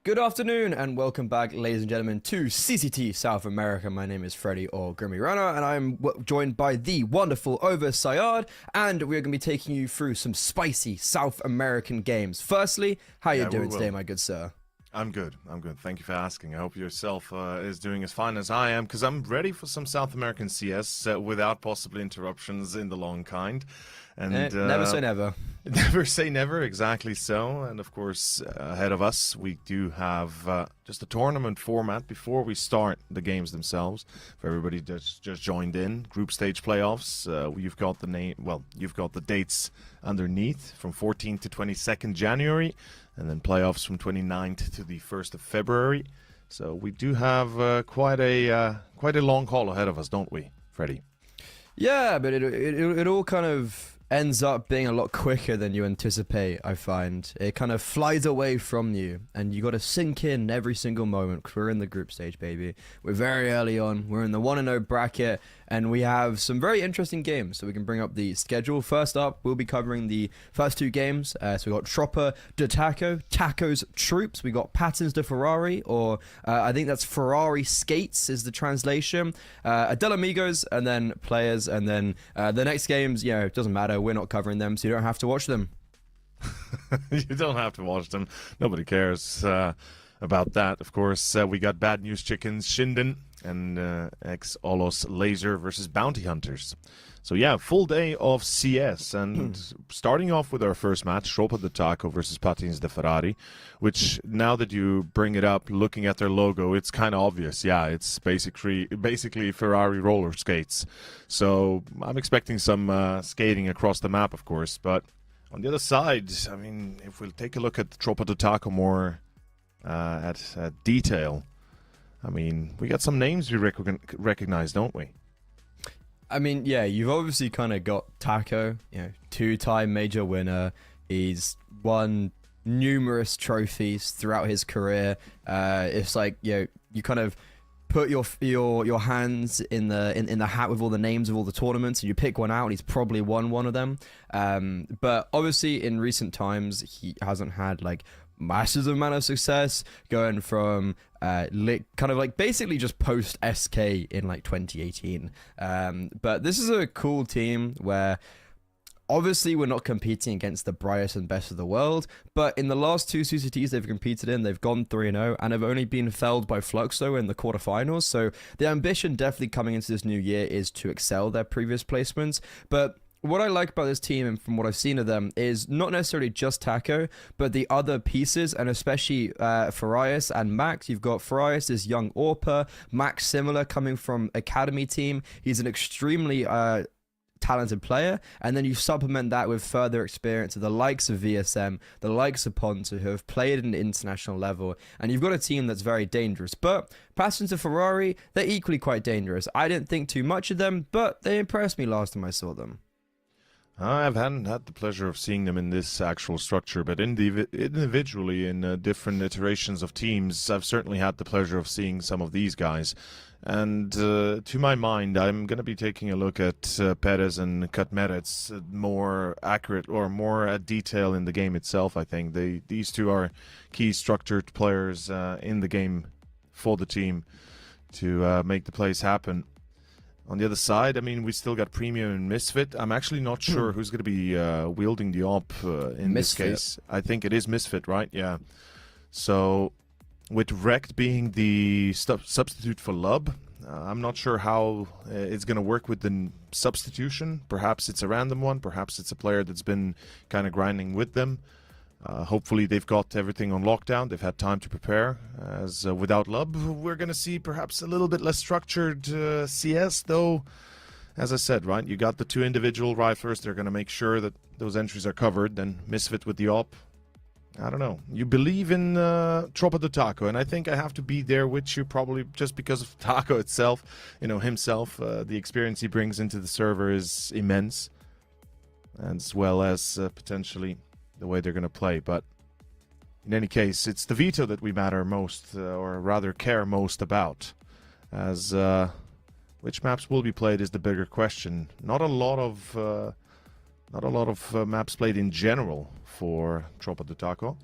Good afternoon and welcome back, ladies and gentlemen, to CCT South America. My name is Freddy or Grimmy Runner, and I'm joined by the wonderful Over Sayad, and we're going to be taking you through some spicy South American games. Firstly, how are you doing today, my good sir? I'm good. Thank you for asking. I hope yourself is doing as fine as I am, because I'm ready for some South American CS without possible interruptions in the long kind. And Never say never. Never say never, exactly so. And of course, ahead of us, we do have just a tournament format before we start the games themselves. For everybody that's just joined in, group stage playoffs. You've got you've got the dates underneath from 14th to 22nd January, and then playoffs from 29th to the 1st of February. So we do have quite a long haul ahead of us, don't we, Freddie? Yeah, but it all kind of ends up being a lot quicker than you anticipate. I find it kind of flies away from you, and you got to sink in every single moment, because we're in the group stage, baby. We're very early on. We're in the 1-0 bracket, and we have some very interesting games. So we can bring up the schedule. First up, we'll be covering the first two games. So we got Tropa de Taco, Taco's Troops. We got Patins de Ferrari, or I think that's Ferrari Skates is the translation. Adel Amigos, and then Players, and then the next games, it doesn't matter. We're not covering them, so you don't have to watch them. You don't have to watch them. Nobody cares about that. Of course, we got Bad News Chickens, Shinden, and ex-Olos Laser versus Bounty Hunters. So yeah, full day of CS, and starting off with our first match, Tropa de Taco versus Patins de Ferrari, which, now that you bring it up, looking at their logo, it's kind of obvious. Yeah, it's basically Ferrari roller skates. So I'm expecting some skating across the map, of course, but on the other side, I mean, if we'll take a look at Tropa de Taco more at detail, I mean, we got some names we recognize, don't we? I mean, yeah, you've obviously kind of got Taco, two-time major winner. He's won numerous trophies throughout his career. It's like, you kind of put your hands in the hat with all the names of all the tournaments, and you pick one out, and he's probably won one of them. But obviously, in recent times, he hasn't had like massive amount of success, going from kind of like basically just post SK in like 2018. But this is a cool team where obviously we're not competing against the brightest and best of the world, but in the last two CCTs they've competed in, they've gone 3-0 and have only been felled by Fluxo in the quarterfinals. So the ambition definitely coming into this new year is to excel their previous placements. But what I like about this team, and from what I've seen of them, is not necessarily just Taco, but the other pieces, and especially Farias and Max. You've got Farias, this young Orpa, Max similar, coming from Academy team. He's an extremely talented player, and then you supplement that with further experience of the likes of VSM, the likes of Ponta, who have played at an international level, and you've got a team that's very dangerous. But passing to Ferrari, they're equally quite dangerous. I didn't think too much of them, but they impressed me last time I saw them. I haven't had the pleasure of seeing them in this actual structure, but individually in different iterations of teams, I've certainly had the pleasure of seeing some of these guys. And to my mind, I'm going to be taking a look at Perez and Katmeret's more accurate or more detail in the game itself, I think. These two are key structured players in the game for the team to make the plays happen. On the other side, I mean, we still got Premium and Misfit. I'm actually not sure who's going to be wielding the op in this case. I think it is Misfit, right? Yeah. So, with Rekt being the substitute for Lub, I'm not sure how it's going to work with the substitution. Perhaps it's a random one. Perhaps it's a player that's been kind of grinding with them. Hopefully they've got everything on lockdown. They've had time to prepare. As without Lub, we're going to see perhaps a little bit less structured CS, though. As I said, right, you got the two individual riflers. They're going to make sure that those entries are covered. Then Misfit with the op. I don't know. You believe in Tropa de Taco, and I think I have to be there with you probably just because of Taco itself. Himself, the experience he brings into the server is immense, as well as potentially the way they're going to play. But in any case, it's the veto that we matter most, or rather care most about, as which maps will be played is the bigger question. Not a lot of maps played in general for Tropa de Taco.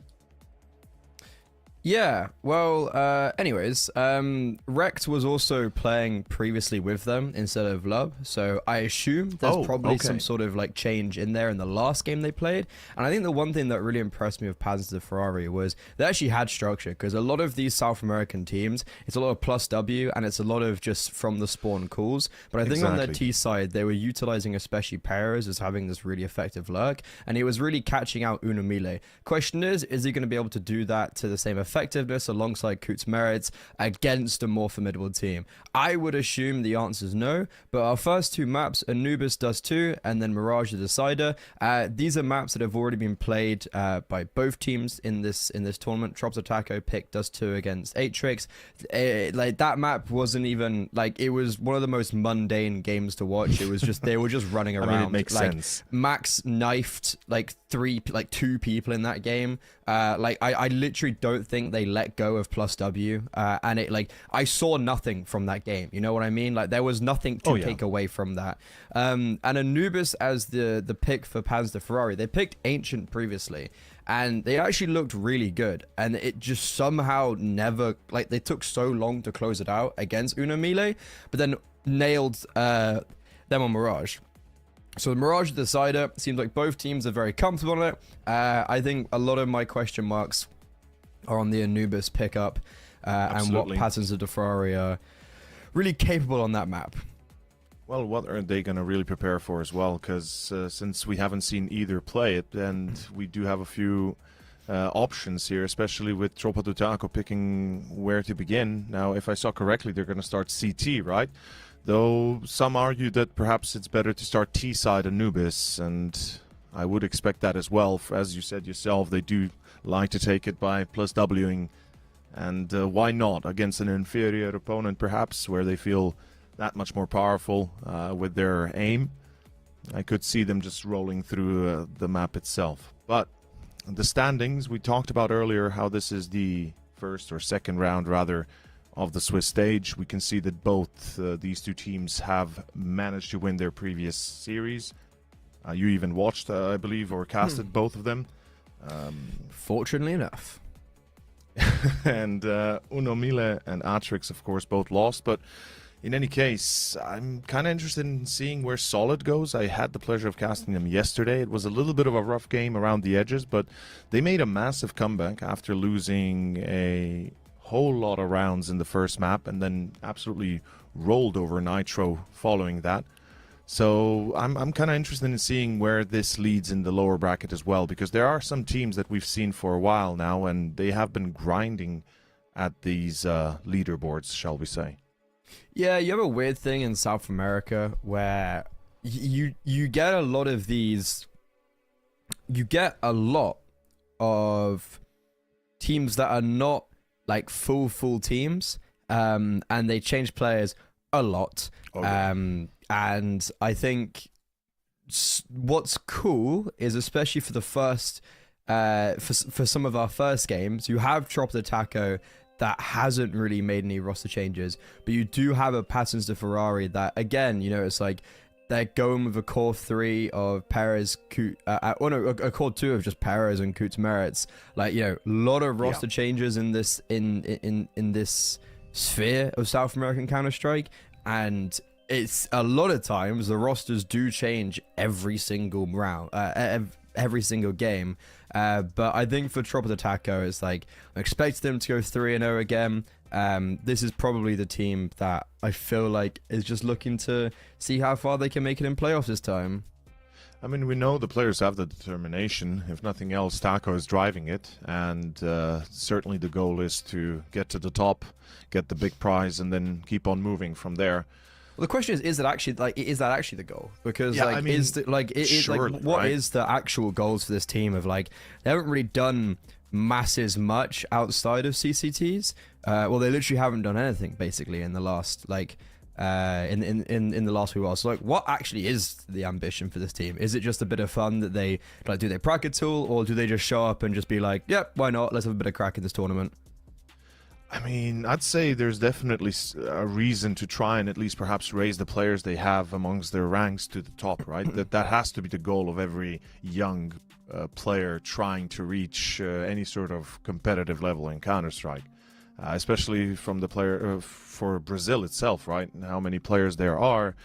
Yeah, well, anyways, Rect was also playing previously with them instead of Lub, so I assume there's probably some sort of like change in there in the last game they played. And I think the one thing that really impressed me with Pazins de Ferrari was they actually had structure, because a lot of these South American teams, it's a lot of plus W and it's a lot of just from the spawn calls. But I think on their T side, they were utilizing especially Perez as having this really effective lurk, and he was really catching out Unamile. Question is he going to be able to do that to the same effectiveness alongside Coots Merits against a more formidable team? I would assume the answer is no, but our first two maps, Anubis does too, and then Mirage the Decider. These are maps that have already been played by both teams in this tournament. Trops Attaco picked does 2 against Atrix. Like that map wasn't even like, it was one of the most mundane games to watch. It was just they were just running around. I mean, it makes like, sense. Max knifed like 2 people in that game. I literally don't think they let go of plus W, and it like I saw nothing from that game. You know what I mean? Like there was nothing to take away from that. And Anubis as the pick for Paz de Ferrari, they picked Ancient previously, and they actually looked really good. And it just somehow never, like they took so long to close it out against Unamile, but then nailed them on Mirage. So the Mirage Decider, seems like both teams are very comfortable on it. I think a lot of my question marks are on the Anubis pickup and what patterns of the Ferrari are really capable on that map. Well, what are they going to really prepare for as well? Because since we haven't seen either play it, and we do have a few options here, especially with Tropa do Taco picking where to begin. Now, if I saw correctly, they're going to start CT, right? Though some argue that perhaps it's better to start T-side Anubis, and I would expect that as well. As you said yourself, they do like to take it by plus Wing, and why not against an inferior opponent perhaps, where they feel that much more powerful with their aim. I could see them just rolling through the map itself. But the standings, we talked about earlier how this is the first or second round rather of the Swiss stage. We can see that both these two teams have managed to win their previous series. You even watched, I believe, or casted both of them. Fortunately enough. And Unomile and Atrix, of course, both lost. But in any case, I'm kind of interested in seeing where Solid goes. I had the pleasure of casting them yesterday. It was a little bit of a rough game around the edges, but they made a massive comeback after losing a whole lot of rounds in the first map and then absolutely rolled over Nitro following that. So I'm kind of interested in seeing where this leads in the lower bracket as well, because there are some teams that we've seen for a while now, and they have been grinding at these leaderboards, shall we say. Yeah, you have a weird thing in South America where you get a lot of these. You get a lot of teams that are not like full teams, and they change players a lot. Okay. And I think what's cool is, especially for the first, for some of our first games, you have Trop the Taco that hasn't really made any roster changes, but you do have a Patterns de Ferrari that, again, you know, it's like they're going with a core 3 of Perez, a core 2 of just Perez and Coots Merits. Like, you know, a lot of roster changes in this in this sphere of South American Counter-Strike, and it's a lot of times the rosters do change every single round, every single game. But I think for Trop the Taco, it's like I expect them to go 3-0 again. This is probably the team that I feel like is just looking to see how far they can make it in playoffs this time. I mean, we know the players have the determination. If nothing else, Taco is driving it, and certainly the goal is to get to the top, get the big prize, and then keep on moving from there. Well, the question is that actually the goal? Because what is the actual goals for this team? Of like, they haven't really done masses much outside of CCTs. Well, they literally haven't done anything basically in the last in the last few hours. So like, what actually is the ambition for this team? Is it just a bit of fun that they like? Do they prac at all, or do they just show up and just be like, yep, why not? Let's have a bit of crack in this tournament. I mean, I'd say there's definitely a reason to try and at least perhaps raise the players they have amongst their ranks to the top, right? that has to be the goal of every young player trying to reach any sort of competitive level in Counter-Strike. Especially from the player for Brazil itself, right? And how many players there are.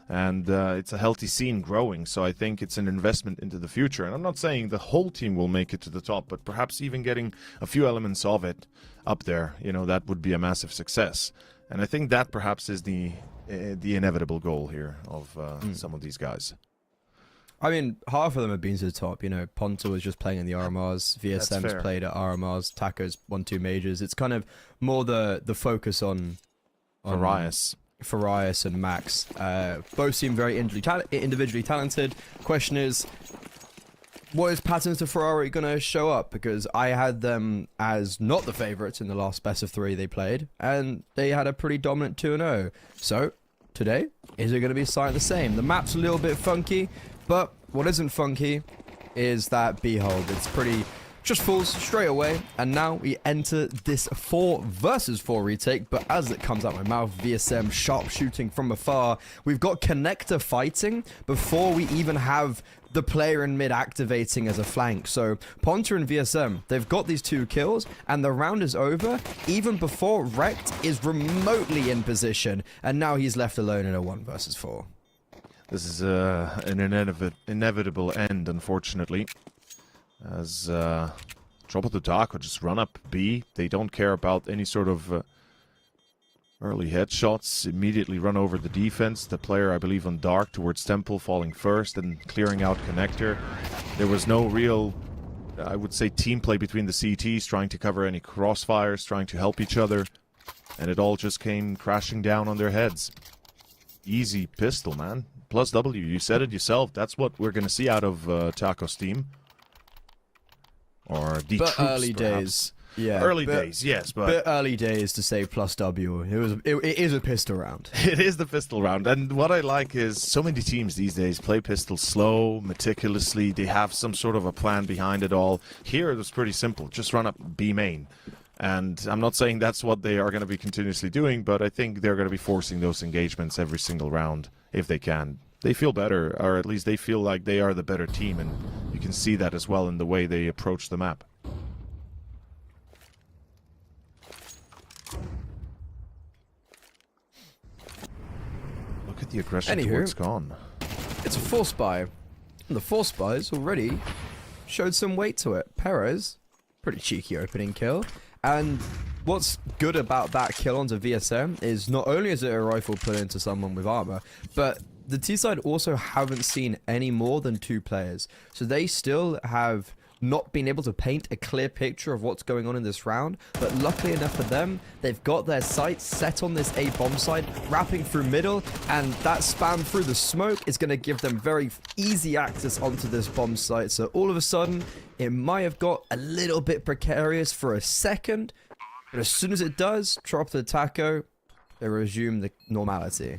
And it's a healthy scene growing, so I think it's an investment into the future. And I'm not saying the whole team will make it to the top, but perhaps even getting a few elements of it up there, that would be a massive success. And I think that perhaps is the inevitable goal here of some of these guys. I mean, half of them have been to the top. Ponta was just playing in the RMRs. VSM's played at RMRs. Taco's won 2 majors. It's kind of more the focus on Farias and Max. Both seem very individually talented. Question is, what is Patterns to Ferrari going to show up? Because I had them as not the favourites in the last best of 3 they played, and they had a pretty dominant 2-0. So, today, is it going to be something the same? The map's a little bit funky, but what isn't funky is that B-hold. It's pretty... just falls straight away, and now we enter this 4 versus 4 retake, but as it comes out my mouth, VSM sharp shooting from afar. We've got Connector fighting before we even have the player in mid activating as a flank. So Ponta and VSM, they've got these 2 kills, and the round is over even before Rekt is remotely in position, and now he's left alone in a 1 versus 4. This is an inevitable end, unfortunately. As Trouble to Taco just run up B. They don't care about any sort of early headshots. Immediately run over the defense. The player, I believe, on Dark towards Temple falling first and clearing out Connector. There was no real, I would say, team play between the CTs, trying to cover any crossfires, trying to help each other. And it all just came crashing down on their heads. Easy pistol, man. Plus W, you said it yourself. That's what we're going to see out of Taco's team. Or the but troops, early perhaps. Days, yeah. Early days, yes, but bit early days to say plus W. It is a pistol round. It is the pistol round, and what I like is so many teams these days play pistol slow, meticulously. They have some sort of a plan behind it all. Here it was pretty simple: just run up B main. And I'm not saying that's what they are going to be continuously doing, but I think they're going to be forcing those engagements every single round if they can. They feel better, or at least they feel like they are the better team, and you can see that as well in the way they approach the map. Look at the aggression towards Gone. It's a 4 spy, and the 4 spies already showed some weight to it. Perez, pretty cheeky opening kill, and what's good about that kill onto VSM is not only is it a rifle put into someone with armor, but the T-side also haven't seen any more than 2 players. So they still have not been able to paint a clear picture of what's going on in this round. But luckily enough for them, they've got their sights set on this A bomb site, wrapping through middle, and that spam through the smoke is going to give them very easy access onto this bomb site. So all of a sudden, it might have got a little bit precarious for a second, but as soon as it does, drop the taco, they resume the normality.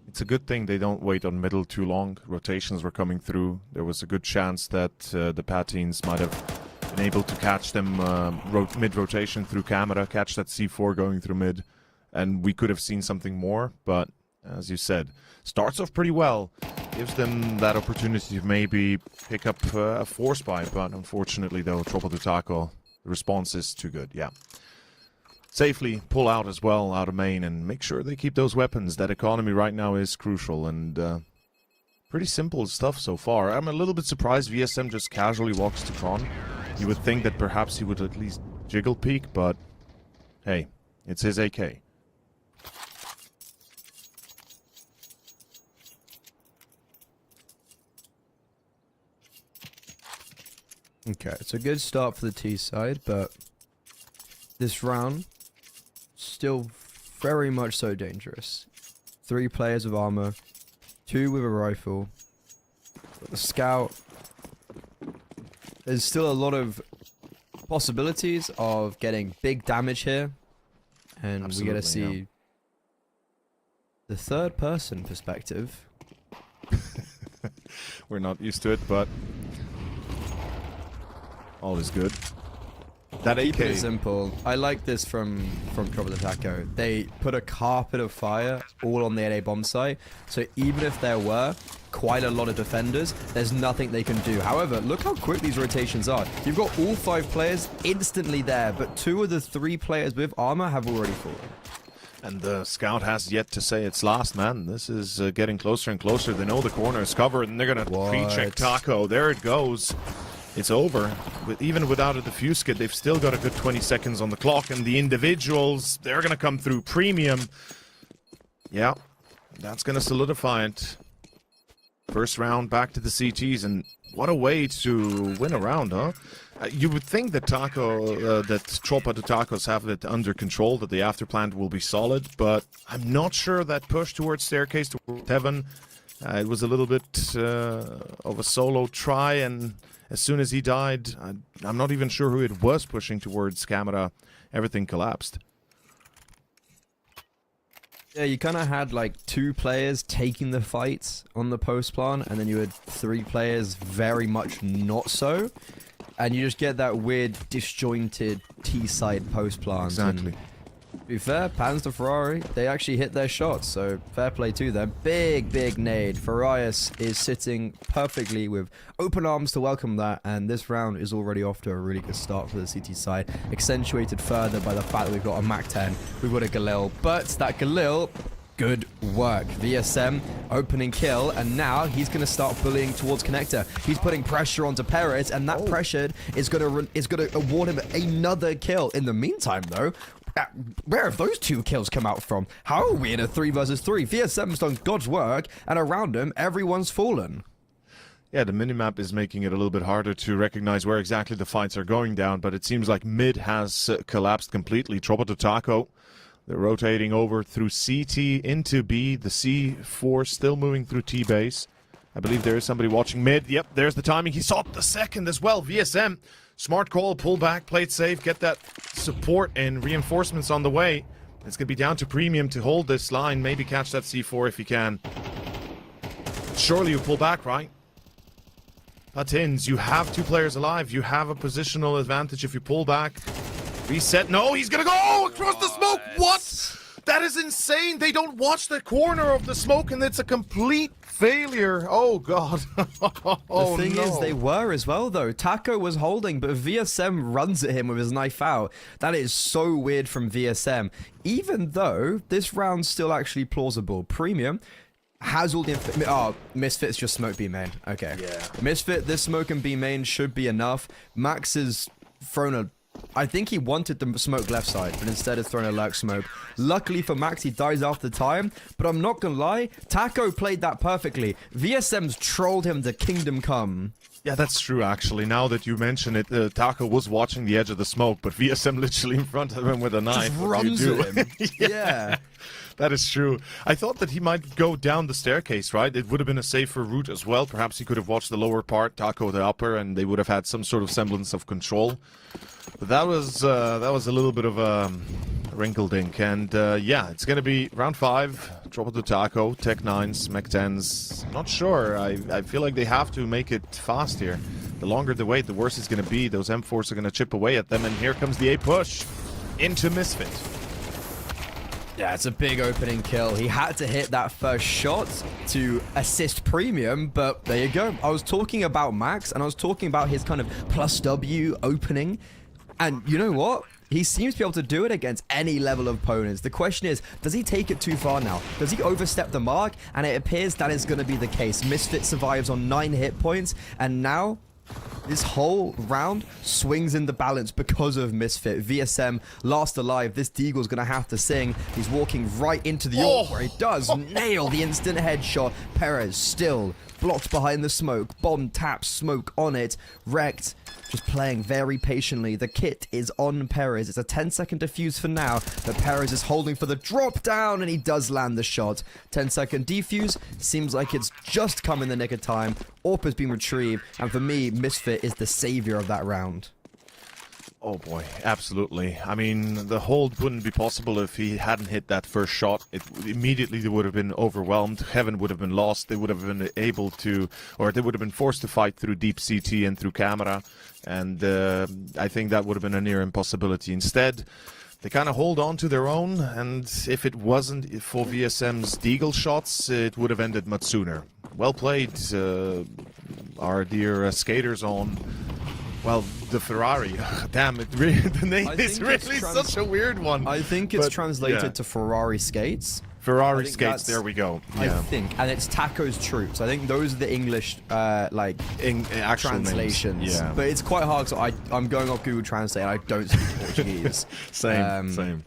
It's a good thing they don't wait on middle too long. Rotations were coming through. There was a good chance that the Patines might have been able to catch them mid-rotation through camera, catch that C4 going through mid, and we could have seen something more, but as you said, starts off pretty well. Gives them that opportunity to maybe pick up a 4 spy, but unfortunately though, Tropo de Taco, the response is too good, yeah. Safely pull out as well, out of main, and make sure they keep those weapons. That economy right now is crucial, and pretty simple stuff so far. I'm a little bit surprised VSM just casually walks to Con. You would think that perhaps he would at least jiggle peek, but hey, it's his AK. Okay, it's a good start for the T side, but this round, still very much so dangerous. 3 players with armor, 2 with a rifle, the scout. There's still a lot of possibilities of getting big damage here, and we get to see the third person perspective. We're not used to it, but all is good. That Keep it AK. simple. I like this from Trouble the Taco. They put a carpet of fire all on the 8A bomb site, so even if there were quite a lot of defenders, there's nothing they can do. However, look how quick these rotations are. You've got all 5 players instantly there, but 2 of the 3 players with armor have already fallen. And the scout has yet to say its last, man. This is getting closer and closer. They know the corner is covered, and they're going to pre-check Taco. There it goes. It's over. Even without a defuse kit, they've still got a good 20 seconds on the clock, and the individuals, they're going to come through premium. Yeah, that's going to solidify it. First round back to the CTs, and what a way to win a round, huh? You would think that that Tropa de Tacos have it under control, that the afterplant will be solid, but I'm not sure that push towards staircase towards heaven. It was a little bit of a solo try, and as soon as he died, I'm not even sure who it was pushing towards camera. Everything collapsed. Yeah, you kind of had like 2 players taking the fights on the post plant, and then you had 3 players very much not so. And you just get that weird disjointed T-side post plant. Exactly. To be fair, Pans to Ferrari, they actually hit their shots, so fair play to them. Big nade. Farias is sitting perfectly with open arms to welcome that, and this round is already off to a really good start for the CT side, accentuated further by the fact that we've got a MAC-10, we've got a Galil, but that Galil, good work. VSM opening kill, and now he's going to start bullying towards connector. He's putting pressure onto Perez, and that pressure is going to award him another kill. In the meantime, though, where have those 2 kills come out from? How are we in a 3 versus 3? VSM's done God's work, and around him, everyone's fallen. Yeah, the minimap is making it a little bit harder to recognize where exactly the fights are going down, but it seems like mid has collapsed completely. Tropa de Taco, they're rotating over through CT into B. The C4 still moving through T base. I believe there is somebody watching mid. Yep, there's the timing. He saw the second as well. VSM, smart call, pull back, play it safe, get that support and reinforcements on the way. It's going to be down to premium to hold this line, maybe catch that C4 if he can. Surely you pull back, right? Patins, you have 2 players alive. You have a positional advantage if you pull back. Reset. No, he's going to go across the smoke. What? That is insane. They don't watch the corner of the smoke, and it's a complete failure. Oh, God. The thing is, they were as well, though. Taco was holding, but VSM runs at him with his knife out. That is so weird from VSM. Even though this round's still actually plausible. Premium has all the... Oh, Misfit's just smoke B main. Okay. Yeah. Misfit, this smoke and B main should be enough. Max has thrown a... I think he wanted the smoke left side, but instead has thrown a lurk smoke. Luckily for Max, he dies after time, but I'm not gonna lie, Taco played that perfectly. VSM's trolled him to Kingdom Come. Yeah, that's true, actually. Now that you mention it, Taco was watching the edge of the smoke, but VSM literally in front of him with a knife. Just runs at him. Yeah. That is true. I thought that he might go down the staircase, right? It would have been a safer route as well. Perhaps he could have watched the lower part, Taco the upper, and they would have had some sort of semblance of control. But that was a little bit of a wrinkle-dink. And yeah, it's going to be round 5. Tropa de Taco, Tech 9s, Mech 10s. Not sure. I feel like they have to make it fast here. The longer they wait, the worse it's going to be. Those M4s are going to chip away at them. And here comes the A push into Misfit. Yeah, it's a big opening kill. He had to hit that first shot to assist premium, but there you go. I was talking about Max, and I was talking about his kind of plus W opening. And you know what? He seems to be able to do it against any level of opponents. The question is, does he take it too far now? Does he overstep the mark? And it appears that is going to be the case. Misfit survives on 9 hit points, and now this whole round swings in the balance because of Misfit. VSM last alive. This Deagle's going to have to sing. He's walking right into the AWP where he does nail the instant headshot. Perez still blocked behind the smoke. Bomb taps, smoke on it. Wrecked. Just playing very patiently. The kit is on Perez. It's a 10-second defuse for now, but Perez is holding for the drop down, and he does land the shot. 10-second defuse. Seems like it's just come in the nick of time. AWP has been retrieved, and for me, Misfit is the savior of that round. Oh boy, absolutely. I mean, the hold wouldn't be possible if he hadn't hit that first shot. It immediately they would have been overwhelmed. Heaven would have been lost. They would have been able to, or they would have been forced to fight through deep CT and through camera. And I think that would have been a near impossibility. Instead, they kind of hold on to their own. And if it wasn't for VSM's Deagle shots, it would have ended much sooner. Well played, our dear skaters on. Well, the Ferrari, damn it, really, the name is really such a weird one. I think it's translated to Ferrari skates. Ferrari skates, there we go. Yeah. I think, and it's Taco's troops. I think those are the English, actual translations. Names. Yeah. But it's quite hard, so I'm going off Google Translate, and I don't speak Portuguese. Same.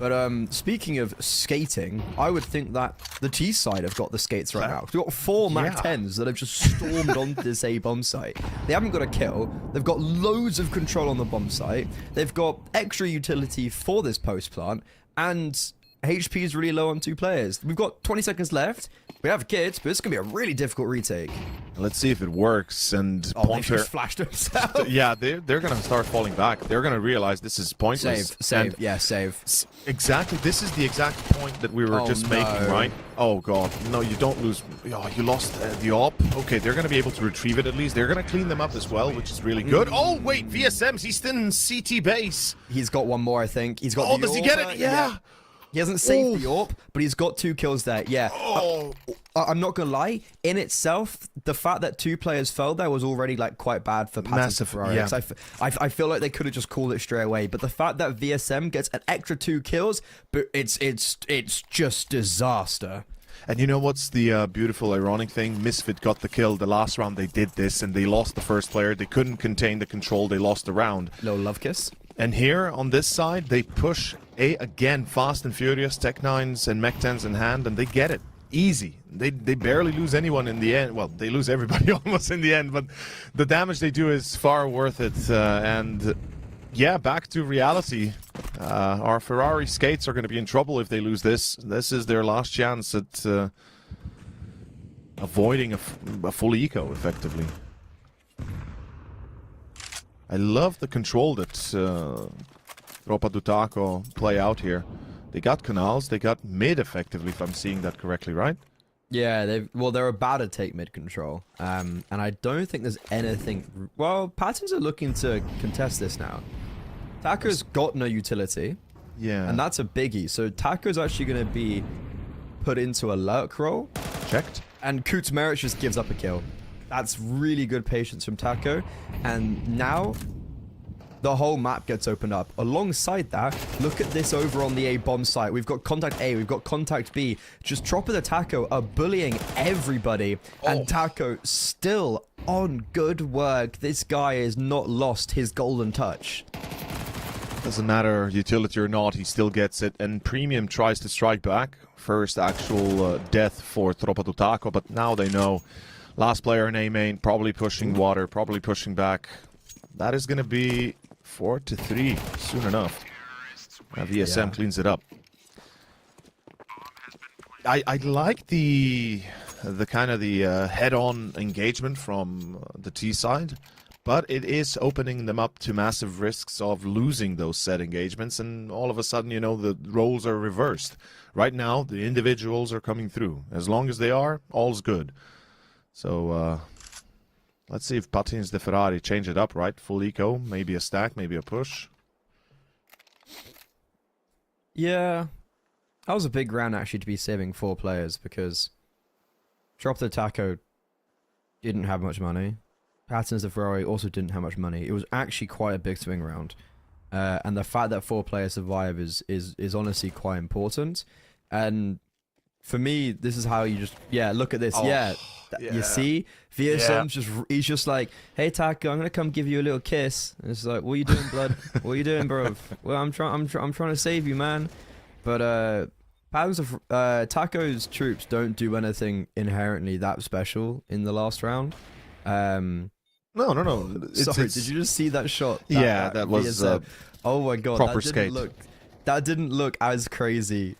But speaking of skating, I would think that the T side have got the skates right now. We've got 4 MAC-10s that have just stormed onto this A bomb site. They haven't got a kill. They've got loads of control on the bomb site. They've got extra utility for this post plant, and HP is really low on 2 players. We've got 20 seconds left. We have kids, but it's going to be a really difficult retake. Let's see if it works. And Pointer just flashed himself. Yeah, they're going to start falling back. They're going to realize this is pointless. Save. Yeah, save. Exactly. This is the exact point that we were just making, right? Oh, God. No, you don't lose. Oh, you lost the op. Okay, they're going to be able to retrieve it at least. They're going to clean them up as well, which is really good. Oh, wait. VSM's. He's still in CT base. He's got one more, I think. He's got the does he get it? Yeah. He hasn't saved the AWP, but he's got 2 kills there. Yeah. I'm not going to lie. In itself, the fact that 2 players fell there was already like quite bad for Patton Ferrari. Yeah. I feel like they could have just called it straight away. But the fact that VSM gets an extra 2 kills, but it's just disaster. And you know what's the beautiful, ironic thing? Misfit got the kill. The last round they did this, and they lost the first player. They couldn't contain the control. They lost the round. Little love kiss. And here, on this side, they push A again, fast and furious, Tech-9s and Mech-10s in hand, and they get it. Easy. They barely lose anyone in the end. Well, they lose everybody almost in the end, but the damage they do is far worth it. And yeah, back to reality. Our Ferrari skates are going to be in trouble if they lose this. This is their last chance at avoiding a full eco, effectively. I love the control that Tropa do Taco play out here. They got canals, they got mid effectively, if I'm seeing that correctly, right? Yeah, they're about to take mid control. And I don't think there's anything... Well, Patterns are looking to contest this now. Taco's got no utility. Yeah. And that's a biggie. So Taco's actually going to be put into a lurk role. Checked. And Coots Merritt just gives up a kill. That's really good patience from Taco. And now, the whole map gets opened up. Alongside that, look at this over on the A bomb site. We've got contact A, we've got contact B. Just Tropper the Taco are bullying everybody. And Taco still on good work. This guy has not lost his golden touch. Doesn't matter utility or not, he still gets it. And Premium tries to strike back. First actual death for Tropa do Taco, but now they know. Last player in A main, probably pushing water, probably pushing back. That is going to be 4-3 soon enough. VSM cleans it up. I like the kind of the head-on engagement from the T side, but it is opening them up to massive risks of losing those set engagements, and all of a sudden, you know, the roles are reversed. Right now, the individuals are coming through. As long as they are, all's good. So, let's see if Patins de Ferrari change it up, right? Full eco, maybe a stack, maybe a push. Yeah. That was a big round, actually, to be saving 4 players, because Drop the Taco didn't have much money. Patins de Ferrari also didn't have much money. It was actually quite a big swing round. And the fact that 4 players survive is honestly quite important. And for me, this is how you just... Yeah, look at this. You see? VSM's he's just like, hey Taco, I'm gonna come give you a little kiss. And it's like, what are you doing, blood? What are you doing, bro? Well, I'm trying to save you, man. But Taco's troops don't do anything inherently that special in the last round. No. Sorry, did you just see that shot? That was oh my god, proper skate. That didn't look as crazy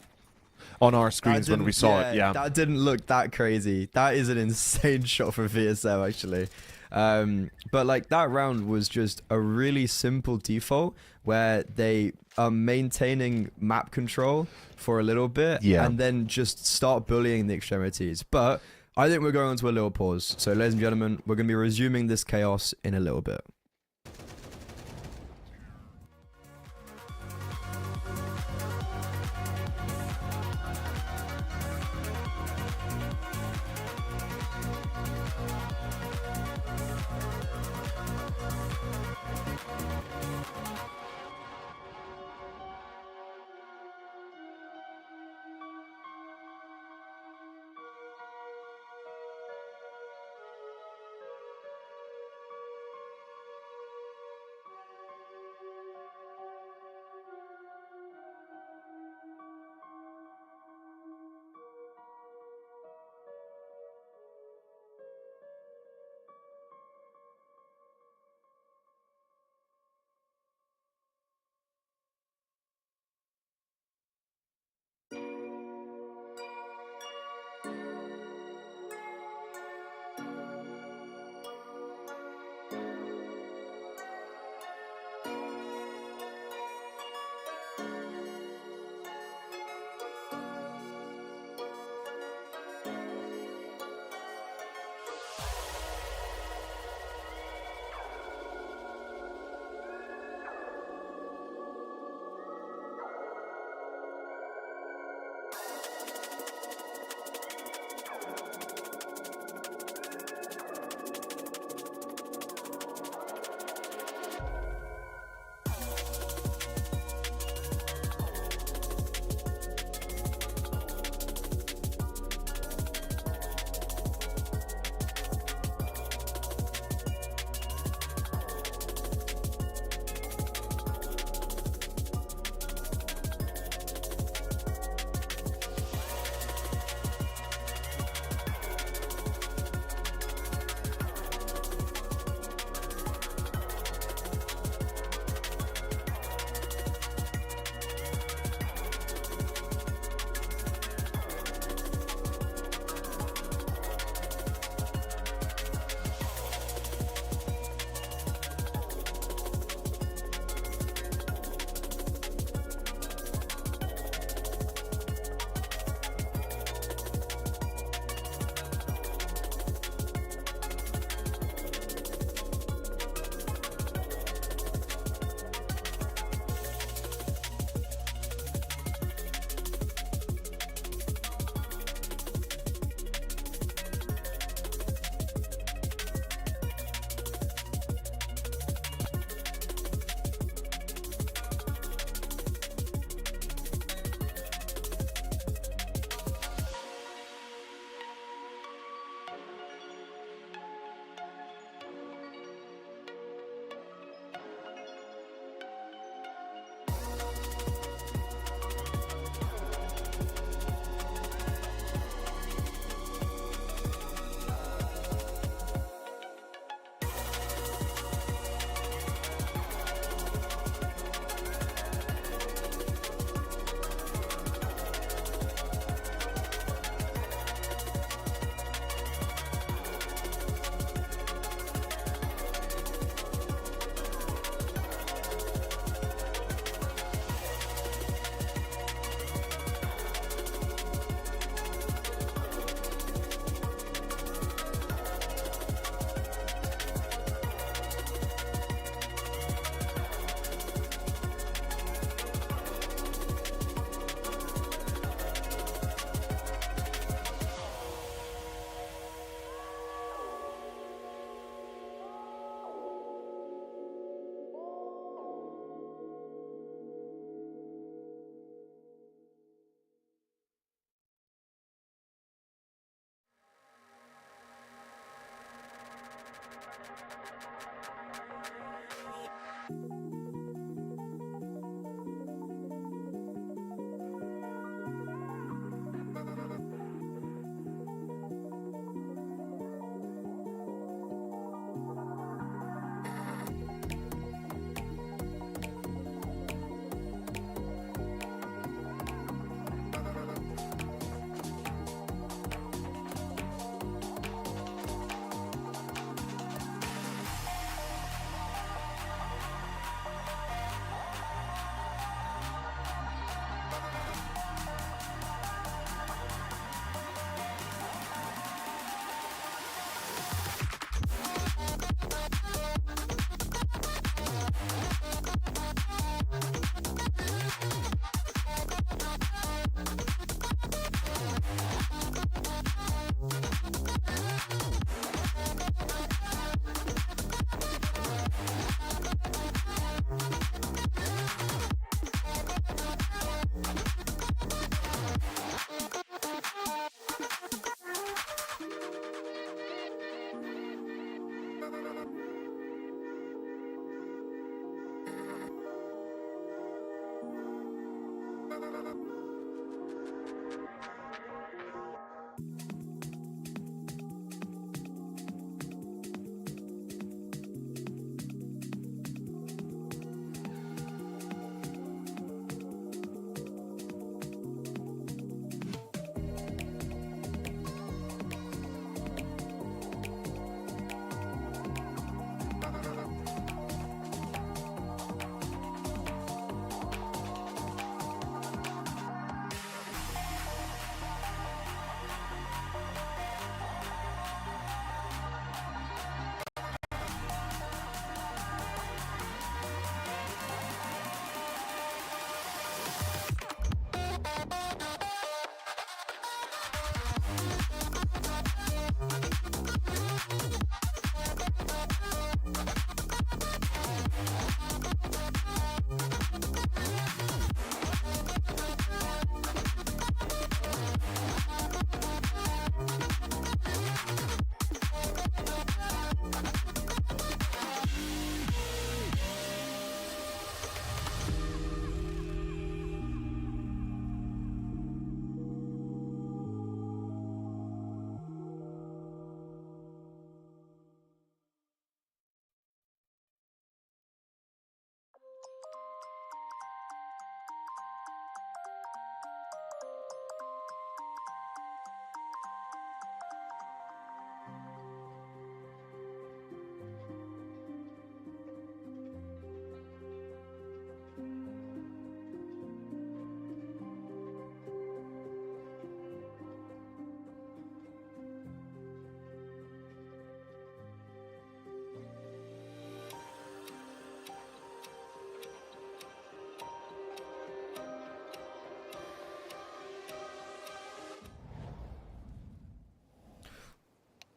on our screens when we saw it. Yeah, that didn't look that crazy. That is an insane shot for VSM, actually. But like that round was just a really simple default where they are maintaining map control for a little bit Yeah. and then just start bullying the extremities. But I think we're going on to a little pause. So ladies and gentlemen, we're going to be resuming this chaos in a little bit.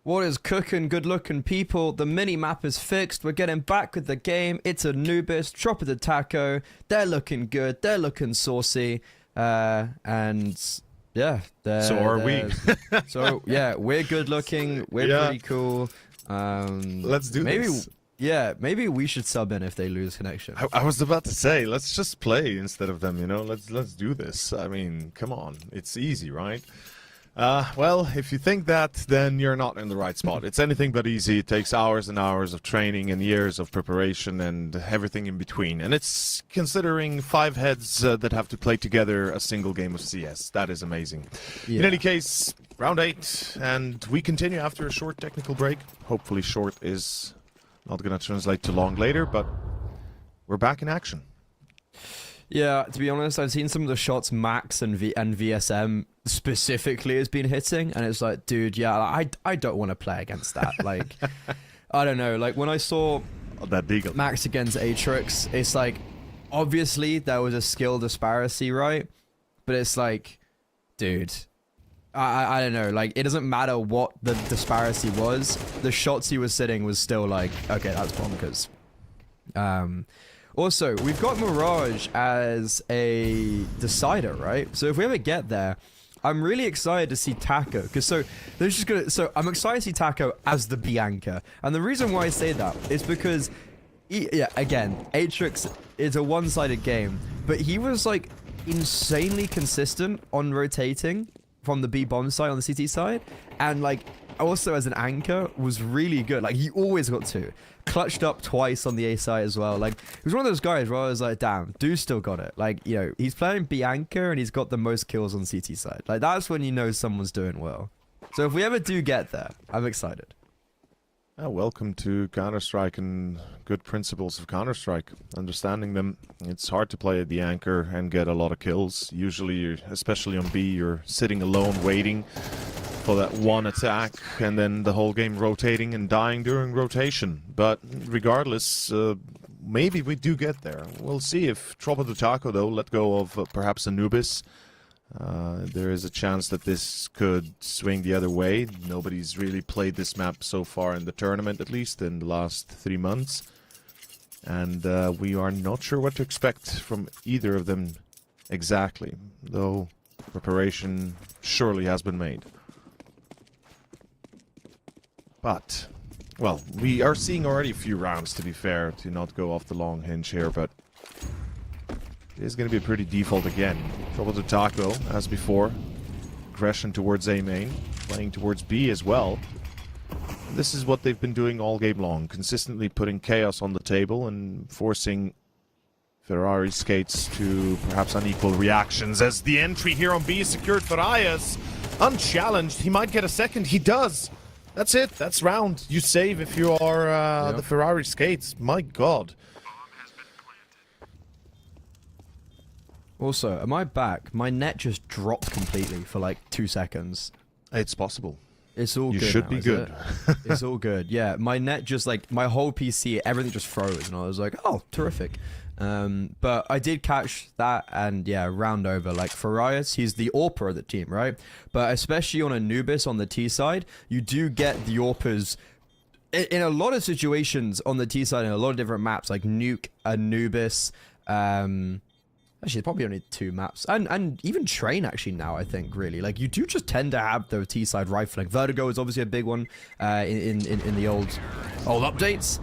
What is cooking, good looking people? The mini map is fixed. We're getting back with the game. It's Anubis, Chopper the Taco. They're looking good. They're looking saucy. And yeah, So are we. So yeah, we're good looking. We're pretty cool. Let's do this. Yeah, maybe we should sub in if they lose connection. I was about to say, let's just play instead of them, you know? Let's do this. I mean, come on. It's easy, right? Well, if you think that, then you're not in the right spot. It's anything but easy. It takes hours and hours of training and years of preparation and everything in between. And it's considering 5 heads that have to play together a single game of CS. That is amazing. Yeah. In any case, round 8, and we continue after a short technical break. Hopefully short is not going to translate to long later, but we're back in action. Yeah, to be honest, I've seen some of the shots Max and VSM specifically has been hitting, and it's like, dude, yeah, I don't want to play against that. Like, I don't know. Like, when I saw that Deagle Max against Aatrix, it's like, obviously there was a skill disparity, right? But it's like, dude, I don't know. Like, it doesn't matter what the disparity was. The shots he was sitting was still like, okay, that's bonkers. Also, we've got Mirage as a decider, right? So if we ever get there, I'm really excited to see Taco, because so I'm excited to see Taco as the Bianca, and the reason why I say that is because, again, Aatrix is a one-sided game, but he was like insanely consistent on rotating from the B bomb side on the CT side, and like also as an anchor was really good. Like, he always got 2. Clutched up twice on the A side as well. Like, he was one of those guys where I was like, damn, dude still got it. Like, you know, he's playing Bianca and he's got the most kills on the CT side. Like, that's when you know someone's doing well. So if we ever do get there, I'm excited. Welcome to Counter-Strike and good principles of Counter-Strike. Understanding them, it's hard to play at the anchor and get a lot of kills. Usually, especially on B, you're sitting alone waiting for that one attack and then the whole game rotating and dying during rotation. But regardless, maybe we do get there. We'll see if Chopper the Taco, though, let go of perhaps Anubis. There is a chance that this could swing the other way. Nobody's really played this map so far in the tournament, at least in the last 3 months. And we are not sure what to expect from either of them exactly, though preparation surely has been made. But, well, we are seeing already a few rounds, to be fair, to not go off the long hinge here, but it is going to be a pretty default again. Trouble to Taco, as before. Aggression towards A main, playing towards B as well. This is what they've been doing all game long, consistently putting chaos on the table and forcing Ferrari skates to perhaps unequal reactions, as the entry here on B is secured. Farias, unchallenged, he might get a second, he does! That's it, that's round. You save if you are the Ferrari skates. My god. Also, am I back? My net just dropped completely for like 2 seconds. It's possible. It's all good. You should now, be good. It's all good. Yeah, my net just like, my whole PC, everything just froze, and I was like, oh, terrific. But I did catch that, and yeah, round over. Like, Farias, he's the AWPer of the team, right? But especially on Anubis on the T side, you do get the AWPers in a lot of situations on the T side in a lot of different maps, like Nuke, Anubis, actually, probably only 2 maps. And even Train, actually, now, I think, really. Like, you do just tend to have the T-side rifling. Vertigo is obviously a big one in the old updates.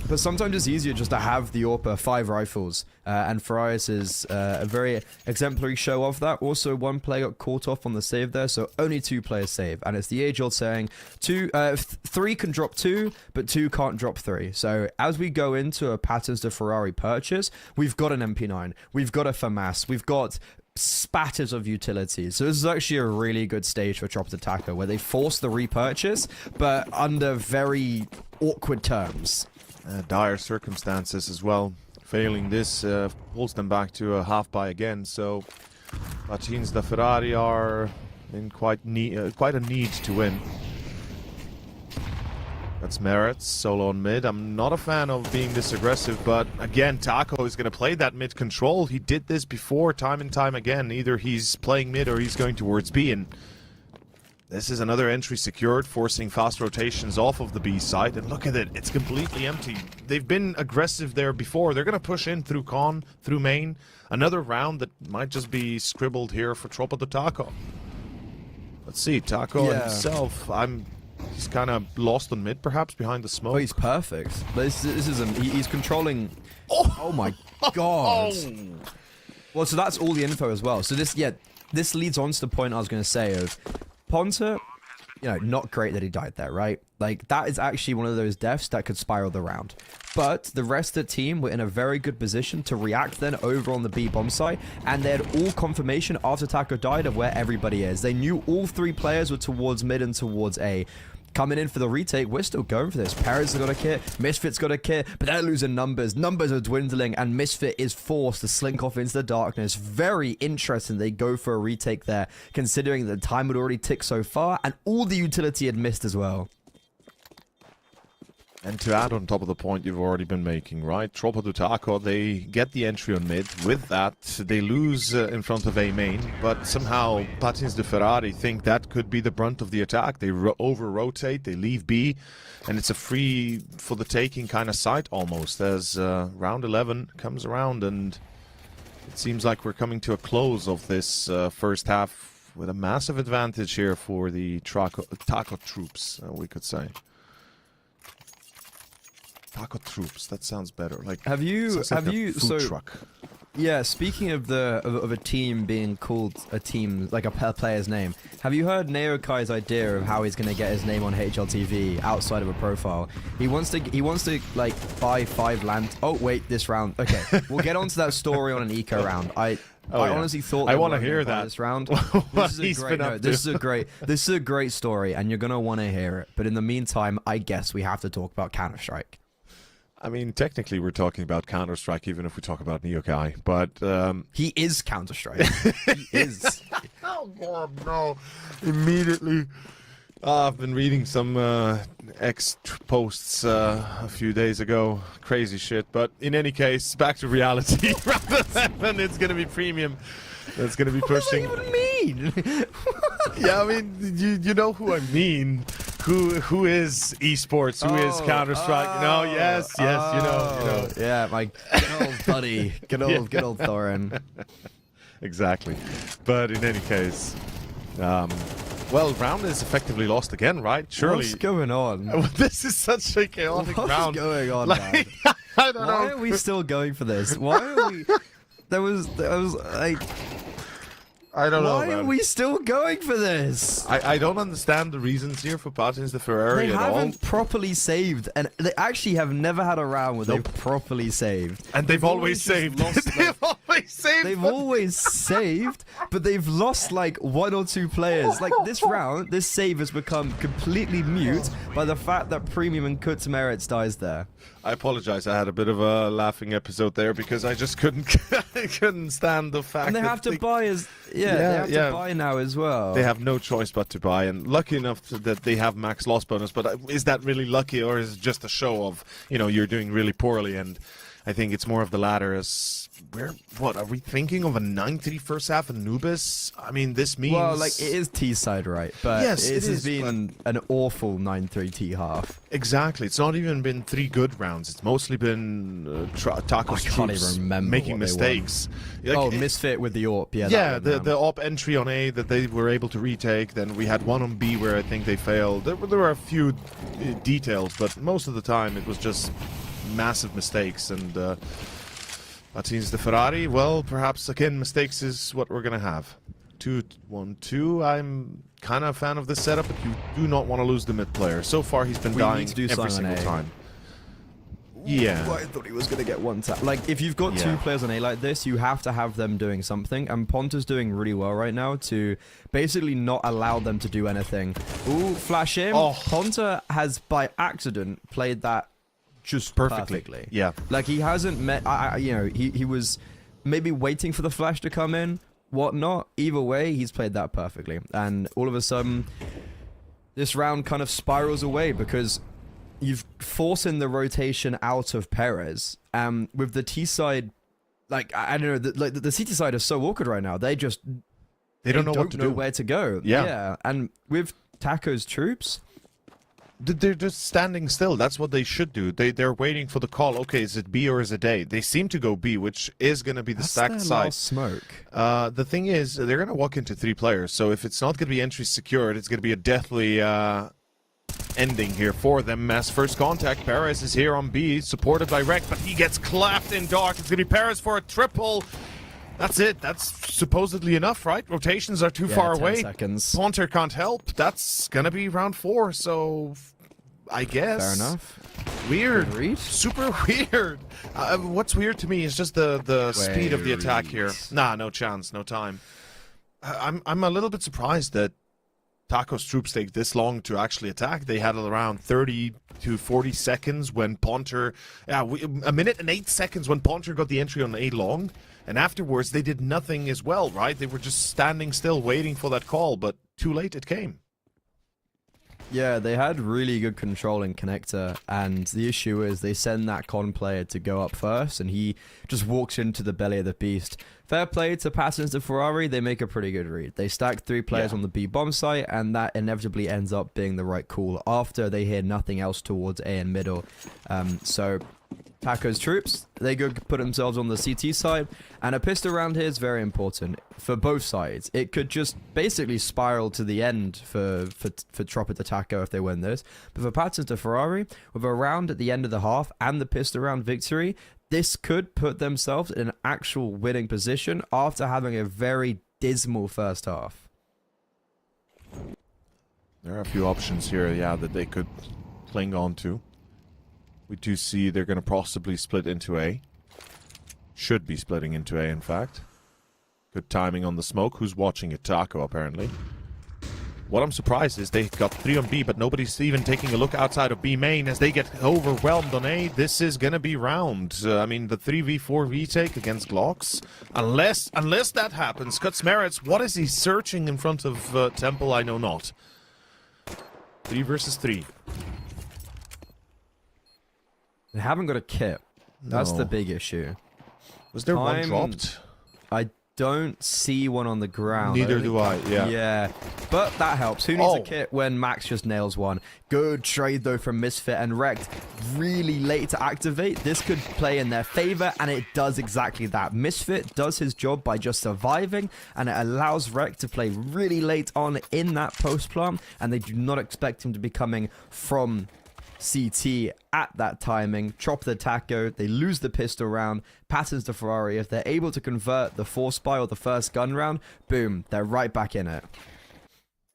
But sometimes it's easier just to have the AWPer 5 rifles. And Farias is a very exemplary show of that. Also, 1 player got caught off on the save there, so only 2 players save. And it's the age-old saying, 3 can drop 2, but 2 can't drop 3. So as we go into a Patterns to Ferrari purchase, we've got an MP9, we've got a FAMAS, we've got spatters of utilities. So this is actually a really good stage for Chopper to Taco, where they force the repurchase, but under very awkward terms. Dire circumstances as well. Failing this pulls them back to a half buy again, so Patins da Ferrari are in quite a need to win. That's Merits, solo on mid. I'm not a fan of being this aggressive, but again, Taco is going to play that mid control. He did this before time and time again. Either he's playing mid or he's going towards B, and This is another entry secured, forcing fast rotations off of the B side. And look at it, it's completely empty. They've been aggressive there before. They're going to push in through Con, through main. Another round that might just be scribbled here for Tropa de Taco. Let's see, Taco himself, he's kind of lost on mid, perhaps, behind the smoke. Oh, he's perfect. This is he's controlling... Oh my god. Well, so that's all the info as well. So this leads on to the point I was going to say of Ponta, not great that he died there, right? Like, that is actually one of those deaths that could spiral the round. But the rest of the team were in a very good position to react then over on the B bomb site, and they had all confirmation after Taco died of where everybody is. They knew all 3 players were towards mid and towards A. Coming in for the retake, we're still going for this. Perez has got a kit, Misfit's got a kit, but they're losing numbers. Numbers are dwindling, and Misfit is forced to slink off into the darkness. Very interesting they go for a retake there, considering the time had already ticked so far, and all the utility had missed as well. And to add on top of the point you've already been making, right? Tropa de Taco, they get the entry on mid. With that, they lose in front of A main, but somehow Patins de Ferrari think that could be the brunt of the attack. They over-rotate, they leave B, and it's a free for the taking kind of site almost, as round 11 comes around, and it seems like we're coming to a close of this first half with a massive advantage here for the Taco troops, we could say. Taco troops. That sounds better. Like food truck. Yeah, speaking of a team being called a team, like a player's name, have you heard Neokai's idea of how he's going to get his name on HLTV outside of a profile? He wants to like buy 5 land. Oh wait, this round. Okay, we'll get onto that story on an eco round. I honestly thought I want to hear that this round. This is a great story, and you're gonna want to hear it. But in the meantime, I guess we have to talk about Counter-Strike. I mean, technically, we're talking about Counter-Strike, even if we talk about Neokai, but... He is Counter-Strike. He is. Oh, God, no. Immediately. I've been reading some X posts a few days ago. Crazy shit. But in any case, back to reality. Rather than it's going to be premium. That's going to be pushing... What does that even mean? Yeah, I mean, you know who I mean. Who is esports? Who is Counter-Strike? No, yes, you know. Yeah, my good old buddy. Good old Thorin. Exactly. But in any case, well, round is effectively lost again, right? Surely. What's going on? This is such a chaotic round. What's going on, like, man? I don't know. Why are we still going for this? Why are we... There was like... I don't know, Why are we still going for this? I don't understand the reasons here for Patins de Ferrari They at all. haven't properly saved, and they actually have never had a round where they've properly saved. And they've always saved. They've always saved. They've always saved, but they've lost like 1 or 2 players. Like this round, this save has become completely mute by the fact that Premium and Kutz Merits dies there. I apologize. I had a bit of a laughing episode there because I just couldn't stand the fact. And they have to buy they have to buy now as well. They have no choice but to buy, and lucky enough that they have max loss bonus. But is that really lucky, or is it just a show of you're doing really poorly? And I think it's more of the latter. As what are we thinking of a 9-3 first half Anubis? I mean, this means like it is T side, right? But yes, it has been an awful 9-3 T half. Exactly. It's not even been 3 good rounds. It's mostly been Taco's troops making mistakes. Like, Misfit with the AWP. The AWP entry on A that they were able to retake. Then we had one on B where I think they failed. There were a few details, but most of the time it was just massive mistakes. And Patins de Ferrari, well, perhaps again mistakes is what we're gonna have. 2-1-2. I'm kind of a fan of this setup, but you do not want to lose the mid player. So far, he's been dying every single time. Yeah. I thought he was going to get one tap. Like, if you've got 2 players on A like this, you have to have them doing something. And Ponta's doing really well right now to basically not allow them to do anything. Ooh, flash him. Oh. Ponta has, by accident, played that just perfectly. Yeah. Like, he hasn't met... he was maybe waiting for the flash to come in. Whatnot. Either way, he's played that perfectly. And all of a sudden, this round kind of spirals away because you've forcing the rotation out of Perez. With the T side, like, I don't know, the CT side is so awkward right now. They just They don't know what to do. Where to go. Yeah. And with Taco's troops, they're just standing still. That's what they should do. They're waiting for the call. Okay, is it B or is it A? They seem to go B, which is going to be the stacked side. Last smoke. The thing is, they're going to walk into 3 players. So if it's not going to be entry secured, it's going to be a deathly ending here for them. As first contact, Perez is here on B, supported by Rek, but he gets clapped in dark. It's going to be Perez for a triple. That's it. That's supposedly enough, right? Rotations are too far 10 away. seconds. Ponter can't help. That's gonna be round 4, so I guess. Fair enough. Weird. Read? Super weird. What's weird to me is just the speed of the attack here. Nah, no chance, no time. I'm a little bit surprised that Taco's troops take this long to actually attack. They had around 30 to 40 seconds when Ponter... a minute and 8 seconds when Ponter got the entry on A long. And afterwards, they did nothing as well, right? They were just standing still, waiting for that call, but too late it came. Yeah, they had really good control in connector, and the issue is they send that con player to go up first, and he just walks into the belly of the beast. Fair play to Patins to Ferrari, they make a pretty good read. They stack 3 players on the B bomb site, and that inevitably ends up being the right call after they hear nothing else towards A and middle. So Taco's troops, they go put themselves on the CT side, and a pistol round here is very important for both sides. It could just basically spiral to the end for Tropper to Taco if they win this. But for Patins to Ferrari, with a round at the end of the half and the pistol round victory, this could put themselves in an actual winning position after having a very dismal first half. There are a few options here, that they could cling on to. We do see they're going to possibly split into A. Should be splitting into A, in fact. Good timing on the smoke. Who's watching it? Taco, apparently. What I'm surprised is they got 3 on B, but nobody's even taking a look outside of B main as they get overwhelmed on A. This is going to be round. I mean, the 3v4 retake against Glocks. Unless that happens. Kutzmeritz, what is he searching in front of Temple? I know not. 3 versus 3. They haven't got a kit. That's No. the big issue. Was there one dropped? I don't see one on the ground. Neither do I, yeah. Yeah, but that helps. Who needs a kit when Max just nails one? Good trade, though, from Misfit and Wrecked. Really late to activate. This could play in their favor, and it does exactly that. Misfit does his job by just surviving, and it allows Wrecked to play really late on in that post plant, and they do not expect him to be coming from CT at that timing. Chop the Taco, they lose the pistol round. Patins to Ferrari. If they're able to convert the force buy or the first gun round, boom, they're right back in it.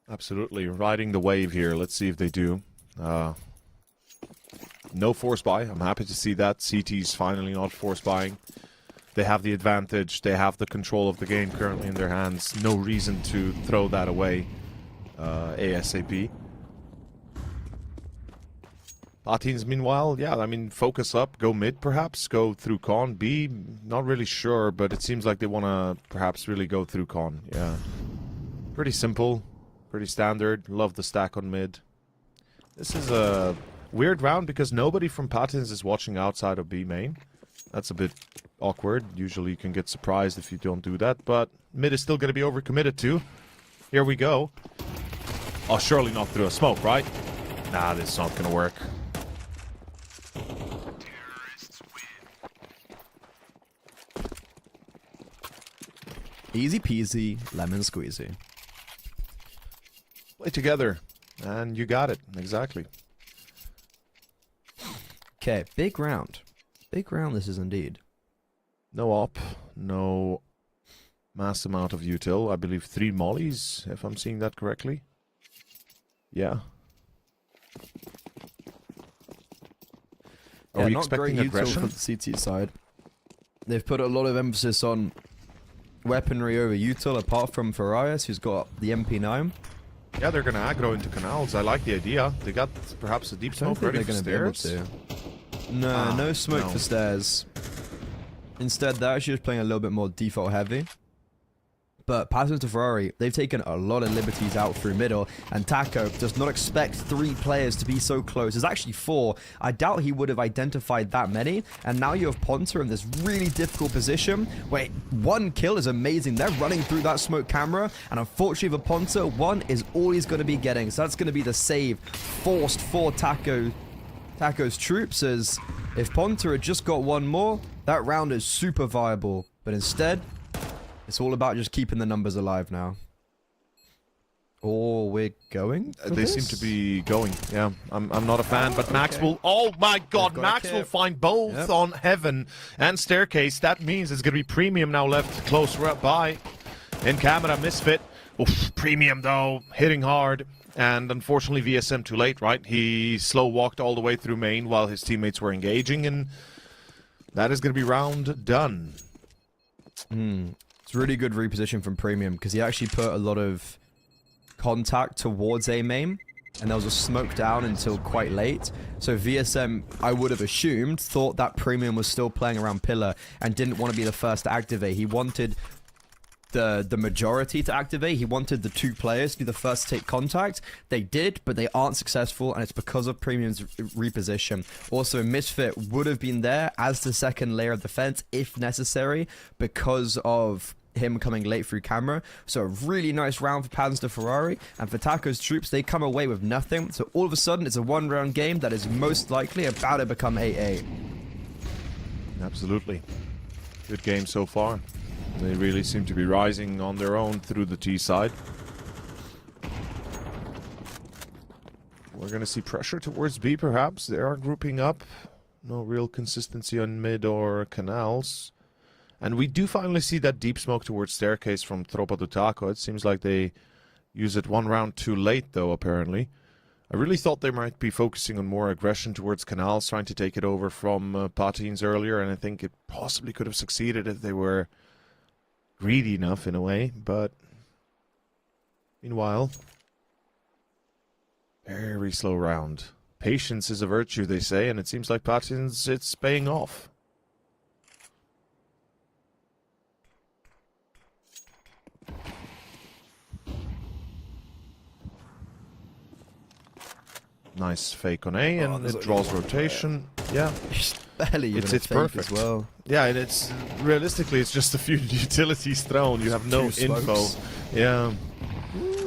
Absolutely, riding the wave here. Let's see if they do. No force buy. I'm happy to see that. CT's finally not force buying. They have the advantage. They have the control of the game currently in their hands. No reason to throw that away ASAP. Patins, meanwhile, focus up, go mid perhaps, go through con. B, not really sure, but it seems like they want to perhaps really go through con. Yeah. Pretty simple, pretty standard. Love the stack on mid. This is a weird round because nobody from Patins is watching outside of B main. That's a bit awkward. Usually you can get surprised if you don't do that, but mid is still going to be overcommitted to. Here we go. Oh, surely not through a smoke, right? Nah, this is not going to work. Easy peasy, lemon squeezy. Play together, and you got it. Exactly. Okay, big round. Big round this is indeed. No op, no mass amount of util. I believe 3 mollies, if I'm seeing that correctly. Yeah. Are we not expecting great aggression? util for the CT side. They've put a lot of emphasis on weaponry over util, apart from Farias, who's got the MP9. Yeah, they're going to aggro into canals. I like the idea. They got perhaps a deep smoke ready for stairs. No, no smoke for stairs. Instead, they're actually just playing a little bit more default heavy. But Parsons to Ferrari, they've taken a lot of liberties out through middle, and Taco does not expect 3 players to be so close. There's actually 4. I doubt he would have identified that many, and now you have Ponta in this really difficult position where 1 kill is amazing. They're running through that smoke camera, and unfortunately for Ponta, 1 is all he's going to be getting. So that's going to be the save forced for Taco's troops, as if Ponta had just got 1 more, that round is super viable. But instead, it's all about just keeping the numbers alive now. Or we're going? They seem to be going. Yeah, I'm not a fan, but Max will... Oh my god, Max will find both on Heaven and Staircase. That means it's going to be Premium now left close by. In camera, Misfit. Oof, Premium though, hitting hard. And unfortunately, VSM too late, right? He slow walked all the way through main while his teammates were engaging, and that is going to be round done. It's really good reposition from Premium because he actually put a lot of contact towards A main, and there was a smoke down until quite late. So VSM, I would have assumed, thought that Premium was still playing around pillar and didn't want to be the first to activate. He wanted the majority to activate. He wanted the 2 players to be the first to take contact. They did, but they aren't successful, and it's because of Premium's reposition. Also, Misfit would have been there as the second layer of defense if necessary because of him coming late through camera. So a really nice round for Pans to Ferrari, and for Taco's troops, they come away with nothing. So all of a sudden, it's a 1-round game that is most likely about to become 8-8. Absolutely. Good game so far. They really seem to be rising on their own through the T side. We're going to see pressure towards B, perhaps. They are grouping up. No real consistency on mid or canals. And we do finally see that deep smoke towards Staircase from Tropa do Taco. It seems like they use it 1 round too late, though, apparently. I really thought they might be focusing on more aggression towards canals, trying to take it over from Patins earlier, and I think it possibly could have succeeded if they were greedy enough in a way, but meanwhile, very slow round. Patience is a virtue, they say, and it seems like Patins, it's paying off. Nice fake on A, and it draws rotation. Yeah. Barely even it's perfect as well. Yeah, and it's realistically it's just a few utilities thrown. You have no info. Yeah.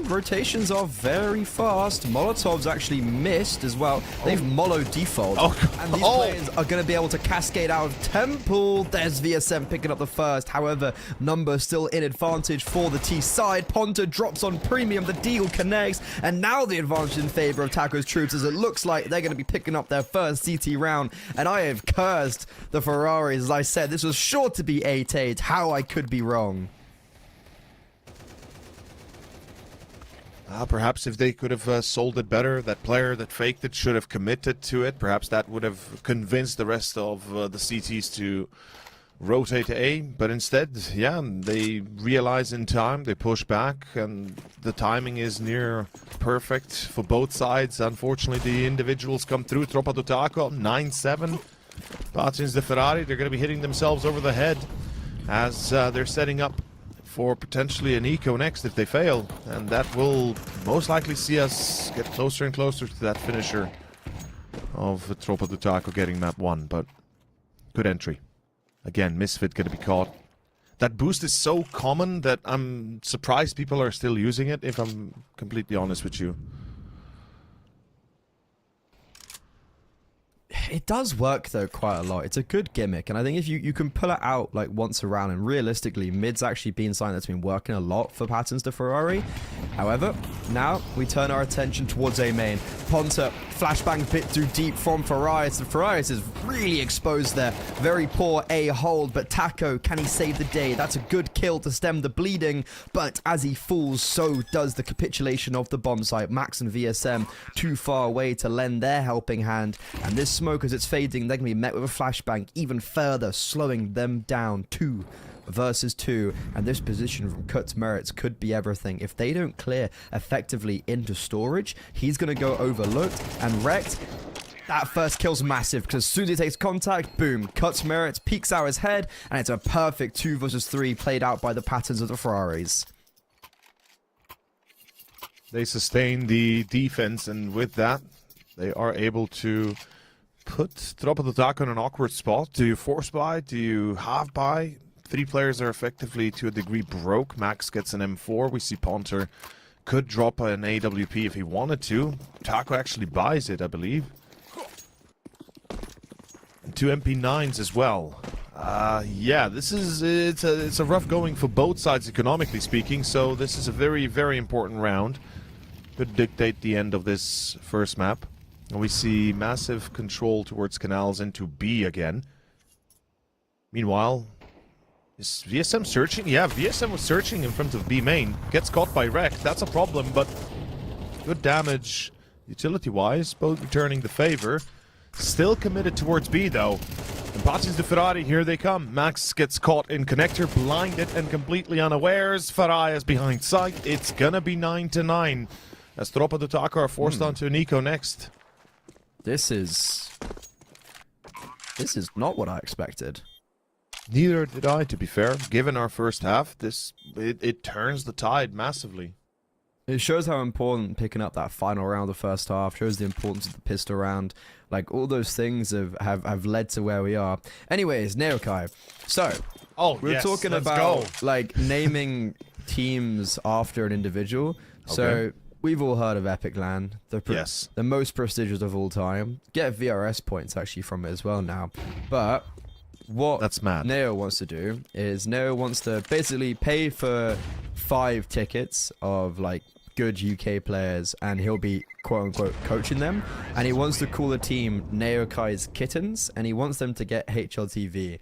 Rotations are very fast. Molotov's actually missed as well. They've Molo default. And these players are going to be able to cascade out of Temple. There's VSM picking up the first. However, number still in advantage for the T side. Ponta drops on Premium. The deal connects. And now the advantage in favor of Taco's troops, as it looks like they're going to be picking up their first CT round. And I have cursed the Ferraris. As I said, this was sure to be 8-8. How I could be wrong. Perhaps if they could have sold it better, that player that faked it should have committed to it. Perhaps that would have convinced the rest of the CTs to rotate to A. But instead, yeah, they realize in time, they push back, and the timing is near perfect for both sides. Unfortunately, the individuals come through. Tropa do Taco, 9-7. Patins de Ferrari, they're going to be hitting themselves over the head as they're setting up for potentially an eco next if they fail, and that will most likely see us get closer and closer to that finisher of Tropa do Taco getting map 1, but good entry. Again, Misfit going to be caught. That boost is so common that I'm surprised people are still using it, if I'm completely honest with you. It does work though quite a lot. It's a good gimmick, and I think if you can pull it out like once around, and realistically mid's actually been something that's been working a lot for Patins de Ferrari. However, now we turn our attention towards A main. Ponta flashbang bit too deep from Ferraris. The Ferraris is really exposed there. Very poor A hold, but Taco, can he save the day? That's a good kill to stem the bleeding, but as he falls, so does the capitulation of the bomb site. Max and VSM too far away to lend their helping hand, and this smoke as it's fading, they're going to be met with a flashbang even further, slowing them down. 2 versus 2, and this position from Kut's Merits could be everything. If they don't clear effectively into storage, he's going to go overlooked and wrecked. That first kill's massive because as soon as he takes contact, boom, cuts Merit, peeks out his head, and it's a perfect 2 versus 3 played out by the patterns of the Ferraris. They sustain the defense, and with that, they are able to put Tropa do Taco in an awkward spot. Do you force buy? Do you half buy? 3 players are effectively, to a degree, broke. Max gets an M4. We see Ponter could drop an AWP if he wanted to. Taco actually buys it, I believe. And 2 MP9s as well. Yeah, it's a rough going for both sides economically speaking, so this is a very, very important round. Could dictate the end of this first map. And we see massive control towards canals into B again. Meanwhile, is VSM searching? Yeah, VSM was searching in front of B main. Gets caught by Wreck. That's a problem, but good damage utility-wise, both returning the favor. Still committed towards B, though. And Patins de Ferrari, here they come. Max gets caught in connector, blinded and completely unawares. Ferrari is behind sight. It's gonna be 9-9. As Tropa do Taco are forced onto Nico next. This is not what I expected. Neither did I, to be fair. Given our first half, it turns the tide massively. It shows how important picking up that final round of the first half, shows the importance of the pistol round. Like, all those things have led to where we are. Anyways, Neokai. So, we're talking about, like, naming teams after an individual. Okay. So, we've all heard of Epic LAN, the most prestigious of all time. Get VRS points, actually, from it as well now. But what that's mad. Neo wants to do is Neo wants to basically pay for 5 tickets of, like, good UK players, and he'll be quote-unquote coaching them, and he wants to call the team Neokai's Kittens, and he wants them to get HLTV,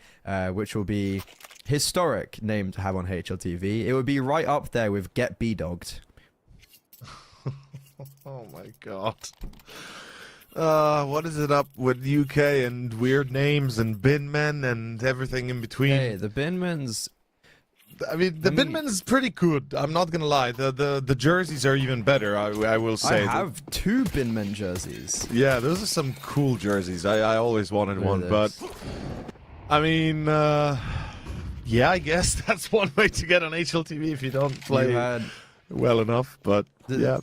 which will be historic name to have on HLTV. It would be right up there with Get B-Dogged. Oh my god. What is it up with UK and weird names and binmen and everything in between? Hey, the binmen's... I mean, the binmen's pretty good. I'm not gonna lie. The jerseys are even better. I will say. I have 2 binmen jerseys. Yeah, those are some cool jerseys. I always wanted one, but I mean, yeah, I guess that's one way to get on HLTV if you don't play well enough. But yeah,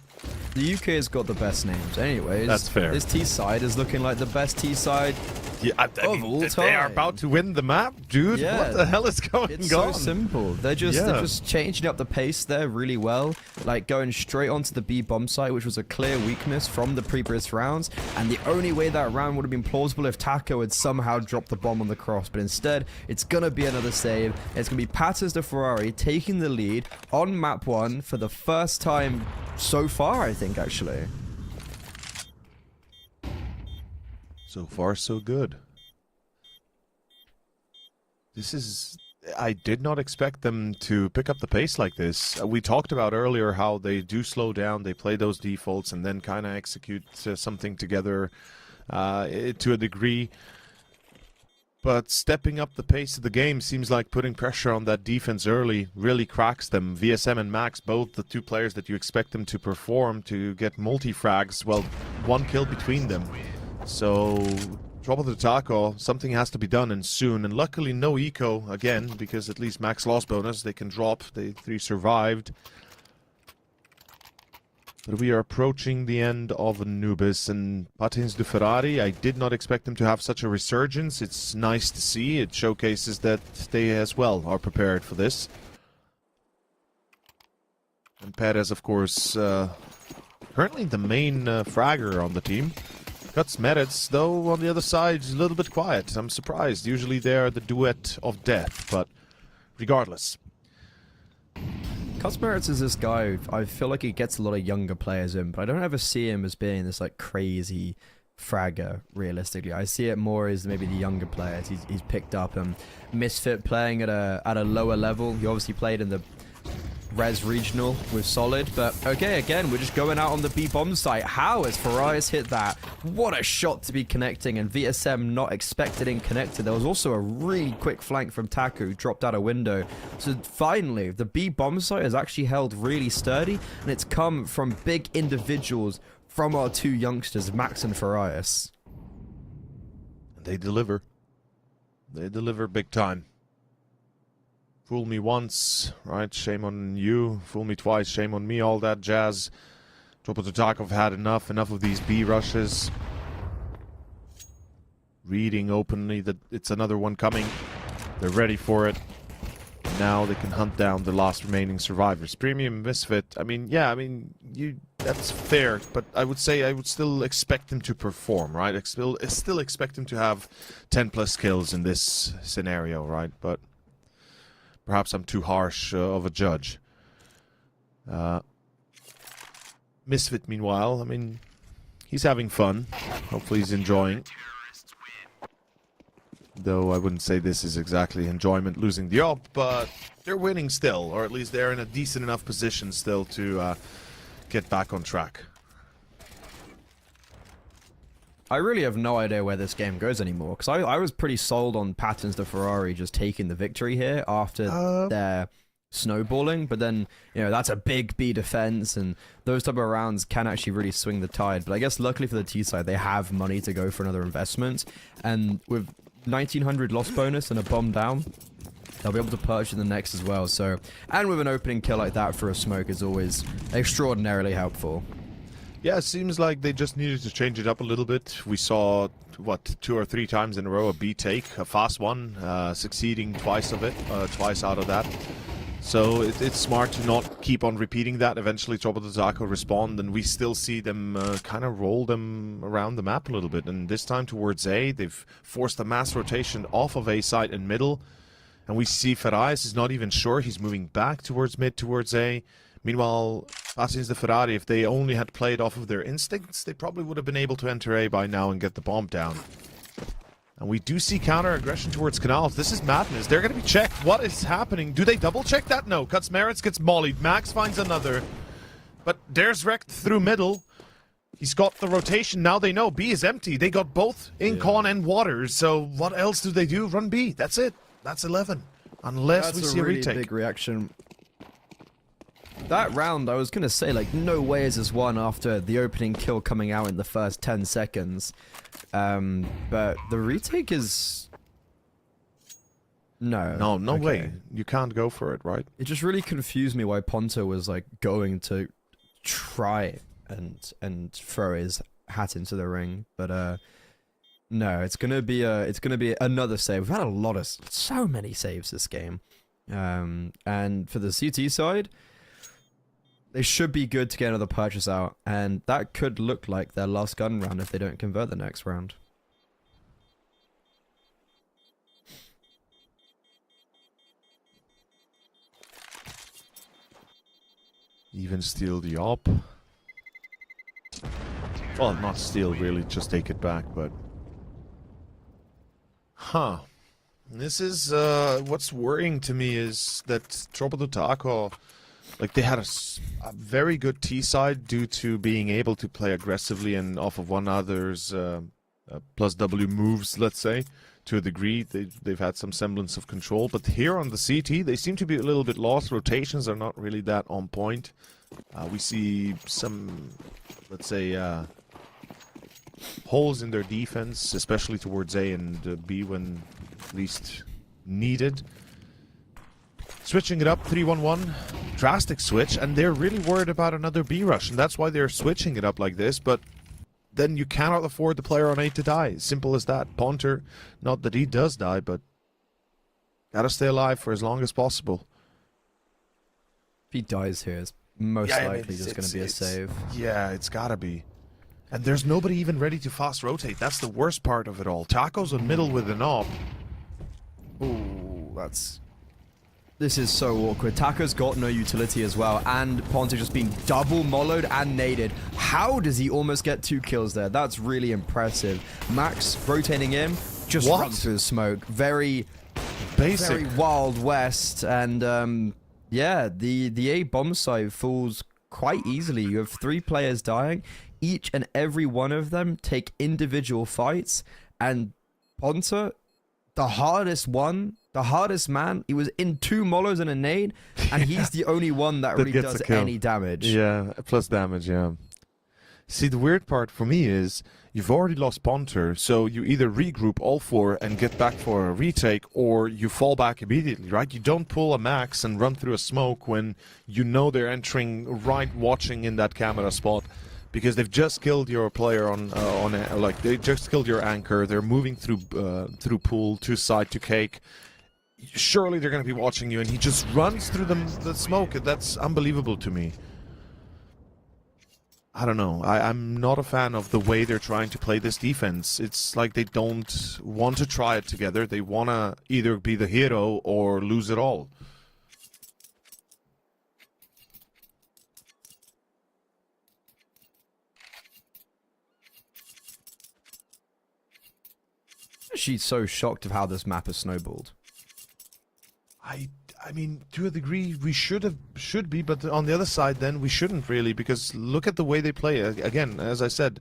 the UK has got the best names. Anyways, that's fair. This T side is looking like the best T side. Yeah, I mean, all time. They are about to win the map, dude. Yeah. What the hell is going on? It's so simple. They're just changing up the pace there really well, like going straight onto the B bomb site, which was a clear weakness from the previous rounds. And the only way that round would have been plausible if Taco had somehow dropped the bomb on the cross, but instead it's gonna be another save. It's gonna be Patins de Ferrari taking the lead on map 1 for the first time so far, I think, actually. So far, so good. I did not expect them to pick up the pace like this. We talked about earlier how they do slow down, they play those defaults, and then kind of execute something together to a degree. But stepping up the pace of the game seems like putting pressure on that defense early really cracks them. VSM and Max, both the 2 players that you expect them to perform, to get multi-frags, well, 1 kill between them. So, Tropa do Taco, something has to be done, and soon. And luckily, no eco again, because at least Max lost bonus. They can drop. They 3 survived. But we are approaching the end of Anubis, and Patins de Ferrari, I did not expect them to have such a resurgence. It's nice to see. It showcases that they as well are prepared for this. And Perez, of course, currently the main fragger on the team. Cuts Merits, though, on the other side, is a little bit quiet. I'm surprised. Usually they are the duet of death, but regardless. Cuts Merits is this guy, I feel like he gets a lot of younger players in, but I don't ever see him as being this, like, crazy fragger, realistically. I see it more as maybe the younger players he's picked up. Misfit playing at a lower level. He obviously played in the Res Regional with Solid, but okay, again, we're just going out on the B bomb site. How has Farias hit that? What a shot to be connecting, and VSM not expected in connected. There was also a really quick flank from Taku, who dropped out a window. So finally, the B bomb site has actually held really sturdy, and it's come from big individuals from our 2 youngsters, Max and Farias. They deliver. They deliver big time. Fool me once, right? Shame on you. Fool me twice, shame on me, all that jazz. Tropototakov had enough of these B rushes. Reading openly that it's another one coming. They're ready for it. Now they can hunt down the last remaining survivors. Premium Misfit, I mean, yeah, I mean, that's fair, but I would say I would still expect him to perform, right? Still expect him to have 10 plus kills in this scenario, right? But perhaps I'm too harsh of a judge. Misfit, meanwhile, I mean, he's having fun. Hopefully he's enjoying. Though I wouldn't say this is exactly enjoyment losing the op, but they're winning still, or at least they're in a decent enough position still to get back on track. I really have no idea where this game goes anymore, because I was pretty sold on Patterns de Ferrari just taking the victory here after their snowballing, but then, you know, that's a big B defense, and those type of rounds can actually really swing the tide. But I guess luckily for the T side, they have money to go for another investment, and with 1900 loss bonus and a bomb down, they'll be able to purchase the next as well. So, and with an opening kill like that for a smoke is always extraordinarily helpful. Yeah, it seems like they just needed to change it up a little bit. We saw, what, 2 or 3 times in a row a B take, a fast one, succeeding twice out of that. So it's smart to not keep on repeating that. Eventually Tropototakov respond, and we still see them kind of roll them around the map a little bit. And this time towards A, they've forced a mass rotation off of A site and middle. And we see Ferraris is not even sure. He's moving back towards mid, towards A. Meanwhile, Patterns de Ferrari, if they only had played off of their instincts, they probably would have been able to enter A by now and get the bomb down. And we do see counter-aggression towards Canals. This is madness. They're going to be checked. What is happening? Do they double-check that? No. Cuts Merits, gets mollied. Max finds another. But there's wrecked through middle. He's got the rotation. Now they know B is empty. They got both Incon and Waters. So what else do they do? Run B. That's it. That's 11. Unless we see a retake. That's a really big reaction. That round, I was going to say, like, no way is this won after the opening kill coming out in the first 10 seconds. But the retake is... No. No way. You can't go for it, right? It just really confused me why Ponto was, like, going to try and throw his hat into the ring. But, no, it's gonna be another save. We've had so many saves this game. And for the CT side, they should be good to get another purchase out, and that could look like their last gun round if they don't convert the next round. Even steal the op. Well, not steal really, just take it back, but... Huh. This is, what's worrying to me is that Tropototakov, like, they had a very good T side due to being able to play aggressively and off of one another's plus W moves, let's say, to a degree. They've had some semblance of control, but here on the CT, they seem to be a little bit lost. Rotations are not really that on point. We see some, let's say, holes in their defense, especially towards A and B when least needed. Switching it up, 3-1-1, drastic switch, and they're really worried about another B rush, and that's why they're switching it up like this, but then you cannot afford the player on A to die. Simple as that. Ponter, not that he does die, but gotta stay alive for as long as possible. If he dies here, it's most likely just going to be a save. Yeah, it's gotta be. And there's nobody even ready to fast rotate. That's the worst part of it all. Taco's in middle with an op. Ooh, this is so awkward. Taco's got no utility as well, and Ponte just being double mollowed and naded. How does he almost get 2 kills there? That's really impressive. Max rotating in, just runs through the smoke. Very basic, very Wild West, and yeah, the A bomb site falls quite easily. You have 3 players dying. Each and every one of them take individual fights, and Ponte, the hardest man, he was in 2 mollos and a nade, and he's the only one that really does any damage. Yeah, plus damage, yeah. See, the weird part for me is you've already lost Ponter, so you either regroup all four and get back for a retake, or you fall back immediately, right? You don't pull a max and run through a smoke when you know they're entering right, watching in that camera spot, because they've just killed your player like they just killed your anchor. They're moving through pool to side to cake. Surely they're going to be watching you, and he just runs through the smoke. That's unbelievable to me. I don't know. I'm not a fan of the way they're trying to play this defense. It's like they don't want to try it together. They want to either be the hero or lose it all. She's so shocked of how this map has snowballed. I mean, to a degree, we should be, but on the other side, then we shouldn't really, because look at the way they play. Again, as I said,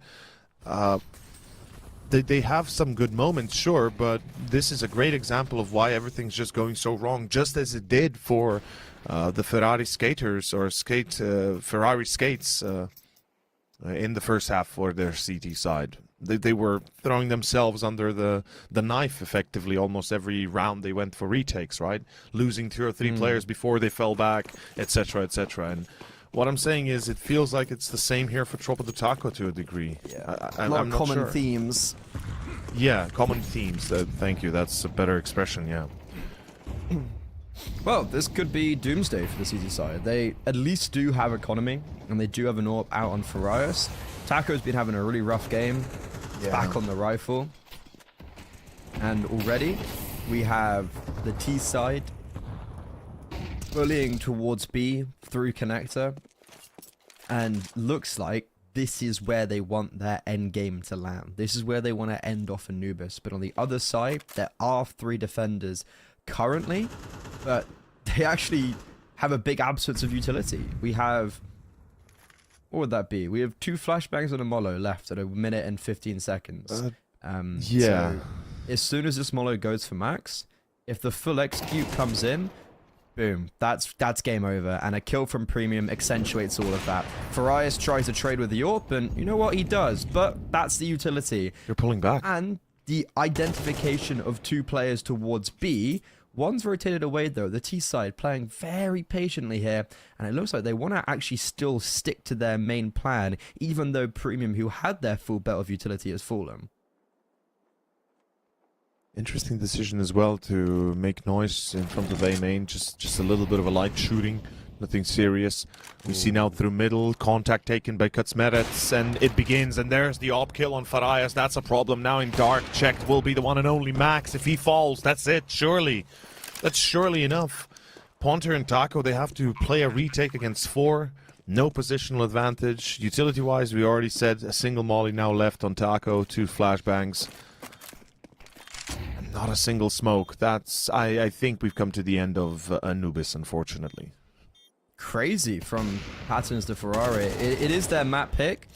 they have some good moments, sure, but this is a great example of why everything's just going so wrong, just as it did for the Ferrari skaters or Ferrari skates in the first half for their CT side. They were throwing themselves under the knife effectively almost every round they went for retakes, right? Losing 2 or 3 players before they fell back, etc., etc. And what I'm saying is it feels like it's the same here for Tropa de Taco to a degree. Yeah, a lot of common themes. Yeah, common themes. Thank you. That's a better expression, yeah. Well, this could be doomsday for the CT side. They at least do have economy, and they do have an AWP out on Farias. Taco's been having a really rough game. Back on the rifle. And already, we have the T side bullying towards B through connector. And looks like this is where they want their end game to land. This is where they want to end off Anubis. But on the other side, there are 3 defenders currently, but they actually have a big absence of utility. We have... What would that be? We have 2 flashbangs and a Molo left at 1 minute and 15 seconds. Yeah. So as soon as this Molo goes for max, if the full execute comes in, boom, that's game over. And a kill from Premium accentuates all of that. Farias tries to trade with the AWP, and you know what? He does. But that's the utility. You're pulling back. And the identification of 2 players towards B. One's rotated away though, the T side playing very patiently here, and it looks like they want to actually still stick to their main plan, even though Premium, who had their full belt of utility, has fallen. Interesting decision as well to make noise in front of A main, just a little bit of a light shooting, nothing serious. We see now through middle, contact taken by Kutzmerets, and it begins, and there's the op kill on Farias. That's a problem now in dark. Checked will be the one and only Max. If he falls, that's it, surely. That's surely enough. Ponter and Taco, they have to play a retake against 4. No positional advantage. Utility-wise, we already said a single molly now left on Taco, 2 flashbangs. Not a single smoke. That's, I think we've come to the end of Anubis, unfortunately. Crazy from Patterns to Ferrari. It is their map pick,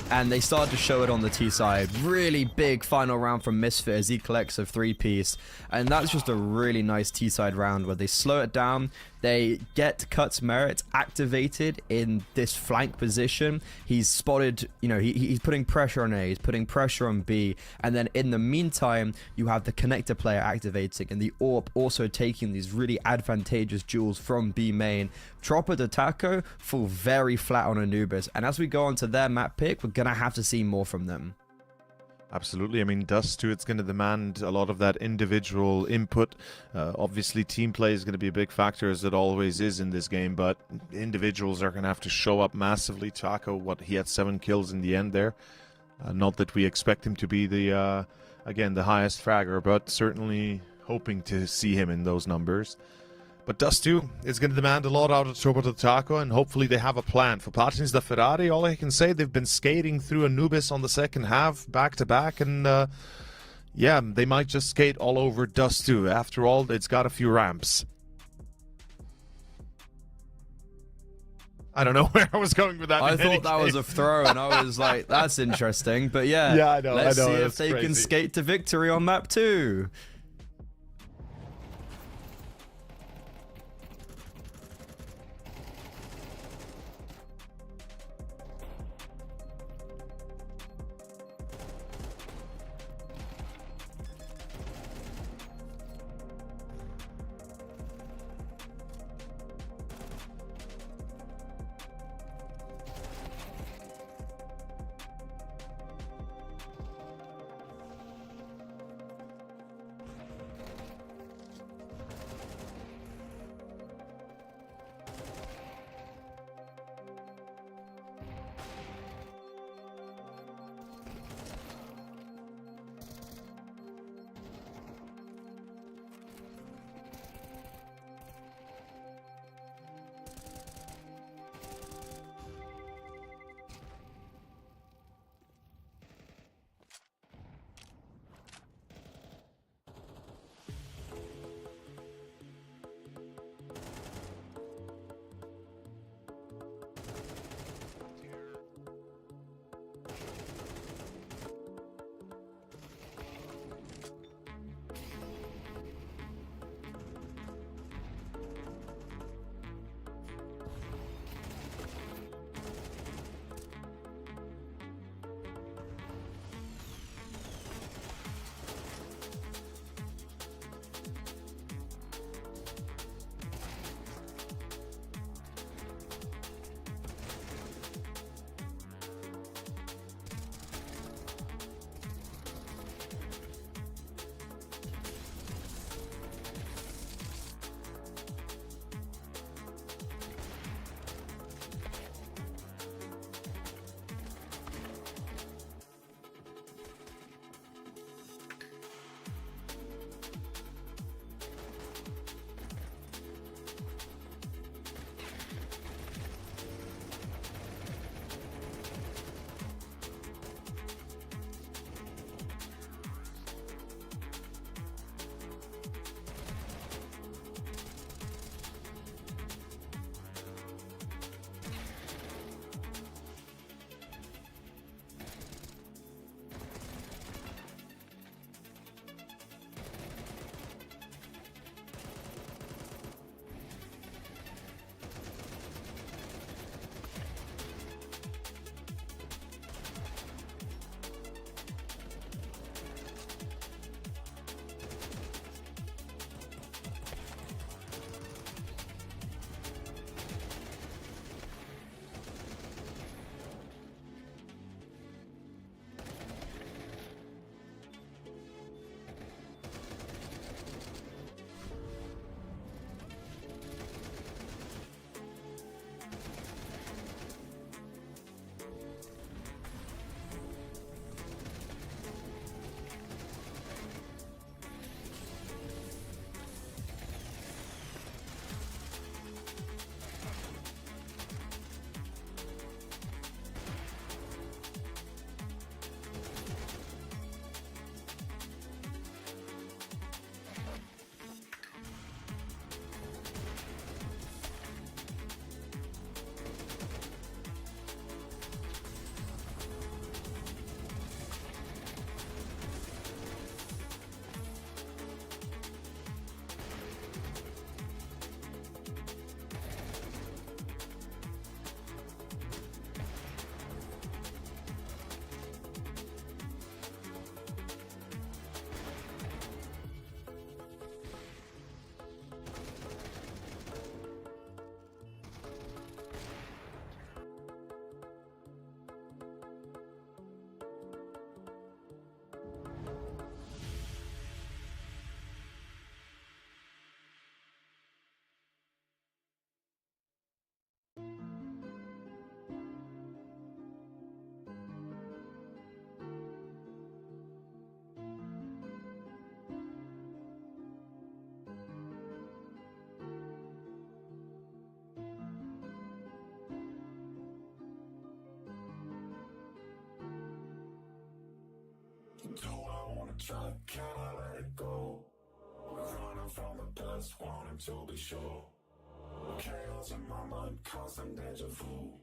and they started to show it on the T side. Really big final round from Misfit as he collects a 3-piece, and that's just a really nice T side round where they slow it down. They get Cut's Merit activated in this flank position. He's spotted, you know, he's putting pressure on A, he's putting pressure on B, and then in the meantime, you have the connector player activating, and the AWP also taking these really advantageous duels from B main. Tropa de Taco fall very flat on Anubis, and as we go on to their map pick, we're gonna have to see more from them. Absolutely. I mean, Dust too, it's going to demand a lot of that individual input. Obviously, team play is going to be a big factor, as it always is in this game, but individuals are going to have to show up massively. Taco, he had 7 kills in the end there. Not that we expect him to be the, again, the highest fragger, but certainly hoping to see him in those numbers. But Dust 2 is going to demand a lot out of Tropa de Taco, and hopefully they have a plan. For Patins da Ferrari, all I can say, they've been skating through Anubis on the second half, back-to-back, and yeah, they might just skate all over Dust 2. After all, it's got a few ramps. I don't know where I was going with that. I thought that was a throw, and I was like, that's interesting. But yeah, I know, let's see if that's they can crazy. skate to victory on map 2. Do I wanna try? Can I let it go? Running from the past, wanting to be sure. Chaos in my mind, constant deja vu.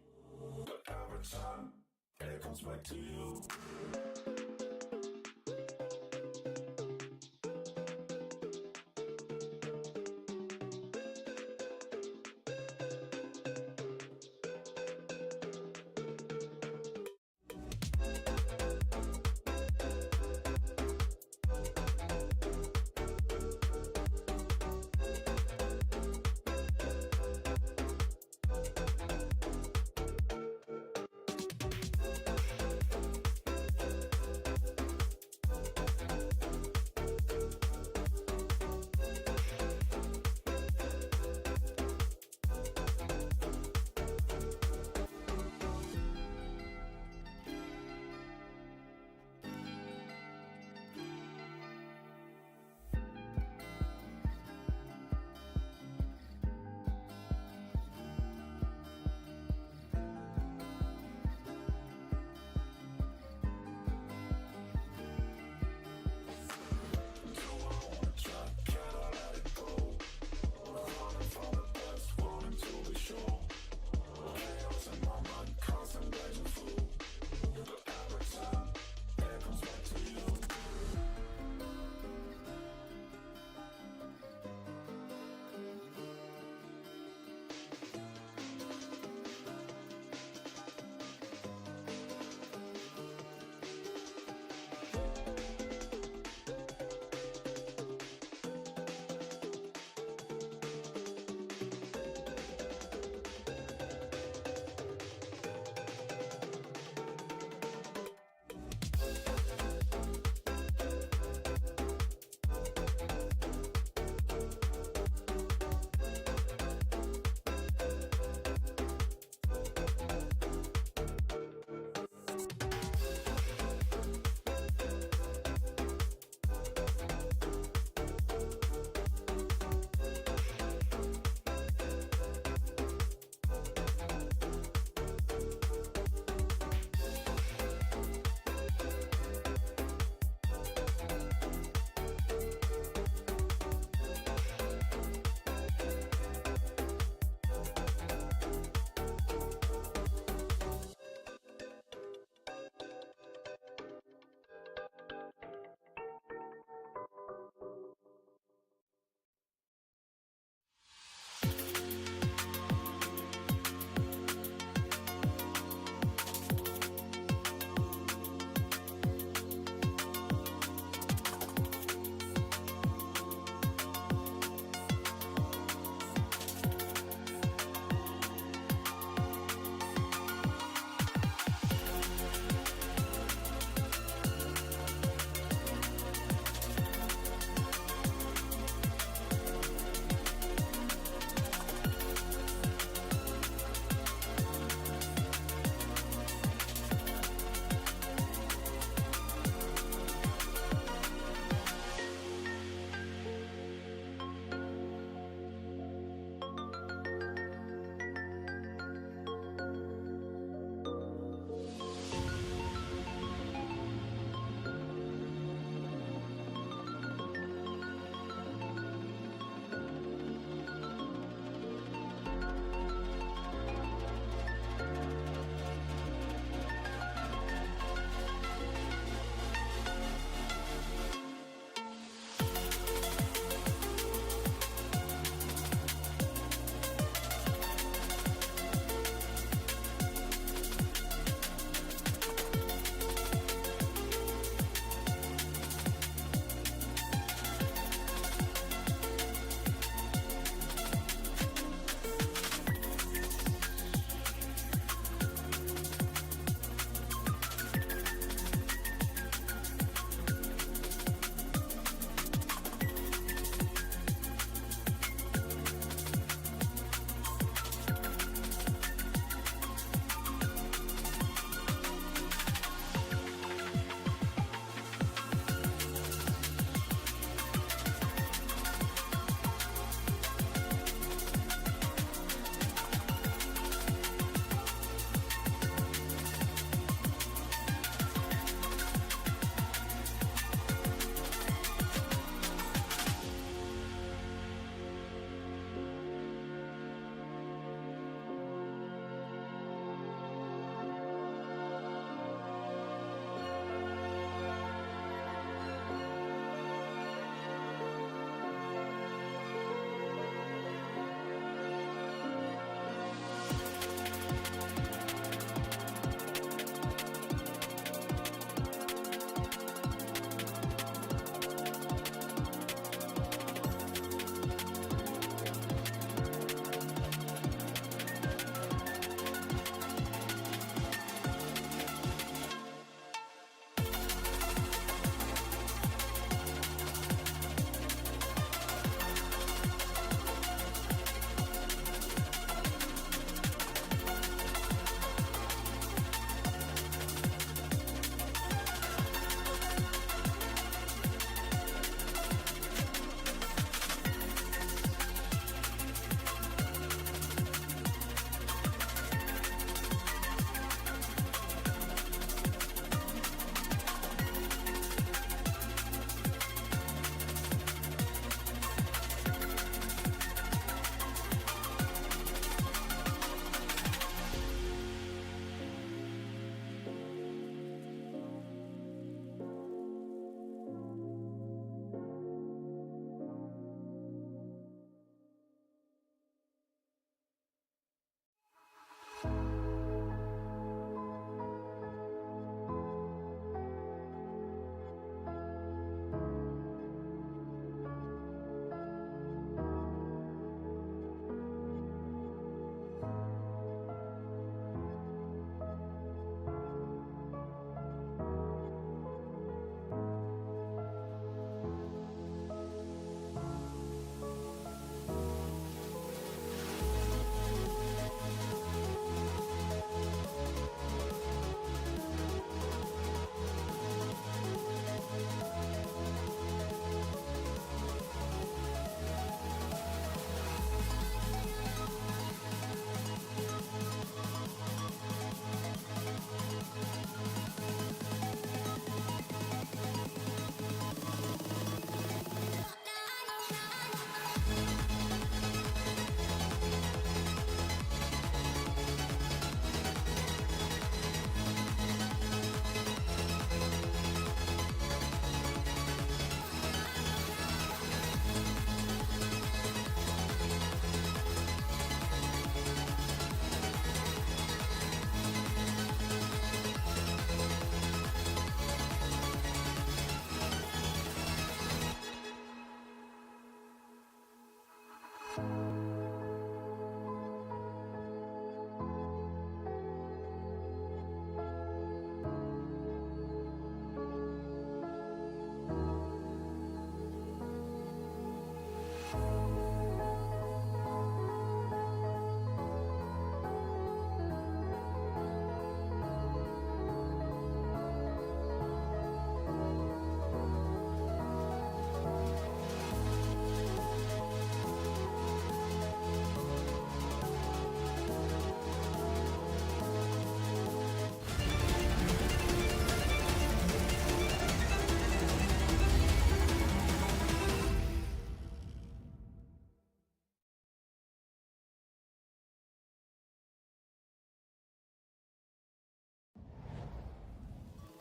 But every time, it comes back to you.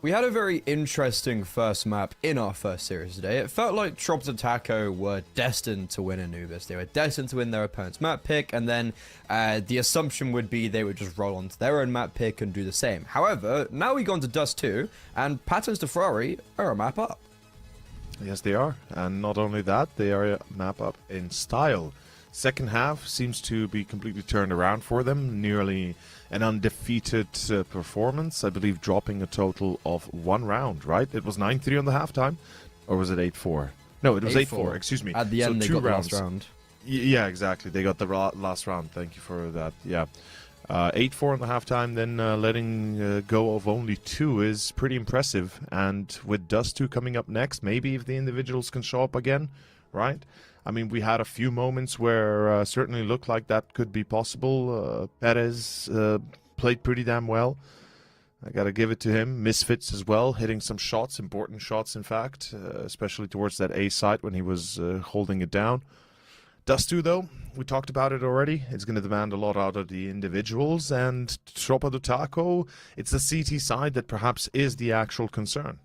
We had a very interesting first map in our first series today. It felt like Trop de Taco were destined to win Anubis. They were destined to win their opponent's map pick, and then the assumption would be they would just roll onto their own map pick and do the same. However, now we go on to Dust 2, and Patterns to Ferrari are a map up. Yes, they are. And not only that, they are a map up in style. Second half seems to be completely turned around for them. Nearly an undefeated performance. I believe dropping a total of 1 round, right? It was 9-3 on the halftime. Or was it 8-4? No, it was 8-4. Excuse me. At the end, they got the last round. Yeah, exactly. They got the last round. Thank you for that. Yeah. 8-4 on the halftime, then letting go of only 2 is pretty impressive. And with Dust 2 coming up next, maybe if the individuals can show up again, right? I mean, we had a few moments where certainly looked like that could be possible. Perez played pretty damn well. I got to give it to him. Misfits as well, hitting some shots, important shots, in fact, especially towards that A site when he was holding it down. Dust 2, though, we talked about it already. It's going to demand a lot out of the individuals. And Tropa do Taco, it's the CT side that perhaps is the actual concern.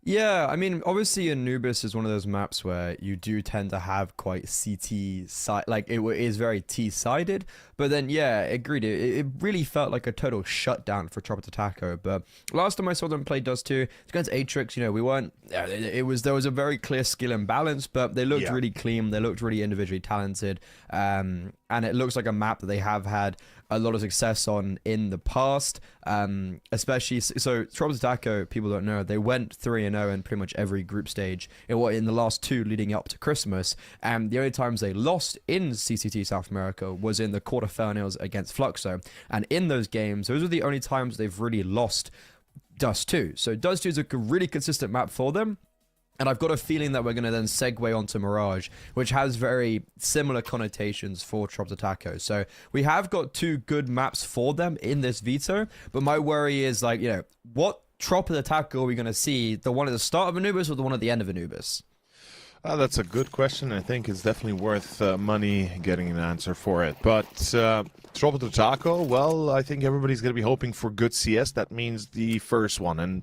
Yeah, I mean, obviously Anubis is one of those maps where you do tend to have quite CT side, like it is very T-sided, but then yeah, agreed. It really felt like a total shutdown for Tropa de Taco. But last time I saw them play Dust 2, against Atrix, you know, we weren't. There was a very clear skill imbalance, but they looked really clean. They looked really individually talented, and it looks like a map that they have had a lot of success on in the past, especially so Tropa de Taco, people don't know, they went 3-0 in pretty much every group stage in the last 2 leading up to Christmas, and the only times they lost in CCT South America was in the quarterfinals against Fluxo, and in those games, those are the only times they've really lost Dust 2. So Dust 2 is a really consistent map for them. And I've got a feeling that we're going to then segue onto Mirage, which has very similar connotations for Trop de Taco. So we have got 2 good maps for them in this veto, but my worry is, like, you know, what Trop de Taco are we going to see? The one at the start of Anubis or the one at the end of Anubis? That's a good question. I think it's definitely worth money getting an answer for it. But Tropa do Taco, well, I think everybody's going to be hoping for good CS. That means the first one. And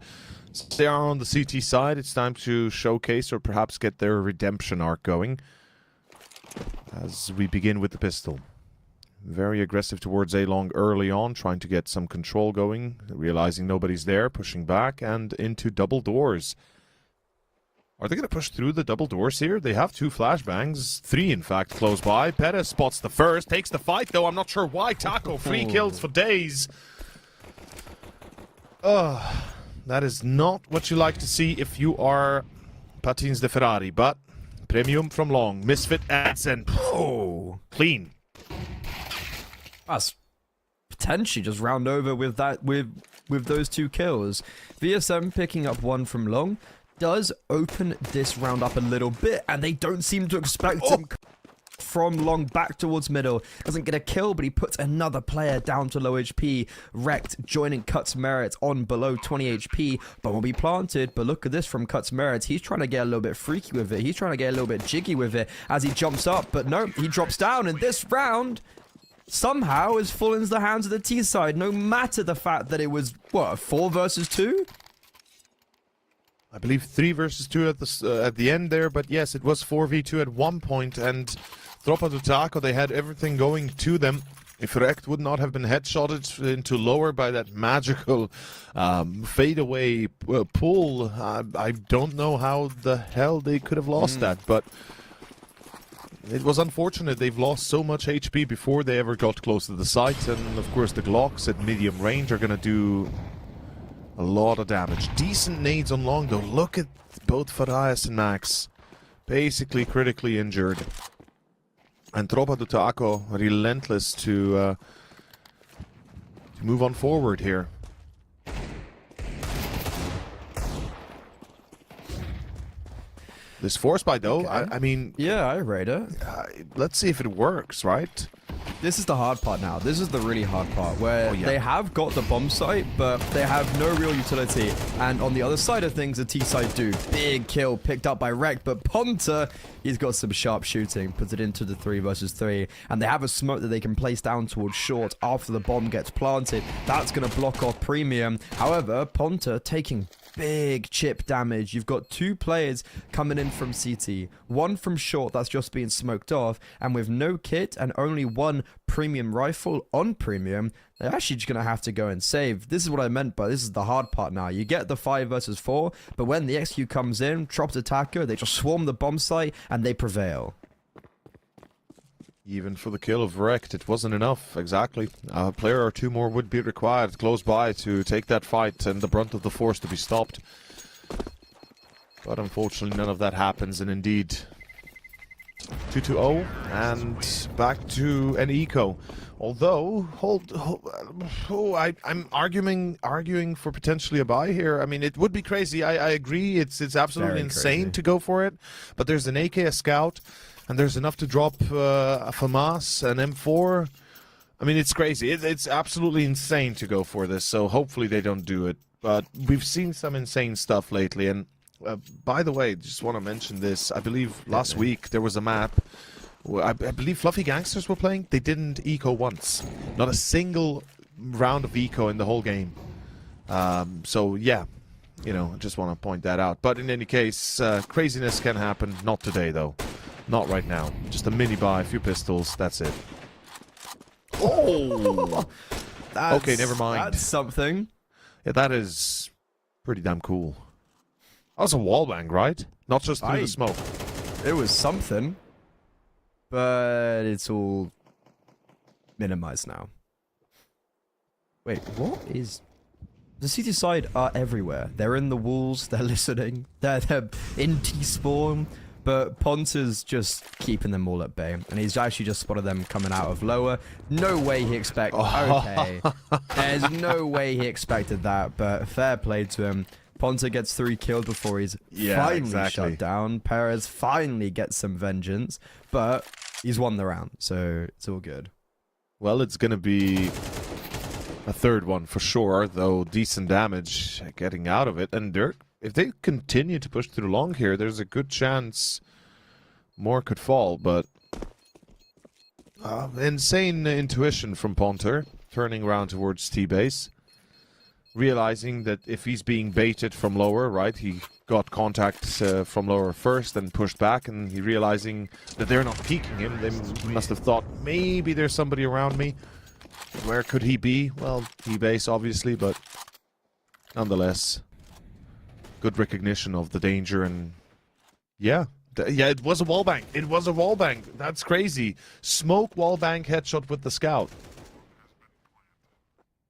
since they are on the CT side, it's time to showcase or perhaps get their redemption arc going. As we begin with the pistol. Very aggressive towards A-Long early on, trying to get some control going. Realizing nobody's there, pushing back and into double doors. Are they going to push through the double doors here? They have 2 flashbangs. 3, in fact, close by. Perez spots the first. Takes the fight, though. I'm not sure why. Taco, 3 kills for days. That is not what you like to see if you are Patins de Ferrari. But premium from Long. Misfit adds and clean. That's potentially just round over with that with those 2 kills. VSM picking up 1 from Long does open this round up a little bit, and they don't seem to expect him from Long back towards middle. Doesn't get a kill, but he puts another player down to low HP. Wrecked, joining Cuts Merit on below 20 HP, but will be planted. But look at this from Cuts Merit. He's trying to get a little bit freaky with it. He's trying to get a little bit jiggy with it as he jumps up, but no, he drops down, and this round somehow is falling into the hands of the T side, no matter the fact that it was, what, 4 versus 2? I believe 3 versus 2 at the end there, but yes, it was 4v2 at one point, and Tropa do Taco, they had everything going to them. If Rekt would not have been headshotted into lower by that magical fadeaway pull, I don't know how the hell they could have lost that, but it was unfortunate. They've lost so much HP before they ever got close to the site, and of course the Glocks at medium range are going to do a lot of damage. Decent nades on Long, though. Look at both Farias and Max. Basically critically injured. And Tropa do Taco relentless to move on forward here. This force buy, though, Okay. I mean... Yeah, I rate it. let's see if it works, right? This is the hard part now. This is the really hard part where yeah. they have got the bomb site, but they have no real utility. And on the other side of things, the T side do. Big kill picked up by Rekt, but Ponta, he's got some sharp shooting, puts it into the 3 versus 3. And they have a smoke that they can place down towards short after the bomb gets planted. That's going to block off Premium. However, Ponta taking big chip damage. You've got 2 players coming in from CT, one from short that's just being smoked off, and with no kit and only 1 premium rifle on Premium, they're actually just gonna have to go and save. This is what I meant by this is the hard part now. You get the 5 versus 4, but when the XQ comes in, drops attacker, they just swarm the bomb site and they prevail. Even for the kill of Rekt, it wasn't enough, exactly. A player or 2 more would be required close by to take that fight and the brunt of the force to be stopped. But unfortunately, none of that happens, and indeed, 2-0, and back to an eco. Although, I'm arguing for potentially a buy here. I mean, it would be crazy. I agree, it's absolutely Very insane crazy to go for it, but there's an AK, a scout, and there's enough to drop a FAMAS, an M4. I mean, it's crazy. It's absolutely insane to go for this, so hopefully they don't do it. But we've seen some insane stuff lately, and by the way, just want to mention this. I believe last week there was a map where I believe Fluffy Gangsters were playing. They didn't eco once. Not a single round of eco in the whole game. So, yeah. You know, I just want to point that out. But in any case, craziness can happen. Not today, though. Not right now. Just a mini buy, a few pistols, that's it. Oh! Okay, never mind. That's something. Yeah, that is pretty damn cool. That was a wallbang, right? Not just through the smoke. It was something, but it's all minimized now. Wait, what is... The CT side are everywhere. They're in the walls, they're listening, they're in T-spawn. But Ponta's just keeping them all at bay. And he's actually just spotted them coming out of lower. No way he expected... Okay. There's no way he expected that. But fair play to him. Ponta gets 3 kills before he's finally shut down. Perez finally gets some vengeance. But he's won the round. So it's all good. Well, it's going to be a 3rd one for sure. Though decent damage getting out of it. And if they continue to push through long here, there's a good chance more could fall, but insane intuition from Ponter, turning around towards T-base, realizing that if he's being baited from lower, right, he got contact from lower first and pushed back, and he realizing that they're not peeking him. They must have thought, maybe there's somebody around me. Where could he be? Well, T-base, obviously, but nonetheless... Good recognition of the danger, and yeah, it was a wallbang. It was a wallbang. That's crazy. Smoke wallbang headshot with the scout.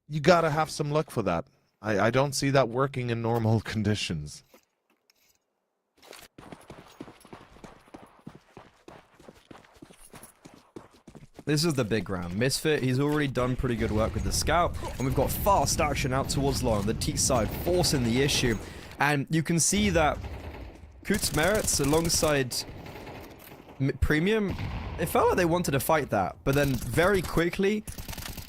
You gotta have some luck for that. I don't see that working in normal conditions. This is the big round. Misfit, he's already done pretty good work with the scout, and we've got fast action out towards low on the T side, forcing the issue. And you can see that Kutz Merits alongside Premium, it felt like they wanted to fight that, but then very quickly,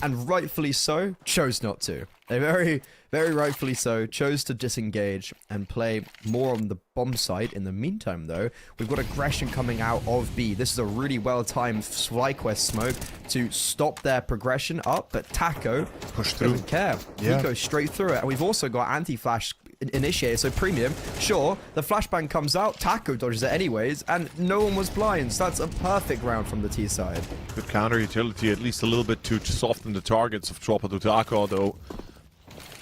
and rightfully so, chose not to. They very, very rightfully so, chose to disengage and play more on the bomb site. In the meantime, though, we've got aggression coming out of B. This is a really well-timed FlyQuest smoke to stop their progression up, but Taco push through. Doesn't care. Yeah. He goes straight through it, and we've also got anti-flash initiator, so Premium, sure, the flashbang comes out, Taco dodges it anyways, and no one was blind, so that's a perfect round from the T side. Good counter utility, at least a little bit to soften the targets of Tropa to Taco, though.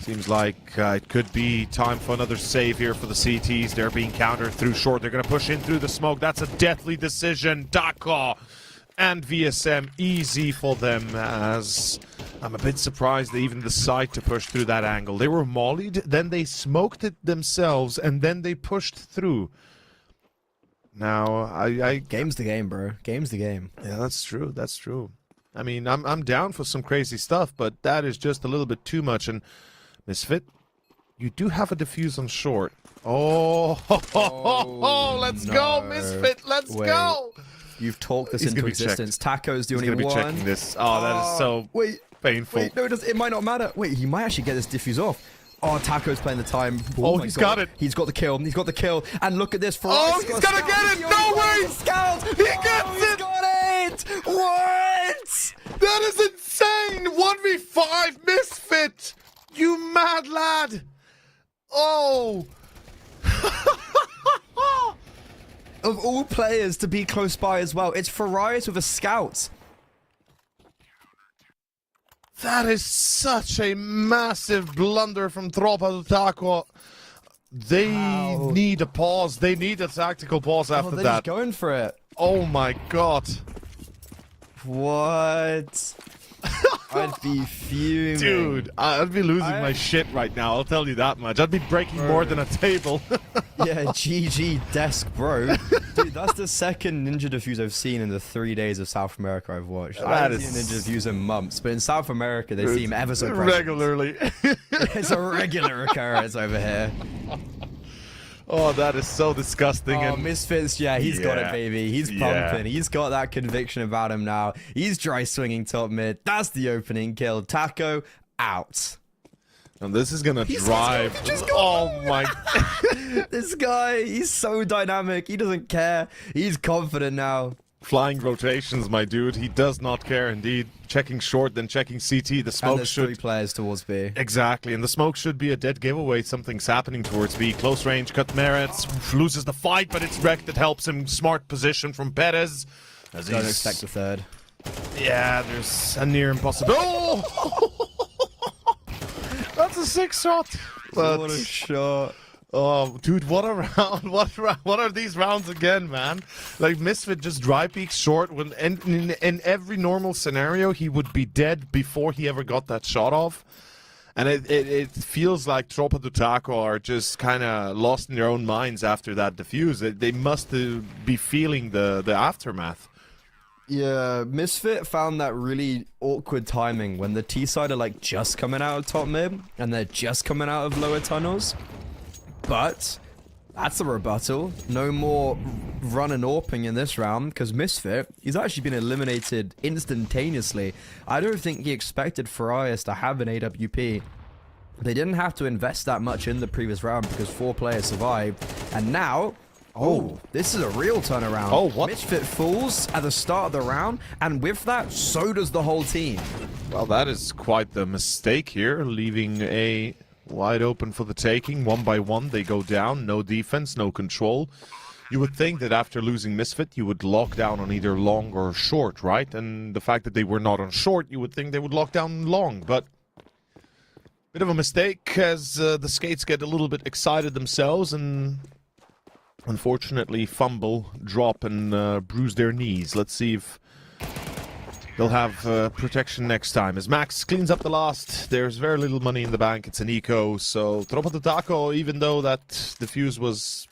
Seems like it could be time for another save here for the CTs. They're being countered through short. They're going to push in through the smoke. That's a deathly decision. Taco and VSM easy for them, as I'm a bit surprised they even decide to push through that angle. They were mollied, then they smoked it themselves, and then they pushed through. Now, Game's the game, bro. Game's the game. Yeah, that's true. That's true. I mean, I'm down for some crazy stuff, but that is just a little bit too much. And Misfit, you do have a defuse on short. Oh, let's go, Misfit. Let's go. You've talked this He's into gonna be existence. Taco's the He's only going to be one. checking this. Oh, that is so Wait, painful. wait, no, it might not matter. Wait, he might actually get this diffuse off. Oh, Taco's playing the time. Oh, my he's God. got it. He's got the kill. He's got the kill. And look at this. Oh, he's gonna get it. No way. Scout. He gets He's it. got it. What? That is insane! 1v5 Misfit! You mad lad! Oh! Of all players to be close by as well, it's Farias with a scout. That is such a massive blunder from Tropa do Taco. They Wow. need a pause. They need a tactical pause after They're that. just going for it. Oh my god. What? I'd be fuming. Dude, I'd be losing my shit right now, I'll tell you that much. I'd be breaking more than a table. Yeah, GG desk, bro. Dude, that's the second Ninja Diffuse I've seen in the 3 days of South America I've watched. I haven't seen Ninja Diffuse in months, but in South America they seem ever so present. Regularly. It's a regular occurrence over here. Oh, that is so disgusting. Oh, and Misfits, yeah, he's got it, Yeah. baby. He's Yeah. pumping. He's got that conviction about him now. He's dry swinging top mid. That's the opening kill. Taco out. And this is gonna drive. Oh my! This guy, he's so dynamic. He doesn't care. He's confident now. Flying rotations, my dude. He does not care. Indeed, checking short, then checking CT. The And smoke there's 3 should players towards B. exactly, and the smoke should be a dead giveaway. Something's happening towards B. Close range, cut merits, loses the fight, but it's wrecked. It helps him. Smart position from Perez. As Don't he's- expect the third. Yeah, there's a near impossibility. Oh! That's a 6 shot. But, What a shot. oh, dude, what a round. What are these rounds again, man? Like, Misfit just dry peeks short. When in every normal scenario, he would be dead before he ever got that shot off. And it feels like Tropa do Taco are just kind of lost in their own minds after that defuse. They must be feeling the aftermath. Yeah, Misfit found that really awkward timing when the T side are like just coming out of top mid and they're just coming out of lower tunnels. But that's a rebuttal. No more run and AWPing in this round because Misfit, he's actually been eliminated instantaneously. I don't think he expected Farias to have an AWP. They didn't have to invest that much in the previous round because 4 players survived. And now, oh, this is a real turnaround. Oh, what? Misfit falls at the start of the round, and with that, so does the whole team. Well, that is quite the mistake here, leaving A wide open for the taking. 1 by 1, they go down. No defense, no control. You would think that after losing Misfit, you would lock down on either long or short, right? And the fact that they were not on short, you would think they would lock down long, but bit of a mistake as the skates get a little bit excited themselves and unfortunately fumble, drop, and bruise their knees. Let's see if they'll have protection next time. As Max cleans up the last, there's very little money in the bank. It's an eco, so Tropa do Taco, even though that defuse was,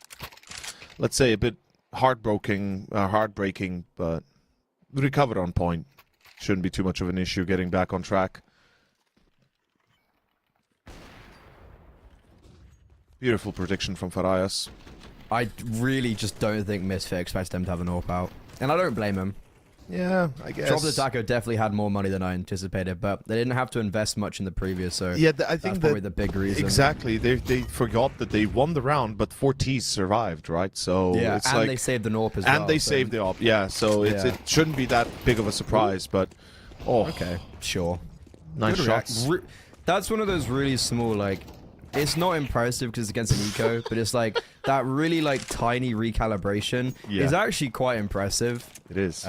let's say, a bit heartbreaking, but recovered on point. Shouldn't be too much of an issue getting back on track. Beautiful prediction from Farias. I really just don't think Misfit expects them to have an AWP out. And I don't blame him. Yeah, I guess. Drop the Taco definitely had more money than I anticipated, but they didn't have to invest much in the previous, so Yeah, I think that's probably the big reason. Exactly. They forgot that they won the round, but 4 Ts survived, right? So Yeah, it's and like, they saved the AWP as well. and they so- saved the op. Yeah, so Yeah. it shouldn't be that big of a surprise, but oh, Okay, sure. nice Good shots. react. That's one of those really small, like, it's not impressive because it's against an eco, but it's like that really like tiny recalibration is Yeah. actually quite impressive. It is.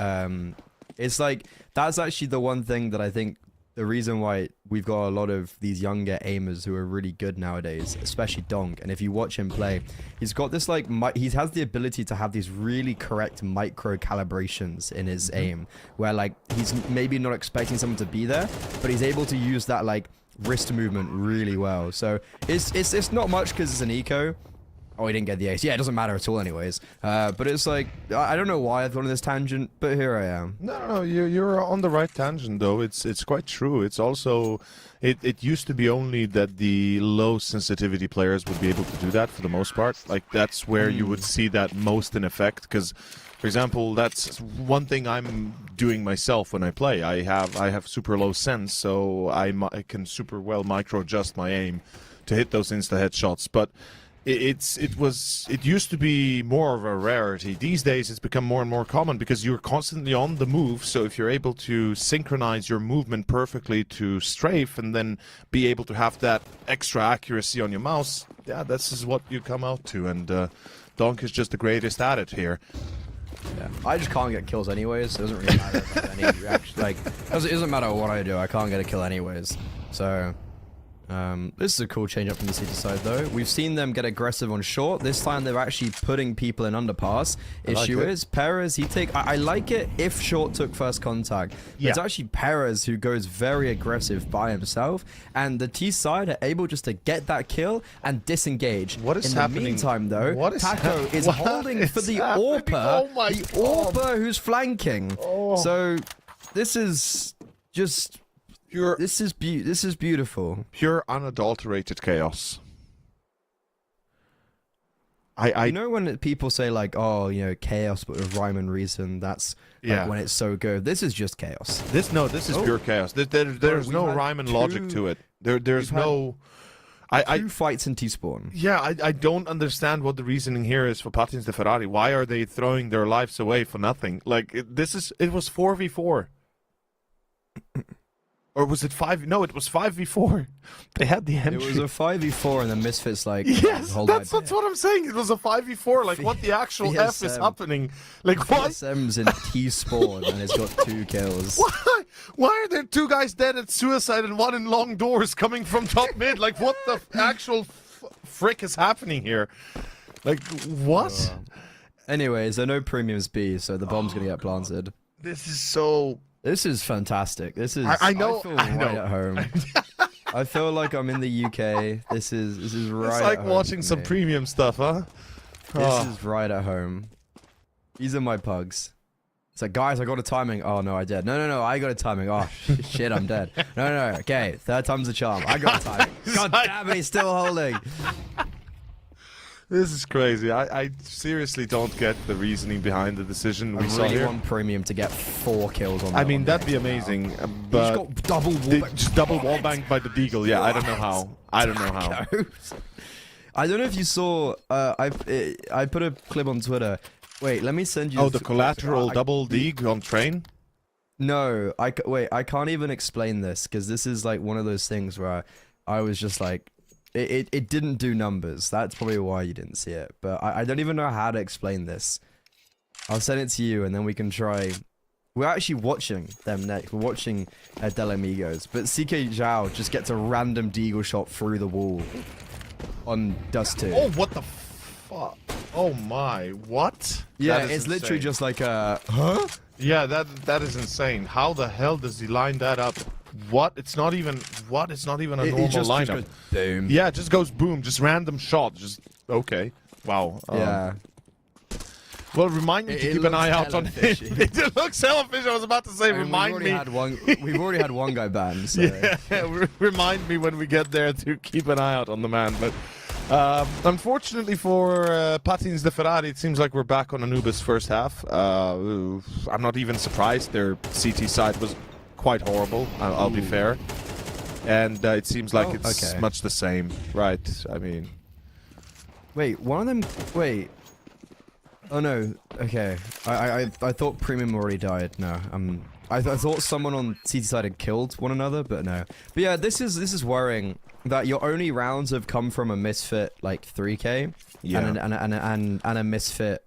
It's like that's actually the one thing that I think the reason why we've got a lot of these younger aimers who are really good nowadays, especially Donk. And if you watch him play, he's got this like he has the ability to have these really correct micro calibrations in his aim, where like he's maybe not expecting someone to be there, but he's able to use that like wrist movement really well. So it's not much because it's an eco. Oh, he didn't get the ace. Yeah, it doesn't matter at all anyways. But it's like, I don't know why I've gone on this tangent, but here I am. No, you're on the right tangent though. It's quite true. It's also it used to be only that the low sensitivity players would be able to do that for the most part. Like that's where you would see that most in effect because For example, that's one thing I'm doing myself when I play. I have super low sense, so I can super well micro adjust my aim to hit those insta headshots. But it used to be more of a rarity. These days, it's become more and more common because you're constantly on the move. So if you're able to synchronize your movement perfectly to strafe and then be able to have that extra accuracy on your mouse, yeah, this is what you come out to. And Donk is just the greatest at it here. Yeah, I just can't get kills anyways. So it doesn't really matter about any reaction. Like, it doesn't matter what I do. I can't get a kill anyways. So. This is a cool change up from the CT side though. We've seen them get aggressive on short. This time they're actually putting people in underpass. Issue is Perez, I like it if short took first contact. Yeah. It's actually Perez who goes very aggressive by himself, and the T side are able just to get that kill and disengage. What is in happening? In the meantime though, Taco is what holding is for the happening? AWPer. Oh my the God. AWPer who's flanking. Oh. So this is just this is beautiful. Pure unadulterated chaos. You know when people say like, oh, you know, chaos but with rhyme and reason, that's like when it's so good. This is just chaos. This is pure chaos. There's no rhyme and logic to it. There's no... Two fights in T-spawn. Yeah, I don't understand what the reasoning here is for Patins de Ferrari. Why are they throwing their lives away for nothing? Like, it was 4v4. Or was it 5? No, it was 5v4. They had the entry. It was a 5v4 and the Misfits like... Yes, that's what I'm saying. It was a 5v4. Like, what the actual F is happening? Like, why? VSM's in T-spawn and it's got 2 kills. Why are there 2 guys dead at suicide and 1 in long doors coming from top mid? Like, what the actual frick is happening here? Like, what? Anyways, there are no premiums B, so the bomb's gonna get planted. This is so... This is fantastic. This is... I know. I feel right at home. I feel like I'm in the UK. This is right It's like at home watching some premium stuff, huh? This is right at home. These are my pugs. It's like, guys, I got a timing. Oh, no, I did. No, I got a timing. Oh, shit, I'm dead. No. Okay, 3rd time's the charm. I got a timing. God damn it, he's still holding. This is crazy. I seriously don't get the reasoning behind the decision we saw here. I really want premium to get 4 kills on that. I mean, that'd be amazing, but just double wallbang by the Deagle. Yeah, I don't know how. I don't know if you saw. I put a clip on Twitter. Wait, let me send you. Oh, the collateral double Deag on train. No, I can't even explain this because this is like one of those things where I was just like. It didn't do numbers. That's probably why you didn't see it. But I don't even know how to explain this. I'll send it to you and then we can try. We're actually watching them next. We're watching Del Amigos. But CK Zhao just gets a random deagle shot through the wall on Dust 2. Oh, what the fuck? Oh my, what? Yeah, it's literally just like a... Huh? Yeah, that is insane. How the hell does he line that up? What? It's not even what? It's not even a normal lineup. Just goes boom. Yeah, it just goes boom. Just random shot. Just okay. Wow. Yeah. Well, remind me to keep an eye out on him. It looks hella fishy. I was about to say, remind me. We've already had one guy banned. So. Yeah, remind me when we get there to keep an eye out on the man. But unfortunately for Patins de Ferrari, it seems like we're back on Anubis first half. I'm not even surprised. Their CT side was quite horrible, I'll be fair. And it seems like it's much the same. Right, I mean... Wait, one of them... Wait. Oh no, okay. I thought Premium already died. No, I thought someone on CT side had killed one another, but no. But yeah, this is worrying that your only rounds have come from a misfit like 3K and a misfit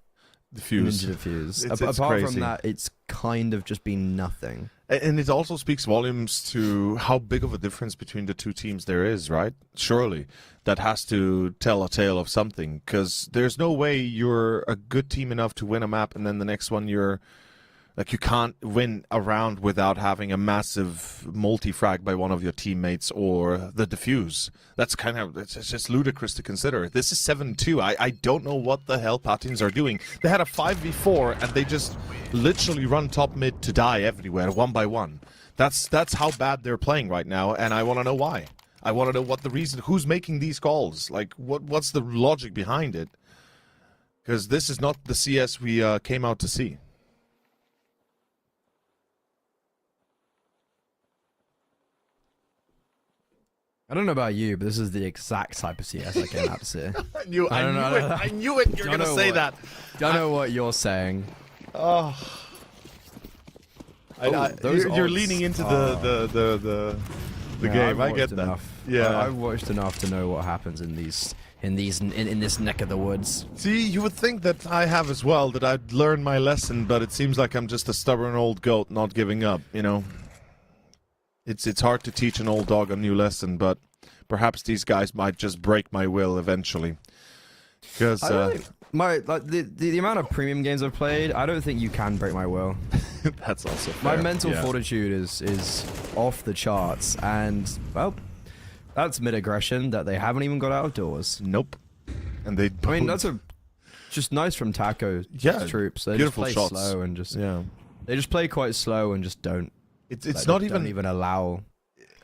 defuse. Ninja defuse. It's Apart crazy. from that, it's kind of just been nothing. And it also speaks volumes to how big of a difference between the two teams there is, right? Surely that has to tell a tale of something, because there's no way you're a good team enough to win a map and then the next one you're like, you can't win a round without having a massive multi-frag by one of your teammates or the defuse. That's kind of, it's just ludicrous to consider. This is 7-2. I don't know what the hell Patins are doing. They had a 5v4 and they just literally run top mid to die everywhere, one by one. That's how bad they're playing right now, and I want to know why. I want to know what the reason, who's making these calls? Like, what's the logic behind it? Because this is not the CS we came out to see. I don't know about you, but this is the exact type of CS I came out to see. I knew it. You were going to say that. Don't know what you're saying. Oh. Those You're odds leaning into are- the Yeah, game. I've I get watched that. enough. Yeah. I've watched enough to know what happens in this neck of the woods. See, you would think that I have as well, that I'd learned my lesson, but it seems like I'm just a stubborn old goat not giving up, you know? It's hard to teach an old dog a new lesson, but perhaps these guys might just break my will eventually. Because the amount of premium games I've played, I don't think you can break my will. that's also fair. My mental Yeah. fortitude is off the charts, and well, that's mid-aggression that they haven't even got out of doors. Nope. And they I mean, that's just nice from Taco's Yeah, troops. They beautiful just play shots. slow and just yeah. they just play quite slow and just don't. It's like, not don't even allow.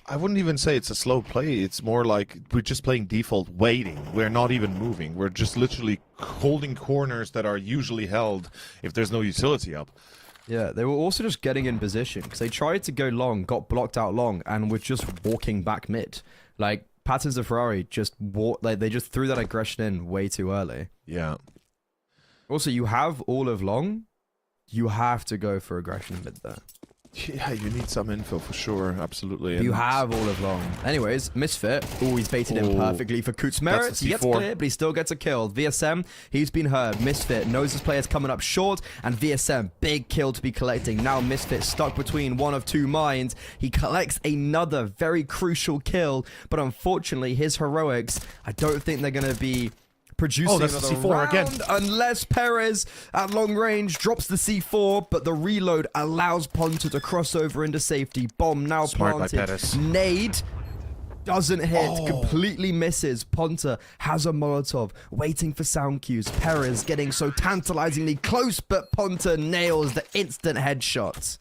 I wouldn't even say it's a slow play. It's more like we're just playing default waiting. We're not even moving. We're just literally holding corners that are usually held if there's no utility up. Yeah, they were also just getting in position because they tried to go long, got blocked out long, and were just walking back mid. Like Patterns of Ferrari just they just threw that aggression in way too early. Yeah. Also, you have all of long, you have to go for aggression mid there. Yeah, you need some info for sure. Absolutely. You And have all of long. Anyways, Misfit. Oh, he's baited in Oh, perfectly for Coots that's Merritt. a He gets C4. clear, but he still gets a kill. VSM, he's been heard. Misfit knows his player's coming up short, and VSM, big kill to be collecting. Now Misfit stuck between one of two mines. He collects another very crucial kill, but unfortunately, his heroics, I don't think they're going to be producing that's another the C4 round again. unless Perez at long range drops the C4, but the reload allows Ponta to cross over into safety. Bomb now Smart by planted. Perez. Nade doesn't hit, Oh. completely misses. Ponta has a Molotov, waiting for sound cues. Perez getting so tantalizingly close, but Ponta nails the instant headshot.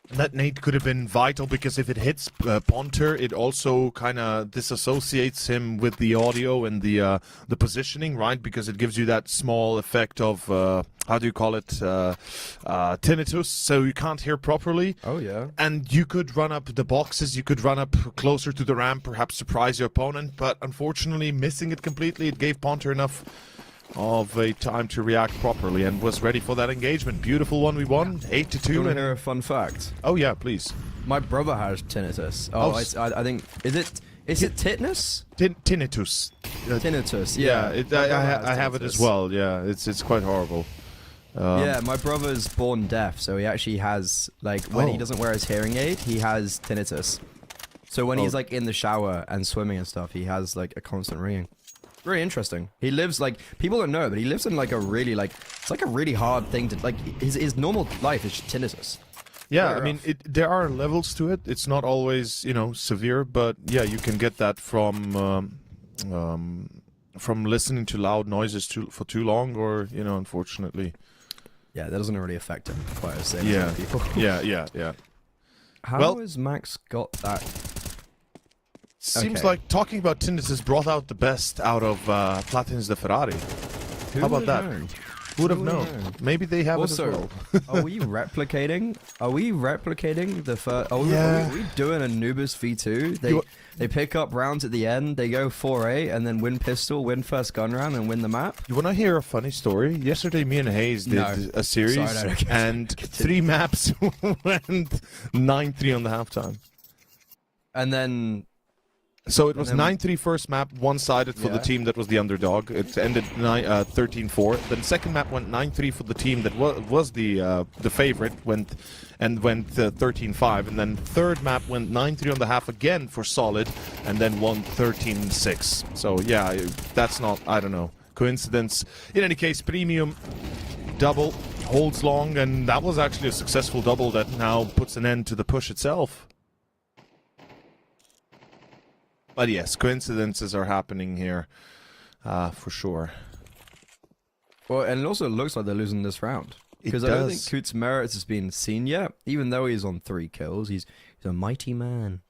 That nade could have been vital because if it hits Ponter, it also kind of disassociates him with the audio and the positioning, right? Because it gives you that small effect of how do you call it, tinnitus, so you can't hear properly. Oh yeah. And you could run up the boxes, you could run up closer to the ramp, perhaps surprise your opponent, but unfortunately missing it completely, it gave Ponter enough of a time to react properly and was ready for that engagement. Beautiful one we won, 8-2. Do you want and to hear a fun fact? oh yeah, please. My brother has tinnitus. Oh, I think is it tetanus? Tinnitus. Tinnitus. Yeah, Yeah, my brother I has have it as tinnitus. well. Yeah, it's quite horrible. Yeah, my brother's born deaf, so he actually has, like, when he Oh. doesn't wear his hearing aid, he has tinnitus. So when he's, like, in the shower and swimming and stuff, he has, like, a constant ringing. Very interesting. He lives, like, people don't know, but he lives in, like, a really, like, it's, like, a really hard thing to, like, his normal life is just tinnitus. Yeah, Very I mean, rough. there are levels to it. It's not always, severe, but yeah, you can get that from listening to loud noises for too long, or unfortunately. Yeah, that doesn't really affect him quite as same Yeah. as other people. Yeah. How Well- has Max got that? Seems Okay. like talking about tinnitus brought out the best out of Platins de Ferrari. Who How about would've that? known? Who would have Who would've known? known? Maybe they have Also, it as well. are we replicating? Are we replicating the first? Yeah. Are we doing a Nubis V2? You- They pick up rounds at the end. They go 4-8 and then win pistol, win first gun round, and win the map. You want to hear a funny story? Yesterday, me and Hayes did No. a series, Sorry, no, and continue. 3 maps went 9-3 on the halftime. And then So it was then- 9-3 first map, one-sided for the Yeah. team that was the underdog. It ended 13-4. Then second map went 9-3 for the team that was the favorite, went 13-5. And then third map went 9-3 on the half again for solid, and then won 13-6. So yeah, that's not, I don't know, coincidence. In any case, premium double holds long, and that was actually a successful double that now puts an end to the push itself. But yes, coincidences are happening here, for sure. well, and it also looks like they're losing this round because I don't think does. Coots Merritt has been seen yet. Even though he's on 3 kills, he's a mighty man.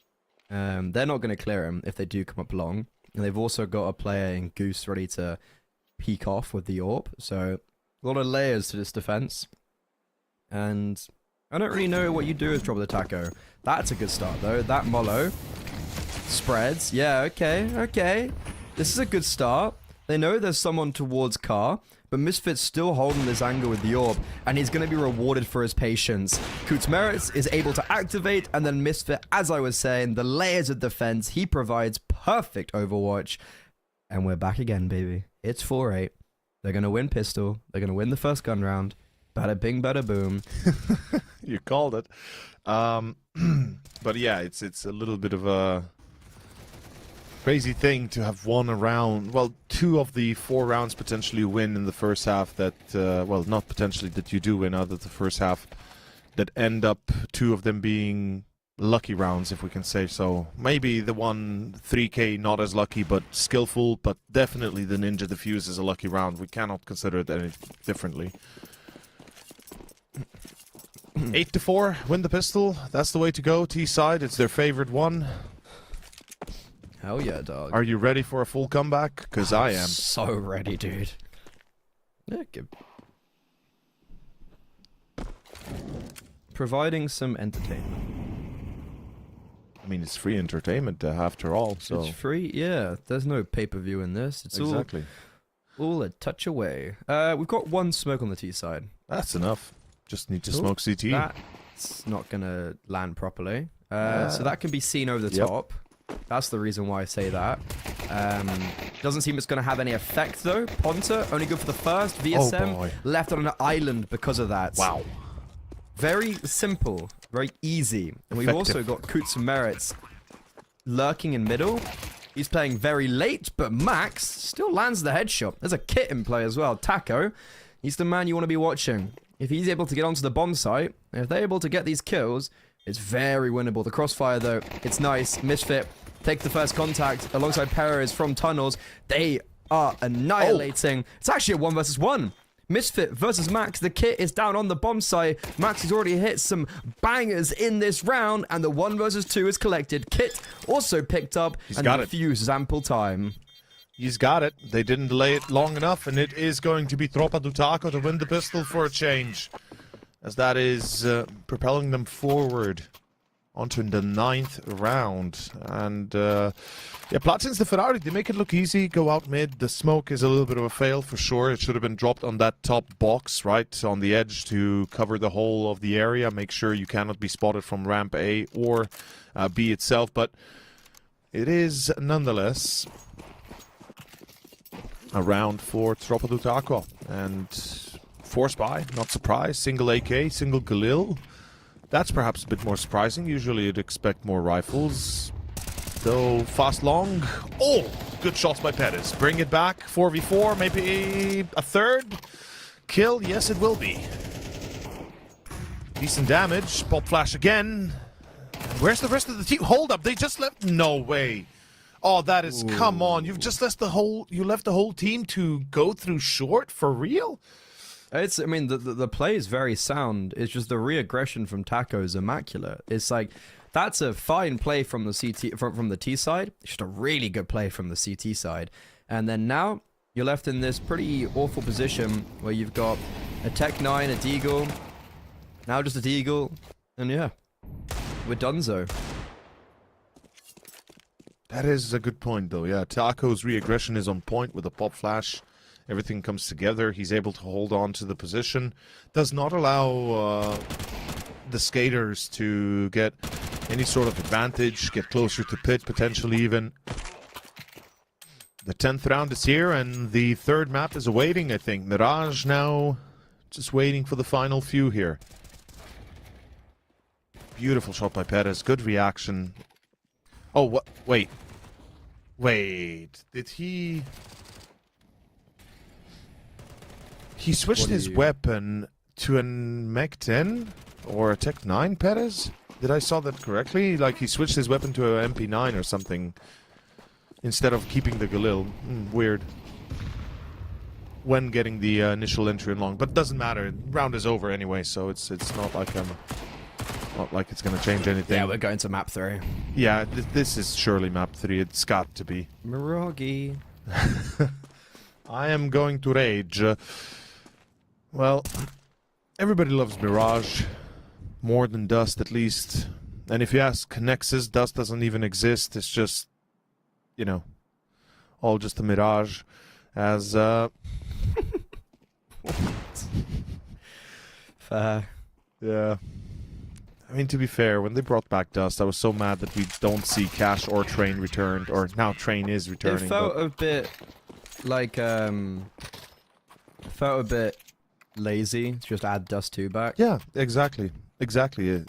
They're not going to clear him if they do come up long, and they've also got a player in Goose ready to peek off with the AWP. So a lot of layers to this defense. And I don't really know what you do with Drop the Taco. That's a good start, though. That Molo spreads. Yeah, okay. This is a good start. They know there's someone towards Car, but Misfit's still holding this angle with the AWP, and he's going to be rewarded for his patience. Kutzmeritz is able to activate, and then Misfit, as I was saying, the layers of defense, he provides perfect overwatch. And we're back again, baby. It's 4-8. They're going to win pistol. They're going to win the first gun round. Bada bing, bada boom. You called it. But yeah, it's a little bit of a crazy thing to have won a round. Well, 2 of the 4 rounds potentially win in the first half that, well, not potentially, that you do win out of the first half, that end up 2 of them being lucky rounds, if we can say so. Maybe the one 3K not as lucky, but skillful, but definitely the Ninja Defuse is a lucky round. We cannot consider it any differently. 8-4, win the pistol. That's the way to go. T-side, it's their favorite one. Hell yeah, dog. Are you ready for a full comeback? Because I am. So ready, dude. Yeah, good. Providing some entertainment. I mean, it's free entertainment after all, so... It's free? Yeah, there's no pay-per-view in this. It's exactly. all a touch away. We've got 1 smoke on the T side. That's enough. Just need to Cool. smoke CT. That's not going to land properly. So that can be seen over the top. That's the reason why I say that. Doesn't seem it's going to have any effect, though. Ponta, only good for the first. VSM, left on an island because of that. Wow. Very simple. Very easy. And we've also got Kutzmeritz lurking in middle. He's playing very late, but Max still lands the headshot. There's a kit in play as well. Taco, he's the man you want to be watching. If he's able to get onto the bomb site, if they're able to get these kills, it's very winnable. The crossfire, though, it's nice. Misfit take the first contact alongside Perez from tunnels. They are annihilating. It's actually a 1 versus 1. Misfit versus Max. The kit is down on the bomb site. Max has already hit some bangers in this round, and the 1 versus 2 is collected. Kit also picked up, and the fuse is ample time. He's got it. They didn't delay it long enough, and it is going to be Tropa do Taco to win the pistol for a change. As that is propelling them forward onto the 9th round. And yeah, Platin's the Ferrari. They make it look easy, go out mid. The smoke is a little bit of a fail for sure. It should have been dropped on that top box, right, on the edge to cover the whole of the area. Make sure you cannot be spotted from ramp A or B itself. But it is nonetheless a round for Tropa do Taco. And 4 spy, not surprised. Single AK, single Galil. That's perhaps a bit more surprising. Usually you'd expect more rifles. Though fast long. Oh, good shots by Perez. Bring it back. 4v4, maybe a third kill. Yes, it will be. Decent damage. Pop flash again. Where's the rest of the team? Hold up, they just left. No way. Oh, that is, come on. You've just left the whole team to go through short for real? I mean, the play is very sound. It's just the re-aggression from Taco is immaculate. It's like, that's a fine play from the CT, from the T side. It's just a really good play from the CT side. And then now, you're left in this pretty awful position where you've got a Tech 9, a Deagle, now just a Deagle, and yeah, we're donezo. That is a good point, though. Yeah, Taco's re-aggression is on point with a pop flash. Everything comes together. He's able to hold on to the position. Does not allow the skaters to get any sort of advantage, get closer to pit, potentially even. The 10th round is here, and the 3rd map is awaiting, I think. Mirage now just waiting for the final few here. Beautiful shot by Perez. Good reaction. Oh, what? Wait. Wait. Did he... He switched his weapon to an Mech 10 or a Tech 9, Perez? Did I saw that correctly? Like he switched his weapon to an MP9 or something instead of keeping the Galil. Weird. When getting the initial entry in long, but doesn't matter. Round is over anyway, so it's not like it's gonna change anything. Yeah, we're going to map 3. Yeah, this is surely map 3. It's got to be. Miragi. I am going to rage. Well, everybody loves Mirage. More than Dust, at least. And if you ask Nexus, Dust doesn't even exist. It's just, you know, all just a mirage. As, Fair. yeah. I mean, to be fair, when they brought back Dust, I was so mad that we don't see Cash or Train returned, or now Train is returning. It felt a bit like, felt a bit lazy to just add Dust 2 back. Yeah, exactly. Exactly.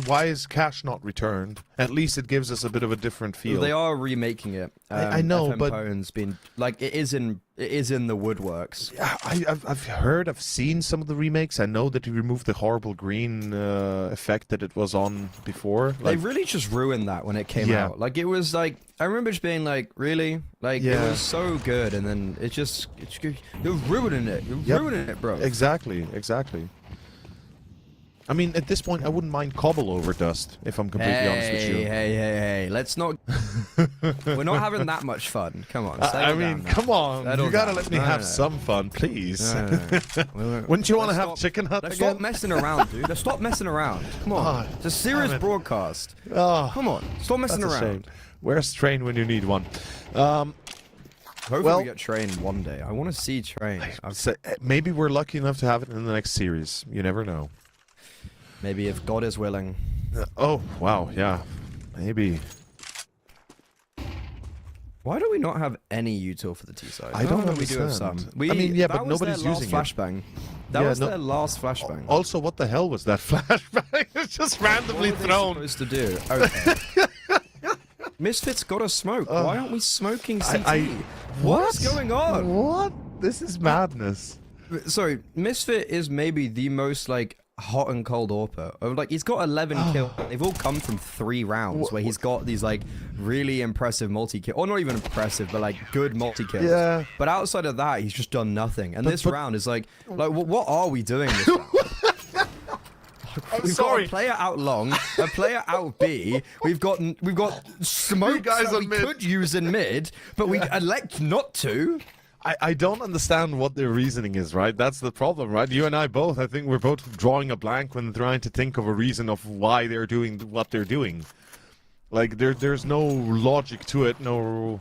Why is Cash not returned? At least it gives us a bit of a different feel. They are remaking it. I know, FM but Pone's been like it is in the woodworks. Yeah, I've heard, I've seen some of the remakes. I know that he removed the horrible green effect that it was on before. They really just ruined that when it came out. Like it was like I remember just being like, really, like it was so good, and then you're ruining it. You're ruining it, bro. Exactly. I mean, at this point, I wouldn't mind Cobble over Dust, if I'm completely honest with you. Hey, let's not... We're not having that much fun. Come on, I mean, come on. You gotta let me have No. some fun, please. No. Wouldn't you want to have Let's Chicken Hut Let's again? stop messing around, dude. Let's stop messing around. Come on. It's a serious broadcast. Oh, Come on. Stop messing that's a around. shame. Where's Train when you need one? Hopefully we get Train one day. I want to see Train. Maybe we're lucky enough to have it in the next series. You never know. Maybe if God is willing. Oh, wow, yeah. Maybe. Why do we not have any util for the T side? I don't know, we do have understand. some. I mean, yeah, that but was nobody's their last using it. flashbang. That Yeah, was no- their last flashbang. Also, what the hell was that flashbang? It's just randomly What were they thrown. supposed to do? Okay. Misfits gotta smoke. Why aren't we smoking CT? What is going on? What? This is madness. Sorry, Misfit is maybe the most like hot and cold AWPer. Like he's got 11 kills. They've all come from 3 rounds where he's got these like really impressive multi-kill, or not even impressive, but like good multi-kills. Yeah. But outside of that, he's just done nothing. And this round is like what are we doing this round? We've got a player out long, a player out B. We've got smoke guys that on we mid. could use in mid, but we elect not to. I don't understand what their reasoning is, right? That's the problem, right? You and I both, I think we're both drawing a blank when trying to think of a reason of why they're doing what they're doing. Like, there's no logic to it, no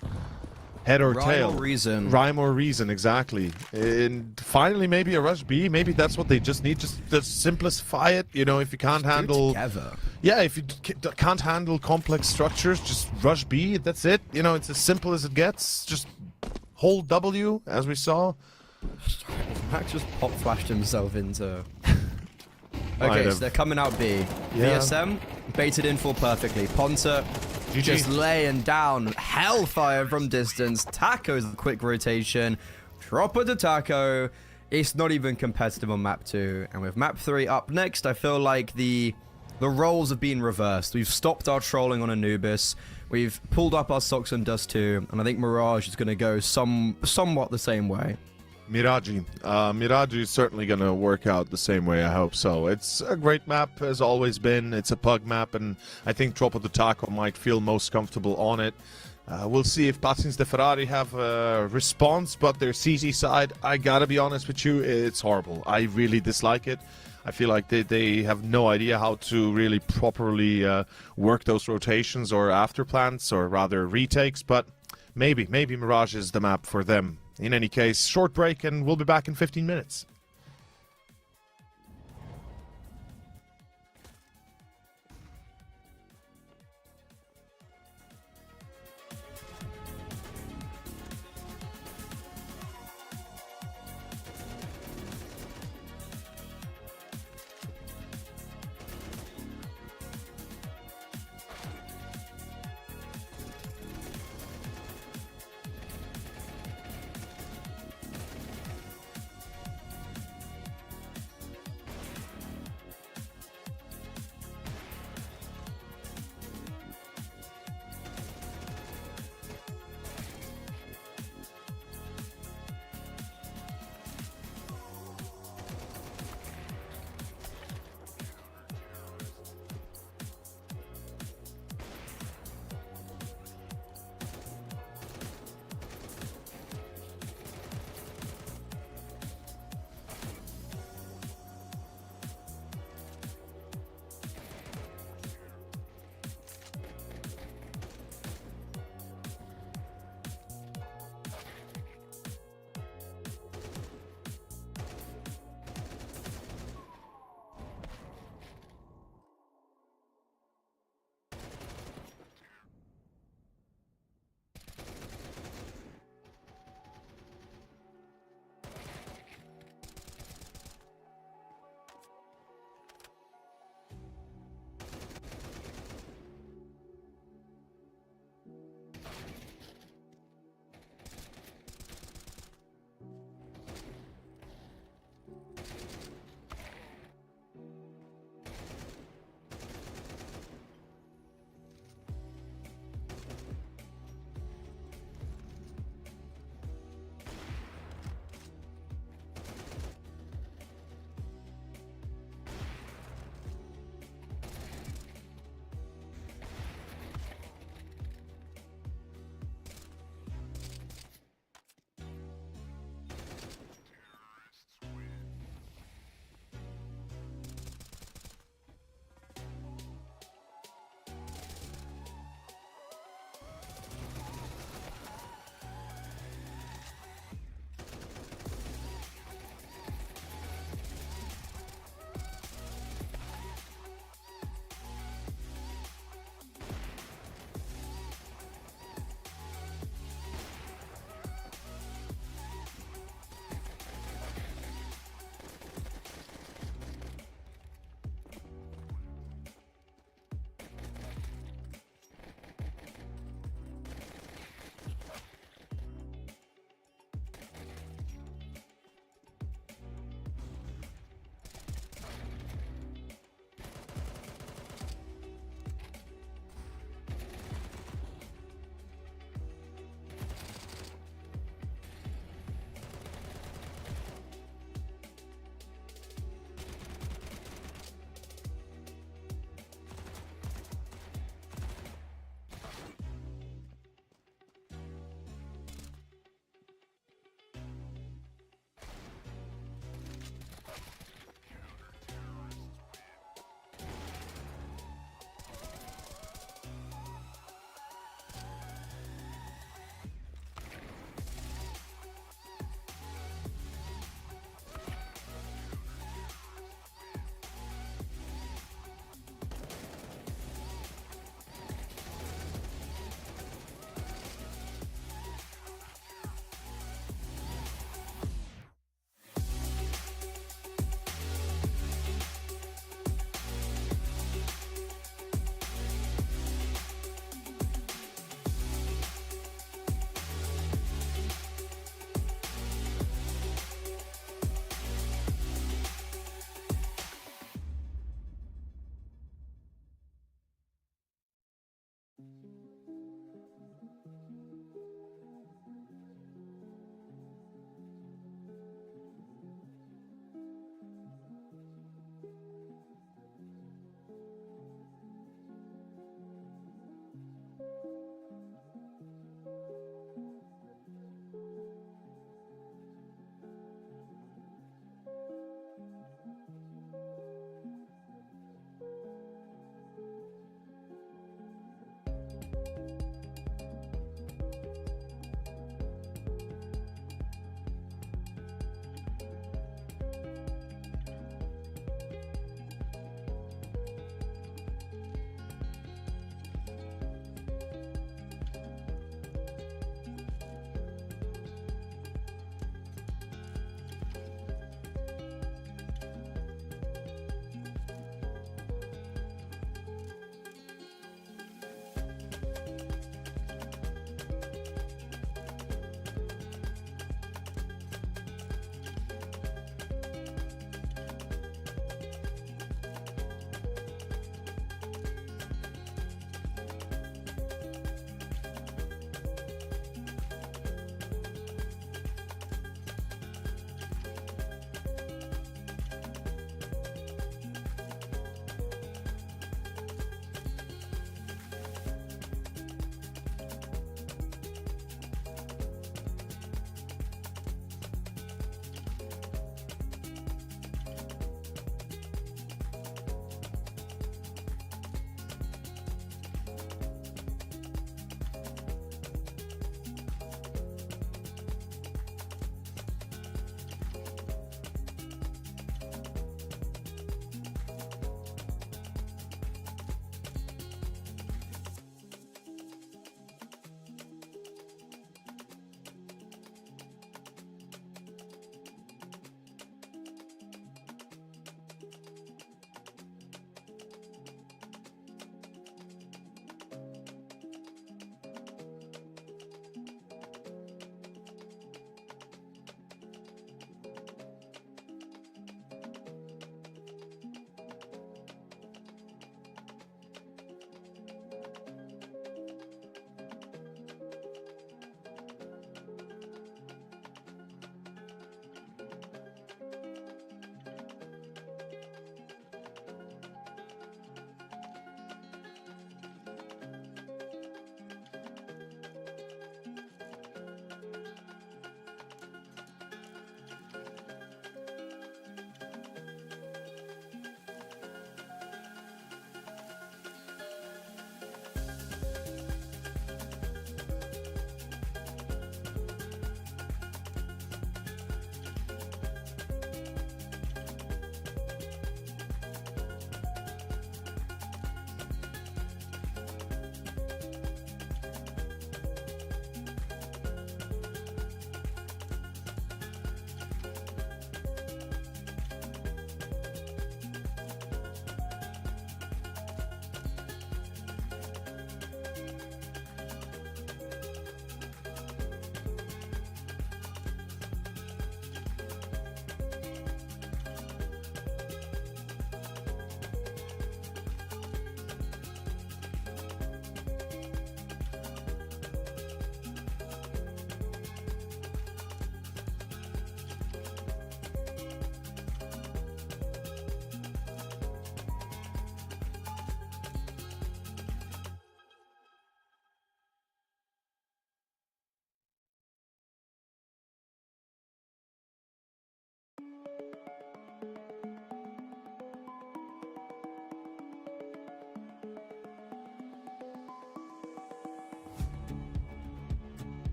head or tail. Rhyme or reason, exactly. And finally, maybe a rush B. Maybe that's what they just need. Just simplify it. You know, if you can't handle... Yeah, if you can't handle complex structures, just rush B. That's it. You know, it's as simple as it gets. Just hold W, as we saw. Max just pop flashed himself into... Okay, so they're coming out B. Yeah. VSM, baited in full perfectly. Ponta GG. just laying down hellfire from distance. Taco's a quick rotation. Dropper to Taco. It's not even competitive on map 2. And with map 3 up next, I feel like the roles have been reversed. We've stopped our trolling on Anubis. We've pulled up our socks on Dust 2. And I think Mirage is going to go somewhat the same way. Miraji. Miraji is certainly going to work out the same way, I hope so. It's a great map, has always been. It's a pug map, and I think Troppo de Taco might feel most comfortable on it. We'll see if Patins de Ferrari have a response, but their CT side, I gotta be honest with you, it's horrible. I really dislike it. I feel like they have no idea how to really properly work those rotations or after plants, or rather retakes, but maybe Mirage is the map for them. In any case, short break, and we'll be back in 15 minutes.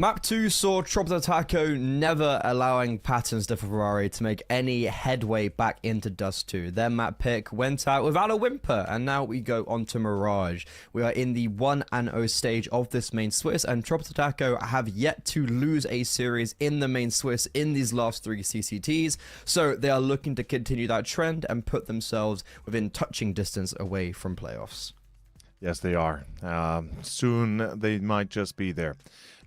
Map 2 saw Troppo Taco never allowing Patterns de Ferrari to make any headway back into Dust 2. Their map pick went out without a whimper, and now we go on to Mirage. We are in the 1-0 stage of this main Swiss, and Troppo Taco have yet to lose a series in the main Swiss in these last 3 CCTs, so they are looking to continue that trend and put themselves within touching distance away from playoffs. Yes, they are. Soon they might just be there.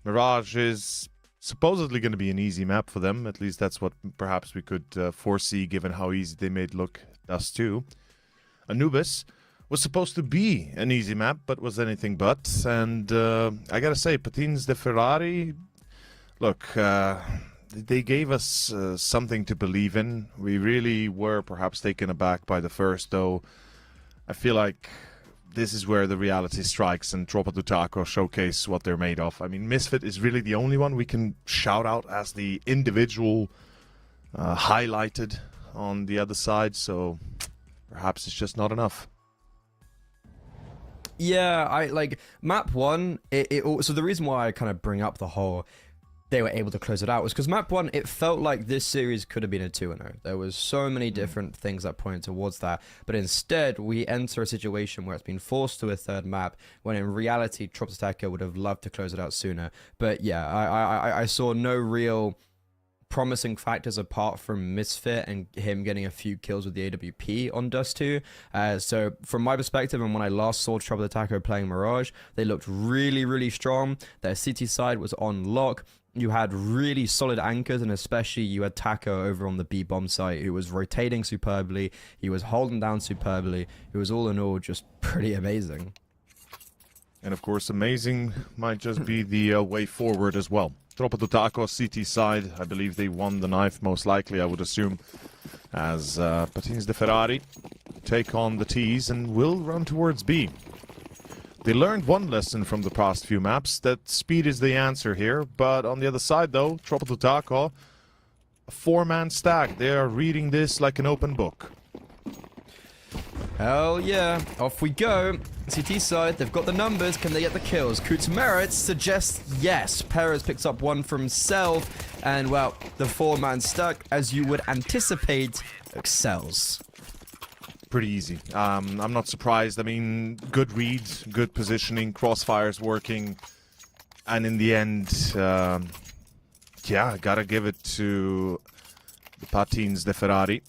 Mirage is supposedly going to be an easy map for them. At least that's what perhaps we could foresee, given how easy they made look Dust 2. Anubis was supposed to be an easy map, but was anything but. And I gotta say, Patins de Ferrari, look, they gave us something to believe in. We really were perhaps taken aback by the first, though. I feel like this is where the reality strikes and Troppo Taco showcase what they're made of. I mean, Misfit is really the only one we can shout out as the individual highlighted on the other side, so perhaps it's just not enough. Yeah, I like map 1. So the reason why I kind of bring up the whole they were able to close it out was because map 1, it felt like this series could have been a 2-0. There was so many different things that pointed towards that, but instead we enter a situation where it's been forced to a third map, when in reality Troppo Taco would have loved to close it out sooner. But yeah, I saw no real promising factors apart from Misfit and him getting a few kills with the AWP on Dust 2. So from my perspective, and when I last saw Troppo Taco playing Mirage, they looked really, really strong. Their city side was on lock. You had really solid anchors, and especially you had Taco over on the B bomb site, who was rotating superbly. He was holding down superbly. It was all in all just pretty amazing. And of course, amazing might just be the way forward as well. Troppo Taco CT side, I believe they won the knife, most likely, I would assume, as Patins de Ferrari take on the T's and will run towards B. They learned one lesson from the past few maps, that speed is the answer here, but on the other side though, Troppo Taco, a 4-man stack. They are reading this like an open book. Hell yeah, off we go. CT side, they've got the numbers, can they get the kills? Merit suggests yes. Perez picks up one for himself, and well, the 4-man stack, as you would anticipate, excels. Pretty easy. I'm not surprised. I mean, good reads, good positioning, crossfires working, and in the end, yeah, gotta give it to the Patins de Ferrari.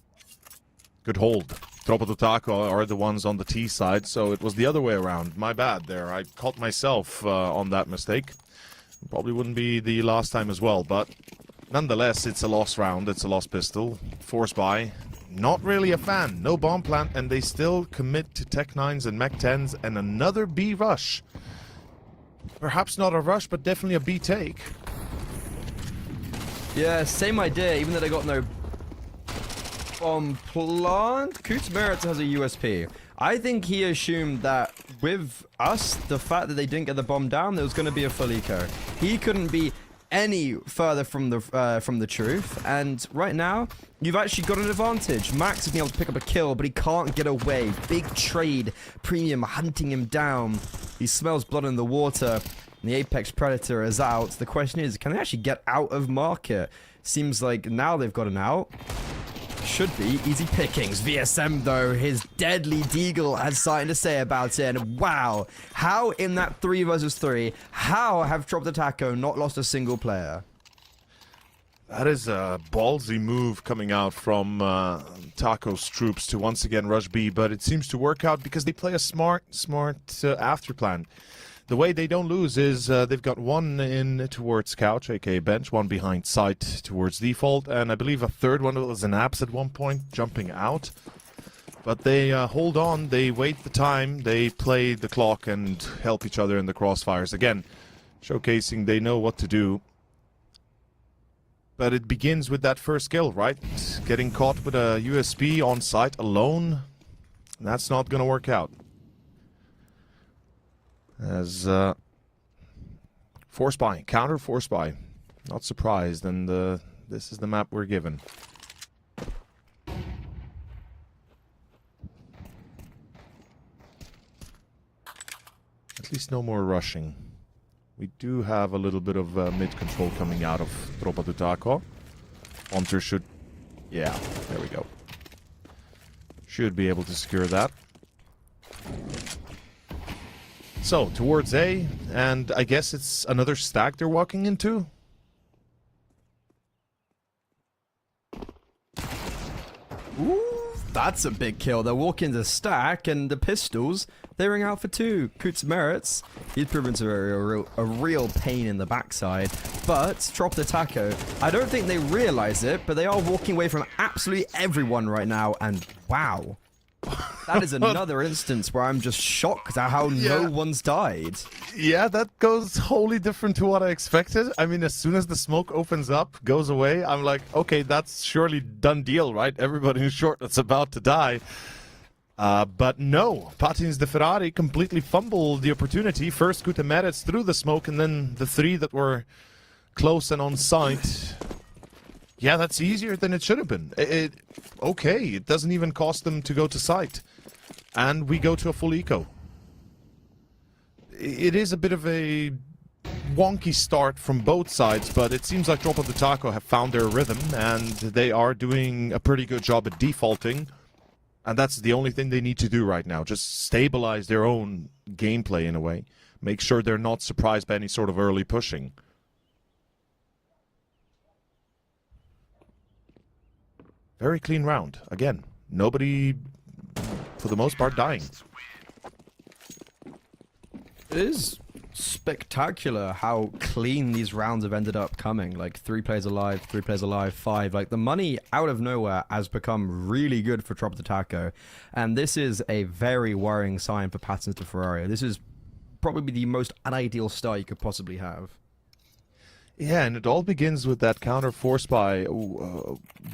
Good hold. Troppo Taco are the ones on the T side, so it was the other way around. My bad there. I caught myself on that mistake. Probably wouldn't be the last time as well, but nonetheless, it's a lost round. It's a lost pistol. Force buy. Not really a fan. No bomb plant, and they still commit to Tech 9s and Mech 10s and another B rush. Perhaps not a rush, but definitely a B take. Yeah, same idea, even though they got no bomb plant. Merit has a USP. I think he assumed that with us, the fact that they didn't get the bomb down, there was going to be a full eco. He couldn't be any further from the truth, and right now you've actually got an advantage. Max has been able to pick up a kill, but he can't get away. Big trade, Premium hunting him down. He smells blood in the water, and the Apex Predator is out. The question is, can they actually get out of market? Seems like now they've got an out. Should be easy pickings. VSM though, his deadly deagle has something to say about it, and wow, how in that 3 versus 3, how have Troppo Taco not lost a single player? That is a ballsy move coming out from Taco's troops to once again rush B, but it seems to work out because they play a smart after plan. The way they don't lose is they've got one in towards couch, aka bench, one behind site towards default, and I believe a third one was an abs at one point, jumping out. But they hold on, they wait the time, they play the clock and help each other in the crossfires. Again, showcasing they know what to do. But it begins with that first kill, right? Getting caught with a USP on site alone, that's not going to work out. As force buy, counter force buy. Not surprised, and this is the map we're given. At least no more rushing. We do have a little bit of mid control coming out of Tropa do Taco. Ponter should... Yeah, there we go. Should be able to secure that. So, towards A, and I guess it's another stack they're walking into? Ooh, that's a big kill. They're walking the stack, and the pistols, they ring out for 2. Kutz Merits, he's proven to be a real pain in the backside. But, Trop the Taco, I don't think they realize it, but they are walking away from absolutely everyone right now, and wow. That is another instance where I'm just shocked at how no one's died. Yeah, that goes wholly different to what I expected. I mean, as soon as the smoke opens up, goes away, I'm like, okay, that's surely done deal, right? Everybody in short that's about to die. But no, Patins de Ferrari completely fumbled the opportunity. First Gutemeretz through the smoke, and then the 3 that were close and on site. Yeah, that's easier than it should have been. Okay, it doesn't even cost them to go to site. And we go to a full eco. It is a bit of a wonky start from both sides, but it seems like Tropa do Taco have found their rhythm, and they are doing a pretty good job at defaulting. And that's the only thing they need to do right now. Just stabilize their own gameplay in a way. Make sure they're not surprised by any sort of early pushing. Very clean round. Again, nobody, for the most part, dying. It is spectacular how clean these rounds have ended up coming. Like 3 players alive, 3 players alive, 5. Like the money out of nowhere has become really good for Trop the Taco. And this is a very worrying sign for Patins de Ferrari. This is probably the most unideal start you could possibly have. Yeah, and it all begins with that counter force by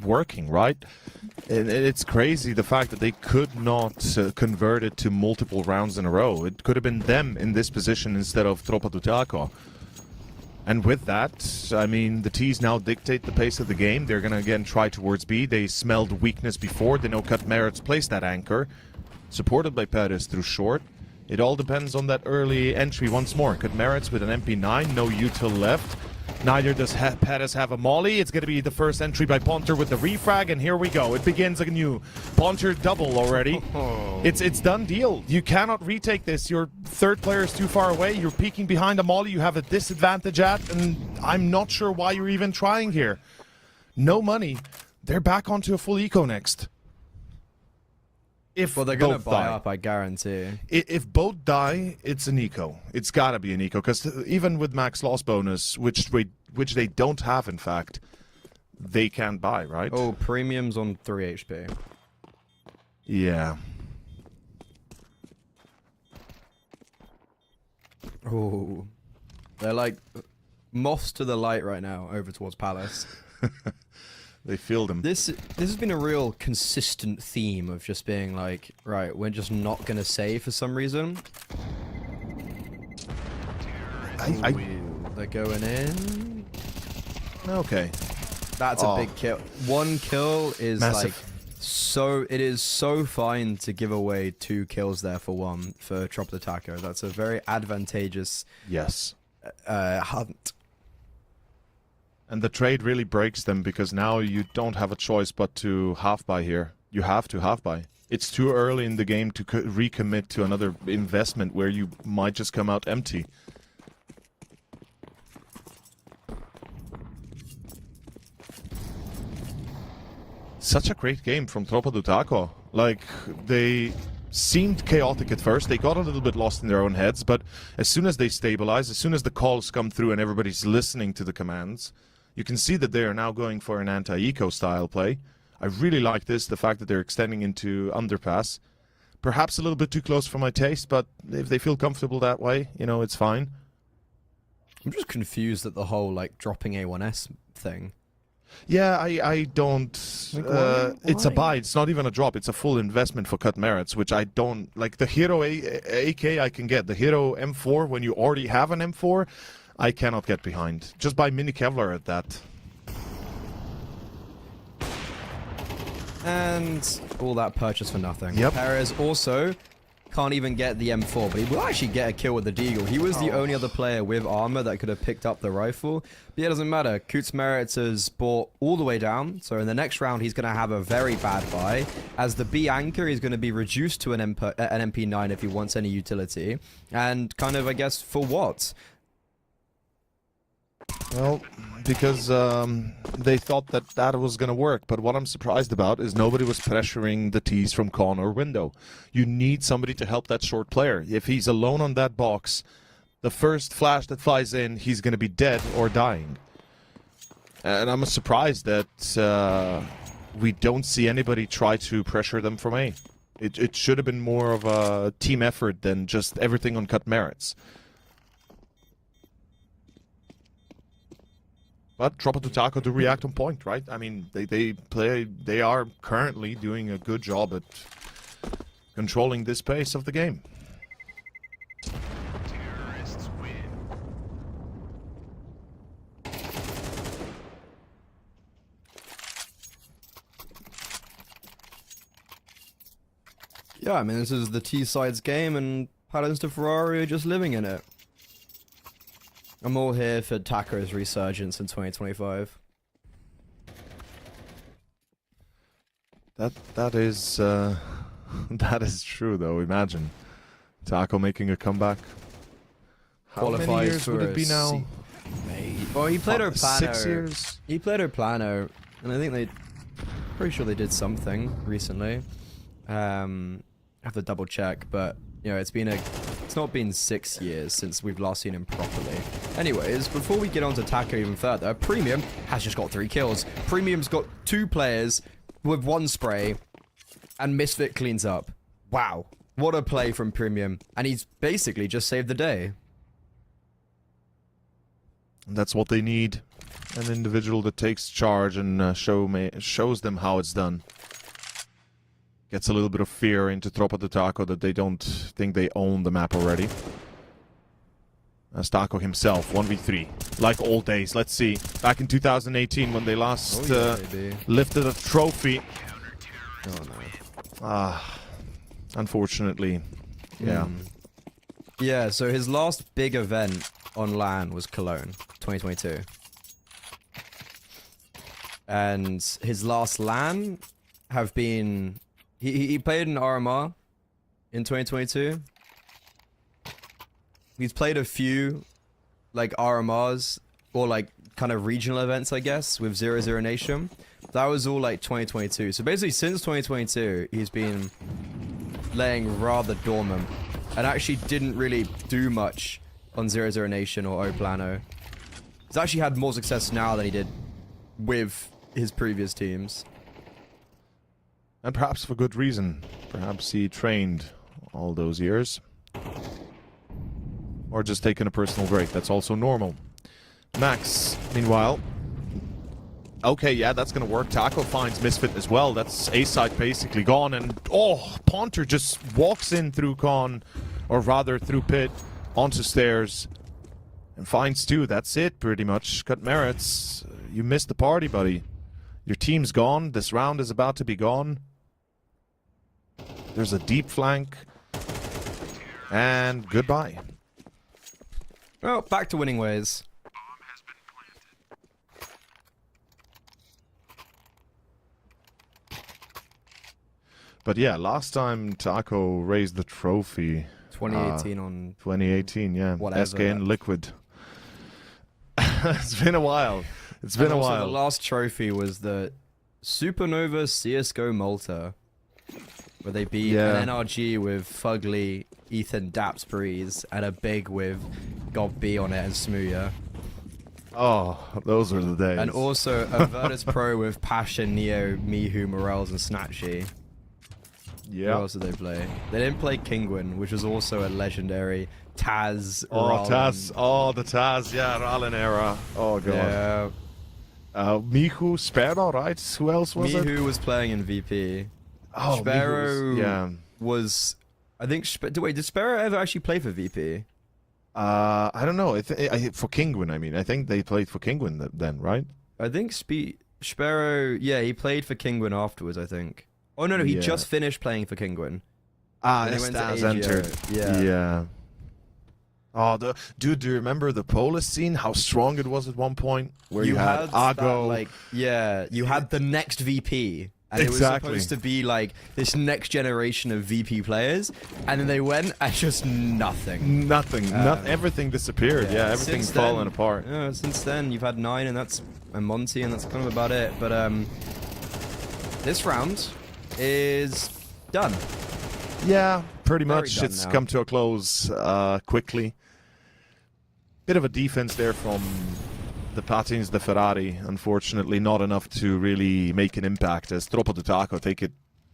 working, right? And it's crazy the fact that they could not convert it to multiple rounds in a row. It could have been them in this position instead of Tropa do Taco. And with that, I mean, the T's now dictate the pace of the game. They're going to again try towards B. They smelled weakness before. They know Cut Merits placed that anchor, supported by Perez through short. It all depends on that early entry once more. Cut Merits with an MP9, no util left. Neither does Perez have a molly. It's going to be the first entry by Ponter with the refrag, and here we go. It begins anew. Ponter double already. It's done deal. You cannot retake this. Your third player is too far away. You're peeking behind a molly you have a disadvantage at, and I'm not sure why you're even trying here. No money. They're back onto a full eco next. Well, they're going to buy up, I guarantee. If both die, it's an eco. It's got to be an eco, because even with max loss bonus, which they don't have, in fact, they can't buy, right? Oh, premiums on 3 HP. Yeah. Oh. They're like moths to the light right now over towards Palace. They feel them. This has been a real consistent theme of just being like, right, we're just not gonna save for some reason. They're going in. Okay. That's a big kill. 1 kill is massive. Like it is so fine to give away 2 kills there for 1 for Trop the Taco. That's a very advantageous hunt. And the trade really breaks them, because now you don't have a choice but to half-buy here. You have to half-buy. It's too early in the game to recommit to another investment where you might just come out empty. Such a great game from Tropa do Taco. Like, they seemed chaotic at first. They got a little bit lost in their own heads, but as soon as they stabilize, as soon as the calls come through and everybody's listening to the commands, you can see that they are now going for an anti-eco style play. I really like this, the fact that they're extending into underpass. Perhaps a little bit too close for my taste, but if they feel comfortable that way, you know, it's fine. I'm just confused at the whole, like, dropping A1S thing. Yeah, I don't... Like, it's a why? buy. It's not even a drop. It's a full investment for cut merits, which I don't... Like, the Hero AK I can get. The Hero M4, when you already have an M4, I cannot get behind. Just buy Mini Kevlar at that. And all that purchase for nothing. Yep. Perez also can't even get the M4, but he will actually get a kill with the Deagle. He was the only other player with armor that could have picked up the rifle. But yeah, it doesn't matter. Coots Meritz has brought all the way down. So in the next round, he's going to have a very bad buy. As the B anchor, he's going to be reduced to an MP9 if he wants any utility. And kind of, I guess, for what? Well, because they thought that that was going to work. But what I'm surprised about is nobody was pressuring the T's from con or window. You need somebody to help that short player. If he's alone on that box, the first flash that flies in, he's going to be dead or dying. And I'm surprised that we don't see anybody try to pressure them from A. It should have been more of a team effort than just everything on cut merits. But Tropa to Taco to react on point, right? I mean, they are currently doing a good job at controlling this pace of the game. Terrorists win. Yeah, I mean, this is the T-Sides game, and Paladins to Ferrari are just living in it. I'm all here for Taco's resurgence in 2025. That is that is true though. Imagine Taco making a comeback. How many Qualifies years for would it be now? Well, he played Oplano. 6 years. He played Oplano, and I think pretty sure they did something recently. I have to double check, but you know, it's not been 6 years since we've last seen him properly. Anyways, before we get on to Taco even further, Premium has just got 3 kills. Premium's got 2 players with 1 spray, and Misfit cleans up. Wow, what a play from Premium, and he's basically just saved the day. And that's what they need. An individual that takes charge and shows them how it's done. Gets a little bit of fear into Tropa de Taco that they don't think they own the map already. As Taco himself, 1v3. Like old days, let's see. Back in 2018 when they last lifted a trophy. Oh no. Unfortunately. Yeah. Yeah, so his last big event on LAN was Cologne, 2022. And his last LAN have been... He played in RMR in 2022. He's played a few, like, RMRs, or, like, kind of regional events, I guess, with 00 Nation. That was all, like, 2022. So basically, since 2022, he's been laying rather dormant. And actually didn't really do much on 00 Nation or Oplano. He's actually had more success now than he did with his previous teams. And perhaps for good reason. Perhaps he trained all those years. Or just taken a personal break. That's also normal. Max, meanwhile. Okay, yeah, that's going to work. Taco finds Misfit as well. That's A-side basically gone. And, oh, Ponter just walks in through con, or rather through pit, onto stairs. And finds 2. That's it, pretty much. Cut merits. You missed the party, buddy. Your team's gone. This round is about to be gone. There's a deep flank. And goodbye. Well, back to winning ways. But yeah, last time Taco raised the trophy. 2018 on... 2018, yeah. Whatever. SKN Liquid. It's been a while. It's been a while. The last trophy was the Supernova CSGO Malta, where they beat an NRG with Fugly, Ethan Dapsbreeze, and a big with Gob B on it and Smooya. Oh, those were the days. And also a Virtus Pro with Passion, Neo, Mihu, Morels, and Snatchy. Yeah. Who else did they play? They didn't play Kingwin, which was also a legendary Taz. Oh, Rallen. Taz. Oh, the Taz. Yeah, Rallen era. Oh, God. Yeah. Mihu, Sparrow, right? Who else was it? Mihu was playing in VP. Oh, Sparrow was... I think... Wait, did Sparrow ever actually play for VP? I don't know. For Kingwin, I mean. I think they played for Kingwin then, right? I think Sparrow... Yeah, he played for Kingwin afterwards, I think. Oh, no, he just finished playing for Kingwin. Ah, Then he went to Estaz AGO. entered. Yeah. Oh, dude, do you remember the Polish scene? How strong it was at one point? Where you had Ago. You had the next VP. And Exactly. it was supposed to be like this next generation of VP players. And then they went and just nothing. Nothing. Everything disappeared. Yeah, everything's since then- fallen apart. Yeah, since then you've had 9 and Monty, and that's kind of about it. But this round is done. Yeah, pretty Very much. done It's now. come to a close quickly. Bit of a defense there from the Patins, the Ferrari. Unfortunately, not enough to really make an impact as Troppo di Taco take it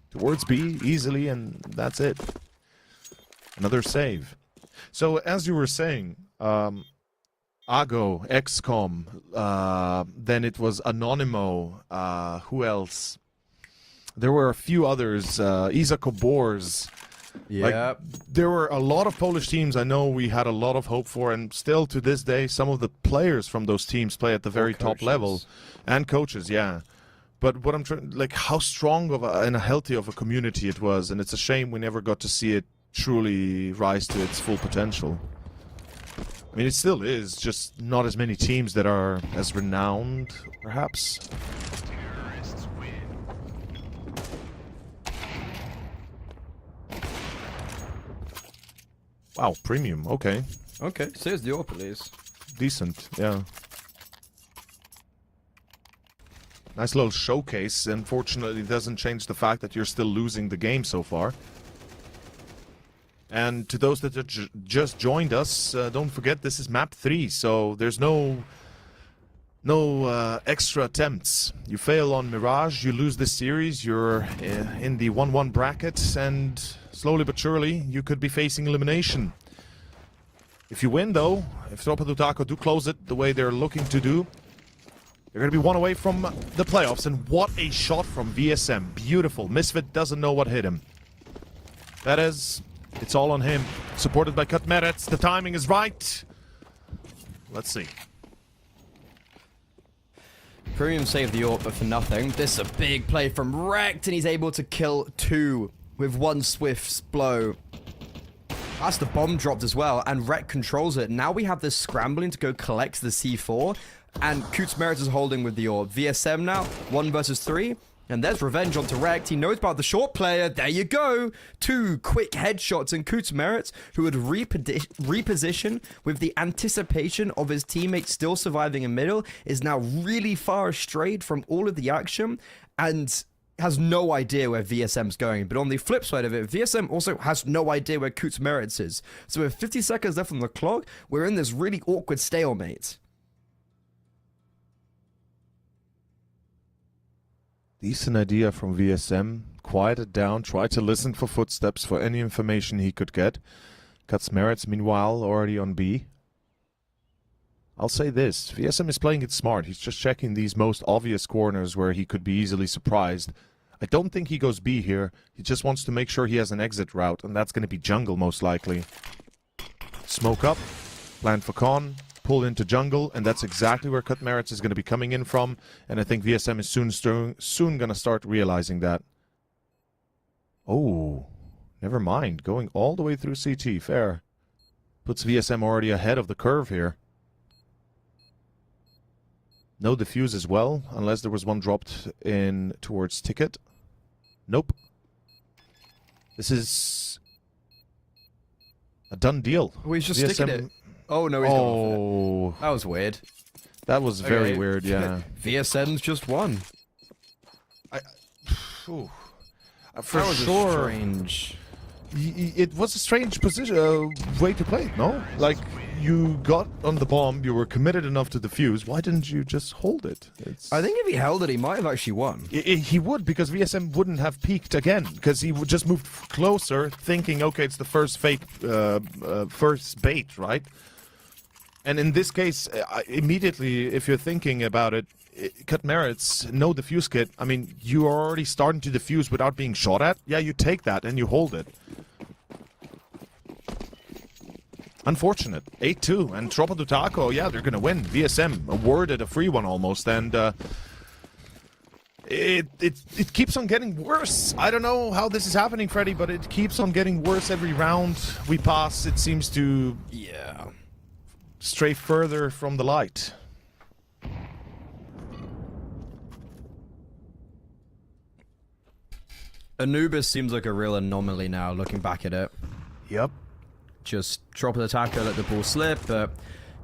towards B easily, and that's it. Another save. So, as you were saying, Ago, XCOM, then it was Anonimo, who else? There were a few others, Isako Bors. Yeah. There were a lot of Polish teams I know we had a lot of hope for, and still to this day, some of the players from those teams play at the very top level. And coaches, yeah. But what I'm trying, like, how strong of and healthy of a community it was, and it's a shame we never got to see it truly rise to its full potential. I mean, it still is, just not as many teams that are as renowned, perhaps. Wow, premium, okay. Okay, so here's the AWP at least. Decent, yeah. Nice little showcase. Unfortunately, it doesn't change the fact that you're still losing the game so far. And to those that have just joined us, don't forget this is map 3, so there's no extra attempts. You fail on Mirage, you lose this series, you're in the 1-1 bracket, and slowly but surely you could be facing elimination. If you win, though, if Troppo di Taco do close it the way they're looking to do, they're going to be one away from the playoffs. And what a shot from VSM. Beautiful. Misfit doesn't know what hit him. That is, it's all on him. Supported by Kutmerets. The timing is right. Let's see. Premium saved the AWP, but for nothing. This is a big play from Rekt, and he's able to kill 2 with 1 swift blow. That's the bomb dropped as well, and Rekt controls it. Now we have this scrambling to go collect the C4, and Kutmerets is holding with the AWP. VSM now, 1 versus 3. And there's revenge onto Rekt. He knows about the short player. There you go. 2 quick headshots, and Kutmerets, who would reposition with the anticipation of his teammates still surviving in middle, is now really far strayed from all of the action and has no idea where VSM's going. But on the flip side of it, VSM also has no idea where Kutmerets is. So with 50 seconds left on the clock, we're in this really awkward stalemate. Decent idea from VSM. Quieted down, tried to listen for footsteps for any information he could get. Kutmerets, meanwhile, already on B. I'll say this, VSM is playing it smart. He's just checking these most obvious corners where he could be easily surprised. I don't think he goes B here. He just wants to make sure he has an exit route, and that's going to be jungle most likely. Smoke up, plan for con, pull into jungle, and that's exactly where Kutmerets is going to be coming in from, and I think VSM is soon going to start realizing that. Oh, never mind. Going all the way through CT, fair. Puts VSM already ahead of the curve here. No defuse as well, unless there was one dropped in towards Ticket. Nope. This is a done deal. Oh, he's just sticking it. Oh, no, he's gone off it. That was weird. That was very Okay. weird, yeah. VSM's just won. For That was sure. strange. It was a strange position, way to play it, no? Like, you got on the bomb, you were committed enough to defuse. Why didn't you just hold it? I think if he held it, he might have actually won. He would, because VSM wouldn't have peaked again, because he would just moved closer, thinking, okay, it's the first fake, first bait, right? And in this case, immediately, if you're thinking about it, Kutmerets, no defuse kit. I mean, you are already starting to defuse without being shot at. Yeah, you take that and you hold it. Unfortunate. 8-2. And Troppo di Taco, yeah, they're going to win. VSM awarded a free one almost. And It keeps on getting worse. I don't know how this is happening, Freddy, but it keeps on getting worse every round we pass. It seems to stray further from the light. Anubis seems like a real anomaly now, looking back at it. Yep. Just drop the attacker, let the ball slip, but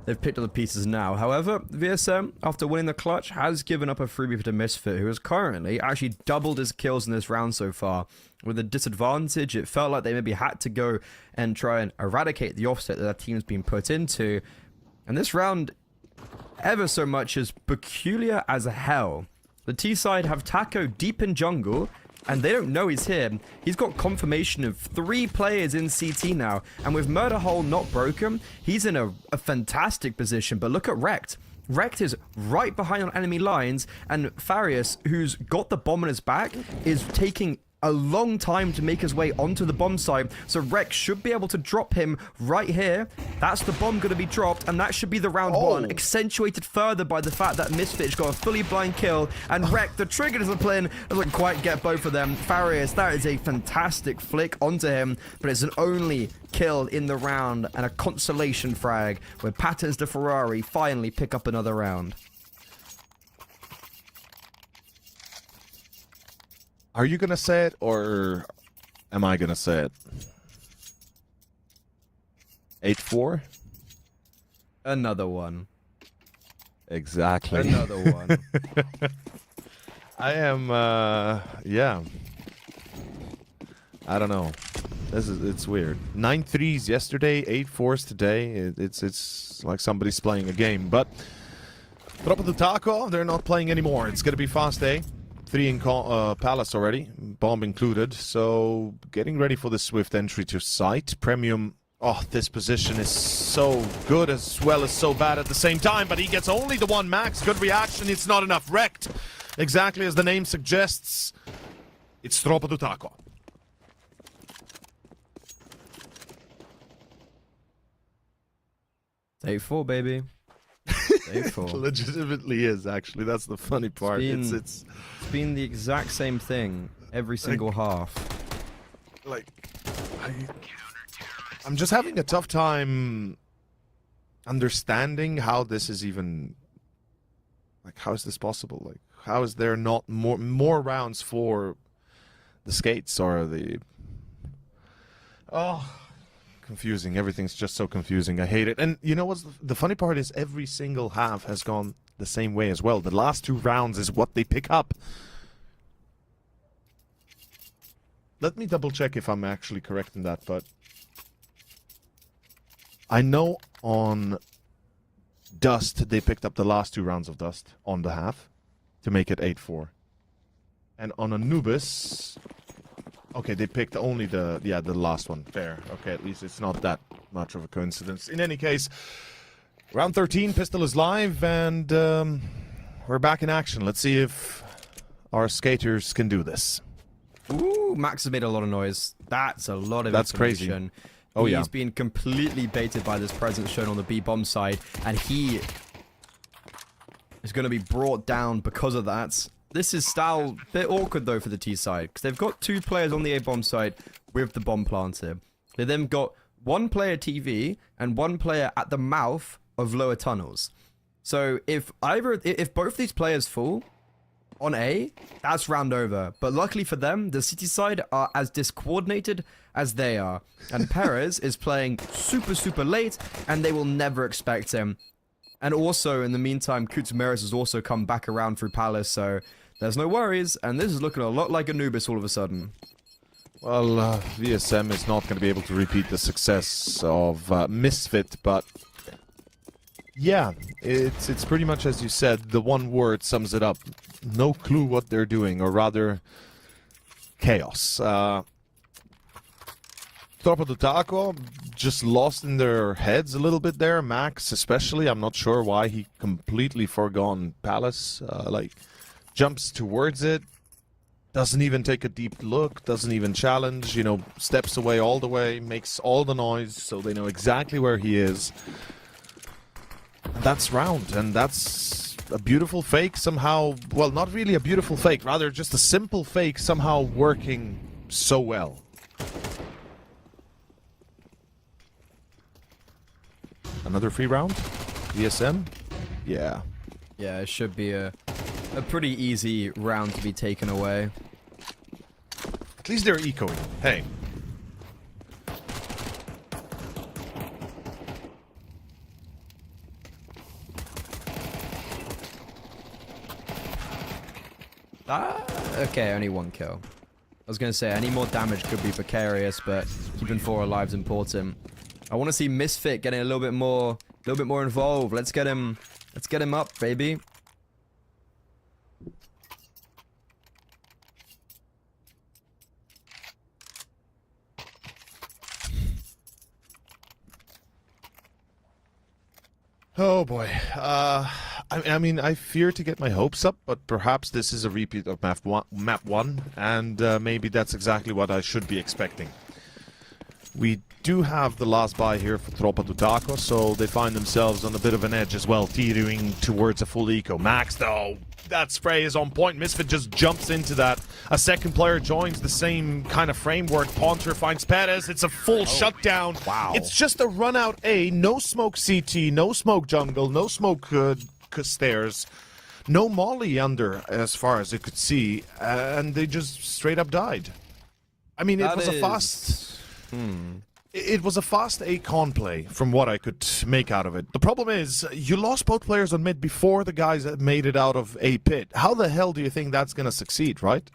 they've picked up the pieces now. However, VSM, after winning the clutch, has given up a freebie to Misfit, who has currently actually doubled his kills in this round so far. With a disadvantage, it felt like they maybe had to go and try and eradicate the offset that their team's been put into. And this round, ever so much, is peculiar as hell. The T side have Taco deep in jungle, and they don't know he's here. He's got confirmation of 3 players in CT now, and with Murder Hole not broken, he's in a fantastic position. But look at Rekt. Rekt is right behind on enemy lines, and Farius, who's got the bomb on his back, is taking a long time to make his way onto the bomb site, so Rekt should be able to drop him right here. That's the bomb going to be dropped, and that should be the round one, accentuated further by the fact that Misfit got a fully blind kill, and Rekt, the trigger discipline, doesn't quite get both of them. Farius, that is a fantastic flick onto him, but it's an only kill in the round, and a consolation frag, where Patterns de Ferrari finally pick up another round. Are you gonna say it, or am I gonna say it? 8-4? Another one. Exactly. Another one. I am, yeah. I don't know. It's weird. 9 threes yesterday, 8 fours today. It's like somebody's playing a game. But Tropa do Taco, they're not playing anymore. It's gonna be fast day. 3 in Palace already, bomb included. So getting ready for the swift entry to site. Premium. Oh, this position is so good as well as so bad at the same time. But he gets only the 1 max. Good reaction. It's not enough. Wrecked. Exactly as the name suggests. It's Tropa do Taco. Take 4, baby. It legitimately is, actually. That's the funny part. It's been the exact same thing every single half. Like, I'm just having a tough time understanding how this is even, like, how is this possible? Like, how is there not more rounds for the skates or the... Oh... Confusing. Everything's just so confusing. I hate it. And you know what's the funny part is every single half has gone the same way as well. The last 2 rounds is what they pick up. Let me double check if I'm actually correct in that, but I know on Dust they picked up the last 2 rounds of Dust on the half to make it 8-4. And on Anubis, okay, they picked only the last one. Fair. Okay, at least it's not that much of a coincidence. In any case, round 13, Pistol is live, and we're back in action. Let's see if our skaters can do this. Ooh, Max has made a lot of noise. That's a lot of information. Crazy. Oh, He's been completely baited by this presence shown on the B-bomb side, and he is going to be brought down because of that. This is style a bit awkward, though, for the T side, because they've got 2 players on the A-bomb side with the bomb planted. They then got 1 player TV and 1 player at the mouth of lower tunnels. So if both these players fall on A, that's round over. But luckily for them, the City side are as discoordinated as they are. And Perez is playing super, super late, and they will never expect him. And also, in the meantime, Kutsamiris has also come back around through Palace, so there's no worries, and this is looking a lot like Anubis all of a sudden. Well, VSM is not going to be able to repeat the success of Misfit, but yeah, it's pretty much as you said. The one word sums it up. No clue what they're doing, or rather, chaos. Tropa do Taco just lost in their heads a little bit there. Max especially, I'm not sure why he completely forgone Palace. Like, jumps towards it, doesn't even take a deep look, doesn't even challenge, you know, steps away all the way, makes all the noise so they know exactly where he is. That's round, and that's a beautiful fake somehow, well, not really a beautiful fake, rather just a simple fake somehow working so well. Another free round? VSM? Yeah. Yeah, it should be a pretty easy round to be taken away. At least they're ecoing. Hey. Okay, only 1 kill. I was gonna say, any more damage could be precarious, but keeping 4 alive is important. I want to see Misfit getting a little bit more involved. Let's get him up, baby. Oh boy. I mean, I fear to get my hopes up, but perhaps this is a repeat of map 1, and maybe that's exactly what I should be expecting. We do have the last buy here for Tropa do Taco, so they find themselves on a bit of an edge as well, teetering towards a full eco. Max, though, that spray is on point. Misfit just jumps into that. A second player joins the same kind of framework. Ponter finds Perez. It's a full shutdown. Wow. It's just a run out A. No smoke CT, no smoke jungle, no smoke stairs. No molly under, as far as it could see, and they just straight up died. I mean, it was a fast... It was a fast A-con play, from what I could make out of it. The problem is, you lost both players on mid before the guys that made it out of A-pit. How the hell do you think that's gonna succeed, right?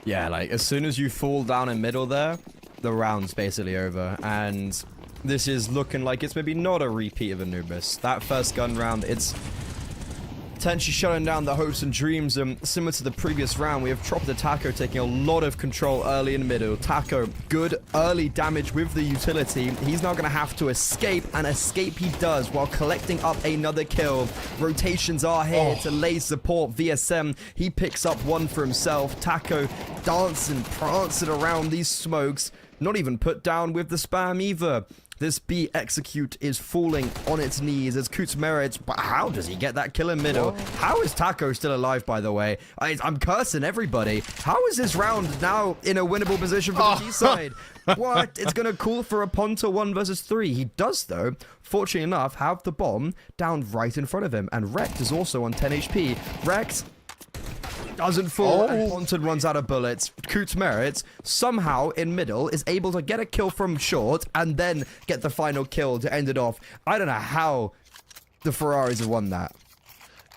Yeah, like, as soon as you fall down in middle there, the round's basically over. And this is looking like it's maybe not a repeat of Anubis. That first gun round, it's potentially shutting down the hopes and dreams. Similar to the previous round, we have Tropa do Taco taking a lot of control early in the middle. Taco, good early damage with the utility. He's now going to have to escape, and escape he does while collecting up another kill. Rotations are here to lay support. VSM, he picks up 1 for himself. Taco dancing, prancing around these smokes. Not even put down with the spam either. This B execute is falling on its knees as Coots merits, but how does he get that kill in middle? How is Taco still alive, by the way? I'm cursing everybody. How is this round now in a winnable position for the G side? What? It's going to call for a Ponta 1 versus 3. He does, though, fortunately enough, have the bomb down right in front of him. And Rekt is also on 10 HP. Rekt doesn't fall, and Ponton runs out of bullets. Coots merits somehow in middle is able to get a kill from short and then get the final kill to end it off. I don't know how the Ferraris have won that.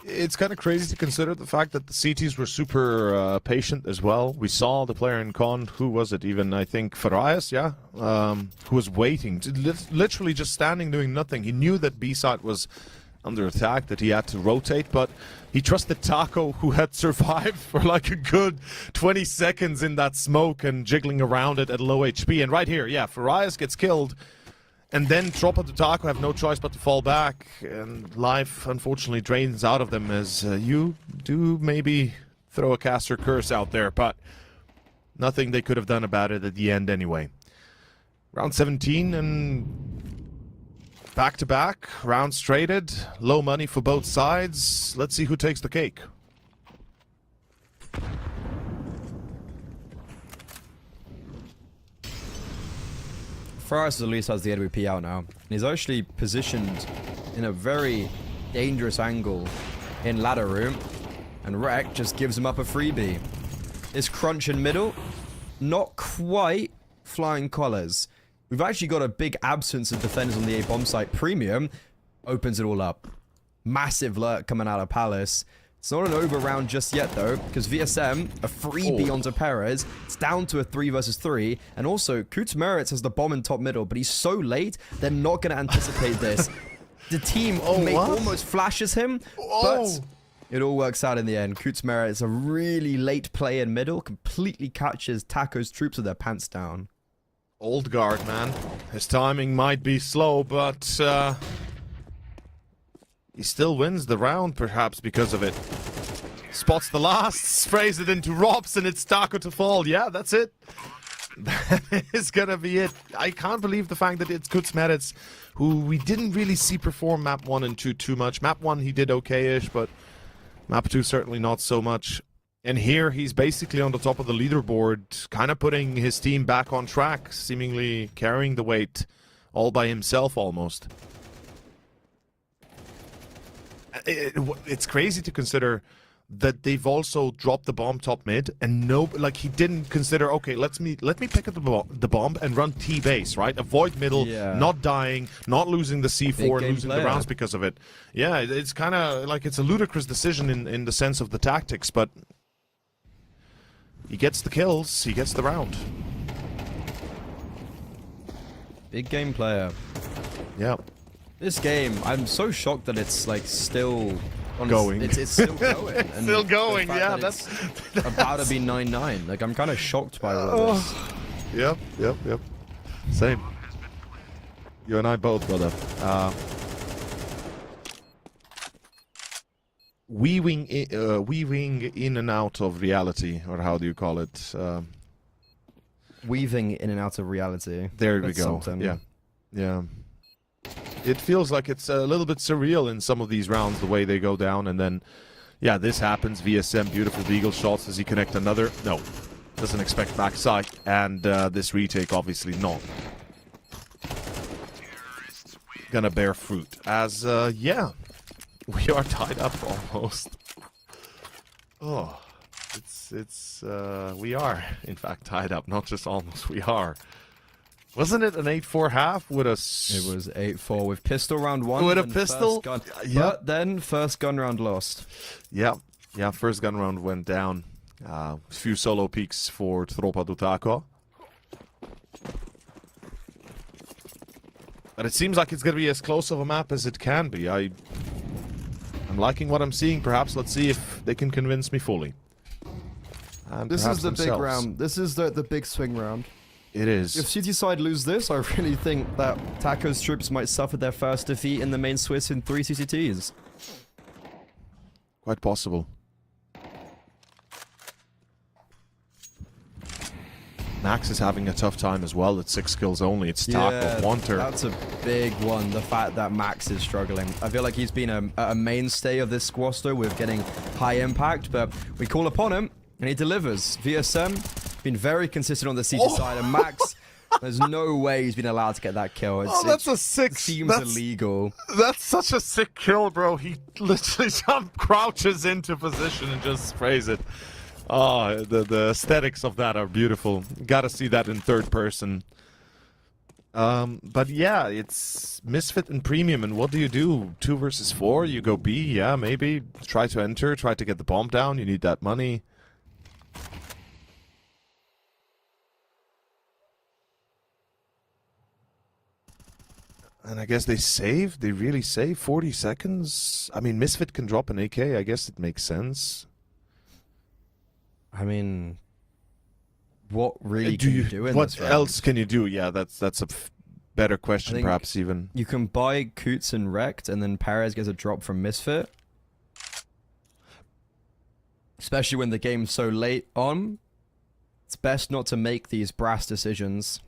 It's kind of crazy to consider the fact that the CTs were super patient as well. We saw the player in con, who was it even? I think Farias, yeah? Who was waiting, literally just standing doing nothing. He knew that B-side was under attack, that he had to rotate, but he trusted Taco, who had survived for like a good 20 seconds in that smoke and jiggling around it at low HP. And right here, yeah, Farias gets killed, and then Tropa do Taco have no choice but to fall back, and life unfortunately drains out of them as you do maybe throw a caster curse out there, but nothing they could have done about it at the end anyway. Round 17 and back-to-back, rounds traded, low money for both sides. Let's see who takes the cake. Ferraris at least has the AWP out now. And he's actually positioned in a very dangerous angle in ladder room. And Rekt just gives him up a freebie. This crunch in middle, not quite flying colors. We've actually got a big absence of defenders on the A bomb site. Premium opens it all up. Massive lurk coming out of Palace. It's not an over round just yet, though, because VSM, a freebie onto Perez. It's down to a 3 versus 3. And also, Coots merits has the bomb in top middle, but he's so late, they're not going to anticipate this. The team almost flashes him, but it all works out in the end. Coots merits a really late play in middle, completely catches Taco's troops with their pants down. Old guard, man. His timing might be slow, but he still wins the round, perhaps, because of it. Spots the last, sprays it into Robs, and it's Taco to fall. Yeah, that's it. that is gonna be it. I can't believe the fact that it's Kutsmeretz, who we didn't really see perform map 1 and 2 too much. Map 1 he did okay-ish, but map 2 certainly not so much. And here he's basically on the top of the leaderboard, kind of putting his team back on track, seemingly carrying the weight all by himself almost. It's crazy to consider that they've also dropped the bomb top mid, and like he didn't consider, okay, let me pick up the bomb and run T base, right? Avoid middle, not dying, not losing the C4, and losing the rounds because of it. Yeah, it's kind of like it's a ludicrous decision in the sense of the tactics, but he gets the kills, he gets the round. Big game player. Yeah. This game, I'm so shocked that it's like still going. It's still going. And still going, yeah. That's about to be 9-9. Like, I'm kind of shocked by all of this. Yep. Same. You and I both, brother. Weaving in and out of reality, or how do you call it? Weaving in and out of reality. There we That's go. something. Yeah. It feels like it's a little bit surreal in some of these rounds, the way they go down, and then, yeah, this happens. VSM, beautiful deagle shots. Does he connect another? No. Doesn't expect backside, and this retake, obviously not gonna bear fruit. As, yeah, we are tied up almost. Oh, we are, in fact, tied up. Not just almost, we are. Wasn't it an 8-4 half with a... It was 8-4 with pistol round 1. With a pistol? Yeah. But then first gun round lost. Yeah, first gun round went down. Few solo peaks for Tropa do Taco. But it seems like it's going to be as close of a map as it can be. I'm liking what I'm seeing. Perhaps let's see if they can convince me fully. And this is the themselves. big round. This is the big swing round. It is. If City side lose this, I really think that Taco's troops might suffer their first defeat in the main Swiss in 3 CCTs. Quite possible. Max is having a tough time as well at 6 kills only. It's Taco, Wanter. That's a big one, the fact that Max is struggling. I feel like he's been a mainstay of this squaster with getting high impact, but we call upon him, and he delivers. VSM, been very consistent on the CT side, and Max, there's no way he's been allowed to get that kill. That's a 6. It seems illegal. That's such a sick kill, bro. He literally crouches into position and just sprays it. Oh, the aesthetics of that are beautiful. Gotta see that in third person. But yeah, it's Misfit and Premium, and what do you do? 2 versus 4? You go B, yeah, maybe. Try to enter, try to get the bomb down. You need that money. And I guess they save. They really save 40 seconds. I mean, Misfit can drop an AK. I guess it makes sense. I mean, what really can you do in what this round? else can you do? Yeah, that's a better question, perhaps even. You can buy Coots and Wrecked, and then Perez gets a drop from Misfit. Especially when the game's so late on. It's best not to make these brass decisions.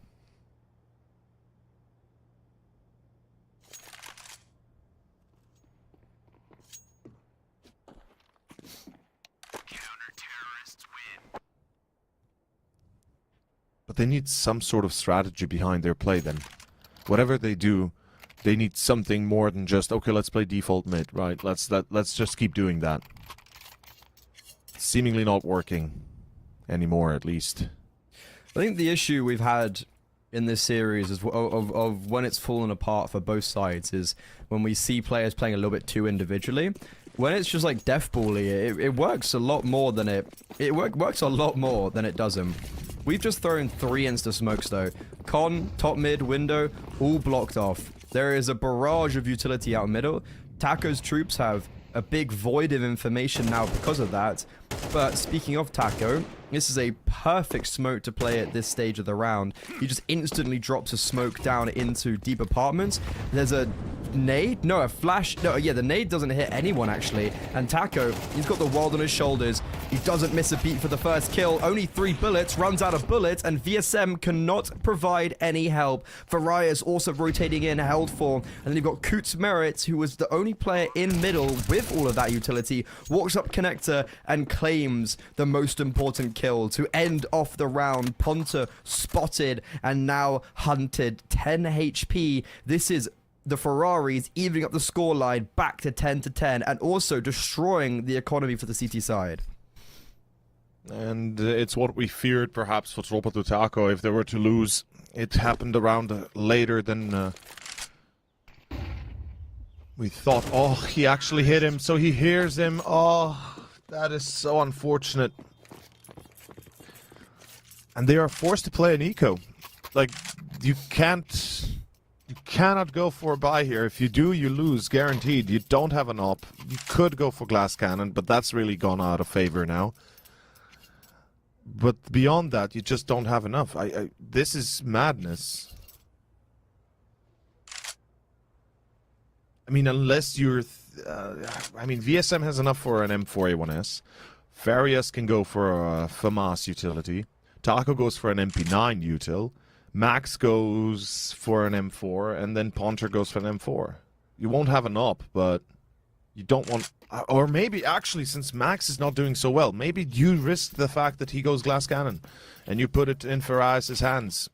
But they need some sort of strategy behind their play then. Whatever they do, they need something more than just, okay, let's play default mid, right? Let's just keep doing that. It's seemingly not working anymore, at least. I think the issue we've had in this series is of when it's fallen apart for both sides is when we see players playing a little bit too individually. When it's just like deathbally, it works a lot more than it works a lot more than it doesn't. We've just thrown 3 insta smokes though. Con, top mid, window, all blocked off. There is a barrage of utility out middle. Taco's troops have a big void of information now because of that. But speaking of Taco, This is a perfect smoke to play at this stage of the round. He just instantly drops a smoke down into deep apartments. There's a nade? No, a flash. No, yeah, the nade doesn't hit anyone, actually. And Taco, he's got the world on his shoulders. He doesn't miss a beat for the first kill. Only 3 bullets, runs out of bullets, and VSM cannot provide any help. Farias also rotating in, held form. And then you've got Coots Merritt, who was the only player in middle with all of that utility, walks up connector and claims the most important kill to end off the round. Ponta spotted and now hunted. 10 HP. This is the Ferraris evening up the scoreline back to 10-10 and also destroying the economy for the CT side. And it's what we feared perhaps for Tropa to Taco if they were to lose. It happened around later than we thought. Oh, he actually hit him, so he hears him. Oh, that is so unfortunate. And they are forced to play an eco. Like, you cannot go for a buy here. If you do, you lose, guaranteed. You don't have an op. You could go for glass cannon, but that's really gone out of favor now. But beyond that, you just don't have enough. This is madness. I mean, unless you're... I mean, VSM has enough for an M4A1S. Farias can go for a FAMAS utility. Taco goes for an MP9 util. Max goes for an M4, and then Ponter goes for an M4. You won't have an op, but you don't want... Or maybe, actually, since Max is not doing so well, maybe you risk the fact that he goes glass cannon, and you put it in Farias' hands.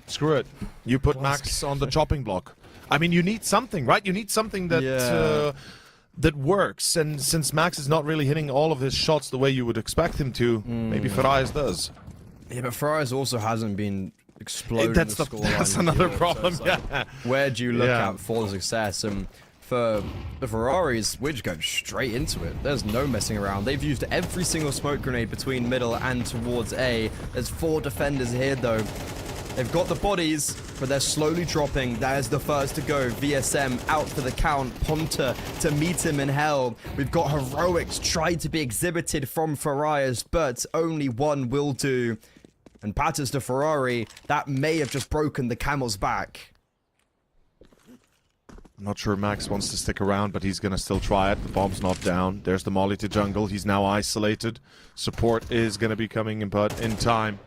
Screw it. You put Max on the chopping block. I mean, you need something, right? You need something that... that works, and since Max is not really hitting all of his shots the way you would expect him to, maybe Farias does. Yeah, but Farias also hasn't been exploding That's the scoreline. That's another problem, so like, yeah. Where do you look at for the success? And for the Ferraris, we're just going straight into it. There's no messing around. They've used every single smoke grenade between middle and towards A. There's 4 defenders here, though. They've got the bodies, but they're slowly dropping. That is the first to go. VSM out for the count. Ponta to meet him in hell. We've got heroics tried to be exhibited from Farias, but only one will do. And Patters to Ferrari. That may have just broken the camel's back. I'm not sure Max wants to stick around, but he's going to still try it. The bomb's not down. There's the molly to jungle. He's now isolated. Support is going to be coming in, but in time.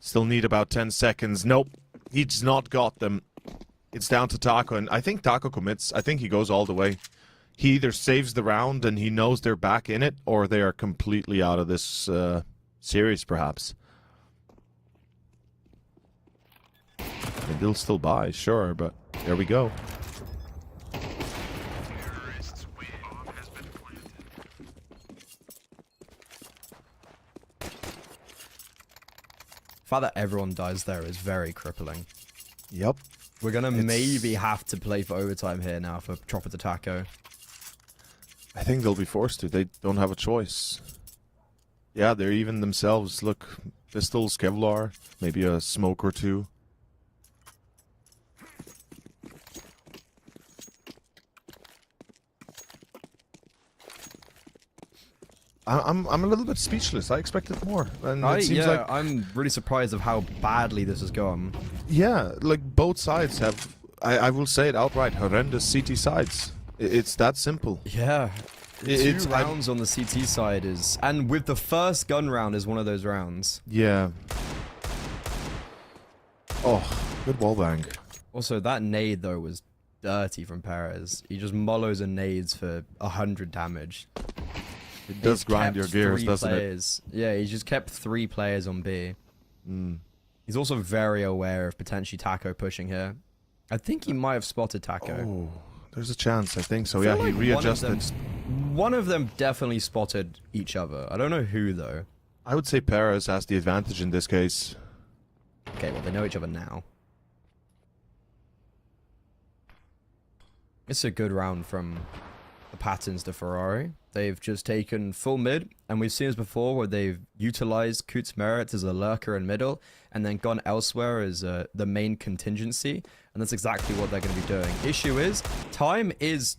Still need about 10 seconds. Nope. He's not got them. It's down to Taco, and I think Taco commits. I think he goes all the way. He either saves the round and he knows they're back in it, or they are completely out of this series, perhaps. And they'll still buy, sure, but there we go. The fact that everyone dies there is very crippling. Yep. We're going to maybe have to play for overtime here now for Tropa to Taco. I think they'll be forced to. They don't have a choice. Yeah, they're even themselves. Look, pistols, Kevlar, maybe a smoke or two. I'm a little bit speechless. I expected more. And it seems like I'm really surprised of how badly this has gone. Yeah, like both sides have, I will say it outright, horrendous CT sides. It's that simple. Yeah. Two rounds on the CT side is... And with the first gun round is one of those rounds. Yeah. Oh, good wallbang. Also, that nade, though, was dirty from Perez. He just mollos and nades for 100 damage. It does grind your gears, doesn't it? Yeah, he's just kept 3 players on B. He's also very aware of potentially Taco pushing here. I think he might have spotted Taco. Oh, there's a chance, I think so. Yeah, he readjusted. One of them definitely spotted each other. I don't know who, though. I would say Perez has the advantage in this case. Okay, well, they know each other now. It's a good round from the Patterns to Ferrari. They've just taken full mid, and we've seen this before where they've utilized Coots Merritt as a lurker in middle, and then gone elsewhere as the main contingency, and that's exactly what they're going to be doing. Issue is, time is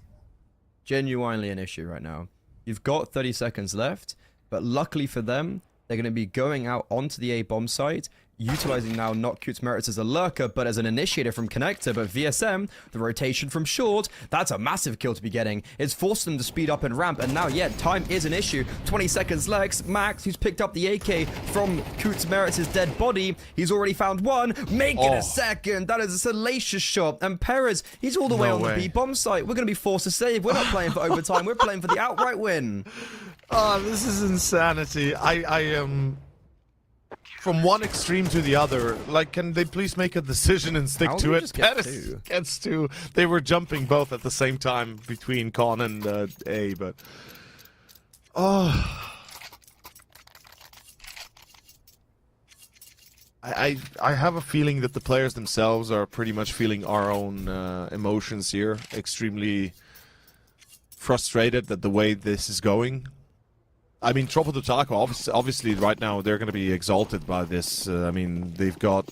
genuinely an issue right now. You've got 30 seconds left, but luckily for them, They're going to be going out onto the A bomb site, utilizing now not Coots Merits as a lurker, but as an initiator from Connector. But VSM, the rotation from short, that's a massive kill to be getting. It's forced them to speed up and ramp, and now, yeah, time is an issue. 20 seconds Lex. Max, who's picked up the AK from Coots Merits' dead body, he's already found one. Make it a second. That is a salacious shot. And Perez, he's all the way on the B bomb site. We're going to be forced to save. We're not playing for overtime. We're playing for the outright win. Oh, this is insanity. I am... From one extreme to the other, like, can they please make a decision and stick to it? Gets two. They were jumping both at the same time between Con and A, but... Oh... I have a feeling that the players themselves are pretty much feeling our own emotions here. Extremely frustrated at the way this is going. I mean, Tropa do Taco, obviously right now they're going to be exalted by this. I mean, they've got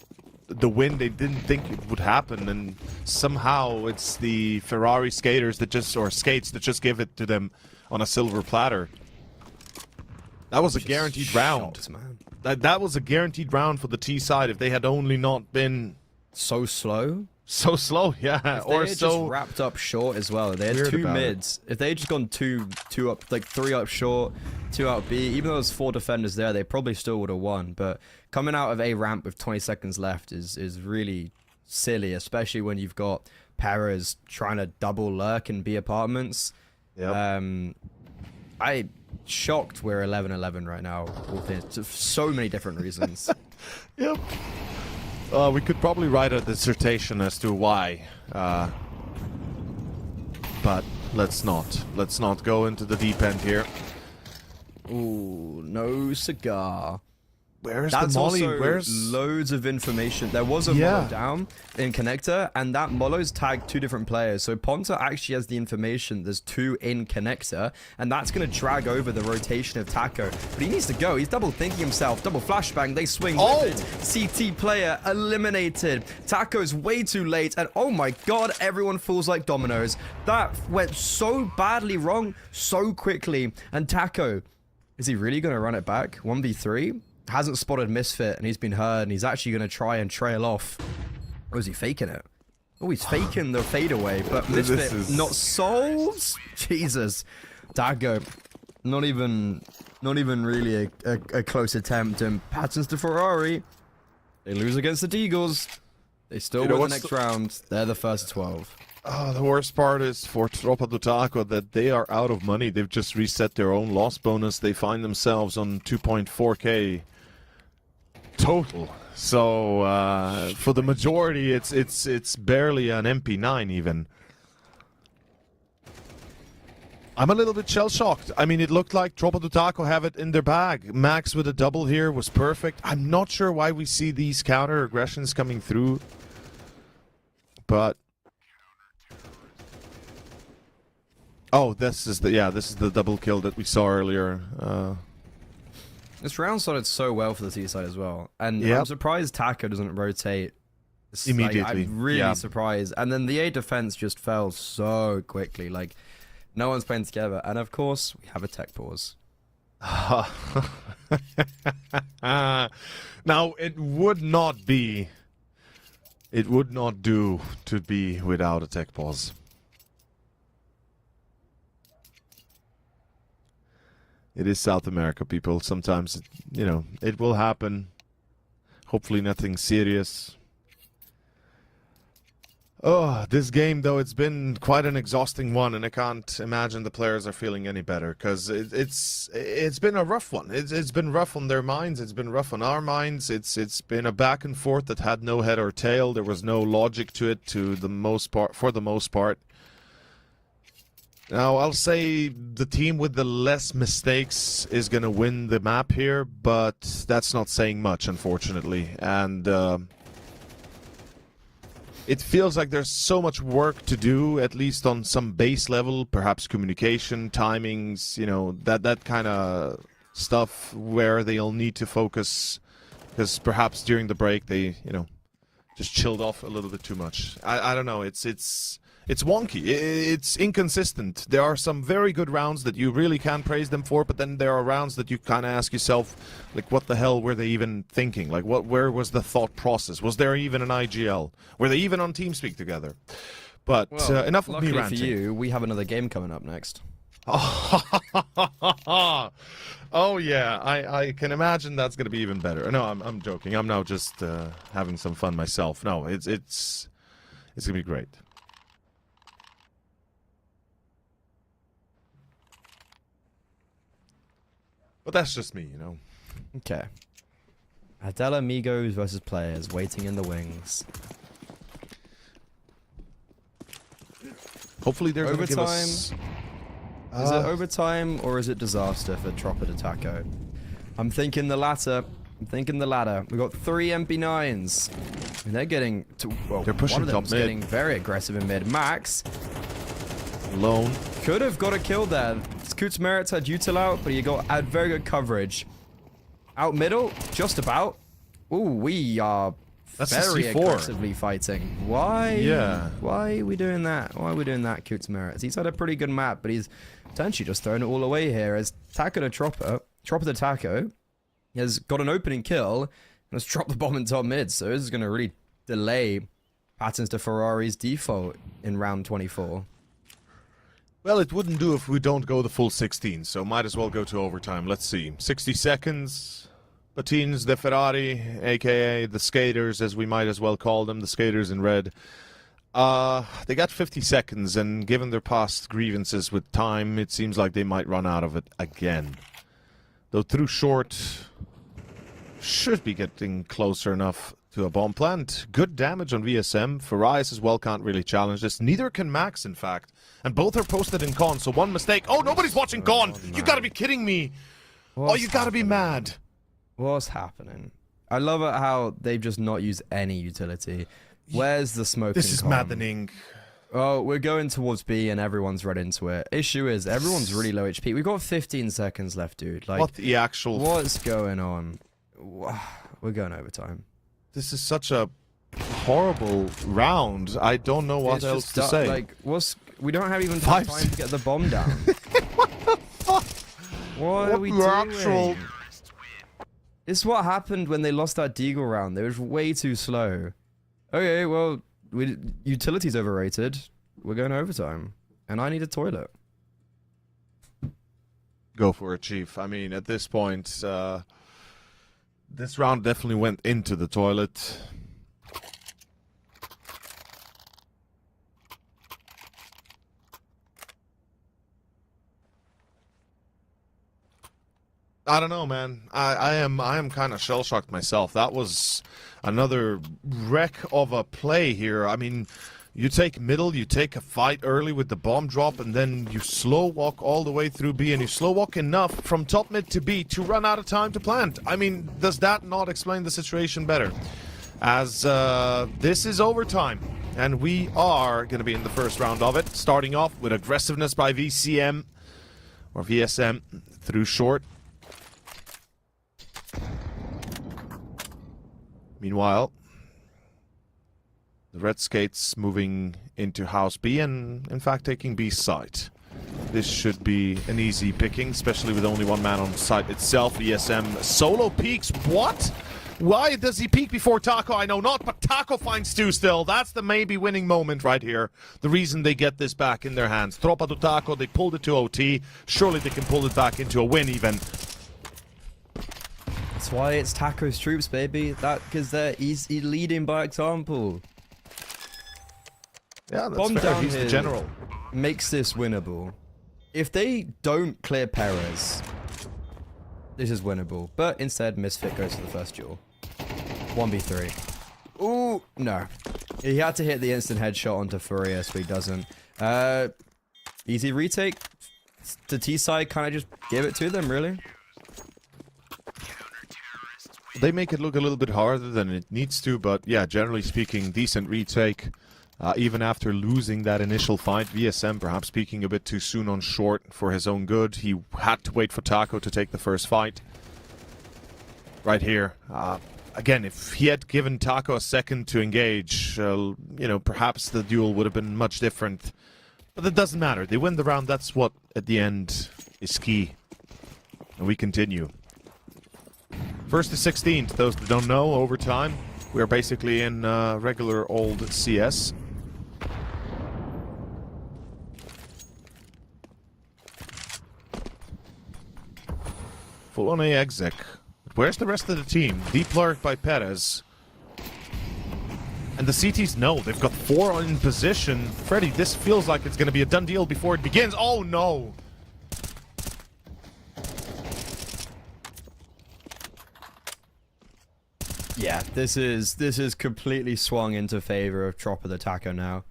the win they didn't think it would happen, and somehow it's the Ferrari skaters that just, or skates that just give it to them on a silver platter. That was a guaranteed round. Man. That was a guaranteed round for the T side if they had only not been so slow. So slow, yeah. Or so just wrapped up short as well. They had two mids. If they had just gone two up, like 3 up short, 2 out B, even though there's 4 defenders there, they probably still would have won. But coming out of A ramp with 20 seconds left is really silly, especially when you've got Perez trying to double lurk in B apartments. Yep. I shocked we're 11-11 right now. For so many different reasons. Yep. We could probably write a dissertation as to why, but let's not. Let's not go into the deep end here. Ooh, no cigar. Where's the molly? Where's loads of information? There was a mollo down in Connector, and that mollo's tagged 2 different players. So Ponta actually has the information. There's 2 in Connector, and that's going to drag over the rotation of Taco. But he needs to go. He's double thinking himself. Double flashbang. They swing with it. CT player eliminated. Taco's way too late, and oh my god, everyone falls like dominoes. That went so badly wrong so quickly. And Taco, is he really going to run it back? 1v3? Hasn't spotted Misfit, and he's been heard, and he's actually going to try and trail off. Or is he faking it? Oh, he's faking the fadeaway, but Misfit not solves? Jesus. Dago, not even really a close attempt, and patterns to Ferrari. They lose against the Deagles. They still win the next round. They're the first 12. Oh, the worst part is for Tropa do Taco that they are out of money. They've just reset their own loss bonus. They find themselves on 2.4k total. So for the majority, it's barely an MP9 even. I'm a little bit shell-shocked. I mean, it looked like Tropa do Taco have it in their bag. Max with a double here was perfect. I'm not sure why we see these counter aggressions coming through, but. Oh, this is the double kill that we saw earlier. This round started so well for the T side as well, and I'm surprised Taco doesn't rotate immediately. Like, I'm really surprised. And then the A defense just fell so quickly. Like, no one's playing together, and of course we have a tech pause. Now it would not do to be without a tech pause. It is South America, people. Sometimes, it will happen. Hopefully nothing serious. Oh, this game, though, it's been quite an exhausting one, and I can't imagine the players are feeling any better, because it's been a rough one. It's been rough on their minds. It's been rough on our minds. It's been a back and forth that had no head or tail. There was no logic to it for the most part. Now, I'll say the team with the less mistakes is going to win the map here, but that's not saying much, unfortunately. And it feels like there's so much work to do, at least on some base level, perhaps communication, timings, that kind of stuff where they'll need to focus, because perhaps during the break they, just chilled off a little bit too much. I don't know. It's It's wonky. It's inconsistent. There are some very good rounds that you really can praise them for, but then there are rounds that you kind of ask yourself, like, what the hell were they even thinking? Like, where was the thought process? Was there even an IGL? Were they even on TeamSpeak together? But enough of me ranting. Luckily for you, we have another game coming up next. Oh yeah, I can imagine that's gonna be even better. No, I'm joking. I'm now just having some fun myself. No, it's gonna be great. But that's just me, you know. Okay. Adela Amigos versus players waiting in the wings. Hopefully they're gonna give us... Is it overtime or is it disaster for Tropper to Taco? I'm thinking the latter. We got 3 MP9s. And they're getting to... Well, they're pushing one of them's top mid. getting very aggressive in mid. Max Alone. could have got a kill there. Scoots Merritt's had util out, but he had very good coverage. Out middle, just about. Ooh, we are That's very a C4. aggressively fighting. Why? Yeah. Why are we doing that? Why are we doing that, Coots Merritt? He's had a pretty good map, but he's potentially just thrown it all away here as Taco to Tropper to Taco, has got an opening kill and has dropped the bomb in top mid, so this is going to really delay Patterns to Ferrari's default in round 24. Well, it wouldn't do if we don't go the full 16, so might as well go to overtime. Let's see. 60 seconds. Patins de Ferrari, aka the skaters, as we might as well call them, the skaters in red. They got 50 seconds, and given their past grievances with time, it seems like they might run out of it again. Though through short, should be getting closer enough to a bomb plant. Good damage on VSM. Farias as well can't really challenge this. Neither can Max, in fact. And both are posted in con, so one mistake. Oh, nobody's watching con! You gotta be kidding me! You gotta be mad! What's happening? I love it how they've just not used any utility. Where's the smoke? This is maddening. Oh, we're going towards B and everyone's right into it. Issue is, everyone's really low HP. We've got 15 seconds left, dude. Like, What the actual... what's going on? We're going overtime. This is such a horrible round. I don't know what It's else just to say. Like, we don't have even time to get the bomb down. What the fuck? What are we the doing? actual... It's what happened when they lost that Deagle round. They were way too slow. Okay, well, utility's overrated. We're going overtime. And I need a toilet. Go for it, Chief. I mean, at this point, this round definitely went into the toilet. I don't know, man. I am kind of shell-shocked myself. That was another wreck of a play here. I mean, you take middle, you take a fight early with the bomb drop, and then you slow walk all the way through B, and you slow walk enough from top mid to B to run out of time to plant. I mean, does that not explain the situation better? As this is overtime, and we are going to be in the first round of it, starting off with aggressiveness by VCM, or VSM, through short. Meanwhile, the Red Skates moving into House B and, in fact, taking B's site. This should be an easy picking, especially with only one man on site itself. ESM solo peeks. What? Why does he peek before Taco? I know not, but Taco finds two still. That's the maybe winning moment right here. The reason they get this back in their hands. Tropa to Taco, they pulled it to OT. Surely they can pull it back into a win even. That's why it's Taco's troops, baby. Because he's leading by example. Yeah, that's Bomb fair. down He's the here general. makes this winnable. If they don't clear Perez, this is winnable. But instead, Misfit goes to the first duel. 1v3. Ooh, no. He had to hit the instant headshot onto Furious, but he doesn't. Easy retake. The T-side kind of just give it to them, really. They make it look a little bit harder than it needs to, but yeah, generally speaking, decent retake. Even after losing that initial fight, VSM perhaps peaking a bit too soon on short for his own good. He had to wait for Taco to take the first fight. Right here. again, if he had given Taco a second to engage, perhaps the duel would have been much different. But it doesn't matter. They win the round. That's what, at the end, is key. And we continue. First to 16th, those that don't know, overtime. We are basically in regular old CS. Full on A exec. Where's the rest of the team? Deep lurk by Perez. And the CTs know. They've got 4 in position. Freddy, this feels like it's going to be a done deal before it begins. Oh, no. Yeah, this is completely swung into favor of Trop of the Taco now.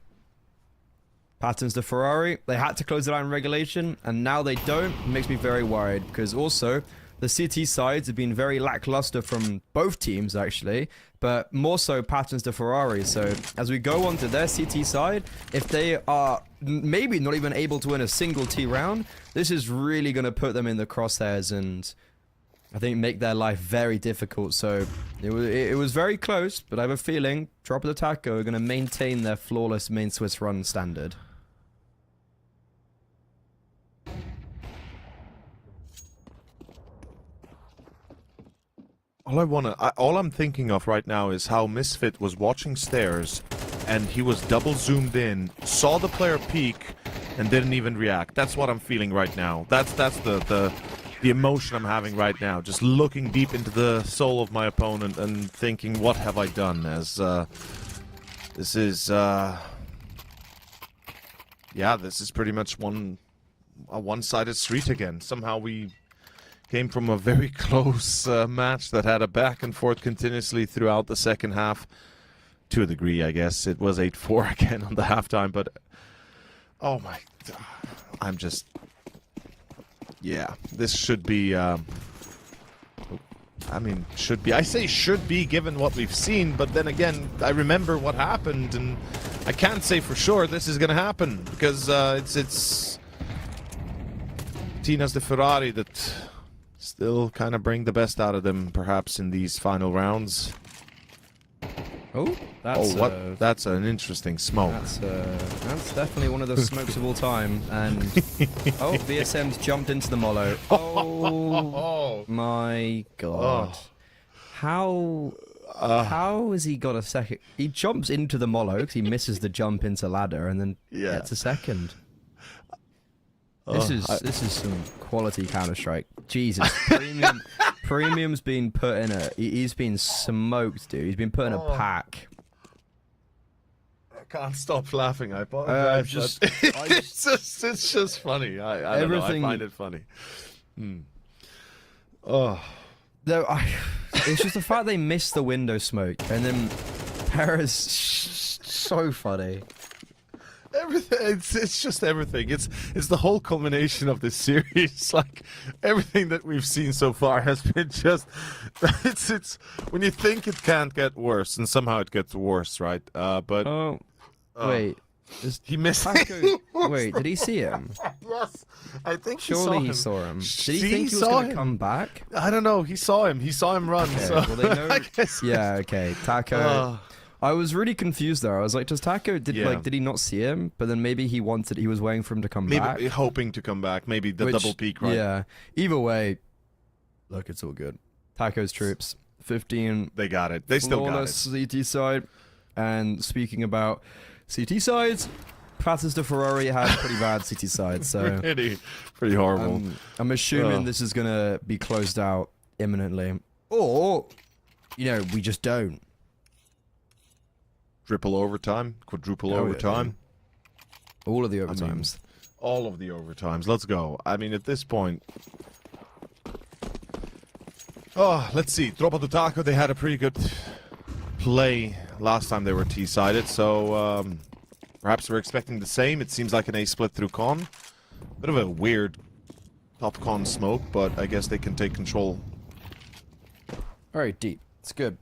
Patterns to Ferrari. They had to close the line in regulation, and now they don't. It makes me very worried, because also the CT sides have been very lackluster from both teams, actually, but more so Patterns to Ferrari. So as we go on to their CT side, if they are maybe not even able to win a single T round, this is really going to put them in the crosshairs and I think make their life very difficult. So it was very close, but I have a feeling Trop of the Taco are going to maintain their flawless main Swiss run standard. All I'm thinking of right now is how Misfit was watching stairs, and he was double zoomed in, saw the player peek, and didn't even react. That's what I'm feeling right now. That's the emotion I'm having right now. Just looking deep into the soul of my opponent and thinking, what have I done? As this is this is pretty much a one-sided street again. Somehow we came from a very close match that had a back and forth continuously throughout the second half. To a degree, I guess. It was 8-4 again on the halftime, but oh my, I'm just, yeah, this should be, should be, I say should be given what we've seen, but then again, I remember what happened, and I can't say for sure this is going to happen, because it's Tinas de Ferrari that still kind of bring the best out of them, perhaps, in these final rounds. Oh, that's an interesting smoke. That's definitely one of the smokes of all time. And VSM's jumped into the mollo. Oh my god! How has he got a second? He jumps into the mollo because he misses the jump into ladder and then gets a second. This is some quality Counter-Strike. Jesus, Premium's been put in he's been smoked, dude. He's been put in a pack. I can't stop laughing. I apologize. It's just funny. I don't know. I find it funny. Oh. No, it's just the fact they missed the window smoke and then Paris. So funny. Everything, it's just everything. It's the whole culmination of this series. Like everything that we've seen so far has been just. It's when you think it can't get worse, and somehow it gets worse, right? But wait, he missed. Taco, wait, did he see him? Yes, I think surely he saw him. Did he think he was going to come back? I don't know. He saw him. He saw him run. Okay, so well, they know. I guess. Yeah. Okay. Taco. I was really confused there. I was like, does Taco did he not see him? But then maybe he was waiting for him to come back. Maybe hoping to come back. Maybe the double peak, right? Yeah. Either way, look, it's all good. Taco's troops, 15. They got it. They still got it. Flawless CT side. And speaking about CT sides, Patterns to Ferrari had pretty bad CT sides. So pretty horrible. I'm assuming this is gonna be closed out imminently, or we just don't. Triple overtime, quadruple overtime. Yeah. All of the overtimes. All of the overtimes. Let's go. I mean, at this point. Oh, let's see. Trop of the Taco, they had a pretty good play last time they were T-sided, so perhaps we're expecting the same. It seems like an A split through con. Bit of a weird top con smoke, but I guess they can take control. Alright, deep. It's good.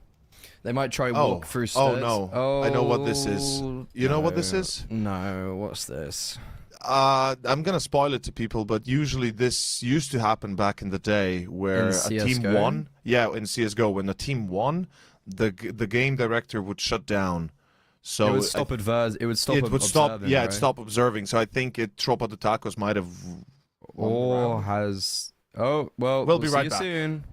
They might try walk through stairs. Oh no! Oh, I know what this is. You know what this is? No, what's this? I'm gonna spoil it to people, but usually this used to happen back in the day where a team won. Yeah, in CS:GO, when a team won, the game director would shut down. So it would stop It would stop. it would stop. Observing, Yeah, right? it'd stop observing. So I think Tropa de Tacos might have won the Or round. has. Oh well. We'll be See right you back. soon.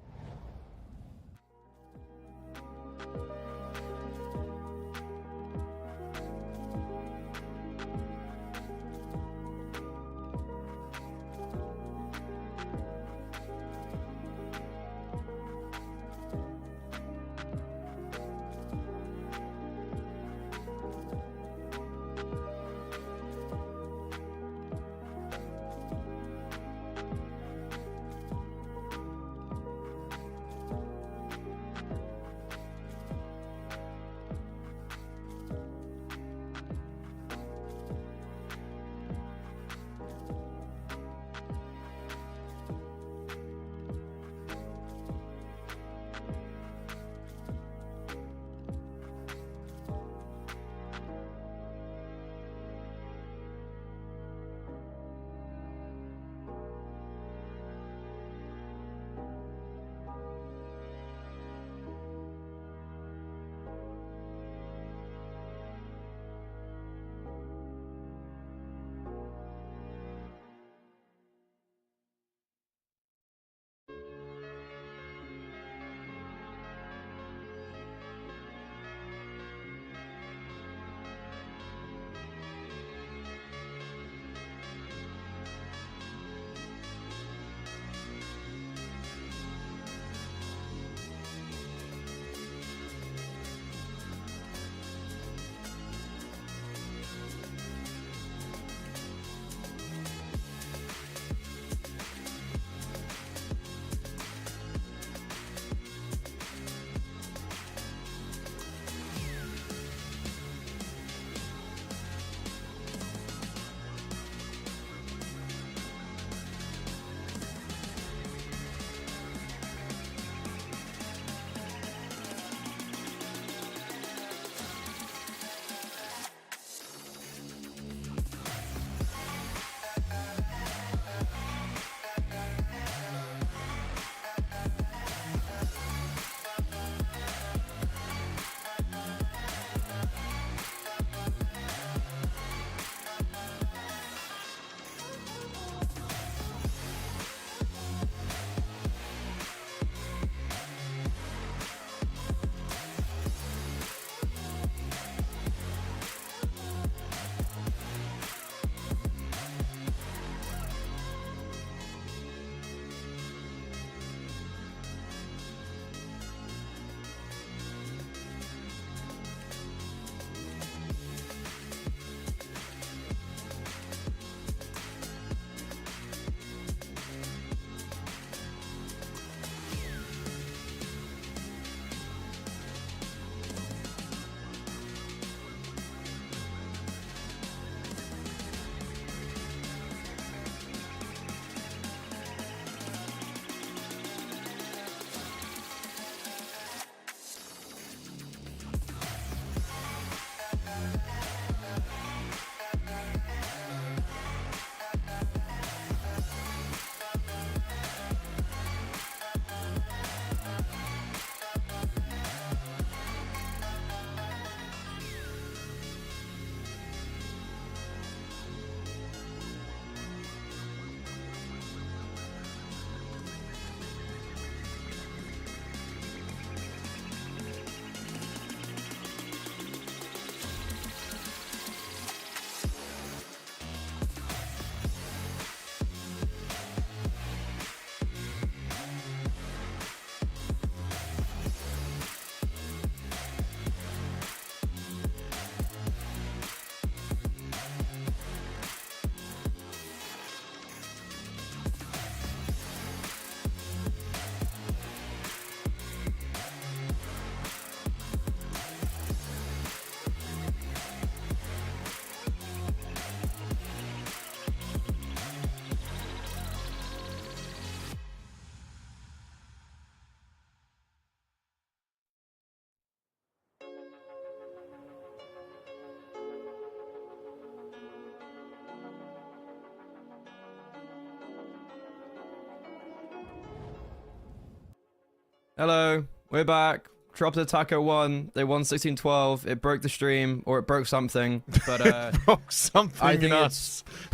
Hello, we're back. Dropper Taco won. They won 16-12. It broke the stream, or it broke something. But Broke something I think nuts. it's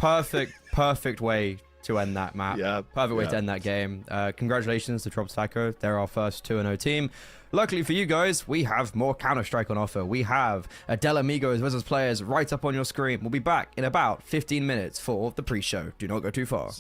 perfect way to end that map. Yeah, Perfect way yeah. to end that game. Congratulations to Dropper Taco. They're our first 2-0 team. Luckily for you guys, we have more Counter-Strike on offer. We have Adele Amigos versus players right up on your screen. We'll be back in about 15 minutes for the pre-show. Do not go too far.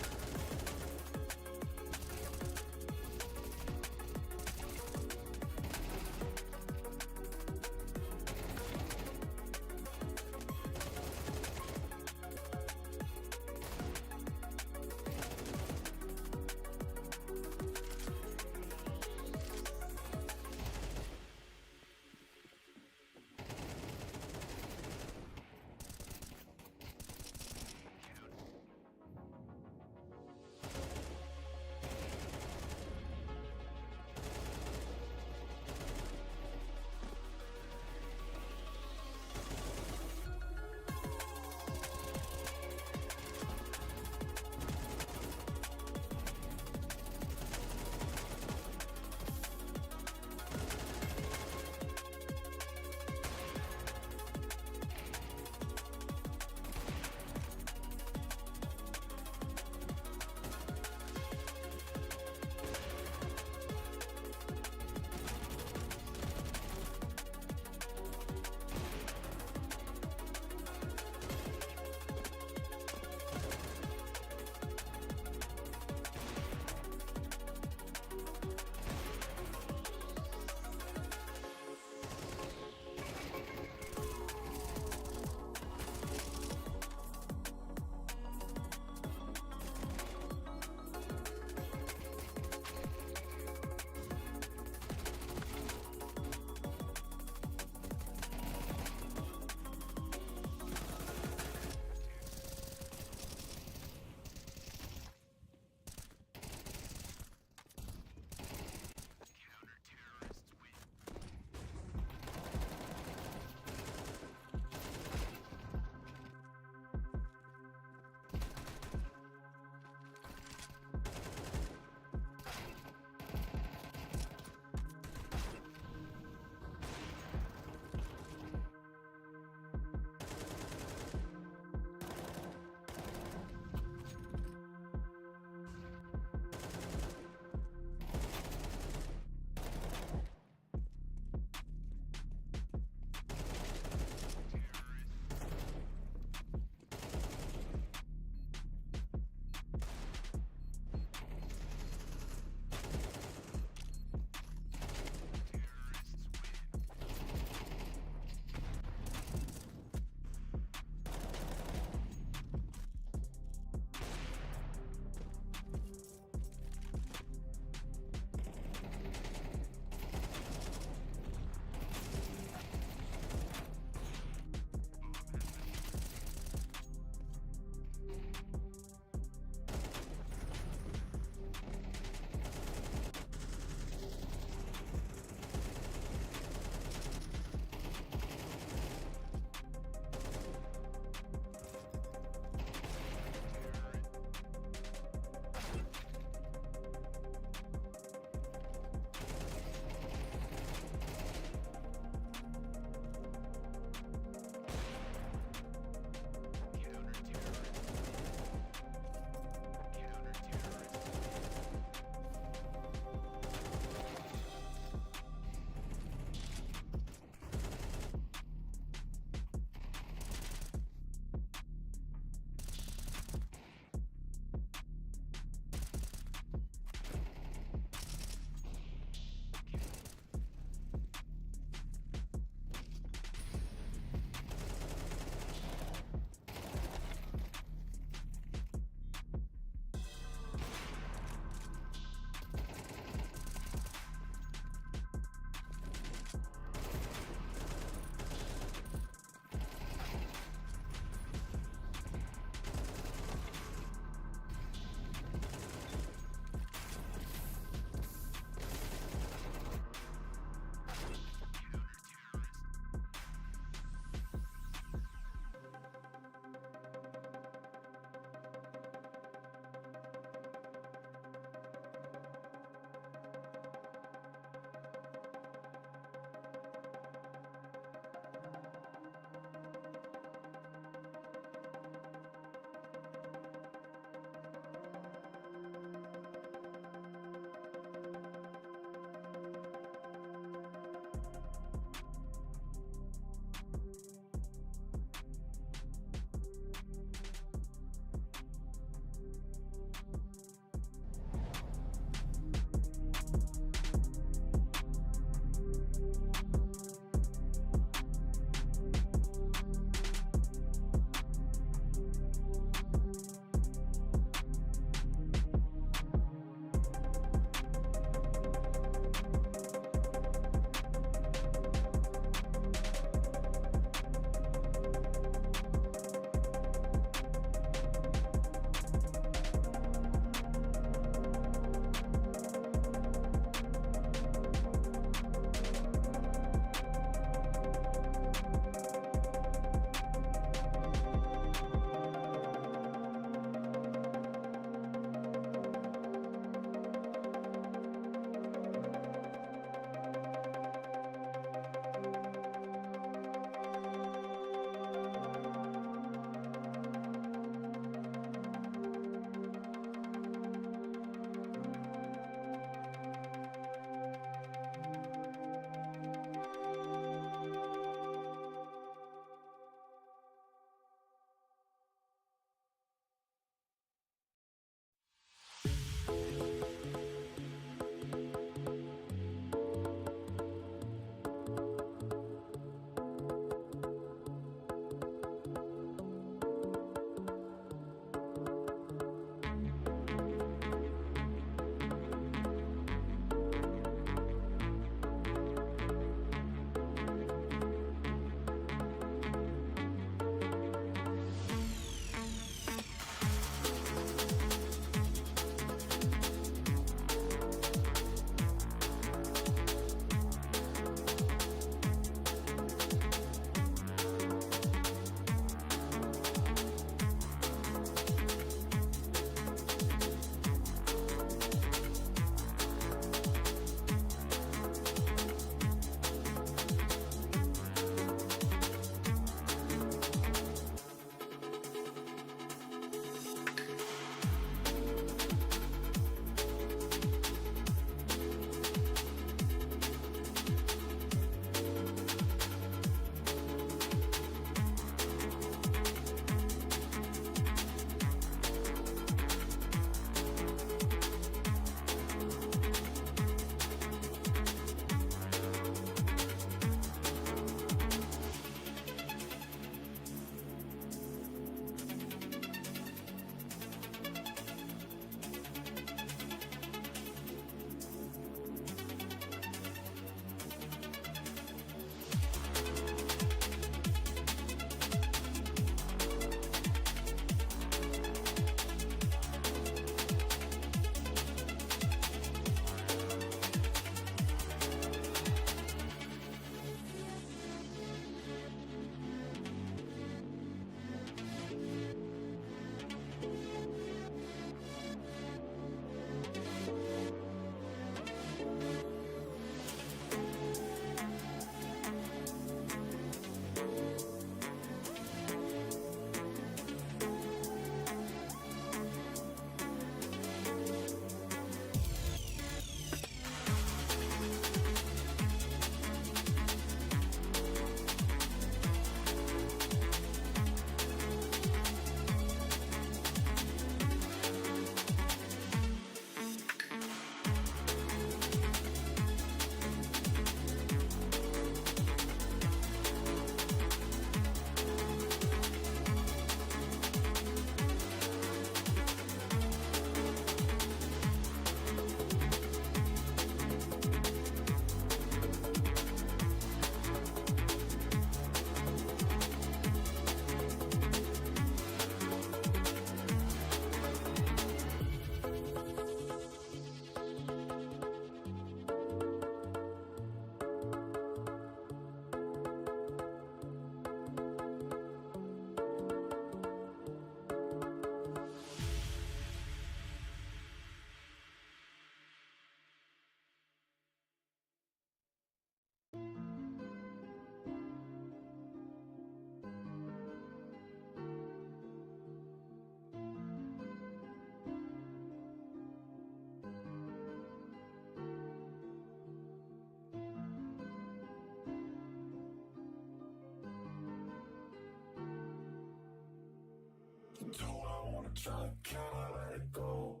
Do I wanna try? Can I let it go?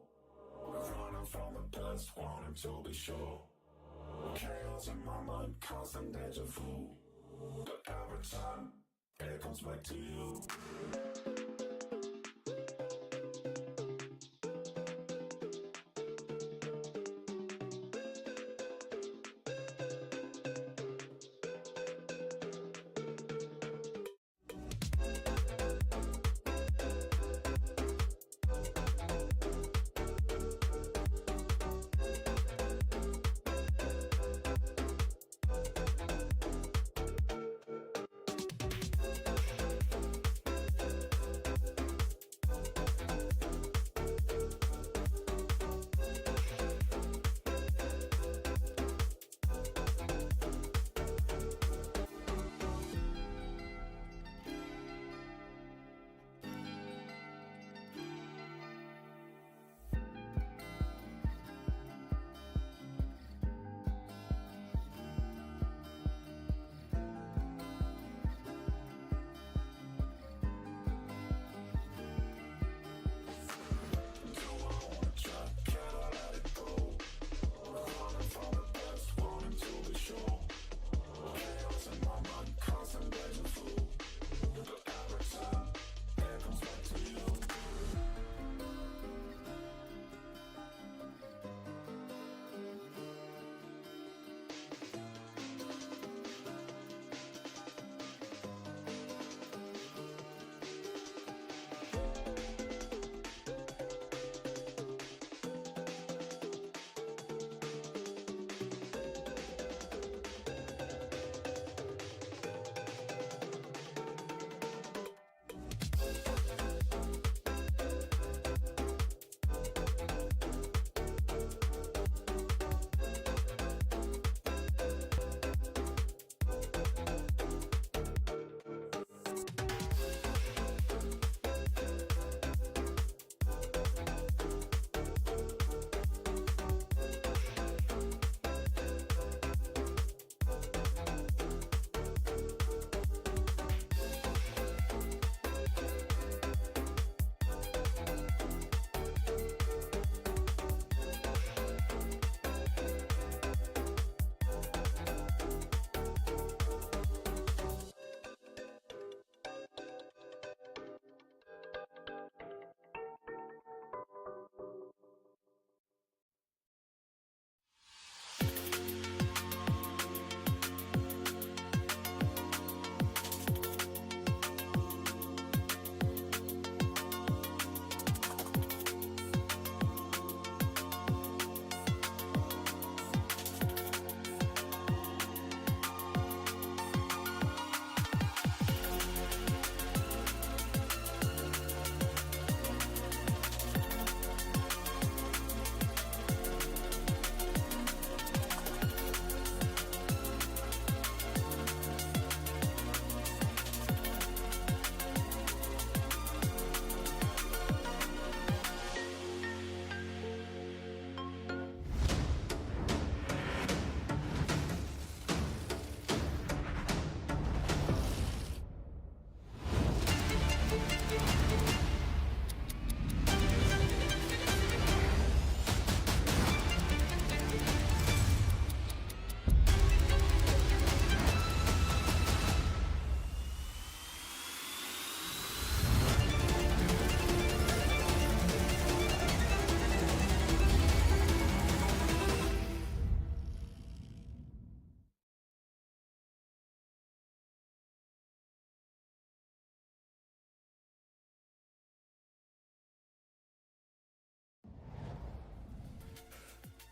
We're running from the past, wanting to be sure. Chaos in my mind, constant deja vu. But every time, it comes back to you.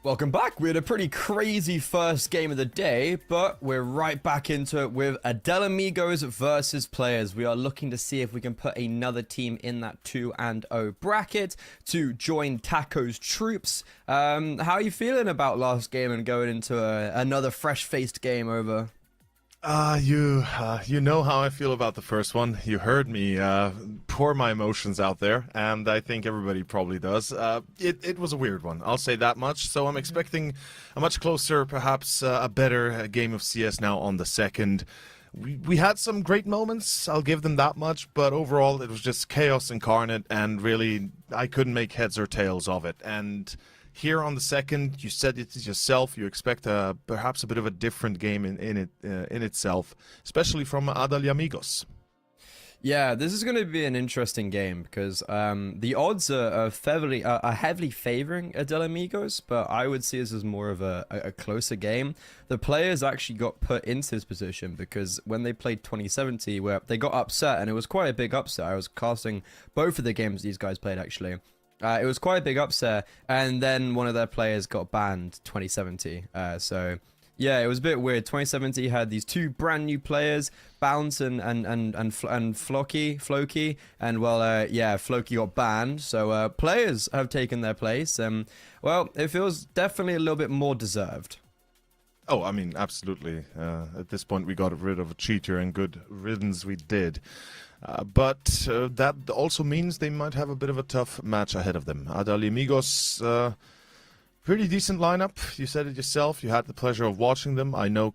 Welcome back. We had a pretty crazy first game of the day, but we're right back into it with Adele Amigos versus players. We are looking to see if we can put another team in that 2-0 bracket to join Taco's troops. How are you feeling about last game and going into another fresh-faced game over? You know how I feel about the first one. You heard me pour my emotions out there, and I think everybody probably does. It was a weird one, I'll say that much. So I'm expecting a much closer, perhaps a better game of CS now on the second. we had some great moments, I'll give them that much, but overall it was just chaos incarnate, and really I couldn't make heads or tails of it. And here on the second, you said it yourself, you expect perhaps a bit of a different game in itself, especially from Adal Amigos. Yeah, this is going to be an interesting game because the odds are heavily favoring Adel Amigos, but I would see this as more of a closer game. The players actually got put into this position because when they played 2070, where they got upset, and it was quite a big upset. I was casting both of the games these guys played, actually. It was quite a big upset, and then one of their players got banned 2070. So... yeah, it was a bit weird. 2070 had these two brand new players, Bounce and Floki, and well, yeah, Floki got banned. So players have taken their place. Well, it feels definitely a little bit more deserved. Oh, I mean, absolutely. At this point, we got rid of a cheater, and good riddance we did. But that also means they might have a bit of a tough match ahead of them. Adal Amigos... pretty decent lineup. You said it yourself. You had the pleasure of watching them. I know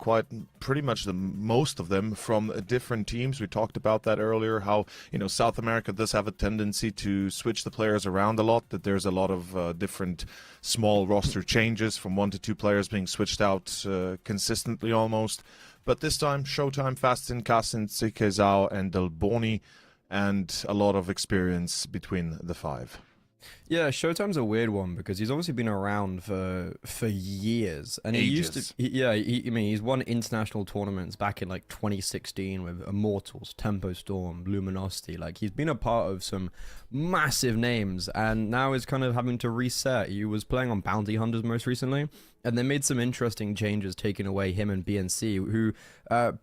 pretty much most of them from different teams. We talked about that earlier, how, South America does have a tendency to switch the players around a lot, that there's a lot of different small roster changes from 1 to 2 players being switched out consistently almost. But this time, Showtime, Fastin, Kassin, Zikezao, and Del Boni, and a lot of experience between the 5. Yeah, Showtime's a weird one because he's obviously been around for years, and he used to. I mean, he's won international tournaments back in like 2016 with Immortals, Tempo Storm, Luminosity. Like, he's been a part of some massive names, and now he's kind of having to reset. He was playing on Bounty Hunters most recently, and they made some interesting changes, taking away him and BNC, who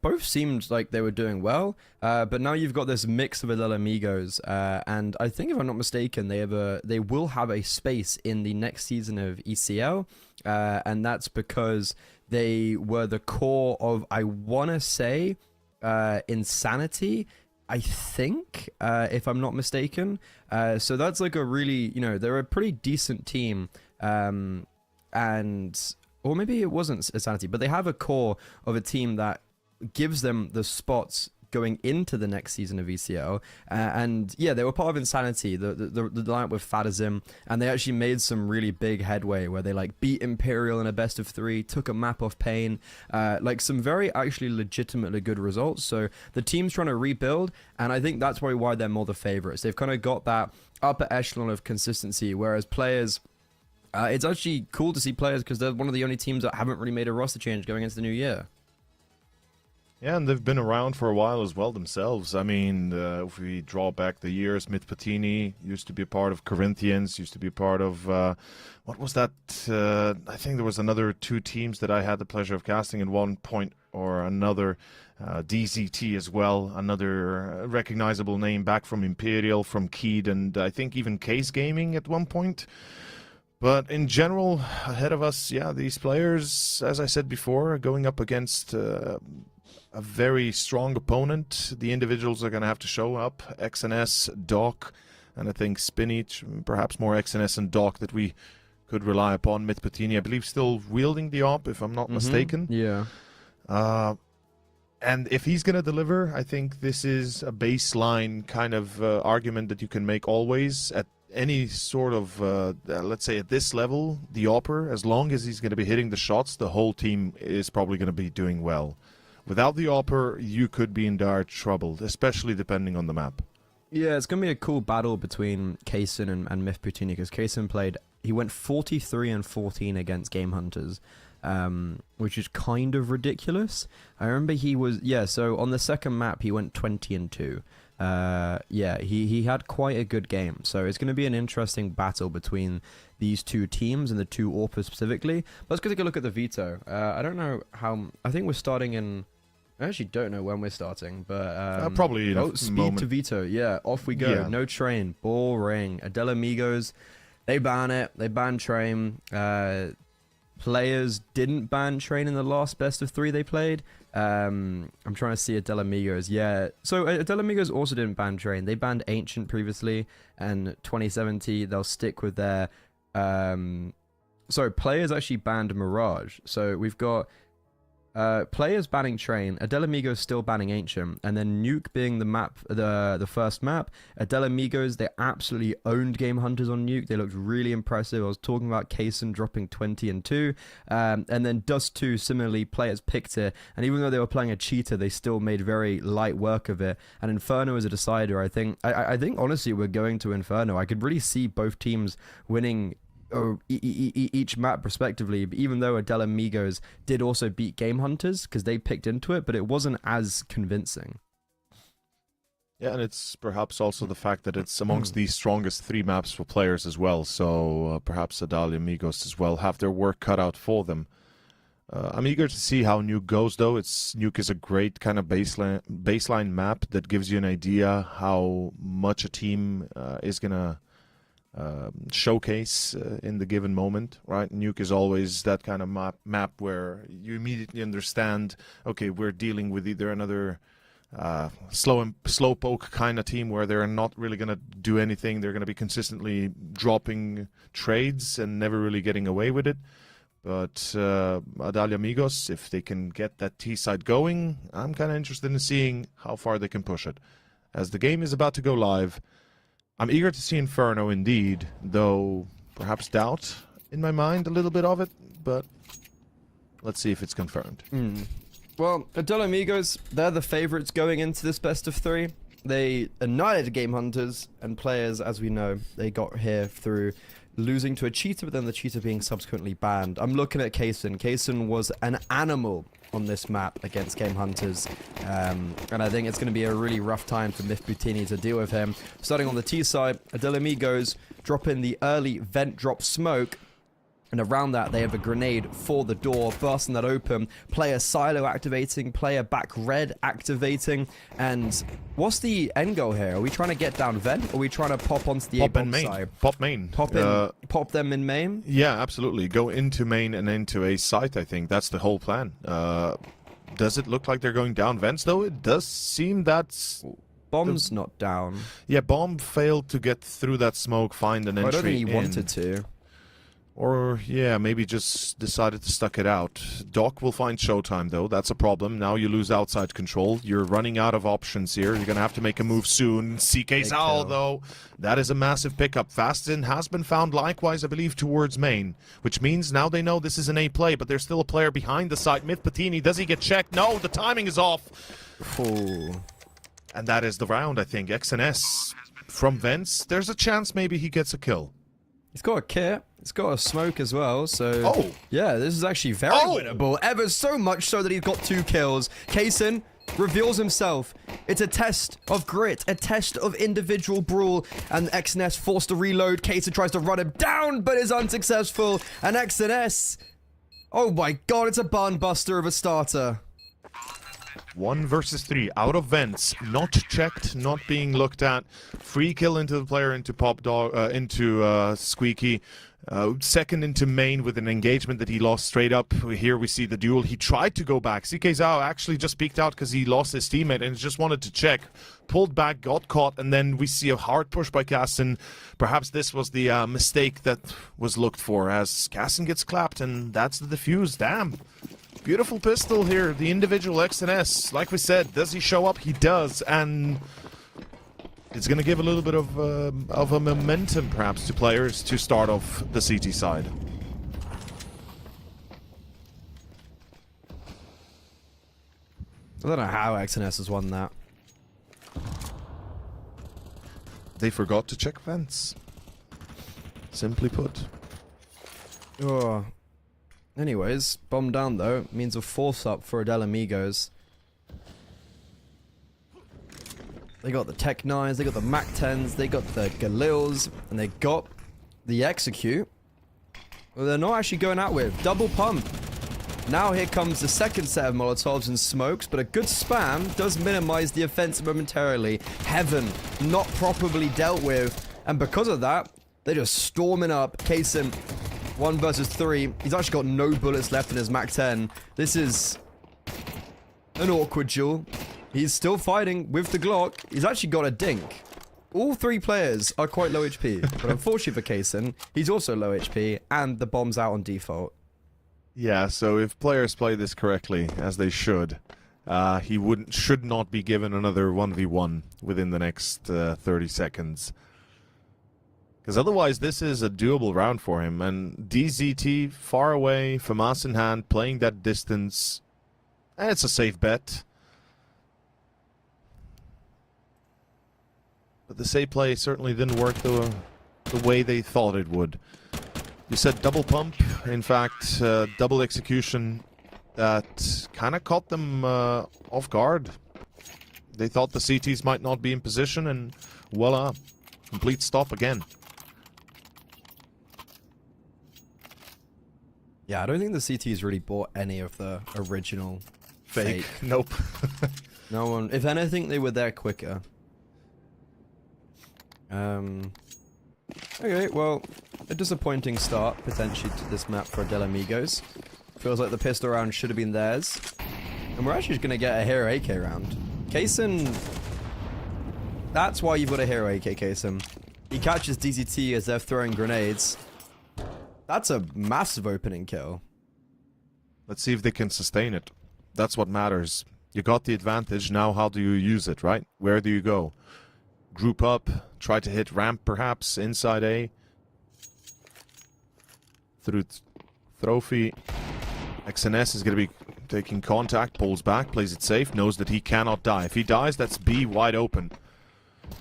both seemed like they were doing well. But now you've got this mix of Adel Amigos, and I think, if I'm not mistaken, they will have a space in the next season of ECL, and that's because they were the core of, I want to say, Insanity, I think, if I'm not mistaken. So that's like a really, they're a pretty decent team, or maybe it wasn't Insanity, but they have a core of a team that gives them the spots going into the next season of ECL, and yeah, they were part of Insanity, the lineup with Fadazim, and they actually made some really big headway where they like beat Imperial in a best of 3, took a map off Pain, like some very actually legitimately good results. So the team's trying to rebuild, and I think that's probably why they're more the favorites. They've kind of got that upper echelon of consistency, whereas players, it's actually cool to see players because they're one of the only teams that haven't really made a roster change going into the new year. Yeah, and they've been around for a while as well themselves. I mean, if we draw back the years, Mitpatini used to be a part of Corinthians, used to be a part of, what was that? I think there was another 2 teams that I had the pleasure of casting at one point or another. DZT as well, another recognizable name back from Imperial, from Keed, and I think even Case Gaming at one point. But in general, ahead of us, yeah, these players, as I said before, are going up against a very strong opponent. The individuals are going to have to show up. XNS, Doc, and I think Spinach, perhaps more XNS and Doc that we could rely upon. Mitpatini, I believe, still wielding the op, if I'm not mistaken. Yeah. And if he's going to deliver, I think this is a baseline kind of argument that you can make always at any sort of, let's say at this level, the Opper, as long as he's going to be hitting the shots, the whole team is probably going to be doing well. Without the Opper, you could be in dire trouble, especially depending on the map. Yeah, it's going to be a cool battle between Kaysen and Myth Poutini, because Kaysen he went 43 and 14 against Game Hunters, which is kind of ridiculous. I remember so on the second map, he went 20 and 2. Yeah, he had quite a good game. So it's going to be an interesting battle between these two teams and the two AWPers specifically. But let's take a look at the veto. I don't know how... I think we're starting in... I actually don't know when we're starting, but... probably in a speed moment. to veto. Yeah, off we go. Yeah. No train. Boring. Adel Amigos, they ban it. They ban train. Players didn't ban train in the last best of 3 they played. I'm trying to see Adel Amigos. Yeah. So Adel Amigos also didn't ban train. They banned Ancient previously, and 2070 they'll stick with their... Sorry, players actually banned Mirage. So we've got... Players banning Train, Adelamigos still banning Ancient, and then Nuke being the map, the first map. Adelamigos, they absolutely owned Game Hunters on Nuke. They looked really impressive. I was talking about Kaysen dropping 20 and 2, and then Dust 2, similarly, players picked it, and even though they were playing a cheater, they still made very light work of it. And Inferno is a decider. I think honestly we're going to Inferno. I could really see both teams winning each map respectively, even though Adelamigos did also beat Game Hunters because they picked into it, but it wasn't as convincing. Yeah, and it's perhaps also the fact that it's amongst the strongest 3 maps for players as well, so perhaps Adelamigos as well have their work cut out for them. I'm eager to see how Nuke goes, though. Nuke is a great kind of baseline map that gives you an idea how much a team is gonna showcase in the given moment, right? Nuke is always that kind of map where you immediately understand, okay, we're dealing with either another slowpoke kind of team where they're not really going to do anything. They're going to be consistently dropping trades and never really getting away with it. But Adelamigos, if they can get that T side going, I'm kind of interested in seeing how far they can push it. As the game is about to go live, I'm eager to see Inferno indeed, though perhaps doubt in my mind a little bit of it, but let's see if it's confirmed. Well, Adelamigos, they're the favorites going into this best of 3. They annihilated Game Hunters, and players, as we know, they got here through losing to a cheater, but then the cheater being subsequently banned. I'm looking at Kaysen. Kaysen was an animal on this map against Game Hunters, and I think it's going to be a really rough time for Myth Butini to deal with him. Starting on the T side, Adelamigos drop in the early vent drop smoke, and around that they have a grenade for the door, bursting that open, player silo activating, player back red activating, and what's the end goal here? Are we trying to get down vent, or are we trying to pop onto the Pop A in main. side? Pop main. Pop them in main? Yeah, absolutely. Go into main and into a site, I think. That's the whole plan. Does it look like they're going down vents, though? It does seem that's... Bomb's not down. Yeah, Bomb failed to get through that smoke, find an entry I don't think he in. wanted to. Or, yeah, maybe just decided to stuck it out. Doc will find Showtime, though. That's a problem. Now you lose outside control. You're running out of options here. You're going to have to make a move soon. CK Zal, though, that is a massive pickup. Fastin has been found likewise, I believe, towards main, which means now they know this is an A play, but there's still a player behind the site. Myth Patini, does he get checked? No, the timing is off. Ooh. And that is the round, I think. XNS from Vents. There's a chance maybe he gets a kill. He's got a kit. It's got a smoke as well, so... Oh! Yeah, this is actually very winnable. Ever so much so that he's got 2 kills. Kaysen reveals himself. It's a test of grit, a test of individual brawl, and XNS forced to reload. Kaysen tries to run him down, but is unsuccessful. And XNS... Oh my god, it's a barn buster of a starter. 1 versus 3 out of vents, not checked, not being looked at. Free kill into the player, into Squeaky. Second into main with an engagement that he lost straight up. Here we see the duel. He tried to go back. CK Zhao actually just peeked out because he lost his teammate and just wanted to check. Pulled back, got caught, and then we see a hard push by Kassen. Perhaps this was the mistake that was looked for as Kassen gets clapped, and that's the defuse. Damn. Beautiful pistol here, the individual XNS. Like we said, does he show up? He does, and it's going to give a little bit of a momentum, perhaps, to players to start off the CT side. I don't know how XNS has won that. They forgot to check vents. Simply put. Oh. Anyways, bomb down though means a force up for Adelamigos. They got the Tech 9s, they got the Mac 10s, they got the Galils, and they got the Execute. Well, they're not actually going out with. Double pump. Now here comes the second set of Molotovs and smokes, but a good spam does minimize the offensive momentarily. Heaven, not properly dealt with, and because of that, they're just storming up. Kaysen, 1 versus 3. He's actually got no bullets left in his Mac 10. This is an awkward duel. He's still fighting with the Glock. He's actually got a dink. All 3 players are quite low HP, but unfortunately for Kaysen, he's also low HP, and the bomb's out on default. Yeah, so if players play this correctly, as they should, he should not be given another 1v1 within the next 30 seconds. Because otherwise this is a doable round for him, and DZT far away, FAMAS in hand, playing that distance, and it's a safe bet. But the safe play certainly didn't work the way they thought it would. You said double pump, in fact, double execution that kind of caught them off guard. They thought the CTs might not be in position, and voila, complete stop again. Yeah, I don't think the CTs really bought any of the original fake. Nope. No one. If anything, they were there quicker. Okay, well, a disappointing start, potentially, to this map for Del Amigos. Feels like the pistol round should have been theirs. And we're actually going to get a Hero AK round. Kaysen... That's why you've got a Hero AK, Kaysen. He catches DZT as they're throwing grenades. That's a massive opening kill. Let's see if they can sustain it. That's what matters. You got the advantage, now how do you use it, right? Where do you go? Group up, try to hit ramp perhaps, inside A. Through trophy. XNS is going to be taking contact, pulls back, plays it safe, knows that he cannot die. If he dies, that's B wide open.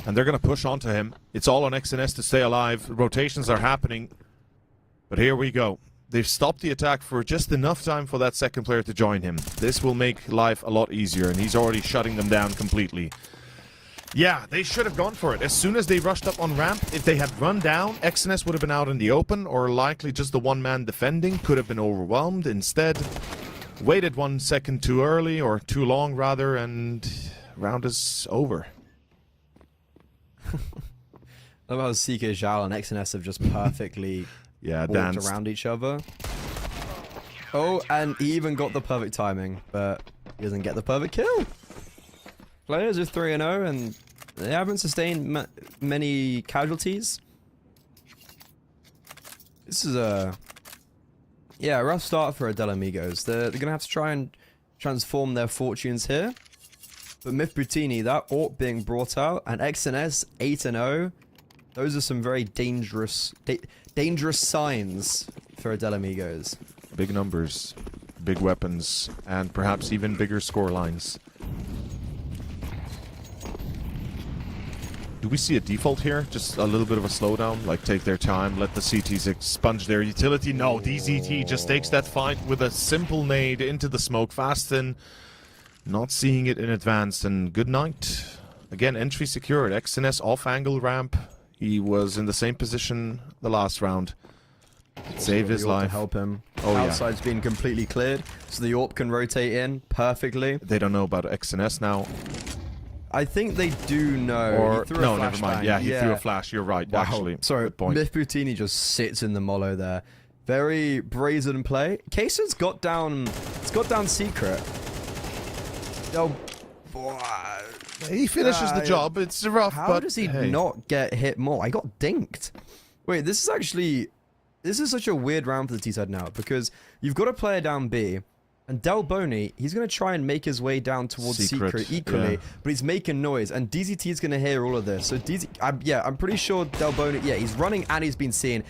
And they're going to push onto him. It's all on XNS to stay alive. Rotations are happening. But here we go. They've stopped the attack for just enough time for that second player to join him. This will make life a lot easier, and he's already shutting them down completely. Yeah, they should have gone for it. As soon as they rushed up on ramp, if they had run down, XNS would have been out in the open, or likely just the one man defending could have been overwhelmed. Instead, waited 1 second too early, or too long rather, and round is over. I love how CK Zhao and XNS have just perfectly walked danced around each other. Oh, and he even got the perfect timing, but he doesn't get the perfect kill. Players are 3-0 and they haven't sustained many casualties. This is a rough start for Del Amigos. They're gonna have to try and transform their fortunes here. But Myth Butini, that AWP being brought out, and XNS 8-0, those are some very dangerous signs for Del Amigos. Big numbers, big weapons, and perhaps even bigger score lines. Do we see a default here? Just a little bit of a slowdown? Like, take their time, let the CTs expunge their utility? No, DZT just takes that fight with a simple nade into the smoke fast and not seeing it in advance. And good night. Again, entry secured. XNS off-angle ramp. He was in the same position the last round. Saved his life. To help him. Oh, Outside's been completely cleared, so the AWP can rotate in perfectly. They don't know about XNS now. I think they do know. Or no, never mind. Yeah, he threw a flash. You're right, wow. actually. Sorry, good point. Myth Butini just sits in the mollo there. Very brazen play. Kaysen's got down. It's got down secret. Oh, boy. He finishes the job. It's rough. How does he not get hit more? I got dinked. Wait, this is such a weird round for the T-side now, because you've got a player down B, and Del Boni, he's going to try and make his way down towards Secret equally, but he's making noise, and DZT is going to hear all of this. So I'm pretty sure Del Boni, he's running and he's been seen,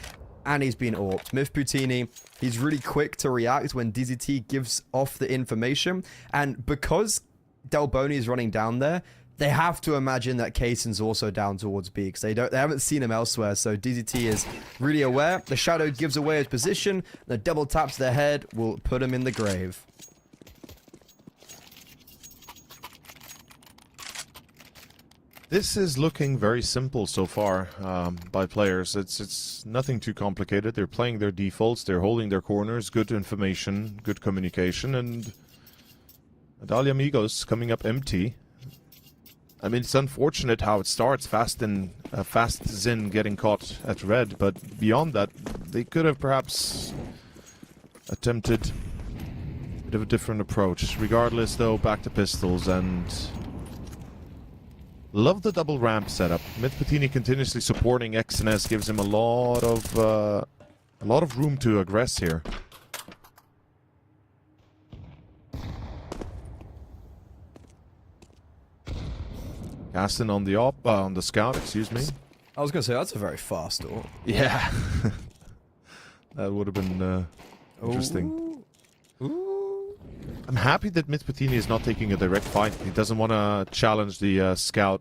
and he's been AWP'd. Myth Butini, he's really quick to react when DZT gives off the information, and because Del Boni is running down there, they have to imagine that Kaysen's also down towards B, because they haven't seen him elsewhere. So DZT is really aware. The shadow gives away his position. The double taps their head will put him in the grave. This is looking very simple so far by players. It's nothing too complicated. They're playing their defaults. They're holding their corners. Good information, good communication, and Del Amigos coming up empty. I mean, it's unfortunate how it starts. Fast Zin getting caught at red, but beyond that, they could have perhaps attempted a bit of a different approach. Regardless, though, back to pistols, and love the double ramp setup. Myth Butini continuously supporting XNS gives him a lot of room to aggress here. Gaston on the on the scout, excuse me. I was gonna say that's a very fast door. Yeah. That would have been interesting. Ooh. I'm happy that Mitputini is not taking a direct fight. He doesn't want to challenge the scout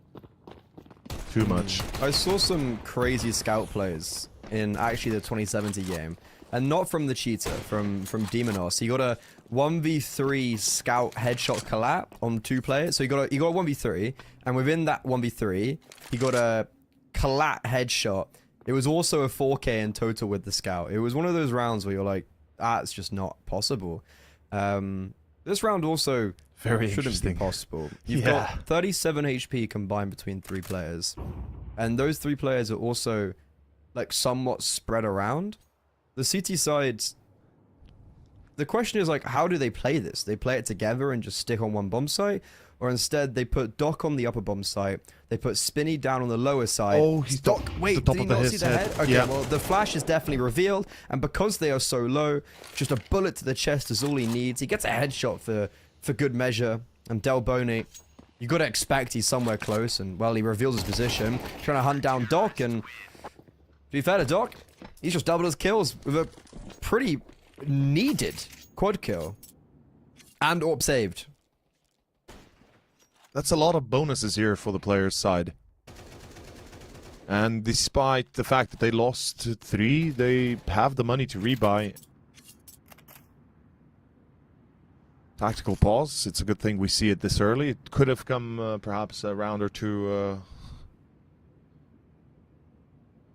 too much. I saw some crazy scout plays in actually the 2070 game. And not from the cheater, from Demonos. He got a 1v3 scout headshot collab on 2 players. So he got a 1v3, and within that 1v3, he got a collat headshot. It was also a 4K in total with the scout. It was one of those rounds where you're like, it's just not possible. This round also shouldn't be possible. You've got 37 HP combined between 3 players. And those 3 players are also like somewhat spread around. The CT side, the question is like, how do they play this? They play it together and just stick on one bomb site? Or instead, they put Doc on the upper bomb site, they put Spinny down on the lower side. Oh, he's Doc, wait, did he not see the head? Okay, yeah. well, the flash is definitely revealed, and because they are so low, just a bullet to the chest is all he needs. He gets a headshot for good measure, and Del Boni, you got to expect he's somewhere close, and, well, he reveals his position, trying to hunt down Doc, and to be fair to Doc, he's just doubled his kills with a pretty needed quad kill. And AWP saved. That's a lot of bonuses here for the players' side. And despite the fact that they lost 3, they have the money to rebuy. Tactical pause. It's a good thing we see it this early. It could have come perhaps a round or 2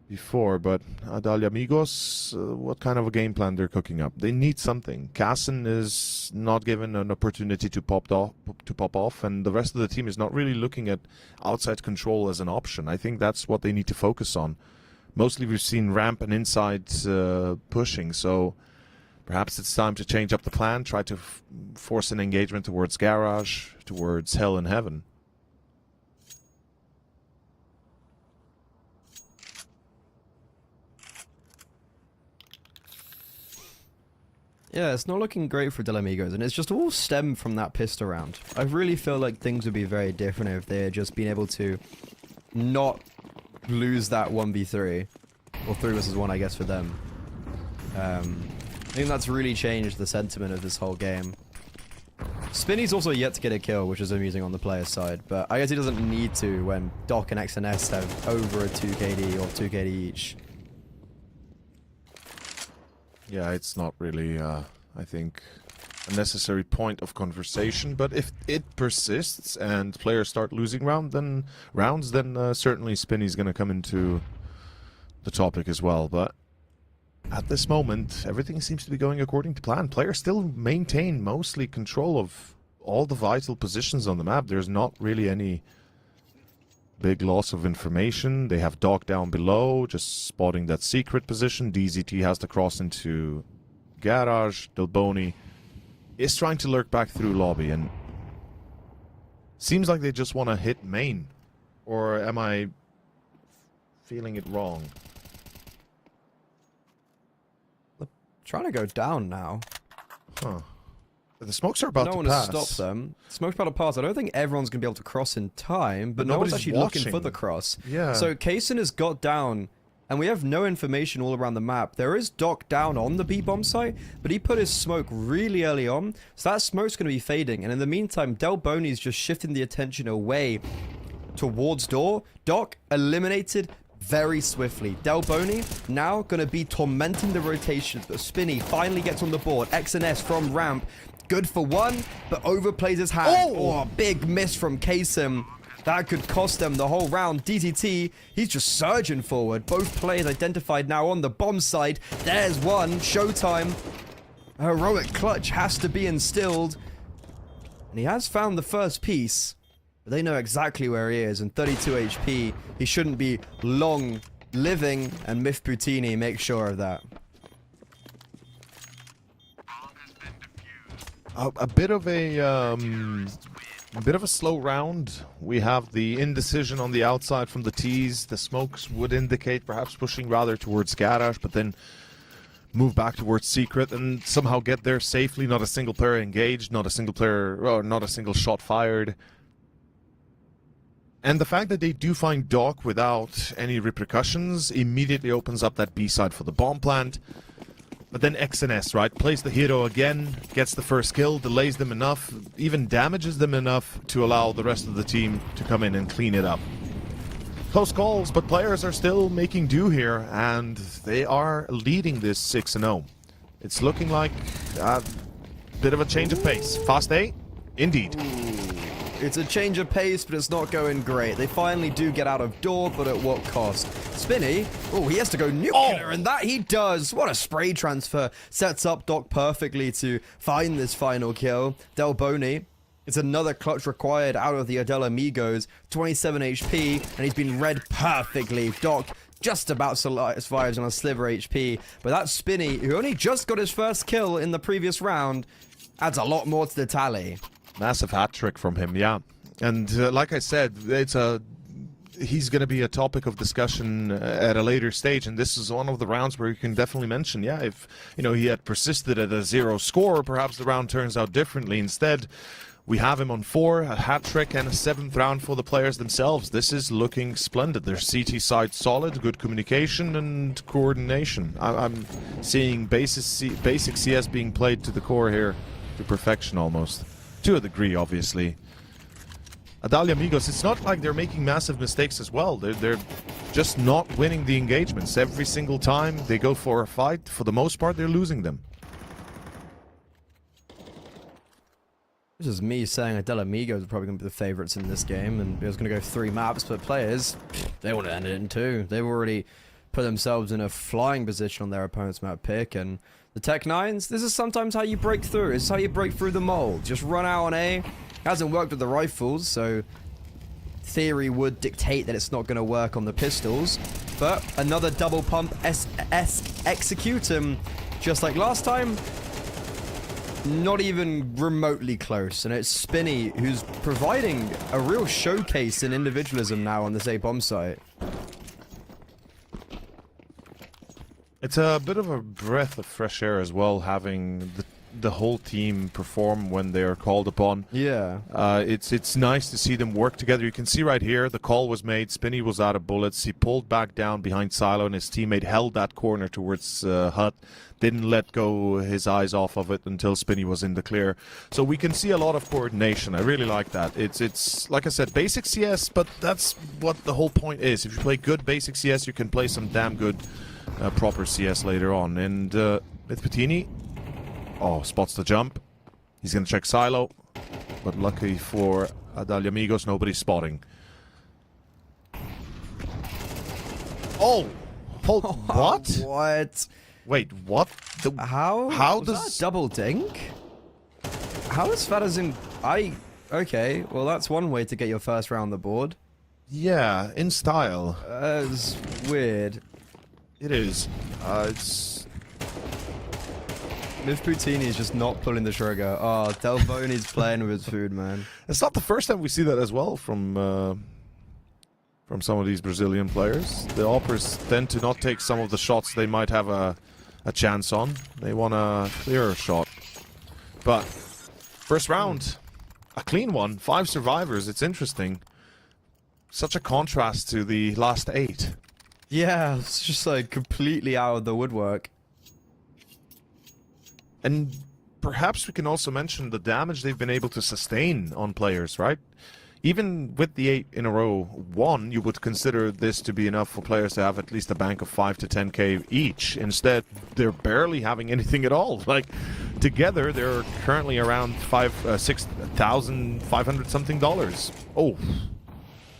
before, but Adalia Amigos, what kind of a game plan they're cooking up? They need something. Casson is not given an opportunity to pop off, and the rest of the team is not really looking at outside control as an option. I think that's what they need to focus on. Mostly we've seen ramp and inside pushing, so perhaps it's time to change up the plan, try to force an engagement towards Garage, towards Hell and Heaven. Yeah, it's not looking great for Del Amigos, and it's just all stemmed from that pistol round. I really feel like things would be very different if they had just been able to not lose that 1v3. Or 3 versus 1, I guess, for them. I think that's really changed the sentiment of this whole game. Spinny's also yet to get a kill, which is amusing on the player's side, but I guess he doesn't need to when Doc and XNS have over a 2KD or 2KD each. Yeah, it's not really, I think, a necessary point of conversation. But if it persists and players start losing rounds, then certainly Spinny's going to come into the topic as well. But at this moment, everything seems to be going according to plan. Players still maintain mostly control of all the vital positions on the map. There's not really any big loss of information. They have Doc down below, just spotting that secret position. DZT has to cross into Garage. Delboni is trying to lurk back through lobby, and seems like they just want to hit main. Or am I feeling it wrong? Trying to go down now. Huh. The smokes are about no to one pass. has stopped them. Smoke's about to pass. I don't think everyone's going to be able to cross in time, but no one's nobody's actually looking watching. for the cross. Yeah. So Kaysen has got down, and we have no information all around the map. There is Doc down on the B-bomb site, but he put his smoke really early on, so that smoke's going to be fading. And in the meantime, Del Boni's just shifting the attention away towards door. Doc eliminated very swiftly. Del Boni now going to be tormenting the rotations, but Spinny finally gets on the board. XNS from ramp. Good for 1, but overplays his hand. Oh, big miss from Kaysen. That could cost them the whole round. DZT, he's just surging forward. Both players identified now on the bomb side. There's one. Showtime. A heroic clutch has to be instilled. And he has found the first piece. But they know exactly where he is. And 32 HP. He shouldn't be long living. And Myth Putini makes sure of that. A bit of a slow round. We have the indecision on the outside from the T's. The smokes would indicate perhaps pushing rather towards Garage, but then move back towards Secret and somehow get there safely. Not a single player engaged, not a single shot fired. And the fact that they do find Doc without any repercussions immediately opens up that B side for the bomb plant. But then XNS, right, plays the hero again, gets the first kill, delays them enough, even damages them enough to allow the rest of the team to come in and clean it up. Close calls, but players are still making do here, and they are leading this 6-0. It's looking like a bit of a change of pace. Fast A? Indeed. It's a change of pace, but it's not going great. They finally do get out of door, but at what cost? Spinny, oh, he has to go nuclear, and that he does. What a spray transfer. Sets up Doc perfectly to find this final kill. Del Boni, it's another clutch required out of the Adele Amigos. 27 HP, and he's been read perfectly. Doc just about survives on a sliver HP, but that Spinny, who only just got his first kill in the previous round, adds a lot more to the tally. Massive hat trick from him, yeah. And like I said, he's going to be a topic of discussion at a later stage, and this is one of the rounds where you can definitely mention, yeah, if he had persisted at a 0 score, perhaps the round turns out differently. Instead, we have him on 4, a hat trick, and a 7th round for the players themselves. This is looking splendid. Their CT side solid, good communication and coordination. I'm seeing basic CS being played to the core here, to perfection almost. To a degree, obviously. Adalia Amigos, it's not like they're making massive mistakes as well. They're just not winning the engagements. Every single time they go for a fight, for the most part, they're losing them. This is me saying Adele Amigos are probably going to be the favorites in this game, and it was going to go 3 maps, but players, they want to end it in 2. They've already put themselves in a flying position on their opponent's map pick, and the Tech-9s, this is sometimes how you break through. This is how you break through the mold. Just run out on A. Hasn't worked with the rifles, so theory would dictate that it's not going to work on the pistols. But another double pump execute him, just like last time. Not even remotely close, and it's Spinny who's providing a real showcase in individualism now on this A bomb site. It's a bit of a breath of fresh air as well, having the whole team perform when they are called upon. Yeah. It's nice to see them work together. You can see right here, the call was made, Spinny was out of bullets, he pulled back down behind Silo, and his teammate held that corner towards Hut, didn't let go his eyes off of it until Spinny was in the clear. So we can see a lot of coordination. I really like that. It's like I said, basic CS, but that's what the whole point is. If you play good basic CS, you can play some damn good proper CS later on. And with Patini, spots the jump. He's going to check Silo, but lucky for Adalia Amigos, nobody's spotting. What? What? Wait, what? How does that double dink? How is Fadazin? Okay, well that's one way to get your first round on the board. Yeah, in style. It's weird. It is. It's... Miv Poutini is just not pulling the trigger. Oh, Del Boni's playing with his food, man. It's not the first time we see that as well from some of these Brazilian players. The Oppers tend to not take some of the shots they might have a chance on. They want a clearer shot. But first round, a clean one. 5 survivors. It's interesting. Such a contrast to the last 8. Yeah, it's just like completely out of the woodwork. And perhaps we can also mention the damage they've been able to sustain on players, right? Even with the 8 in a row won, you would consider this to be enough for players to have at least a bank of 5 to 10k each. Instead, they're barely having anything at all. Like, together, they're currently around $6,500 something. Oh,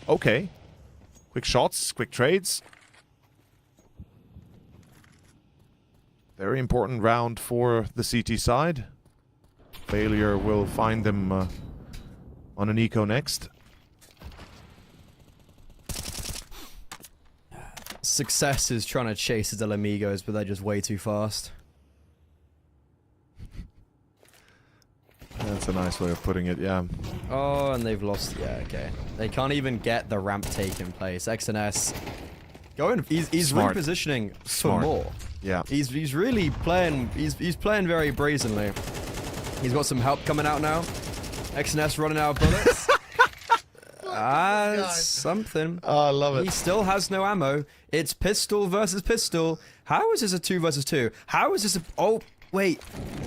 okay. Quick shots, quick trades. Very important round for the CT side. Failure will find them on an eco next. Success is trying to chase the Amigos, but they're just way too fast. That's a nice way of putting it, yeah. Oh, and they've lost. Yeah, okay. They can't even get the ramp take in place. XNS going. He's Smart. repositioning for Smart. more. Yeah. He's really playing. He's playing very brazenly. He's got some help coming out now. XNS running out of bullets. Something. Oh, I love He it. still has no ammo. It's pistol versus pistol. How is this a 2 versus 2? How is this a... Oh, wait.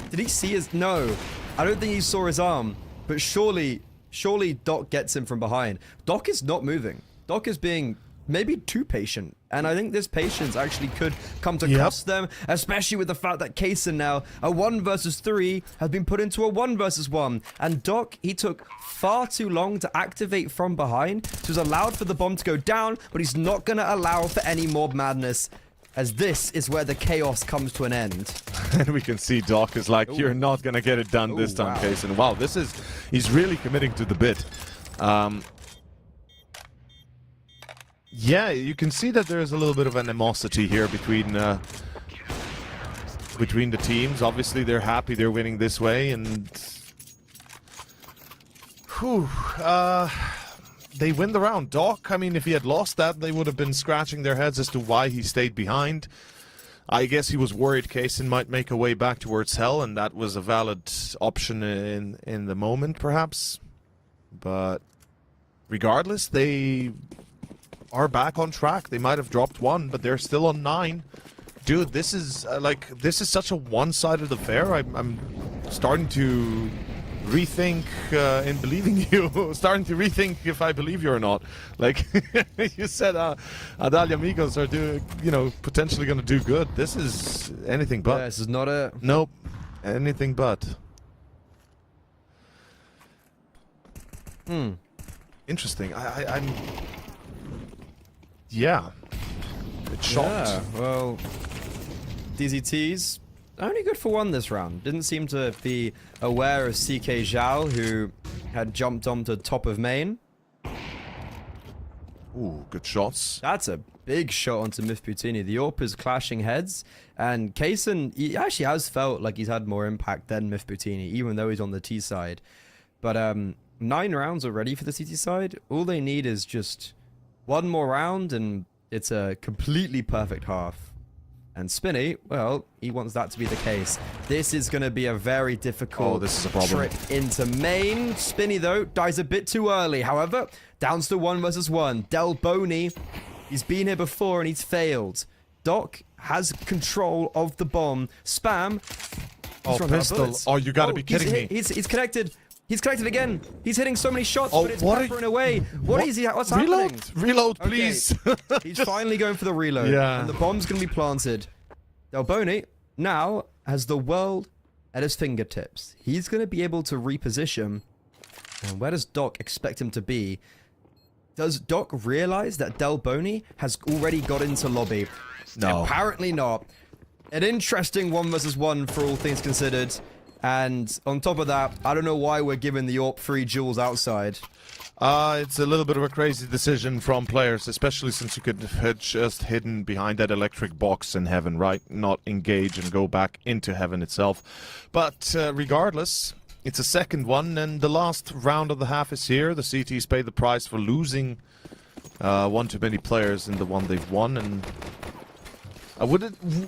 Did he see his... No. I don't think he saw his arm. But surely Doc gets him from behind. Doc is not moving. Doc is being maybe too patient. And I think this patience actually could come to cost them, especially with the fact that Kaysen now, a 1 versus 3, has been put into a 1 versus 1. And Doc, he took far too long to activate from behind. So he's allowed for the bomb to go down, but he's not going to allow for any more madness, as this is where the chaos comes to an end. And we can see Doc is like, you're not going to get it done this time, wow. Kaysen. Wow, he's really committing to the bit. Yeah, you can see that there's a little bit of animosity here between the teams. Obviously, they're happy they're winning this way, and they win the round. Doc, I mean, if he had lost that, they would have been scratching their heads as to why he stayed behind. I guess he was worried Kaysen might make a way back towards Hell, and that was a valid option in the moment, perhaps. But regardless, they are back on track. They might have dropped 1, but they're still on 9. Dude, this is this is such a one-sided affair. I'm starting to rethink in believing you. Starting to rethink if I believe you or not. Like you said, Adalia Amigos are potentially going to do good. This is anything but. Yeah, this is not a... Nope, anything but. Interesting. I'm. Yeah. It's shocked. Yeah, well, DZT's only good for 1 this round. Didn't seem to be aware of CK Zhao, who had jumped onto top of main. Ooh, good shots. That's a big shot onto Myth Poutini. The AWP is clashing heads, and Kaysen, he actually has felt like he's had more impact than Myth Poutini, even though he's on the T side. But 9 rounds already for the CT side. All they need is just 1 more round, and it's a completely perfect half. And Spinny, well, he wants that to be the case. This is going to be a very difficult this is a problem. trip into main. Spinny, though, dies a bit too early. However, downs to 1 versus 1. Del Boney, he's been here before and he's failed. Doc has control of the bomb. Spam. Oh, pistol. Oh, you got to be kidding me. He's connected. He's connected again. He's hitting so many shots, Oh, but it's what peppering away. What's Reload? happening? Reload, please. Okay. He's finally going for the reload. Yeah. And the bomb's going to be planted. Del Boney now has the world at his fingertips. He's going to be able to reposition. And where does Doc expect him to be? Does Doc realize that Del Boney has already got into lobby? No. Apparently not. An interesting 1 versus 1 for all things considered. And on top of that, I don't know why we're giving the AWP 3 jewels outside. It's a little bit of a crazy decision from players, especially since you could have just hidden behind that electric box in Heaven, right? Not engage and go back into Heaven itself. But regardless, it's a second one, and the last round of the half is here. The CTs pay the price for losing 1 too many players in the one they've won, and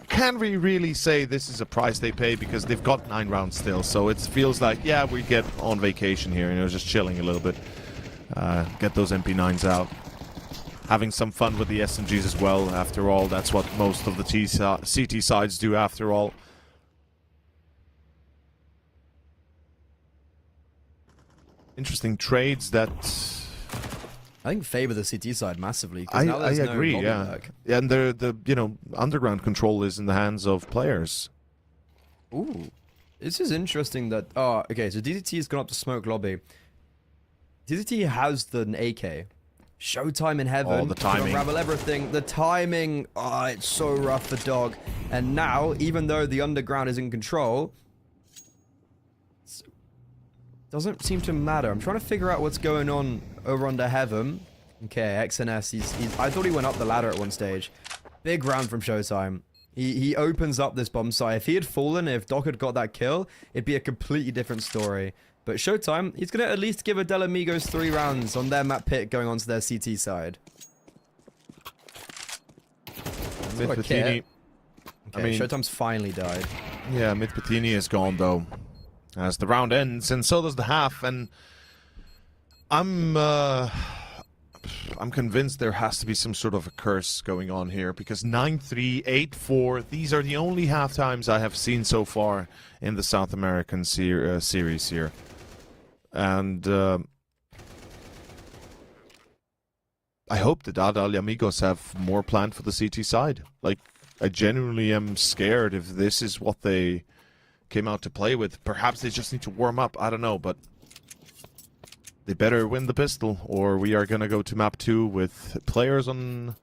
can we really say this is a price they pay, because they've got 9 rounds still, so it feels like, yeah, we get on vacation here, just chilling a little bit. Get those MP9s out. Having some fun with the SMGs as well, after all. That's what most of the CT sides do, after all. Interesting trades that... I think favor the CT side massively. I No agree, lobby yeah. lag. And the underground control is in the hands of players. Ooh. This is interesting that... Oh, okay, so DZT has gone up to smoke lobby. DZT has the AK. Showtime in Heaven. Oh, the timing. Unravel everything. The timing. Oh, it's so rough for Dog. And now, even though the underground is in control, doesn't seem to matter. I'm trying to figure out what's going on over under Heaven. Okay, XNS. He's I thought he went up the ladder at one stage. Big round from Showtime. He opens up this bomb site. If he had fallen, if Doc had got that kill, it'd be a completely different story. But Showtime, he's going to at least give a Del Amigos 3 rounds on their map pick going onto their CT side. Myth What a Poutini. kit. Okay, I mean, Showtime's finally died. yeah, Myth Poutini is gone though, as the round ends, and so does the half. And I'm I'm convinced there has to be some sort of a curse going on here, because 9-3, 8-4, these are the only half times I have seen so far in the South American series here. And I hope that Adalia Amigos have more planned for the CT side. Like, I genuinely am scared if this is what they came out to play with. Perhaps they just need to warm up, I don't know, but they better win the pistol, or we are gonna go to map 2 with players on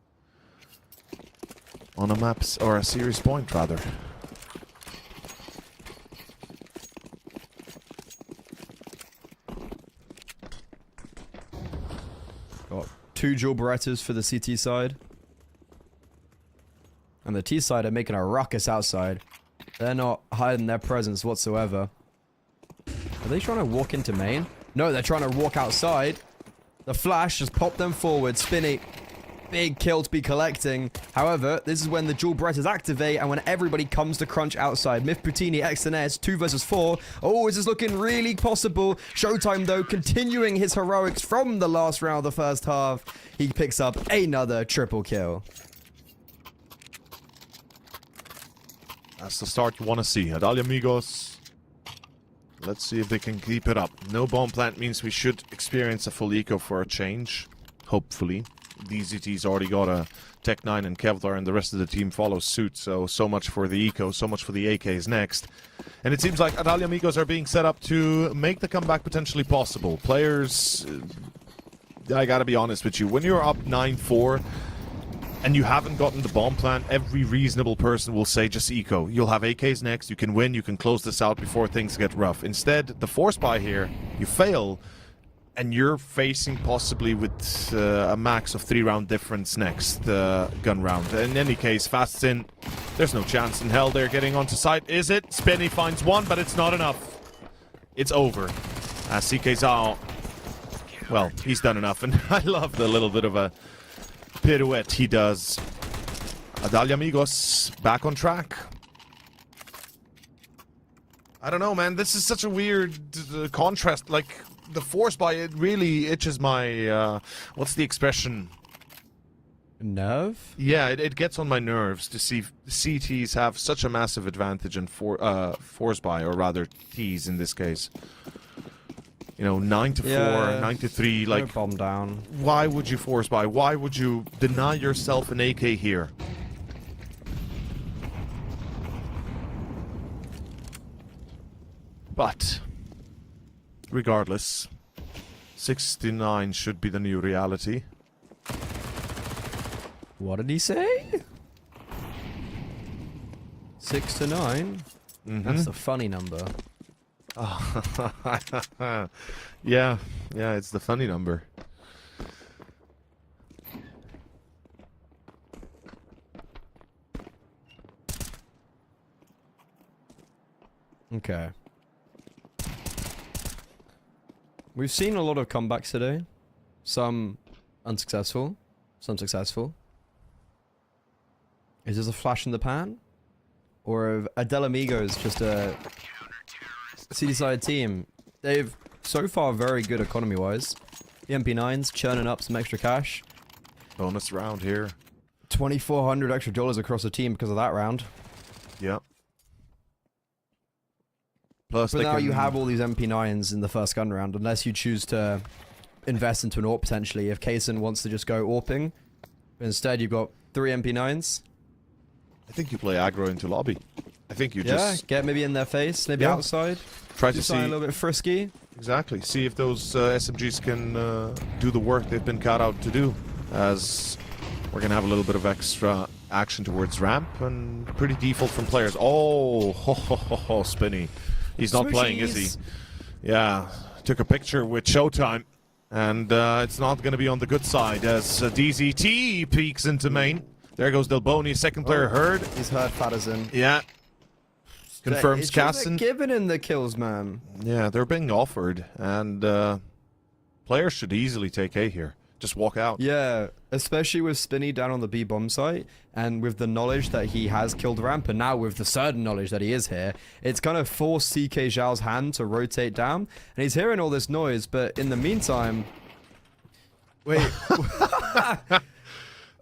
a maps or a series point rather. Got 2 dual Berettas for the CT side. And the T side are making a ruckus outside. They're not hiding their presence whatsoever. Are they trying to walk into main? No, they're trying to walk outside. The flash just popped them forward. Spinny, big kill to be collecting. However, this is when the dual Berettas activate and when everybody comes to crunch outside. Myth Putini, XNS, 2 versus 4. Oh, this is looking really possible. Showtime, though, continuing his heroics from the last round of the first half. He picks up another triple kill. That's the start you want to see. Adalia Amigos. Let's see if they can keep it up. No bomb plant means we should experience a full eco for a change. Hopefully. DZT's already got a Tech 9 and Kevlar, and the rest of the team follows suit. So much for the eco, so much for the AKs next. And it seems like Adalia Amigos are being set up to make the comeback potentially possible. Players, I gotta be honest with you, when you're up 9-4, and you haven't gotten the bomb plant, every reasonable person will say just eco. You'll have AKs next, you can win, you can close this out before things get rough. Instead, the force buy here, you fail, and you're facing possibly with a max of 3-round difference next gun round. In any case, fast in, there's no chance in hell they're getting onto site, is it? Spinny finds one, but it's not enough. It's over. As CK Zhao, well, he's done enough, and I love the little bit of a pirouette he does. Adalia Amigos back on track. I don't know, man. This is such a weird contrast. Like, the force buy, it really itches my what's the expression? Nerve? Yeah, it gets on my nerves to see CTs have such a massive advantage in force buy, or rather Ts in this case. You know, 9-4, Yeah, 9-3, like, no bomb down. why would you force buy? Why would you deny yourself an AK here? But, regardless, 69 should be the new reality. What did he say? 6 to 9? That's the funny number. Yeah, it's the funny number. Okay. We've seen a lot of comebacks today. Some unsuccessful, some successful. Is this a flash in the pan? Or Adel Amigos just a CD side team? They've so far very good economy wise. The MP9s churning up some extra cash. Bonus round here. $2,400 extra dollars across the team because of that round. Yep. Plus, But now you have all these MP9s in the first gun round, unless you choose to invest into an AWP potentially. If Kaysen wants to just go AWPing, but instead you've got 3 MP9s. I think you play aggro into lobby. I think you just Get maybe in their face, maybe outside. try Do to see something a little bit frisky. exactly. See if those SMGs can do the work they've been cut out to do. As we're gonna have a little bit of extra action towards ramp and pretty default from players. Oh, Spinny. He's not playing, is he? Yeah, took a picture with Showtime, and it's not going to be on the good side as DZT peeks into main. There goes Delboni, second player heard. He's heard Patterson. Yeah. Confirms Casson. Giving him the kills, man. Yeah, they're being offered, and players should easily take A here. Just walk out. Yeah, especially with Spinny down on the B bomb site, and with the knowledge that he has killed Ramp, and now with the certain knowledge that he is here, it's kind of forced CK Zhao's hand to rotate down, and he's hearing all this noise, but in the meantime, Wait.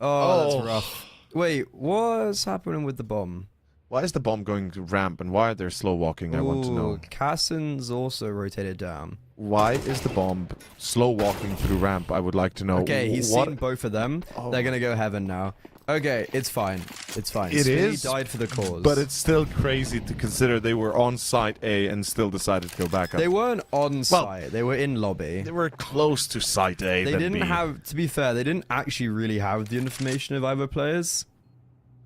Oh, that's rough. Wait, what's happening with the bomb? Why is the bomb going to ramp and why are they slow walking? I want to know. Cassin's also rotated down. Why is the bomb slow walking through ramp? I would like to know. Okay, he's seen both of them. Oh. They're gonna go heaven now. Okay, it's fine. It's fine. It Spinny is, died for the cause. But it's still crazy to consider they were on site A and still decided to go back up. They weren't on site. They were in lobby. They were close to site A. They than didn't B. have, to be fair, they didn't actually really have the information of either players.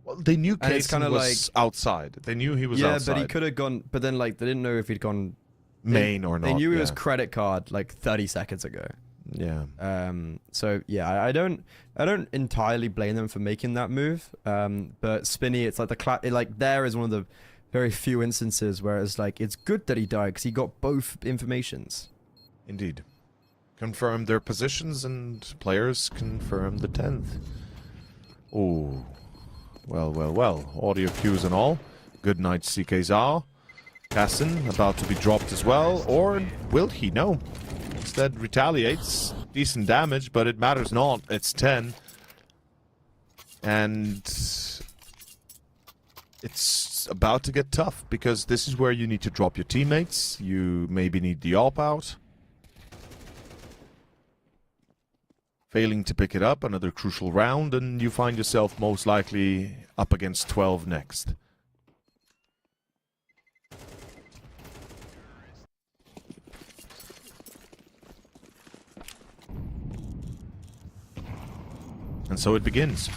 Well, they knew And it's Casey kinda was outside. They knew he was outside. Yeah, but he could have gone, but then like they didn't know if he'd gone main or not. They knew he yeah. was credit card like 30 seconds ago. Yeah. So yeah, I don't entirely blame them for making that move. But Spinny, it's like there is one of the very few instances where it's like it's good that he died because he got both informations. Indeed. Confirmed their positions and players confirmed the 10th. Oh. Well. Audio cues and all. Good night, CK Zhao. Cassin about to be dropped as well. Or will he? No. Instead retaliates. Decent damage, but it matters not. It's 10. And it's about to get tough because this is where you need to drop your teammates. You maybe need the AWP out. Failing to pick it up, another crucial round, and you find yourself most likely up against 12 next. And so it begins.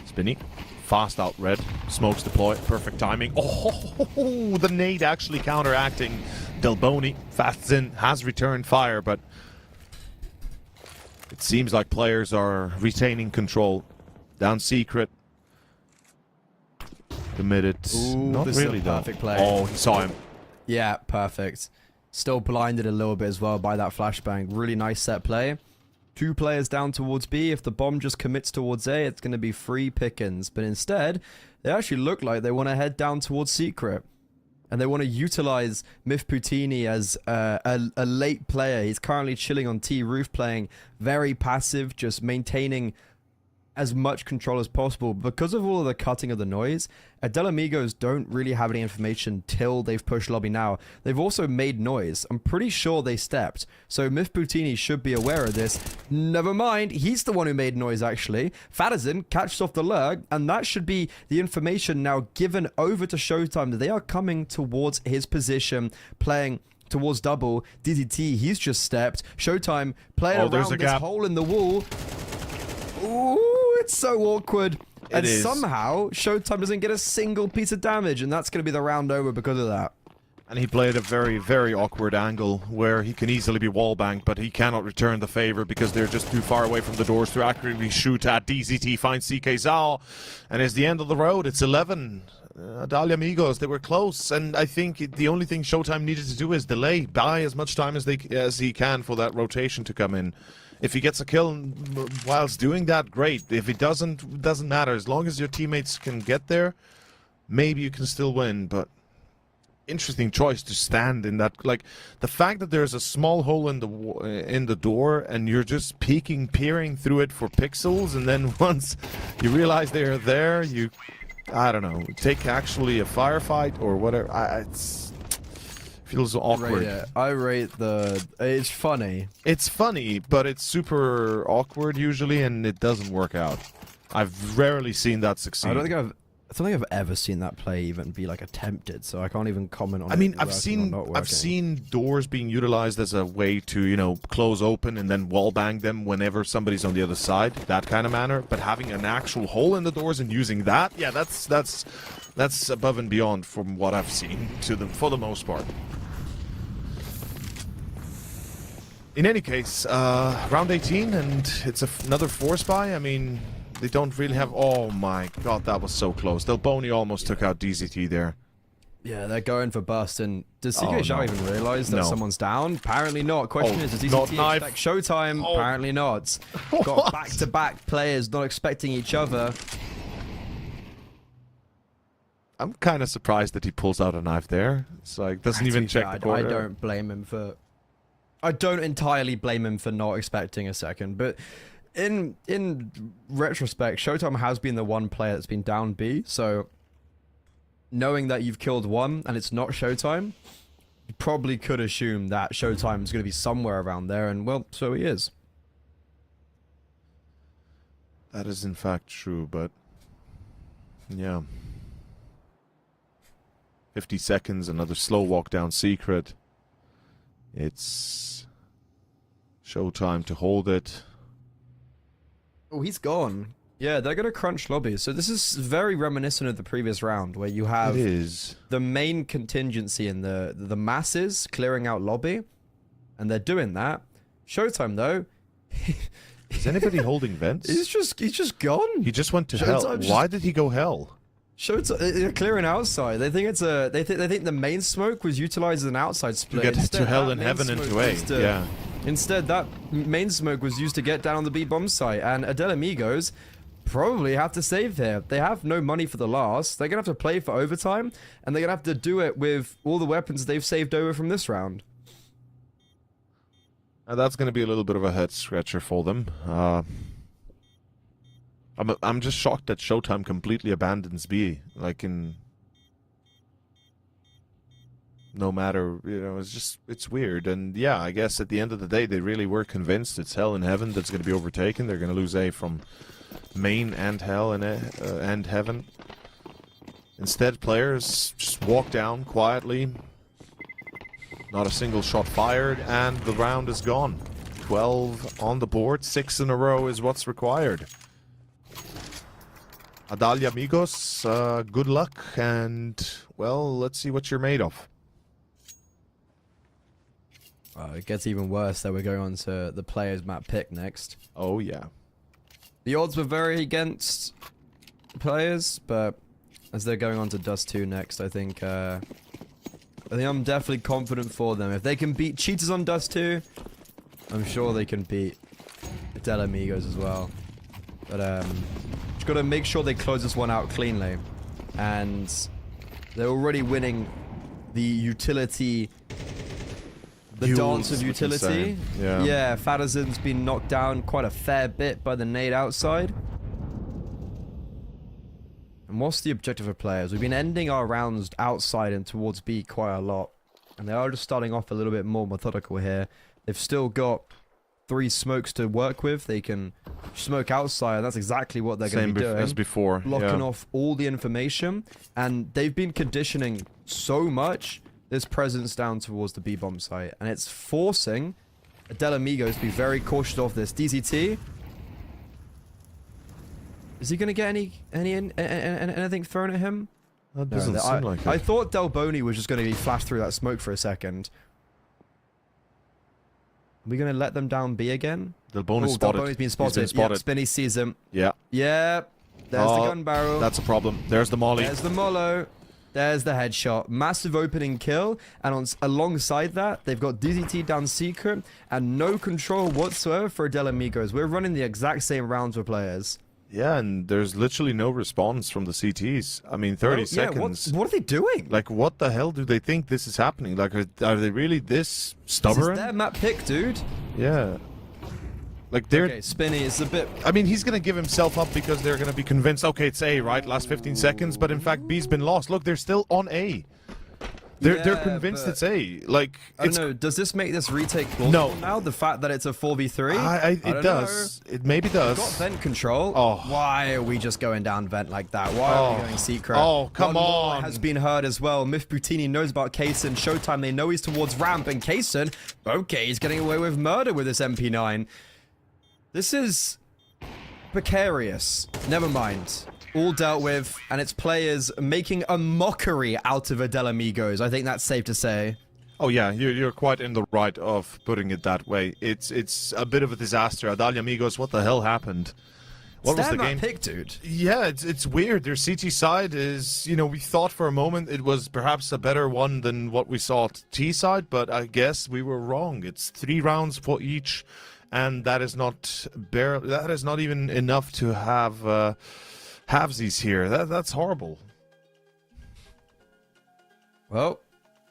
Spinny, fast out red, smokes deploy, perfect timing. Oh, the nade actually counteracting. Delboni, fast in, has returned fire, but it seems like players are retaining control. Down secret. Committed. Ooh, Not this is a really though. perfect play. Oh, he saw him. Yeah, perfect. Still blinded a little bit as well by that flashbang. Really nice set play. 2 players down towards B. If the bomb just commits towards A, it's going to be free pickings. But instead, they actually look like they want to head down towards secret. And they want to utilize Myth Poutini as a late player. He's currently chilling on T roof, playing very passive, just maintaining as much control as possible. Because of all of the cutting of the noise, Adele Amigos don't really have any information till they've pushed lobby now. They've also made noise. I'm pretty sure they stepped. So Myth Poutini should be aware of this. Never mind, he's the one who made noise actually. Fadazin catches off the lurk, and that should be the information now given over to Showtime that they are coming towards his position, playing towards double. DZT, he's just stepped. Showtime playing around this hole in the wall. Ooh, it's so awkward. And somehow, Showtime doesn't get a single piece of damage, and that's going to be the round over because of that. And he played a very, very awkward angle where he can easily be wallbanged, but he cannot return the favor because they're just too far away from the doors to accurately shoot at. DZT finds CK Zhao, and it's the end of the road. It's 11. Dalia Amigos, they were close, and I think the only thing Showtime needed to do is buy as much time as he can for that rotation to come in. If he gets a kill whilst doing that, great. If it doesn't matter. As long as your teammates can get there, maybe you can still win. But interesting choice to stand in that. Like the fact that there's a small hole in the door, and you're just peering through it for pixels, and then once you realize they're there, I don't know, take actually a firefight or whatever. It's feels awkward. I rate it's funny. It's funny, but it's super awkward usually, and it doesn't work out. I've rarely seen that succeed. I don't think I've ever seen that play even be like attempted, so I can't even comment on it. I mean, I've seen doors being utilized as a way to, close open and then wallbang them whenever somebody's on the other side, that kind of manner. But having an actual hole in the doors and using that, yeah, that's above and beyond from what I've seen for the most part. In any case, round 18, and it's another force buy. I mean, they don't really have... Oh my god, that was so close. Delboni almost took out DZT there. Yeah, they're going for bust, and does CK Zhao even realize that someone's down? Apparently not. Question is, does DZT expect Showtime? Apparently not. Got back-to-back players not expecting each other. I'm kind of surprised that he pulls out a knife there. It's like, doesn't even check the corner. I don't blame him for I don't entirely blame him for not expecting a second, but in retrospect, Showtime has been the one player that's been down B, so knowing that you've killed one and it's not Showtime, you probably could assume that Showtime is going to be somewhere around there, and well, so he is. That is in fact true, but yeah. 50 seconds, another slow walk down secret. It's Showtime to hold it. Oh, he's gone. Yeah, they're going to crunch lobby. So this is very reminiscent of the previous round where you have It is. the main contingency in the masses clearing out lobby, and they're doing that. Showtime though, Is anybody holding vents? he's just gone. He just went to Showtime hell. just- Why did he go hell? Showtime they're clearing outside. They think it's a they think the main smoke was utilized as an outside To split. get Instead, to hell that and main heaven smoke into A. was to- Yeah. Instead, that main smoke was used to get down on the B bomb site, and Adel Amigos probably have to save here. They have no money for the last. They're gonna have to play for overtime, and they're gonna have to do it with all the weapons they've saved over from this round. And that's going to be a little bit of a head scratcher for them. I'm just shocked that Showtime completely abandons B. Like in, no matter, it's weird. And yeah, I guess at the end of the day, they really were convinced it's hell and heaven that's going to be overtaken. They're going to lose A from main and hell and heaven. Instead, players just walk down quietly. Not a single shot fired, and the round is gone. 12 on the board, 6 in a row is what's required. Adalia amigos, good luck, and, well, let's see what you're made of. It gets even worse that we're going on to the players map pick next. Oh, yeah. The odds were very against players, but as they're going on to Dust 2 next, I think I'm definitely confident for them. If they can beat Cheaters on Dust 2, I'm sure they can beat Adel Amigos as well. But just gotta make sure they close this one out cleanly. And they're already winning the utility, the Duels, dance of we can utility. say. Yeah. Yeah, Fadazin's been knocked down quite a fair bit by the nade outside. And what's the objective of players? We've been ending our rounds outside and towards B quite a lot. And they are just starting off a little bit more methodical here. They've still got 3 smokes to work with. They can smoke outside, and that's exactly what they're going to be doing. As before. Blocking Yeah. off all the information. And they've been conditioning so much this presence down towards the B bomb site. And it's forcing Adel Amigos to be very cautious of this. DZT. Is he going to get anything thrown at him? That doesn't seem like it. I thought Delboni was just going to be flashed through that smoke for a second. Are we going to let them down B again? Delboni's spotted. Delboni's been spotted. He's been spotted. Yep, Spinny sees him. Yeah. Yeah. There's the gun barrel. That's a problem. There's the molly. There's the mollo. There's the headshot. Massive opening kill. And alongside that, they've got DZT down secret and no control whatsoever for Adel Amigos. We're running the exact same rounds with players. Yeah, and there's literally no response from the CTs. I mean, 30 seconds. What are they doing? Like, what the hell do they think this is happening? Like, are they really this This stubborn? is their map pick, dude. Yeah. Like, they're... Okay, Spinny is a bit... I mean, he's going to give himself up because they're going to be convinced, okay, it's A, right? Last 15 seconds. But in fact, B's been lost. Look, they're still on A. They're Yeah, convinced but- it's A. Like, I don't it's... know, does this make this retake plausible No. now? The fact that it's a 4v3? It don't does. It maybe does. Got vent control. Oh. Why are we just going down vent like that? Why are we going secret? Oh, come One more on. has been heard as well. Myth Butini knows about Kaysen. Showtime, they know he's towards ramp. And Kaysen, okay, he's getting away with murder with this MP9. This is precarious. Never mind. All dealt with, and it's players making a mockery out of Adel Amigos. I think that's safe to say. Oh yeah, you're quite in the right of putting it that way. It's a bit of a disaster. Adalia amigos, what the hell happened? What was the Stand that game? pick, dude. Yeah, it's weird. Their CT side is, we thought for a moment it was perhaps a better one than what we saw at T side, but I guess we were wrong. It's 3 rounds for each, and that is not even enough to have halvesies here. That's horrible. Well,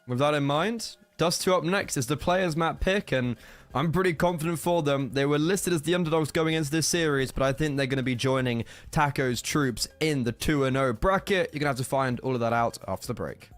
with that in mind, Dust 2 up next is the players map pick, and I'm pretty confident for them. They were listed as the underdogs going into this series, but I think they're going to be joining Taco's troops in the 2-0 bracket. You're going to have to find all of that out after the break.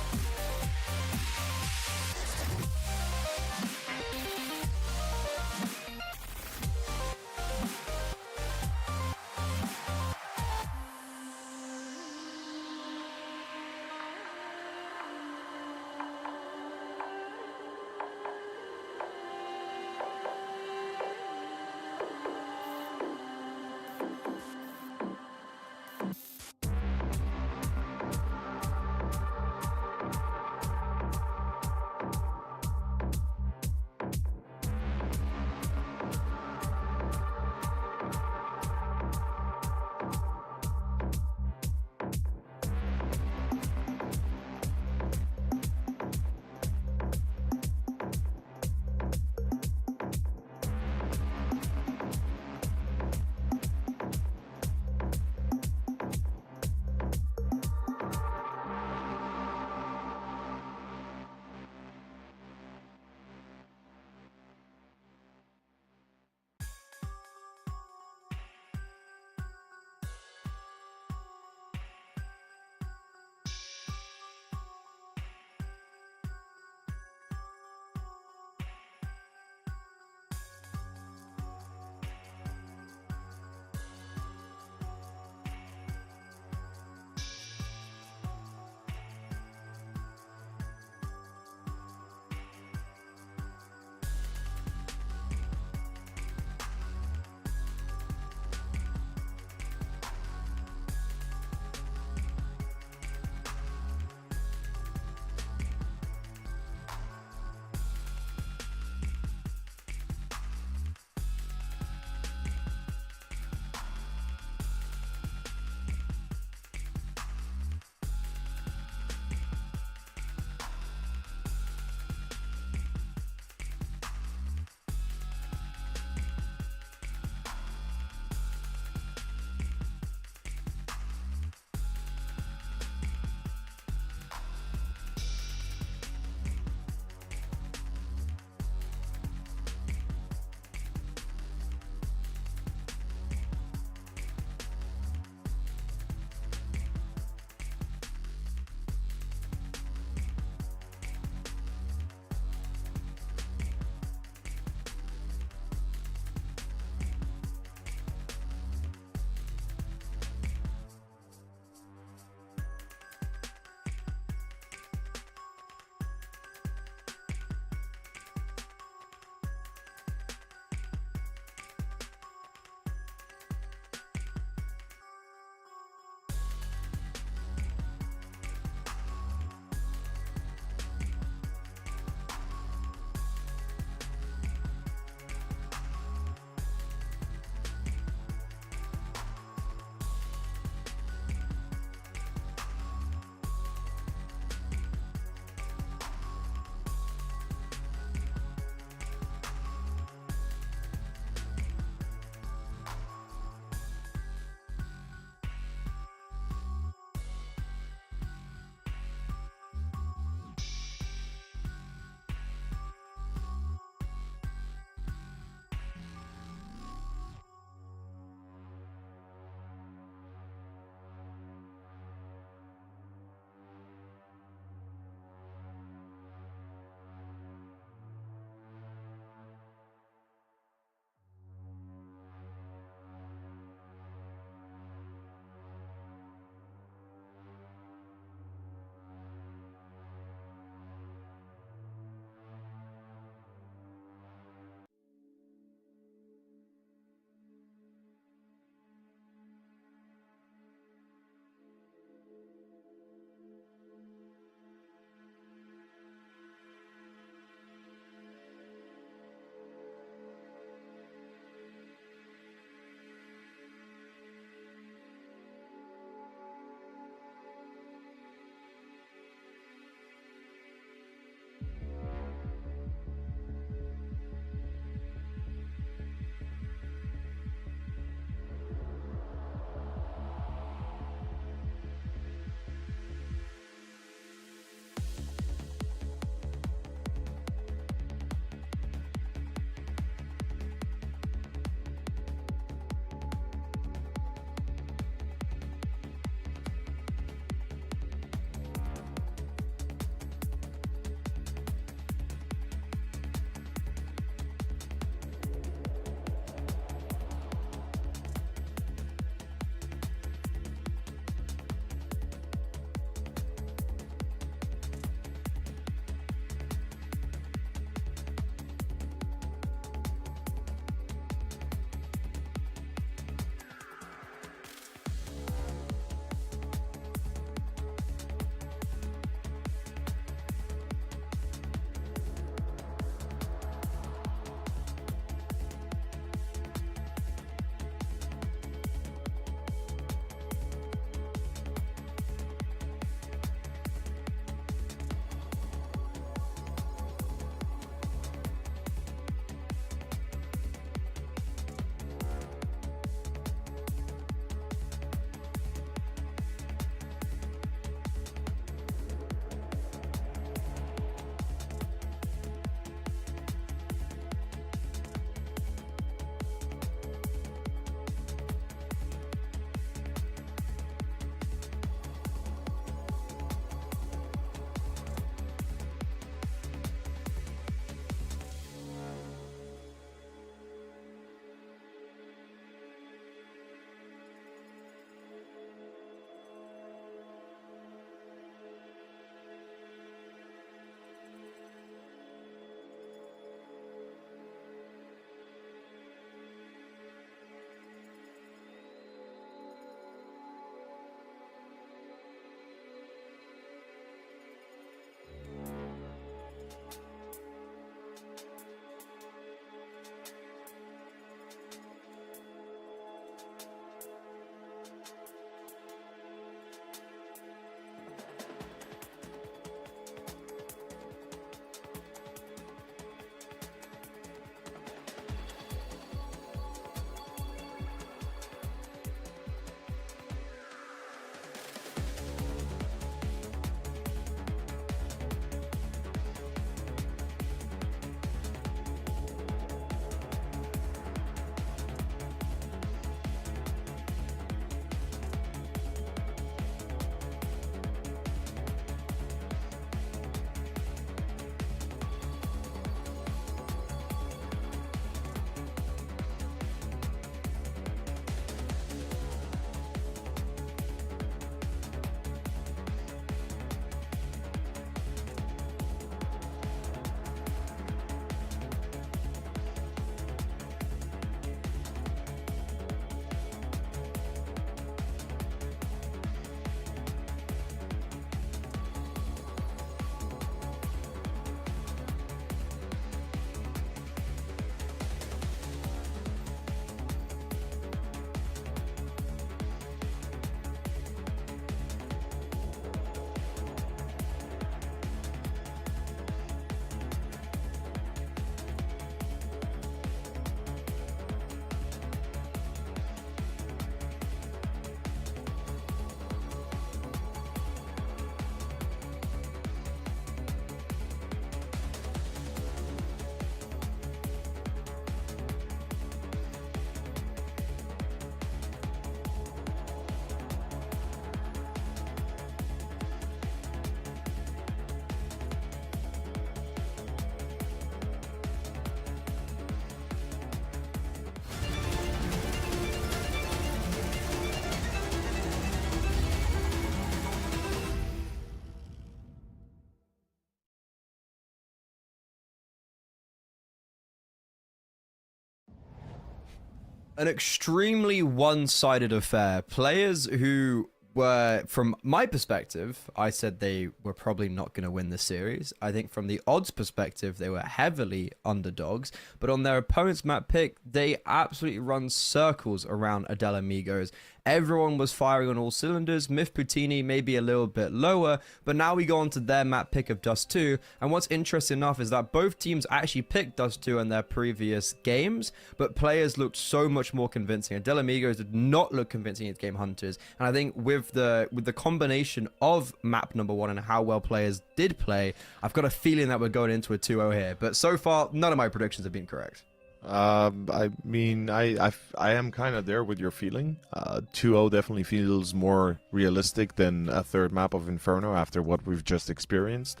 an extremely one-sided affair. Players who were, from my perspective, I said they were probably not going to win the series. I think from the odds perspective, they were heavily underdogs. But on their opponent's map pick, they absolutely run circles around Adele Amigos. Everyone was firing on all cylinders. Myth Poutini maybe a little bit lower, but now we go on to their map pick of Dust 2. And what's interesting enough is that both teams actually picked Dust 2 in their previous games, but players looked so much more convincing. Adele Amigos did not look convincing against Game Hunters, and I think with the combination of map number 1 and how well players did play, I've got a feeling that we're going into a 2-0 here. But so far, none of my predictions have been correct. I mean, I am kind of there with your feeling. 2-0 definitely feels more realistic than a third map of Inferno after what we've just experienced.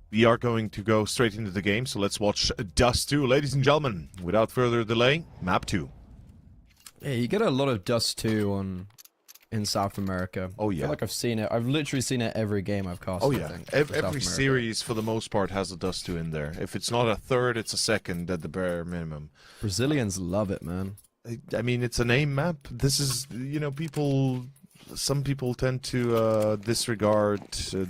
We are going to go straight into the game, so let's watch Dust 2. Ladies and gentlemen, without further delay, map 2. Yeah, you get a lot of Dust 2 in South America. Oh, yeah. I feel like I've seen it. I've literally seen it every game I've cast. Oh, I yeah. think, Every series, for the most part, has a Dust 2 in there. If it's not a third, it's a second at the bare minimum. Brazilians love it, man. I mean, it's a name map. This is, you know, some people tend to disregard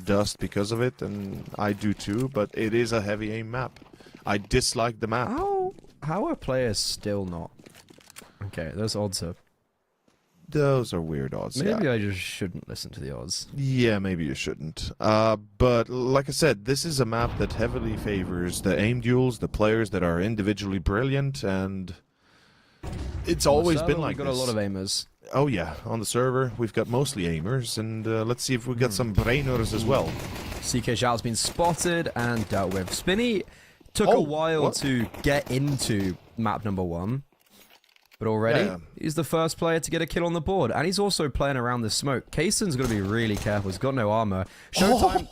Dust because of it, and I do too, but it is a heavy aim map. I dislike the map. How are players still not? Okay, those odds are... Those are weird odds. Maybe yeah. I just shouldn't listen to the odds. Yeah, maybe you shouldn't. But like I said, this is a map that heavily favors the aim duels, the players that are individually brilliant, and it's always been like this. We've got this. a lot of aimers. Oh yeah, on the server we've got mostly aimers, and let's see if we got some brainers as well. CK Zhao's been spotted and dealt with. Spinny took a while to get into map number 1. But already, he's the first player to get a kill on the board. And he's also playing around the smoke. Kaysen's going to be really careful. He's got no armor. Showtime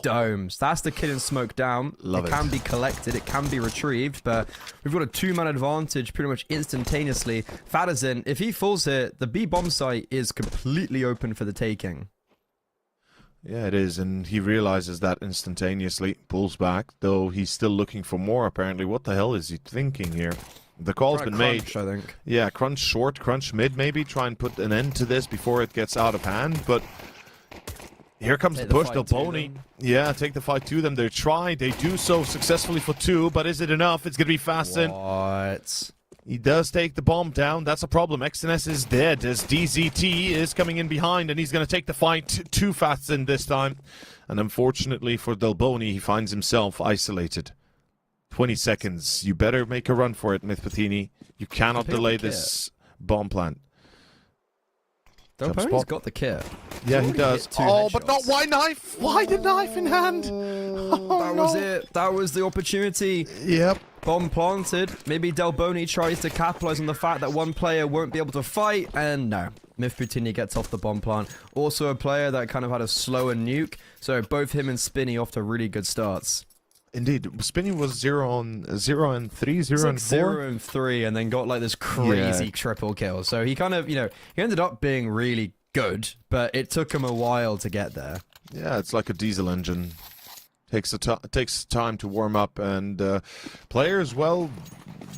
domes. That's the kill and smoke down. Love it. Can be collected. It can be retrieved. But we've got a 2-man advantage pretty much instantaneously. Fadazin, if he falls here, the B bomb site is completely open for the taking. Yeah, it is. And he realizes that instantaneously. Pulls back, though he's still looking for more, apparently. What the hell is he thinking here? The call's been made. I think. Yeah, crunch short, crunch mid, maybe. Try and put an end to this before it gets out of hand. But here comes the push. Del Pony. Yeah, take the fight to them. They try. They do so successfully for 2. But is it enough? It's going to be Fasten. What? He does take the bomb down. That's a problem. XNS is dead as DZT is coming in behind. And he's going to take the fight to Fasten this time. And unfortunately for Del Pony, he finds himself isolated. 20 seconds. You better make a run for it, Myth Poutini. You cannot delay this bomb plant. Del Pony's got the kit. Yeah, he does. Oh, but not why knife? Why the knife in hand? That was it. That was the opportunity. Yep. Bomb planted. Maybe Del Pony tries to capitalize on the fact that one player won't be able to fight, and no. Myth Poutini gets off the bomb plant. Also a player that kind of had a slower nuke, so both him and Spinny off to really good starts. Indeed, Spinny was 0 and 3, 0 and 4. 0 and 3, and then got like this crazy triple kill. So he kind of, he ended up being really good, but it took him a while to get there. Yeah, it's like a diesel engine. Takes time to warm up, and players, well,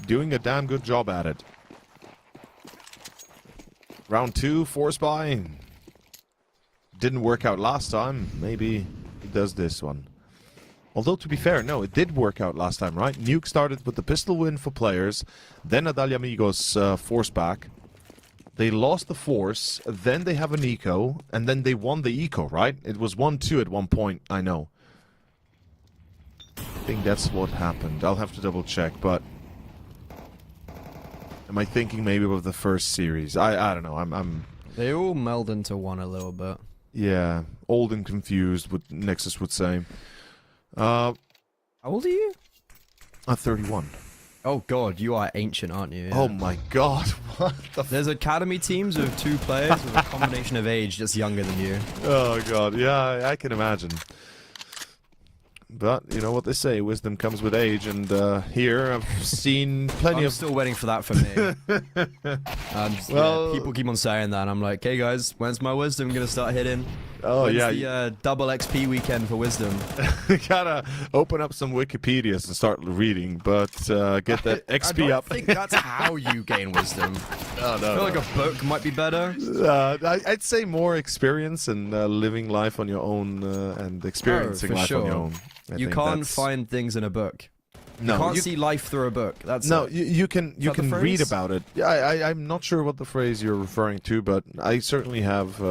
doing a damn good job at it. Round 2, force buy. Didn't work out last time. Maybe he does this one. Although, to be fair, no, it did work out last time, right? Nuke started with the pistol win for players, then Adalia Amigos force back. They lost the force, then they have an eco, and then they won the eco, right? It was 1-2 at one point, I know. I think that's what happened. I'll have to double check, but... Am I thinking maybe of the first series? I don't know, I'm... They all meld into one a little bit. Yeah, old and confused, what Nexus would say. How old are you? I'm 31. Oh god, you are ancient, aren't you? Yeah. Oh my god, what the There's academy teams of 2 players with a combination of age just younger than you. Oh god, yeah, I can imagine. But, you know what they say, wisdom comes with age, and here I've seen plenty I'm of... still waiting for that for me. Well, people keep on saying that, and I'm like, hey guys, when's my wisdom gonna start hitting? Oh, When's yeah. the double XP weekend for Wisdom? You gotta open up some Wikipedias and start reading, but get that XP I up. think that's how you gain Wisdom. Oh, I feel like a book might be better. I'd say more experience and living life on your own and experiencing for life on your sure. own. I You think can't that's- find things in a book. No, You can't see life through a book. That's No, it. you can that the read phrase? about it. Yeah, I'm not sure what the phrase you're referring to, but I certainly have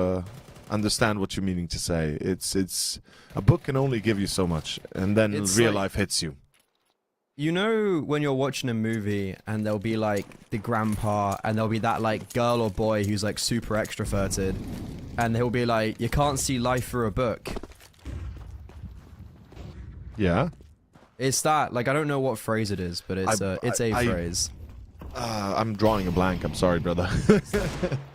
understand what you're meaning to say. It's a book can only give you so much, and then It's real like- life hits you. You know when you're watching a movie and there'll be like the grandpa and there'll be that like girl or boy who's like super extroverted and he'll be like, you can't see life through a book. Yeah. It's that, like I don't know what phrase it is, but it's a phrase. I'm drawing a blank. I'm sorry, brother.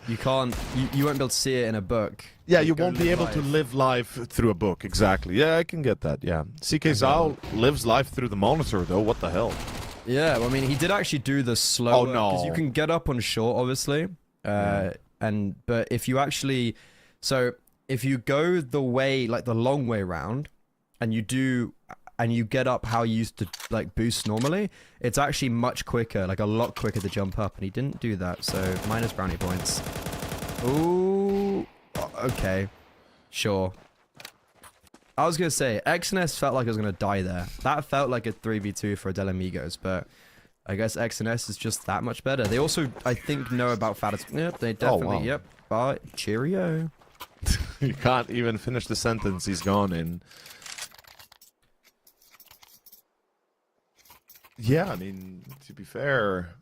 You can't, you won't be able to see it in a book. Yeah, you Go won't be live able to life. live life through a book. Exactly. Yeah, I can get that. Yeah. CK Zhao lives life through the monitor, though. What the hell? Yeah, well, I mean, he did actually do the slower. Oh, no. Because you can get up on short, obviously. But if you actually, so if you go the way, like the long way round, and you get up how you used to like boost normally, it's actually much quicker, like a lot quicker to jump up. And he didn't do that, so minus brownie points. Ooh, okay, sure. I was gonna say XNS felt like I was gonna die there. That felt like a 3v2 for Del Amigos, but I guess XNS is just that much better. They also, I think, know about Fattest. Yep, they definitely. wow. Yep. Bye. Cheerio. You can't even finish the sentence he's gone in. Yeah, I mean, to be fair,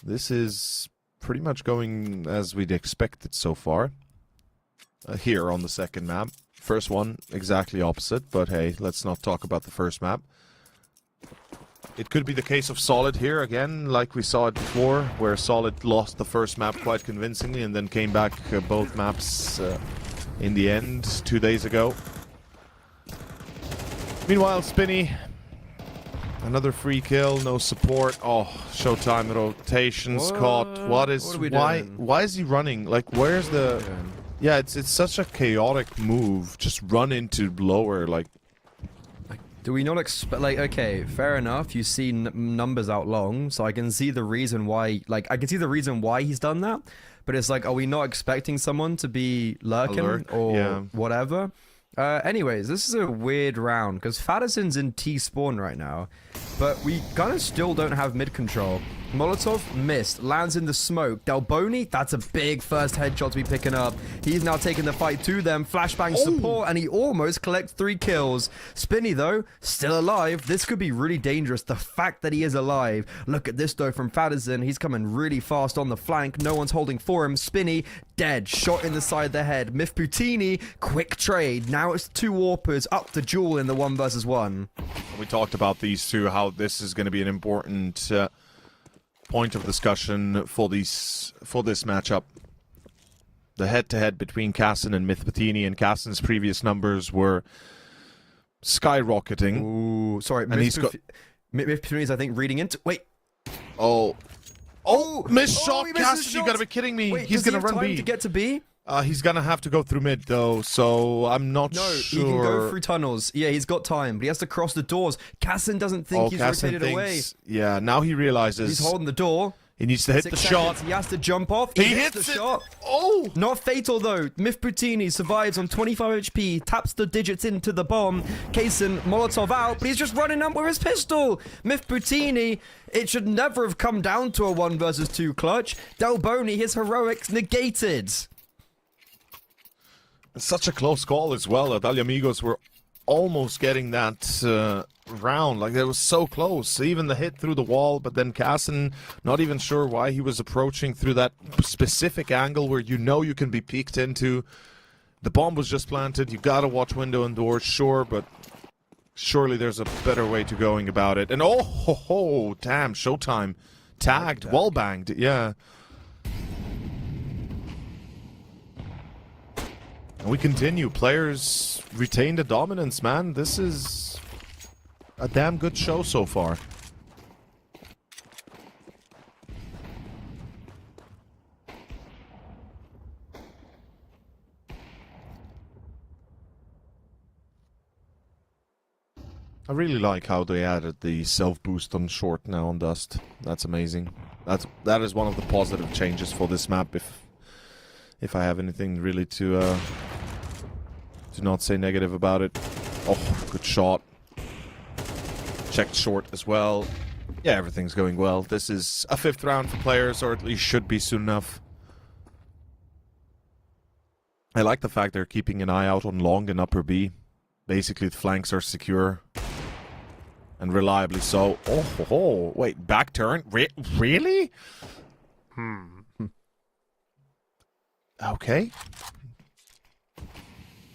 this is pretty much going as we'd expected so far. Here on the second map. First one, exactly opposite, but hey, let's not talk about the first map. It could be the case of Solid here again, like we saw it before, where Solid lost the first map quite convincingly and then came back both maps in the end 2 days ago. Meanwhile, Spinny, another free kill, no support. Oh, Showtime rotations caught. What are we why doing? why is he running? Like, where's the? Yeah, it's such a chaotic move. Just run into lower, like. Do we not expect, like, okay, fair enough, you see numbers out long, so I can see the reason why, like, I can see the reason why he's done that, but it's like, are we not expecting someone to be lurking Alert, or yeah. whatever? Anyways, this is a weird round, because Fadison's in T-spawn right now, but we kind of still don't have mid-control. Molotov missed, lands in the smoke. Delboni, that's a big first headshot to be picking up. He's now taking the fight to them. Flashbang support, and he almost collects 3 kills. Spinny, though, still alive. This could be really dangerous. The fact that he is alive. Look at this, though, from Fadison. He's coming really fast on the flank. No one's holding for him. Spinny, dead. Shot in the side of the head. Mif Putini, quick trade. Now it's 2 Warpers up to duel in the 1 versus 1. We talked about these two, how this is going to be an important point of discussion for this matchup. The head-to-head between Casson and Mythpatini, and Casson's previous numbers were skyrocketing. Ooh, sorry. And he's got... Mif Putini's, I think, reading into... Wait. Oh, missed shot, he missed his Casson, you shot. gotta be kidding me. Wait, He's does he gonna have run time B. to get to B? He's gonna have to go through mid, though, so I'm not No, sure. he can go through tunnels. Yeah, he's got time, but he has to cross the doors. Casson doesn't think he's Casson rotated away. thinks, yeah, now he realizes He's holding the door. he needs to hit 6 the shot. seconds. He has to jump off. He hits hits the it. shot. Oh! Not fatal though. Mif Putini survives on 25 HP, taps the digits into the bomb. Kaysen, Molotov out, but he's just running up with his pistol. Mif Putini, it should never have come down to a 1 versus 2 clutch. Delboni, his heroics negated. Such a close call as well. The Amigos were almost getting that round. Like, it was so close. Even the hit through the wall, but then Casson, not even sure why he was approaching through that specific angle where you know you can be peeked into. The bomb was just planted. You gotta watch window and doors, sure, but surely there's a better way to going about it. And oh, ho, ho, damn, Showtime. Tagged, wall banged, yeah. And we continue. Players retain the dominance, man. This is a damn good show so far. I really like how they added the self-boost on short now on Dust. That's amazing. That is one of the positive changes for this map, if I have anything really to not say negative about it. Oh, good shot. Checked short as well. Yeah, everything's going well. This is a 5th round for players, or at least should be soon enough. I like the fact they're keeping an eye out on long and upper B. Basically, the flanks are secure. And reliably so. Oh, ho, ho. Wait, back turn? Really? Okay.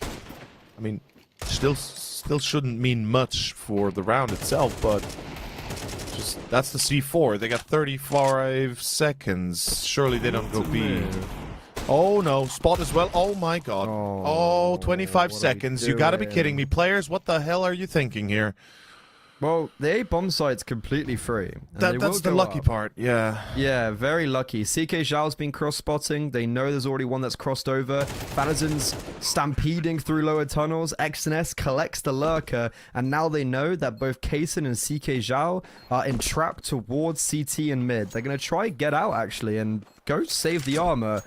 I mean, still shouldn't mean much for the round itself, but just that's the C4. They got 35 seconds. Surely they don't go B. Oh no, spot as well. Oh my god. Oh, 25 seconds. You gotta be kidding me. Players, what the hell are you thinking here? Well, the A bomb site's completely free. That's the lucky part, yeah. Yeah, very lucky. CK Zhao's been cross-spotting. They know there's already one that's crossed over. Fanazon's stampeding through lower tunnels. XNS collects the lurker. And now they know that both Kaysen and CK Zhao are entrapped towards CT and mid. They're going to try get out, actually, and go save the armor.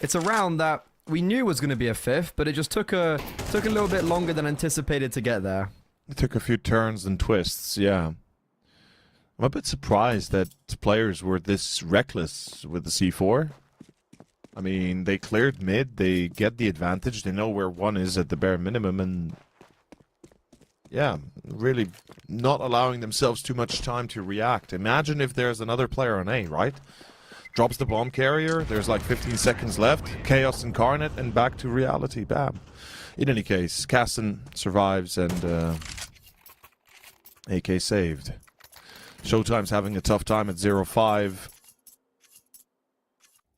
It's a round that we knew was going to be a 5th, but it just took a little bit longer than anticipated to get there. It took a few turns and twists, yeah. I'm a bit surprised that players were this reckless with the C4. I mean, they cleared mid, they get the advantage, they know where one is at the bare minimum, and yeah, really not allowing themselves too much time to react. Imagine if there's another player on A, right? Drops the bomb carrier, there's like 15 seconds left, Chaos Incarnate, and back to reality, bam. In any case, Kassen survives and AK saved. Showtime's having a tough time at 0-5.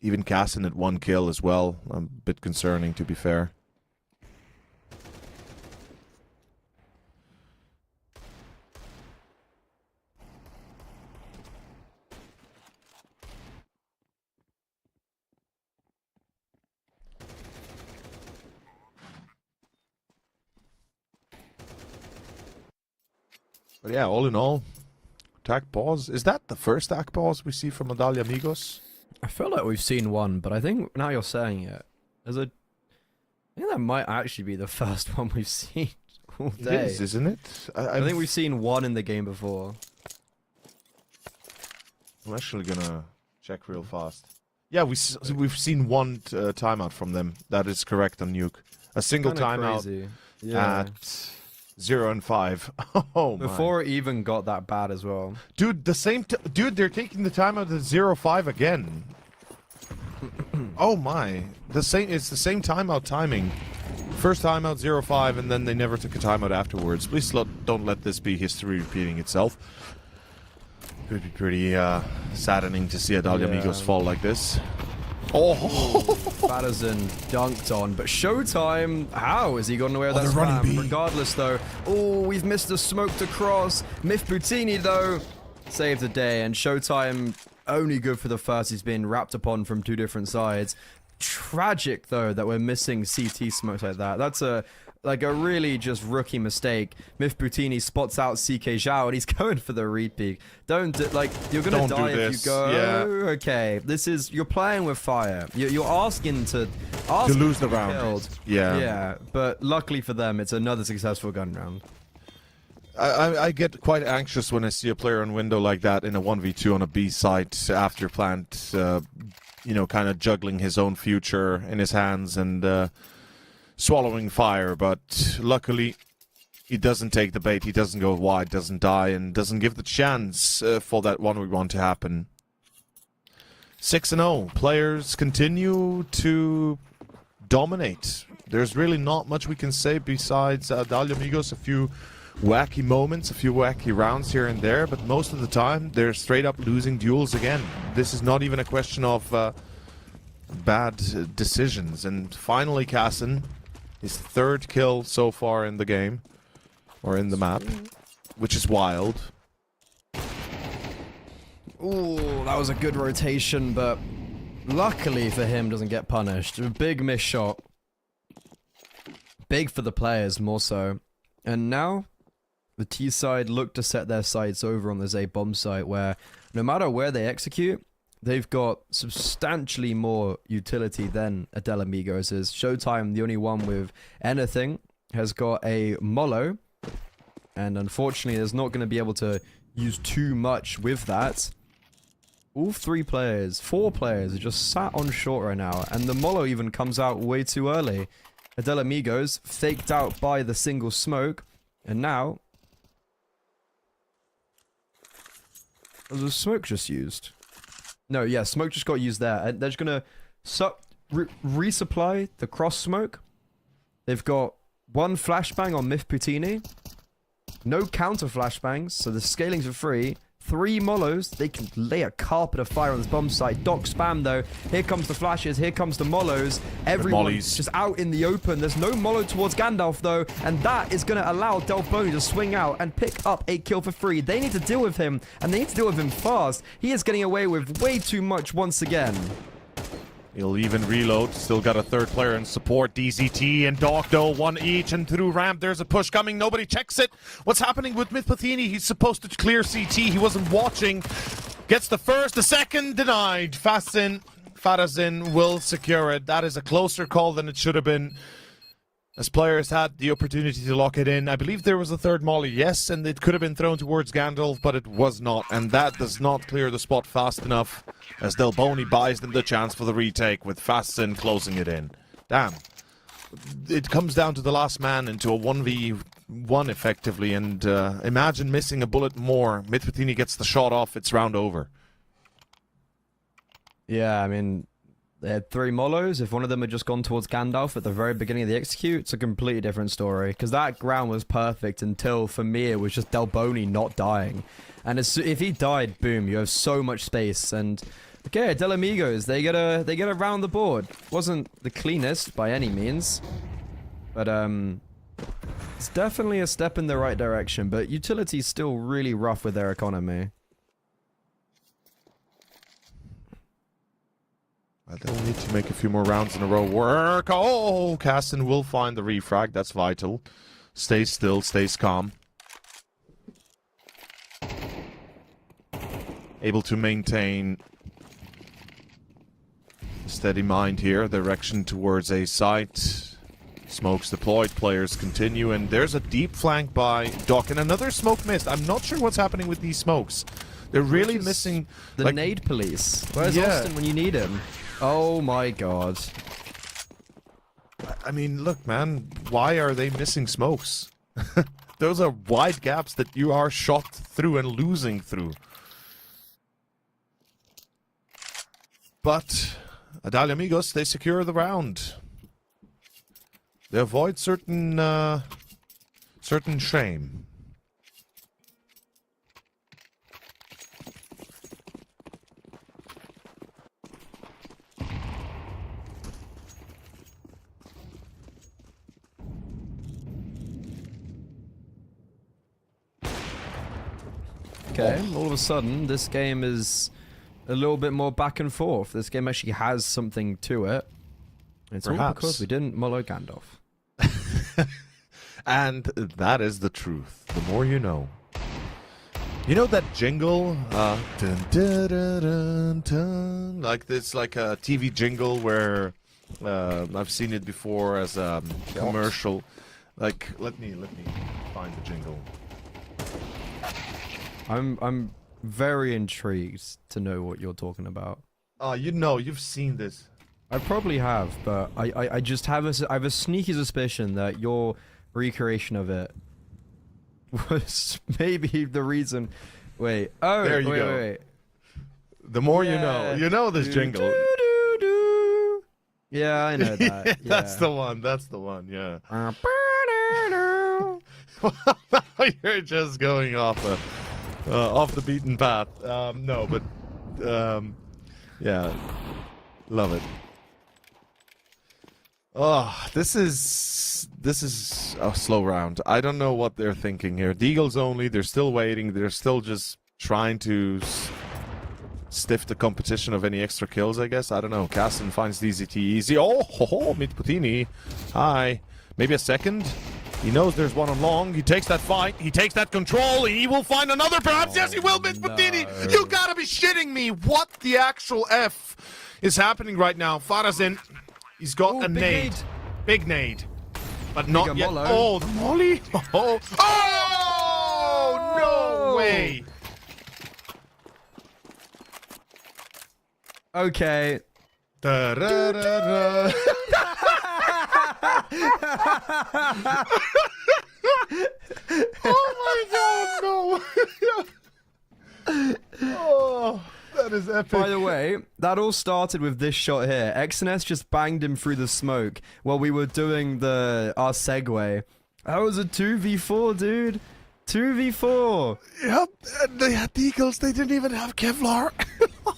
Even Kassen at 1 kill as well. A bit concerning, to be fair. But yeah, all in all, attack pause. Is that the first attack pause we see from Medallia Amigos? I feel like we've seen one, but I think now you're saying it, I think that might actually be the first one we've seen all day. It is, isn't it? I think we've seen one in the game before. I'm actually gonna check real fast. Yeah, we've seen one timeout from them. That is correct on Nuke. A single timeout at 0 and 5. Oh my. Before it even got that bad as well. Dude, dude, they're taking the timeout at 0-5 again. Oh my. It's the same timeout timing. First timeout 0-5 and then they never took a timeout afterwards. Please don't let this be history repeating itself. It would be pretty saddening to see Medallia Amigos fall like this. Oh, Fanazon dunked on, but Showtime, how has he gotten away with that they're running spam? B. Regardless though, oh, we've missed a smoke to cross. Myth Boutini though, saved the day, and Showtime only good for the first. He's been wrapped upon from 2 different sides. Tragic though that we're missing CT smokes like that. That's a really just rookie mistake. Myth Boutini spots out CK Zhao and he's going for the read peak. You're gonna die if you go. Yeah. Okay, you're playing with fire. You're asking to lose the round. Killed. Yeah. Yeah, but luckily for them, it's another successful gun round. I get quite anxious when I see a player on window like that in a 1v2 on a B site after plant, kind of juggling his own future in his hands and swallowing fire, but luckily he doesn't take the bait, he doesn't go wide, doesn't die, and doesn't give the chance for that 1v1 to happen. 6-0. Players continue to dominate. There's really not much we can say besides Medallia Amigos, a few wacky moments, a few wacky rounds here and there, but most of the time they're straight up losing duels again. This is not even a question of bad decisions. And finally Kassen, his 3rd kill so far in the game, or in the map, which is wild. Ooh, that was a good rotation, but luckily for him doesn't get punished. A big miss shot. Big for the players, more so. And now, the T side look to set their sights over on this A bomb site where no matter where they execute, they've got substantially more utility than Adele Amigos is. Showtime, the only one with anything, has got a Mollo, and unfortunately is not going to be able to use too much with that. All 4 players are just sat on short right now, and the Mollo even comes out way too early. Adele Amigos faked out by the single smoke, and now... Was the smoke just used? No, yeah, smoke just got used there. And they're just gonna resupply the cross smoke. They've got 1 flashbang on Myth Poutini. No counter flashbangs, so the scalings are free. 3 Mollos, they can lay a carpet of fire on this bomb site. Doc spam though. Here comes the flashes, here comes the Mollos. Everyone's just out in the open. There's no Mollo towards Gandalf though, and that is going to allow Delboni to swing out and pick up a kill for free. They need to deal with him, and they need to deal with him fast. He is getting away with way too much once again. He'll even reload. Still got a 3rd player in support. DZT and Docdo, 1 each, and through ramp there's a push coming. Nobody checks it. What's happening with Mythpathini? He's supposed to clear CT. He wasn't watching. Gets the first, the second denied. Farazin will secure it. That is a closer call than it should have been, as players had the opportunity to lock it in. I believe there was a 3rd molly, yes, and it could have been thrown towards Gandalf, but it was not, and that does not clear the spot fast enough, as Delboni buys them the chance for the retake, with Fastin closing it in. Damn. It comes down to the last man into a 1v1 effectively, and imagine missing a bullet more. Mythpathini gets the shot off, it's round over. Yeah, I mean... They had 3 Mollos. If one of them had just gone towards Gandalf at the very beginning of the execute, it's a completely different story. Because that ground was perfect until, for me, it was just Delboni not dying. And if he died, boom, you have so much space. And, okay, Del Amigos, they get a round the board. Wasn't the cleanest by any means. But, it's definitely a step in the right direction. But Utility's still really rough with their economy. They'll need to make a few more rounds in a row work. Oh, Caston will find the refrag. That's vital. Stays still, stays calm. Able to maintain a steady mind here. Direction towards a site. Smokes deployed. Players continue. And there's a deep flank by Doc. And another smoke missed. I'm not sure what's happening with these smokes. They're really missing... The nade police. Where's Austin when you need him? Oh my god. I mean, look, man, why are they missing smokes? Those are wide gaps that you are shot through and losing through. But Adal Amigos, they secure the round. They avoid certain shame. Okay, all of a sudden, this game is a little bit more back and forth. This game actually has something to it. It's all because we didn't Mollo Gandalf. And that is the truth. The more you know. You know that jingle? Dun, dun, dun, dun, dun, like this, like a TV jingle where I've seen it before as a commercial. Like, let me find the jingle. I'm very intrigued to know what you're talking about. You know, you've seen this. I probably have, but I just have a sneaky suspicion that your recreation of it was maybe the reason. Wait. Oh, there you go. Wait. The more you know. You know this jingle. Yeah, I know that. Yeah. That's the one. That's the one. Yeah. You're just going off the beaten path. No, but yeah, love it. Oh, this is a slow round. I don't know what they're thinking here. Deagles only. They're still waiting. They're still just trying to stiff the competition of any extra kills, I guess. I don't know. Caston finds DZT easy. Oh, Mythpathini. Hi. Maybe a second. He knows there's one on long. He takes that fight. He takes that control. He will find another, perhaps. Yes, he will, Miss Patini. You gotta be shitting me. What the actual F is happening right now? Farazin, he's got a nade. Big nade. But not yet. Oh, the molly. Oh, no way. Okay. Da-da-da-da. Oh my god, no. Oh, that is epic. By the way, that all started with this shot here. XNS just banged him through the smoke while we were doing our segue. That was a 2v4, dude. 2v4. Yep, and they had Deagles. They didn't even have Kevlar.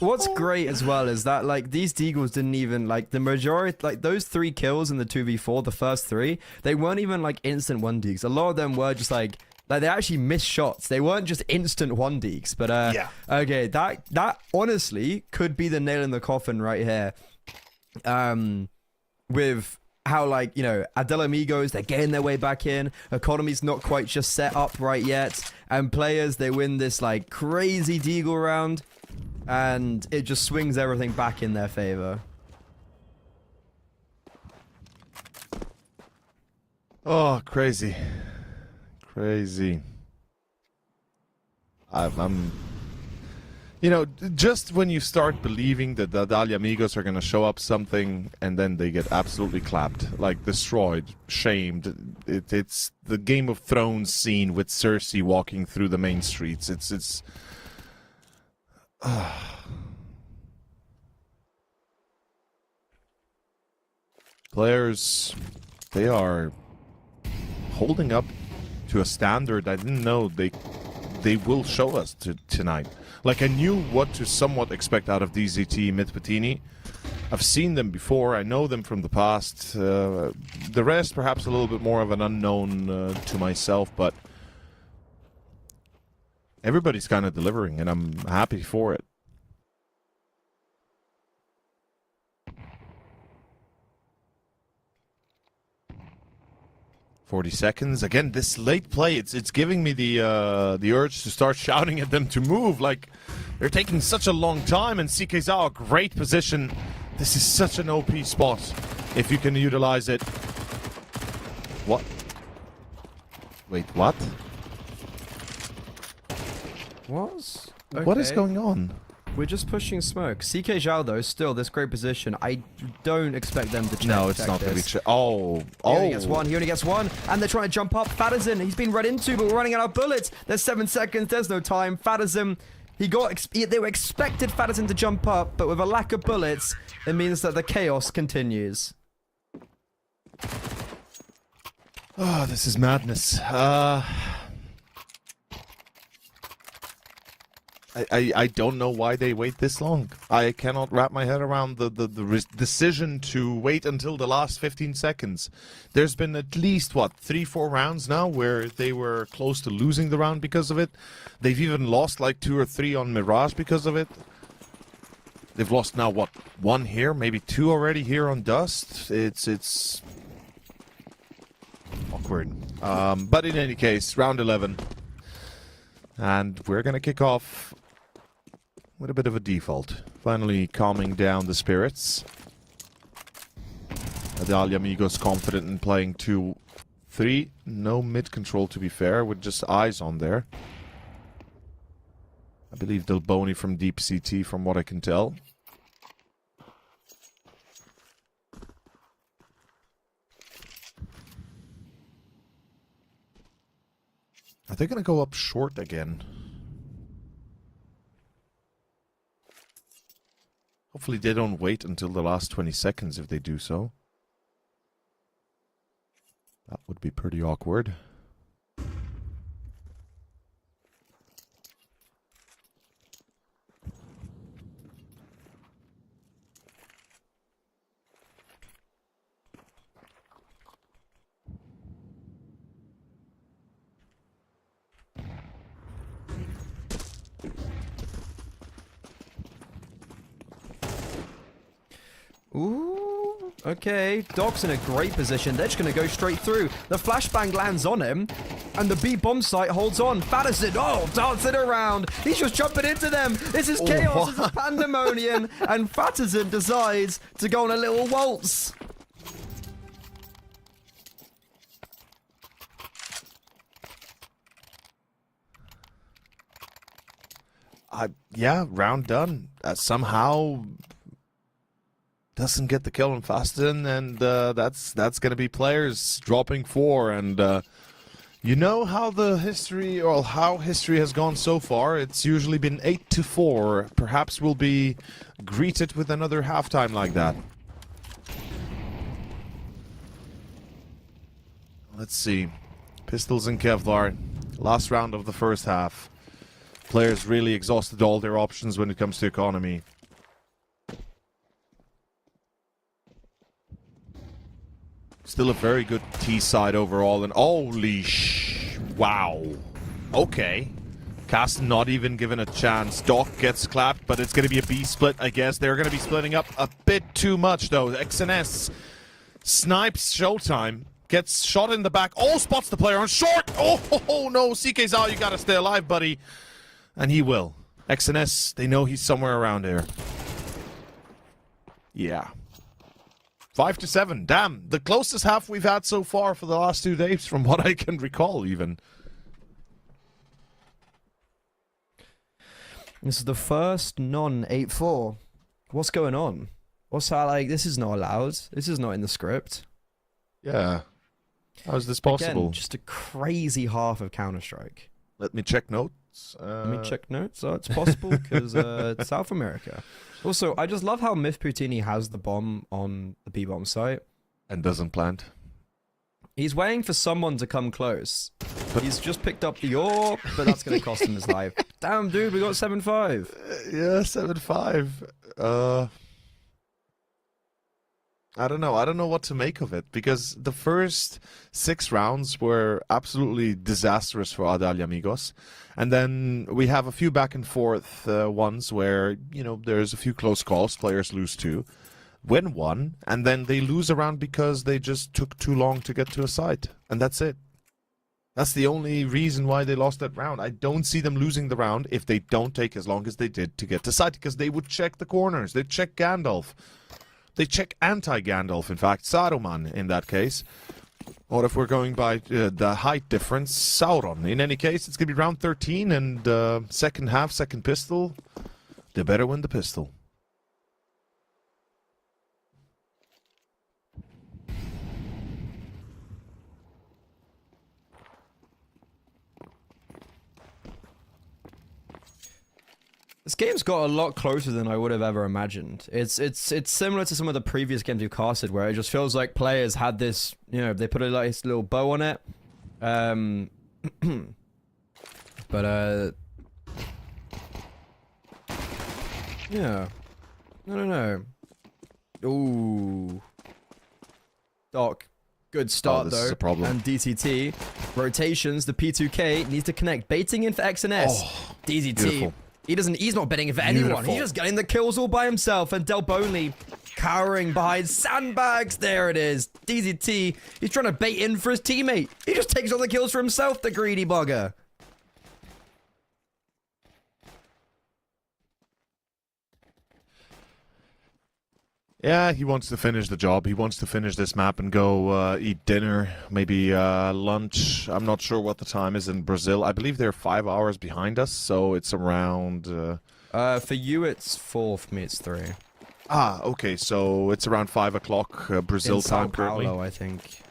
What's great as well is that, like, these Deagles didn't even, like, the majority, like, those 3 kills in the 2v4, the first 3, they weren't even, like, instant 1-deags. A lot of them were just, like, they actually missed shots. They weren't just instant 1-deags. But, yeah. Okay, that honestly could be the nail in the coffin right here. With how, like, you know, Adel Amigos, they're getting their way back in. Economy's not quite just set up right yet. And players, they win this, like, crazy Deagle round. And it just swings everything back in their favor. Oh, crazy. Crazy. I'm you know, just when you start believing that the Dalia Amigos are going to show up something, and then they get absolutely clapped, like destroyed, shamed. It's the Game of Thrones scene with Cersei walking through the main streets. It's players, they are holding up to a standard I didn't know they will show us tonight. Like, I knew what to somewhat expect out of DZT Mid-Patini. I've seen them before. I know them from the past. The rest, perhaps a little bit more of an unknown to myself, but everybody's kind of delivering, and I'm happy for it. "40 seconds." Again, this late play, it's giving me the urge to start shouting at them to move. Like, they're taking such a long time, and CK Zhao, great position. This is such an OP spot if you can utilize it. What? Wait, what? What? What is going on? We're just pushing smoke. CK Zhao, though, still this great position. I don't expect them to check. No, it's not going to be checked. Oh. He only gets one. He only gets one. And they're trying to jump up. Fadazin, he's been run into, but we're running out of bullets. There's 7 seconds. There's no time. Fadazin, they were expected Fadazin to jump up, but with a lack of bullets, it means that the chaos continues. Oh, this is madness. I don't know why they wait this long. I cannot wrap my head around the decision to wait until the last 15 seconds. There's been at least, what, 3-4 rounds now where they were close to losing the round because of it. They've even lost like 2 or 3 on Mirage because of it. They've lost now, what, 1 here, maybe 2 already here on Dust. It's awkward. But in any case, round 11. And we're going to kick off with a bit of a default. Finally calming down the spirits. Adalia Amigos confident in playing 2-3. No mid control, to be fair, with just eyes on there. I believe Delboni from Deep CT, from what I can tell. Are they going to go up short again? Hopefully they don't wait until the last 20 seconds if they do so. That would be pretty awkward. Ooh, Okay, Doc's in a great position. They're just going to go straight through. The flashbang lands on him, and the B-bomb site holds on. Patterson, dancing around. He's just jumping into them. This is chaos. This is pandemonium. And Patterson decides to go on a little waltz. Yeah, round done. Somehow doesn't get the kill on Fasten, and that's going to be players dropping 4. And you know how how history has gone so far. It's usually been 8-4. Perhaps we'll be greeted with another halftime like that. Let's see. Pistols and Kevlar. Last round of the first half. Players really exhausted all their options when it comes to economy. Still a very good T side overall, and holy wow. Okay. Caston not even given a chance. Doc gets clapped, but it's going to be a B split, I guess. They're going to be splitting up a bit too much, though. XNS snipes Showtime. Gets shot in the back. Oh, spots the player on short. Oh no, CK's out. You got to stay alive, buddy. And he will. XNS, they know he's somewhere around here. Yeah. 5-7. Damn, the closest half we've had so far for the last 2 days, from what I can recall, even. This is the first non-8-4. What's going on? What's that like? This is not allowed. This is not in the script. Yeah. How is this possible? Again, just a crazy half of Counter-Strike. Let me check notes. Let me check notes. Oh, it's possible because it's South America. Also, I just love how Myth Poutini has the bomb on the B-bomb site. And doesn't plant. He's waiting for someone to come close. But he's just picked up the AWP, but that's going to cost him his life. Damn, dude, we got 7-5. Yeah, 7-5. I don't know. I don't know what to make of it, because the first 6 rounds were absolutely disastrous for Adalia Amigos. And then we have a few back and forth ones where, you know, there's a few close calls. Players lose 2, win 1, and then they lose a round because they just took too long to get to a site. And that's it. That's the only reason why they lost that round. I don't see them losing the round if they don't take as long as they did to get to site, because they would check the corners. They'd check Gandalf. They check anti-Gandalf, in fact, Saruman in that case. Or if we're going by the height difference, Sauron. In any case, it's going to be round 13, and second half, second pistol. They better win the pistol. This game's got a lot closer than I would have ever imagined. It's similar to some of the previous games we've casted, where it just feels like players had this, you know, they put a nice little bow on it. But yeah. No. Ooh. Doc. Good start, this though. is a problem. And DCT. Rotations, the P2K needs to connect. Baiting in for XNS. Oh, DCT. beautiful. He's not betting for anyone. Beautiful. He's just getting the kills all by himself. And Del Boney cowering behind sandbags. There it is. DZT. He's trying to bait in for his teammate. He just takes all the kills for himself, the greedy bugger. Yeah, he wants to finish the job. He wants to finish this map and go eat dinner, maybe lunch. I'm not sure what the time is in Brazil. I believe they're 5 hours behind us, so it's around... For you, it's 4. For me, it's 3. Ah, okay, so it's around 5 o'clock Brazil in time Sao Paulo, currently. I think.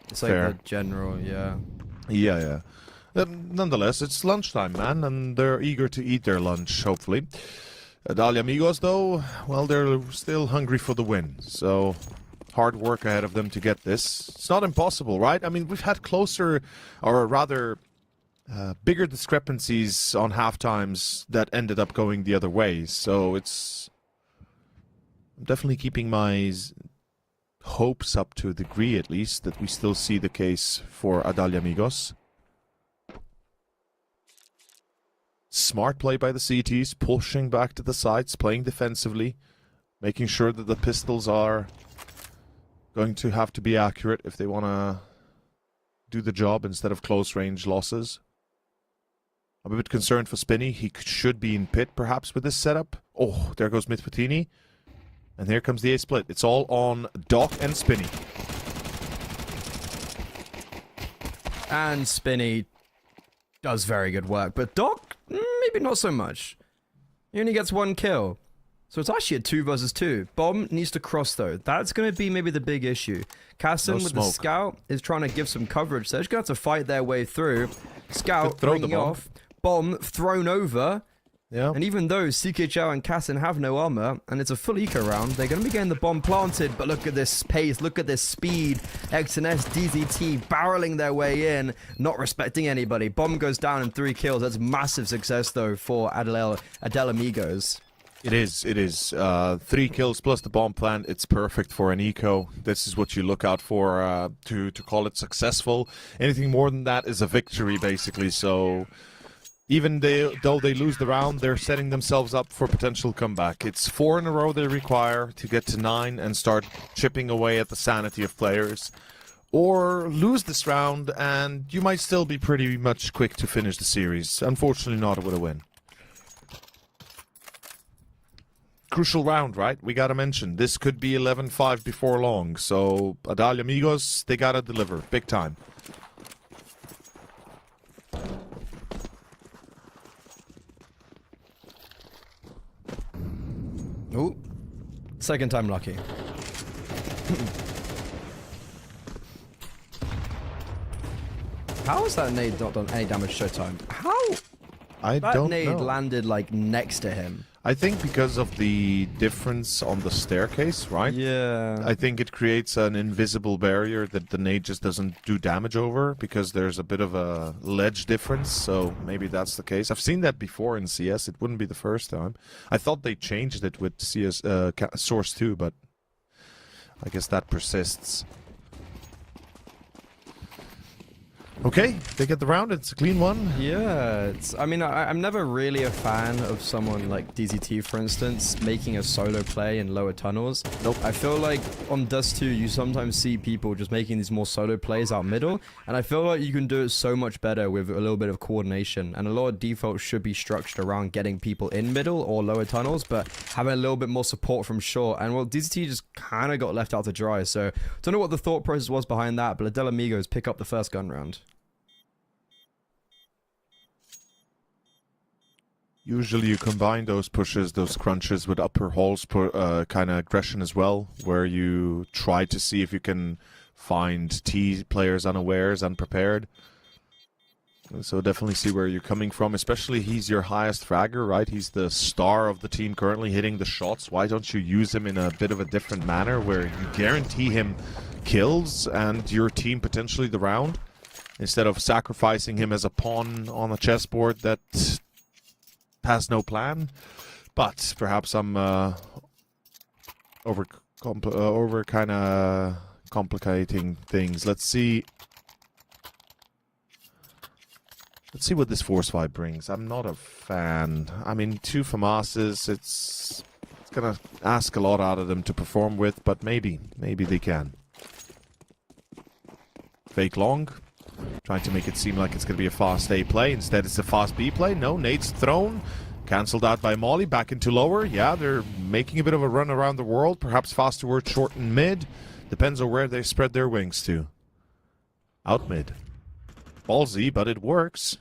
It's like fair. the general, yeah. Yeah. Nonetheless, it's lunchtime, man, and they're eager to eat their lunch, hopefully. Adalia Amigos, though, well, they're still hungry for the win, so hard work ahead of them to get this. It's not impossible, right? I mean, we've had closer, or rather, bigger discrepancies on half-times that ended up going the other way, so it's... I'm definitely keeping my hopes up to a degree, at least, that we still see the case for Adalia Amigos. Smart play by the CTs, pushing back to the sites, playing defensively, making sure that the pistols are going to have to be accurate if they want to do the job instead of close range losses. I'm a bit concerned for Spinny. He should be in pit perhaps with this setup. Oh, there goes Mitpatini. And here comes the A split. It's all on Doc and Spinny. And Spinny does very good work, but Doc, maybe not so much. He only gets 1 kill. So it's actually a 2 versus 2. Bomb needs to cross though. That's going to be maybe the big issue. Cassim with the scout is trying to give some coverage. So they're just going to have to fight their way through. Scout bringing off. Bomb thrown over. Yeah. And even though CKHL and Cassin have no armor, and it's a full eco round, they're going to be getting the bomb planted. But look at this pace, look at this speed. XNS, DZT barreling their way in, not respecting anybody. Bomb goes down in 3 kills. That's massive success though for Adel Amigos. It is. 3 kills plus the bomb plant. It's perfect for an eco. This is what you look out for to call it successful. Anything more than that is a victory, basically. So even though they lose the round, they're setting themselves up for potential comeback. It's 4 in a row they require to get to 9 and start chipping away at the sanity of players. Or lose this round and you might still be pretty much quick to finish the series. Unfortunately not with a win. Crucial round, right? We gotta mention, this could be 11-5 before long. So, Adal Amigos, they gotta deliver. Big time. Ooh. Second time lucky. How has that nade not done any damage Showtime? How? I That don't nade know. landed like next to him. I think because of the difference on the staircase, right? Yeah. I think it creates an invisible barrier that the nade just doesn't do damage over because there's a bit of a ledge difference, so maybe that's the case. I've seen that before in CS. It wouldn't be the first time. I thought they changed it with CS Source 2, but I guess that persists. Okay, they get the round. It's a clean one. Yeah, I mean, I'm never really a fan of someone like DZT, for instance, making a solo play in lower tunnels. Nope. I feel like on Dust 2, you sometimes see people just making these more solo plays out middle, and I feel like you can do it so much better with a little bit of coordination, and a lot of defaults should be structured around getting people in middle or lower tunnels, but having a little bit more support from short, and well, DZT just kind of got left out to dry, so don't know what the thought process was behind that, but Adel Amigos pick up the first gun round. Usually you combine those pushes, those crunches with upper halls kind of aggression as well, where you try to see if you can find T players unawares, unprepared. So definitely see where you're coming from, especially he's your highest fragger, right? He's the star of the team currently hitting the shots. Why don't you use him in a bit of a different manner where you guarantee him kills and your team potentially the round, instead of sacrificing him as a pawn on a chessboard that has no plan? But perhaps I'm over kind of complicating things. Let's see what this force fight brings. I'm not a fan. I mean, 2 FAMASes, it's gonna ask a lot out of them to perform with, but maybe they can. Fake long, trying to make it seem like it's gonna be a fast A play. Instead, it's a fast B play. No, nade's thrown. Cancelled out by Molly, back into lower. Yeah, they're making a bit of a run around the world. Perhaps fast towards short and mid. Depends on where they spread their wings to. Out mid. Ballsy, but it works.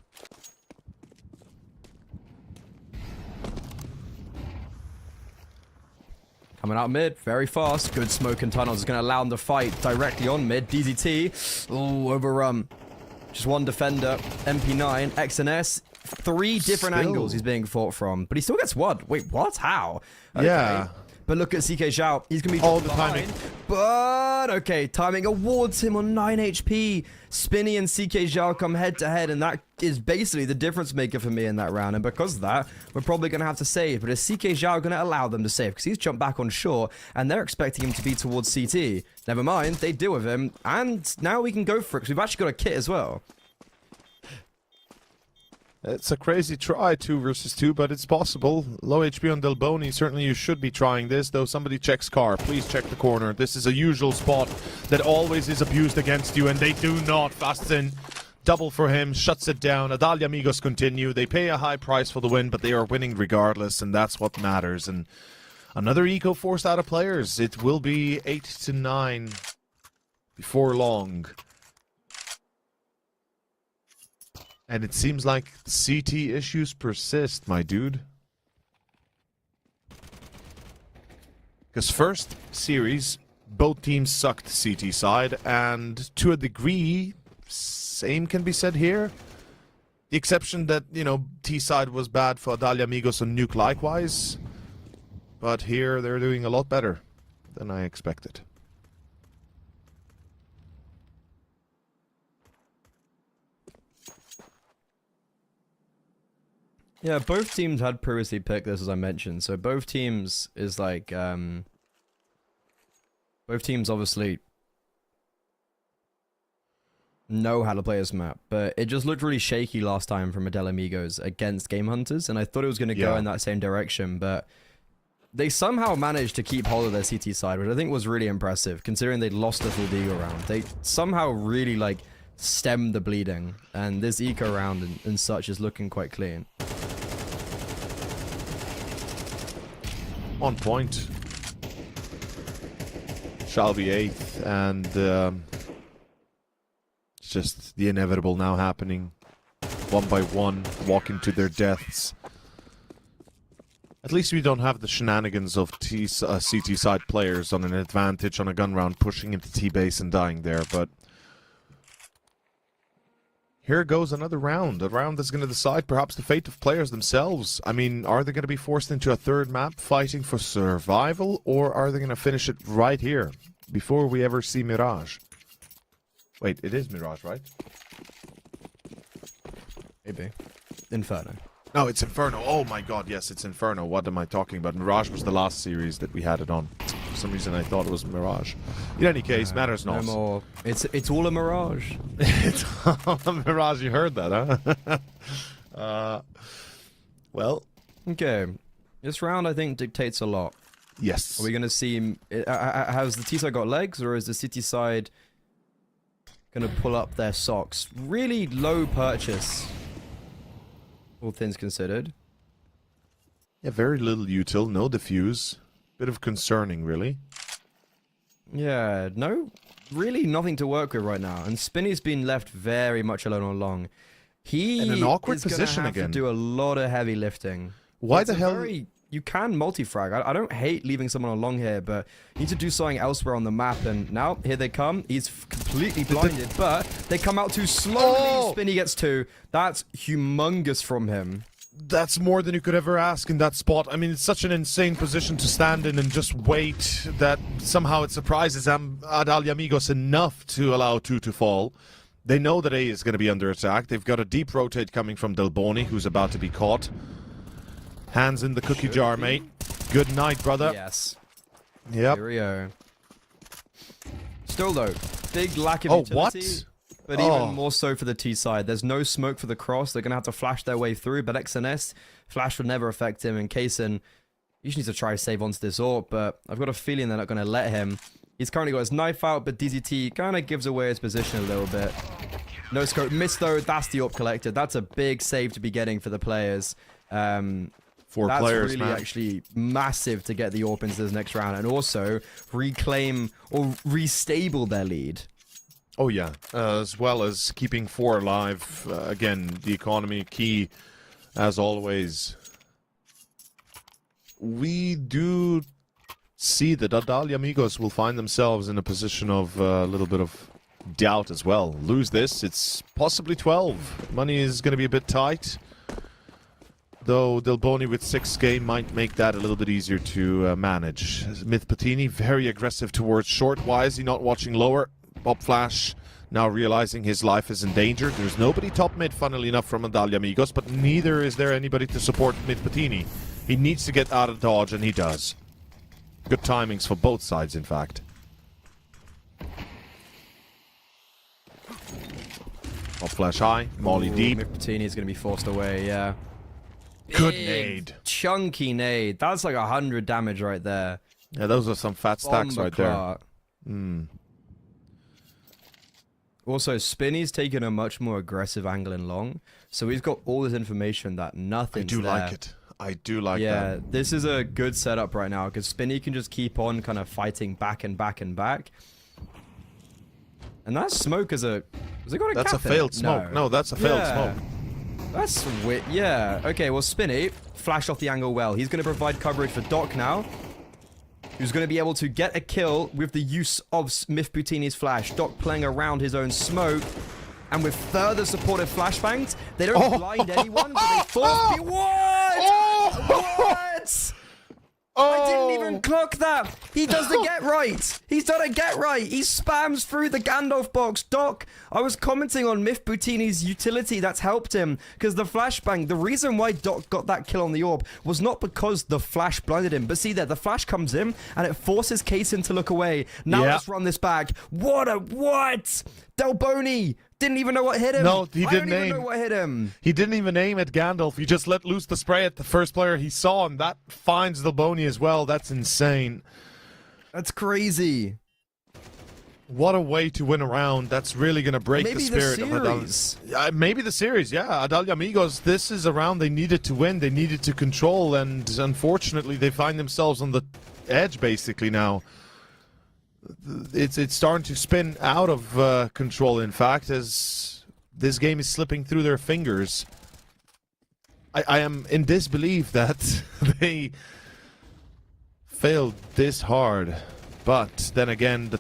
Coming out mid, very fast. Good smoke and tunnels is going to allow him to fight directly on mid. DZT. Ooh, overrun. Just one defender. MP9, XNS. 3 different angles he's being fought from. But he still gets one. Wait, what? How? Okay. Yeah. But look at CK Zhao. He's going to be all the behind. timing. But, okay, timing awards him on 9 HP. Spinny and CK Zhao come head to head, and that is basically the difference maker for me in that round. And because of that, we're probably going to have to save. But is CK Zhao going to allow them to save? Because he's jumped back on shore, and they're expecting him to be towards CT. Never mind, they deal with him. And now we can go for it, because we've actually got a kit as well. It's a crazy try, 2 versus 2, but it's possible. Low HP on Delboni, certainly you should be trying this, though somebody checks car. Please check the corner. This is a usual spot that always is abused against you, and they do not. Fastin, double for him, shuts it down. Adalia Amigos continue. They pay a high price for the win, but they are winning regardless, and that's what matters. And another eco forced out of players. It will be 8-9 before long. And it seems like CT issues persist, my dude. Because first series, both teams sucked CT side, and to a degree, same can be said here. The exception that, you know, T side was bad for Adalia Amigos and Nuke likewise. But here they're doing a lot better than I expected. Yeah, both teams had previously picked this, as I mentioned. So both teams is like, both teams obviously know how to play this map, but it just looked really shaky last time from Adele Amigos against Game Hunters, and I thought it was going to go in that same direction, but they somehow managed to keep hold of their CT side, which I think was really impressive, considering they'd lost a full Deagle round. They somehow really, like, stemmed the bleeding, and this eco round and such is looking quite clean. On point. Shall be 8th, and it's just the inevitable now happening. One by one, walking to their deaths. At least we don't have the shenanigans of CT side players on an advantage on a gun round, pushing into T-base and dying there, but here goes another round. A round that's going to decide perhaps the fate of players themselves. I mean, are they going to be forced into a third map fighting for survival, or are they going to finish it right here before we ever see Mirage? Wait, it is Mirage, right? Maybe. Inferno. No, it's Inferno. Oh my god, yes, it's Inferno. What am I talking about? Mirage was the last series that we had it on. For some reason I thought it was Mirage. In any case, matters not. No more. It's all a mirage. It's all a Mirage, you heard that, huh? Well. Okay. This round, I think, dictates a lot. Yes. Are we going to see... has the T-side got legs, or is the City side going to pull up their socks? Really low purchase, all things considered. Yeah, very little util, no diffuse. Bit of concerning, really. Yeah, no, really nothing to work with right now. And Spinny's been left very much alone all along. He in an awkward is gonna position have again. to do a lot of heavy lifting. Why It's the hell? you can multi-frag. I don't hate leaving someone along here, but you need to do something elsewhere on the map. And now, here they come. He's completely blinded, but they come out too slowly. Oh! Spinny gets 2. That's humongous from him. That's more than you could ever ask in that spot. I mean, it's such an insane position to stand in and just wait that somehow it surprises Adalia Amigos enough to allow 2 to fall. They know that A is going to be under attack. They've got a deep rotate coming from Delboni, who's about to be caught. Hands in the cookie jar, mate. Good night, brother. Yes. Yep. Here we go. Still, though, big lack of Oh, utility. what? But even more so for the T side. There's no smoke for the cross. They're going to have to flash their way through. But XNS, flash would never affect him. And Kaysen, you just need to try to save onto this AWP. But I've got a feeling they're not going to let him. He's currently got his knife out, but DZT kind of gives away his position a little bit. No scope. Missed, though. That's the AWP collected. That's a big save to be getting for the players. 4 That's players, really man. actually massive to get the AWP into this next round. And also reclaim or restable their lead. Oh yeah, as well as keeping 4 alive. Again, the economy key, as always. We do see that Adalia Amigos will find themselves in a position of a little bit of doubt as well. Lose this, it's possibly 12. Money is going to be a bit tight. Though Delboni with 6k might make that a little bit easier to manage. Myth Patini, very aggressive towards short. Why is he not watching lower? Bob Flash now realizing his life is in danger. There's nobody top mid, funnily enough, from Adalia Amigos, but neither is there anybody to support Myth Patini. He needs to get out of dodge, and he does. Good timings for both sides, in fact. Hot flash high, molly deep. Mifputini is going to be forced away, yeah. Good Big, nade. Chunky nade. That's like 100 damage right there. Yeah, those are some fat stacks right there. Also, Spinny's taking a much more aggressive angle in long, so he's got all this information that nothing's I do there. like it. I do like that. Yeah, this is a good setup right now, because Spinny can just keep on kind of fighting back and back and back. And that smoke is a... Has it got a That's a cap in it? failed smoke. No, that's a failed smoke. That's weird. Yeah. Okay, well, Spinny flashed off the angle well. He's going to provide coverage for Doc now, who's going to be able to get a kill with the use of Mifputini's flash. Doc playing around his own smoke. And with further supportive flashbangs, they don't blind anyone, but they force people. What? What? I didn't even clock that. He does the get right. He's done a get right. He spams through the Gandalf box. Doc, I was commenting on Mifputini's utility that's helped him, because the flashbang, the reason why Doc got that kill on the orb was not because the flash blinded him, but see there, the flash comes in and it forces Kaysen to look away. Now let's run this back. What? Delboni didn't even know what hit him. No, he didn't even know what hit him. He didn't even aim at Gandalf. He just let loose the spray at the first player he saw, and that finds Delboni as well. That's insane. That's crazy. What a way to win a round. That's really going to break the spirit of Adal. Maybe the series, yeah. Adalia Amigos, this is a round they needed to win. They needed to control, and unfortunately they find themselves on the edge basically now. It's starting to spin out of control, in fact, as this game is slipping through their fingers. I am in disbelief that they failed this hard. But then again,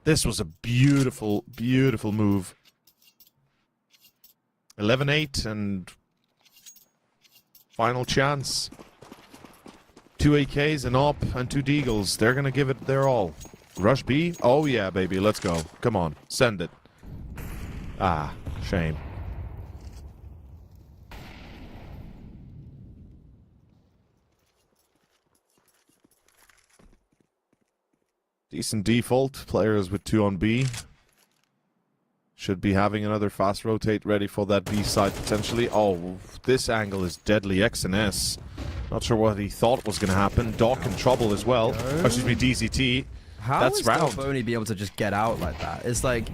this was a beautiful, beautiful move. 11-8 and final chance. 2 AKs, an AWP, and 2 Deagles. They're going to give it their all. Rush B? Oh yeah, baby, let's go. Come on, send it. Ah, shame. Decent default. Players with 2 on B. Should be having another fast rotate ready for that B side potentially. Oh, this angle is deadly. X and S. Not sure what he thought was going to happen. Doc in trouble as well. Oh, excuse me, DZT. How That's is round. Delboni be able to just get out like that? It's like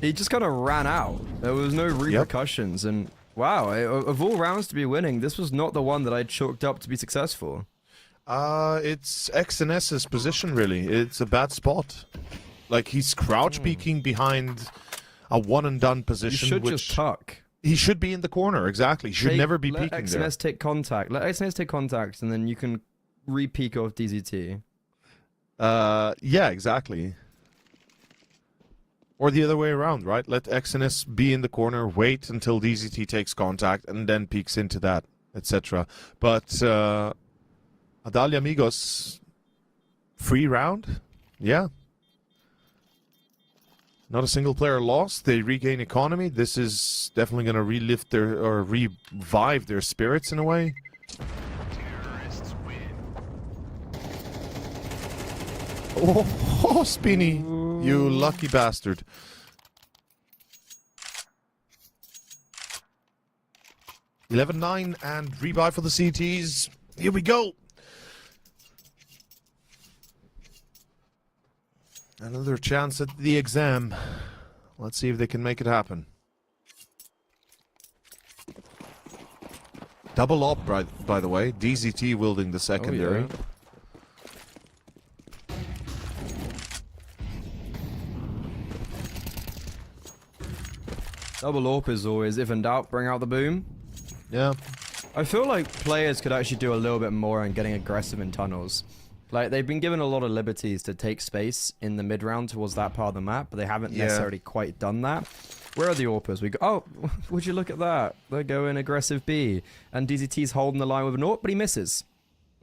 he just kind of ran out. There was no repercussions, and wow, of all rounds to be winning, this was not the one that I chalked up to be successful. It's X and S's position really. It's a bad spot. Like he's crouch peeking behind a one and done position. You should just tuck. He should be in the corner, exactly. He should never be peeking there. Let XNS take contact. Let XNS take contact, and then you can re-peek off DZT. Yeah, exactly. Or the other way around, right? Let XNS be in the corner, wait until DZT takes contact, and then peeks into that, etc. But, Adalia Amigos, free round? Yeah. Not a single player lost. They regain economy. This is definitely going to relift their, or revive their spirits in a way. Oh, Spinny, you lucky bastard. $11-9 and rebuy for the CTs. Here we go. Another chance at the exam. Let's see if they can make it happen. Double up, by the way. DZT wielding the secondary. Oh, yeah. Double AWP is always, if in doubt, bring out the boom. Yeah. I feel like players could actually do a little bit more on getting aggressive in tunnels. Like, they've been given a lot of liberties to take space in the mid-round towards that part of the map, but they haven't necessarily quite done that. Where are the AWPers? We go, oh, would you look at that? They're going aggressive B. And DZT's holding the line with an AWP, but he misses.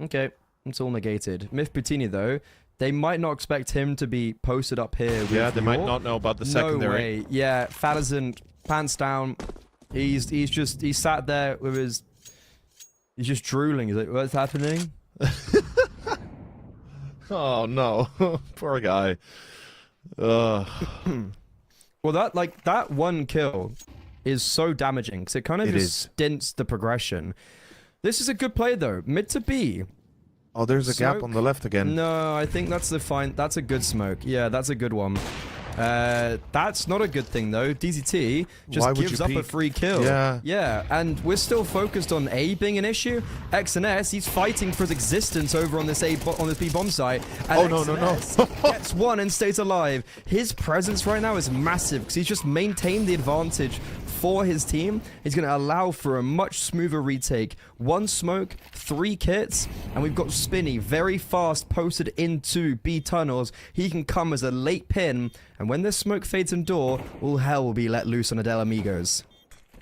Okay, it's all negated. Mifputini, though, they might not expect him to be posted up here with they might AWP. not know about the secondary. No way. Yeah, Falazan, pants down. He's sat there with his... He's just drooling. He's like, what's happening? Oh, no. Poor guy. Well, that one kill is so damaging because it kind of just stints the progression. This is a good play though. Mid to B. Oh, there's a Smoke? gap on the left again. No, I think that's that's a good smoke. Yeah, that's a good one. That's not a good thing though. DZT just gives up a free kill. Yeah, and we're still focused on A being an issue. XNS, he's fighting for his existence over on this B bomb site. And no. Gets one and stays alive. His presence right now is massive because he's just maintained the advantage for his team. He's going to allow for a much smoother retake. 1 smoke, 3 kits, and we've got Spinny very fast posted into B tunnels. He can come as a late pin, and when this smoke fades in door, all hell will be let loose on Adele Amigos.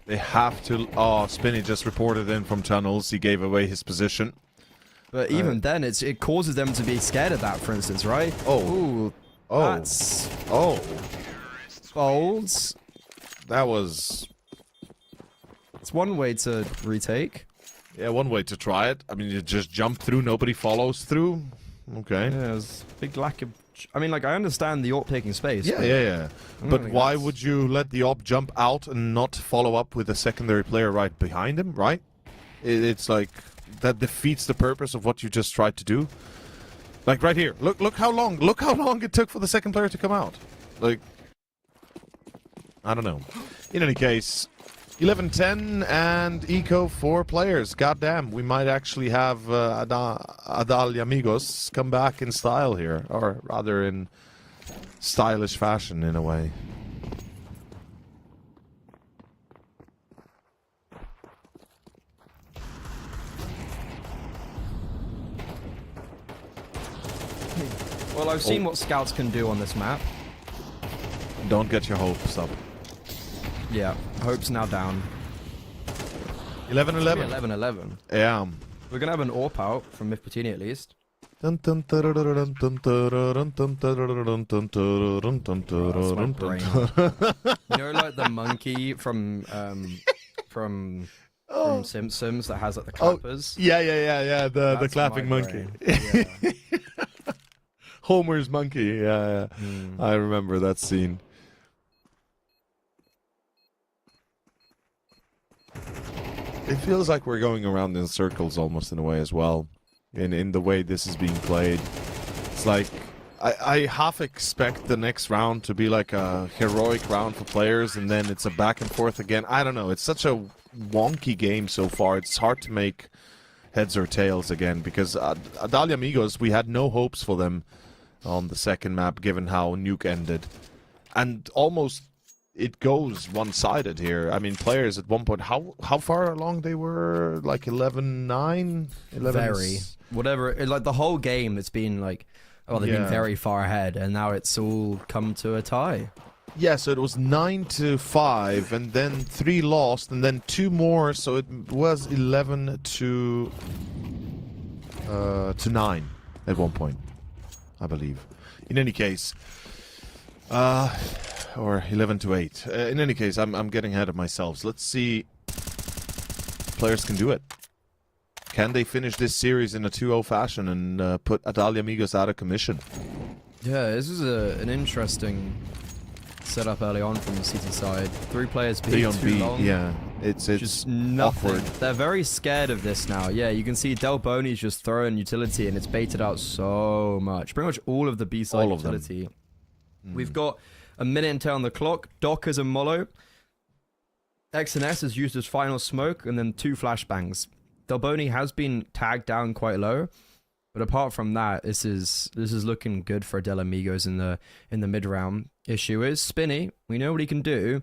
They have to... Oh, Spinny just reported in from tunnels. He gave away his position. But even then, it causes them to be scared of that, for instance, right? Oh. That's... Oh. Folds. That was... It's one way to retake. Yeah, one way to try it. I mean, you just jump through, nobody follows through. Okay. Yeah, there's a big lack of... I mean, like, I understand the AWP taking space. Yeah. But why would you let the AWP jump out and not follow up with a secondary player right behind him, right? It's like... That defeats the purpose of what you just tried to do. Like, right here. Look how long it took for the second player to come out. Like... I don't know. In any case... 11-10 and eco 4 players. Goddamn, we might actually have Adal Amigos come back in style here, or rather in stylish fashion in a way. Well, I've seen what scouts can do on this map. Don't get your hopes up. Yeah, hope's now down. 11-11. 11-11. Yeah. We're gonna have an AWP out from Myth Patini at least. Dun, dun, dun, dun, dun, dun, dun, dun, dun, dun, dun, dun, dun, That's my dun, brain. dun. You know, like the monkey from Simpsons that has like the clappers. Yeah. The That's clapping my monkey. brain. Yeah. Homer's monkey. Yeah. I remember that scene. It feels like we're going around in circles almost in a way as well. In the way this is being played. It's like I half expect the next round to be like a heroic round for players and then it's a back and forth again. I don't know. It's such a wonky game so far. It's hard to make heads or tails again because Adalia Amigos, we had no hopes for them on the second map given how Nuke ended. And almost it goes one-sided here. I mean, players at one point, how far along they were? Like 11-9? Very. Whatever. Like the whole game, it's been like, oh, they've been very far ahead, and now it's all come to a tie. Yeah, so it was 9-5, and then 3 lost, and then 2 more, so it was 11-9 at one point, I believe. In any case, or 11-8. In any case, I'm getting ahead of myself. So let's see if players can do it. Can they finish this series in a 2-0 fashion and put Adalia Amigos out of commission? Yeah, this is an interesting setup early on from the CT side. 3 players B, 3 on too B, long. yeah. It's just nothing. awkward. They're very scared of this now. Yeah, you can see Del Boney's just throwing utility and it's baited out so much. Pretty much all of the B side utility. We've got a minute and 10 on the clock. Dockers and Mollo. XNS has used his final smoke and then 2 flashbangs. Del Boney has been tagged down quite low, but apart from that, this is looking good for Del Amigos in the mid round. Issue is Spinny. We know what he can do.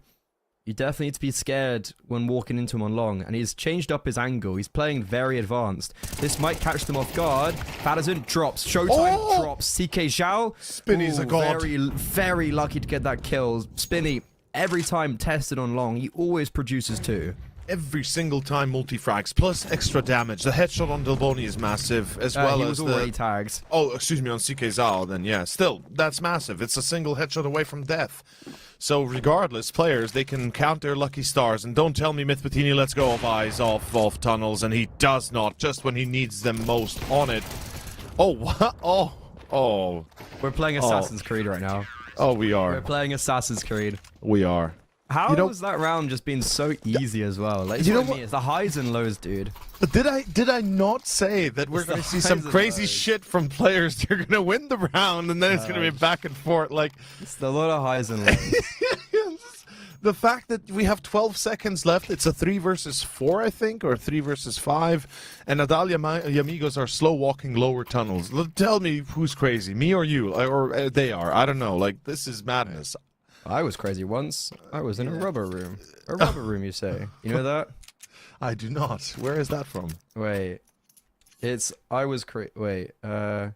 You definitely need to be scared when walking into him on long, and he's changed up his angle. He's playing very advanced. This might catch them off guard. Fadazin drops. Showtime drops. CK Zhao. Spinny's a god. Very, very lucky to get that kill. Spinny, every time tested on long, he always produces 2. Every single time multi-frags, plus extra damage. The headshot on Delboni is massive, as well he as was already tagged. Oh, excuse me, on CK Zhao, then yeah. Still, that's massive. It's a single headshot away from death. So regardless, players, they can count their lucky stars. And don't tell me Myth Patini lets go of eyes off tunnels, and he does not, just when he needs them most on it. Oh, what? Oh. We're playing Assassin's Creed right now. Oh, we We're are. playing Assassin's Creed. We are. How You know- has that round just been so easy as well? Like, You know what I mean, it's the highs and lows, dude. But did I not say that we're It's going the to see some highs and crazy lows. shit from players? They're going to win the round, and then it's going to be back and forth. Like It's a lot of highs and lows. the fact that we have 12 seconds left. It's a 3 versus 4, I think, or 3 versus 5. And Nadal Amigos are slow walking lower tunnels. Tell me who's crazy, me or you, or they are. I don't know. Like, this is madness. I was crazy once. I was in a rubber room. A rubber room, you say? You know that? I do not. Where is that from? Wait. It's I was wait. Okay,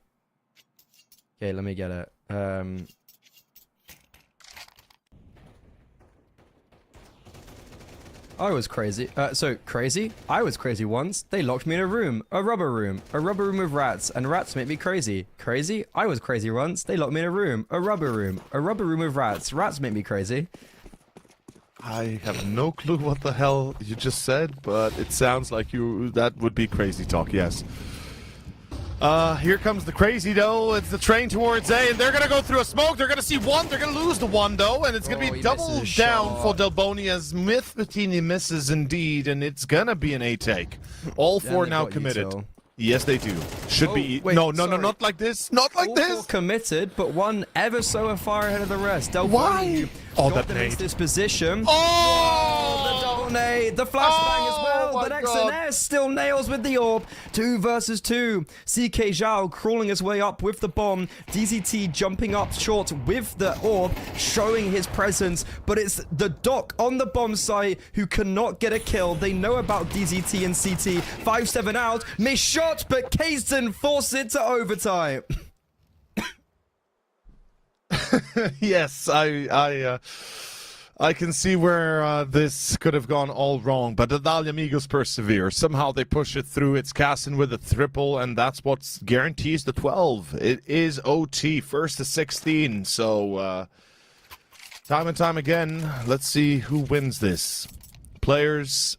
let me get it. I was crazy. So crazy? I was crazy once. They locked me in a room. A rubber room with rats, and rats make me crazy. Crazy? I was crazy once. They locked me in a room. A rubber room with rats. Rats make me crazy. I have no clue what the hell you just said, but it sounds like that would be crazy talk, yes. Here comes the crazy, though. It's the train towards A, and they're going to go through a smoke. They're going to see one. They're going to lose the one, though, and it's going to be he double misses his down shot. for Delboni as Myth Bettini misses indeed, and it's going to be an A take. All four they've now got committed. util. Yes, they do. Should be. wait, No, sorry. not like this. Not like All this. four committed, but one ever so far ahead of the rest. Delboni Why? Oh, got that them into nade. this position. Oh! The double nade, the flashbang as well, Oh, but my X God. and S still nails with the orb. 2 versus 2. CK Zhao crawling his way up with the bomb. DZT jumping up short with the orb, showing his presence, but it's the Doc on the bomb site who cannot get a kill. They know about DZT and CT. 5-7 out, missed shot, but Kasten forced it to overtime. Yes, I can see where this could have gone all wrong, but the Nadal Amigos persevere. Somehow they push it through. It's Cassin with a triple, and that's what guarantees the 12. It is OT, first to 16. So, time and time again, let's see who wins this. Players,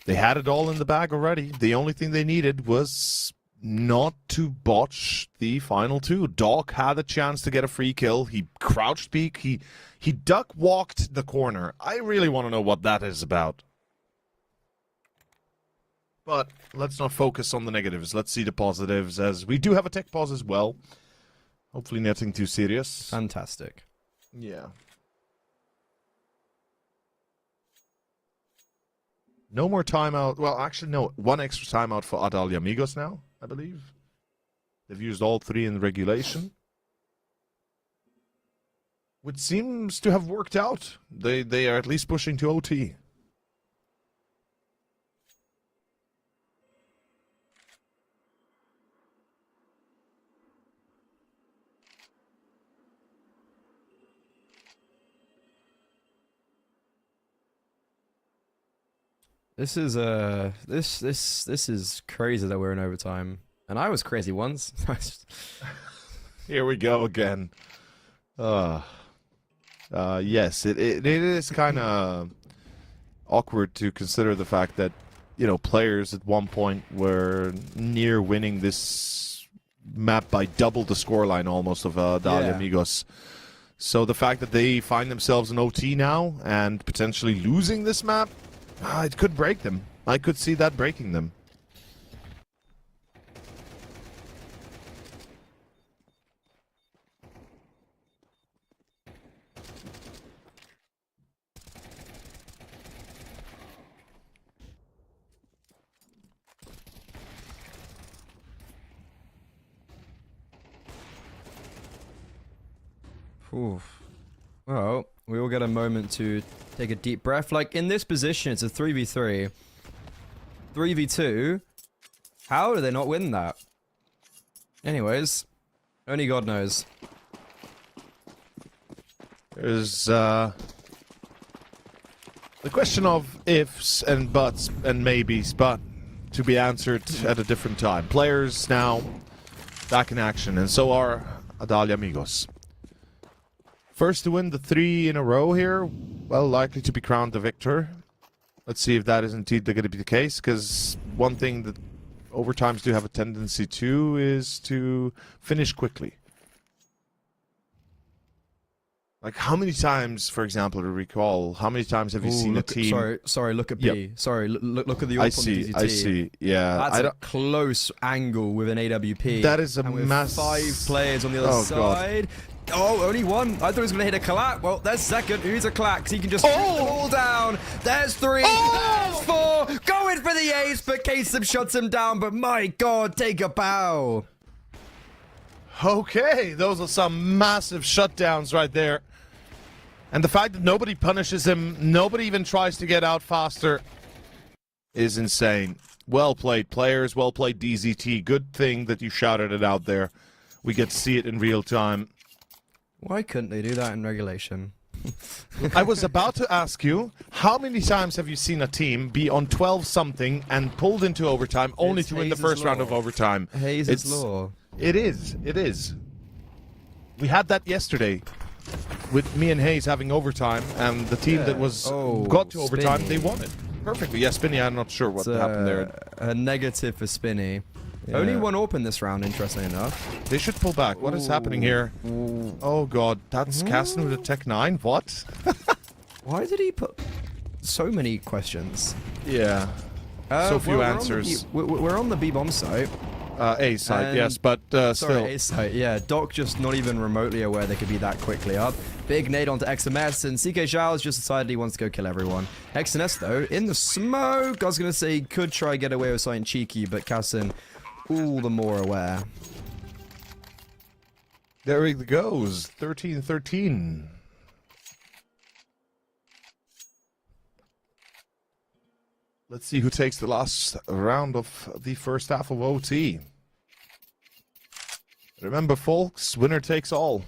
they had it all in the bag already. The only thing they needed was not to botch the final 2. Doc had a chance to get a free kill. He crouched peek. He duck walked the corner. I really want to know what that is about. But let's not focus on the negatives. Let's see the positives, as we do have a tech pause as well. Hopefully nothing too serious. Fantastic. Yeah. No more timeout. Well, actually, no. 1 extra timeout for Nadal Amigos now, I believe. They've used all 3 in regulation. Which seems to have worked out. They are at least pushing to OT. This is this is crazy that we're in overtime. And I was crazy once. Here we go again. Yes, it is kind of awkward to consider the fact that, you know, players at one point were near winning this map by double the scoreline almost of Nadal Yeah. Amigos. So the fact that they find themselves in OT now and potentially losing this map, it could break them. I could see that breaking them. Oof. Well, we all get a moment to take a deep breath. Like, in this position, it's a 3v3. 3v2. How do they not win that? Anyways, only God knows. There's the question of ifs and buts and maybes, but to be answered at a different time. Players now back in action, and so are Nadal Amigos. First to win the 3 in a row here, well, likely to be crowned the victor. Let's see if that is indeed going to be the case, because one thing that overtimes do have a tendency to is to finish quickly. Like, how many times, for example, to recall, how many times have you seen a team... Sorry, look at B. Yep. Sorry, look at the AWP on DZT. I see, yeah. That's a close angle with an AWP. That is a and with mass... 5 players on the other side. God. Oh, only one. I thought he was going to hit a clap. Well, there's second. Who's a clack? So he can just shoot them all down. There's 3. There's 4. Going for the ace, but Kasem shuts him down. But my God, take a bow. Okay, those are some massive shutdowns right there. And the fact that nobody punishes him, nobody even tries to get out faster, is insane. Well played, players. Well played, DZT. Good thing that you shouted it out there. We get to see it in real time. Why couldn't they do that in regulation? I was about to ask you, how many times have you seen a team be on 12-something and pulled into overtime only to win the first round of overtime? Hayes' law. It is. It is. We had that yesterday with me and Hayes having overtime, and the team that was got to overtime, they won it perfectly. Yeah, Spinny, I'm not sure what happened there. A negative for Spinny. Yeah. Only 1 AWP in this round, interestingly enough. They should pull back. What is happening here? Oh god, that's Caston with a Tech 9? What? Why did he put so many questions? Yeah. So few answers. We're on the B-bomb site. A site, yes, but sorry, still. A site, yeah. Doc just not even remotely aware they could be that quickly up. Big nade onto XMS, and CK Zhao's just decided he wants to go kill everyone. XNS, though, in the smoke. I was going to say he could try get away with something cheeky, but Casson, all the more aware. There he goes. 13-13. Let's see who takes the last round of the first half of OT. Remember, folks, winner takes all.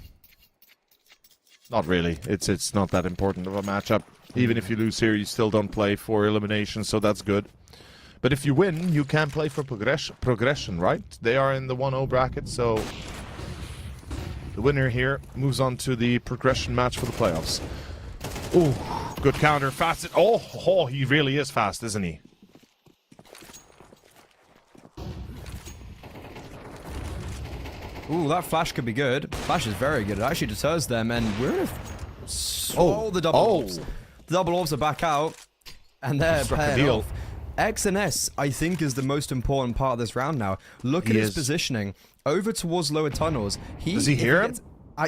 Not really. It's not that important of a matchup. Even if you lose here, you still don't play for elimination, so that's good. But if you win, you can play for progression, right? They are in the 1-0 bracket, so the winner here moves on to the progression match for the playoffs. Ooh, good counter, fast. Oh, he really is fast, isn't he? Ooh, that flash could be good. Flash is very good. It actually deters them, and we're in the double orbs. The double orbs are back out, and they're paired off. X and S, I think, is the most important part of this round now. Look at his positioning. Over towards lower tunnels. Does he hear him?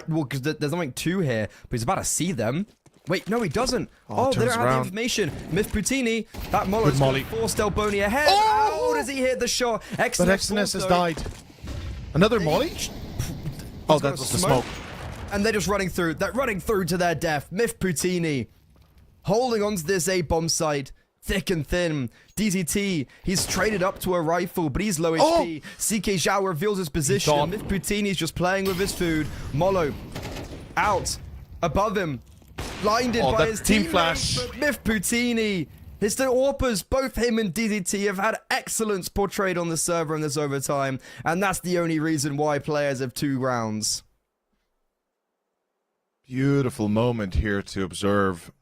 Well, because there's only 2 here, but he's about to see them. Wait, no, he doesn't. Oh, they don't have the information. Myth Poutini, that Molo's going to force Delboni ahead. Oh! How does he hit the shot? But XNS has died. Another molly? Oh, that was the smoke. And they're just running through. They're running through to their death. Myth Poutini holding on to this A-bomb site. Thick and thin. DZT, he's traded up to a rifle, but he's low HP. CK Zhao reveals his position. Myth Poutini's just playing with his food. Molo out. Above him. Blinded by his team teammate, flash. But Myth Poutini. His two AWPers, both him and DZT, have had excellence portrayed on the server in this overtime, and that's the only reason why players have 2 rounds. Beautiful moment here to observe.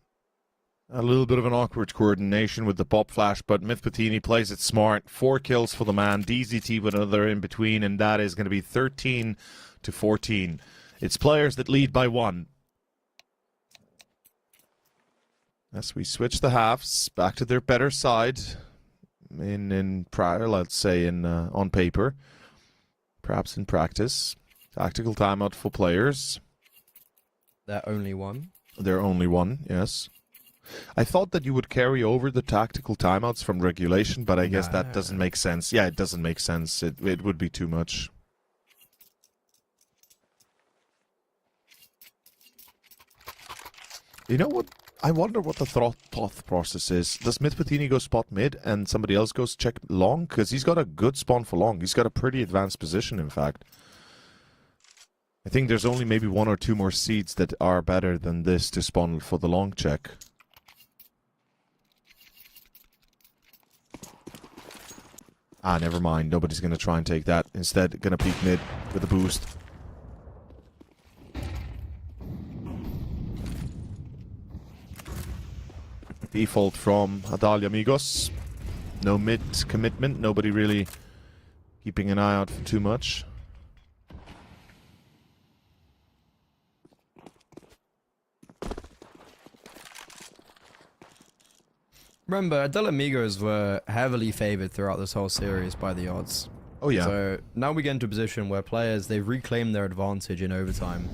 A little bit of an awkward coordination with the pop flash, but Myth Poutini plays it smart. 4 kills for the man. DZT with another in between, and that is going to be 13-14. It's players that lead by 1. As we switch the halves back to their better side in prior, let's say on paper, perhaps in practice. Tactical timeout for players. They're only 1. They're only 1, yes. I thought that you would carry over the tactical timeouts from regulation, but I guess that doesn't make sense. Yeah, it doesn't make sense. It would be too much. You know what? I wonder what the thought process is. Does Myth Poutini go spot mid and somebody else goes check long? Because he's got a good spawn for long. He's got a pretty advanced position, in fact. I think there's only maybe 1 or 2 more seeds that are better than this to spawn for the long check. Ah, never mind. Nobody's going to try and take that. Instead, going to peek mid with a boost. Default from Adalia Amigos. No mid commitment. Nobody really keeping an eye out for too much. Remember, Del Amigos were heavily favored throughout this whole series by the odds. Oh yeah. So now we get into a position where players, they've reclaimed their advantage in overtime.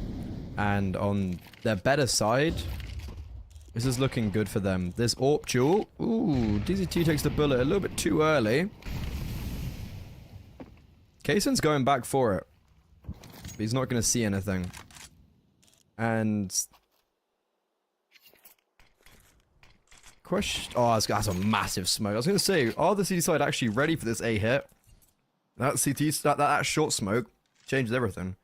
And on their better side, this is looking good for them. This AWP duel. Ooh, DZT takes the bullet a little bit too early. Kaysen's going back for it. But he's not going to see anything. And... Question... Oh, that's a massive smoke. I was going to say, are the CT side actually ready for this A hit? That CT... That short smoke changes everything.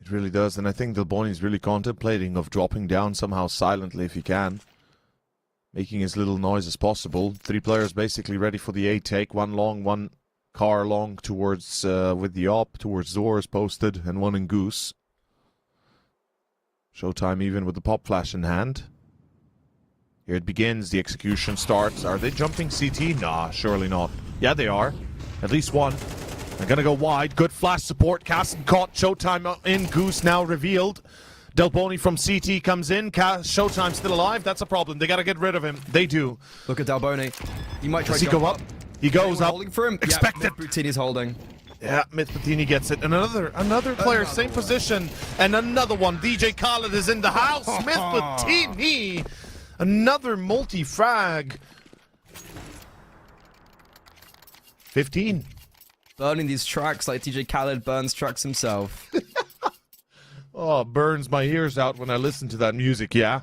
It really does, and I think Delboni's really contemplating of dropping down somehow silently if he can. Making as little noise as possible. 3 players basically ready for the A take. 1 long, 1 car long towards, with the op, towards doors posted, and 1 in Goose. Showtime even with the pop flash in hand. Here it begins, the execution starts. Are they jumping CT? Nah, surely not. Yeah, they are. At least 1. They're gonna go wide. Good flash support. Casson caught. Showtime in. Goose now revealed. Delboni from CT comes in. Showtime still alive. That's a problem. They gotta get rid of him. They do. Look at Delboni. He might try Does to he go up? He goes up. Holding for him. Expect it. Boutini's holding. Yeah, Mythbutini gets it. And another player, same position. And another one. DJ Khaled is in the house. Mythbutini. Another multi-frag. 15. Burning these tracks like DJ Khaled burns tracks himself. Oh, burns my ears out when I listen to that music, yeah.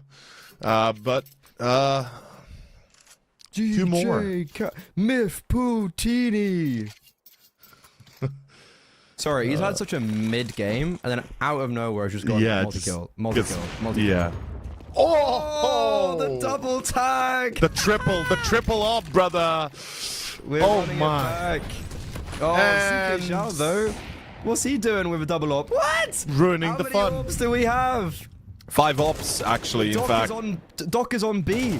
But 2 more. Mythbutini. Sorry, he's had such a mid game, and then out of nowhere, just gone multi-kill. Yeah. Oh, the double tag! The triple up, brother. We're running it back. Oh, And- CK Xiao though. What's he doing with a double op? What? Ruining How the many fun. ops do we have? 5 ops, actually, in fact. Doc is on B.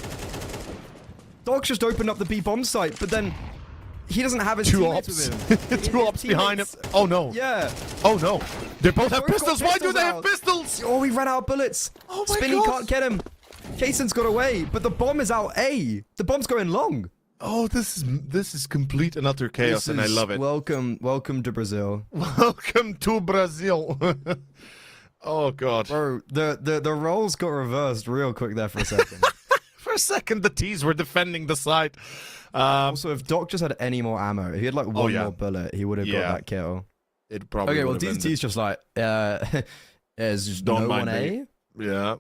Doc's just opened up the B bomb site, but then he doesn't have his 2 teammates ops. with him. 2 ops behind him. Oh no. Yeah. Oh no. They both have Both got pistols. Why do pistols they have out. pistols? Oh, we ran out of bullets. Oh my Spinny God. can't get him. Kaysen's got away, but the bomb is out A. The bomb's going long. Oh, this is complete and utter chaos, and I love it. Welcome to Brazil. Welcome to Brazil. Oh god. Bro, the roles got reversed real quick there for a second. For a second, the T's were defending the site. Also, if Doc just had any more ammo, if he had like one yeah. more bullet, he would have got that kill. It probably Okay, well, would have DZT's just like, there's just Don't no mind one me. A. Yeah.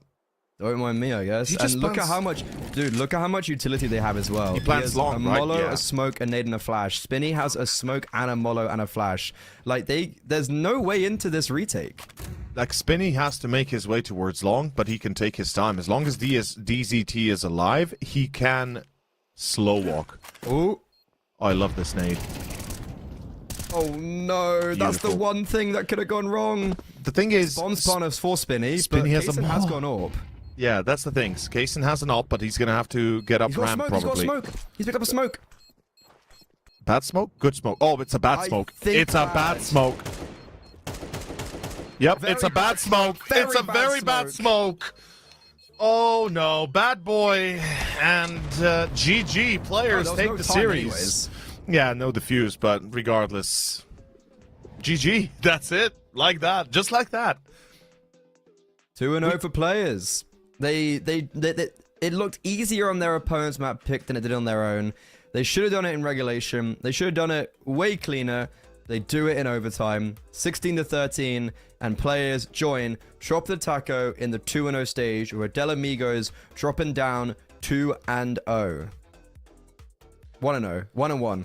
Don't mind me, I guess. He And just look at plants- how much, dude. Look at how much utility they have as well. He plants has long, a right? mollo, Yeah. a smoke, a nade, and a flash. Spinny has a smoke and a mollo and a flash. Like there's no way into this retake. Like, Spinny has to make his way towards long, but he can take his time. As long as DZT is alive, he can slow walk. Oh, Oh, I love this nade. oh no! That's the Beautiful. one thing that could have gone wrong. The thing is, Bomb spawners for Spinny, Spinny but has a Kaysen has mollo. gone up. yeah, that's the thing. Kaysen has an op, but he's gonna have to get up He's got ramp smoke. probably. He's got smoke. He's picked up a smoke. Bad smoke? Good smoke. Oh, it's a bad I smoke. think It's a bad smoke. Yep, Very it's a bad smoke. very It's a bad very bad smoke. Oh no, bad boy. And GG players Oh, there was take no the time series. anyways. Yeah, no defuse, but regardless. GG. That's it. Like that. Just like that. 2-0 for players. They it looked easier on their opponent's map pick than it did on their own. They should have done it in regulation. They should have done it way cleaner. They do it in overtime. 16-13, and players join Drop the Taco in the 2-0 stage, where Del Amigos dropping down 2-0. 1-0. 1-1.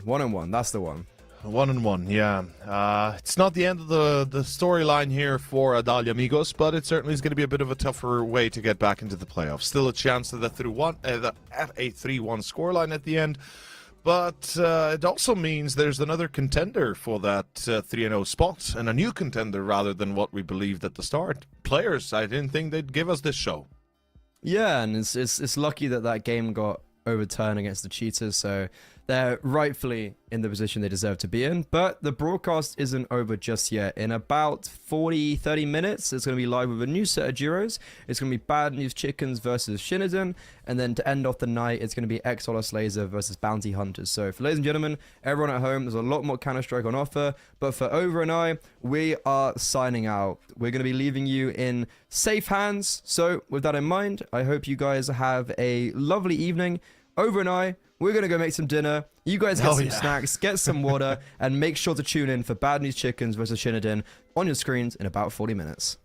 1-1. That's the one. 1-1, yeah. It's not the end of the storyline here for Adalia Amigos, but it certainly is going to be a bit of a tougher way to get back into the playoffs. Still a chance at a 3-1 scoreline at the end, but it also means there's another contender for that 3-0 spot, and a new contender rather than what we believed at the start. Players, I didn't think they'd give us this show. Yeah, and it's lucky that game got overturned against the Cheetahs, so They're rightfully in the position they deserve to be in, but the broadcast isn't over just yet. In about 30 minutes, it's going to be live with a new set of duos. It's going to be Bad News Chickens versus Shinodon, and then to end off the night, it's going to be Exolus Laser versus Bounty Hunters. So for ladies and gentlemen, everyone at home, there's a lot more Counter-Strike on offer, but for Over and I, we are signing out. We're going to be leaving you in safe hands. So with that in mind, I hope you guys have a lovely evening. Over and I, we're going to go make some dinner. You guys get some snacks, get some water, and make sure to tune in for Bad News Chickens versus Shinodon on your screens in about 40 minutes.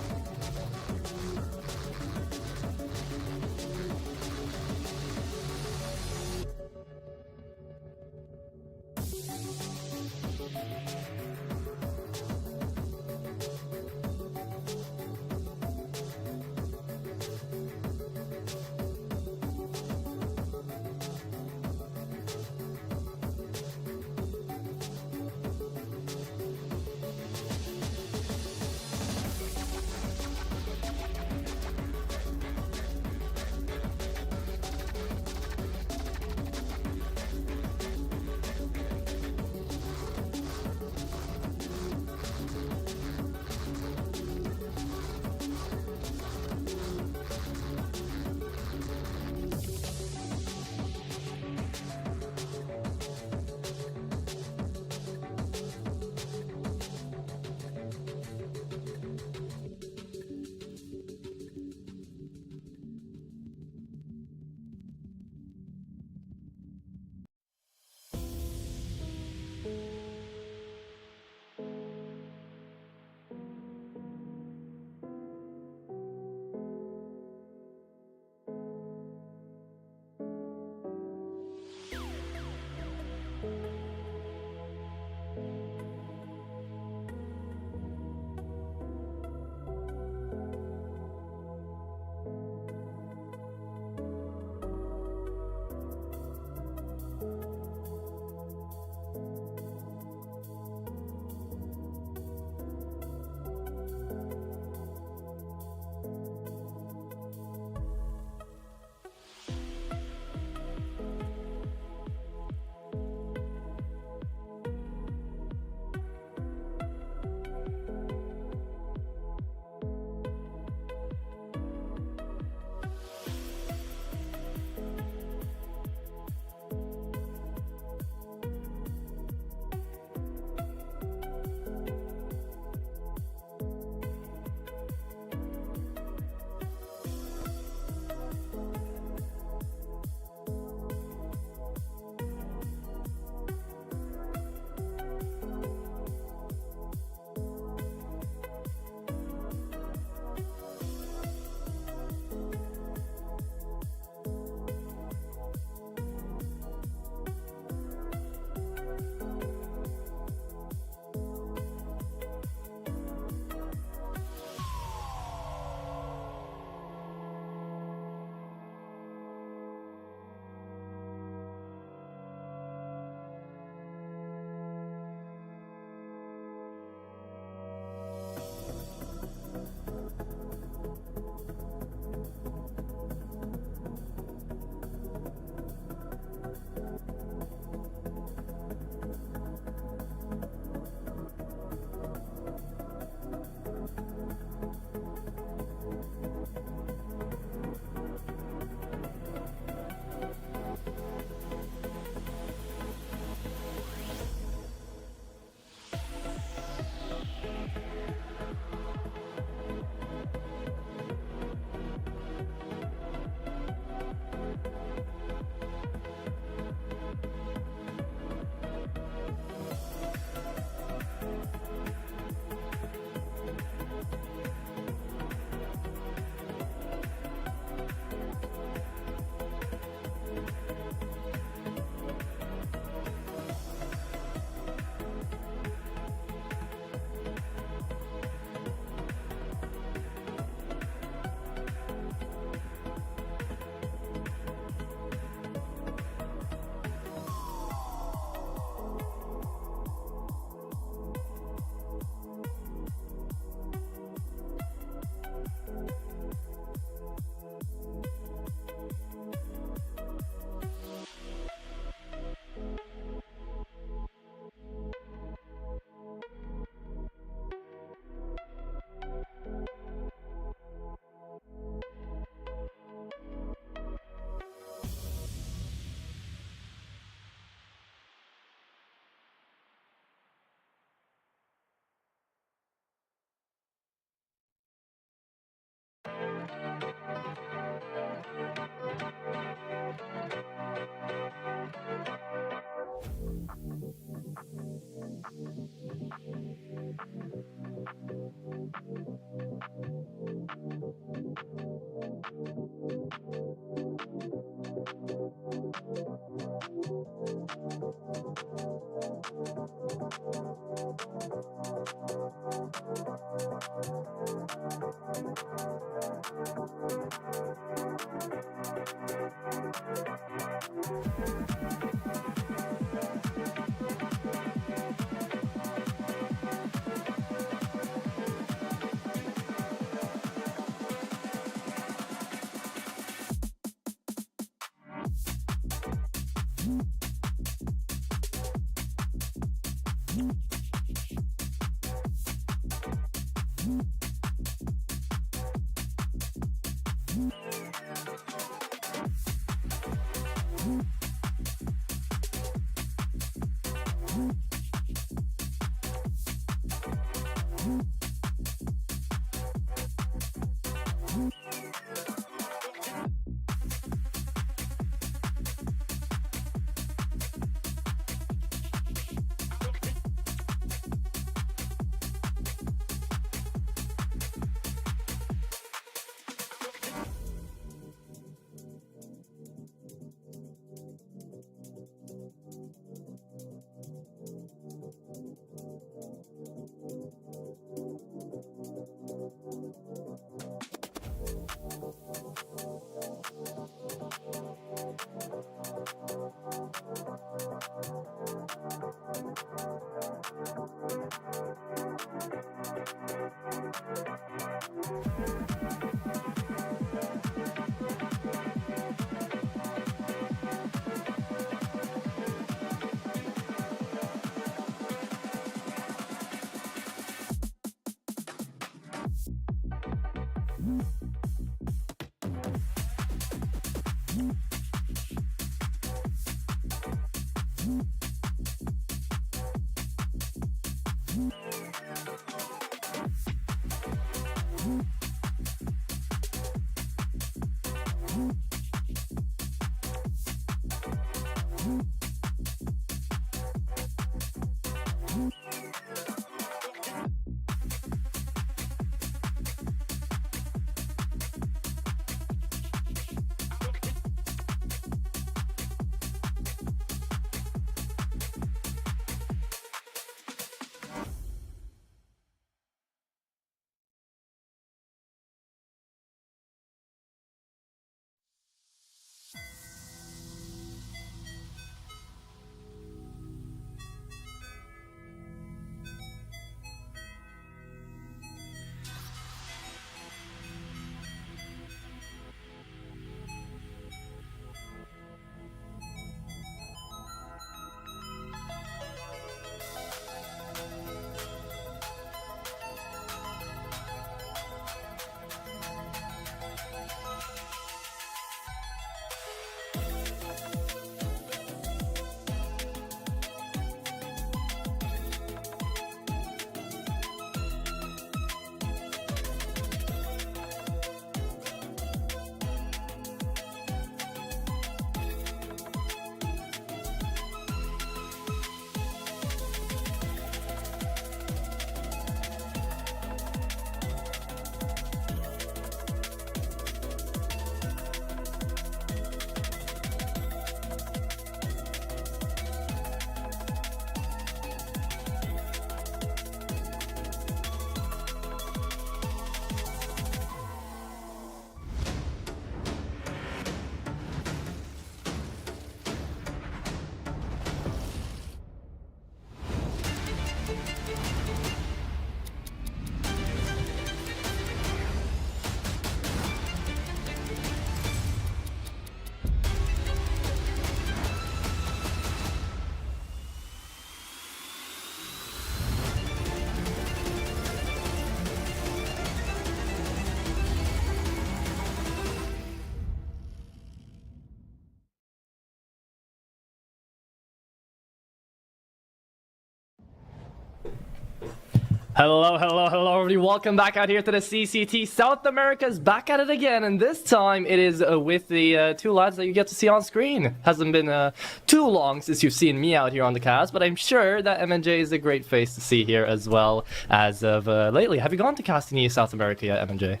Hello, everybody. Welcome back out here to the CCT. South America's back at it again, and this time it is with the two lads that you get to see on screen. Hasn't been too long since you've seen me out here on the cast, but I'm sure that MNJ is a great face to see here as well as of lately. Have you gone to cast any South America yet, MNJ?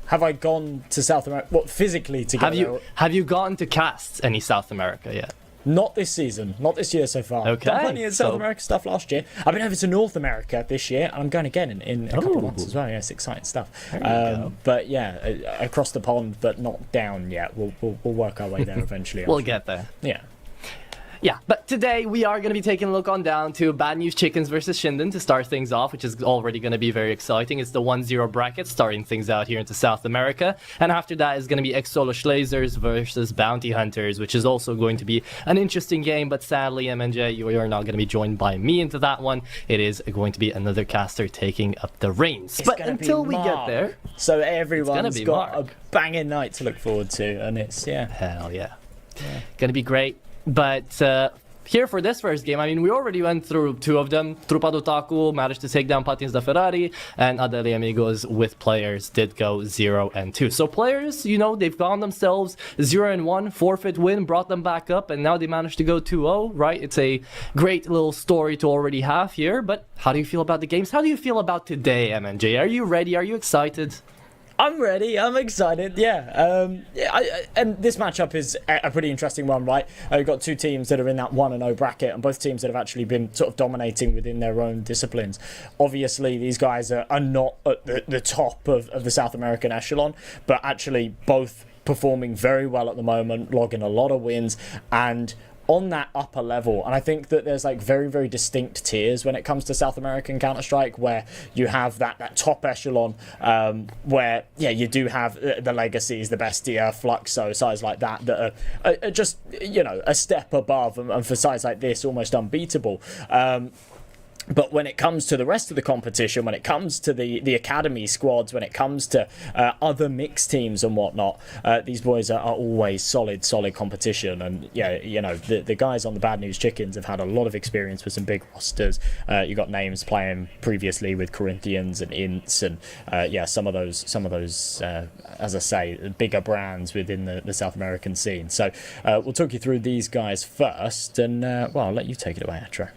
Have I gone to South America? What, physically to go? Have you gone to cast any South America yet? Not this season, not this year so far. Okay, Done plenty of South America stuff last year. I've been over to North America this year, and I'm going again in a couple of months as well. Yeah, it's exciting stuff. But yeah, across the pond, but not down yet. We'll work our way there eventually. We'll get there. Yeah. Yeah, but today we are going to be taking a look on down to Bad News Chickens versus Shinden to start things off, which is already going to be very exciting. It's the 1-0 bracket starting things out here into South America. And after that is going to be Ex-Solo Schlazers versus Bounty Hunters, which is also going to be an interesting game. But sadly, MNJ, you are not going to be joined by me into that one. It is going to be another caster taking up the reins. But until we get there... So everyone's got Mark. a banging night to look forward to. And it's, Hell yeah. Going to be great. But here for this first game, I mean, we already went through two of them. Trupa do Taku managed to take down Patins da Ferrari, and Adeli Amigos with players did go 0-2. So players, you know, they've gone themselves 0-1, forfeit win, brought them back up, and now they managed to go 2-0, right? It's a great little story to already have here, but how do you feel about the games? How do you feel about today, MNJ? Are you ready? Are you excited? I'm ready. I'm excited. Yeah. And this matchup is a pretty interesting one, right? You've got two teams that are in that 1-0 bracket, and both teams that have actually been sort of dominating within their own disciplines. Obviously, these guys are not at the top of the South American echelon, but actually both performing very well at the moment, logging a lot of wins, and on that upper level. And I think that there's like very, very distinct tiers when it comes to South American Counter-Strike, where you have that top echelon where, yeah, you do have the Legacies, the Bestia, Fluxo, sides like that are just, you know, a step above, and for sides like this, almost unbeatable. But when it comes to the rest of the competition, when it comes to the academy squads, when it comes to other mixed teams and whatnot, these boys are always solid competition. And yeah, you know, the guys on the Bad News Chickens have had a lot of experience with some big rosters. You got names playing previously with Corinthians and Ints, and yeah, some of those, as I say, bigger brands within the South American scene. So we'll talk you through these guys first, and well, I'll let you take it away, Atro.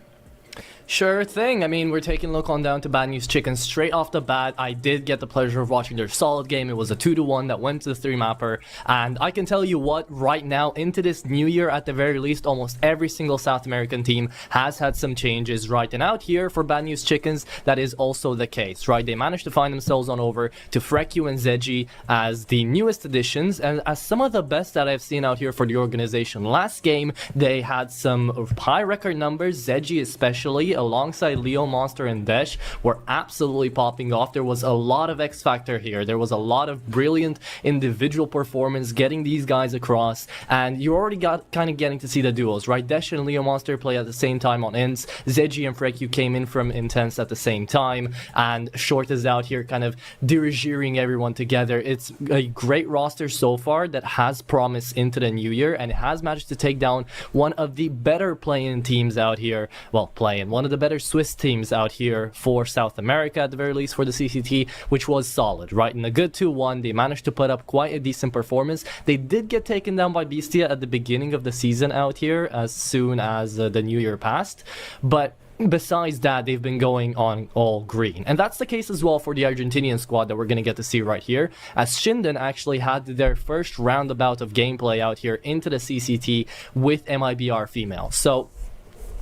Sure thing. I mean, we're taking a look on down to Bad News Chicken straight off the bat. I did get the pleasure of watching their solid game. It was a 2-1 that went to the 3-mapper. And I can tell you what, right now, into this new year, at the very least, almost every single South American team has had some changes, right? And out here for Bad News Chickens, that is also the case, right? They managed to find themselves on over to Freku and Zeji as the newest additions, and as some of the best that I've seen out here for the organization. Last game, they had some high record numbers, Zeji especially, alongside Leo Monster and Desh, were absolutely popping off. There was a lot of X Factor here. There was a lot of brilliant individual performance getting these guys across, and you already got kind of getting to see the duos, right? Desh and Leo Monster play at the same time on Ints. Zeji and Freku came in from Intense at the same time, and Short is out here kind of dirigiring everyone together. It's a great roster so far that has promise into the new year, and it has managed to take down one of the better playing teams out here. Well, one of the better Swiss teams out here for South America, at the very least for the CCT, which was solid, right? In a good 2-1, they managed to put up quite a decent performance. They did get taken down by Bestia at the beginning of the season out here, as soon as the new year passed, but besides that, they've been going on all green. And that's the case as well for the Argentinian squad that we're going to get to see right here, as Shinden actually had their first roundabout of gameplay out here into the CCT with MIBR female. So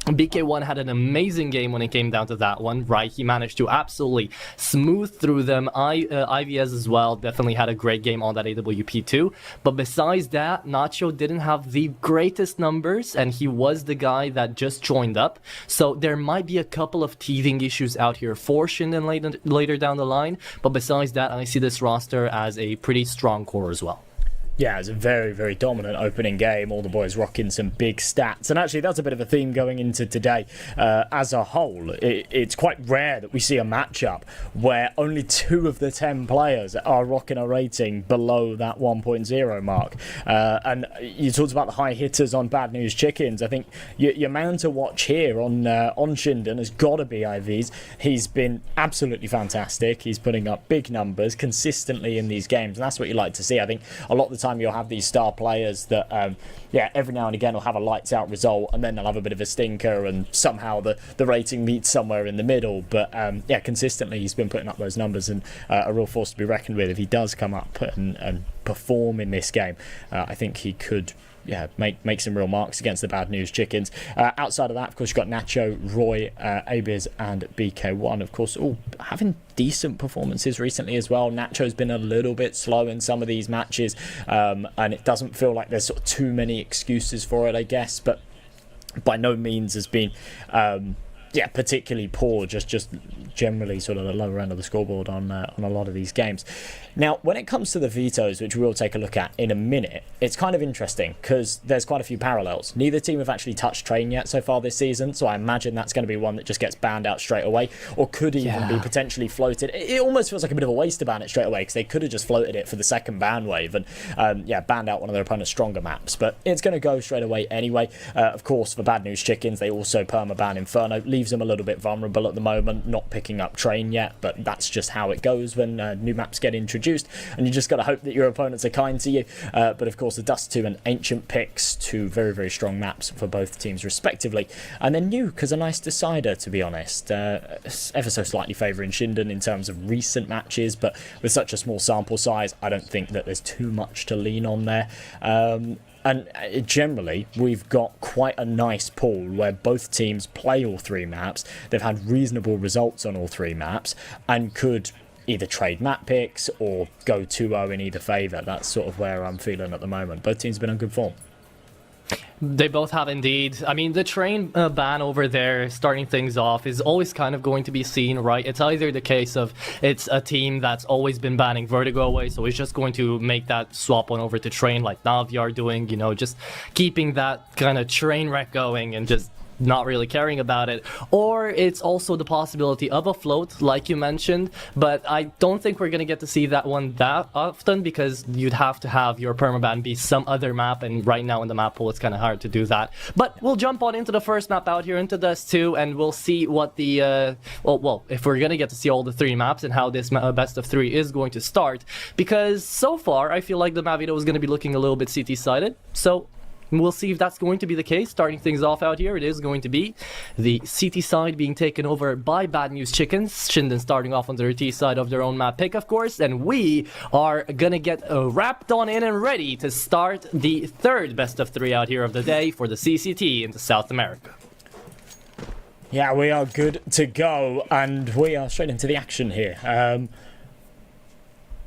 BK1 had an amazing game when it came down to that one, right? He managed to absolutely smooth through them. IVS as well definitely had a great game on that AWP2. But besides that, Nacho didn't have the greatest numbers, and he was the guy that just joined up. So there might be a couple of teething issues out here for Shinden later down the line. But besides that, I see this roster as a pretty strong core as well. Yeah, it's a very, very dominant opening game. All the boys rocking some big stats. And actually, that's a bit of a theme going into today. As a whole, it's quite rare that we see a matchup where only 2 of the 10 players are rocking a rating below that 1.0 mark. And you talked about the high hitters on Bad News Chickens. I think your man to watch here on Shinden has got to be IVs. He's been absolutely fantastic. He's putting up big numbers consistently in these games. And that's what you like to see. I think a lot of the time you'll have these star players that every now and again will have a lights out result, and then they'll have a bit of a stinker, and somehow the rating meets somewhere in the middle. But consistently he's been putting up those numbers, and a real force to be reckoned with if he does come up and perform in this game, I think he could make some real marks against the Bad News Chickens. Outside of that, of course, you've got Nacho, Roy, Abiz, and BK1, of course, all having decent performances recently as well. Nacho's been a little bit slow in some of these matches, and it doesn't feel like there's sort of too many excuses for it, I guess, but by no means has been particularly poor, just generally sort of the lower end of the scoreboard on a lot of these games. Now, when it comes to the vetoes, which we'll take a look at in a minute, it's kind of interesting because there's quite a few parallels. Neither team have actually touched Train yet so far this season, so I imagine that's going to be one that just gets banned out straight away, or could even be potentially floated. It almost feels like a bit of a waste to ban it straight away because they could have just floated it for the second ban wave and banned out one of their opponent's stronger maps, but it's going to go straight away anyway. Of course, for Bad News Chickens, they also permaban Inferno, leaves them a little bit vulnerable at the moment, not picking up Train yet, but that's just how it goes when new maps get introduced, and you just got to hope that your opponents are kind to you. But of course, the Dust 2 and Ancient picks, two very, very strong maps for both teams respectively. And then Nuke as a nice decider, to be honest. Ever so slightly favouring Shinden in terms of recent matches, but with such a small sample size, I don't think that there's too much to lean on there. And generally, we've got quite a nice pool where both teams play all three maps. They've had reasonable results on all three maps and could either trade map picks or go 2-0 in either favour. That's sort of where I'm feeling at the moment. Both teams have been on good form. They both have indeed. I mean, the Train ban over there, starting things off, is always kind of going to be seen, right? It's either the case of it's a team that's always been banning Vertigo away, so it's just going to make that swap on over to Train like Navi are doing, just keeping that kind of train wreck going and just not really caring about it. Or it's also the possibility of a float, like you mentioned, but I don't think we're going to get to see that one that often because you'd have to have your permaban be some other map, and right now in the map pool it's kind of hard to do that. But we'll jump on into the first map out here, into Dust 2, and we'll see what the if we're going to get to see all the three maps and how this best of three is going to start, because so far I feel like the map veto is going to be looking a little bit CT sided, so we'll see if that's going to be the case. Starting things off out here, it is going to be the CT side being taken over by Bad News Chickens. Shinden starting off on their T side of their own map pick, of course, and we are gonna get wrapped on in and ready to start the third best of three out here of the day for the CCT into South America. Yeah, we are good to go, and we are straight into the action here.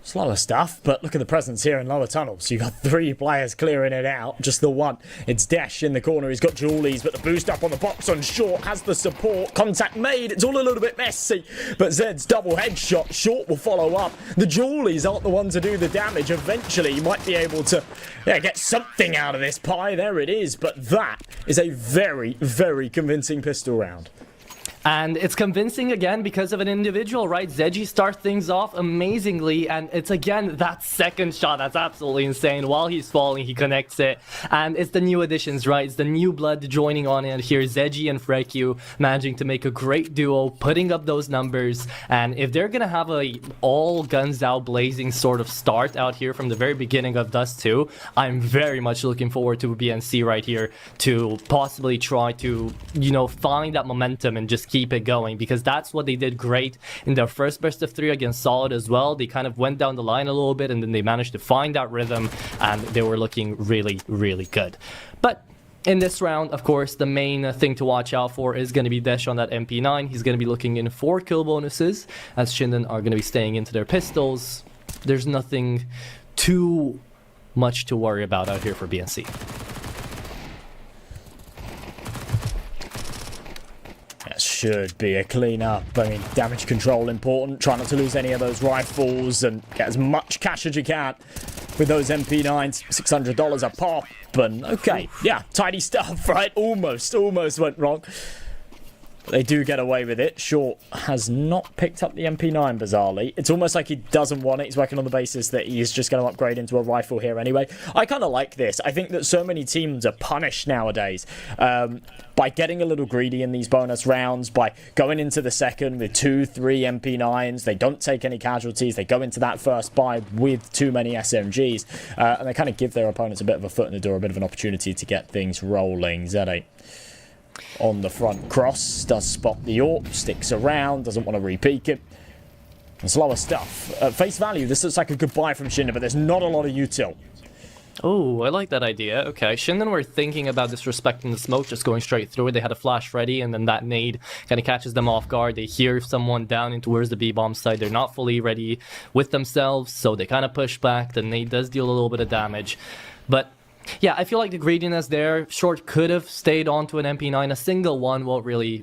Slower stuff, but look at the presence here in lower tunnels. You've got three players clearing it out, just the one. It's Desh in the corner, he's got Julies, but the boost up on the box on Short has the support. Contact made, it's all a little bit messy, but Zed's double headshot. Short will follow up. The Julies aren't the one to do the damage. Eventually, you might be able to get something out of this pie. There it is, but that is a very, very convincing pistol round. And it's convincing again because of an individual, right? Zeji starts things off amazingly, and it's again that second shot that's absolutely insane. While he's falling, he connects it, and it's the new additions, right? It's the new blood joining on in here. Zeji and Frekyu managing to make a great duo, putting up those numbers, and if they're gonna have a all guns out blazing sort of start out here from the very beginning of Dust 2, I'm very much looking forward to BNC right here to possibly try to, find that momentum and just keep it going, because that's what they did great in their first best of three against Solid as well. They kind of went down the line a little bit and then they managed to find that rhythm, and they were looking really, really good. But in this round, of course, the main thing to watch out for is going to be Desh on that MP9. He's going to be looking in 4 kill bonuses, as Shinden are going to be staying into their pistols. There's nothing too much to worry about out here for BNC. Should be a clean up. I mean, damage control important. Try not to lose any of those rifles and get as much cash as you can with those MP9s. $600 a pop. And okay, yeah, tidy stuff, right? Almost went wrong. But they do get away with it. Short has not picked up the MP9, bizarrely. It's almost like he doesn't want it. He's working on the basis that he's just going to upgrade into a rifle here anyway. I kind of like this. I think that so many teams are punished nowadays by getting a little greedy in these bonus rounds, by going into the second with 2, 3 MP9s. They don't take any casualties. They go into that first buy with too many SMGs. And they kind of give their opponents a bit of a foot in the door, a bit of an opportunity to get things rolling. Z8 on the front cross, does spot the AWP, sticks around, doesn't want to re-peek it. Slower stuff. At face value, this looks like a good buy from Shinden, but there's not a lot of util. Oh, I like that idea. Okay, Shinden were thinking about disrespecting the smoke, just going straight through it. They had a flash ready, and then that nade kind of catches them off guard. They hear someone down in towards the B-bomb side. They're not fully ready with themselves, so they kind of push back. The nade does deal a little bit of damage. But yeah, I feel like the greediness there, Short could have stayed onto an MP9. A single one won't really,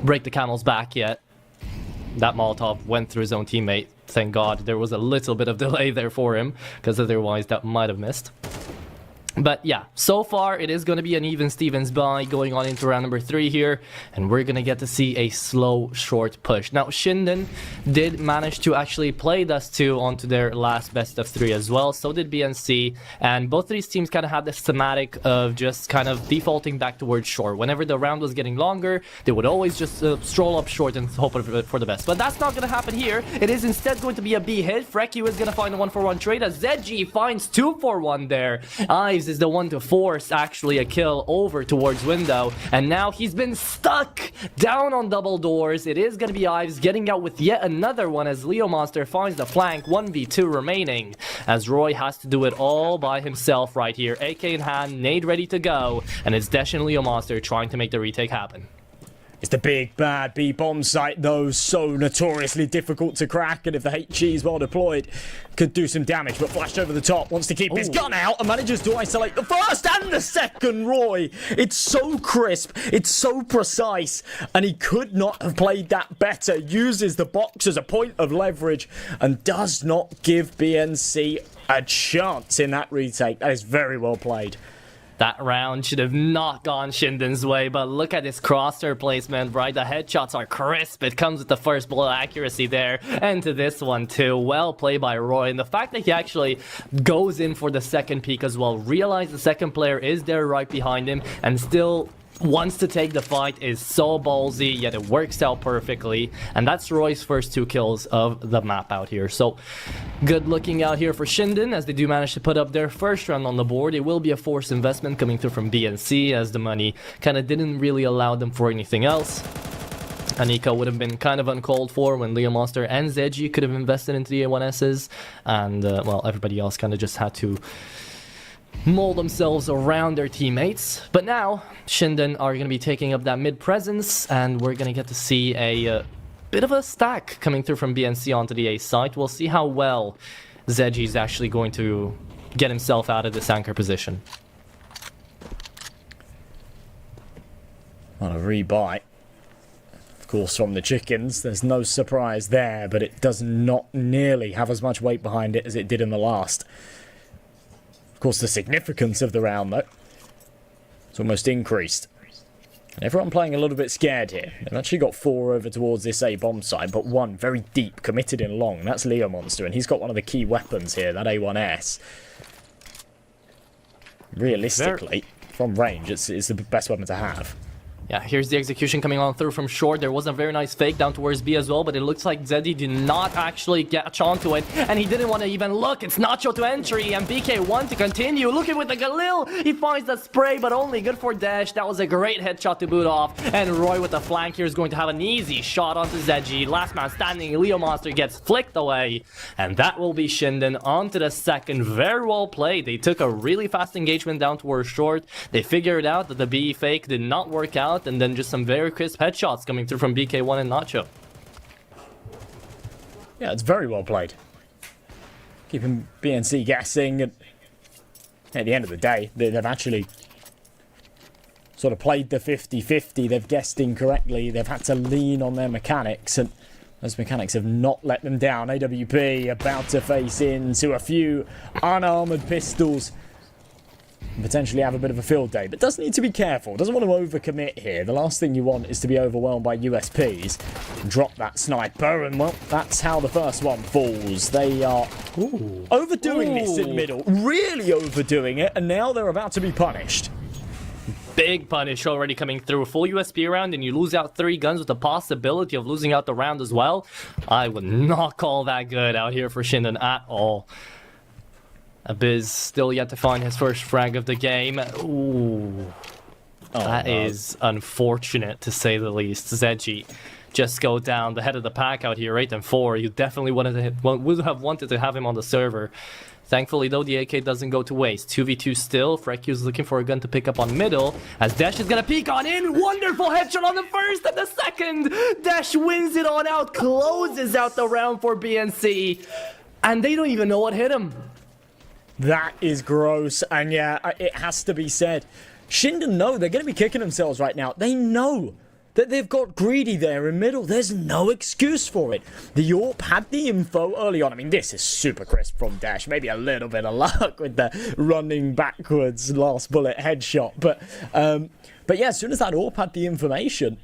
break the camel's back yet. That Molotov went through his own teammate. Thank God there was a little bit of delay there for him, because otherwise that might have missed. But yeah, so far it is going to be an even Stevens buy going on into round number 3 here, and we're going to get to see a slow, short push. Now, Shinden did manage to actually play Dust 2 onto their last best of 3 as well, so did BNC, and both of these teams kind of had this thematic of just kind of defaulting back towards short. Whenever the round was getting longer, they would always just stroll up short and hope for the best. But that's not going to happen here. It is instead going to be a B hit. Frecky is going to find a 1-for-1 trade as ZG finds 2-for-1 there. Ives is the one to force actually a kill over towards window, and now he's been stuck down on double doors. It is going to be Ives getting out with yet another one as Leo Monster finds the flank. 1v2 remaining as Roy has to do it all by himself right here. AK in hand, nade ready to go, and it's Desh and Leo Monster trying to make the retake happen. It's the big bad B-bomb site though, so notoriously difficult to crack, and if the HE is well deployed, could do some damage, but flashed over the top, wants to keep his gun out and manages to isolate the first and the second Roy. It's so crisp, it's so precise, and he could not have played that better. Uses the box as a point of leverage and does not give BNC a chance in that retake. That is very well played. That round should have not gone Shinden's way, but look at his crosshair placement, right? The headshots are crisp. It comes with the first bullet accuracy there. And to this one too. Well played by Roy. And the fact that he actually goes in for the second peek as well, realize the second player is there right behind him, and still wants to take the fight is so ballsy, yet it works out perfectly. And that's Roy's first 2 kills of the map out here. So good looking out here for Shinden as they do manage to put up their first round on the board. It will be a forced investment coming through from BNC as the money kind of didn't really allow them for anything else. Anika would have been kind of uncalled for when Leo Monster and Zeji could have invested into the A1Ss, and well, everybody else kind of just had to mold themselves around their teammates. But now Shinden are going to be taking up that mid presence, and we're going to get to see a bit of a stack coming through from BNC onto the A site. We'll see how well Zeji is actually going to get himself out of this anchor position. On a rebuy, of course, from the chickens. There's no surprise there, but it does not nearly have as much weight behind it as it did in the last. Of course, the significance of the round, though, it's almost increased. And everyone playing a little bit scared here. They've actually got 4 over towards this A-bomb side, but 1 very deep, committed in long, and that's Leo Monster, and he's got one of the key weapons here, that A1S. Realistically, from range, it's the best weapon to have. Yeah, here's the execution coming on through from short. There was a very nice fake down towards B as well, but it looks like Zeddy did not actually catch onto it, and he didn't want to even look. It's Nacho to entry, and BK1 to continue. Looking with the Galil, he finds the spray, but only good for Dash. That was a great headshot to boot off, and Roy with the flank here is going to have an easy shot onto Zedgy. Last man standing, Leo Monster gets flicked away, and that will be Shinden onto the second. Very well played. They took a really fast engagement down towards short. They figured out that the B fake did not work out, and then just some very crisp headshots coming through from BK1 and Nacho. Yeah, it's very well played. Keeping BNC guessing, and at the end of the day, they've actually sort of played the 50-50. They've guessed incorrectly. They've had to lean on their mechanics, and those mechanics have not let them down. AWP about to face into a few unarmored pistols. Potentially have a bit of a field day, but does need to be careful. Doesn't want to overcommit here. The last thing you want is to be overwhelmed by USPs. Drop that sniper, and well, that's how the first one falls. They are overdoing this in the middle, really overdoing it, and now they're about to be punished. Big punish already coming through. Full USP round, and you lose out 3 guns with the possibility of losing out the round as well. I would not call that good out here for Shinden at all. Abiz still yet to find his first frag of the game. Ooh. That is unfortunate, to say the least. Zeji just go down the head of the pack out here, 8-4. You definitely would have wanted to have him on the server. Thankfully, though, the AK doesn't go to waste. 2v2 still. Frekyu's looking for a gun to pick up on middle, as Dash is gonna peek on in. Wonderful headshot on the first and the second. Dash wins it on out, closes out the round for BNC, and they don't even know what hit him. That is gross, and yeah, it has to be said. Shinden know they're going to be kicking themselves right now. They know that they've got Greedy there in middle. There's no excuse for it. The AWP had the info early on. I mean, this is super crisp from Dash. Maybe a little bit of luck with the running backwards last bullet headshot. But yeah, as soon as that AWP had the information,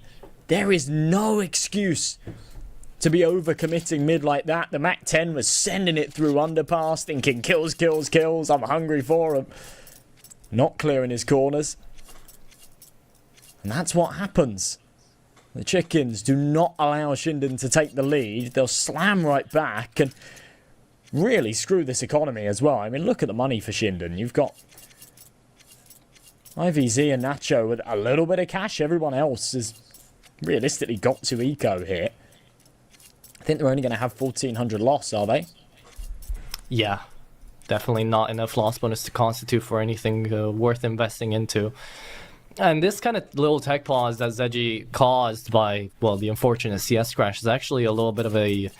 there is no excuse to be overcommitting mid like that. The MAC-10 was sending it through underpass, thinking kills, kills, kills. I'm hungry for him. Not clearing his corners. And that's what happens. The chickens do not allow Shinden to take the lead. They'll slam right back and really screw this economy as well. I mean, look at the money for Shinden. You've got IVZ and Nacho with a little bit of cash. Everyone else has realistically got to eco here. I think they're only going to have 1,400 loss, are they? Yeah, definitely not enough loss bonus to constitute for anything worth investing into. And this kind of little tech pause that Zedgy caused by, well, the unfortunate CS crash is actually a little bit of a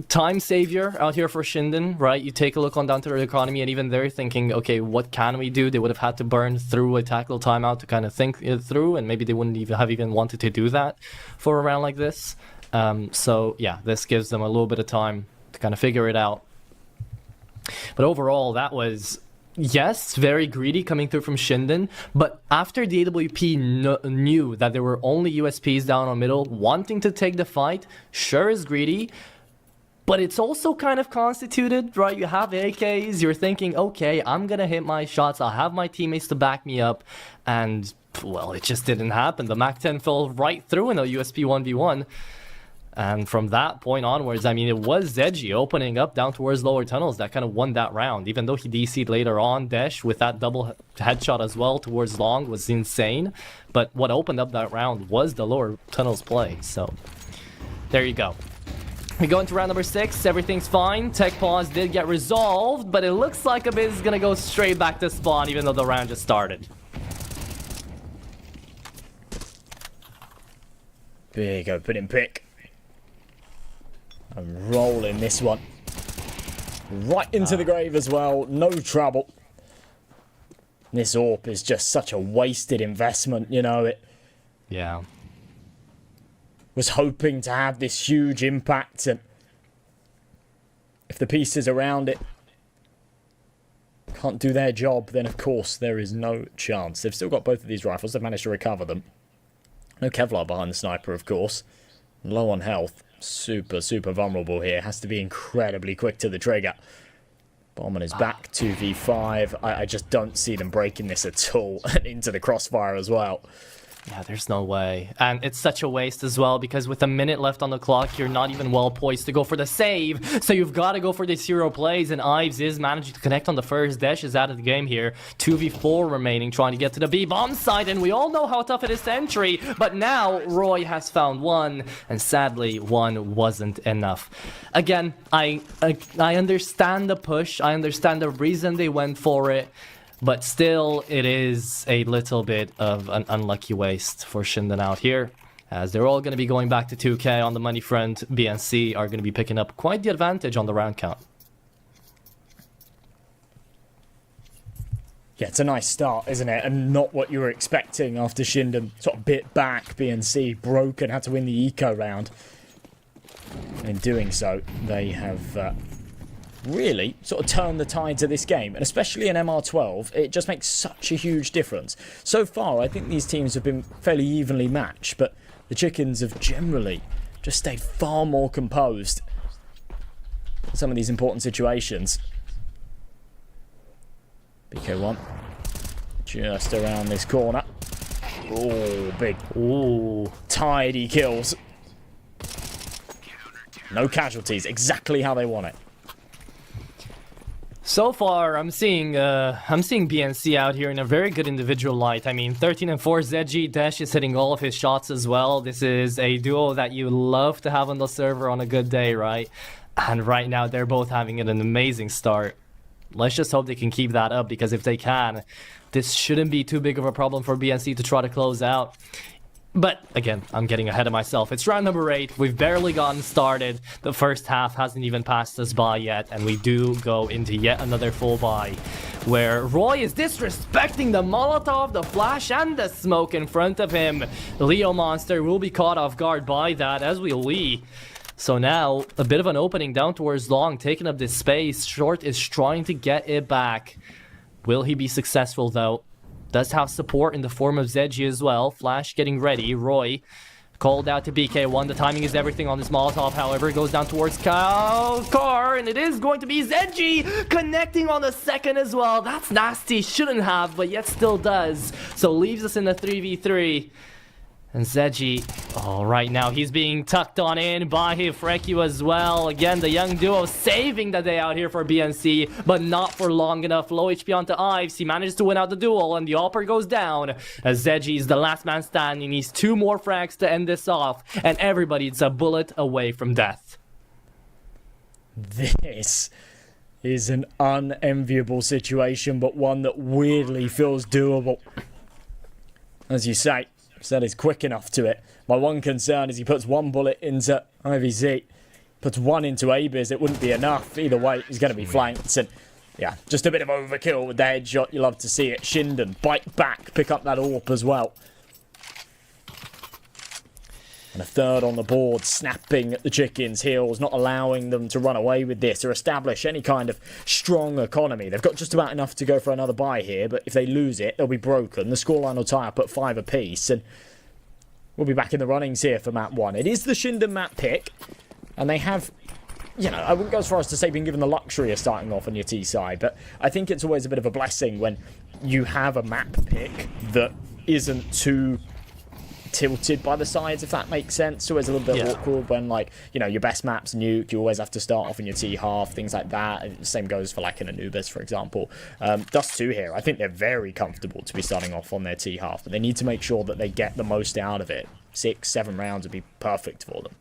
time savior out here for Shinden, right? You take a look on down to their economy, and even they're thinking, okay, what can we do? They would have had to burn through a tactical timeout to kind of think it through, and maybe they wouldn't even wanted to do that for a round like this. So yeah, this gives them a little bit of time to kind of figure it out. But overall, that was, yes, very greedy coming through from Shinden, but after the AWP knew that there were only USPs down on middle, wanting to take the fight, sure is greedy, but it's also kind of constituted, right? You have AKs, you're thinking, okay, I'm gonna hit my shots, I'll have my teammates to back me up, and, well, it just didn't happen. The MAC-10 fell right through in a USP 1v1. And from that point onwards, I mean, it was Zedgy opening up down towards lower tunnels that kind of won that round. Even though he DC'd later on, Desh with that double headshot as well towards long was insane. But what opened up that round was the lower tunnels play. So there you go. We go into round number 6. Everything's fine. Tech pause did get resolved, but it looks like Abyss is going to go straight back to spawn even though the round just started. Big opening pick. I'm rolling this one right into the grave as well. No trouble. This AWP is just such a wasted investment, you know. It Yeah. was hoping to have this huge impact, and if the pieces around it can't do their job, then of course there is no chance. They've still got both of these rifles. They've managed to recover them. No Kevlar behind the sniper, of course. Low on health. Super, super vulnerable here. Has to be incredibly quick to the trigger. Bomber is back, 2v5. I just don't see them breaking this at all. And into the crossfire as well. Yeah, there's no way. And it's such a waste as well, because with a minute left on the clock, you're not even well poised to go for the save. So you've got to go for these hero plays, and Ives is managing to connect on the first. Dash is out of the game here. 2v4 remaining, trying to get to the B-bomb side, and we all know how tough it is to entry. But now, Roy has found one, and sadly, one wasn't enough. Again, I understand the push. I understand the reason they went for it. But still, it is a little bit of an unlucky waste for Shinden out here, as they're all going to be going back to 2K on the money front. BNC are going to be picking up quite the advantage on the round count. Yeah, it's a nice start, isn't it? And not what you were expecting after Shinden sort of bit back. BNC broke and had to win the eco round. And in doing so, they have really sort of turn the tides of this game, and especially in MR12, it just makes such a huge difference. So far, I think these teams have been fairly evenly matched, but the chickens have generally just stayed far more composed in some of these important situations. BK1 just around this corner. Oh, big. Ooh. Tidy kills. No casualties, exactly how they want it. So far, I'm seeing BNC out here in a very good individual light. I mean, 13 and 4 ZG Dash is hitting all of his shots as well. This is a duo that you love to have on the server on a good day, right? And right now, they're both having an amazing start. Let's just hope they can keep that up, because if they can, this shouldn't be too big of a problem for BNC to try to close out. But again, I'm getting ahead of myself. It's round number 8. We've barely gotten started. The first half hasn't even passed us by yet, and we do go into yet another full buy, where Roy is disrespecting the Molotov, the flash, and the smoke in front of him. Leo Monster will be caught off guard by that, as will Lee. So now, a bit of an opening down towards Long, taking up this space. Short is trying to get it back. Will he be successful, though? Does have support in the form of Zedgy as well. Flash getting ready. Roy called out to BK1. The timing is everything on this Molotov, however. Goes down towards Kyle's car, and it is going to be Zedgy connecting on the second as well. That's nasty. Shouldn't have, but yet still does. So leaves us in the 3v3. And Zedgy, oh, right now he's being tucked on in by Freku as well. Again, the young duo saving the day out here for BNC, but not for long enough. Low HP onto Ives. He manages to win out the duel, and the Opper goes down. As Zedgy is the last man standing. He needs 2 more frags to end this off, and everybody's a bullet away from death. This is an unenviable situation, but one that weirdly feels doable. As you say, said is quick enough to it. My one concern is he puts 1 bullet into IVZ, puts 1 into Abiz. It wouldn't be enough. Either way, he's going to be flanked. And yeah, just a bit of overkill with the headshot. You love to see it. Shinden, bite back, pick up that AWP as well. And a third on the board, snapping at the Chickens' heels, not allowing them to run away with this or establish any kind of strong economy. They've got just about enough to go for another buy here, but if they lose it, they'll be broken. The scoreline will tie up at 5 apiece, and we'll be back in the runnings here for map 1. It is the Shinden map pick, and they have, you know, I wouldn't go as far as to say being given the luxury of starting off on your T side, but I think it's always a bit of a blessing when you have a map pick that isn't too tilted by the sides, if that makes sense. It's always a little bit awkward when, like, you know, your best map's nuke, you always have to start off in your T half, things like that. And the same goes for like an Anubis, for example. Dust 2 here, I think they're very comfortable to be starting off on their T half, but they need to make sure that they get the most out of it. 6, 7 rounds would be perfect for them.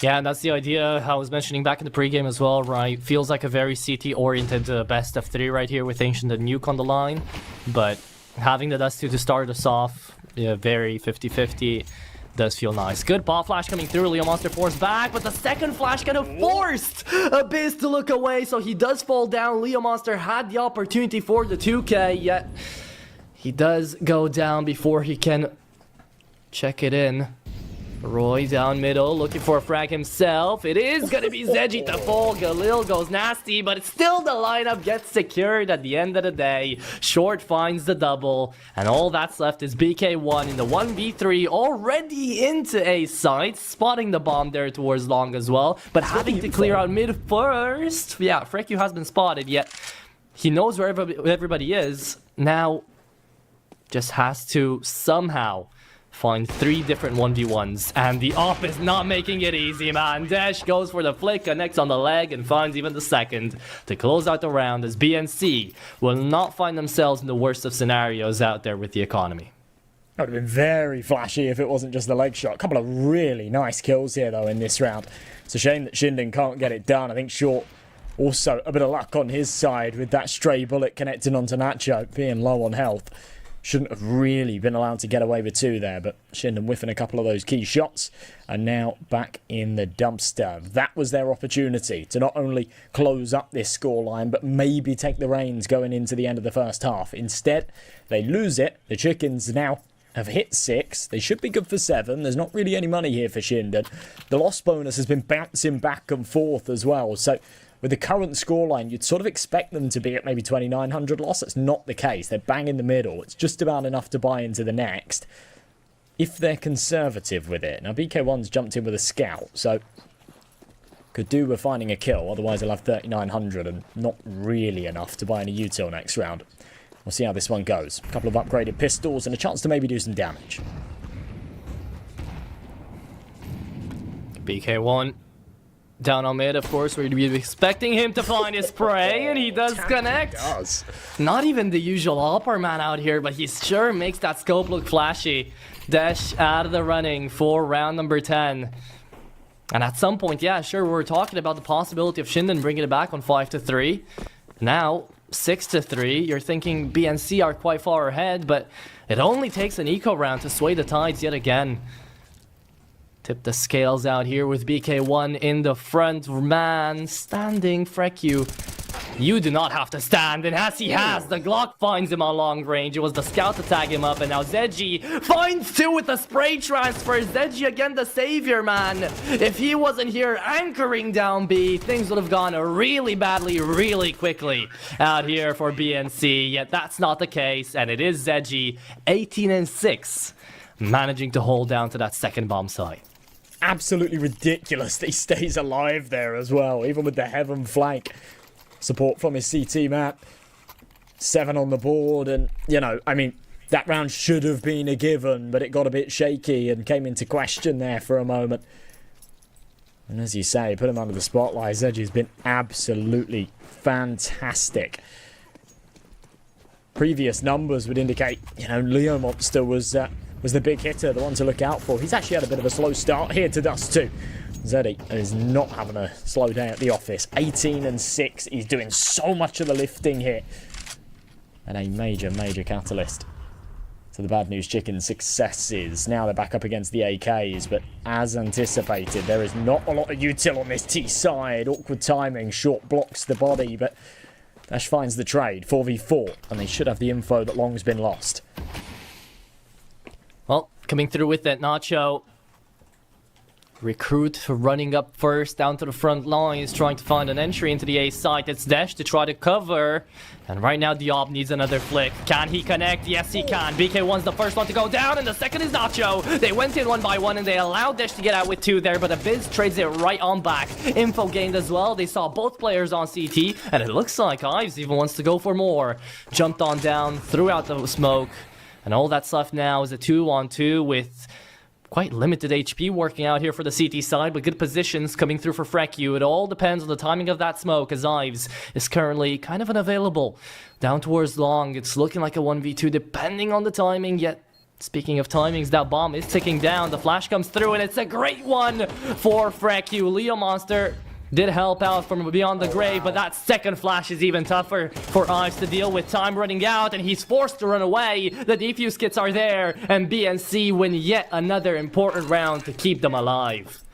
Yeah, and that's the idea I was mentioning back in the pregame as well, right? Feels like a very CT-oriented best of 3 right here with Ancient and Nuke on the line, but having the Dust 2 to start us off, yeah, very 50-50, does feel nice. Good ball flash coming through. Leo Monster forced back, but the second flash kind of forced Abyss to look away, so he does fall down. Leo Monster had the opportunity for the 2K, yet he does go down before he can check it in. Roy down middle, looking for a frag himself. It is going to be Zedgy to fall. Galil goes nasty, but it's still the lineup gets secured at the end of the day. Short finds the double, and all that's left is BK1 in the 1v3, already into A site, spotting the bomb there towards Long as well, but having to clear out mid first. Yeah, Freku has been spotted, yet he knows where everybody is. Now, just has to somehow find 3 different 1v1s, and the op is not making it easy, man. Dash goes for the flick, connects on the leg, and finds even the second to close out the round, as BNC will not find themselves in the worst of scenarios out there with the economy. That would have been very flashy if it wasn't just the leg shot. A couple of really nice kills here, though, in this round. It's a shame that Shinden can't get it done. I think Short also a bit of luck on his side with that stray bullet connecting onto Nacho, being low on health. Shouldn't have really been allowed to get away with 2 there, but Shinden whiffing a couple of those key shots, and now back in the dumpster. That was their opportunity to not only close up this scoreline, but maybe take the reins going into the end of the first half. Instead, they lose it. The Chickens now have hit 6. They should be good for 7. There's not really any money here for Shinden. The loss bonus has been bouncing back and forth as well, so with the current scoreline, you'd sort of expect them to be at maybe 2,900 loss. That's not the case. They're bang in the middle. It's just about enough to buy into the next, if they're conservative with it. Now, BK1's jumped in with a scout, so could do with finding a kill. Otherwise, they'll have 3,900 and not really enough to buy any util next round. We'll see how this one goes. A couple of upgraded pistols and a chance to maybe do some damage. BK1 Down on mid, of course, we'd be expecting him to find his prey, and he does connect. Does. Not even the usual upper man out here, but he sure makes that scope look flashy. Desh out of the running for round number 10. And at some point, yeah, sure, we're talking about the possibility of Shinden bringing it back on 5-3. Now, 6-3. You're thinking BNC are quite far ahead, but it only takes an eco round to sway the tides yet again. Tip the scales out here with BK1 in the front. Man, standing Freku. You do not have to stand, and as he has, the Glock finds him on long range. It was the scout to tag him up, and now Zedgy finds two with the spray transfer. Zedgy again, the savior, man. If he wasn't here anchoring down B, things would have gone really badly, really quickly out here for BNC. Yet that's not the case, and it is Zedgy, 18-6, managing to hold down to that second bomb site. Absolutely ridiculous that he stays alive there as well, even with the heaven flank. Support from his CT map. 7 on the board, and, you know, I mean, that round should have been a given, but it got a bit shaky and came into question there for a moment. And as you say, put him under the spotlight. Zedgy's been absolutely fantastic. Previous numbers would indicate, you know, Leo Monster was the big hitter, the one to look out for. He's actually had a bit of a slow start here to Dust 2. Zeddy is not having a slow day at the office. 18-6. He's doing so much of the lifting here. And a major, major catalyst to the Bad News Chicken successes. Now they're back up against the AKs, but as anticipated, there is not a lot of util on this T side. Awkward timing, short blocks the body, but Dash finds the trade. 4v4, and they should have the info that Long's been lost. Well, coming through with that, Nacho. Recruit running up first down to the front lines, trying to find an entry into the A site. It's Dash to try to cover. And right now, Diop needs another flick. Can he connect? Yes, he can. BK1's the first one to go down, and the second is Nacho. They went in one by one, and they allowed Dash to get out with 2 there, but Abyss trades it right on back. Info gained as well. They saw both players on CT, and it looks like Ives even wants to go for more. Jumped on down, threw out the smoke, and all that's left now is a 2-on-2 with quite limited HP working out here for the CT side, but good positions coming through for Freku. It all depends on the timing of that smoke, as Ives is currently kind of unavailable. Down towards Long, it's looking like a 1v2 depending on the timing, yet speaking of timings, that bomb is ticking down. The flash comes through, and it's a great one for Freku. Leo Monster did help out from beyond the grave, but that second flash is even tougher for Ives to deal with. Time running out, and he's forced to run away. The defuse kits are there, and BNC win yet another important round to keep them alive.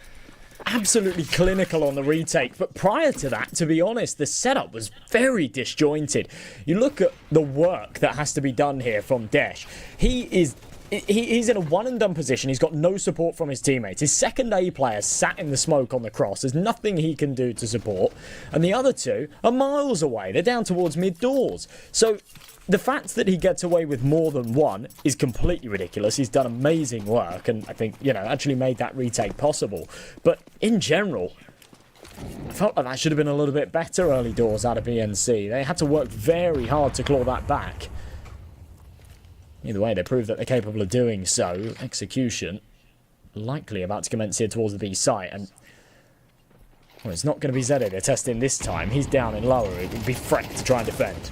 Absolutely clinical on the retake, but prior to that, to be honest, the setup was very disjointed. You look at the work that has to be done here from Desh. He's in a one-and-done position. He's got no support from his teammates. His second A player sat in the smoke on the cross. There's nothing he can do to support. And the other two are miles away. They're down towards mid-doors. So the fact that he gets away with more than one is completely ridiculous. He's done amazing work and I think, you know, actually made that retake possible. But in general, I felt like that should have been a little bit better early doors out of BNC. They had to work very hard to claw that back. Either way, they proved that they're capable of doing so. Execution likely about to commence here towards the B site. And well, it's not going to be Zeddy they're testing this time. He's down in lower. It would be Freck to try and defend.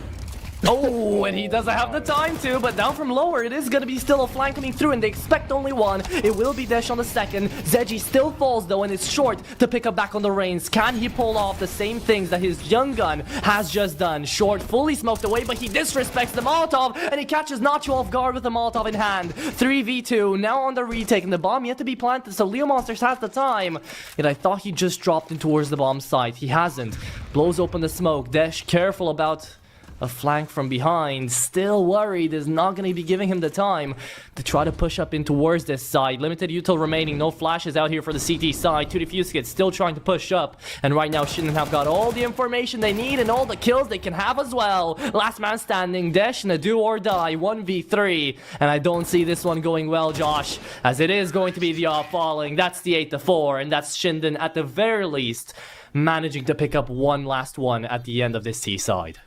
Oh, and he doesn't have the time to, but down from lower, it is going to be still a flank coming through, and they expect only one. It will be Desh on the second. Zedgy still falls, though, and it's short to pick up back on the reins. Can he pull off the same things that his young gun has just done? Short fully smoked away, but he disrespects the Molotov, and he catches Nacho off guard with the Molotov in hand. 3v2, now on the retake, and the bomb yet to be planted, so Leo Monsters has the time. Yet I thought he just dropped in towards the bomb site. He hasn't. Blows open the smoke. Desh careful about a flank from behind, still worried, is not going to be giving him the time to try to push up in towards this side. Limited util remaining, no flashes out here for the CT side. 2 defuse kits still trying to push up, and right now Shinden have got all the information they need and all the kills they can have as well. Last man standing, Desh in a do or die 1v3, and I don't see this one going well, Josh, as it is going to be the off falling. That's the 8-4, and that's Shinden at the very least managing to pick up one last one at the end of this T side.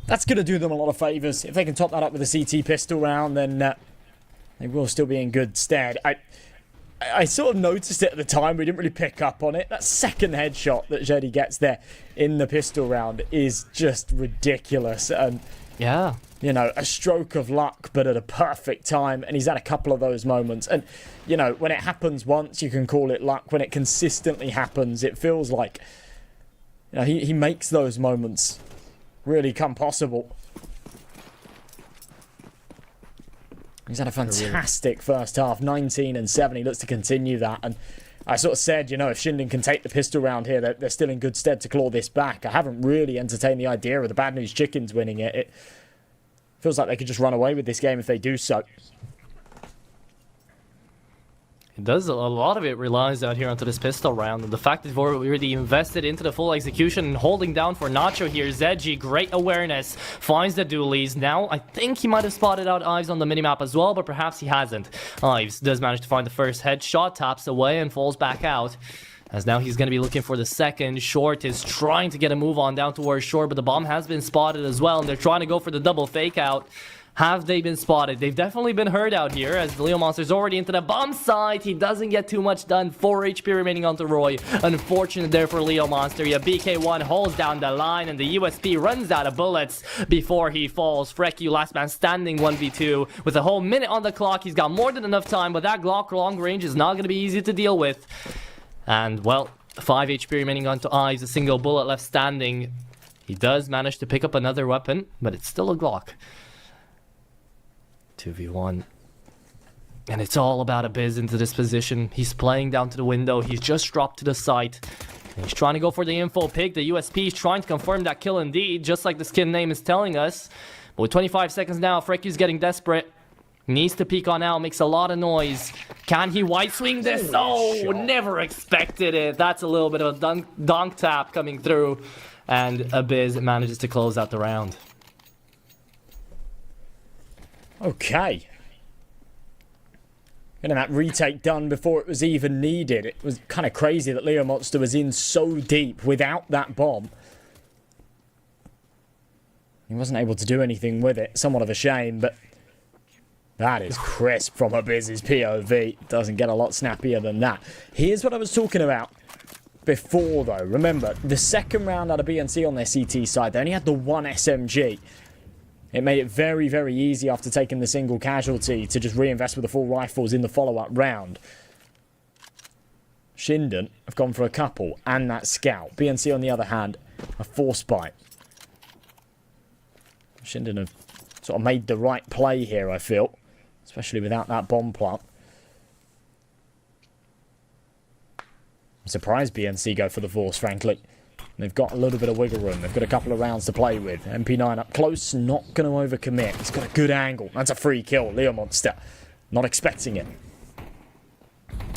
That's going to do them a lot of favours. If they can top that up with a CT pistol round, then they will still be in good stead. I sort of noticed it at the time. We didn't really pick up on it. That second headshot that Jedi gets there in the pistol round is just ridiculous. And Yeah. you know, a stroke of luck, but at a perfect time. And he's had a couple of those moments. And, you know, when it happens once, you can call it luck. When it consistently happens, it feels like, you know, he makes those moments really come possible. He's had a fantastic first half, 19 and 7. He looks to continue that. And I sort of said, you know, if Shinden can take the pistol round here, they're still in good stead to claw this back. I haven't really entertained the idea of the Bad News Chickens winning it. It feels like they could just run away with this game if they do so. It does. A lot of it relies out here onto this pistol round, and the fact that we're already invested into the full execution and holding down for Nacho here. Zedgy, great awareness, finds the dualies. Now, I think he might have spotted out Ives on the minimap as well, but perhaps he hasn't. Ives does manage to find the first headshot, taps away, and falls back out. As now he's going to be looking for the second. Short is trying to get a move on down towards short, but the bomb has been spotted as well, and they're trying to go for the double fake out. Have they been spotted? They've definitely been heard out here, as the Leo Monster's already into the bomb site. He doesn't get too much done. 4 HP remaining onto Roy. Unfortunate there for Leo Monster. Yeah, BK1 holds down the line, and the USP runs out of bullets before he falls. Freku, last man standing, 1v2. With a whole minute on the clock, he's got more than enough time, but that Glock long range is not going to be easy to deal with. And, well, 5 HP remaining onto Ives, a single bullet left standing. He does manage to pick up another weapon, but it's still a Glock. 2v1. And it's all about Abiz into this position. He's playing down to the window. He's just dropped to the site. And he's trying to go for the info pick. The USP is trying to confirm that kill indeed, just like the skin name is telling us. But with 25 seconds now, Freku's getting desperate. Needs to peek on out, makes a lot of noise. Can he white swing this? Oh, never expected it. That's a little bit of a donk tap coming through. And Abiz manages to close out the round. Okay. Getting that retake done before it was even needed. It was kind of crazy that Leo Monster was in so deep without that bomb. He wasn't able to do anything with it. Somewhat of a shame, but that is crisp from Abiz's POV. Doesn't get a lot snappier than that. Here's what I was talking about before, though. Remember, the second round out of BNC on their CT side, they only had the one SMG. It made it very, very easy after taking the single casualty to just reinvest with the full rifles in the follow-up round. Shinden have gone for a couple and that scout. BNC, on the other hand, a force bite. Shinden have sort of made the right play here, I feel. Especially without that bomb plant. I'm surprised BNC go for the force, frankly. They've got a little bit of wiggle room. They've got a couple of rounds to play with. MP9 up close, not going to overcommit. He's got a good angle. That's a free kill. Leo Monster, not expecting it.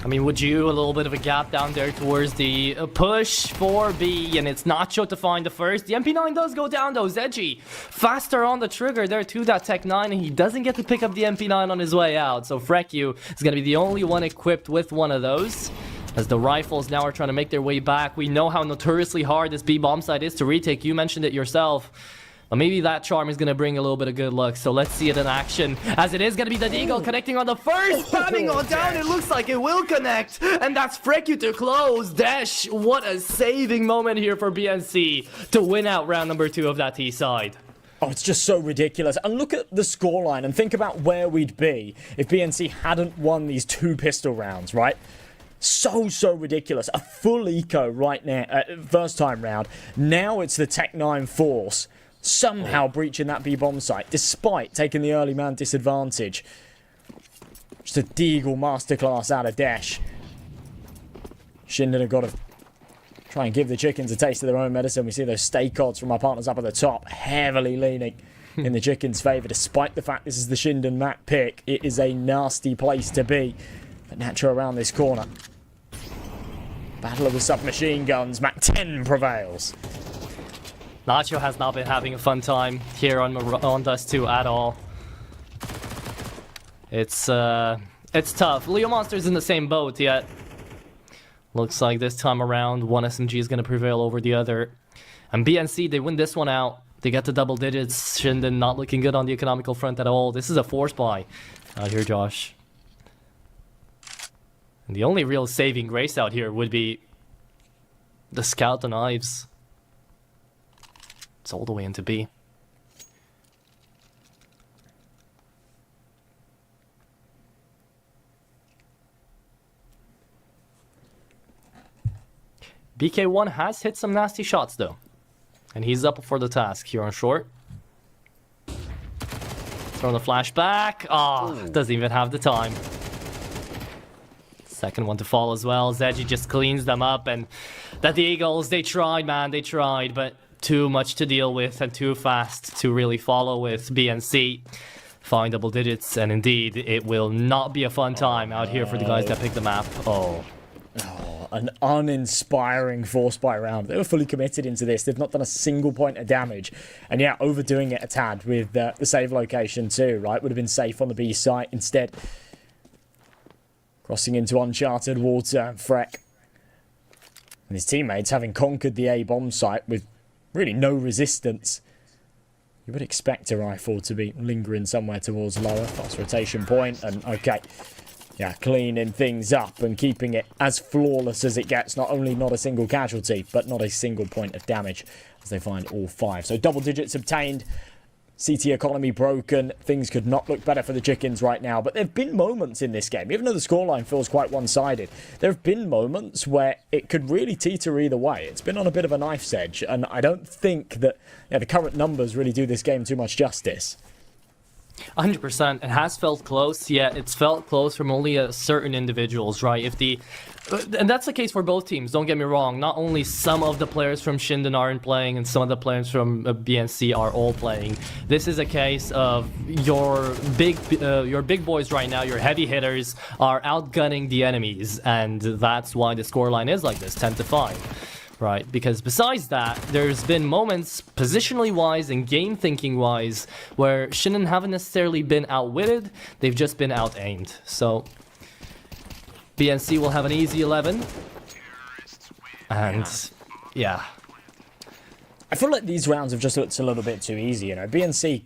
I mean, would you a little bit of a gap down there towards the push for B, and it's Nacho to find the first. The MP9 does go down though. Zedgy faster on the trigger there to that Tech 9, and he doesn't get to pick up the MP9 on his way out. So Freku is going to be the only one equipped with one of those. As the rifles now are trying to make their way back. We know how notoriously hard this B bomb site is to retake. You mentioned it yourself. But maybe that charm is going to bring a little bit of good luck. So let's see it in action. As it is going to be the Deagle connecting on the first. Spamming on down. It looks like it will connect. And that's Freku to close. Dash. What a saving moment here for BNC to win out round number 2 of that T side. Oh, it's just so ridiculous. And look at the scoreline and think about where we'd be if BNC hadn't won these 2 pistol rounds, right? So ridiculous. A full eco right now, first time round. Now it's the Tech 9 Force somehow breaching that B bomb site, despite taking the early man disadvantage. Just a Deagle masterclass out of Dash. Shinden have got to try and give the chickens a taste of their own medicine. We see those stake odds from our partners up at the top, heavily leaning in the chickens' favour, despite the fact this is the Shinden map pick. It is a nasty place to be. But Nacho around this corner. Battle of the submachine guns. Mac 10 prevails. Nacho has not been having a fun time here on Dust 2 at all. It's tough. Leo Monster's in the same boat yet. Looks like this time around, one SMG is going to prevail over the other. And BNC, they win this one out. They get to double digits. Shinden not looking good on the economical front at all. This is a force buy out here, Josh. And the only real saving grace out here would be the scout on Ives. It's all the way into B. BK1 has hit some nasty shots though. And he's up for the task here on short. Throwing the flash back. Oh, doesn't even have the time. Second one to fall as well. Zedgy just cleans them up. And that the Eagles, they tried, man. They tried, but too much to deal with and too fast to really follow with BNC. Find double digits. And indeed, it will not be a fun time out here for the guys that pick the map. Oh. An uninspiring force buy round. They were fully committed into this. They've not done a single point of damage. And yeah, overdoing it a tad with the save location too, right? Would have been safe on the B site. Instead, crossing into uncharted water, Freck and his teammates having conquered the A bomb site with really no resistance. You would expect a rifle to be lingering somewhere towards lower. Fast rotation point, and okay. Yeah, cleaning things up and keeping it as flawless as it gets. Not only not a single casualty, but not a single point of damage as they find all 5. So double digits obtained. CT economy broken. Things could not look better for the chickens right now. But there have been moments in this game, even though the scoreline feels quite one-sided, there have been moments where it could really teeter either way. It's been on a bit of a knife's edge, and I don't think that the current numbers really do this game too much justice. 100%. It has felt close, yet it's felt close from only certain individuals, right? And that's the case for both teams, don't get me wrong. Not only some of the players from Shinden aren't playing and some of the players from BNC are all playing. This is a case of your big boys right now, your heavy hitters, are outgunning the enemies. And that's why the scoreline is like this, 10-5. Right, because besides that, there's been moments, positionally wise and game thinking wise, where Shinnen haven't necessarily been outwitted, they've just been out-aimed. So, BNC will have an easy 11. And, yeah. I feel like these rounds have just looked a little bit too easy, you know. BNC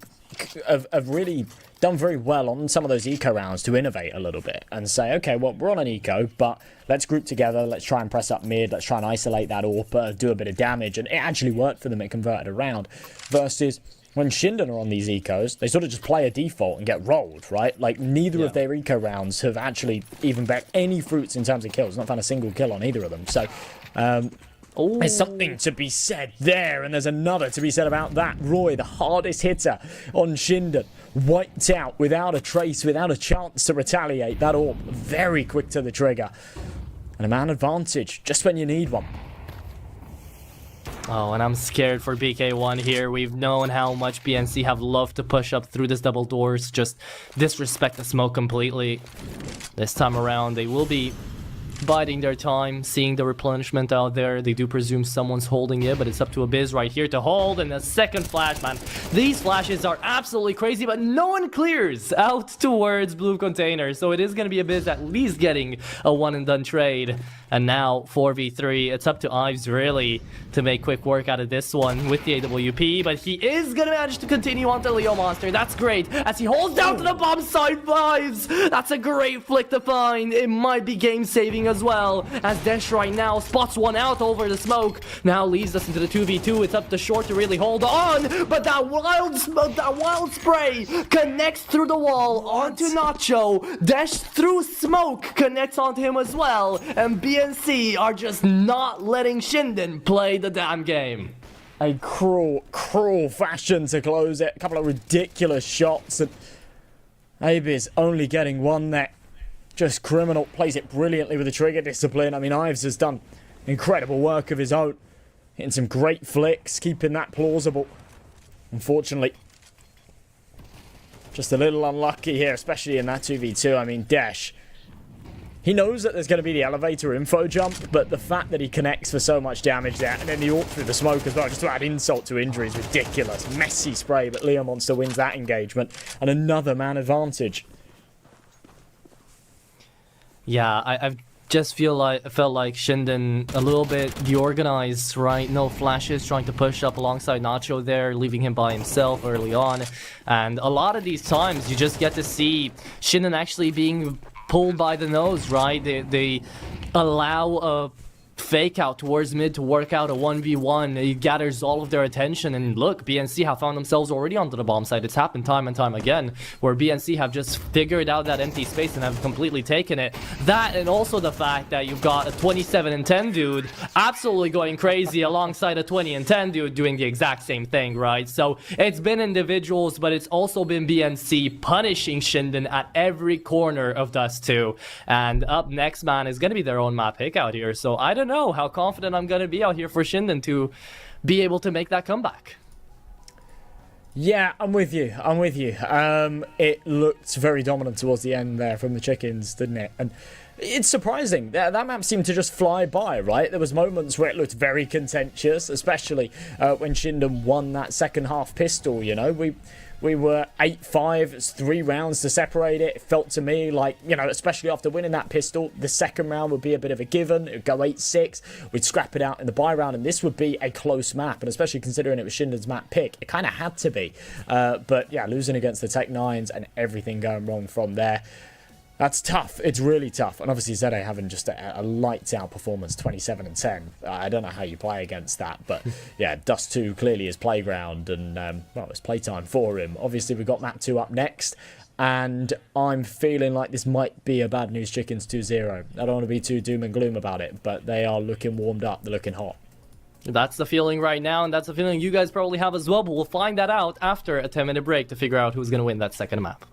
have really done very well on some of those eco rounds to innovate a little bit and say, okay, well, we're on an eco, but let's group together, let's try and press up mid, let's try and isolate that AWP, do a bit of damage, and it actually worked for them, it converted around, versus when Shinden are on these ecos, they sort of just play a default and get rolled, right? Like, neither of their eco rounds have actually even backed any fruits in terms of kills, not found a single kill on either of them, so there's something to be said there, and there's another to be said about that. Roy, the hardest hitter on Shinden, wiped out without a trace, without a chance to retaliate. That AWP very quick to the trigger. And a man advantage, just when you need one. Oh, and I'm scared for BK1 here. We've known how much BNC have loved to push up through this double doors, just disrespect the smoke completely. This time around, they will be biding their time, seeing the replenishment out there. They do presume someone's holding it, but it's up to Abyss right here to hold. And the second flash, man. These flashes are absolutely crazy, but no one clears out towards blue container. So it is going to be Abyss at least getting a one-and-done trade. And now 4v3. It's up to Ives really to make quick work out of this one with the AWP. But he is going to manage to continue on to Leo Monster. That's great. As he holds down to the bomb side, Ives. That's a great flick to find. It might be game-saving as well. As Desh right now spots one out over the smoke. Now leads us into the 2v2. It's up to Short to really hold on. But that wild spray connects through the wall onto Nacho. Desh through smoke connects onto him as well. And BNC are just not letting Shinden play the damn game. A cruel, cruel fashion to close it. A couple of ridiculous shots. And Abyss only getting one net. Just criminal. Plays it brilliantly with the trigger discipline. I mean, Ives has done incredible work of his own. Hitting some great flicks. Keeping that plausible. Unfortunately, just a little unlucky here, especially in that 2v2. I mean, Desh, he knows that there's going to be the elevator info jump, but the fact that he connects for so much damage there, and then the AWP through the smoke as well, just to add insult to injury is ridiculous. Messy spray, but Leo Monster wins that engagement. And another man advantage. Yeah, I've just felt like Shinden a little bit deorganized, right? No flashes, trying to push up alongside Nacho there, leaving him by himself early on. And a lot of these times, you just get to see Shinden actually being pulled by the nose, right? They allow a fake out towards mid to work out a 1v1. It gathers all of their attention, and look, BNC have found themselves already onto the bomb site. It's happened time and time again where BNC have just figured out that empty space and have completely taken it. That, and also the fact that you've got a 27 and 10 dude absolutely going crazy alongside a 20 and 10 dude doing the exact same thing, right? So it's been individuals, but it's also been BNC punishing Shinden at every corner of Dust 2. And up next, man, is going to be their own map pick out here. So I don't know how confident I'm going to be out here for Shinden to be able to make that comeback. Yeah, I'm with you. It looked very dominant towards the end there from the chickens, didn't it? And it's surprising. That map seemed to just fly by, right? There was moments where it looked very contentious, especially when Shinden won that second half pistol, you know. We were 8-5, it's 3 rounds to separate it. It felt to me like, you know, especially after winning that pistol, the second round would be a bit of a given. It would go 8-6. We'd scrap it out in the buy round, and this would be a close map. And especially considering it was Shinden's map pick, it kind of had to be. But yeah, losing against the Tech 9s and everything going wrong from there. That's tough. It's really tough. And obviously Zede having just a lights out performance, 27 and 10. I don't know how you play against that. But yeah, Dust 2 clearly is playground, and well, it's playtime for him. Obviously we've got map 2 up next. And I'm feeling like this might be a Bad News Chickens 2-0. I don't want to be too doom and gloom about it, but they are looking warmed up. They're looking hot. That's the feeling right now, and that's the feeling you guys probably have as well. But we'll find that out after a 10-minute break to figure out who's going to win that second map.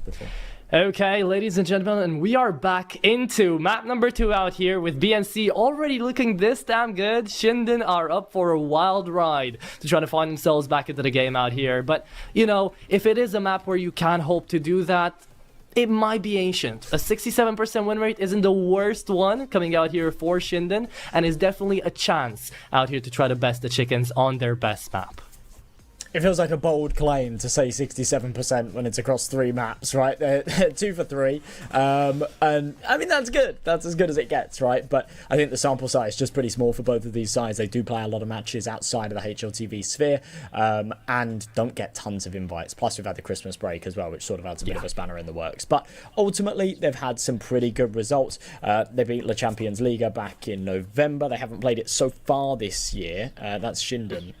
before. Okay, ladies and gentlemen, we are back into map number 2 out here with BNC already looking this damn good. Shinden are up for a wild ride to try to find themselves back into the game out here. But, you know, if it is a map where you can hope to do that, it might be Ancient. A 67% win rate isn't the worst one coming out here for Shinden, and is definitely a chance out here to try to best the chickens on their best map. It feels like a bold claim to say 67% when it's across 3 maps, right? They're 2 for 3. And I mean, that's good. That's as good as it gets, right? But I think the sample size is just pretty small for both of these sides. They do play a lot of matches outside of the HLTV sphere and don't get tons of invites. Plus, we've had the Christmas break as well, which sort of adds a bit of a spanner in the works. But ultimately, they've had some pretty good results. They beat La Champions Liga back in November. They haven't played it so far this year. That's Shinden,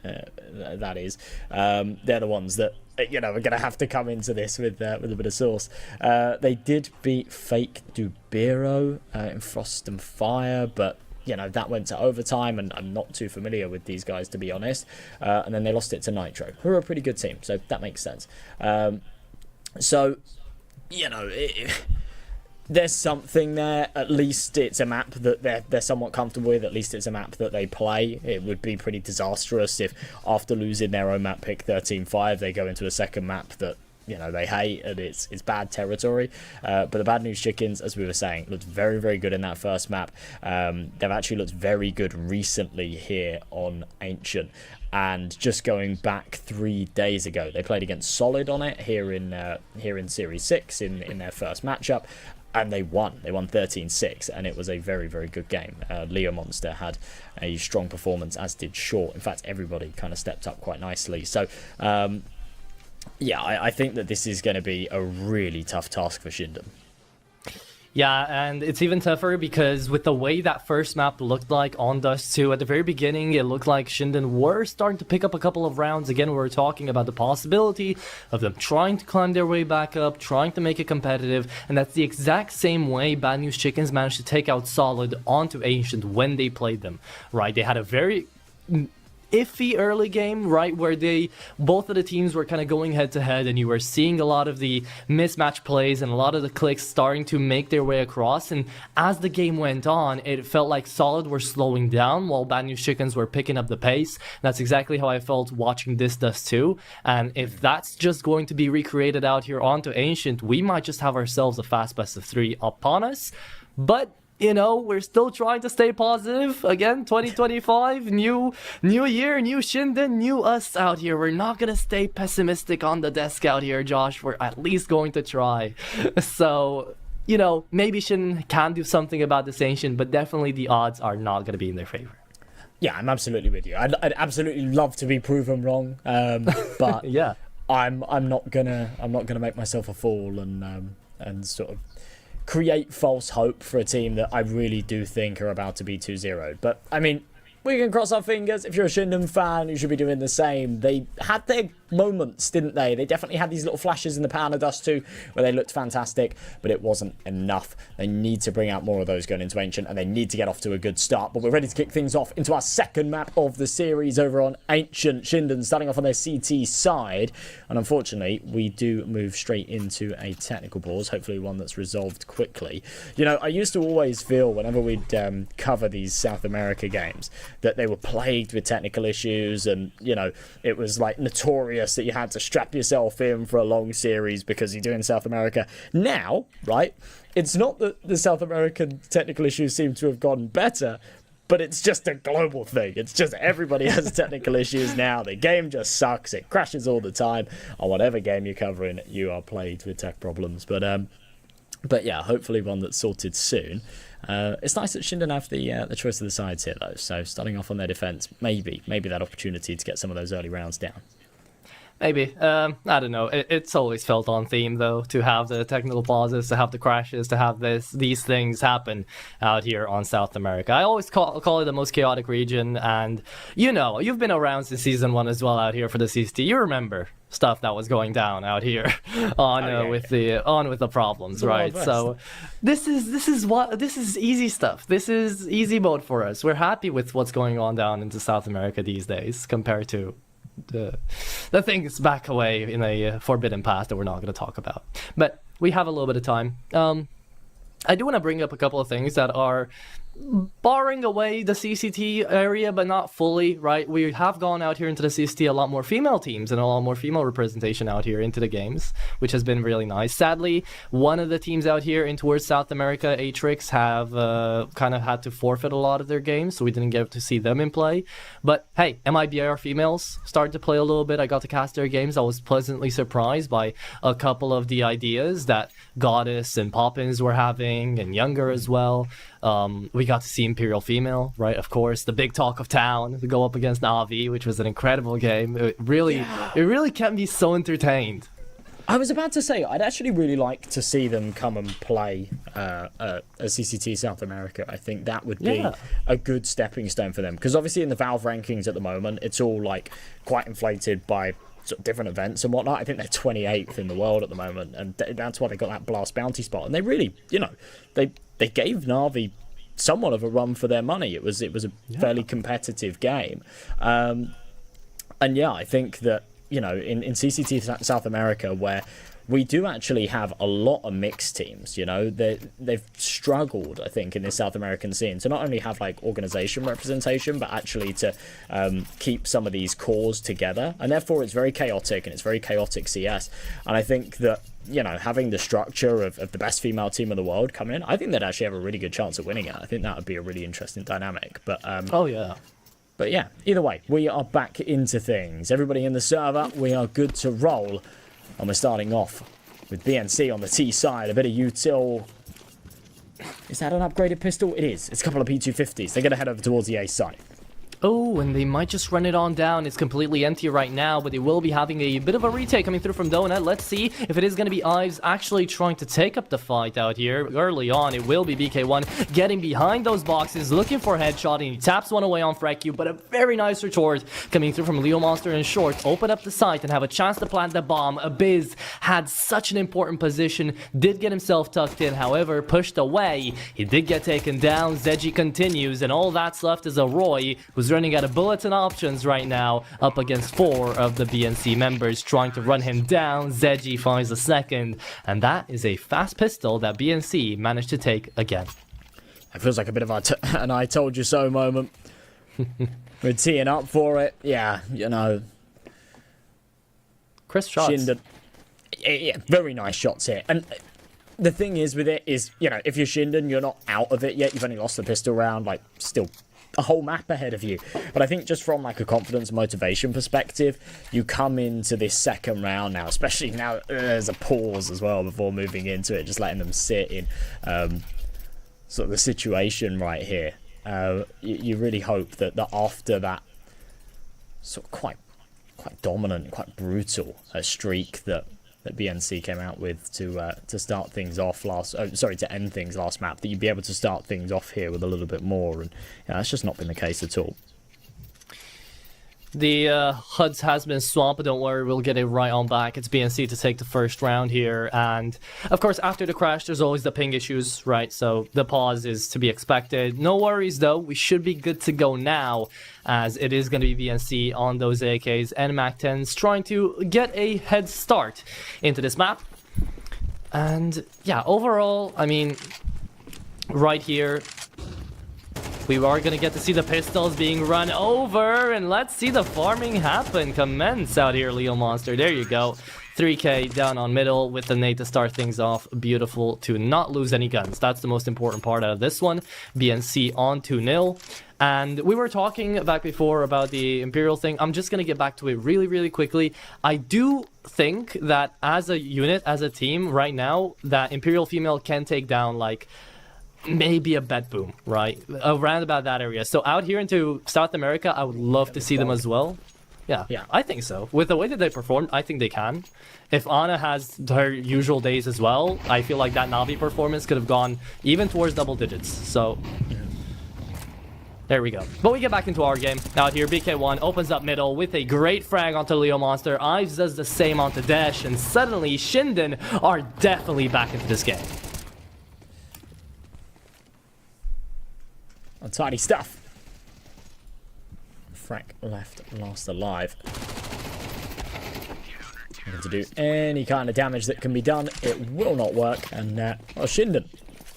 that is. They're the ones that, you know, are going to have to come into this with a bit of sauce. They did beat Fake Dubero in Frost and Fire, but, you know, that went to overtime, and I'm not too familiar with these guys, to be honest. And then they lost it to Nitro, who are a pretty good team, so that makes sense. So, you know, there's something there. At least it's a map that they're somewhat comfortable with. At least it's a map that they play. It would be pretty disastrous if after losing their own map pick 13-5 they go into a second map that, you know, they hate, and it's bad territory. But the Bad News Chickens, as we were saying, looked very, very good in that first map. They've actually looked very good recently here on Ancient. And just going back 3 days ago, they played against Solid on it here in Series 6 in their first matchup. And they won. They won 13-6, and it was a very, very good game. Leo Monster had a strong performance, as did Short. In fact, everybody kind of stepped up quite nicely. So, yeah, I think that this is going to be a really tough task for Shinden. Yeah, and it's even tougher because with the way that first map looked like on Dust 2, at the very beginning, it looked like Shinden were starting to pick up a couple of rounds. Again, we were talking about the possibility of them trying to climb their way back up, trying to make it competitive, and that's the exact same way Bad News Chickens managed to take out Solid onto Ancient when they played them, right? They had a very iffy early game, right, where both of the teams were kind of going head to head, and you were seeing a lot of the mismatch plays and a lot of the clicks starting to make their way across. And as the game went on, it felt like Solid were slowing down while Bad News Chickens were picking up the pace. And that's exactly how I felt watching this Dust 2. And if that's just going to be recreated out here onto Ancient, we might just have ourselves a fast best of 3 upon us. But you know, we're still trying to stay positive. Again, 2025, new year, new Shinden, new us out here. We're not going to stay pessimistic on the desk out here, Josh. We're at least going to try. So, you know, maybe Shinden can do something about this Ancient, but definitely the odds are not going to be in their favor. Yeah, I'm absolutely with you. I'd absolutely love to be proven wrong, but yeah, I'm not gonna make myself a fool and sort of create false hope for a team that I really do think are about to be 2-0. But, I mean, we can cross our fingers. If you're a Shinden fan, you should be doing the same. They had their moments, didn't they? They definitely had these little flashes in the Pound of Dust 2 where they looked fantastic, but it wasn't enough. They need to bring out more of those going into Ancient, and they need to get off to a good start. But we're ready to kick things off into our second map of the series over on Ancient. Shinden starting off on their CT side. And unfortunately, we do move straight into a technical pause, hopefully one that's resolved quickly. You know, I used to always feel whenever we'd cover these South America games that they were plagued with technical issues, and, you know, it was like notorious that you had to strap yourself in for a long series because you're doing South America. Now, right, it's not that the South American technical issues seem to have gotten better, but it's just a global thing. It's just everybody has technical issues now. The game just sucks. It crashes all the time. On whatever game you're covering, you are plagued with tech problems. But yeah, hopefully one that's sorted soon. It's nice that Shinden have the choice of the sides here, though. So starting off on their defense, maybe that opportunity to get some of those early rounds down. Maybe. I don't know. It's always felt on theme, though, to have the technical pauses, to have the crashes, to have these things happen out here on South America. I always call it the most chaotic region, and, you know, you've been around since Season 1 as well out here for the CCT. You remember stuff that was going down out here with the problems, right? So this is easy stuff. This is easy mode for us. We're happy with what's going on down into South America these days compared to the things back away in a forbidden past that we're not going to talk about. But we have a little bit of time. I do want to bring up a couple of things that are barring away the CCT area, but not fully, right? We have gone out here into the CCT a lot more female teams and a lot more female representation out here into the games, which has been really nice. Sadly, one of the teams out here in towards South America, Atrix, have kind of had to forfeit a lot of their games, so we didn't get to see them in play. But hey, MIBR females started to play a little bit. I got to cast their games. I was pleasantly surprised by a couple of the ideas that Goddess and Poppins were having, and Younger as well. We got to see Imperial Female, right? Of course, the big talk of town to go up against Navi, which was an incredible game. It really kept me so entertained. I was about to say, I'd actually really like to see them come and play a CCT South America. I think that would be a good stepping stone for them. Because obviously in the Valve rankings at the moment, it's all like quite inflated by sort of different events and whatnot. I think they're 28th in the world at the moment. And that's why they got that Blast Bounty spot. And they really, they gave Navi somewhat of a run for their money. It was a fairly competitive game. And yeah, I think that, in CCT South America, where we do actually have a lot of mixed teams, they've struggled, I think, in this South American scene to not only have like organization representation, but actually to keep some of these cores together. And therefore it's very chaotic, and it's very chaotic CS. And I think that, having the structure of the best female team in the world come in, I think they'd actually have a really good chance of winning it. I think that would be a really interesting dynamic. But But yeah, either way, we are back into things. Everybody in the server, we are good to roll. And we're starting off with BNC on the T side. A bit of util. Is that an upgraded pistol? It is. It's a couple of P250s. They're going to head over towards the A side. Oh, and they might just run it on down. It's completely empty right now, but they will be having a bit of a retake coming through from Donut. Let's see if it is going to be Ives actually trying to take up the fight out here. Early on, it will be BK1 getting behind those boxes, looking for a headshot, and he taps one away on Freku, but a very nice retort coming through from Leo Monster in short. Open up the site and have a chance to plant the bomb. Abiz had such an important position, did get himself tucked in, however, pushed away. He did get taken down. Zeji continues, and all that's left is a Roy, who's running out of bullets and options right now, up against 4 of the BNC members trying to run him down. Zeji finds a second, and that is a fast pistol that BNC managed to take again. It feels like a bit of an I told you so moment. We're teeing up for it. Yeah, Chris shots. Shinden. Yeah, very nice shots here. And the thing is with it is, if you're Shinden, you're not out of it yet. You've only lost the pistol round, still a whole map ahead of you. But I think just from a confidence motivation perspective, you come into this second round now, especially now there's a pause as well before moving into it, just letting them sit in sort of the situation right here. You really hope that after that sort of quite dominant, quite brutal streak that BNC came out with to start things off to end things last map, that you'd be able to start things off here with a little bit more, and that's just not been the case at all. The HUDs has been swamped, but don't worry, we'll get it right on back. It's BNC to take the first round here, and of course after the crash there's always the ping issues, right? So the pause is to be expected. No worries though, we should be good to go now, as it is going to be BNC on those AKs and MAC-10s trying to get a head start into this map. And yeah, overall, I mean, right here we are going to get to see the pistols being run over, and let's see the farming happen. Commence out here, Leo Monster. There you go. 3k down on middle with the nade to start things off. Beautiful to not lose any guns. That's the most important part out of this one. BNC on 2-0. And we were talking back before about the Imperial thing. I'm just going to get back to it really, really quickly. I do think that as a unit, as a team right now, that Imperial Female can take down maybe a bet boom, right? Around about that area. So out here into South America, I would love to see them as well. Yeah, I think so. With the way that they performed, I think they can. If Ana has her usual days as well, I feel like that Navi performance could have gone even towards double digits. So there we go. But we get back into our game. Out here, BK1 opens up middle with a great frag onto Leo Monster. Ives does the same onto Dash, and suddenly Shinden are definitely back into this game. Untidy stuff. Frack left last alive. looking to do any kind of damage that can be done. It will not work, and Shinden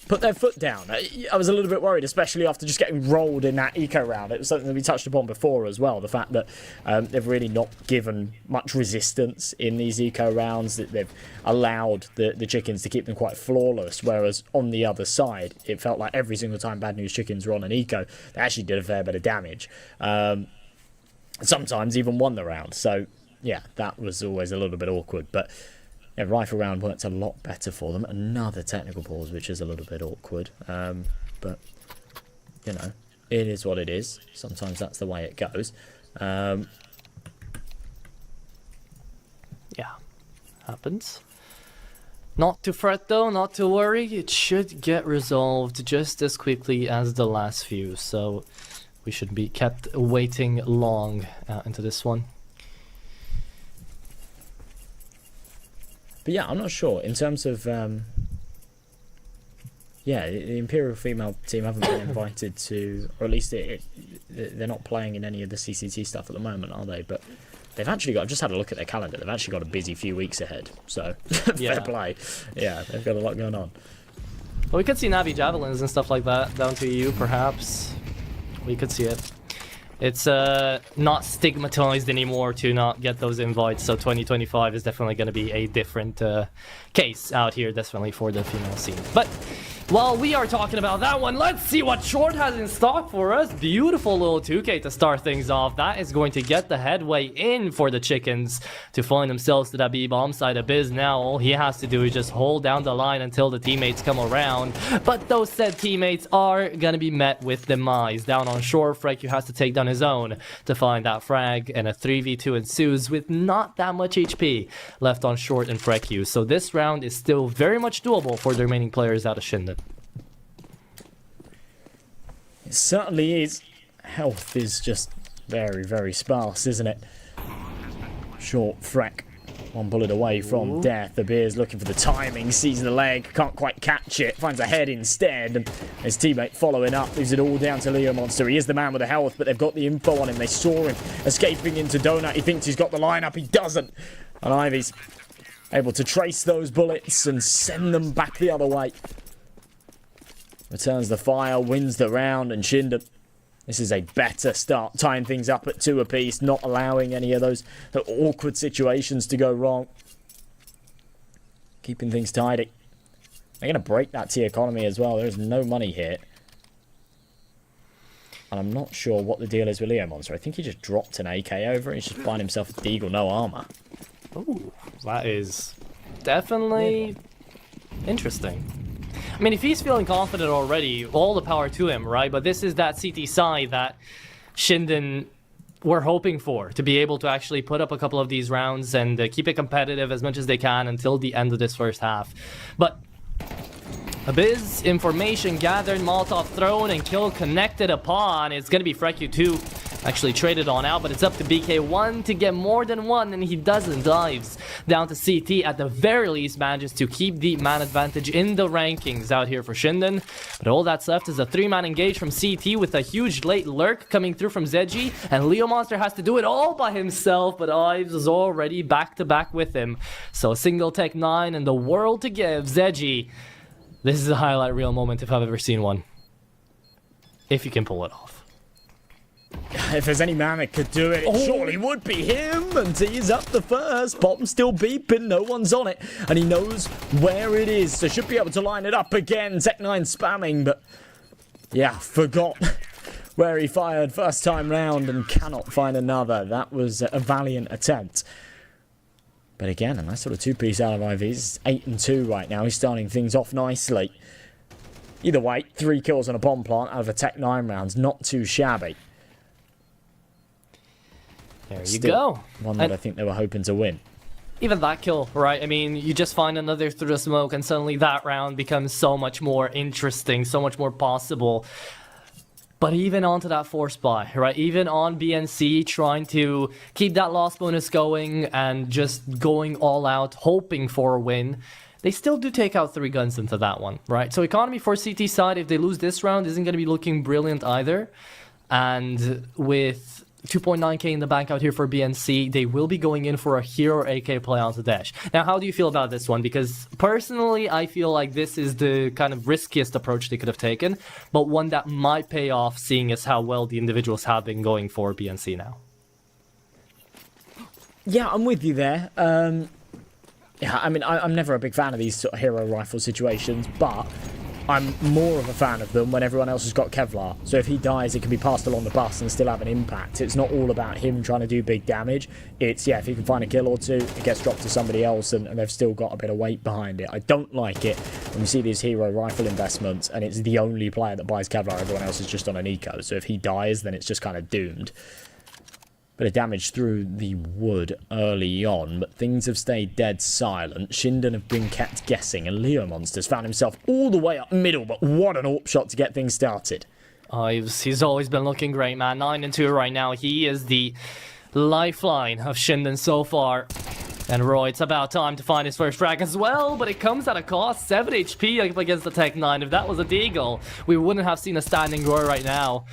put their foot down. I was a little bit worried, especially after just getting rolled in that eco round. It was something that we touched upon before as well, the fact that they've really not given much resistance in these eco rounds, that they've allowed the chickens to keep them quite flawless, whereas on the other side, it felt like every single time Bad News Chickens were on an eco, they actually did a fair bit of damage. Sometimes even won the round, so yeah, that was always a little bit awkward, but yeah, rifle round worked a lot better for them. Another technical pause, which is a little bit awkward. But, you know, it is what it is. Sometimes that's the way it goes. Yeah. Happens. Not to fret, though. Not to worry. It should get resolved just as quickly as the last few. So we should be kept waiting long into this one. But yeah, I'm not sure. In terms of, yeah, the Imperial female team haven't been invited to, or at least they're not playing in any of the CCT stuff at the moment, are they? But they've actually got, I've just had a look at their calendar, they've actually got a busy few weeks ahead. So, fair play. Yeah, they've got a lot going on. Well, we could see Navi Javelins and stuff like that down to EU, perhaps. We could see it. It's not stigmatized anymore to not get those invites, so 2025 is definitely going to be a different case out here, definitely for the female scene. But while we are talking about that one, let's see what Short has in stock for us. Beautiful little 2K to start things off. That is going to get the headway in for the chickens to find themselves to that B-bomb side of Biz. Now all he has to do is just hold down the line until the teammates come around. But those said teammates are going to be met with demise. Down on shore, Freku has to take down his own to find that frag, and a 3v2 ensues with not that much HP left on Short and Freku. So this round is still very much doable for the remaining players out of Shinden. It certainly is. Health is just very, very sparse, isn't it? Short Freck, one bullet away from death. The Beer's looking for the timing, sees the leg, can't quite catch it, finds a head instead, and his teammate following up, leaves it all down to Leo Monster. He is the man with the health, but they've got the info on him. They saw him escaping into Donut. He thinks he's got the lineup, he doesn't. And Ivy's able to trace those bullets and send them back the other way. Returns the fire, wins the round, and Shinden. This is a better start, tying things up at 2 apiece, not allowing any of those awkward situations to go wrong. Keeping things tidy. They're going to break that T economy as well. There's no money here. And I'm not sure what the deal is with Leo Monster. I think he just dropped an AK over. He's just buying himself a Deagle, no armor. Ooh, that is definitely interesting. I mean, if he's feeling confident already, all the power to him, right? But this is that CT side that Shinden were hoping for, to be able to actually put up a couple of these rounds and keep it competitive as much as they can until the end of this first half. But Abyss, information gathered, Molotov thrown, and kill connected upon. It's going to be Freku 2 actually traded on out, but it's up to BK1 to get more than one, and he doesn't. Dives down to CT, at the very least manages to keep the man advantage in the rankings out here for Shinden. But all that's left is a 3-man engage from CT with a huge late lurk coming through from Zeji, and Leo Monster has to do it all by himself, but Ives is already back to back with him. So single tech 9 and the world to give. Zeji, this is a highlight reel moment if I've ever seen one. If you can pull it off. If there's any man that could do it, it surely would be him. And he's up the first. Bomb still beeping. No one's on it. And he knows where it is. So should be able to line it up again. Tech9 spamming. But yeah, forgot where he fired first time round and cannot find another. That was a valiant attempt. But again, a nice sort of 2-piece out of IVs. 8-2 right now. He's starting things off nicely. Either way, 3 kills on a bomb plant out of a Tech9 rounds. Not too shabby. There you go. One that I think they were hoping to win. Even that kill, right? I mean, you just find another through the smoke and suddenly that round becomes so much more interesting, so much more possible. But even onto that force buy, right? Even on BNC, trying to keep that loss bonus going and just going all out, hoping for a win. They still do take out 3 guns into that one, right? So economy for CT side, if they lose this round, isn't going to be looking brilliant either. And with 2.9k in the bank out here for BNC. They will be going in for a hero AK play onto Dash. Now, how do you feel about this one? Because personally, I feel like this is the kind of riskiest approach they could have taken, but one that might pay off, seeing as how well the individuals have been going for BNC now. Yeah, I'm with you there. Yeah, I mean, I'm never a big fan of these sort of hero rifle situations, but I'm more of a fan of them when everyone else has got Kevlar. So if he dies, it can be passed along the bus and still have an impact. It's not all about him trying to do big damage. It's, yeah, if he can find a kill or two, it gets dropped to somebody else and they've still got a bit of weight behind it. I don't like it when we see these hero rifle investments and it's the only player that buys Kevlar. Everyone else is just on an eco. So if he dies, then it's just kind of doomed. Bit of damage through the wood early on, but things have stayed dead silent. Shinden have been kept guessing, and Leo Monsters found himself all the way up middle, but what an AWP shot to get things started. He's always been looking great, man. 9-2 right now. He is the lifeline of Shinden so far. And Roy, it's about time to find his first frag as well, but it comes at a cost. 7 HP up against the Tech 9. If that was a Deagle, we wouldn't have seen a standing Roy right now.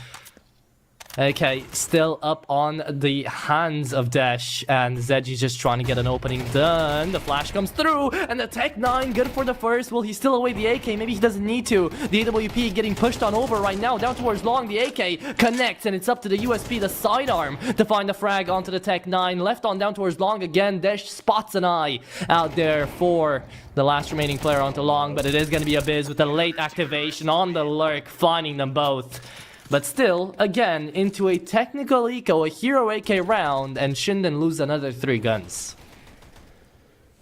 Okay, still up on the hands of Dash, and Zedgy's just trying to get an opening done. The flash comes through, and the Tech 9 good for the first. Will he still away the AK? Maybe he doesn't need to. The AWP getting pushed on over right now, down towards Long. The AK connects, and it's up to the USP, the sidearm, to find the frag onto the Tech 9. Left on down towards Long again. Dash spots an eye out there for the last remaining player onto Long, but it is going to be a Biz with a late activation on the lurk, finding them both. But still, again, into a technical eco, a hero AK round, and Shinden lose another 3 guns.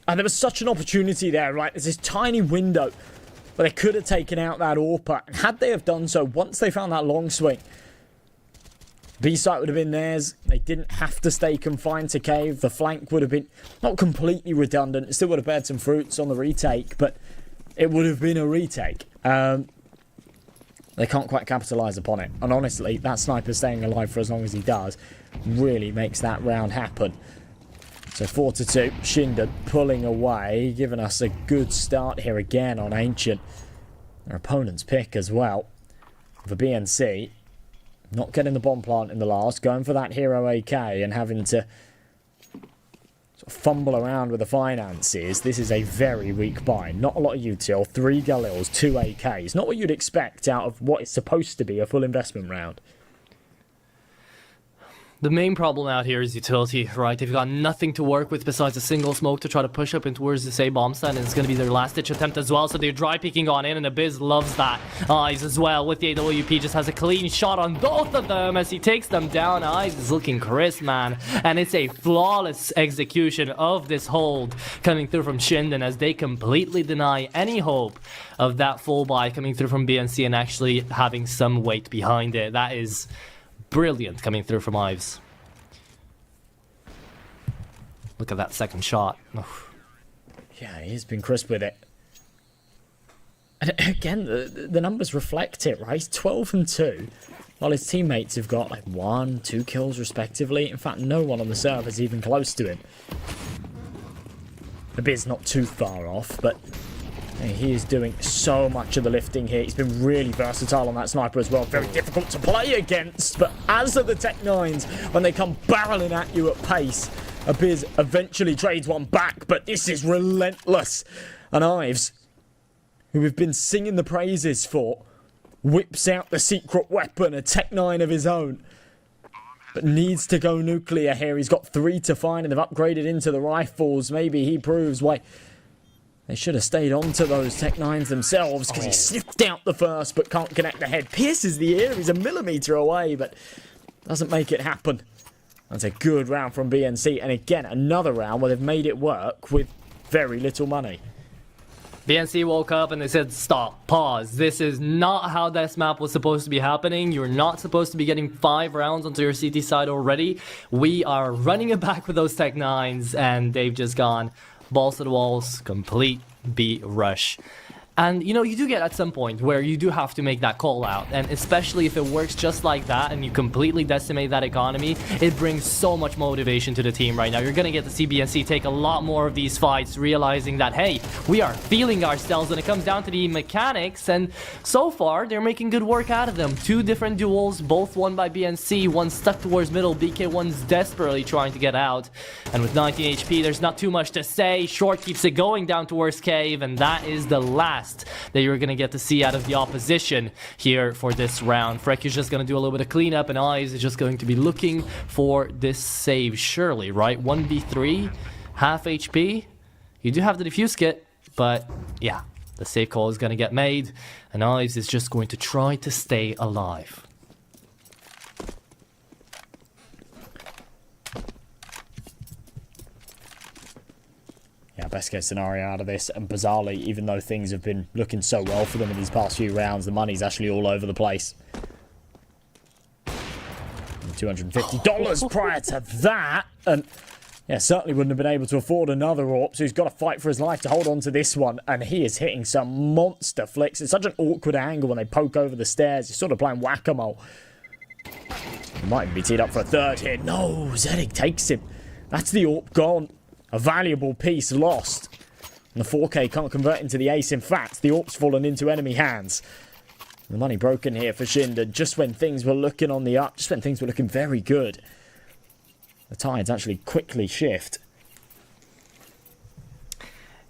And there was such an opportunity there, right? There's this tiny window where they could have taken out that AWP. And had they have done so, once they found that long swing, B-site would have been theirs. They didn't have to stay confined to cave. The flank would have been not completely redundant. It still would have bared some fruits on the retake, but it would have been a retake. They can't quite capitalise upon it. And honestly, that sniper staying alive for as long as he does really makes that round happen. So 4-2, Shinden pulling away, giving us a good start here again on Ancient. Their opponent's pick as well. For BNC, not getting the bomb plant in the last, going for that hero AK and having to fumble around with the finances. This is a very weak buy. Not a lot of util. 3 Galils, 2 AKs. Not what you'd expect out of what is supposed to be a full investment round. The main problem out here is utility, right? They've got nothing to work with besides a single smoke to try to push up in towards this A-bomb stand, and it's going to be their last-ditch attempt as well, so they're dry peeking on in, and Abyss loves that. Eyes as well, with the AWP, just has a clean shot on both of them as he takes them down. Eyes is looking crisp, man, and it's a flawless execution of this hold coming through from Shinden as they completely deny any hope of that full buy coming through from BNC and actually having some weight behind it. That is brilliant coming through from Ives. Look at that second shot. Oof. Yeah, he's been crisp with it. And again, the numbers reflect it, right? 12-2, while his teammates have got like 1, 2 kills respectively. In fact, no one on the server is even close to him. The bit's not too far off, but he is doing so much of the lifting here. He's been really versatile on that sniper as well. Very difficult to play against, but as are the Tech 9s, when they come barreling at you at pace, Abyss eventually trades one back, but this is relentless. And Ives, who we've been singing the praises for, whips out the secret weapon, a Tech 9 of his own, but needs to go nuclear here. He's got 3 to find, and they've upgraded into the rifles. Maybe he proves why they should have stayed on to those Tech 9s themselves, because he sniffed out the first but can't connect the head. Pierces the ear. He's a millimetre away, but doesn't make it happen. That's a good round from BNC. And again, another round where they've made it work with very little money. BNC woke up and they said, stop, pause. This is not how this map was supposed to be happening. You're not supposed to be getting 5 rounds onto your CT side already. We are running it back with those Tech 9s, and they've just gone balls to the walls, complete B rush. And, you know, you do get at some point where you do have to make that call out. And especially if it works just like that and you completely decimate that economy, it brings so much motivation to the team right now. You're going to get to see BNC take a lot more of these fights, realizing that, hey, we are feeling ourselves when it comes down to the mechanics. And so far, they're making good work out of them. 2 different duels, both won by BNC. One stuck towards middle. BK1's desperately trying to get out. And with 19 HP, there's not too much to say. Short keeps it going down towards Cave. And that is the last that you're going to get to see out of the opposition here for this round. Freck is just going to do a little bit of cleanup, and Eyes is just going to be looking for this save, surely, right? 1v3, half HP. You do have the defuse kit, but yeah, the save call is going to get made, and Eyes is just going to try to stay alive. Yeah, best case scenario out of this, and bizarrely, even though things have been looking so well for them in these past few rounds, the money's actually all over the place. $250 prior to that, and yeah, certainly wouldn't have been able to afford another AWP, so he's got to fight for his life to hold on to this one, and he is hitting some monster flicks. It's such an awkward angle when they poke over the stairs. He's sort of playing whack-a-mole. He might even be teed up for a third here. No, Zedig takes him. That's the AWP gone. A valuable piece lost. And the 4K can't convert into the ace. In fact, the AWP's fallen into enemy hands. The money broken here for Shinden just when things were looking on the up, just when things were looking very good. The tides actually quickly shift.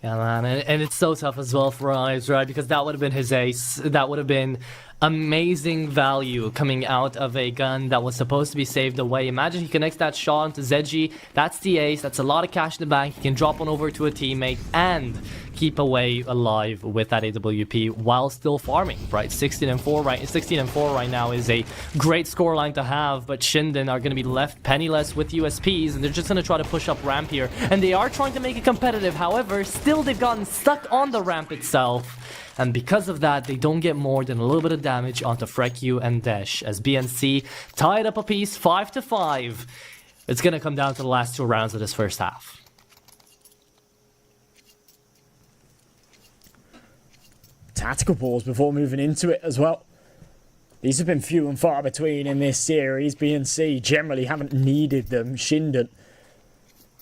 Yeah, man, and it's so tough as well for Eyes, right? Because that would have been his ace. That would have been amazing value coming out of a gun that was supposed to be saved away. Imagine he connects that shot into Zedgy. That's the ace. That's a lot of cash in the bank. He can drop one over to a teammate and keep away alive with that AWP while still farming, right? 16 and 4 right now is a great scoreline to have, but Shinden are going to be left penniless with USPs, and they're just going to try to push up ramp here. And they are trying to make it competitive. However, still they've gotten stuck on the ramp itself. And because of that, they don't get more than a little bit of damage onto Frekyu and Desh, as BNC tied up a piece 5-5. It's going to come down to the last 2 rounds of this first half. Tactical pause before moving into it as well. These have been few and far between in this series. BNC generally haven't needed them. Shinden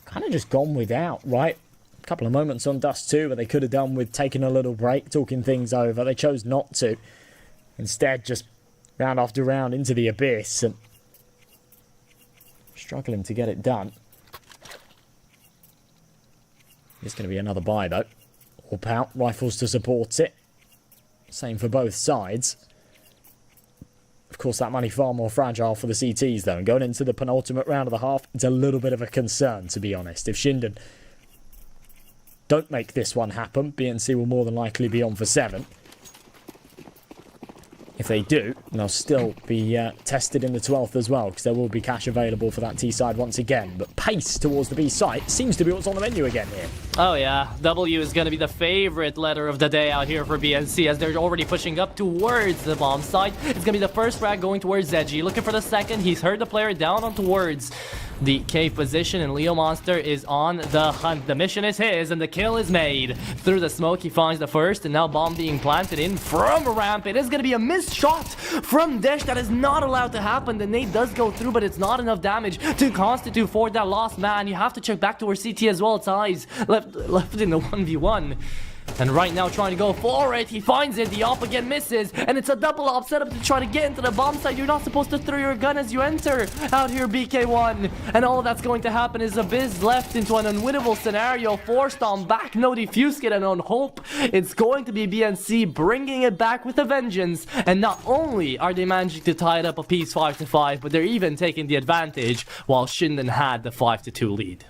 kind of just gone without, right? A couple of moments on Dust 2 where they could have done with taking a little break, talking things over. They chose not to. Instead, just round after round into the abyss and struggling to get it done. It's going to be another buy though. AWP out, rifles to support it. Same for both sides. Of course, that money far more fragile for the CTs though. And going into the penultimate round of the half, it's a little bit of a concern, to be honest. If Shinden don't make this one happen, BNC will more than likely be on for 7. If they do, they'll still be tested in the 12th as well, because there will be cash available for that T side once again. But pace towards the B side seems to be what's on the menu again here. Oh yeah, W is going to be the favorite letter of the day out here for BNC, as they're already pushing up towards the bomb site. It's going to be the first frag going towards Zedgy. Looking for the second. He's heard the player down on towards the cave position, and Leo Monster is on the hunt. The mission is his, and the kill is made. Through the smoke, he finds the first, and now bomb being planted in from ramp. It is going to be a missed shot from Desh. That is not allowed to happen. The nade does go through, but it's not enough damage to constitute for that lost man. You have to check back towards CT as well. It's Eyes left in the 1v1. And right now trying to go for it. He finds it. The op again misses. And it's a double op setup to try to get into the bomb site. You're not supposed to throw your gun as you enter out here, BK1. And all that's going to happen is Abyss left into an unwinnable scenario. Forced on back. No defuse kit, and on hope it's going to be BNC bringing it back with a vengeance. And not only are they managing to tie it up a piece 5-5, but they're even taking the advantage while Shinden had the 5-2 lead.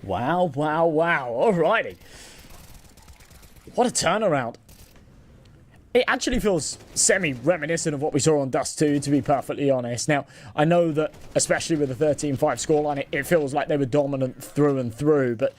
Wow, wow, wow. Alrighty. What a turnaround. It actually feels semi-reminiscent of what we saw on Dust 2, to be perfectly honest. Now, I know that, especially with the 13-5 scoreline, it feels like they were dominant through and through, but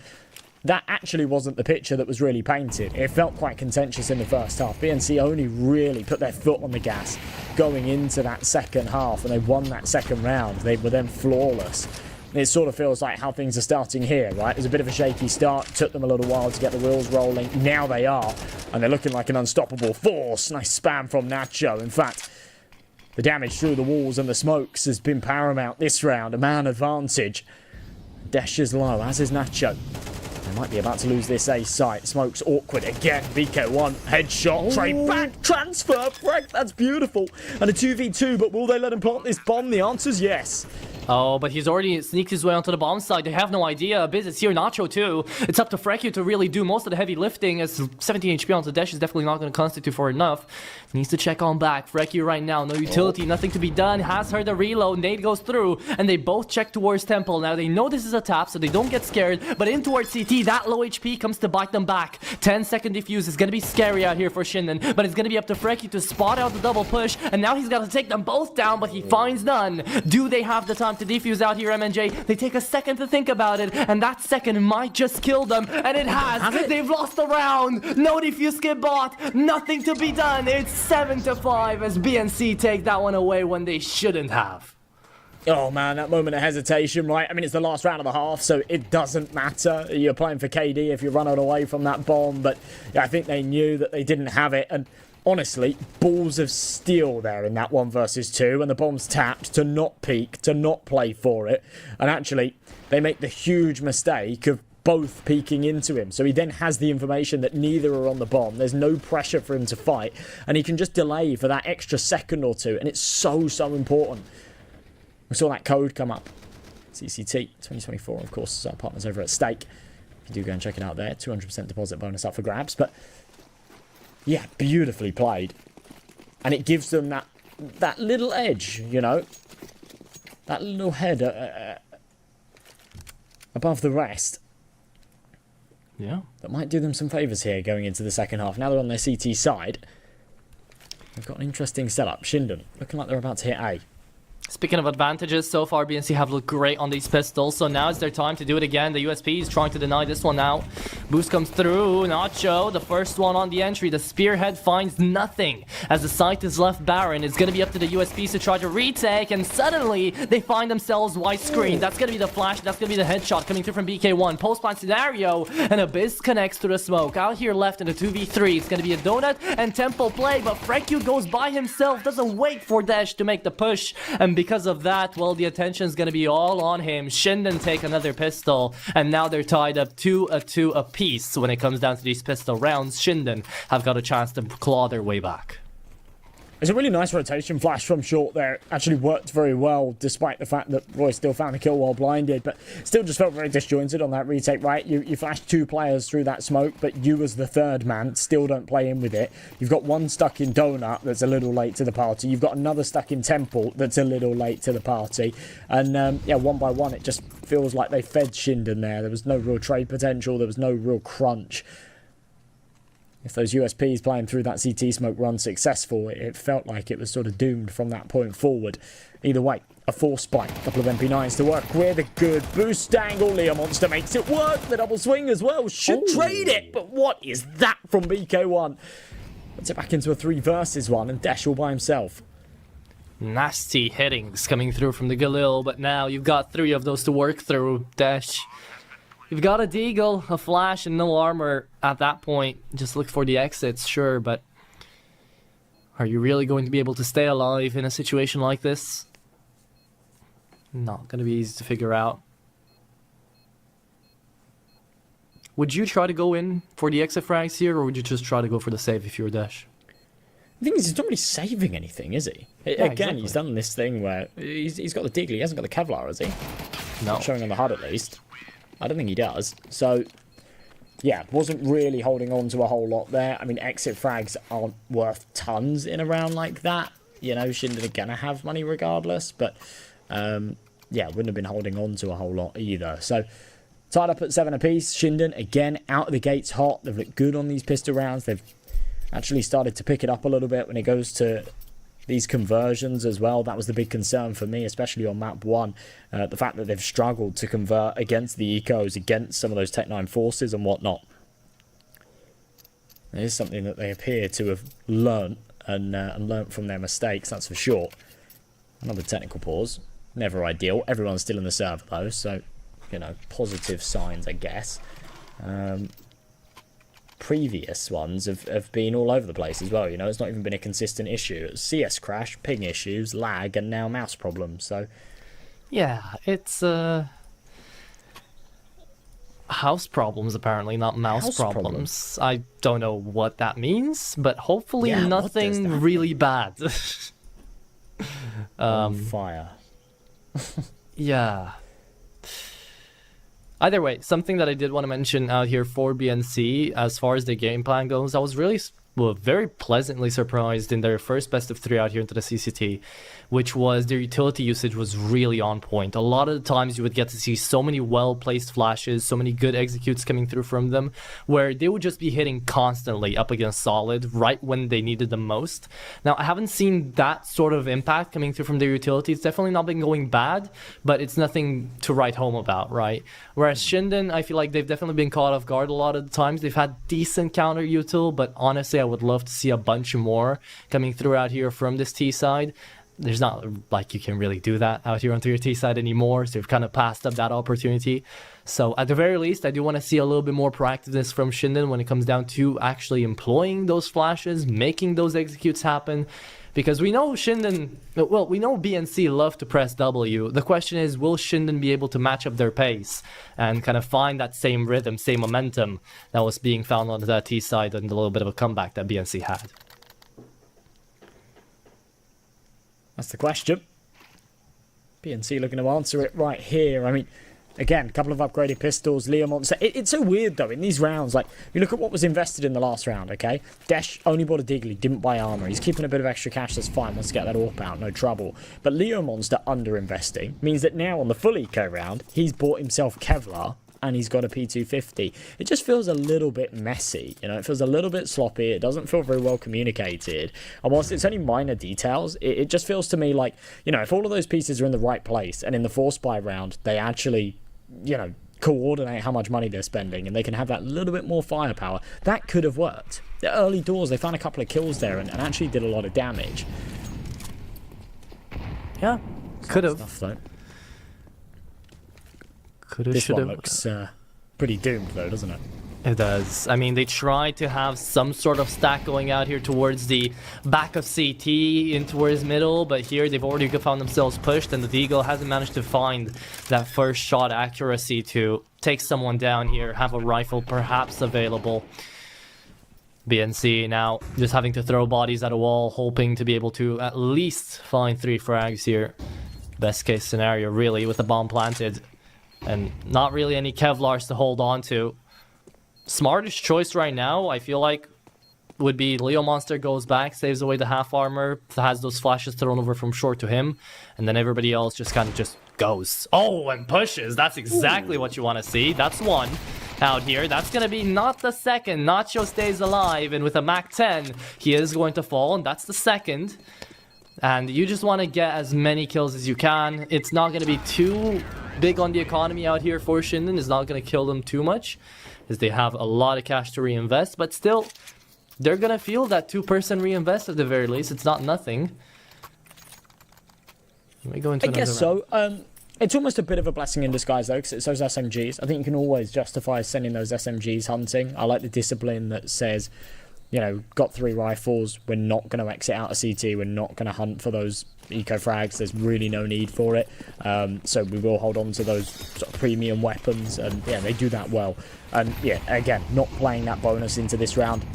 that actually wasn't the picture that was really painted. It felt quite contentious in the first half. BNC only really put their foot on the gas going into that second half, and they won that second round. They were then flawless. And it sort of feels like how things are starting here, right? It was a bit of a shaky start. Took them a little while to get the wheels rolling. Now they are. And they're looking like an unstoppable force. Nice spam from Nacho. In fact, the damage through the walls and the smokes has been paramount this round. A man advantage. Desh is low, as is Nacho. They might be about to lose this A site. Smokes awkward again. BK1 headshot. Trade back. Transfer. Frag. That's beautiful. And a 2v2, but will they let him plant this bomb? The answer's yes. Oh, but he's already sneaked his way onto the bomb side. They have no idea. Biz is here, Nacho too. It's up to Frekju to really do most of the heavy lifting, as 17 HP onto Dash is definitely not going to constitute for enough. He needs to check on back. Frekju right now, no utility, nothing to be done. Has heard the reload, nade goes through, and they both check towards Temple. Now they know this is a tap, so they don't get scared, but in towards CT, that low HP comes to bite them back. 10-second defuse is going to be scary out here for Shinden, but it's going to be up to Frekju to spot out the double push, and now he's got to take them both down, but he finds none. Do they have the time to defuse out here, MNJ? They take a second to think about it, and that second might just kill them, and it has. They've lost the round. No defuse get bought. Nothing to be done. It's 7-5 as BNC take that one away when they shouldn't have. Oh man, that moment of hesitation, right? I mean, it's the last round of the half, so it doesn't matter. You're playing for KD if you're running away from that bomb, but yeah, I think they knew that they didn't have it, and honestly, balls of steel there in that 1 versus 2, and the bomb's tapped to not peek, to not play for it, and actually, they make the huge mistake of both peeking into him. So he then has the information that neither are on the bomb. There's no pressure for him to fight, and he can just delay for that extra second or two, and it's so, so important. We saw that code come up. CCT 2024, of course, our partners over at Stake. If you do go and check it out there, 200% deposit bonus up for grabs, but yeah, beautifully played. And it gives them that little edge, you know, that little head above the rest. Yeah. That might do them some favours here going into the second half. Now they're on their CT side. They've got an interesting setup. Shinden looking like they're about to hit A. Speaking of advantages, so far BNC have looked great on these pistols, so now is their time to do it again. The USP is trying to deny this one now. Boost comes through, Nacho, the first one on the entry. The spearhead finds nothing as the site is left barren. It's going to be up to the USPs to try to retake, and suddenly they find themselves white screen. That's going to be the flash, that's going to be the headshot coming through from BK1. Post-plant scenario, and Abyss connects through the smoke. Out here left in a 2v3, it's going to be a donut and Temple play, but Frekju goes by himself, doesn't wait for Dash to make the push, and because of that, well, the attention is going to be all on him. Shinden take another pistol, and now they're tied up 2-2 apiece when it comes down to these pistol rounds. Shinden have got a chance to claw their way back. It's a really nice rotation flash from short there. It actually worked very well, despite the fact that Roy still found a kill while blinded, but still just felt very disjointed on that retake, right? You flashed 2 players through that smoke, but you as the third man still don't play in with it. You've got one stuck in Donut that's a little late to the party. You've got another stuck in Temple that's a little late to the party. And yeah, one by one, it just feels like they fed Shinden there. There was no real trade potential. There was no real crunch. If those USPs playing through that CT smoke run successful, it felt like it was sort of doomed from that point forward. Either way, a force spike, a couple of MP9s to work with, a good boost angle. Leo Monster makes it work. The double swing as well. Should trade it, but what is that from BK1? Puts it back into a 3 versus 1, and Dash all by himself. Nasty hittings coming through from the Galil, but now you've got 3 of those to work through. Dash, you've got a Deagle, a flash, and no armor at that point. Just look for the exits, sure, but are you really going to be able to stay alive in a situation like this? Not going to be easy to figure out. Would you try to go in for the exit frags here, or would you just try to go for the save if you were Dash? The thing is, he's not really saving anything, is he? Yeah, Again, exactly. He's done this thing where he's got the Deagle, he hasn't got the Kevlar, has he? No. Not showing on the HUD at least. I don't think he does. So, yeah, wasn't really holding on to a whole lot there. I mean, exit frags aren't worth tons in a round like that. You know, Shinden are going to have money regardless. But, yeah, wouldn't have been holding on to a whole lot either. So, tied up at 7 apiece. Shinden, again, out of the gates hot. They've looked good on these pistol rounds. They've actually started to pick it up a little bit when it goes to these conversions as well. That was the big concern for me, especially on map 1. The fact that they've struggled to convert against the ecos, against some of those Tech 9 forces and whatnot. It is something that they appear to have learnt and learnt from their mistakes, that's for sure. Another technical pause. Never ideal. Everyone's still in the server though, so, you know, positive signs, I guess. Previous ones have been all over the place as well, you know. It's not even been a consistent issue. It's CS crash, ping issues, lag, and now mouse problems, so... Yeah, it's house problems apparently, not mouse House problems. I don't know what that means, but hopefully Yeah, what does nothing that really bad. Fire. Yeah. Either way, something that I did want to mention out here for BNC, as far as the game plan goes, I was really very pleasantly surprised in their first best of 3 out here into the CCT, which was their utility usage was really on point. A lot of the times you would get to see so many well-placed flashes, so many good executes coming through from them, where they would just be hitting constantly up against Solid right when they needed them most. Now, I haven't seen that sort of impact coming through from their utility. It's definitely not been going bad, but it's nothing to write home about, right? Whereas Shinden, I feel like they've definitely been caught off guard a lot of the times. They've had decent counter util, but honestly, I would love to see a bunch more coming through out here from this T side. There's not like you can really do that out here on your T side anymore, so you've kind of passed up that opportunity. So at the very least, I do want to see a little bit more proactiveness from Shinden when it comes down to actually employing those flashes, making those executes happen. Because we know Shinden, well, we know BNC love to press W. The question is, will Shinden be able to match up their pace and kind of find that same rhythm, same momentum that was being found on that T side and the little bit of a comeback that BNC had? That's the question. BNC looking to answer it right here. I mean, again, a couple of upgraded pistols, Leo Monster. It's so weird, though, in these rounds. Like, you look at what was invested in the last round, okay? Desh only bought a Digley, didn't buy armor. He's keeping a bit of extra cash, that's fine. Let's get that AWP out, no trouble. But Leo Monster underinvesting means that now on the full eco round, he's bought himself Kevlar, and he's got a P250. It just feels a little bit messy, you know, it feels a little bit sloppy, it doesn't feel very well communicated, and whilst it's only minor details, it just feels to me like, you know, if all of those pieces are in the right place, and in the 4-spy round, they actually, you know, coordinate how much money they're spending, and they can have that little bit more firepower, that could have worked. The early doors, they found a couple of kills there, and actually did a lot of damage. Yeah, could have. Stuff, though. This one looks pretty doomed, though, doesn't it? It does. I mean, they tried to have some sort of stack going out here towards the back of CT in towards middle, but here they've already found themselves pushed, and the Deagle hasn't managed to find that first shot accuracy to take someone down here, have a rifle perhaps available. BNC now just having to throw bodies at a wall, hoping to be able to at least find 3 frags here. Best case scenario, really, with the bomb planted. And not really any Kevlars to hold on to. Smartest choice right now, I feel like, would be Leo Monster goes back, saves away the half armor, has those flashes thrown over from short to him, and then everybody else just kind of just goes. Oh, and pushes. That's exactly what you want to see. That's one out here. That's going to be not the second. Nacho stays alive, and with a Mac 10, he is going to fall, and that's the second. And you just want to get as many kills as you can. It's not going to be too big on the economy out here for Shinden. It's not going to kill them too much, as they have a lot of cash to reinvest. But still, they're going to feel that 2-person reinvest at the very least. It's not nothing. Let me go into another guess round. so. It's almost a bit of a blessing in disguise, though, because it's those SMGs. I think you can always justify sending those SMGs hunting. I like the discipline that says, you know, got 3 rifles, we're not going to exit out of CT, we're not going to hunt for those eco frags, there's really no need for it, so we will hold on to those sort of premium weapons, and yeah, they do that well. And yeah, again, not playing that bonus into this round,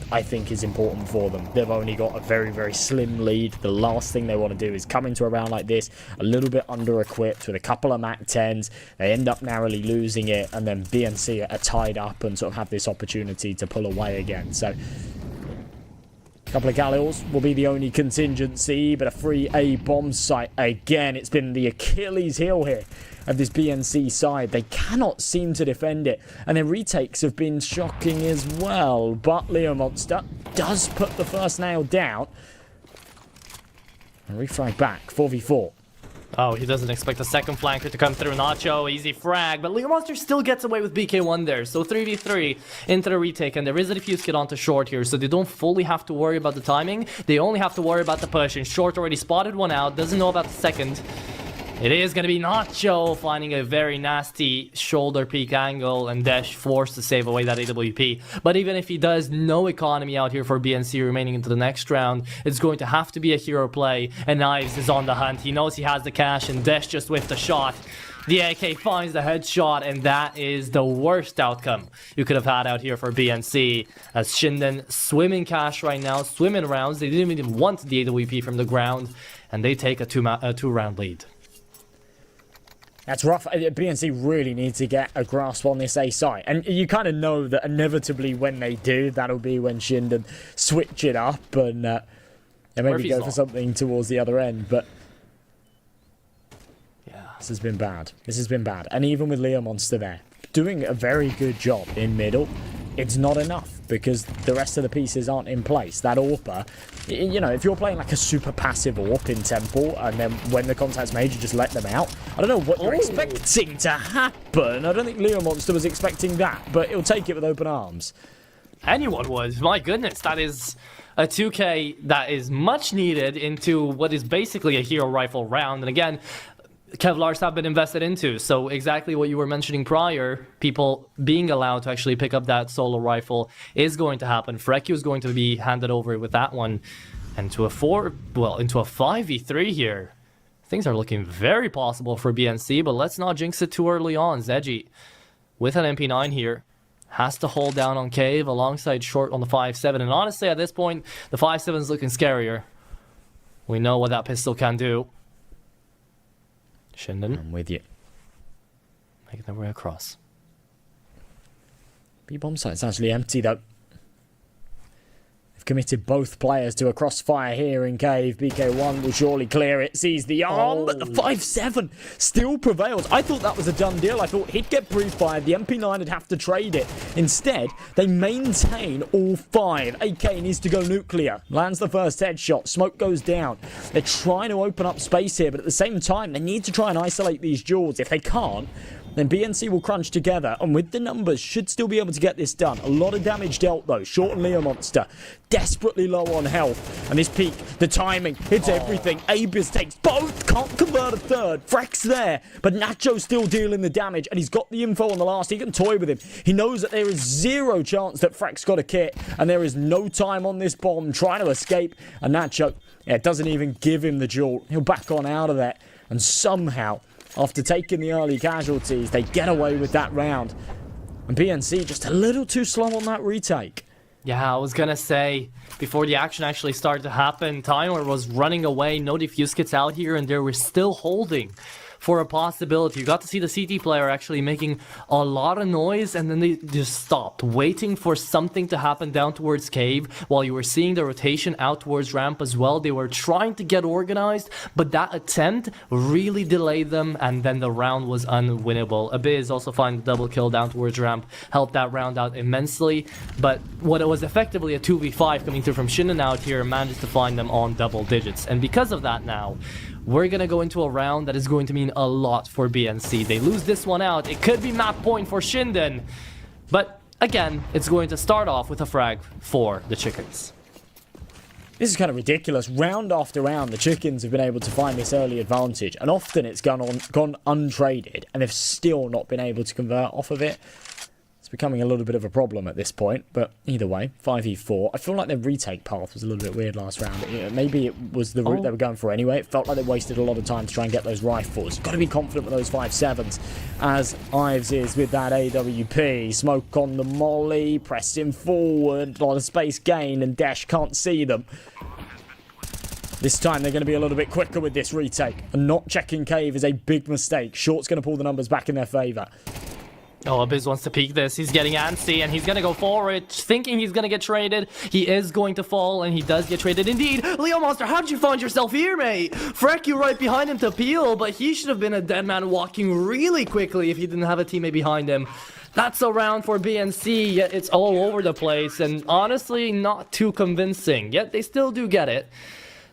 I think is important for them. They've only got a very, very slim lead. The last thing they want to do is come into a round like this a little bit under-equipped with a couple of Mac 10s. They end up narrowly losing it, and then BNC are tied up and sort of have this opportunity to pull away again. So a couple of Galils will be the only contingency, but a free A bomb site again. It's been the Achilles heel here of this BNC side. They cannot seem to defend it, and their retakes have been shocking as well. But Leo Monster does put the first nail down. And refrag back, 4v4. Oh, he doesn't expect a second flanker to come through. Nacho, easy frag, but Leo Monster still gets away with BK1 there. So 3v3 into the retake, and there is a defuse kit onto short here, so they don't fully have to worry about the timing. They only have to worry about the push, and short already spotted one out, doesn't know about the second. It is going to be Nacho finding a very nasty shoulder peek angle, and Desh forced to save away that AWP. But even if he does, no economy out here for BNC remaining into the next round. It's going to have to be a hero play, and Knives is on the hunt. He knows he has the cash, and Desh just whiffed the shot. The AK finds the headshot, and that is the worst outcome you could have had out here for BNC. As Shinden swimming cash right now, swimming rounds. They didn't even want the AWP from the ground, and they take a two-round lead. That's rough. BNC really needs to get a grasp on this A site. And you kind of know that inevitably when they do, that'll be when Shinden switch it up and maybe go for something towards the other end. But yeah, this has been bad. This has been bad. And even with Leo Monster there, doing a very good job in middle, it's not enough because the rest of the pieces aren't in place. That AWPer, you know, if you're playing like a super passive AWP in Temple and then when the contact's made, you just let them out. I don't know what you're expecting to happen. I don't think Leo Monster was expecting that, but he'll take it with open arms. Anyone would. My goodness, that is a 2K that is much needed into what is basically a hero rifle round. And again, Kevlars have been invested into, so exactly what you were mentioning prior, people being allowed to actually pick up that solo rifle is going to happen. Freckyu is going to be handed over with that one, and into a 5v3 here. Things are looking very possible for BNC, but let's not jinx it too early on. Zeji, with an MP9 here, has to hold down on Cave alongside Short on the 5.7, and honestly at this point, the 5.7 is looking scarier. We know what that pistol can do. Shinden. I'm with you. Making their way across. B-bomb site's actually empty though. They've committed both players to a crossfire here in Cave. BK1 will surely clear it. Sees the arm, but the 5.7 still prevails. I thought that was a done deal. I thought he'd get pre-fired. The MP9 would have to trade it. Instead, they maintain all 5. AK needs to go nuclear. Lands the first headshot. Smoke goes down. They're trying to open up space here, but at the same time, they need to try and isolate these duels. If they can't, then BNC will crunch together, and with the numbers, should still be able to get this done. A lot of damage dealt, though. Short and Leo Monster, desperately low on health. And this peak, the timing, it's everything. Abis takes both, can't convert a third. Freck's there, but Nacho's still dealing the damage, and he's got the info on the last. He can toy with him. He knows that there is zero chance that Freck's got a kit, and there is no time on this bomb trying to escape. And Nacho, doesn't even give him the duel. He'll back on out of there, and somehow, after taking the early casualties, they get away with that round. And BNC just a little too slow on that retake. Yeah, I was gonna say, before the action actually started to happen, Timer was running away, no defuse kits out here, and they were still holding for a possibility. You got to see the CT player actually making a lot of noise, and then they just stopped, waiting for something to happen down towards Cave, while you were seeing the rotation out towards ramp as well. They were trying to get organized, but that attempt really delayed them, and then the round was unwinnable. Abiz also finding the double kill down towards ramp, helped that round out immensely, but what it was effectively a 2v5 coming through from Shinden out here managed to find them on double digits. And because of that now, we're going to go into a round that is going to mean a lot for BNC. They lose this one out. It could be map point for Shinden. But again, it's going to start off with a frag for the Chickens. This is kind of ridiculous. Round after round, the Chickens have been able to find this early advantage. And often it's gone untraded. And they've still not been able to convert off of it. It's becoming a little bit of a problem at this point, but either way, 5v4. I feel like their retake path was a little bit weird last round. Maybe it was the route they were going for anyway. It felt like they wasted a lot of time to try and get those rifles. Got to be confident with those 5.7s, as Ives is with that AWP. Smoke on the molly, pressing forward, a lot of space gain, and Dash can't see them. This time they're going to be a little bit quicker with this retake, and not checking Cave is a big mistake. Short's going to pull the numbers back in their favour. Oh, Abiz wants to peek this. He's getting antsy, and he's going to go for it, thinking he's going to get traded. He is going to fall, and he does get traded indeed. Leo Monster, how did you find yourself here, mate? Freckyu right behind him to peel, but he should have been a dead man walking really quickly if he didn't have a teammate behind him. That's a round for BNC, yet it's all over the place, and honestly, not too convincing. Yet they still do get it.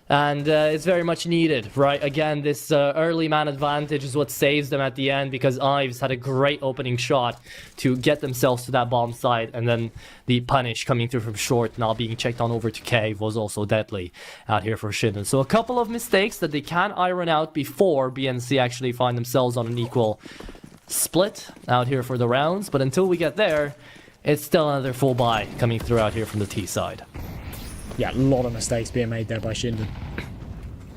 And it's very much needed, right? Again, this early man advantage is what saves them at the end, because Ives had a great opening shot to get themselves to that bomb site, and then the punish coming through from short, now being checked on over to Cave, was also deadly out here for Shinden. So a couple of mistakes that they can iron out before BNC actually find themselves on an equal split out here for the rounds, but until we get there, it's still another full buy coming through out here from the T side. Yeah, a lot of mistakes being made there by Shinden.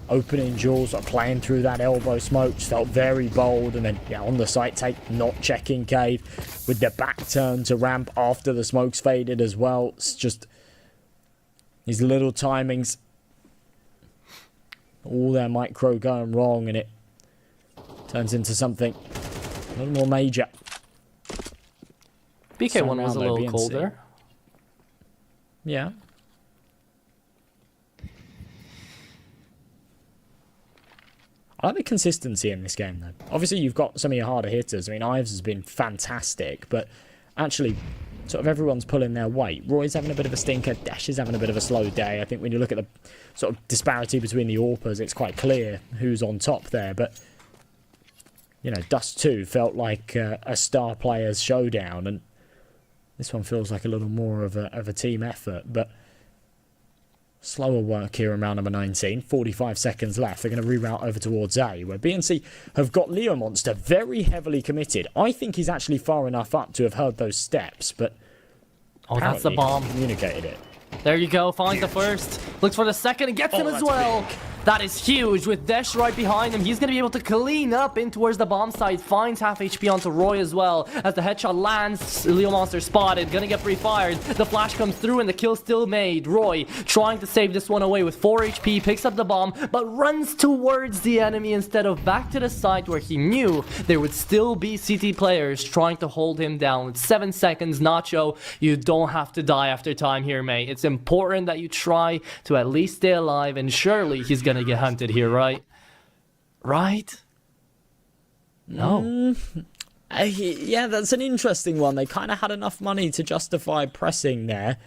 Opening Jules, playing through that elbow smoke, just felt very bold, and then yeah, on the site take, not checking Cave, with the back turn to ramp after the smoke's faded as well. It's just these little timings, all their micro going wrong, and it turns into something a little more major. BK1 was a little BNC. colder. Yeah. I like the consistency in this game, though. Obviously, you've got some of your harder hitters. I mean, Ives has been fantastic, but actually, sort of everyone's pulling their weight. Roy's having a bit of a stinker. Dash is having a bit of a slow day. I think when you look at the sort of disparity between the AWPers, it's quite clear who's on top there. But, you know, Dust 2 felt like a star player's showdown, and this one feels like a little more of a team effort. But slower work here in round number 19. 45 seconds left. They're going to reroute over towards A, where BNC have got Leo Monster very heavily committed. I think he's actually far enough up to have heard those steps, but oh, that's the apparently bomb. Communicated it. There you go, finds the first, looks for the second, and gets him as that's well. big. That is huge, with Desh right behind him. He's going to be able to clean up in towards the bomb site, finds half HP onto Roy as well. As the headshot lands, Leo Monster spotted, gonna get pre-fired. The flash comes through and the kill still made. Roy trying to save this one away with 4 HP, picks up the bomb, but runs towards the enemy instead of back to the site where he knew there would still be CT players trying to hold him down. With 7 seconds, Nacho, you don't have to die after time here, mate. It's important that you try to at least stay alive, and surely he's gonna get hunted here, right? Right? No. Yeah, that's an interesting one. They kind of had enough money to justify pressing there.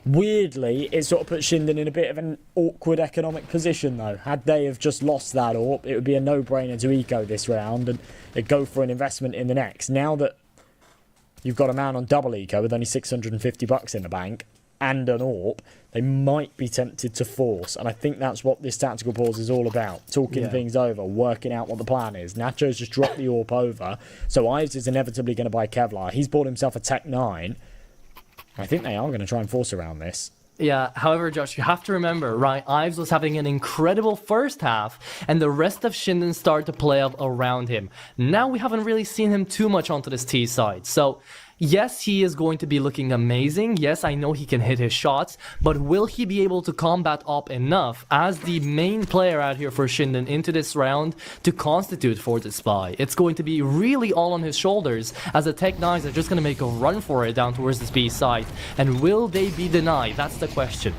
Weirdly, it sort of put Shinden in a bit of an awkward economic position, though. Had they have just lost that AWP, it would be a no-brainer to eco this round, and they'd go for an investment in the next. Now that you've got a man on double eco with only 650 bucks in the bank and an AWP, they might be tempted to force, and I think that's what this tactical pause is all about. Talking things over, working out what the plan is. Nacho's just dropped the AWP over, so Ives is inevitably going to buy Kevlar. He's bought himself a Tech 9. I think they are going to try and force around this. Yeah, however, Josh, you have to remember, right, Ives was having an incredible first half, and the rest of Shinden started to play up around him. Now we haven't really seen him too much onto this T side, so yes, he is going to be looking amazing. Yes, I know he can hit his shots, but will he be able to combat up enough as the main player out here for Shinden into this round to constitute for this spy? It's going to be really all on his shoulders, as the Tech 9s are just going to make a run for it down towards this B side. And will they be denied? That's the question.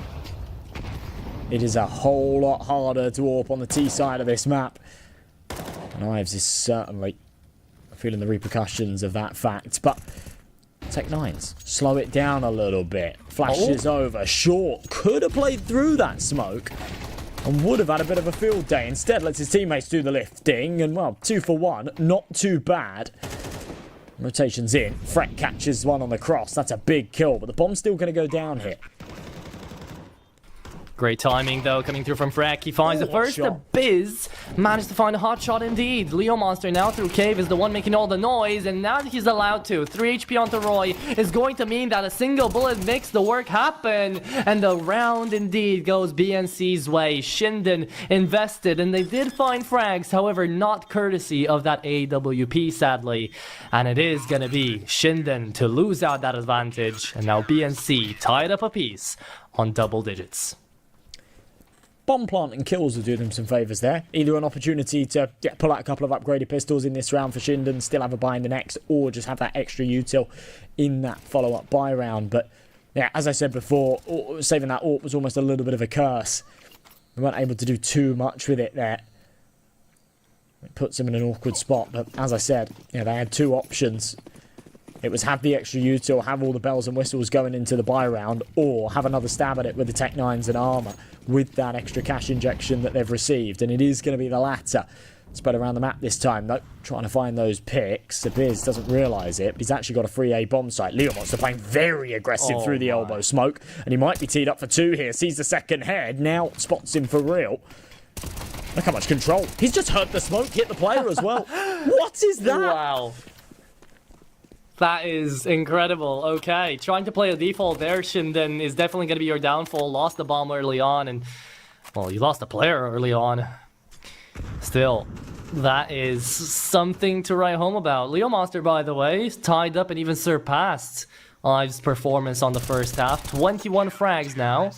It is a whole lot harder to AWP on the T side of this map. And Ives is certainly feeling the repercussions of that fact, but Tech 9s, slow it down a little bit. Flashes over. Short could have played through that smoke and would have had a bit of a field day. Instead, lets his teammates do the lifting. And, well, 2 for 1. Not too bad. Rotations in. Freck catches one on the cross. That's a big kill, but the bomb's still going to go down here. Great timing, though, coming through from Freck. He finds the first. The Biz managed to find a hot shot indeed. Leo Monster now through Cave is the one making all the noise, and now that he's allowed to, 3 HP onto Roy is going to mean that a single bullet makes the work happen. And the round indeed goes BNC's way. Shinden invested, and they did find frags, however, not courtesy of that AWP, sadly. And it is going to be Shinden to lose out that advantage, and now BNC tied up a piece on double digits. Bomb plant and kills will do them some favours there. Either an opportunity to pull out a couple of upgraded pistols in this round for Shinden, still have a buy in the next, or just have that extra util in that follow-up buy round. But yeah, as I said before, saving that AWP was almost a little bit of a curse. We weren't able to do too much with it there. It puts them in an awkward spot, but as I said, yeah, they had 2 options. It was have the extra util, have all the bells and whistles going into the buy round, or have another stab at it with the Tech 9s and armor with that extra cash injection that they've received. And it is going to be the latter. Spread around the map this time, though, trying to find those picks. Biz doesn't realise it, but he's actually got a free A bomb site. Leo Monster playing very aggressive through the elbow smoke, and he might be teed up for 2 here. Sees the second head, now spots him for real. Look how much control. He's just heard the smoke hit the player as well. What is that? Wow. That is incredible. Okay, trying to play a default there, Shinden, is definitely going to be your downfall. Lost the bomb early on, and, well, you lost the player early on. Still, that is something to write home about. Leo Monster, by the way, tied up and even surpassed Ive's performance on the first half. 21 frags now.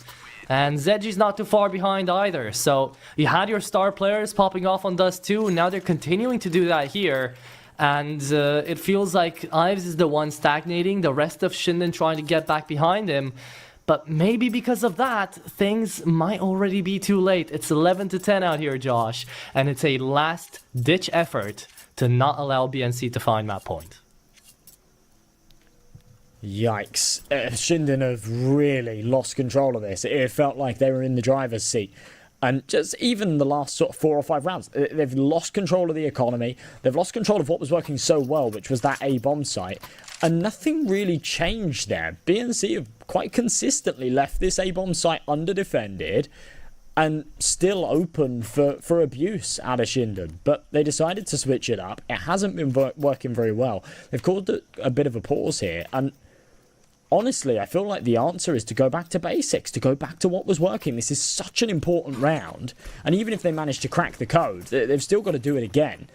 And Zedgy's not too far behind either. So you had your star players popping off on Dust 2, and now they're continuing to do that here. And it feels like Ives is the one stagnating, the rest of Shinden trying to get back behind him. But maybe because of that, things might already be too late. It's 11-10 out here, Josh. And it's a last-ditch effort to not allow BNC to find map point. Yikes. Shinden have really lost control of this. It felt like they were in the driver's seat. And just even the last sort of 4 or 5 rounds, they've lost control of the economy. They've lost control of what was working so well, which was that A-bomb site. And nothing really changed there. BNC have quite consistently left this A-bomb site under-defended and still open for abuse out of Shinden. But they decided to switch it up. It hasn't been working very well. They've caused a bit of a pause here. And honestly, I feel like the answer is to go back to basics, to go back to what was working. This is such an important round. And even if they manage to crack the code, they've still got to do it again.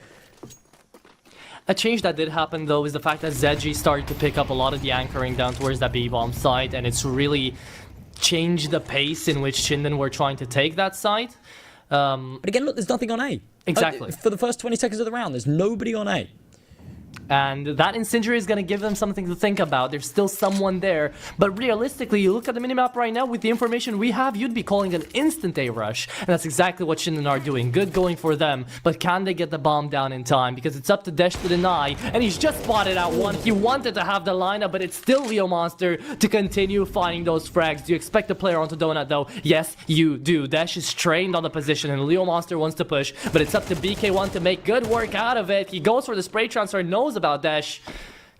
A change that did happen, though, is the fact that Zedgy started to pick up a lot of the anchoring down towards that B-bomb site, and it's really changed the pace in which Shinden were trying to take that site. But again, look, there's nothing on A. Exactly. For the first 20 seconds of the round, there's nobody on A. And that incendiary is going to give them something to think about. There's still someone there. But realistically, you look at the minimap right now, with the information we have, you'd be calling an instant A rush. And that's exactly what Shinden are doing. Good going for them. But can they get the bomb down in time? Because it's up to Desh to deny. And he's just spotted out one. He wanted to have the lineup, but it's still Leo Monster to continue finding those frags. Do you expect to play onto Donut, though? Yes, you do. Desh is trained on the position, and Leo Monster wants to push. But it's up to BK1 to make good work out of it. He goes for the spray transfer, knows about Desh.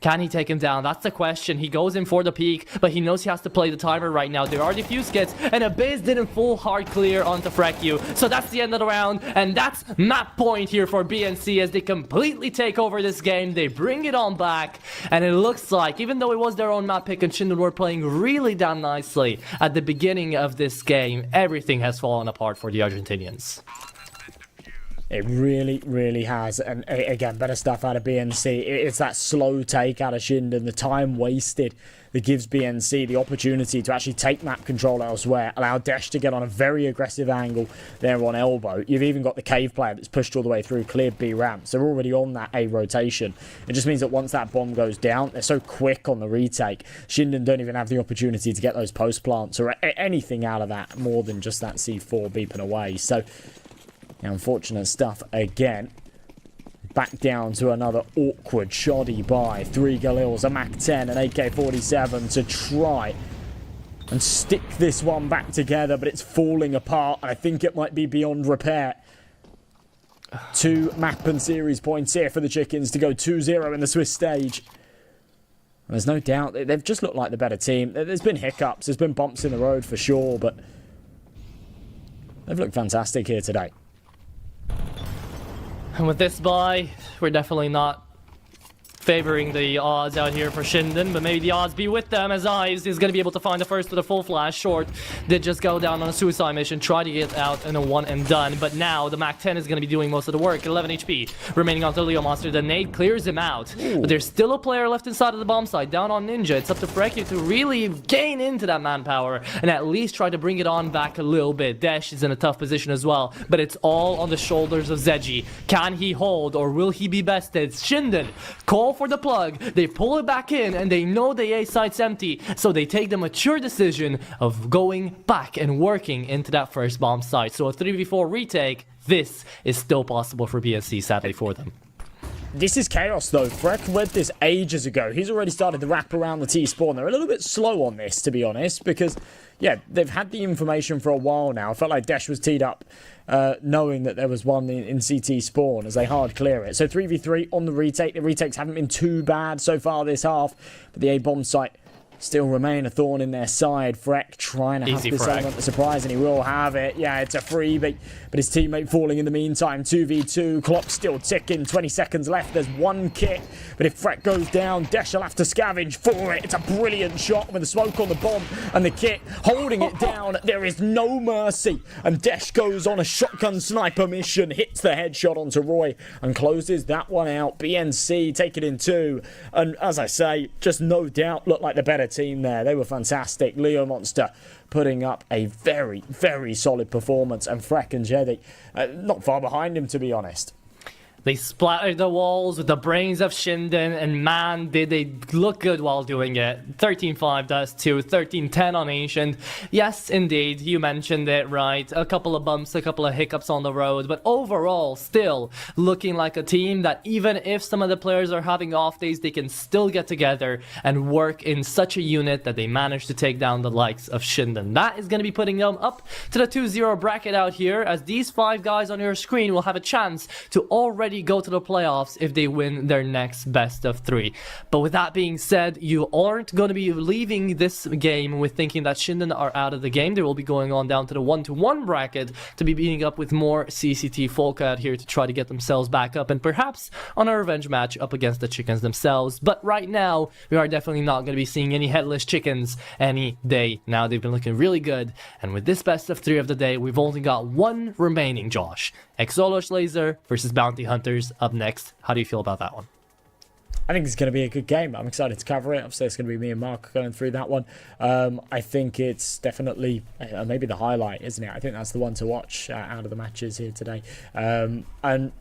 Can he take him down? That's the question. He goes in for the peak, but he knows he has to play the timer right now. There are defuse kits, and Abyss didn't full hard clear onto Freckyu. So that's the end of the round, and that's map point here for BNC as they completely take over this game. They bring it on back, and it looks like, even though it was their own map pick and Shinden were playing really damn nicely at the beginning of this game, everything has fallen apart for the Argentinians. It really, really has. And again, better stuff out of BNC. It's that slow take out of Shinden, the time wasted that gives BNC the opportunity to actually take map control elsewhere, allow Desh to get on a very aggressive angle there on elbow. You've even got the cave player that's pushed all the way through, cleared B ramps. They're already on that A rotation. It just means that once that bomb goes down, they're so quick on the retake. Shinden don't even have the opportunity to get those post plants or anything out of that more than just that C4 beeping away. So unfortunate stuff again. Back down to another awkward shoddy buy. 3 Galils, a MAC-10, an AK-47 to try and stick this one back together, but it's falling apart, and I think it might be beyond repair. 2 map and series points here for the Chickens to go 2-0 in the Swiss stage. And there's no doubt, they've just looked like the better team. There's been hiccups, there's been bumps in the road for sure, but they've looked fantastic here today. And with this buy, we're definitely not favoring the odds out here for Shinden, but maybe the odds be with them as Ives is going to be able to find the first with a full flash. Short did just go down on a suicide mission, try to get out in a one and done, but now the MAC-10 is going to be doing most of the work. 11 HP remaining on the Leo Monster. The nade clears him out, but there's still a player left inside of the bomb site, down on Ninja. It's up to Freckyu to really gain into that manpower and at least try to bring it on back a little bit. Desh is in a tough position as well, but it's all on the shoulders of Zedgy. Can he hold, or will he be bested? Shinden call for the plug, they pull it back in, and they know the A site's empty, so they take the mature decision of going back and working into that first bomb site. So a 3v4 retake, this is still possible for BSC, sadly for them. this is chaos, though. Freck read this ages ago. He's already started the wrap around the T-spawn. They're a little bit slow on this, to be honest, because, yeah, they've had the information for a while now. I felt like Desh was teed up knowing that there was one in CT spawn as they hard clear it. So 3v3 on the retake. The retakes haven't been too bad so far this half, but the A-bomb site still remain a thorn in their side. Freck trying to have this element of surprise, and he will have it. Yeah, it's a freebie, but his teammate falling in the meantime. 2v2, clock still ticking, 20 seconds left. There's one kit, but if Freck goes down, Desh will have to scavenge for it. It's a brilliant shot with the smoke on the bomb and the kit holding it down. There is no mercy, and Desh goes on a shotgun sniper mission, hits the headshot onto Roy and closes that one out. BNC take it in 2, and as I say, just no doubt look like the better team there. They were fantastic. Leo Monster putting up a very, very solid performance, and Freck and Jedi not far behind him, to be honest. They splattered the walls with the brains of Shinden, and man, did they look good while doing it. 13-5 does too, 13-10 on Ancient. Yes, indeed, you mentioned it, right? A couple of bumps, a couple of hiccups on the road, but overall, still looking like a team that even if some of the players are having off days, they can still get together and work in such a unit that they manage to take down the likes of Shinden. That is going to be putting them up to the 2-0 bracket out here, as these 5 guys on your screen will have a chance to already go to the playoffs if they win their next best of 3. But with that being said, you aren't going to be leaving this game with thinking that Shinden are out of the game. They will be going on down to the 1-1 bracket to be beating up with more CCT folk out here to try to get themselves back up and perhaps on a revenge match up against the chickens themselves. But right now, we are definitely not going to be seeing any headless chickens any day now. They've been looking really good, and with this best of 3 of the day, we've only got one remaining, Josh. Exolosh Laser versus Bounty Hunters up next. How do you feel about that one? I think it's going to be a good game. I'm excited to cover it. Obviously, it's going to be me and Mark going through that one. I think it's definitely maybe the highlight, isn't it? I think that's the one to watch out of the matches here today. And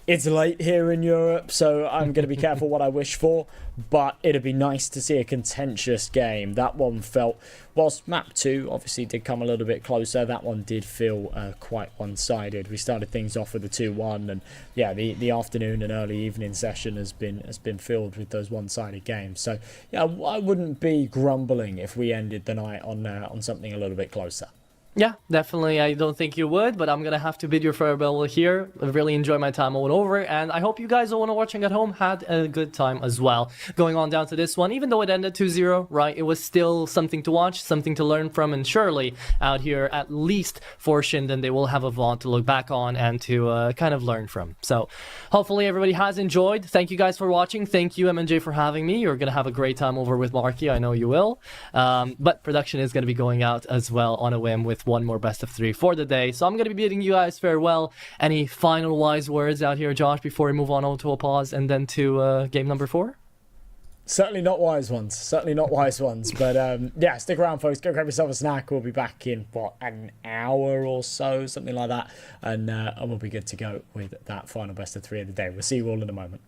it's late here in Europe, so I'm going to be careful what I wish for, but it'd be nice to see a contentious game. That one felt, whilst map 2 obviously did come a little bit closer, that one did feel quite one-sided. We started things off with the 2-1, and yeah, the afternoon and early evening session has been filled with those one-sided games. So yeah, I wouldn't be grumbling if we ended the night on something a little bit closer. Yeah, definitely. I don't think you would, but I'm going to have to bid your farewell here. I really enjoyed my time all over, and I hope you guys, all watching at home, had a good time as well. Going on down to this one, even though it ended 2-0, right, it was still something to watch, something to learn from, and surely out here, at least for Shinden, they will have a VOD to look back on and to kind of learn from. So hopefully everybody has enjoyed. Thank you guys for watching. Thank you, MNJ, for having me. You're going to have a great time over with Marky. I know you will. But production is going to be going out as well on a whim with one more best of 3 for the day. So I'm going to be bidding you guys farewell. Any final wise words out here, Josh, before we move on to a pause and then to game number 4? Certainly not wise ones. Certainly not wise ones. But yeah, stick around, folks. Go grab yourself a snack. We'll be back in, an hour or so, something like that. And we'll be good to go with that final best of 3 of the day. We'll see you all in a moment.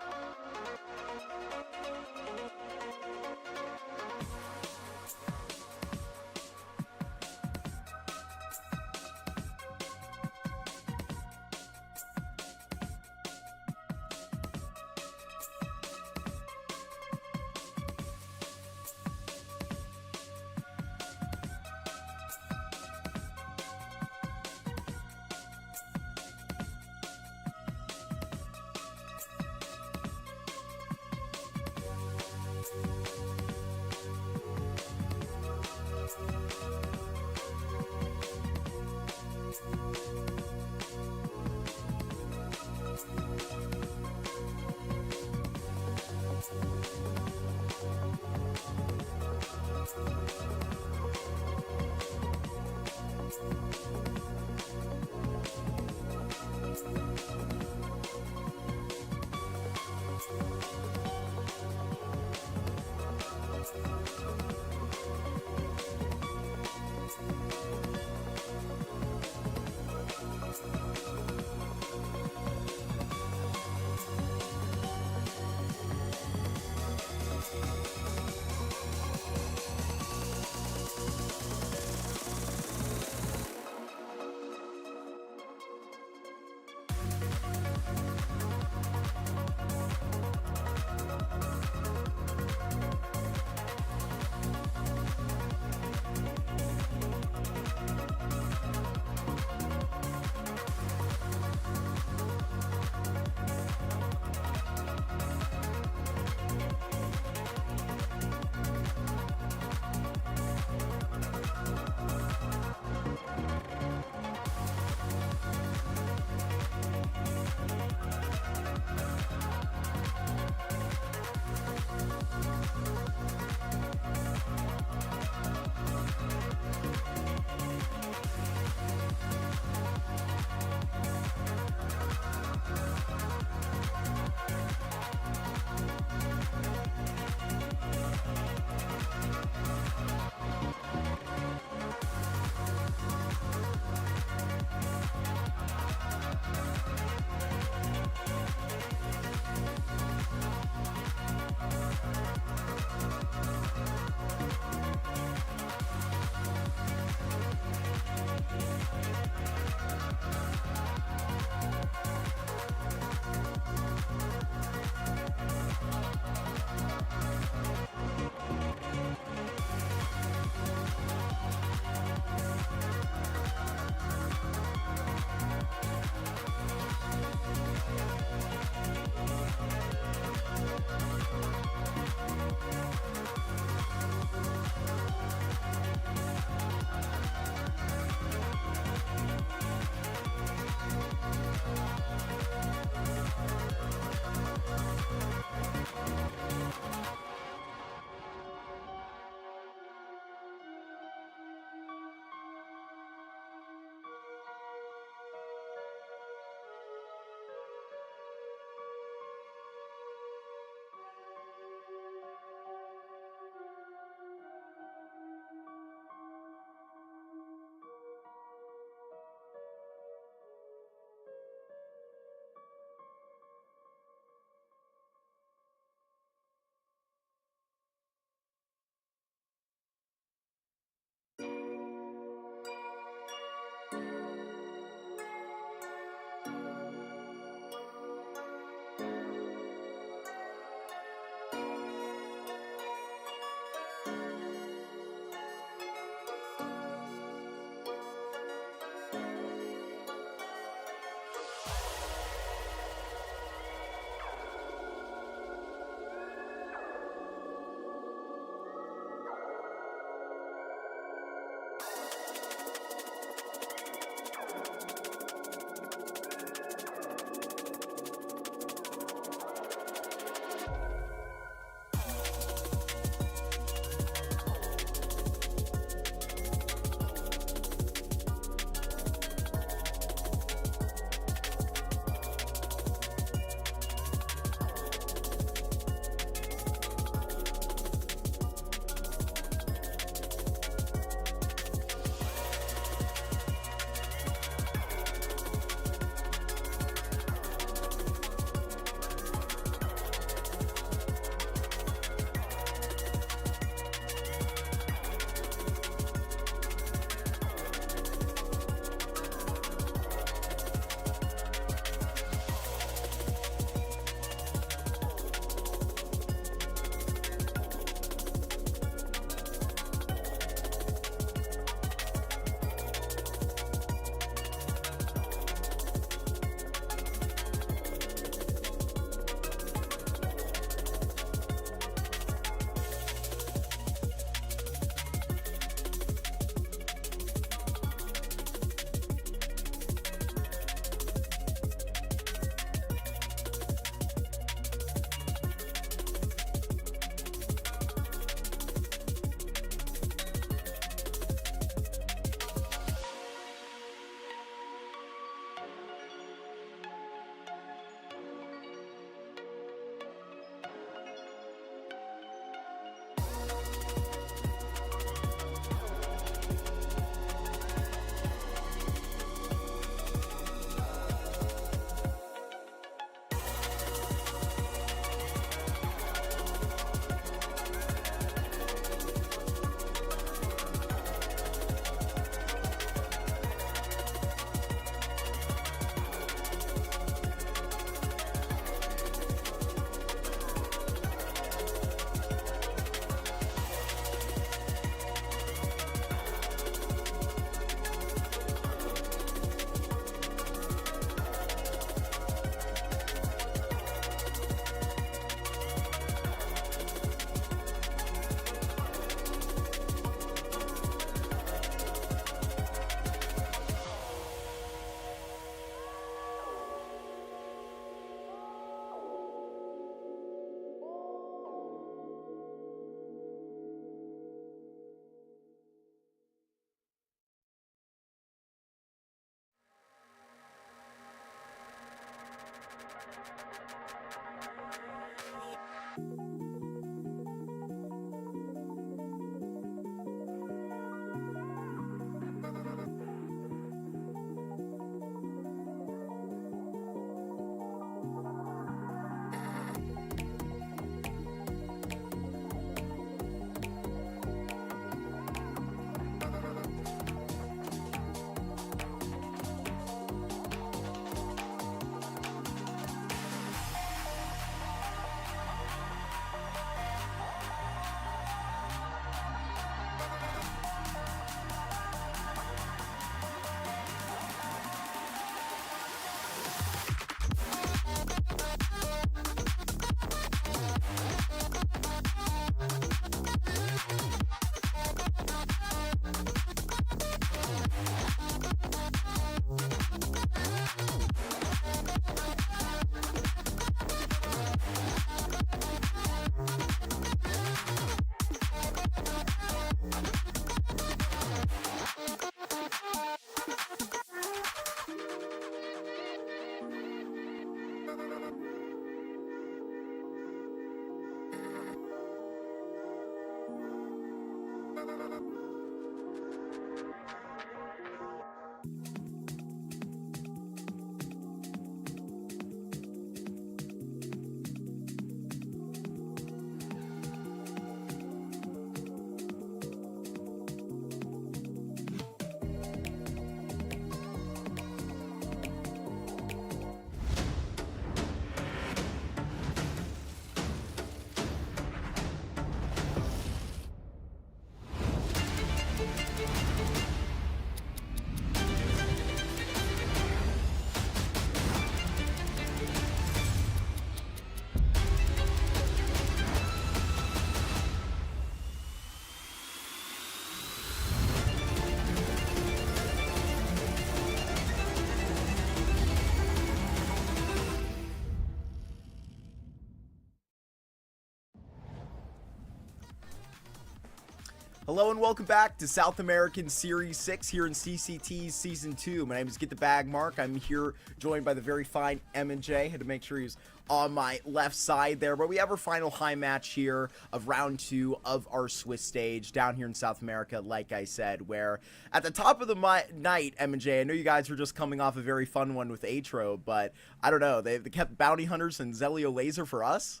Hello and welcome back to South American Series 6 here in CCT Season 2. My name is Get the Bag Mark. I'm here joined by the very fine M&J. Had to make sure he's on my left side there. But we have our final high match here of round 2 of our Swiss stage down here in South America, like I said, where at the top of the night, M&J, I know you guys were just coming off a very fun one with Atro, but I don't know, they kept Bounty Hunters and Zelio Laser for us?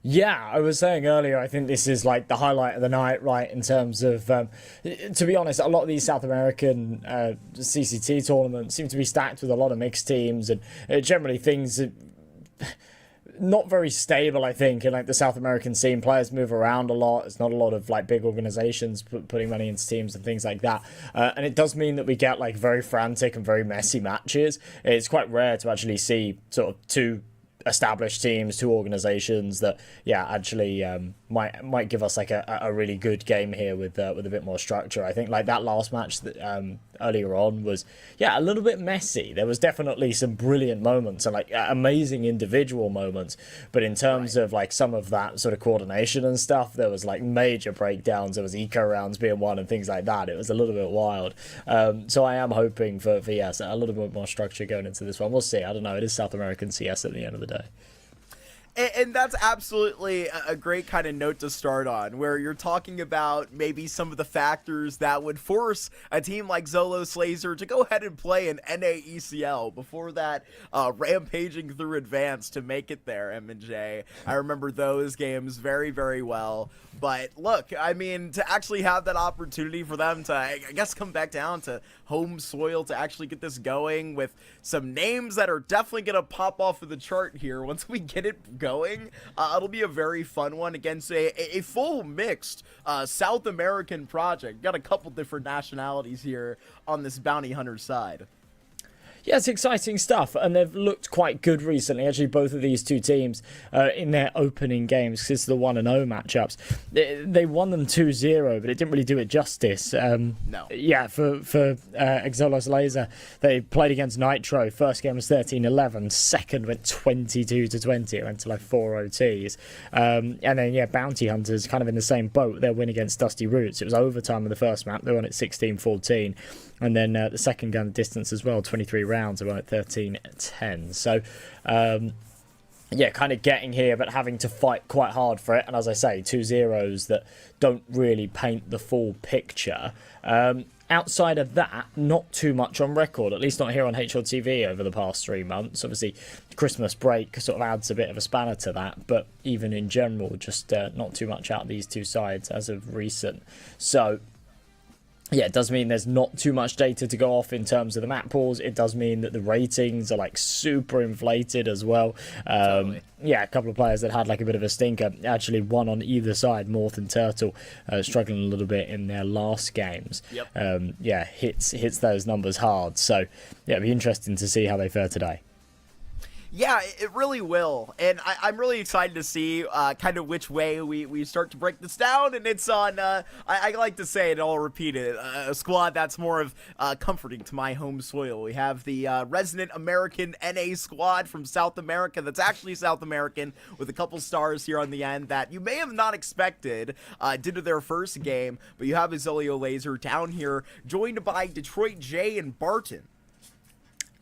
Yeah, I was saying earlier, I think this is like the highlight of the night, right, in terms of, to be honest, a lot of these South American CCT tournaments seem to be stacked with a lot of mixed teams, and generally things are not very stable, I think, in like the South American scene. Players move around a lot. There's not a lot of like big organizations putting money into teams and things like that. And it does mean that we get like very frantic and very messy matches. It's quite rare to actually see sort of two established teams, two organizations that actually might give us like a really good game here with a bit more structure. I think like that last match that earlier on was a little bit messy. There was definitely some brilliant moments and like amazing individual moments, but in terms of like some of that sort of coordination and stuff, there was like major breakdowns. There was eco rounds being won and things like that. It was a little bit wild. So I am hoping for yes, a little bit more structure going into this one. We'll see. I don't know. It is South American CS at the end of the day. And that's absolutely a great kind of note to start on, where you're talking about maybe some of the factors that would force a team like Zolos Laser to go ahead and play an NAECL before that rampaging through advance to make it there, M&J. I remember those games very, very well. But look, I mean, to actually have that opportunity for them to, I guess, come back down to home soil to actually get this going with some names that are definitely going to pop off of the chart here once we get it going. It'll be a very fun one against a full mixed South American project. Got a couple different nationalities here on this Bounty Hunter side. Yeah, it's exciting stuff, and they've looked quite good recently. Actually, both of these two teams in their opening games, because it's the 1-0 matchups, they won them 2-0, but it didn't really do it justice. No. Yeah, for Exolos Laser, they played against Nitro. First game was 13-11. Second went 22-20. It went to like 4 OTs. And then, Bounty Hunters kind of in the same boat. Their win against Dusty Roots. It was overtime in the first map. They won at 16-14. And then the second gun distance as well, 23 rounds, about 13-10. So, kind of getting here, but having to fight quite hard for it. And as I say, 2-0s that don't really paint the full picture. Outside of that, not too much on record, at least not here on HLTV over the past 3 months. Obviously, Christmas break sort of adds a bit of a spanner to that, but even in general, just not too much out of these two sides as of recent. So, it does mean there's not too much data to go off in terms of the map pools. It does mean that the ratings are like super inflated as well. Totally. A couple of players that had like a bit of a stinker. Actually, one on either side, Morth and Turtle, struggling a little bit in their last games. Yep. Hits those numbers hard. So, it'll be interesting to see how they fare today. Yeah, it really will, and I'm really excited to see kind of which way we start to break this down, and it's on, I like to say it, I'll repeat it, a squad that's more of comforting to my home soil. We have the resident American NA squad from South America that's actually South American, with a couple stars here on the end that you may have not expected due to their first game, but you have Azolio Laser down here, joined by Detroit J and Barton.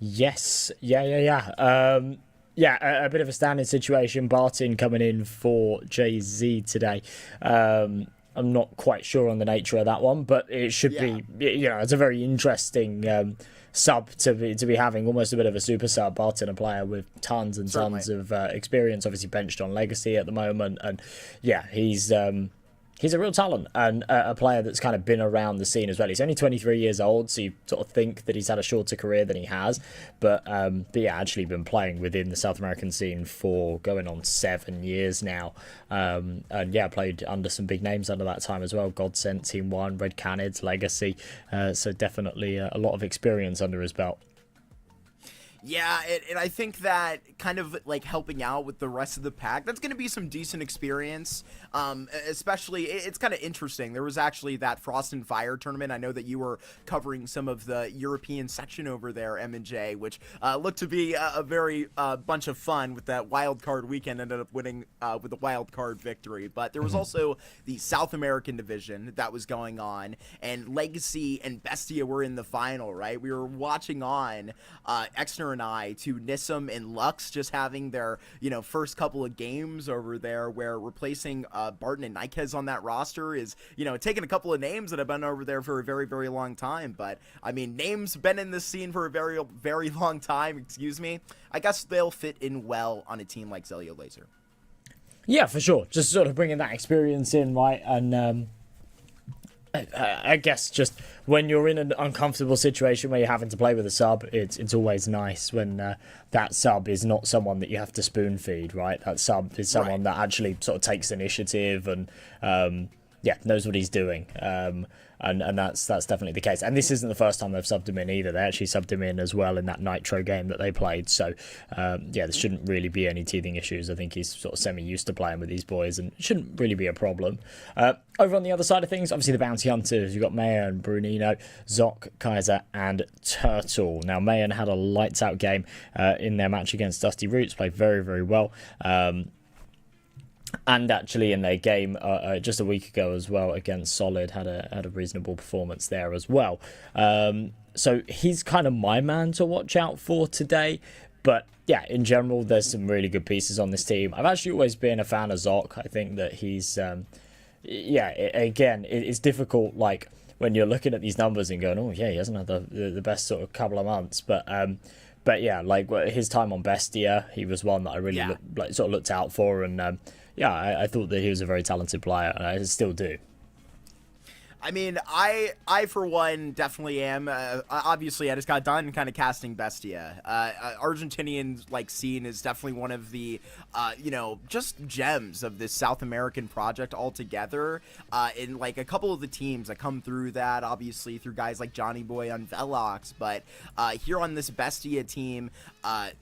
Yes, yeah. Yeah, a bit of a standing situation. Bartin coming in for Jay-Z today. I'm not quite sure on the nature of that one, but it should be, it's a very interesting sub to be having, almost a bit of a super sub. Barton, a player with tons and tons of experience, obviously benched on Legacy at the moment, and yeah, he's a real talent and a player that's kind of been around the scene as well. He's only 23 years old, so you sort of think that he's had a shorter career than he has, but yeah, actually been playing within the South American scene for going on 7 years now, and yeah, played under some big names under that time as well. Godsent, Team One, Red Canids, Legacy, so definitely a lot of experience under his belt. Yeah, and I think that kind of like helping out with the rest of the pack, that's going to be some decent experience. Especially, it's kind of interesting. There was actually that Frost and Fire tournament. I know that you were covering some of the European section over there, M&J, which looked to be a very bunch of fun with that wild card weekend. Ended up winning with a wild card victory. But there was also the South American division that was going on, and Legacy and Bestia were in the final, right? We were watching on Exner and I to Nissim and Lux just having their, first couple of games over there, where replacing Barton and Nikez on that roster is, taking a couple of names that have been over there for a very, very long time. But I mean, names been in this scene for a very, very long time. Excuse me. I guess they'll fit in well on a team like Zelio Laser. Yeah, for sure. Just sort of bringing that experience in, right? And I guess just when you're in an uncomfortable situation where you're having to play with a sub, it's always nice when that sub is not someone that you have to spoon feed, right? That sub is someone that actually sort of takes initiative and knows what he's doing. And that's definitely the case. And this isn't the first time they've subbed him in either. They actually subbed him in as well in that Nitro game that they played. So, there shouldn't really be any teething issues. I think he's sort of semi-used to playing with these boys, and it shouldn't really be a problem. Over on the other side of things, obviously the Bounty Hunters. You've got Mayan and Brunino, Zoc, Kaiser, and Turtle. Now, Mayan had a lights-out game in their match against Dusty Roots, played very, very well. And actually in their game just a week ago as well against Solid, had a reasonable performance there as well. So he's kind of my man to watch out for today. But yeah, in general, there's some really good pieces on this team. I've actually always been a fan of Zoc. I think that he's, it's difficult, like, when you're looking at these numbers and going, oh yeah, he hasn't had the best sort of couple of months. But yeah, like his time on Bestia, he was one that I really looked out for, and I thought that he was a very talented player, and I still do. I mean, I for one definitely am. Obviously, I just got done kind of casting Bestia. Argentinian scene is definitely one of the just gems of this South American project altogether. In like a couple of the teams that come through that, obviously through guys like Johnny Boy on Velox, but here on this Bestia team,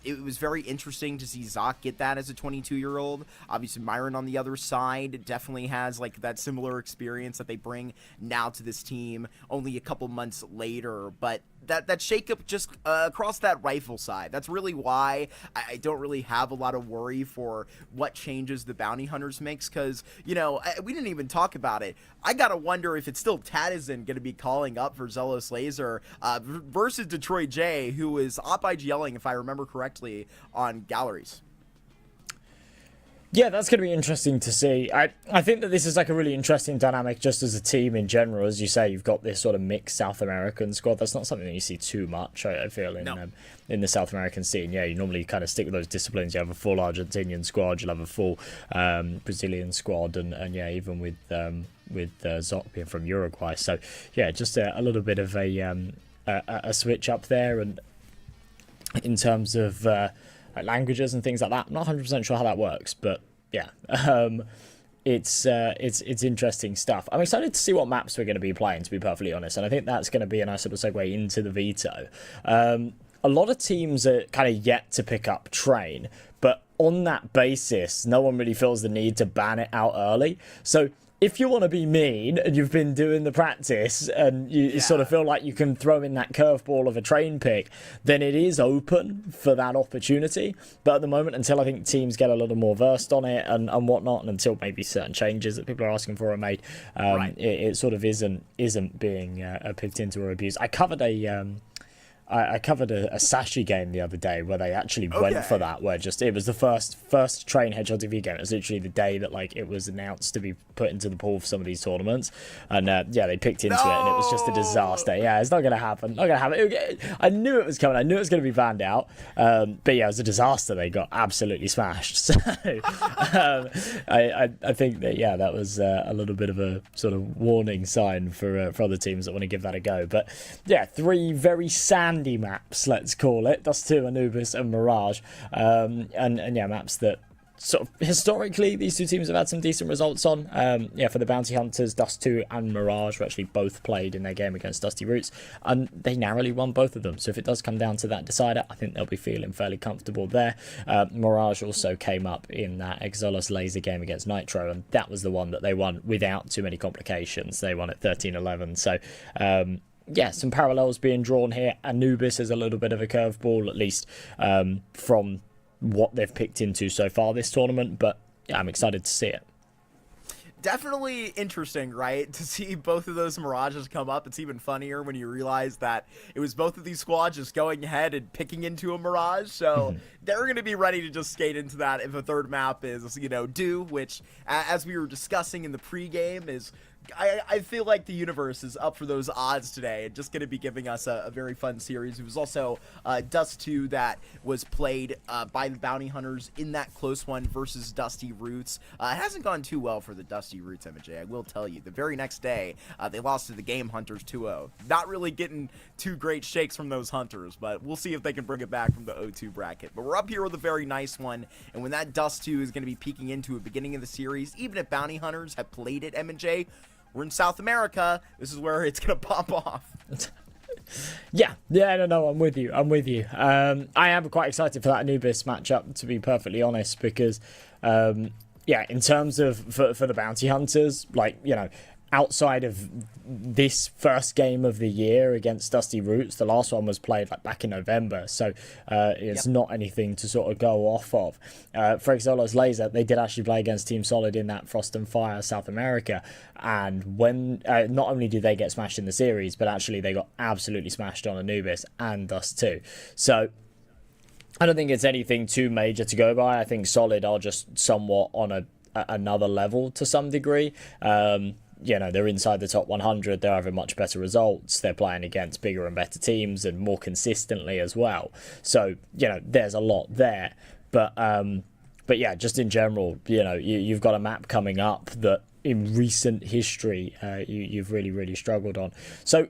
it was very interesting to see Zoc get that as a 22-year-old. Obviously, Myron on the other side definitely has like that similar experience that they bring now to this team only a couple months later, but that shakeup just across that rifle side, that's really why I don't really have a lot of worry for what changes the Bounty Hunters makes, because we didn't even talk about it. I gotta wonder if it's still Tatizen gonna be calling up for Zealous Laser versus Detroit J, who is op IGLing, if I remember correctly, on galleries. Yeah, that's going to be interesting to see. I think that this is like a really interesting dynamic just as a team in general. As you say, you've got this sort of mixed South American squad. That's not something that you see too much, I feel, in the South American scene. Yeah, you normally kind of stick with those disciplines. You have a full Argentinian squad, you'll have a full Brazilian squad, and yeah, even with Zoc being from Uruguay. So yeah, just a little bit of a switch up there, and in terms of languages and things like that. I'm not 100% sure how that works, but yeah, it's interesting stuff. I'm excited to see what maps we're going to be playing, to be perfectly honest, and I think that's going to be a nice little segue into the veto. A lot of teams are kind of yet to pick up Train, but on that basis, no one really feels the need to ban it out early. So if you want to be mean and you've been doing the practice and you sort of feel like you can throw in that curveball of a Train pick, then it is open for that opportunity. But at the moment, until I think teams get a little more versed on it and whatnot, and until maybe certain changes that people are asking for are made, it sort of isn't being picked into or abused. I covered a I covered a Sashi game the other day where they actually went for that, where it was the first Train Hedgehog TV game. It was literally the day that like it was announced to be put into the pool for some of these tournaments, and they picked into it, and it was just a disaster. Yeah, it's not gonna happen. I knew it was coming. I knew it was gonna be banned out. But yeah, it was a disaster. They got absolutely smashed. So I think that that was a little bit of a sort of warning sign for other teams that want to give that a go. But yeah, 3 very sandy maps, let's call it. Dust 2, Anubis, and Mirage. And maps that sort of historically these two teams have had some decent results on. For the Bounty Hunters, Dust 2 and Mirage were actually both played in their game against Dusty Roots, and they narrowly won both of them. So if it does come down to that decider, I think they'll be feeling fairly comfortable there. Mirage also came up in that Exolos Laser game against Nitro, and that was the one that they won without too many complications. They won at 13-11. So some parallels being drawn here. Anubis is a little bit of a curveball, at least from what they've picked into so far this tournament, but I'm excited to see it. Definitely interesting, right? To see both of those Mirages come up. It's even funnier when you realize that it was both of these squads just going ahead and picking into a Mirage. So they're going to be ready to just skate into that if a third map is, due, which, as we were discussing in the pregame, is I feel like the universe is up for those odds today and just going to be giving us a very fun series. It was also Dust 2 that was played by the Bounty Hunters in that close one versus Dusty Roots. It hasn't gone too well for the Dusty Roots, MJ, I will tell you. The very next day, they lost to the Game Hunters 2-0. Not really getting too great shakes from those Hunters, but we'll see if they can bring it back from the 0-2 bracket. But we're up here with a very nice one, and when that Dust 2 is going to be peeking into a beginning of the series, even if Bounty Hunters have played it, MJ, we're in South America. This is where it's going to pop off. No, I'm with you. I am quite excited for that Anubis matchup, to be perfectly honest, because, in terms of for the Bounty Hunters, outside of this first game of the year against Dusty Roots, the last one was played back in November, so it's not anything to sort of go off of. For Exolos Laser, they did actually play against Team Solid in that Frost and Fire South America, and when not only did they get smashed in the series, but actually they got absolutely smashed on Anubis and Dust 2. So I don't think it's anything too major to go by. I think Solid are just somewhat on another level to some degree. They're inside the top 100. They're having much better results. They're playing against bigger and better teams and more consistently as well. So, there's a lot there. But just in general, you've got a map coming up that in recent history you've really, really struggled on. So,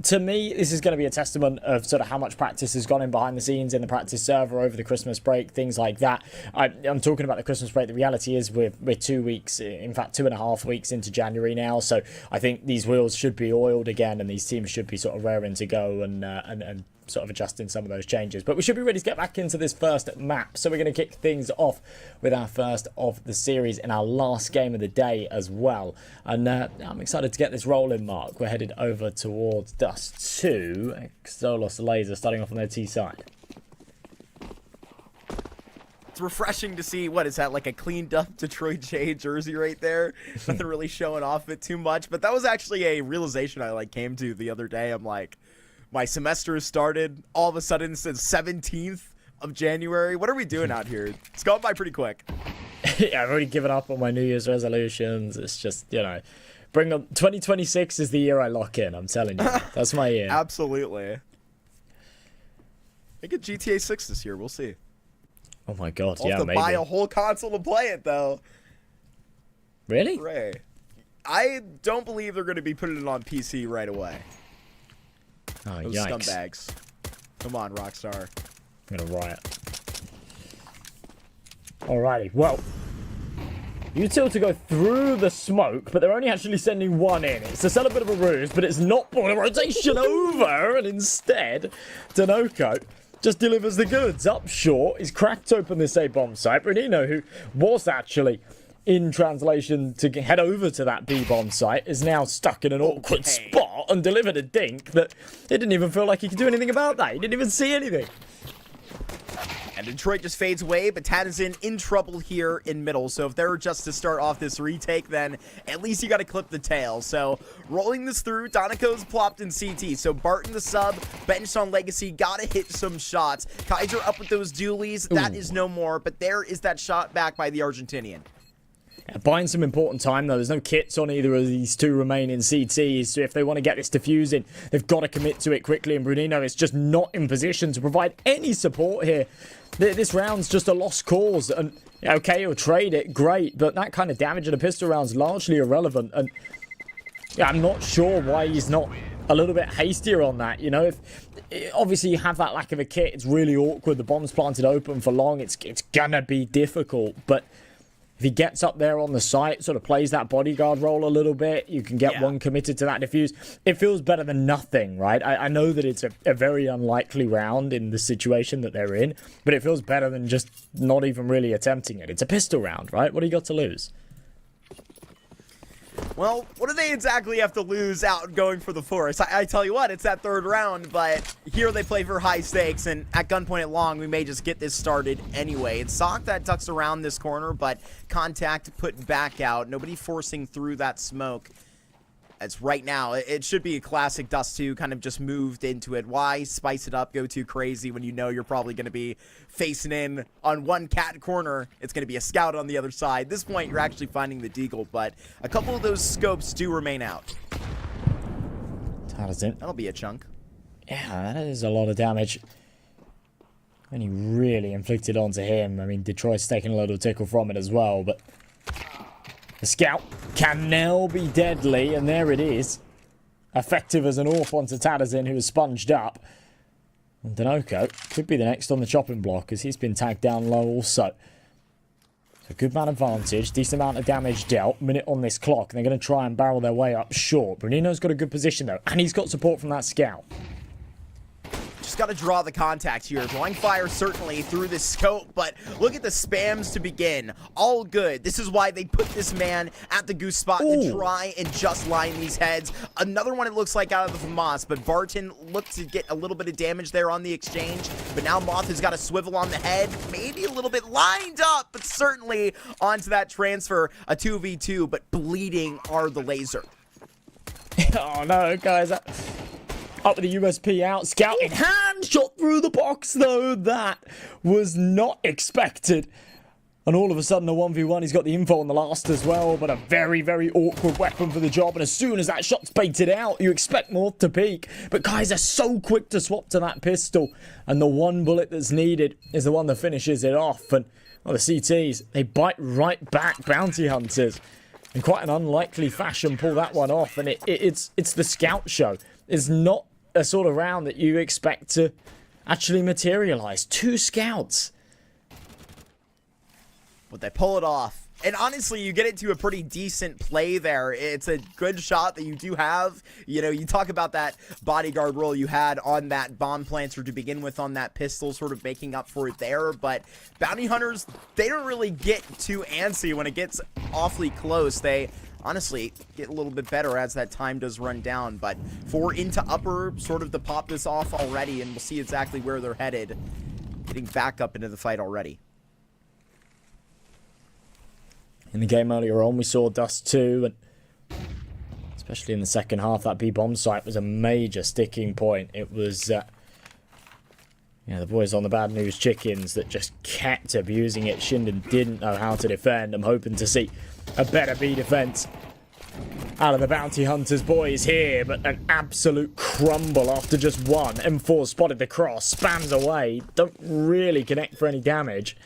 to me, this is going to be a testament of sort of how much practice has gone in behind the scenes in the practice server over the Christmas break, things like that. I'm talking about the Christmas break. The reality is we're 2 weeks, in fact, 2.5 weeks into January now. So I think these wheels should be oiled again, and these teams should be sort of raring to go and sort of adjusting some of those changes. But we should be ready to get back into this first map. So we're going to kick things off with our first of the series and our last game of the day as well. And I'm excited to get this rolling, Mark. We're headed over towards Dust 2. Exolos Laser starting off on their T side. It's refreshing to see, what is that, like a cleaned up Detroit J jersey right there? Nothing really showing off it too much. But that was actually a realization I came to the other day. I'm like, my semester has started all of a sudden since 17th of January. What are we doing out here? It's gone by pretty quick. I've already given up on my New Year's resolutions. It's just, bring on 2026 is the year I lock in. I'm telling you, that's my year. Absolutely. I get GTA 6 this year. We'll see. Oh my God, I'll have to maybe. buy a whole console to play it though. Really? Hooray. I don't believe they're going to be putting it on PC right away. Oh, Those yikes. scumbags. Come on, Rockstar. I'm gonna riot. Alrighty, well, you two to go through the smoke, but they're only actually sending one in. It's to sell a bit of a ruse, but it's not pulling rotation over, and instead, Danoko just delivers the goods. Up short, he's cracked open this A-bomb site. Brunino, who was actually in translation to head over to that B-bomb site, is now stuck in an awkward spot and delivered a dink that it didn't even feel like he could do anything about that. He didn't even see anything. And Detroit just fades away, but Tadazin in trouble here in middle. So if they're just to start off this retake, then at least you got to clip the tail. So rolling this through, Donico's plopped in CT. So Barton the sub, benched on Legacy, got to hit some shots. Kaiser up with those dualies. That is no more, but there is that shot back by the Argentinian. Buying some important time, though. There's no kits on either of these two remaining CTs, so if they want to get this defusing, they've got to commit to it quickly, and Brunino is just not in position to provide any support here. This round's just a lost cause, and okay, he'll trade it, great, but that kind of damage in a pistol round's largely irrelevant, and yeah, I'm not sure why he's not a little bit hastier on that. You know, if obviously you have that lack of a kit, it's really awkward, the bomb's planted open for long, it's gonna be difficult, but if he gets up there on the site, sort of plays that bodyguard role a little bit, you can get one committed to that defuse. It feels better than nothing, right? I know that it's a very unlikely round in the situation that they're in, but it feels better than just not even really attempting it. It's a pistol round, right? What do you got to lose? Well, what do they exactly have to lose out going for the force? I tell you what, it's that third round, but here they play for high stakes, and at gunpoint at long, we may just get this started anyway. It's Sock that ducks around this corner, but contact put back out. Nobody forcing through that smoke. It's right now. It should be a classic Dust 2, kind of just moved into it. Why spice it up, go too crazy when you know you're probably going to be facing in on one cat corner? It's going to be a scout on the other side. At this point, you're actually finding the deagle, but a couple of those scopes do remain out. Tadazin. That'll be a chunk. Yeah, that is a lot of damage. And he really inflicted onto him. I mean, Detroit's taking a little tickle from it as well, but the scout can now be deadly, and there it is. Effective as an AWP onto Tadazin, who was sponged up. And Dinoco could be the next on the chopping block, as he's been tagged down low also. So good man advantage, decent amount of damage dealt, minute on this clock, and they're going to try and barrel their way up short. Brunino's got a good position though, and he's got support from that scout. Just got to draw the contact here. Drawing fire certainly through this scope, but look at the spams to begin. All good. This is why they put this man at the goose spot to try and just line these heads. Another one it looks like out of the FAMAS, but Barton looked to get a little bit of damage there on the exchange, but now Moth has got a swivel on the head, maybe a little bit lined up, but certainly onto that transfer, a 2v2, but bleeding are the laser. Oh no, guys. Up with the USP out, scout in hand, shot through the box though. That was not expected. And all of a sudden a 1v1, he's got the info on the last as well, but a very, very awkward weapon for the job. And as soon as that shot's baited out, you expect North to peek. But guys are so quick to swap to that pistol. And the one bullet that's needed is the one that finishes it off. And well, the CTs, they bite right back, bounty hunters. In quite an unlikely fashion, pull that one off. And it's the scout show. It's not a sort of round that you expect to actually materialize. 2 scouts. But they pull it off. And honestly, you get it to a pretty decent play there. It's a good shot that you do have. You know, you talk about that bodyguard role you had on that bomb planter to begin with on that pistol, sort of making up for it there. But bounty hunters, they don't really get too antsy when it gets awfully close. They honestly get a little bit better as that time does run down, but 4 into upper, sort of to pop this off already, and we'll see exactly where they're headed. Getting back up into the fight already. In the game earlier on, we saw Dust 2, and especially in the second half, that B-bomb site was a major sticking point. It was, the boys on the Bad News Chickens that just kept abusing it. Shinden didn't know how to defend. I'm hoping to see a better B defense out of the Bounty Hunters boys here, but an absolute crumble after just one. M4 spotted the cross, spams away, don't really connect for any damage.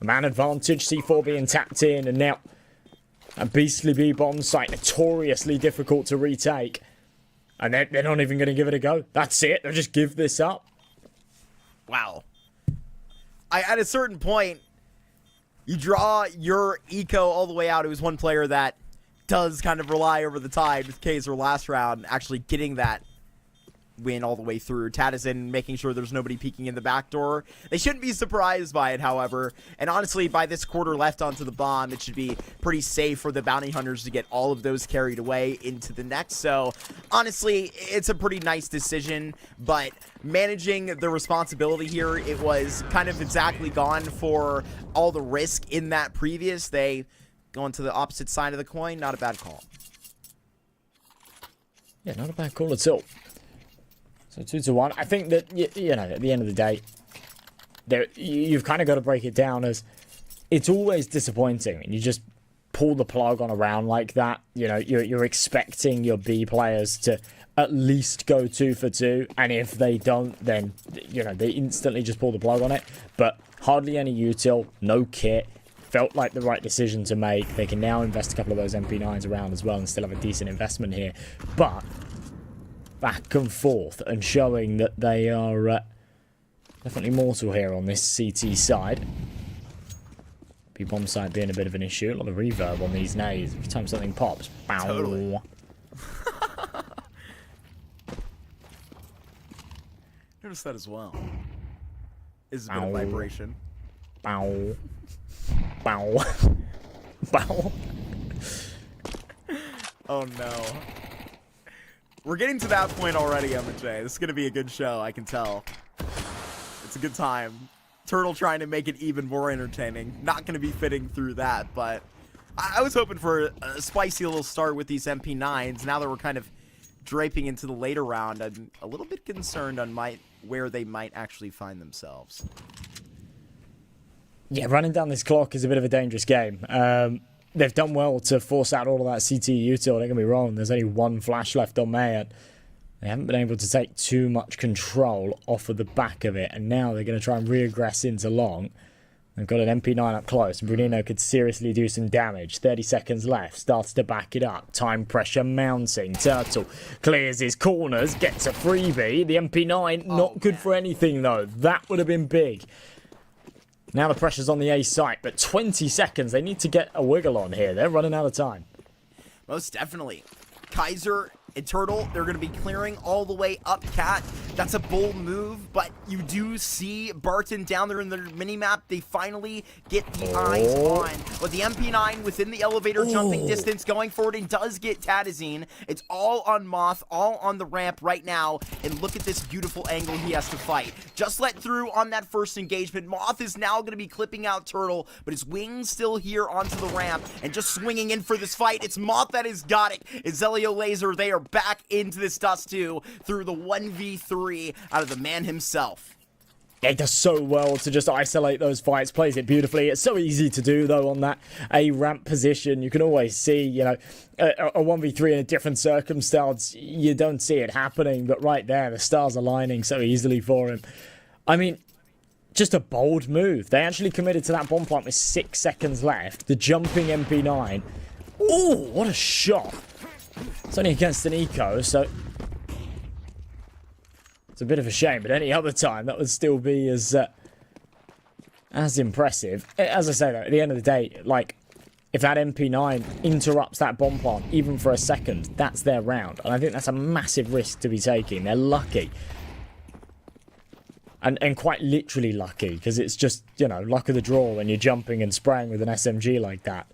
Man advantage, C4 being tapped in, and now a beastly B-bomb site, notoriously difficult to retake. And they're not even going to give it a go. That's it, they'll just give this up. Wow. At a certain point, you draw your eco all the way out. It was one player that does kind of rely over the tide with Kaiser last round, actually getting that win all the way through. Tadizin making sure there's nobody peeking in the back door. They shouldn't be surprised by it, however. And honestly, by this quarter left onto the bomb, it should be pretty safe for the bounty hunters to get all of those carried away into the next. So honestly, it's a pretty nice decision, but managing the responsibility here, it was kind of exactly gone for all the risk in that previous. They going to the opposite side of the coin. Not a bad call. Yeah, not a bad call at all. So 2-1. I think that, you know, at the end of the day, you've kind of got to break it down as it's always disappointing when you just pull the plug on a round like that. You know, you're expecting your B players to at least go 2 for 2, and if they don't, then, you know, they instantly just pull the plug on it. But hardly any util, no kit. Felt like the right decision to make. They can now invest a couple of those MP9s around as well and still have a decent investment here. But back and forth and showing that they are definitely mortal here on this CT side. B-bomb side being a bit of an issue. A lot of reverb on these nades. Every time something pops. Bow. Totally. Notice that as well. Is a bit of vibration. Bow. Bow. Bow. Oh no. We're getting to that point already, Emma J. This is gonna be a good show, I can tell. It's a good time. Turtle trying to make it even more entertaining. Not gonna be fitting through that, but I was hoping for a spicy little start with these MP9s. Now that we're kind of draping into the later round, I'm a little bit concerned on where they might actually find themselves. Yeah, running down this clock is a bit of a dangerous game. They've done well to force out all of that CT util, don't get me wrong. There's only one flash left on Mayan. They haven't been able to take too much control off of the back of it, and now they're going to try and reaggress into long. They've got an MP9 up close, and Brunino could seriously do some damage. 30 seconds left, starts to back it up. Time pressure mounting. Turtle clears his corners, gets a freebie. The MP9, not good for anything though. That would have been big. Now the pressure's on the A site, but 20 seconds. They need to get a wiggle on here. They're running out of time. Most definitely. Kaiser and Turtle, they're going to be clearing all the way up Cat. That's a bold move, but you do see Barton down there in the minimap. They finally get the eyes on. But the MP9 within the elevator jumping distance going forward and does get Tadizine. It's all on Moth, all on the ramp right now. And look at this beautiful angle he has to fight. Just let through on that first engagement. Moth is now going to be clipping out Turtle, but his wings still here onto the ramp and just swinging in for this fight. It's Moth that has got it. It's Zelio Laser. They are back into this dust too through the 1v3 out of the man himself. Yeah, he does so well to just isolate those fights, plays it beautifully. It's so easy to do though on that A ramp position. You can always see, you know, a 1v3 in a different circumstance. You don't see it happening, but right there, the stars aligning so easily for him. I mean, just a bold move. They actually committed to that bomb plant with 6 seconds left. The jumping MP9. Ooh, what a shot. It's only against an eco, so it's a bit of a shame, but any other time that would still be as impressive. As I say though, at the end of the day, like, if that MP9 interrupts that bomb plant even for a second, that's their round. And I think that's a massive risk to be taking. They're lucky. And quite literally lucky, because it's just, you know, luck of the draw when you're jumping and spraying with an SMG like that.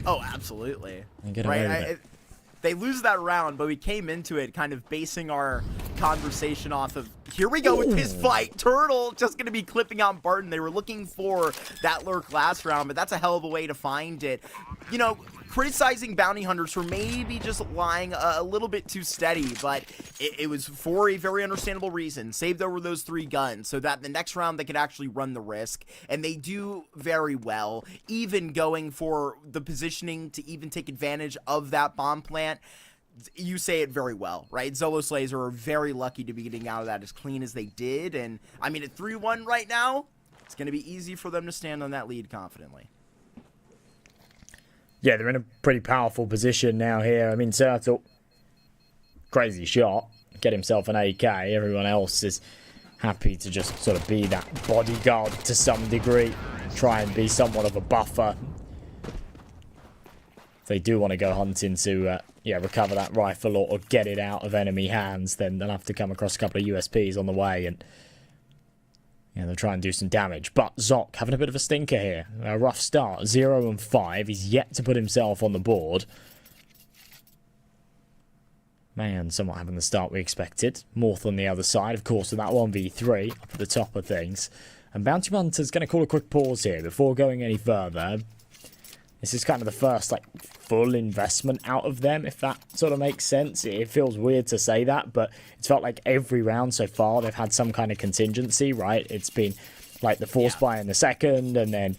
Oh, absolutely. And get away with it. They lose that round, but we came into it kind of basing our conversation off of, here we go with his fight. Turtle just going to be clipping out Barton. They were looking for that lurk last round, but that's a hell of a way to find it. You know, criticizing bounty hunters for maybe just lying a little bit too steady, but it was for a very understandable reason. Saved over those 3 guns so that the next round they could actually run the risk, and they do very well, even going for the positioning to even take advantage of that bomb plant. You say it very well, right? Zolos Laser are very lucky to be getting out of that as clean as they did, and I mean at 3-1 right now, it's going to be easy for them to stand on that lead confidently. Yeah, they're in a pretty powerful position now here. I mean, Turtle, crazy shot, get himself an AK. Everyone else is happy to just sort of be that bodyguard to some degree, try and be somewhat of a buffer. they do want to go hunting to recover that rifle or get it out of enemy hands, then they'll have to come across a couple of USPs on the way, and they'll try and do some damage. But Zoc having a bit of a stinker here. A rough start, 0 and 5. He's yet to put himself on the board. Man, somewhat having the start we expected. Morth on the other side, of course, with that 1v3 up at the top of things. And Bounty Hunter's going to call a quick pause here before going any further. This is kind of the first, full investment out of them, if that sort of makes sense. It feels weird to say that, but it's felt like every round so far they've had some kind of contingency, right? It's been like the force buy in the second, and then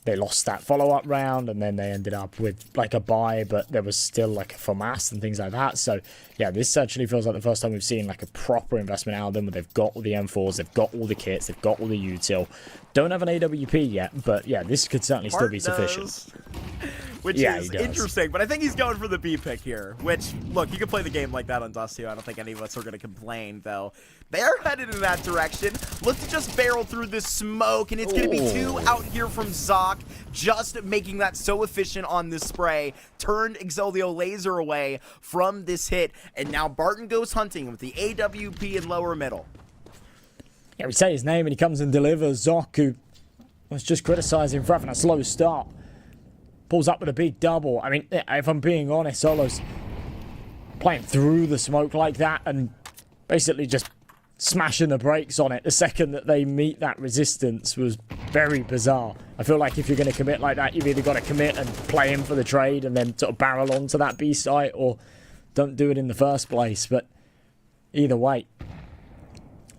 they lost that follow-up round, and then they ended up with a buy, but there was still a FOMAS and things like that. So yeah, this actually feels like the first time we've seen a proper investment out of them, where they've got all the M4s, they've got all the kits, they've got all the util. Don't have an AWP yet, but yeah, this could certainly still be sufficient. Which is interesting, but I think he's going for the B pick here, which, look, you can play the game like that on Dust 2. I don't think any of us are going to complain, though. They're headed in that direction. Look to just barrel through this smoke, and it's going to be 2 out here from Zoc, just making that so efficient on this spray. Turned Exolio Laser away from this hit, and now Barton goes hunting with the AWP in lower middle. Yeah, we say his name and he comes and delivers. Zoc, who was just criticizing for having a slow start, pulls up with a big double. I mean, if I'm being honest, Solo's playing through the smoke like that and basically just smashing the brakes on it the second that they meet that resistance was very bizarre. I feel like if you're going to commit like that, you've either got to commit and play him for the trade and then sort of barrel onto that B site, or don't do it in the first place. But either way,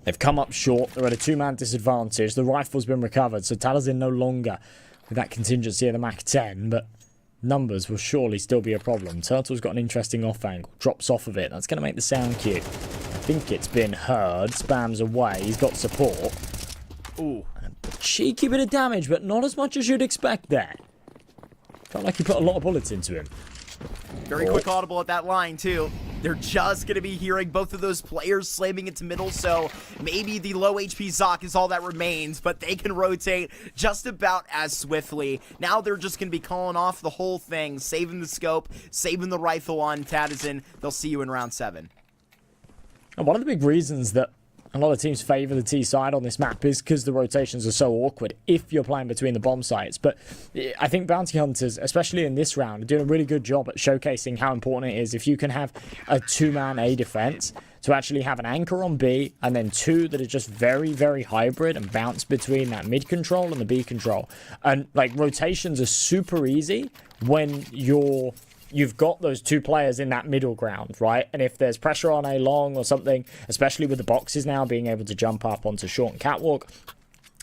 they've come up short. They're at a 2-man disadvantage. The rifle's been recovered, so Talazin no longer with that contingency of the Mach 10, but numbers will surely still be a problem. Turtle's got an interesting off angle, drops off of it. That's going to make the sound cue. I think it's been heard. Spams away. He's got support. Ooh. A cheeky bit of damage, but not as much as you'd expect there. Felt like he put a lot of bullets into him. Very quick audible at that line, too. They're just going to be hearing both of those players slamming into middle, so maybe the low HP Zoc is all that remains, but they can rotate just about as swiftly. Now they're just going to be calling off the whole thing, saving the scope, saving the rifle on Tadazin. They'll see you in round 7. And one of the big reasons that a lot of teams favour the T side on this map is because the rotations are so awkward if you're playing between the bomb sites. But I think Bounty Hunters, especially in this round, are doing a really good job at showcasing how important it is if you can have a 2-man A defense to actually have an anchor on B and then 2 that are just very, very hybrid and bounce between that mid control and the B control. And rotations are super easy when you've got those 2 players in that middle ground, right? And if there's pressure on A long or something, especially with the boxes now being able to jump up onto short and catwalk,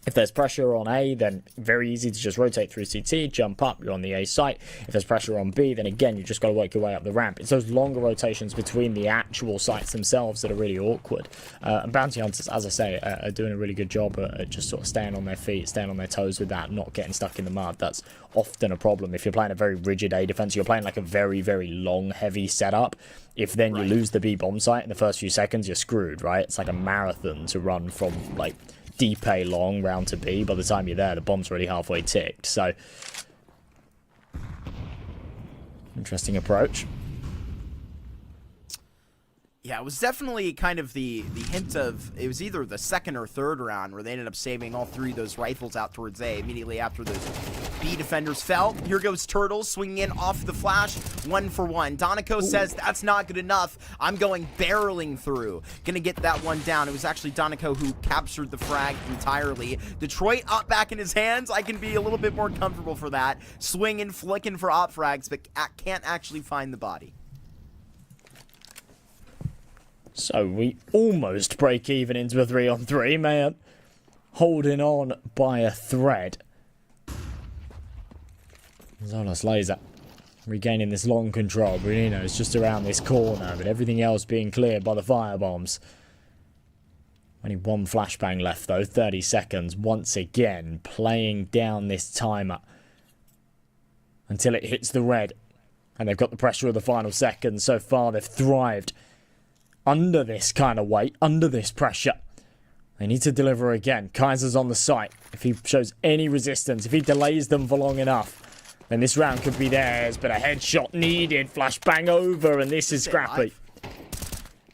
if there's pressure on A, then very easy to just rotate through CT, jump up, you're on the A site. If there's pressure on B, then again, you just got to work your way up the ramp. It's those longer rotations between the actual sites themselves that are really awkward. And Bounty Hunters, as I say, are doing a really good job at just sort of staying on their feet, staying on their toes with that, not getting stuck in the mud. That's often a problem. If you're playing a very rigid A defense, you're playing a very, very long, heavy setup. If then you lose the B bomb site in the first few seconds, you're screwed, right? It's like a marathon to run from, deep A long round to B. By the time you're there, the bomb's already halfway ticked. So, interesting approach. Yeah, it was definitely kind of the hint of, it was either the second or third round where they ended up saving all 3 of those rifles out towards A immediately after those B defenders fell. Here goes Turtle swinging in off the flash, 1 for 1. Donico says that's not good enough. I'm going barreling through. Gonna get that one down. It was actually Donico who captured the frag entirely. Detroit up back in his hands. I can be a little bit more comfortable for that. Swinging, flicking for op frags, but can't actually find the body. So we almost break even into a 3-on-3, man. Holding on by a thread. Zolos Laser regaining this long control. Bruno is just around this corner, but everything else being cleared by the firebombs. Only 1 flashbang left though, 30 seconds. Once again, playing down this timer until it hits the red. And they've got the pressure of the final seconds. So far, they've thrived under this kind of weight, under this pressure. They need to deliver again. Kaiser's on the site. If he shows any resistance, if he delays them for long enough, then this round could be theirs, but a headshot needed. Flashbang over, and this is scrappy.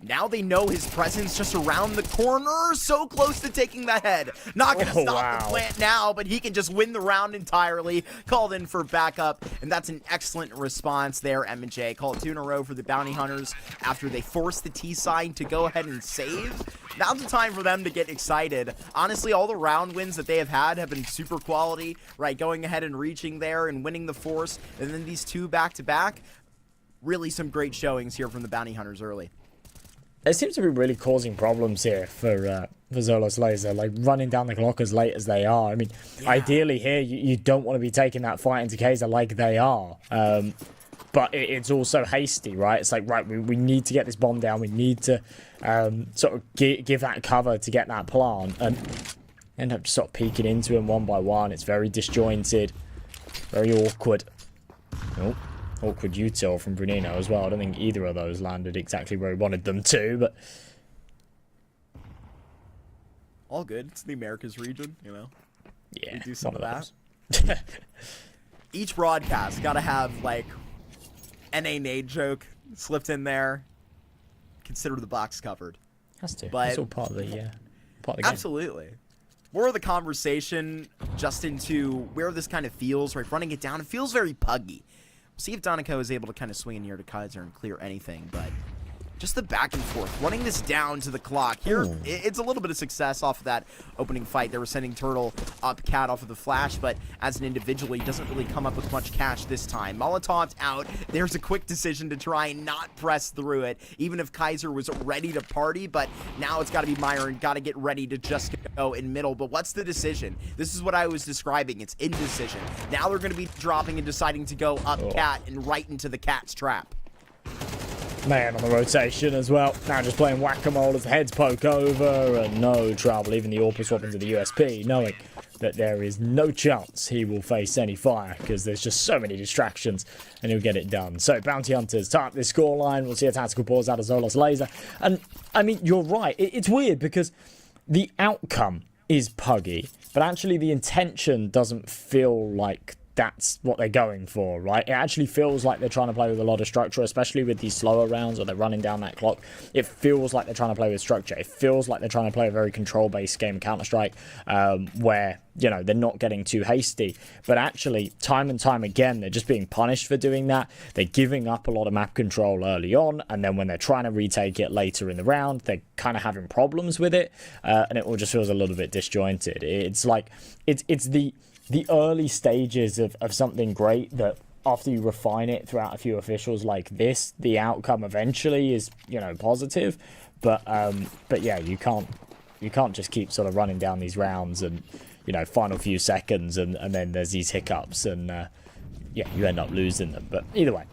Now they know his presence just around the corner, so close to taking the head. Not gonna stop the plant now, but he can just win the round entirely. Called in for backup, and that's an excellent response there, M&J. Called 2 in a row for the Bounty Hunters after they forced the T sign to go ahead and save. Now's the time for them to get excited. Honestly, all the round wins that they have had have been super quality, right? Going ahead and reaching there and winning the force, and then these 2 back-to-back. Really some great showings here from the Bounty Hunters early. They seem to be really causing problems here for Zolos Laser, like running down the clock as late as they are. I mean, ideally here, you don't want to be taking that fight into Kaiser like they are. But it's also hasty, right? It's like, right, we need to get this bomb down. We need to sort of give that cover to get that plant. And end up just sort of peeking into him one by one. It's very disjointed, very awkward. Nope. Awkward util from Brunino as well. I don't think either of those landed exactly where he wanted them to, but... All good. It's the Americas region, you know? Yeah, we do some of that. Each broadcast gotta have, like, NA nade joke slipped in there. Consider the box covered. Has to. But it's all part of the game. Absolutely. More of the conversation just into where this kind of feels, right? Running it down, it feels very puggy. See if Donico is able to kind of swing in here to Kaiser and clear anything, but just the back and forth, running this down to the clock. Here, it's a little bit of success off of that opening fight. They were sending Turtle up Cat off of the flash, but as an individual, he doesn't really come up with much cash this time. Molotov's out. There's a quick decision to try and not press through it, even if Kaiser was ready to party, but now it's got to be Myron, got to get ready to just go in middle. But what's the decision? This is what I was describing. It's indecision. Now they're going to be dropping and deciding to go up Cat and right into the Cat's trap. Man on the rotation as well. Now just playing whack-a-mole as the heads poke over and no trouble. Even the AWP swap into the USP, knowing that there is no chance he will face any fire because there's just so many distractions and he'll get it done. So Bounty Hunters tie up this scoreline. We'll see a tactical pause out of Zolos Laser. And I mean, you're right. It's weird because the outcome is puggy, but actually the intention doesn't feel like that's what they're going for, right? It actually feels like they're trying to play with a lot of structure, especially with these slower rounds where they're running down that clock. It feels like they're trying to play with structure. It feels like they're trying to play a very control-based game of Counter-Strike where, you know, they're not getting too hasty. But actually, time and time again, they're just being punished for doing that. They're giving up a lot of map control early on, and then when they're trying to retake it later in the round, they're kind of having problems with it, and it all just feels a little bit disjointed. It's like, it's the early stages of something great that after you refine it throughout a few officials like this, the outcome eventually is, you know, positive. But yeah, you can't just keep sort of running down these rounds and, you know, final few seconds and then there's these hiccups and yeah, you end up losing them. But either way,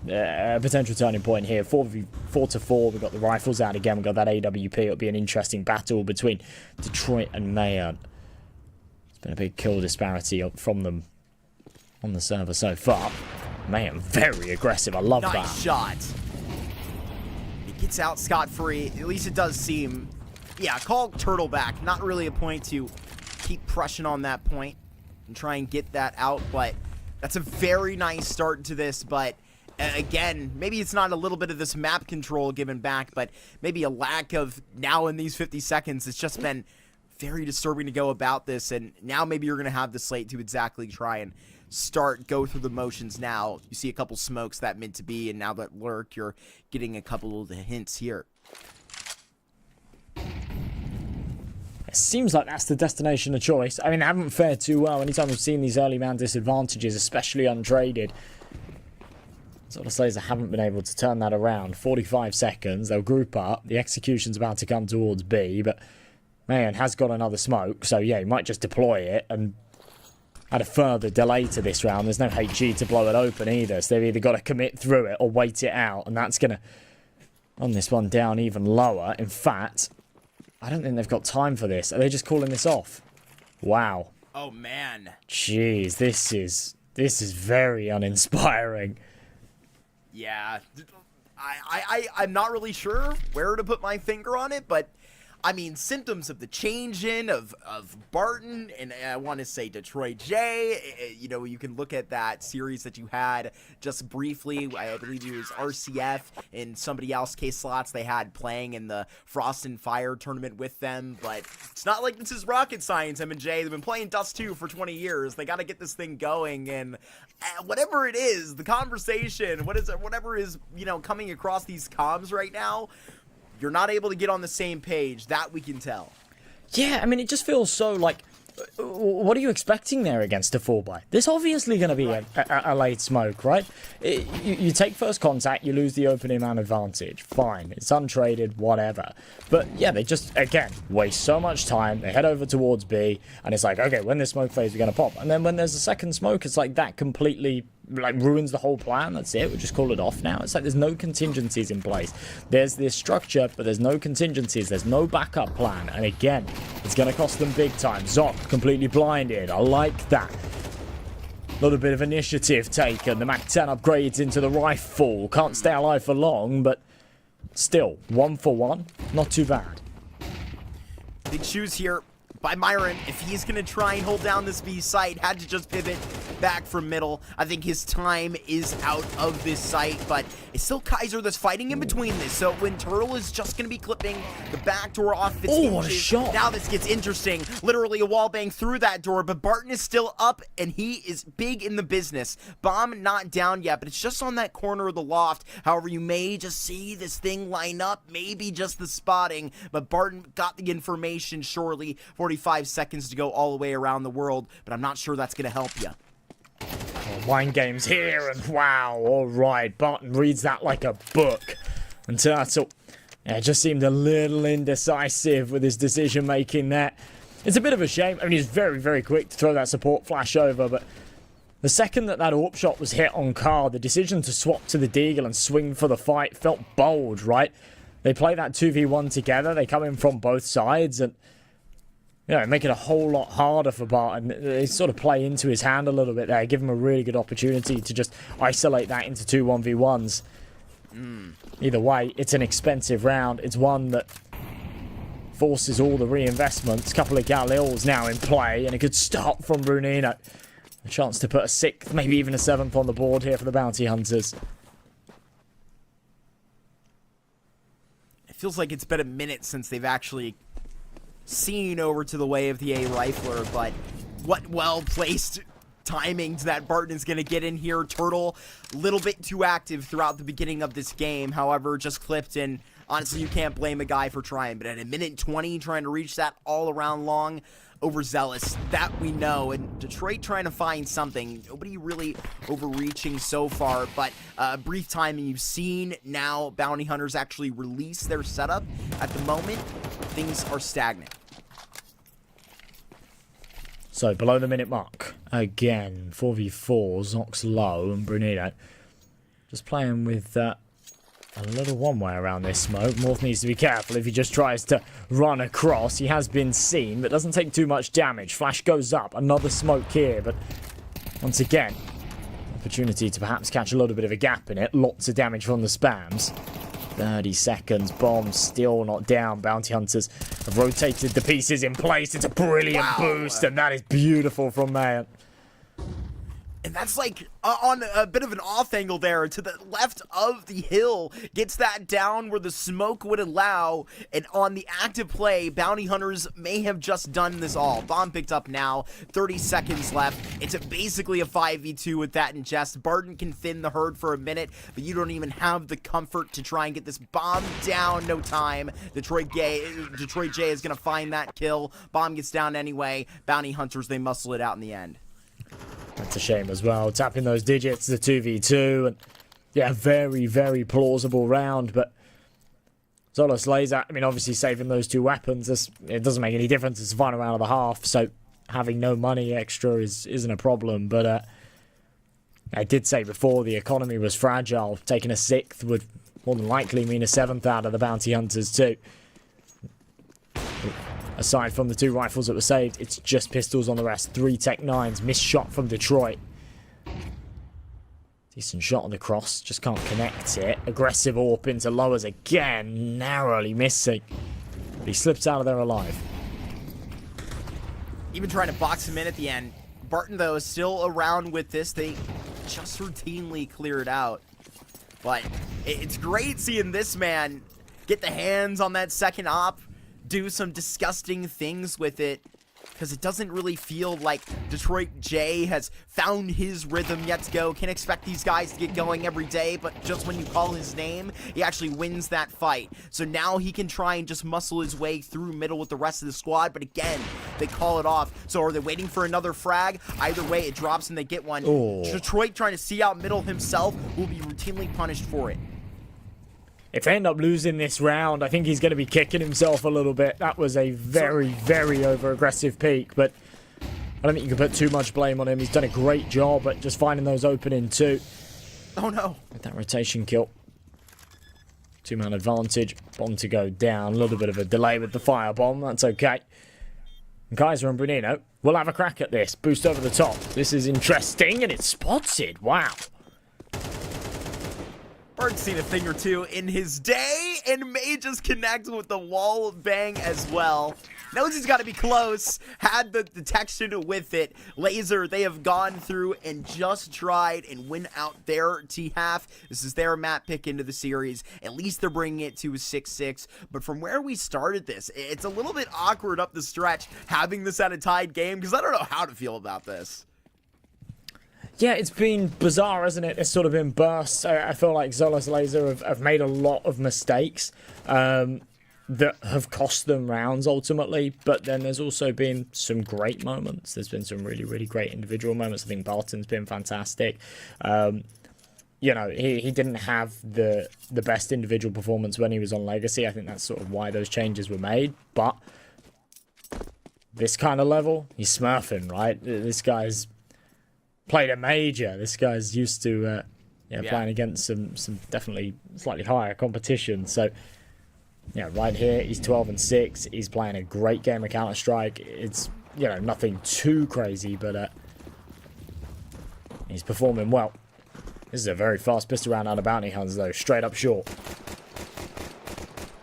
potential turning point here. 4-4. We've got the rifles out again. We've got that AWP. It'll be an interesting battle between Detroit and Mayan. Been a big kill disparity from them on the server so far. Man, very aggressive. I love that. Nice shot. It gets out scot-free. At least it does seem. Yeah, call Turtle back. Not really a point to keep pressing on that point and try and get that out, but that's a very nice start to this. But again, maybe it's not a little bit of this map control given back, but maybe a lack of now in these 50 seconds. It's just been very disturbing to go about this, and now maybe you're going to have the slate to exactly try and go through the motions now. You see a couple smokes that meant to be, and now that lurk, you're getting a couple of the hints here. It seems like that's the destination of choice. I mean, they haven't fared too well. Anytime we've seen these early man disadvantages, especially untraded, sort of Slays haven't been able to turn that around. 45 seconds, they'll group up. The execution's about to come towards B, but Man has got another smoke, so yeah, he might just deploy it and add a further delay to this round. There's no HG to blow it open either, so they've either got to commit through it or wait it out, and that's going to run this one down even lower. In fact, I don't think they've got time for this. Are they just calling this off? Wow. Oh, man. Jeez, this is very uninspiring. Yeah, I'm not really sure where to put my finger on it, but I mean, symptoms of the change in of Barton, and I want to say Detroit J. You know, you can look at that series that you had just briefly. I believe it was RCF and somebody else, K-Slots, they had playing in the Frost and Fire tournament with them. But it's not like this is rocket science, M&J. They've been playing Dust 2 for 20 years. They got to get this thing going. And whatever it is, the conversation, whatever is, you know, coming across these comms right now, you're not able to get on the same page. That we can tell. Yeah, I mean, it just feels so like, what are you expecting there against a 4-buy? There's obviously going to be a late smoke, right? You take first contact, you lose the opening man advantage. Fine, it's untraded, whatever. But yeah, they just, again, waste so much time. They head over towards B, and it's like, okay, when this smoke phase, we're going to pop. And then when there's a second smoke, it's like that completely like ruins the whole plan. That's it. We'll just call it off now. It's like there's no contingencies in place. There's this structure, but there's no contingencies. There's no backup plan. And again, it's going to cost them big time. Zoc completely blinded. I like that. A little bit of initiative taken. The Mac 10 upgrades into the rifle. Can't stay alive for long, but still, 1 for 1. Not too bad. Big shoes here by Myron. If he's going to try and hold down this B site, had to just pivot back from middle. I think his time is out of this site, but it's still Kaiser that's fighting in between this. So when Turtle is just going to be clipping the back door off its hinges, what a shot. Now this gets interesting. Literally a wall bang through that door, but Barton is still up, and he is big in the business. Bomb not down yet, but it's just on that corner of the loft. However, you may just see this thing line up, maybe just the spotting, but Barton got the information surely. 45 seconds to go all the way around the world, but I'm not sure that's going to help you. Wine games here, and wow, alright, Barton reads that like a book. And Turtle, yeah, just seemed a little indecisive with his decision making there. It's a bit of a shame. I mean, he's very, very quick to throw that support flash over, but the second that AWP shot was hit on Carr, the decision to swap to the Deagle and swing for the fight felt bold, right? They play that 2v1 together, they come in from both sides, and you know, make it a whole lot harder for Barton. They sort of play into his hand a little bit there, give him a really good opportunity to just isolate that into 2 1v1s. Either way, it's an expensive round. It's one that forces all the reinvestments. A couple of Galils now in play, and a good start from Brunino. A chance to put a 6th, maybe even a 7th on the board here for the Bounty Hunters. It feels like it's been a minute since they've actually seen over to the way of the A Rifler, but what well-placed timing that Barton is going to get in here. Turtle, a little bit too active throughout the beginning of this game, however, just clipped, and honestly, you can't blame a guy for trying, but at a minute 20, trying to reach that all around long, overzealous, that we know, and Detroit trying to find something. Nobody really overreaching so far, but brief time, and you've seen now Bounty Hunters actually release their setup. At the moment, things are stagnant. So, below the minute mark, again, 4v4, Zoc's low, and Brunino just playing with a little one-way around this smoke. Morph needs to be careful if he just tries to run across. He has been seen, but doesn't take too much damage. Flash goes up, another smoke here, but once again, opportunity to perhaps catch a little bit of a gap in it. Lots of damage from the spams. 30 seconds, bomb still not down. Bounty Hunters have rotated the pieces in place. It's a brilliant boost, and that is beautiful from Mayan. And that's like on a bit of an off angle there to the left of the hill. Gets that down where the smoke would allow. And on the active play, Bounty Hunters may have just done this all. Bomb picked up now. 30 seconds left. It's basically a 5v2 with that in jest. Barton can thin the herd for a minute, but you don't even have the comfort to try and get this bomb down. No time. Detroit J is going to find that kill. Bomb gets down anyway. Bounty Hunters, they muscle it out in the end. That's a shame as well. Tapping those digits, the 2v2, and yeah, very, very plausible round, but Zolos Laser, I mean, obviously saving those 2 weapons, it doesn't make any difference. It's the final round of the half, so having no money extra isn't a problem, but I did say before the economy was fragile. Taking a 6th would more than likely mean a 7th out of the Bounty Hunters too. Aside from the 2 rifles that were saved, it's just pistols on the rest. 3 Tech 9s, missed shot from Detroit. Decent shot on the cross, just can't connect it. Aggressive AWP into lowers again, narrowly missing. But he slips out of there alive. Even trying to box him in at the end. Barton, though, is still around with this. They just routinely clear it out. But it's great seeing this man get the hands on that second op, do some disgusting things with it, because it doesn't really feel like Detroit J has found his rhythm yet to go. Can't expect these guys to get going every day, but just when you call his name, he actually wins that fight. So now he can try and just muscle his way through middle with the rest of the squad, but again, they call it off. So are they waiting for another frag? Either way, it drops and they get one. Ooh. Detroit trying to see out middle himself will be routinely punished for it. If they end up losing this round, I think he's going to be kicking himself a little bit. That was a very, very over-aggressive peak, but I don't think you can put too much blame on him. He's done a great job at just finding those opening two. Oh no. With that rotation kill. Two-man advantage. Bomb to go down. A little bit of a delay with the firebomb. That's okay. And Kaiser and Brunino will have a crack at this. Boost over the top. This is interesting, and it's spotted. Wow. Bart's seen a thing or two in his day, and may just connect with the wall bang as well. Knows he's got to be close, had the detection with it. Laser, they have gone through and just tried and win out their T-half. This is their map pick into the series. At least they're bringing it to a 6-6. But from where we started this, it's a little bit awkward up the stretch having this at a tied game, because I don't know how to feel about this. Yeah, it's been bizarre, hasn't it? It's sort of been bursts. I feel like Zolos Laser have made a lot of mistakes that have cost them rounds ultimately, but then there's also been some great moments. There's been some really, really great individual moments. I think Barton's been fantastic. You know, he didn't have the best individual performance when he was on Legacy. I think that's sort of why those changes were made, but this kind of level, he's smurfing, right? This guy's played a major. This guy's used to playing against some definitely slightly higher competition. So yeah, right here he's 12-6. He's playing a great game of Counter-Strike. It's, you know, nothing too crazy, but he's performing well. This is a very fast pistol round out of bounty hunters though, straight up short.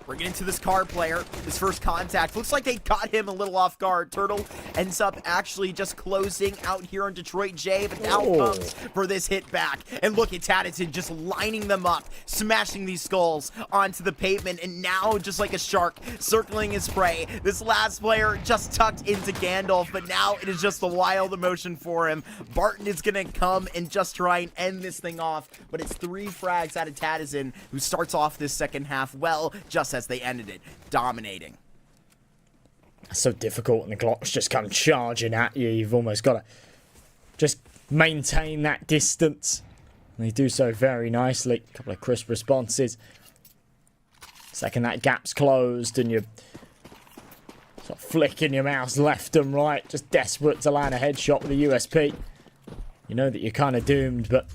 Bringing into this car player, his first contact. Looks like they caught him a little off guard. Turtle ends up actually just closing out here on Detroit J, but now comes for this hit back. And look at Tattison just lining them up, smashing these skulls onto the pavement, and now just like a shark circling his prey. This last player just tucked into Gandalf, but now it is just the wild emotion for him. Barton is gonna come and just try and end this thing off, but it's 3 frags out of Tattison, who starts off this second half well, just as they ended it, dominating. It's so difficult when the clocks just come charging at you. You've almost got to just maintain that distance. And they do so very nicely. A couple of crisp responses. Second that gap's closed and you're sort of flicking your mouse left and right, just desperate to land a headshot with a USP. You know that you're kind of doomed, but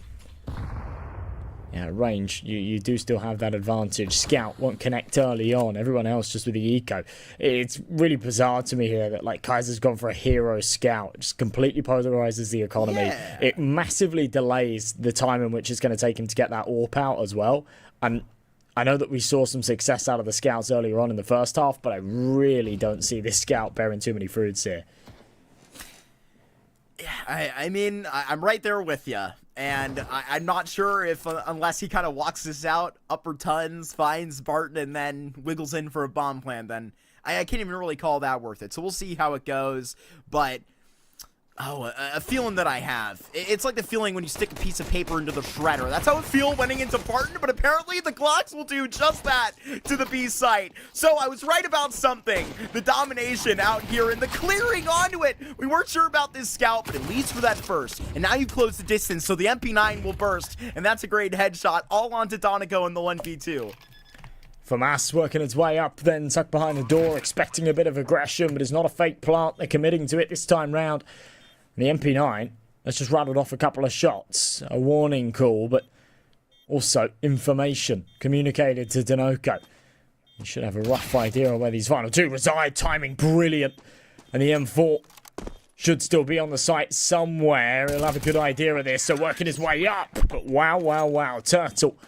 yeah, range, you do still have that advantage. Scout won't connect early on. Everyone else just with the eco. It's really bizarre to me here that like Kaiser's gone for a hero scout. It just completely polarizes the economy. Yeah. It massively delays the time in which it's going to take him to get that AWP out as well. And I know that we saw some success out of the scouts earlier on in the first half, but I really don't see this scout bearing too many fruits here. Yeah, I mean, I'm right there with you. And I'm not sure if, unless he kind of walks this out, upper tons, finds Barton, and then wiggles in for a bomb plan, then I can't even really call that worth it. So we'll see how it goes. But, a feeling that I have. It's like the feeling when you stick a piece of paper into the shredder. That's how it feels winning into Barton, but apparently the Glocks will do just that to the B site. So I was right about something. The domination out here and the clearing onto it. We weren't sure about this scout, but it leads for that first. And now you close the distance, so the MP9 will burst. And that's a great headshot, all onto Donico in the 1v2. FAMAS working its way up, then tucked behind the door, expecting a bit of aggression, but it's not a fake plant. They're committing to it this time round. The MP9 has just rattled off a couple of shots. A warning call, but also information communicated to Dinoco. You should have a rough idea of where these final two reside. Timing brilliant. And the M4 should still be on the site somewhere. He'll have a good idea of this. So working his way up. But wow, wow, wow. Turtle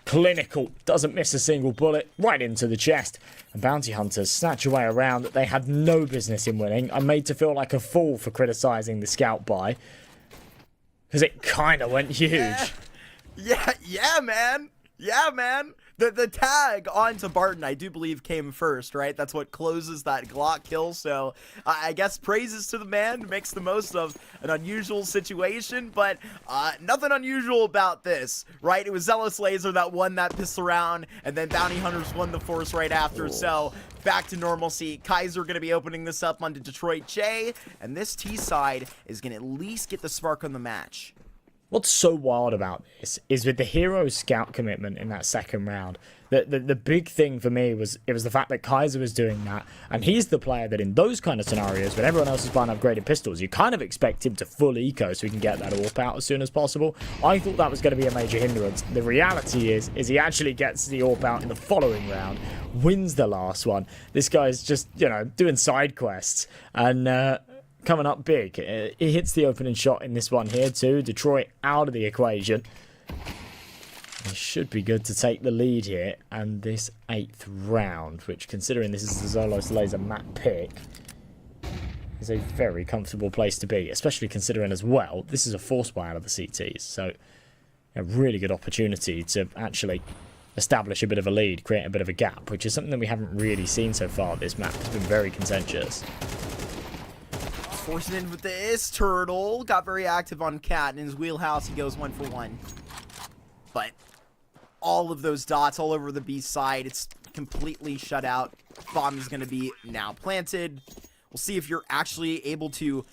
clinical, doesn't miss a single bullet, right into the chest. And Bounty Hunters snatch away a round that they had no business in winning. I'm made to feel like a fool for criticising the scout buy, because it kind of went huge. Yeah, man. Yeah, man. The tag onto Barton, I do believe, came first, right? That's what closes that Glock kill. So I guess praises to the man, makes the most of an unusual situation, but nothing unusual about this, right? It was Zealous Laser that won that pistol round, and then Bounty Hunters won the force right after. So back to normalcy. Kaiser going to be opening this up onto Detroit J, and this T side is going to at least get the spark on the match. What's so wild about this is with the hero scout commitment in that second round, the big thing for me was the fact that Kaiser was doing that, and he's the player that in those kind of scenarios, when everyone else is buying upgraded pistols, you kind of expect him to full eco so he can get that AWP out as soon as possible. I thought that was going to be a major hindrance. The reality is he actually gets the AWP out in the following round, wins the last one. This guy's just, you know, doing side quests, and coming up big. He hits the opening shot in this one here too. Detroit out of the equation. He should be good to take the lead here. And this 8th round, which considering this is the Zolos Laser map pick, is a very comfortable place to be. Especially considering as well, this is a force buy out of the CTs. So a really good opportunity to actually establish a bit of a lead, create a bit of a gap, which is something that we haven't really seen so far. This map has been very contentious. Forcing in with this. Turtle got very active on Cat. In his wheelhouse, he goes 1 for 1. But all of those dots all over the B side, it's completely shut out. Bomb is going to be now planted. We'll see if you're actually able to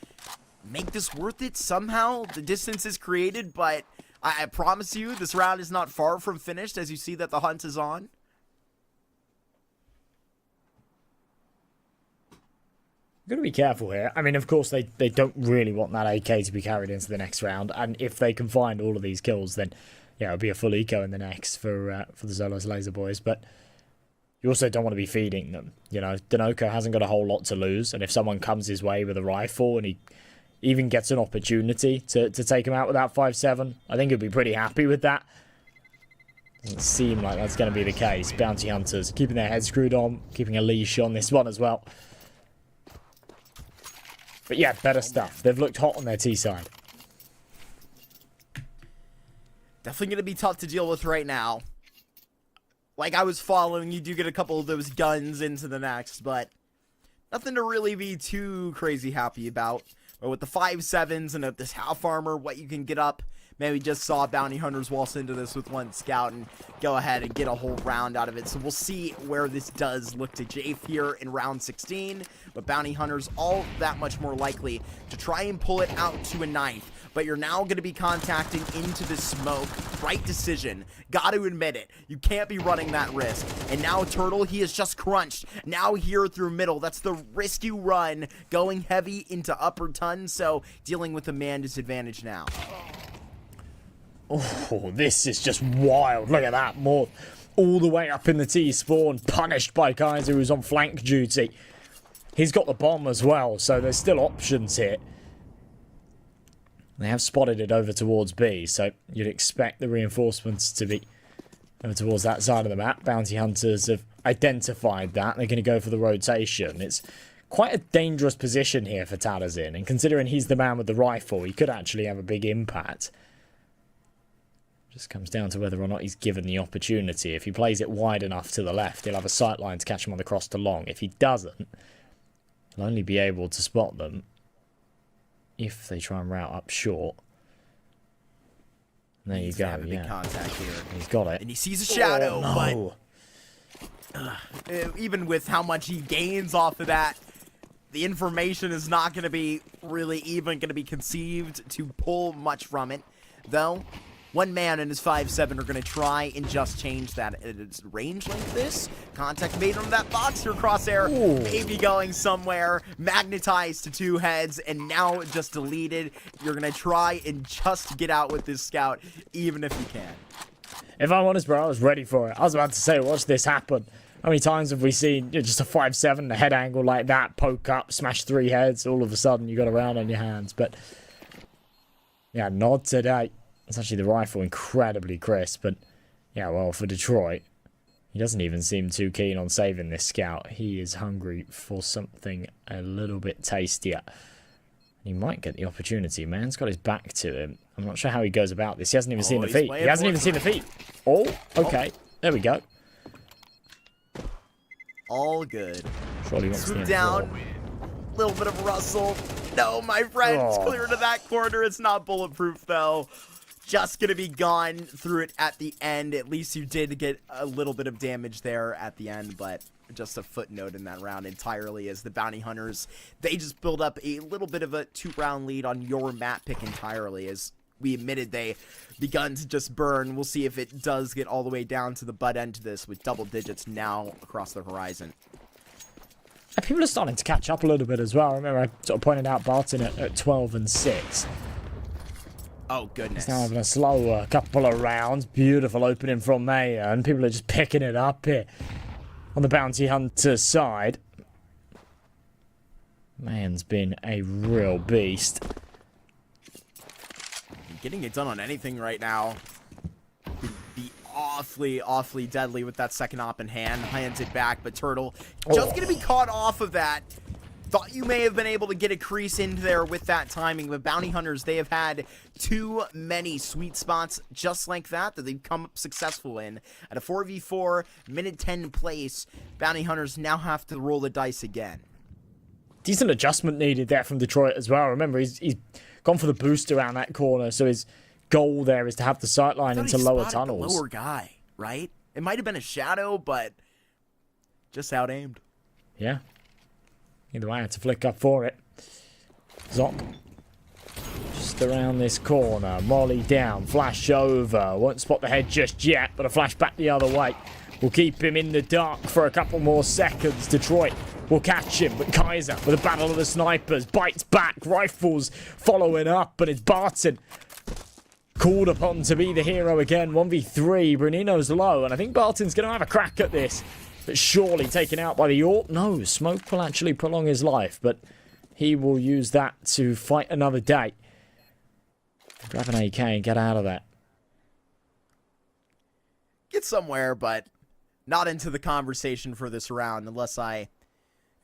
make this worth it somehow. The distance is created, but I promise you, this round is not far from finished as you see that the hunt is on. Got to be careful here. I mean, of course, they don't really want that AK to be carried into the next round, and if they can find all of these kills, then yeah, it'll be a full eco in the next for the Zolos Laser boys. But you also don't want to be feeding them. You know, Dinoco hasn't got a whole lot to lose, and if someone comes his way with a rifle and he even gets an opportunity to take him out with that 5.7, I think he'll be pretty happy with that. Doesn't seem like that's going to be the case. Bounty Hunters keeping their heads screwed on, keeping a leash on this one as well. But yeah, better stuff. They've looked hot on their T side. Definitely going to be tough to deal with right now. Like I was following, you do get a couple of those guns into the next, but nothing to really be too crazy happy about. But with the 5.7s and this half armor, what you can get up, man, we just saw Bounty Hunters waltz into this with one scout and go ahead and get a whole round out of it. So we'll see where this does look to Jafe here in round 16. But Bounty Hunters all that much more likely to try and pull it out to a 9th. But you're now going to be contacting into the smoke. Right decision. Got to admit it. You can't be running that risk. And now Turtle, he is just crunched. Now here through middle. That's the risk you run. Going heavy into upper ton. So dealing with a man disadvantage now. Oh, this is just wild. Look at that. More all the way up in the T spawn. Punished by Kaiser, who's on flank duty. He's got the bomb as well, so there's still options here. They have spotted it over towards B, so you'd expect the reinforcements to be over towards that side of the map. Bounty Hunters have identified that. They're going to go for the rotation. It's quite a dangerous position here for Talazin, and considering he's the man with the rifle, he could actually have a big impact. Just comes down to whether or not he's given the opportunity. If he plays it wide enough to the left, he'll have a sight line to catch him on the cross to long. If he doesn't, he'll only be able to spot them if they try and route up short. And there you go, yeah. Contact here. He's got it. And he sees a shadow, oh, no. but even with how much he gains off of that, the information is not going to be really even going to be conceived to pull much from it. Though, one man and his 5.7 are going to try and just change that. It's range like this. Contact made on that box here, Crosshair. Ooh. Maybe going somewhere. Magnetized to 2 heads and now just deleted. You're going to try and just get out with this scout, even if you can. If I'm honest, bro, I was ready for it. I was about to say, watch this happen. How many times have we seen just a 5.7, a head angle like that, poke up, smash 3 heads, all of a sudden you got a round on your hands. But yeah, not today. It's actually the rifle, incredibly crisp, but Yeah, well, for Detroit, he doesn't even seem too keen on saving this scout. He is hungry for something a little bit tastier. He might get the opportunity. Man's got his back to him. I'm not sure how he goes about this. He hasn't even seen the feet. He hasn't even seen the feet. Oh, okay. There we go. All good. Surely he wants Swoop the down. Little bit of rustle. No, my friend, it's clear to that corner. It's not bulletproof, though. Just gonna be gone through it at the end. At least you did get a little bit of damage there at the end, but just a footnote in that round entirely as the Bounty Hunters, they just build up a little bit of a 2-round lead on your map pick entirely. As we admitted, they begun to just burn. We'll see if it does get all the way down to the butt end to this with double digits now across the horizon. People are starting to catch up a little bit as well. I remember I sort of pointed out Barton at 12 and 6. Oh, goodness. He's now having a slow couple of rounds. Beautiful opening from Mayer, and people are just picking it up here on the Bounty Hunter side. Man's been a real beast. Getting it done on anything right now would be awfully deadly with that second op in hand. Hands it back, but Turtle just going to be caught off of that. Thought you may have been able to get a crease into there with that timing, but Bounty Hunters, they have had too many sweet spots just like that they've come up successful in. At a 4v4, minute 10 place, Bounty Hunters now have to roll the dice again. Decent adjustment needed there from Detroit as well. Remember, he's gone for the boost around that corner, so his goal there is to have the sightline into lower tunnels. The lower guy, right? It might have been a shadow, but just out-aimed. Yeah. Either way, I had to flick up for it. Zoc. Just around this corner. Molly down. Flash over. Won't spot the head just yet, but a flash back the other way will keep him in the dark for a couple more seconds. Detroit will catch him, but Kaiser with a battle of the snipers. Bites back. Rifles following up, and it's Barton called upon to be the hero again. 1v3. Brunino's low, and I think Barton's going to have a crack at this. But surely taken out by the AWP. No, smoke will actually prolong his life, but he will use that to fight another day. Grab an AK and get out of that. Get somewhere, but not into the conversation for this round unless I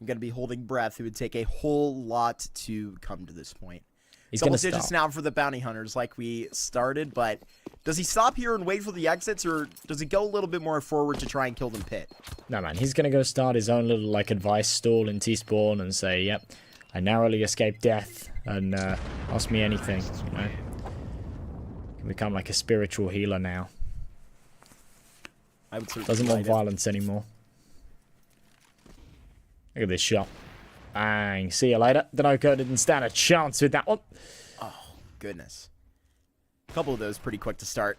am going to be holding breath. It would take a whole lot to come to this point. He's Double going to digits stop. now for the Bounty Hunters like we started, but does he stop here and wait for the exits, or does he go a little bit more forward to try and kill them pit? No, man, he's going to go start his own little, like, advice stall in T-Spawn and say, yep, I narrowly escaped death, and ask me anything, you know? Can become like a spiritual healer now. I would certainly Doesn't want like it. violence anymore. Look at this shot. Bang. See you later. Denoco didn't stand a chance with that one. Oh, goodness. A couple of those pretty quick to start.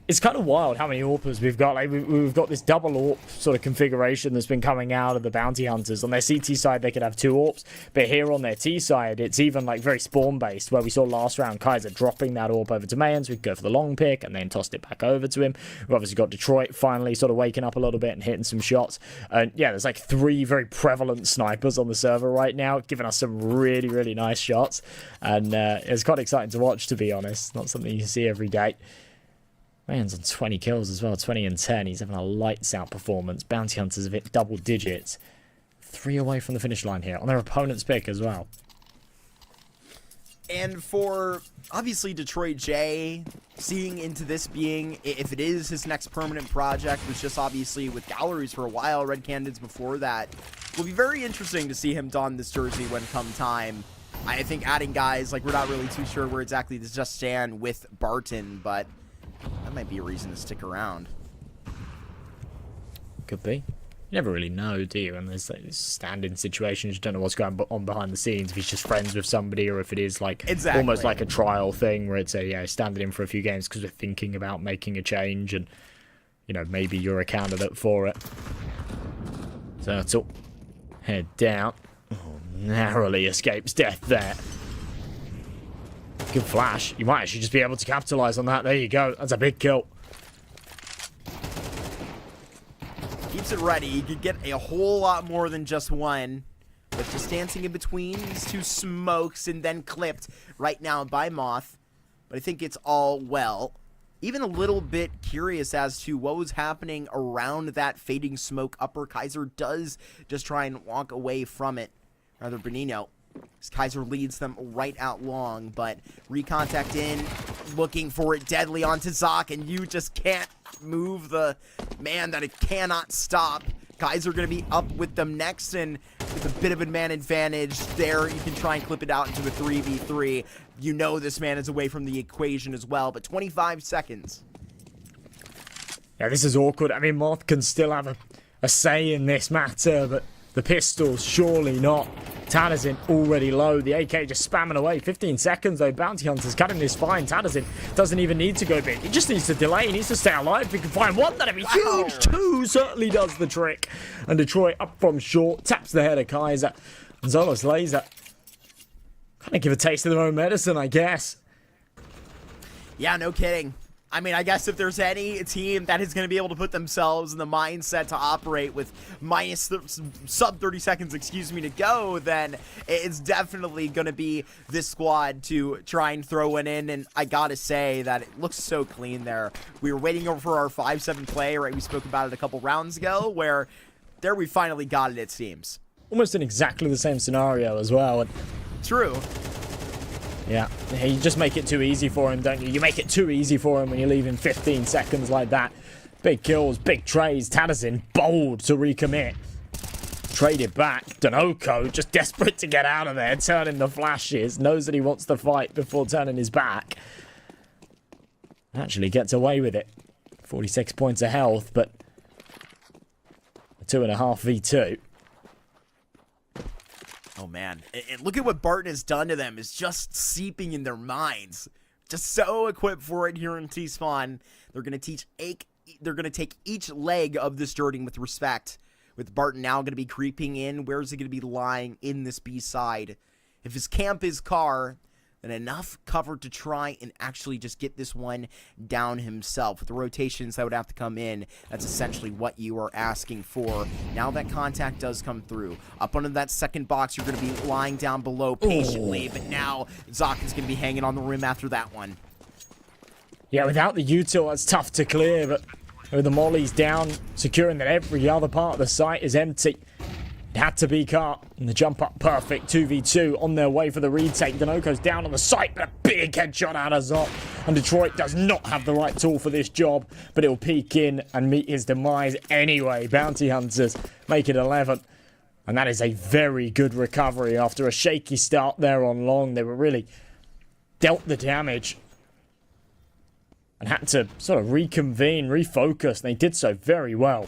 It's kind of wild how many AWPers we've got. Like we've got this double AWP sort of configuration that's been coming out of the Bounty Hunters. On their CT side, they could have 2 AWPs, but here on their T side, it's even like very spawn-based, where we saw last round Kaiser dropping that AWP over to Mayans. We could go for the long pick and then tossed it back over to him. We've obviously got Detroit finally sort of waking up a little bit and hitting some shots. And yeah, there's like 3 very prevalent snipers on the server right now, giving us some really, really nice shots. And it's quite exciting to watch, to be honest. Not something you see every day. Man's on 20 kills as well, 20 and 10. He's having a lights out performance. Bounty Hunters have hit double digits. 3 away from the finish line here, on their opponent's pick as well. And for, obviously, Detroit J, seeing into this being, if it is his next permanent project, was just obviously with galleries for a while, Red Candidates before that, will be very interesting to see him don this jersey when come time. I think adding guys, like, we're not really too sure where exactly this just stand with Barton, but that might be a reason to stick around. Could be. You never really know, do you? And there's like stand-in situations, you don't know what's going on behind the scenes, if he's just friends with somebody, or if it is like almost like a trial thing where it's a standing in for a few games because we're thinking about making a change, and you know, maybe you're a candidate for it. So it's all head down. Oh, narrowly escapes death there. Good flash. You might actually just be able to capitalize on that. There you go. That's a big kill. Keeps it ready. He could get a whole lot more than just one. But just dancing in between these 2 smokes and then clipped right now by Moth. But I think it's all well. even a little bit curious as to what was happening around that fading smoke upper. Kaiser does just try and walk away from it. Rather, Benino. Kaiser leads them right out long, but recontact in, looking for it deadly onto Zoc, and you just can't move the man that it cannot stop. Kaiser going to be up with them next, and with a bit of a man advantage there, you can try and clip it out into a 3v3. You know this man is away from the equation as well, but 25 seconds. Yeah, this is awkward. I mean, Moth can still have a say in this matter, but the pistols, surely not. Tadazin already low. The AK just spamming away. 15 seconds though. Bounty Hunter's cutting this fine. Tadazin doesn't even need to go big. He just needs to delay. He needs to stay alive. If he can find one, that'd be huge. Two certainly does the trick. And Detroit up from short. Taps the head of Kaiser. And Zolos Laser kind of give a taste of their own medicine, I guess. Yeah, no kidding. I mean, I guess if there's any team that is going to be able to put themselves in the mindset to operate with sub 30 seconds, to go, then it's definitely going to be this squad to try and throw one in. And I got to say that it looks so clean there. We were waiting over for our 5-7 play, right? We spoke about it a couple rounds ago, where there we finally got it, it seems. Almost in exactly the same scenario as well. And true. yeah, you just make it too easy for him, don't you? You make it too easy for him when you leave him 15 seconds like that. Big kills, big trays. Tadazin bold to recommit. Trade it back. Denoco just desperate to get out of there, turning the flashes. Knows that he wants to fight before turning his back. Actually gets away with it. 46 points of health, but a 2.5 v2. Oh, man. And look at what Barton has done to them. It's just seeping in their minds. Just so equipped for it here in T-Spawn. They're going to take each leg of this journey with respect. With Barton now going to be creeping in. Where's he going to be lying in this B side? If his camp is car, then enough cover to try and actually just get this one down himself. With the rotations that would have to come in, that's essentially what you are asking for. Now that contact does come through. Up under that second box, you're going to be lying down below patiently, but now Zoc is going to be hanging on the rim after that one. Yeah, without the util, that's tough to clear, but with the mollies down, securing that every other part of the site is empty. It had to be Cart, and the jump up perfect. 2v2 on their way for the retake. Denoco's down on the site, but a big headshot out of Zoc. And Detroit does not have the right tool for this job, but it'll peek in and meet his demise anyway. Bounty Hunters make it 11. And that is a very good recovery after a shaky start there on long. They were really dealt the damage and had to sort of reconvene, refocus, and they did so very well.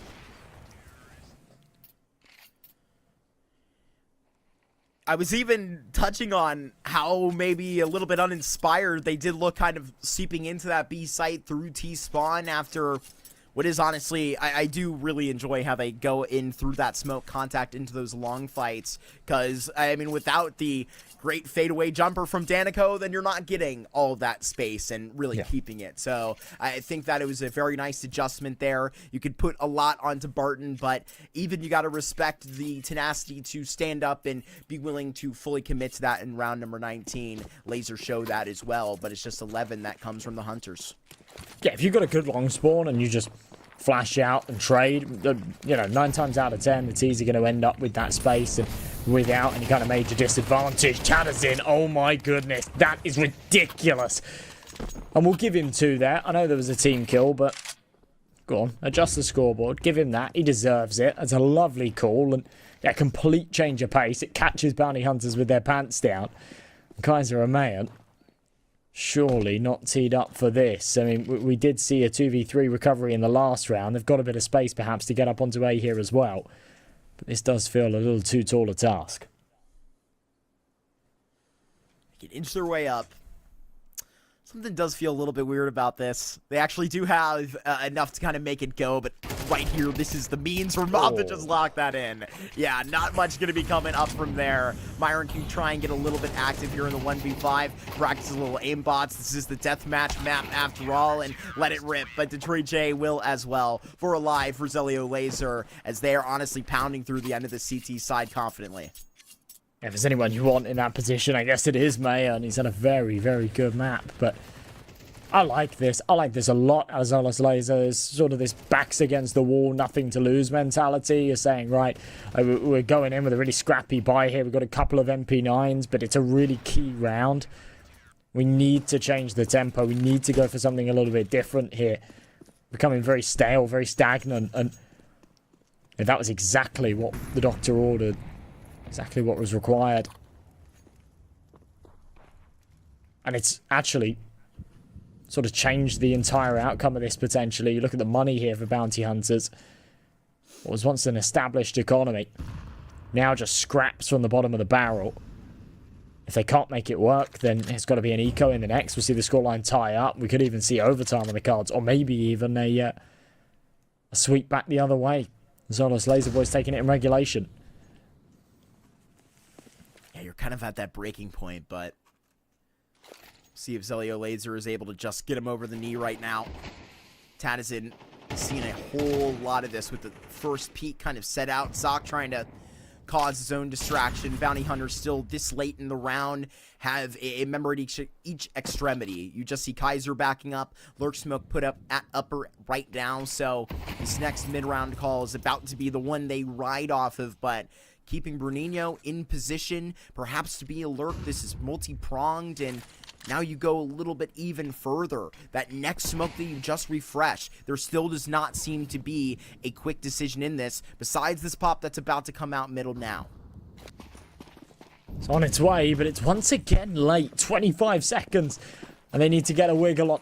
I was even touching on how maybe a little bit uninspired they did look, kind of seeping into that B site through T-Spawn after what is honestly, I do really enjoy how they go in through that smoke contact into those long fights, because, I mean, without the great fadeaway jumper from Danico, then you're not getting all of that space and really keeping it. So I think that it was a very nice adjustment there. You could put a lot onto Barton, but even you got to respect the tenacity to stand up and be willing to fully commit to that in round number 19. Laser showed that as well, but it's just 11 that comes from the Hunters. Yeah, if you've got a good long spawn and you just flash out and trade, you know, 9 times out of 10, it's easy going to end up with that space and without any kind of major disadvantage. Tadazin, oh my goodness, that is ridiculous. And we'll give him 2 there. I know there was a team kill, but go on, adjust the scoreboard, give him that. He deserves it. It's a lovely call and a complete change of pace. It catches Bounty Hunters with their pants down. Kaiser Amayan, surely not teed up for this. I mean, we did see a 2v3 recovery in the last round. They've got a bit of space perhaps to get up onto A here as well. But this does feel a little too tall a task. They can inch their way up. Something does feel a little bit weird about this. They actually do have enough to kind of make it go, but right here, this is the means for Mob to just lock that in. Yeah, not much going to be coming up from there. Myron can try and get a little bit active here in the 1v5. Practice a little aimbots. This is the deathmatch map after all, and let it rip. But Detroit J will as well for a live for Zelio Laser, as they are honestly pounding through the end of the CT side confidently. If there's anyone you want in that position, I guess it is Mayer, and he's had a very, very good map. But I like this. I like this a lot as Zolos Laser. Is sort of this backs against the wall, nothing to lose mentality. You're saying, right, we're going in with a really scrappy buy here. We've got a couple of MP9s, but it's a really key round. We need to change the tempo. We need to go for something a little bit different here. Becoming very stale, very stagnant, and that was exactly what the doctor ordered. Exactly what was required. And it's actually sort of changed the entire outcome of this, potentially. You look at the money here for bounty hunters. What was once an established economy, now just scraps from the bottom of the barrel. If they can't make it work, then it's got to be an eco in the next. We'll see the scoreline tie up. We could even see overtime on the cards, or maybe even a sweep back the other way. Zolos Laser Boys taking it in regulation. Yeah, you're kind of at that breaking point, but see if Zelio Laser is able to just get him over the knee right now. Tadazin seeing a whole lot of this with the first peak kind of set out. Zoc trying to cause his own distraction. Bounty Hunters still this late in the round have a member at each extremity. You just see Kaiser backing up. Lurk Smoke put up at upper right now. So this next mid-round call is about to be the one they ride off of, but keeping Bruninho in position, perhaps to be a Lurk. This is multi-pronged, and now you go a little bit even further. That next smoke that you just refreshed, there still does not seem to be a quick decision in this, besides this pop that's about to come out middle now. It's on its way, but it's once again late. 25 seconds, and they need to get a wiggle on.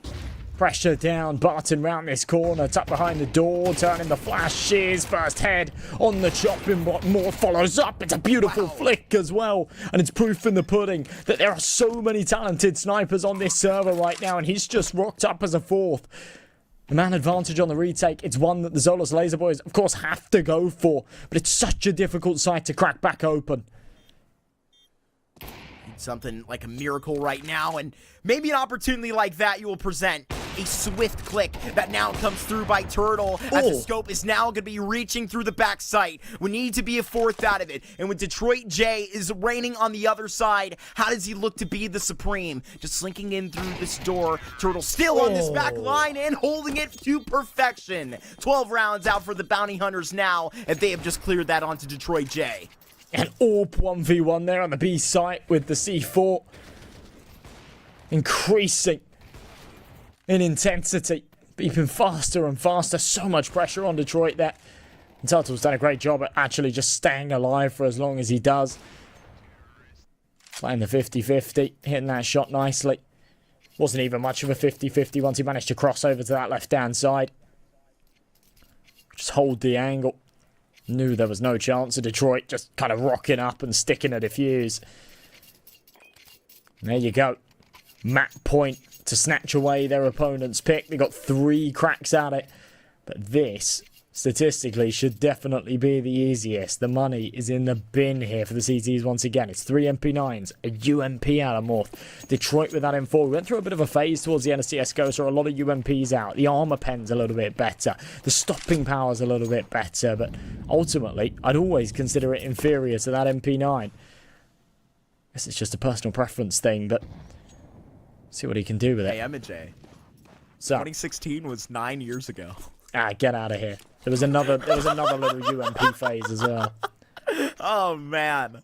Pressure down, Barton round this corner, tucked behind the door, turning the flash, shears first head on the chopping block, more follows up. It's a beautiful flick as well, and it's proof in the pudding that there are so many talented snipers on this server right now, and he's just rocked up as a fourth. The man advantage on the retake, it's one that the Zolos Laser Boys, of course, have to go for, but it's such a difficult site to crack back open. Something like a miracle right now, and maybe an opportunity like that you will present. A swift click that now comes through by Turtle as the scope is now going to be reaching through the back sight. We need to be a fourth out of it. And when Detroit J is reigning on the other side, how does he look to be the supreme? Just slinking in through this door. Turtle still on this back line and holding it to perfection. 12 rounds out for the Bounty Hunters now, and they have just cleared that onto Detroit J. An AWP 1v1 there on the B site with the C4. Increasing in intensity. Beeping faster and faster. So much pressure on Detroit there. And Turtle's done a great job at actually just staying alive for as long as he does. Playing the 50-50. Hitting that shot nicely. Wasn't even much of a 50-50 once he managed to cross over to that left-hand side. Just hold the angle. Knew there was no chance of Detroit just kind of rocking up and sticking a defuse. And there you go. Map point to snatch away their opponent's pick. They got 3 cracks at it. But this, statistically, should definitely be the easiest. The money is in the bin here for the CTs once again. It's 3 MP9s, a UMP out of Morph. Detroit with that M4. We went through a bit of a phase towards the end of CSGO, so a lot of UMPs out. The armor pen's a little bit better. The stopping power's a little bit better, but ultimately, I'd always consider it inferior to that MP9. I guess it's just a personal preference thing, but see what he can do with it. Hey, MJ. So, 2016 was 9 years ago. Get out of here. There was another little UMP phase as well. Oh, man.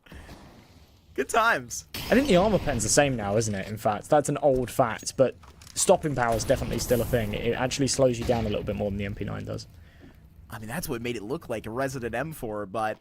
Good times. I think the armor pen's the same now, isn't it? In fact, that's an old fact, but stopping power is definitely still a thing. It actually slows you down a little bit more than the MP9 does. I mean, that's what made it look like a Resident M4, but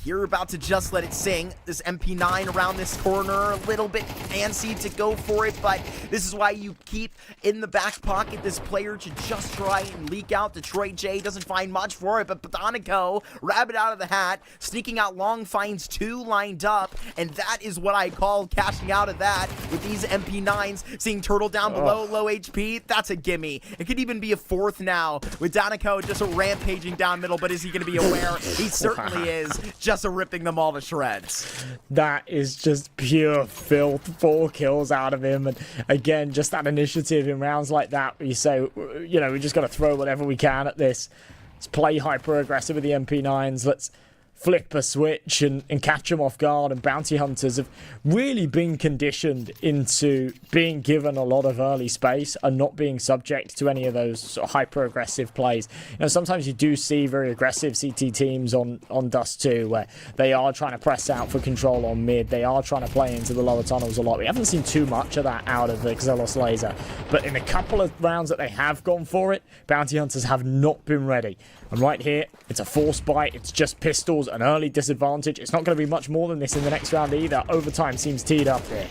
you're about to just let it sing. This MP9 around this corner, a little bit fancy to go for it, but this is why you keep in the back pocket this player to just try and leak out. Detroit J doesn't find much for it, but Botanico, rabbit out of the hat, sneaking out long, finds 2 lined up, and that is what I call cashing out of that with these MP9s. Seeing Turtle down below, low HP, that's a gimme. It could even be a 4th now with Danico just rampaging down middle, but is he going to be aware? He certainly is. Just ripping them all to shreds. That is just pure filth. 4 kills out of him, and again, just that initiative in rounds like that where you say, you know, we just got to throw whatever we can at this. Let's play hyper aggressive with the MP9s. Let's flip a switch and catch them off guard, and bounty hunters have really been conditioned into being given a lot of early space and not being subject to any of those sort of hyper-aggressive plays. You know, sometimes you do see very aggressive CT teams on Dust 2 where they are trying to press out for control on mid, they are trying to play into the lower tunnels a lot. We haven't seen too much of that out of the Xelos Laser, but in a couple of rounds that they have gone for it, bounty hunters have not been ready. And right here, it's a force bite, it's just pistols, an early disadvantage. It's not going to be much more than this in the next round either. Overtime seems teed up here.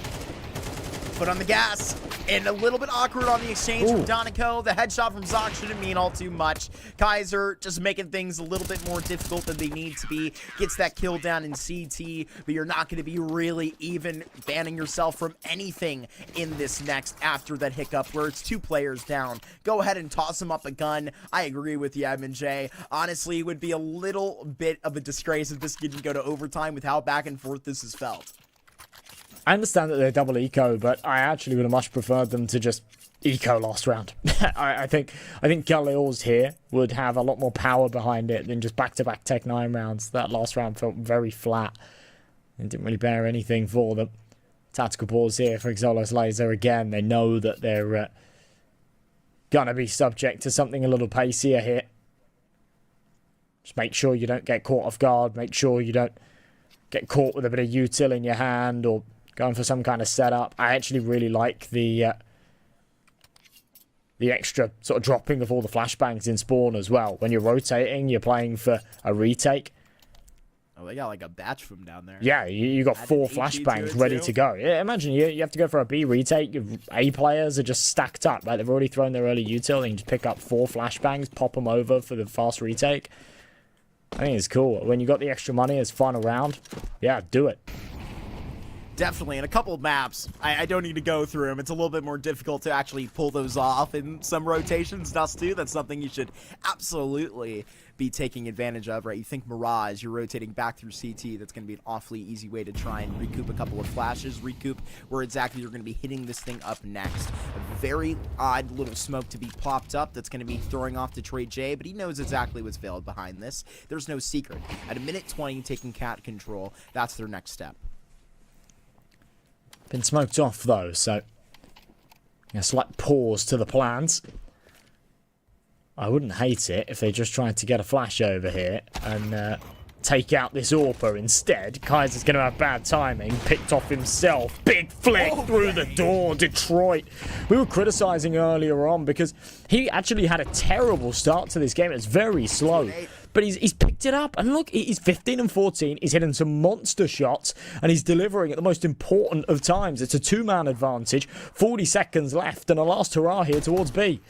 Foot on the gas, and a little bit awkward on the exchange from Donico. The headshot from Zoc shouldn't mean all too much. Kaiser just making things a little bit more difficult than they need to be. Gets that kill down in CT, but you're not going to be really even banning yourself from anything in this next after that hiccup where it's 2 players down. Go ahead and toss him up a gun. I agree with you, Edmund J. Honestly, it would be a little bit of a disgrace if this didn't go to overtime with how back and forth this is felt. I understand that they're double eco, but I actually would have much preferred them to just eco last round. I think Galil's here would have a lot more power behind it than just back-to-back Tech 9 rounds. That last round felt very flat. It didn't really bear anything for them. Tactical pause here for Xelos Laser again. They know that they're going to be subject to something a little pacier here. Just make sure you don't get caught off guard. Make sure you don't get caught with a bit of util in your hand or going for some kind of setup. I actually really like the extra sort of dropping of all the flashbangs in spawn as well. When you're rotating, you're playing for a retake. Oh, they got like a batch of them down there. Yeah, you got 4 flashbangs ready to go. Yeah, imagine you have to go for a B retake. Your A players are just stacked up. Like they've already thrown their early util. They can just pick up 4 flashbangs, pop them over for the fast retake. I think it's cool. When you got the extra money as final round, yeah, do it. Definitely, in a couple of maps, I don't need to go through them. It's a little bit more difficult to actually pull those off in some rotations. Dust 2, that's something you should absolutely be taking advantage of, right? You think Mirage, you're rotating back through CT, that's going to be an awfully easy way to try and recoup a couple of flashes, recoup where exactly you're going to be hitting this thing up next. A very odd little smoke to be popped up that's going to be throwing off Detroit J, but he knows exactly what's veiled behind this. There's no secret. At a minute 20, taking cat control, that's their next step. Been smoked off though, so a slight pause to the plans. I wouldn't hate it if they just tried to get a flash over here and take out this AWPer instead. Kaiser's going to have bad timing. Picked off himself. Big flick through the door. Detroit. We were criticizing earlier on because he actually had a terrible start to this game. It's very slow. But he's picked it up. And look, he's 15 and 14. He's hitting some monster shots. And he's delivering at the most important of times. It's a 2-man advantage. 40 seconds left. And a last hurrah here towards B.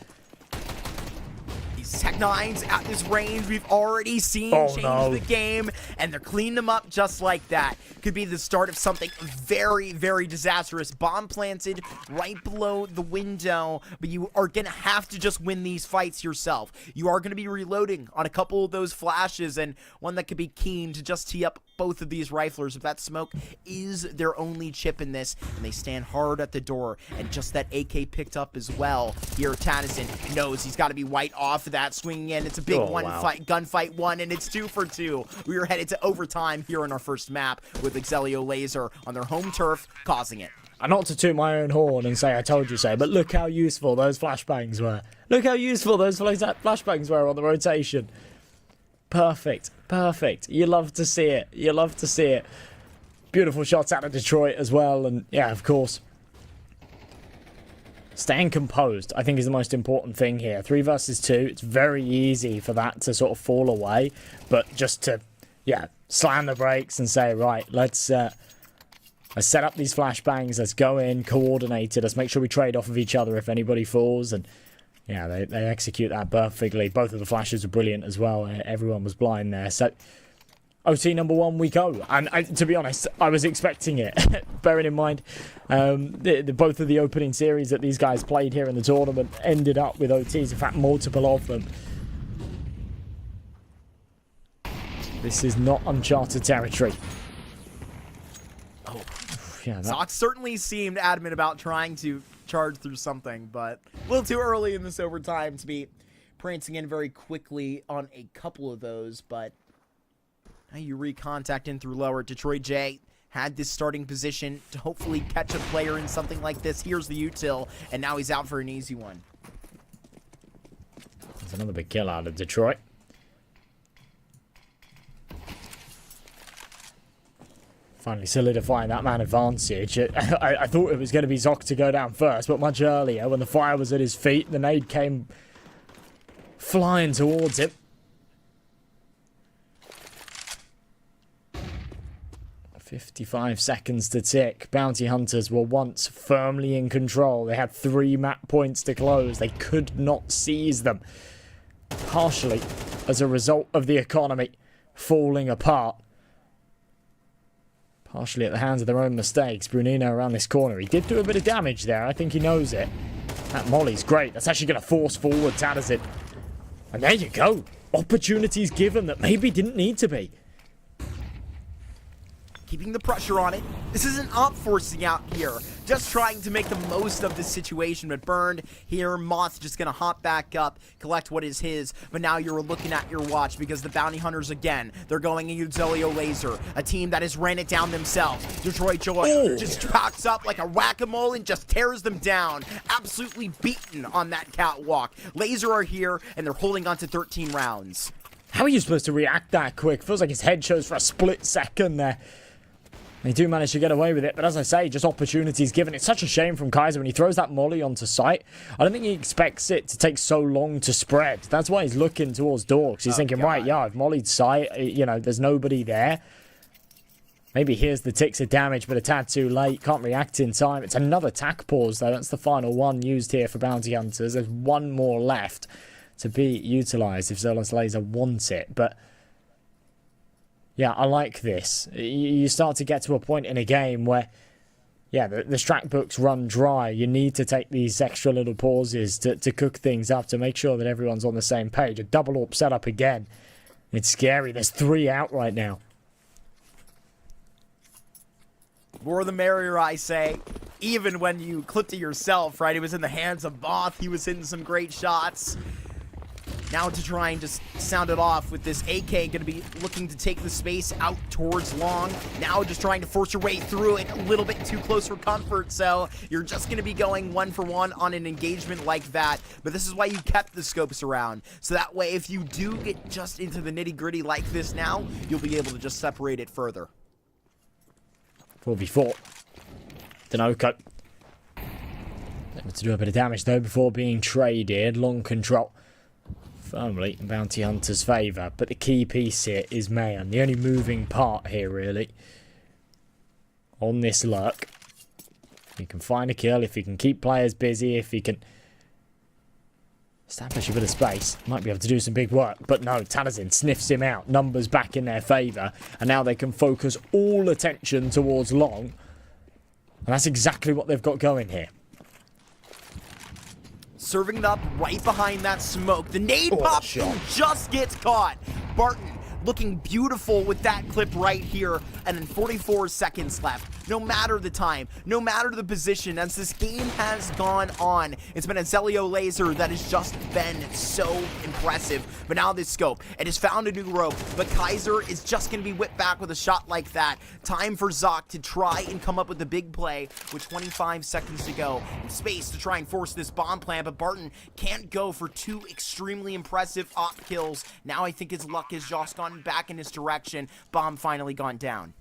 Tech 9's at this range we've already seen change the game, and they're cleaning them up just like that. Could be the start of something very, very disastrous. Bomb planted right below the window, but you are going to have to just win these fights yourself. You are going to be reloading on a couple of those flashes, and one that could be keen to just tee up both of these riflers if that smoke is their only chip in this, and they stand hard at the door, and just that AK picked up as well. Here, Tannison knows he's got to be white off of that, swinging in. It's a big gunfight one, and it's 2 for 2. We are headed to overtime here on our first map with Xelio Laser on their home turf, causing it. Not to toot my own horn and say I told you so, but look how useful those flashbangs were. Look how useful those flashbangs were on the rotation. Perfect. Perfect. You love to see it. You love to see it. Beautiful shots out of Detroit as well, and yeah, of course. Staying composed, I think, is the most important thing here. 3 versus 2, it's very easy for that to sort of fall away. But just to, yeah, slam the brakes and say, right, let's set up these flashbangs. Let's go in, coordinated. Let's make sure we trade off of each other if anybody falls. And yeah, they execute that perfectly. Both of the flashes were brilliant as well. Everyone was blind there. So OT number 1 we go, and to be honest, I was expecting it. Bearing in mind, both of the opening series that these guys played here in the tournament ended up with OTs. In fact, multiple of them. This is not uncharted territory. Oh, yeah. Zoc certainly seemed adamant about trying to charge through something, but a little too early in this overtime to be prancing in very quickly on a couple of those, but Now you recontact in through lower. Detroit J had this starting position to hopefully catch a player in something like this. Here's the util, and now he's out for an easy one. There's another big kill out of Detroit. Finally solidifying that man advantage. I thought it was going to be Zoc to go down first, but much earlier when the fire was at his feet, the nade came flying towards him. 55 seconds to tick. Bounty Hunters were once firmly in control. They had 3 map points to close. They could not seize them. Partially as a result of the economy falling apart. Partially at the hands of their own mistakes. Brunino around this corner. He did do a bit of damage there. I think he knows it. That molly's great. That's actually going to force forward Tadazin. And there you go. Opportunities given that maybe didn't need to be. Keeping the pressure on it. This isn't up forcing out here. Just trying to make the most of this situation, but burned here. Moth just gonna hop back up, collect what is his, but now you're looking at your watch because the Bounty Hunters again, they're going into Zelio Laser, a team that has ran it down themselves. Detroit Joy just packs up like a whack-a-mole and just tears them down. Absolutely beaten on that catwalk. Laser are here, and they're holding on to 13 rounds. How are you supposed to react that quick? Feels like his head shows for a split second there. They do manage to get away with it, but as I say, just opportunities given. It's such a shame from Kaiser when he throws that molly onto site. I don't think he expects it to take so long to spread. That's why he's looking towards Dorks. He's thinking, right, yeah, I've mollied site. You know, there's nobody there. Maybe here's the ticks of damage, but a tad too late. Can't react in time. It's another tack pause, though. That's the final one used here for Bounty Hunters. There's one more left to be utilised if Zolos Laser wants it, but... yeah, I like this. You start to get to a point in a game where, yeah, the strat books run dry. You need to take these extra little pauses to cook things up, to make sure that everyone's on the same page. A double AWP setup again. It's scary. There's 3 out right now. More the merrier, I say. Even when you clipped it yourself, right? It was in the hands of Moth. He was hitting some great shots. Now to try and just sound it off with this AK going to be looking to take the space out towards long. Now just trying to force your way through it a little bit too close for comfort. So you're just going to be going 1 for 1 on an engagement like that. But this is why you kept the scopes around. So that way if you do get just into the nitty gritty like this now, you'll be able to just separate it further. 4v4. Denoco. Able to do a bit of damage though before being traded. Long control. Firmly in Bounty Hunter's favour, but the key piece here is Mayan, the only moving part here really on this lurk. If he can find a kill, if he can keep players busy, if he can establish a bit of space, might be able to do some big work. But no, Tadazin sniffs him out, numbers back in their favour, and now they can focus all attention towards long, and that's exactly what they've got going here. Serving it up right behind that smoke. The nade pops and just gets caught. Barton looking beautiful with that clip right here. And then 44 seconds left. No matter the time, no matter the position, as this game has gone on, it's been a Zelio Laser that has just been so impressive. But now this scope, it has found a new rope, but Kaiser is just going to be whipped back with a shot like that. Time for Zoc to try and come up with a big play with 25 seconds to go. And space to try and force this bomb plan, but Barton can't go for 2 extremely impressive op kills. Now I think his luck has just gone back in his direction. Bomb finally gone down.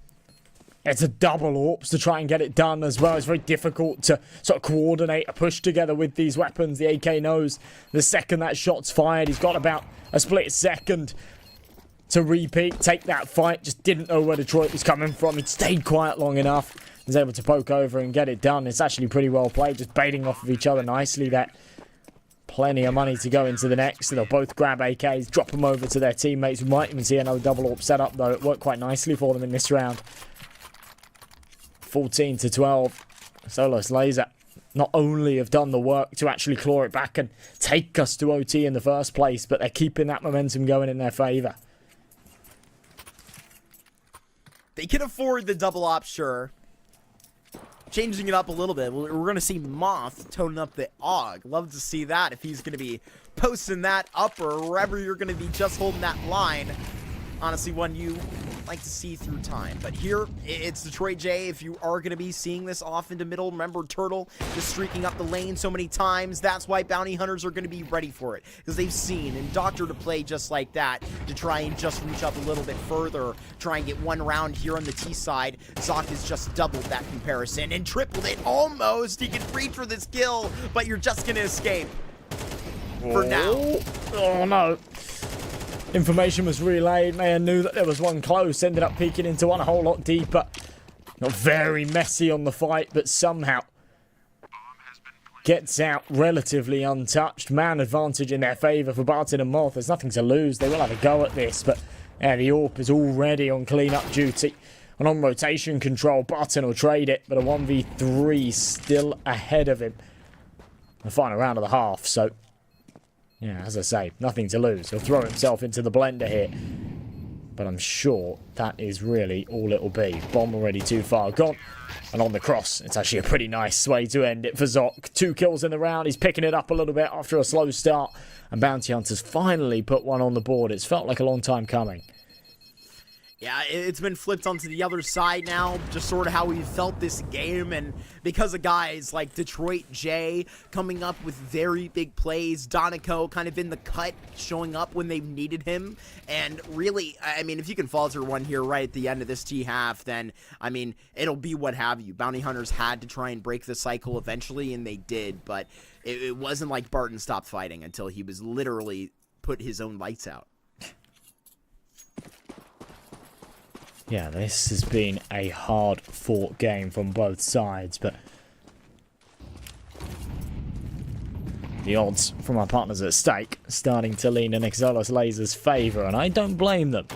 It's a double AWPs to try and get it done as well. It's very difficult to sort of coordinate a push together with these weapons. The AK knows the second that shot's fired, he's got about a split second to repeat, take that fight. Just didn't know where Detroit was coming from. He'd stayed quiet long enough. Was able to poke over and get it done. It's actually pretty well played, just baiting off of each other nicely there. Plenty of money to go into the next. So they'll both grab AKs, drop them over to their teammates. We might even see another double AWP setup, though. It worked quite nicely for them in this round. 14 to 12. Zolos Laser not only have done the work to actually claw it back and take us to OT in the first place, but they're keeping that momentum going in their favour. They can afford the double op, sure. Changing it up a little bit. We're going to see Moth toning up the AUG. Love to see that if he's going to be posting that upper, or wherever you're going to be just holding that line. Honestly, one you don't like to see through time. But here, it's Detroit J. If you are going to be seeing this off into middle, remember Turtle just streaking up the lane so many times. That's why Bounty Hunters are going to be ready for it, because they've seen and Doctor to play just like that, to try and just reach up a little bit further, try and get one round here on the T side. Zoc has just doubled that comparison and tripled it almost. He can reach for this kill, but you're just going to escape for now. Oh no. Information was relayed. Mayor knew that there was one close, ended up peeking into one a whole lot deeper. Not very messy on the fight, but somehow gets out relatively untouched. Man advantage in their favour for Barton and Moth. There's nothing to lose. They will have a go at this, but yeah, the AWP is already on clean-up duty. And on rotation control, Barton will trade it, but a 1v3 still ahead of him. The final round of the half, so yeah, as I say, nothing to lose. He'll throw himself into the blender here. But I'm sure that is really all it'll be. Bomb already too far gone. And on the cross, it's actually a pretty nice way to end it for Zoc. 2 kills in the round. He's picking it up a little bit after a slow start. And Bounty Hunters finally put one on the board. It's felt like a long time coming. Yeah, it's been flipped onto the other side now, just sort of how we felt this game, and because of guys like Detroit J coming up with very big plays, Donico kind of in the cut, showing up when they've needed him, and really, I mean, if you can falter one here right at the end of this T-half, then, I mean, it'll be what have you. Bounty Hunters had to try and break the cycle eventually, and they did, but it wasn't like Barton stopped fighting until he was literally put his own lights out. Yeah, this has been a hard-fought game from both sides, but the odds from our partners at stake starting to lean in Exolos Laser's favour, and I don't blame them.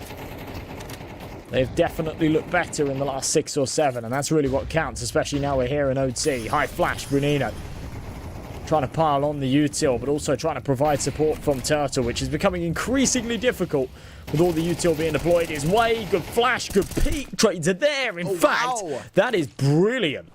They've definitely looked better in the last 6 or 7, and that's really what counts, especially now we're here in OT. High flash, Brunino trying to pile on the util, but also trying to provide support from Turtle, which is becoming increasingly difficult with all the util being deployed his way. Good flash, good peek, trades are there. In fact, wow. That is brilliant.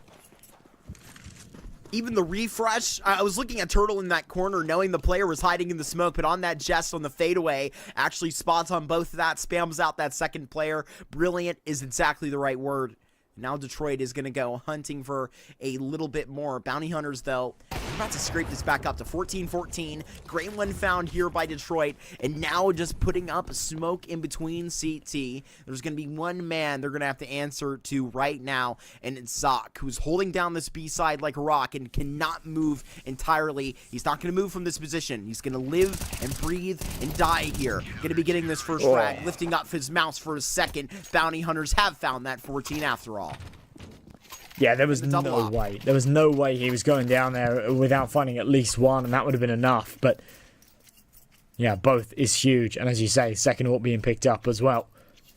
Even the refresh, I was looking at Turtle in that corner, knowing the player was hiding in the smoke, but on that Jess on the fadeaway, actually spots on both of that, spams out that second player. Brilliant is exactly the right word. Now Detroit is going to go hunting for a little bit more. Bounty Hunters, though, are about to scrape this back up to 14-14. Great one found here by Detroit, and now just putting up a smoke in between CT. There's going to be one man they're going to have to answer to right now, and it's Zoc, who's holding down this B side like a rock and cannot move entirely. He's not going to move from this position. He's going to live and breathe and die here. Going to be getting this first frag, lifting up his mouse for a second. Bounty Hunters have found that 14 after all. Yeah, there was no way. There was no way he was going down there without finding at least one, and that would have been enough. But yeah, both is huge. And as you say, second AWP being picked up as well.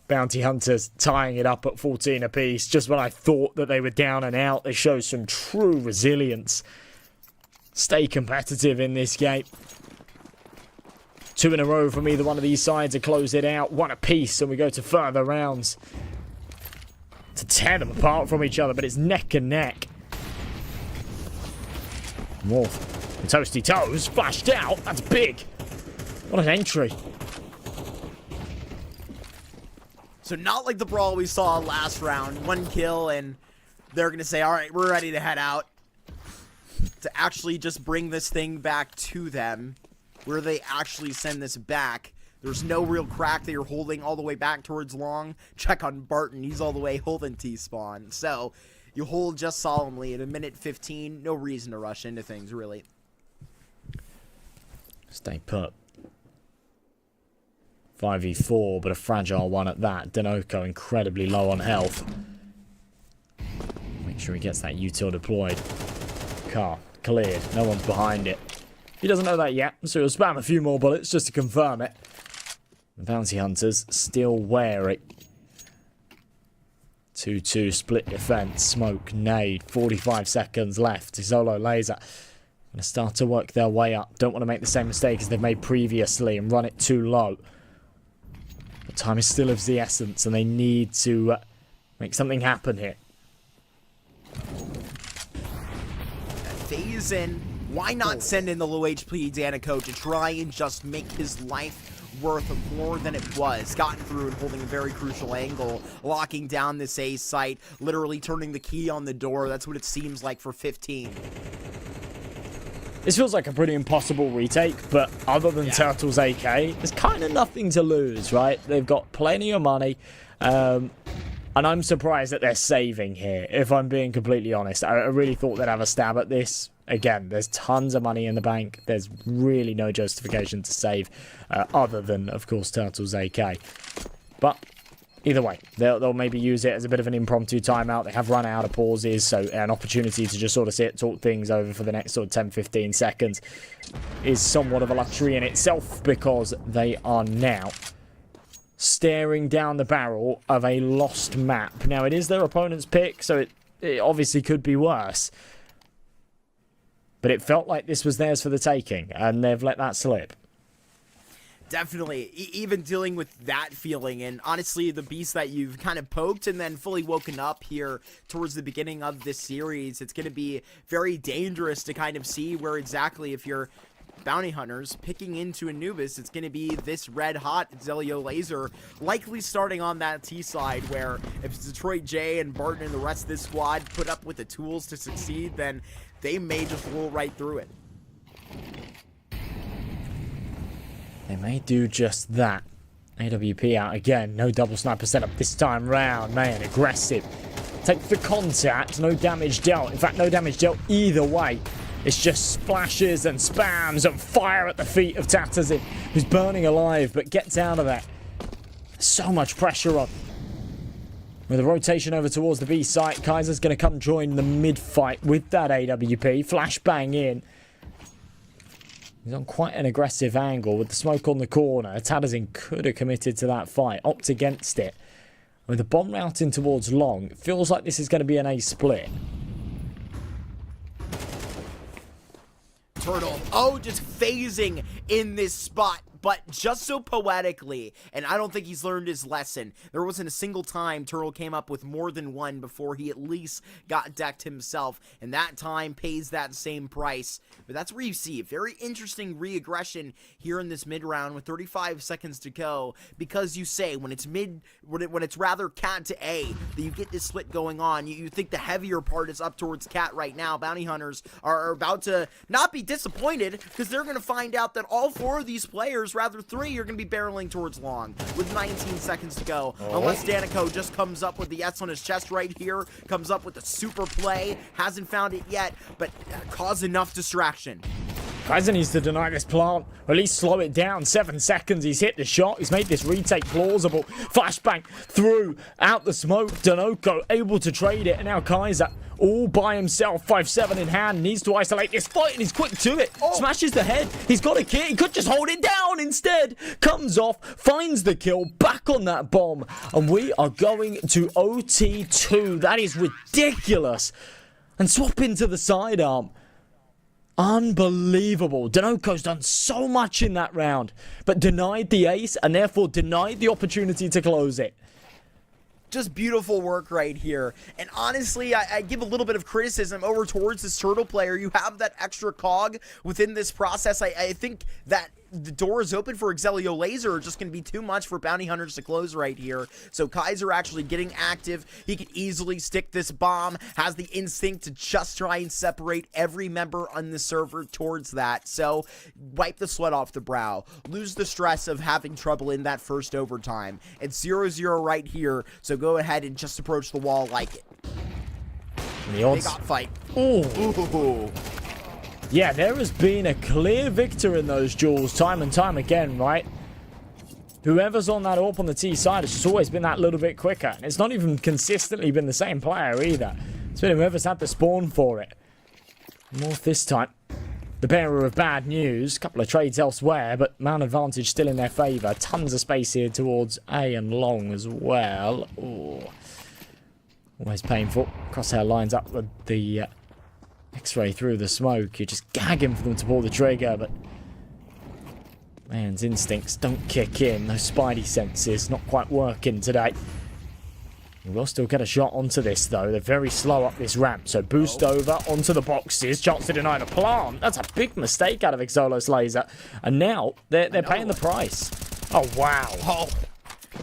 Bounty Hunters tying it up at 14 apiece. Just when I thought that they were down and out, they show some true resilience. Stay competitive in this game. 2 in a row from either one of these sides to close it out. 1 apiece, and we go to further rounds to tear them apart from each other, but it's neck and neck. Morph. And Toasty Toes flashed out. That's big. What an entry. So not like the brawl we saw last round. 1 kill, and they're going to say, all right, we're ready to head out. To actually just bring this thing back to them, where they actually send this back. There's no real crack that you're holding all the way back towards long. Check on Barton. He's all the way holding T-spawn. So you hold just solemnly at 1:15. No reason to rush into things, really. Stay put. 5v4, but a fragile one at that. Denoco incredibly low on health. Make sure he gets that util deployed. Car cleared. No one's behind it. He doesn't know that yet, so he'll spam a few more bullets just to confirm it. The Bounty Hunters still wary. 2-2 split defense. Smoke, nade. 45 seconds left. Zolo Laser going to start to work their way up. Don't want to make the same mistake as they've made previously and run it too low. But time is still of the essence, and they need to make something happen here. Phase in Why not send in the low HP Danico to try and just make his life worth more than it was? Gotten through and holding a very crucial angle, locking down this A site, literally turning the key on the door. That's what it seems like for 15. This feels like a pretty impossible retake, but other than Turtle's AK, there's kind of nothing to lose, right? They've got plenty of money, and I'm surprised that they're saving here, if I'm being completely honest. I really thought they'd have a stab at this. Again, there's tons of money in the bank. There's really no justification to save, other than, of course, Turtle's AK. But either way, they'll maybe use it as a bit of an impromptu timeout. They have run out of pauses, so an opportunity to just sort of sit, talk things over for the next sort of 10-15 seconds is somewhat of a luxury in itself, because they are now staring down the barrel of a lost map. Now, it is their opponent's pick, so it obviously could be worse. But it felt like this was theirs for the taking, and they've let that slip. Definitely, even dealing with that feeling, and honestly, the beast that you've kind of poked and then fully woken up here towards the beginning of this series, it's going to be very dangerous to kind of see where exactly, if you're bounty hunters picking into Anubis, it's going to be this red hot Zelio laser, likely starting on that T side, where if Detroit J and Barton and the rest of this squad put up with the tools to succeed, then they may just roll right through it. They may do just that. AWP out again. No double sniper setup this time round. Man, aggressive. Takes the contact. No damage dealt. In fact, no damage dealt either way. It's just splashes and spams and fire at the feet of Tattersy, who's burning alive but gets out of that. So much pressure on. With a rotation over towards the B site, Kaiser's going to come join the mid-fight with that AWP. Flashbang in. He's on quite an aggressive angle with the smoke on the corner. Tattersy could have committed to that fight. Opt against it. With the bomb routing towards long, it feels like this is going to be an A split. Turtle, just phasing in this spot, but just so poetically, and I don't think he's learned his lesson. There wasn't a single time Turtle came up with more than one before he at least got decked himself, and that time pays that same price. But that's where you see a very interesting re-aggression here in this mid-round with 35 seconds to go, because you say when it's when it's rather cat to A, that you get this split going on. You think the heavier part is up towards cat right now. Bounty hunters are about to not be disappointed, because they're going to find out that all four of these players, rather three, are going to be barreling towards long with 19 seconds to go. Unless Danico just comes up with the S on his chest right here, comes up with a super play, hasn't found it yet, but cause enough distraction. Kaiser needs to deny this plant, or at least slow it down. 7 seconds, he's hit the shot, he's made this retake plausible. Flashbang through, out the smoke, Danoco able to trade it, and now Kaiser all by himself, 5-7 in hand, needs to isolate this fight, and he's quick to it. Smashes the head, he's got a kill, he could just hold it down instead. Comes off, finds the kill, back on that bomb, and we are going to OT2. That is ridiculous. And swap into the sidearm. Unbelievable. Danoco's done so much in that round, but denied the ace and therefore denied the opportunity to close it. Just beautiful work right here. And honestly, I give a little bit of criticism over towards this Turtle player. You have that extra cog within this process. I think that the door is open for Exelio Laser, just going to be too much for Bounty Hunters to close right here. So Kaiser actually getting active. He can easily stick this bomb, has the instinct to just try and separate every member on the server towards that. So wipe the sweat off the brow. Lose the stress of having trouble in that first overtime. It's 0-0 right here, so go ahead and just approach the wall like it. The odds. Big op fight. Ooh. Yeah, there has been a clear victor in those duels time and time again, right? Whoever's on that AWP on the T side has just always been that little bit quicker. And it's not even consistently been the same player either. It's been whoever's had the spawn for it. North this time. The bearer of bad news. Couple of trades elsewhere, but man advantage still in their favour. Tons of space here towards A and long as well. Ooh. Always painful. Crosshair lines up with the X-ray through the smoke. You're just gagging for them to pull the trigger, but man's instincts don't kick in. Those spidey senses not quite working today. He will still get a shot onto this, though. They're very slow up this ramp. So boost over onto the boxes. Chance to deny the plant. That's a big mistake out of Xolo's laser. And now they're paying the price. Oh, wow.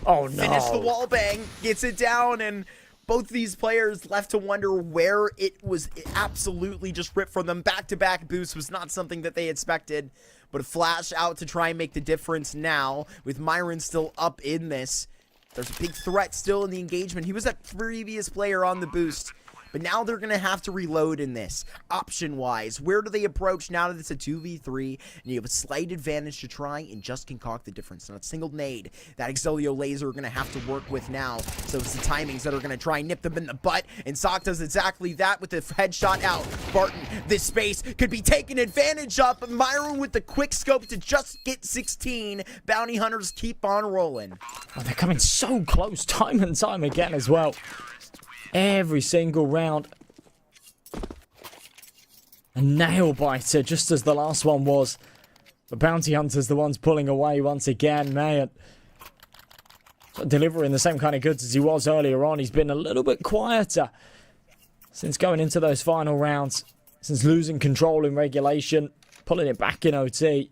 Oh, no. Finish the wall bang, gets it down, and both these players left to wonder where it was absolutely just ripped from them. Back-to-back boost was not something that they expected, but a flash out to try and make the difference now with Myron still up in this. There's a big threat still in the engagement. He was that previous player on the boost, but now they're going to have to reload in this. Option-wise, where do they approach now that it's a 2v3, and you have a slight advantage to try and just concoct the difference? Not a single nade that Xolio laser are going to have to work with now, so it's the timings that are going to try and nip them in the butt, and Sock does exactly that with the headshot out. Barton, this space could be taken advantage of, but Myron with the quick scope to just get 16. Bounty Hunters keep on rolling. Oh, they're coming so close time and time again as well. Every single round. A nail biter, just as the last one was. The Bounty Hunter's the ones pulling away once again, man. Delivering the same kind of goods as he was earlier on. He's been a little bit quieter since going into those final rounds. Since losing control in regulation. Pulling it back in OT.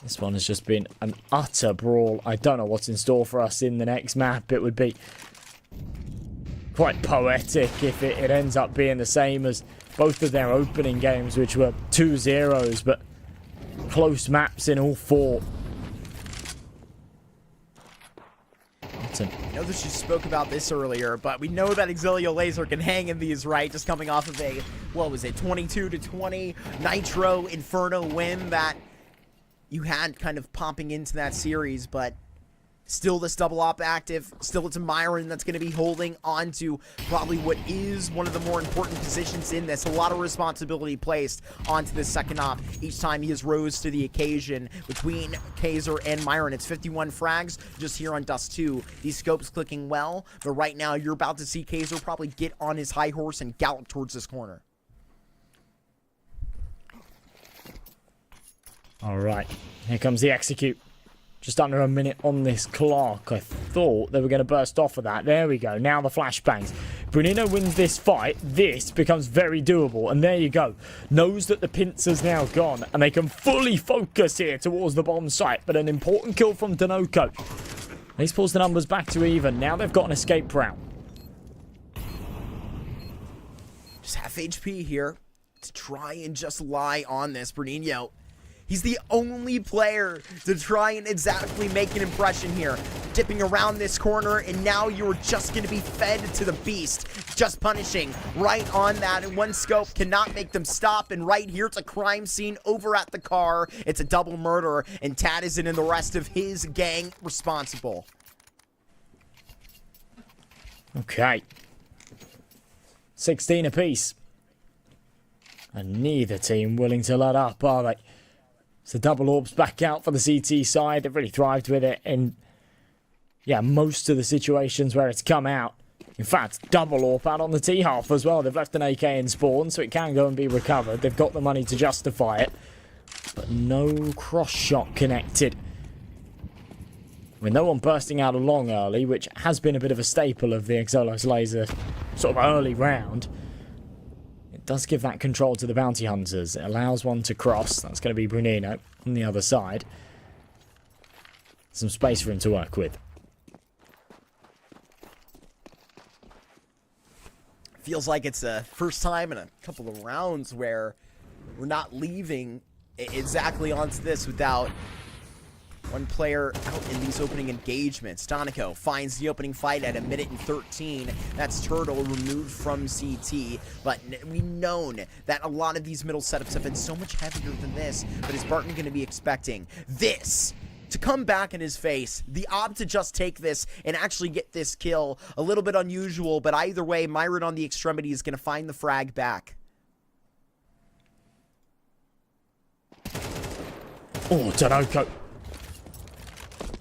This one has just been an utter brawl. I don't know what's in store for us in the next map. It would be quite poetic if it ends up being the same as both of their opening games, which were 2-0s, but close maps in all four. I know that you spoke about this earlier, but we know that Xolio Laser can hang in these, right? Just coming off of a, what was it, 22-20 Nitro Inferno win that you had kind of popping into that series, but still this double op active. Still it's a Myron that's going to be holding on to probably what is one of the more important positions in this. A lot of responsibility placed onto this second op each time he has rose to the occasion between Kaiser and Myron. It's 51 frags just here on Dust 2. These scopes clicking well, but right now you're about to see Kaiser probably get on his high horse and gallop towards this corner. Alright, here comes the execute. Just under a minute on this clock. I thought they were going to burst off of that. There we go. Now the flashbangs. Brunino wins this fight. This becomes very doable. And there you go. Knows that the pincer's now gone. And they can fully focus here towards the bomb site. But an important kill from Danoco. He's pulls the numbers back to even. Now they've got an escape route. Just half HP here to try and just lie on this. Bruninho, he's the only player to try and exactly make an impression here. Dipping around this corner, and now you're just going to be fed to the beast. Just punishing right on that, and one scope cannot make them stop. And right here, it's a crime scene over at the car. It's a double murder, and Tadison and the rest of his gang responsible. Okay. 16 apiece. And neither team willing to let up, are they? So double orbs back out for the CT side. They've really thrived with it in, yeah, most of the situations where it's come out. In fact, double orb out on the T half as well. They've left an AK in spawn, so it can go and be recovered. They've got the money to justify it. But no cross shot connected. With no one bursting out along early, which has been a bit of a staple of the Xolo's laser sort of early round. It does give that control to the Bounty Hunters. It allows one to cross. That's going to be Brunino on the other side. Some space for him to work with. Feels like it's the first time in a couple of rounds where we're not leaving exactly onto this without one player out in these opening engagements. Donico finds the opening fight at 1:13. That's Turtle removed from CT. But we've known that a lot of these middle setups have been so much heavier than this. But is Barton going to be expecting this to come back in his face? The opt to just take this and actually get this kill. A little bit unusual, but either way, Myron on the extremity is going to find the frag back. Oh, Danoco.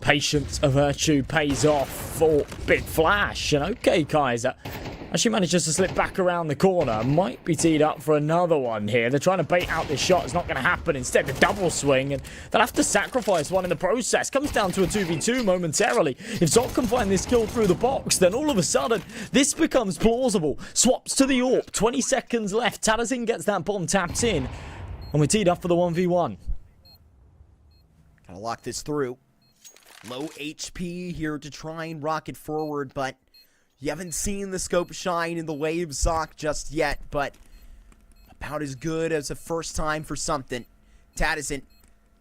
Patience, a virtue, pays off for Big Flash. And okay, Kaiser, Actually manages to slip back around the corner. Might be teed up for another one here. They're trying to bait out this shot. It's not going to happen. Instead, the double swing, and they'll have to sacrifice one in the process. Comes down to a 2v2 momentarily. If Zok can find this kill through the box, then all of a sudden, this becomes plausible. Swaps to the AWP. 20 seconds left. Tadazin gets that bomb tapped in. And we're teed up for the 1v1. Gotta lock this through. Low HP here to try and rocket forward, but you haven't seen the scope shine in the way of Zok just yet, but about as good as a first time for something. Tadazin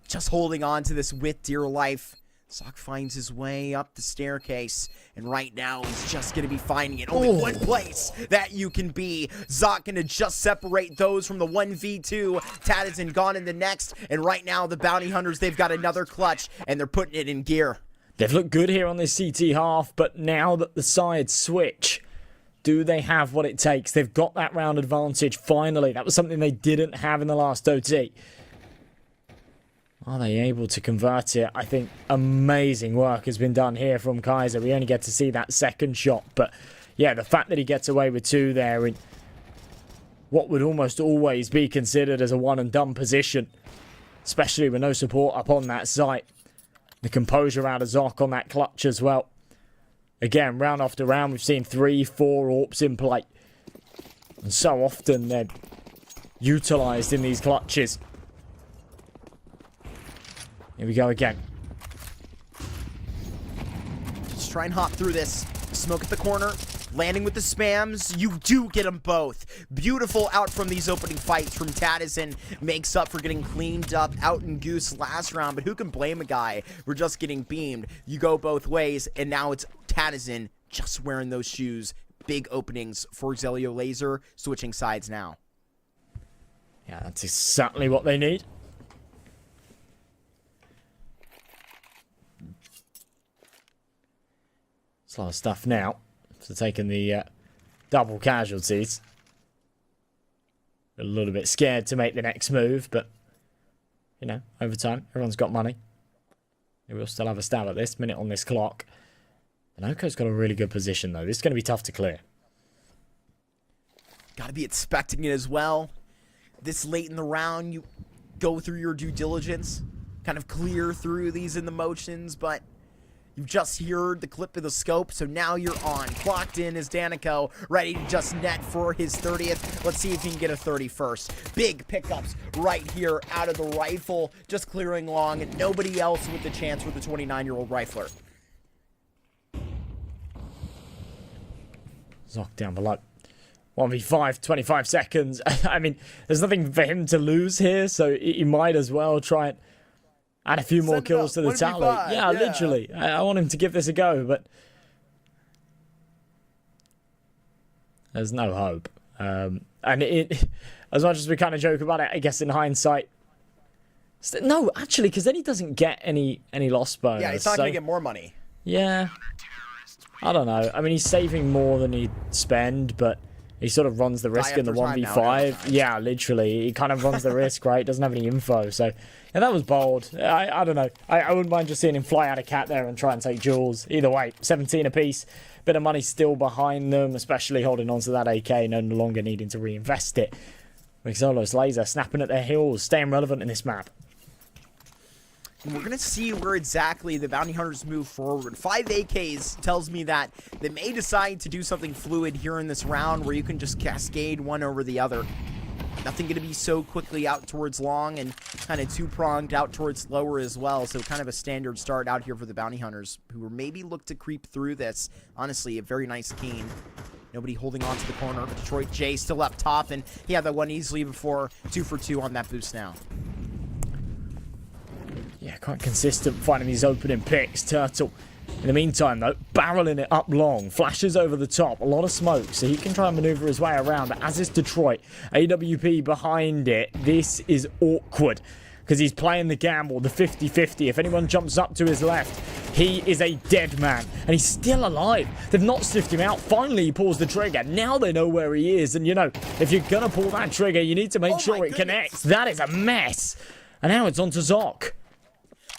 just holding on to this with dear life. Zok finds his way up the staircase, and right now he's just going to be finding it. Only one place that you can be. Zok going to just separate those from the 1v2. Tadazin gone in the next, and right now the Bounty Hunters, they've got another clutch, and they're putting it in gear. They've looked good here on this CT half, but now that the sides switch, do they have what it takes? They've got that round advantage finally. That was something they didn't have in the last OT. Are they able to convert it? I think amazing work has been done here from Kaiser. We only get to see that second shot, but yeah, the fact that he gets away with two there in what would almost always be considered as a one and done position, especially with no support up on that site. The composure out of Zok on that clutch as well. Again, round after round, we've seen 3-4 AWPs in play. And so often they're utilised in these clutches. Here we go again. Just try and hop through this. Smoke at the corner. Landing with the spams. You do get them both. Beautiful out from these opening fights from Tadazin. Makes up for getting cleaned up out in Goose last round. But who can blame a guy? We're just getting beamed. You go both ways. And now it's Tadazin just wearing those shoes. Big openings for Zelio Laser. Switching sides now. Yeah, that's exactly what they need. It's a lot of stuff now. So taking the double casualties. A little bit scared to make the next move, but you know, over time, everyone's got money. We'll still have a stab at this. Minute on this clock. Noko's got a really good position though. This is going to be tough to clear. Gotta be expecting it as well. This late in the round, you go through your due diligence. Kind of clear through these in the motions, but you've just heard the clip of the scope, so now you're on. Clocked in is Danico, ready to just net for his 30th. Let's see if he can get a 31st. Big pickups right here out of the rifle, just clearing long, and nobody else with the chance for the 29-year-old rifler. Zok down below. 1v5, 25 seconds. I mean, there's nothing for him to lose here, so he might as well try and add a few more kills to the tally. Yeah, literally. I want him to give this a go, but there's no hope. And as much as we kind of joke about it, I guess in hindsight, no, actually, because then he doesn't get any loss bonus. Yeah, he's not going to get more money. Yeah. I don't know. I mean, he's saving more than he'd spend, but he sort of runs the risk in the 1v5. Yeah, literally. He kind of runs the risk, right? Doesn't have any info. So, yeah, that was bold. I don't know. I wouldn't mind just seeing him fly out a cat there and try and take jewels. Either way, 17 apiece. Bit of money still behind them, especially holding on to that AK, no longer needing to reinvest it. Xolo's Laser snapping at their heels, staying relevant in this map. And we're going to see where exactly the Bounty Hunters move forward. 5 AKs tells me that they may decide to do something fluid here in this round where you can just cascade one over the other. Nothing going to be so quickly out towards long and kind of two-pronged out towards lower as well. So kind of a standard start out here for the Bounty Hunters who will maybe look to creep through this. Honestly, a very nice Keen. Nobody holding on to the corner. Detroit J still up top, and he had that one easily before. 2 for 2 on that boost now. Yeah, quite consistent finding these opening picks. Turtle, in the meantime, though, barreling it up long. Flashes over the top. A lot of smoke, so he can try and maneuver his way around. As is Detroit. AWP behind it. This is awkward because he's playing the gamble, the 50-50. If anyone jumps up to his left, he is a dead man. And he's still alive. They've not sniffed him out. Finally, he pulls the trigger. Now they know where he is. And, you know, if you're going to pull that trigger, you need to make sure it connects. That is a mess. And now it's on to Zok.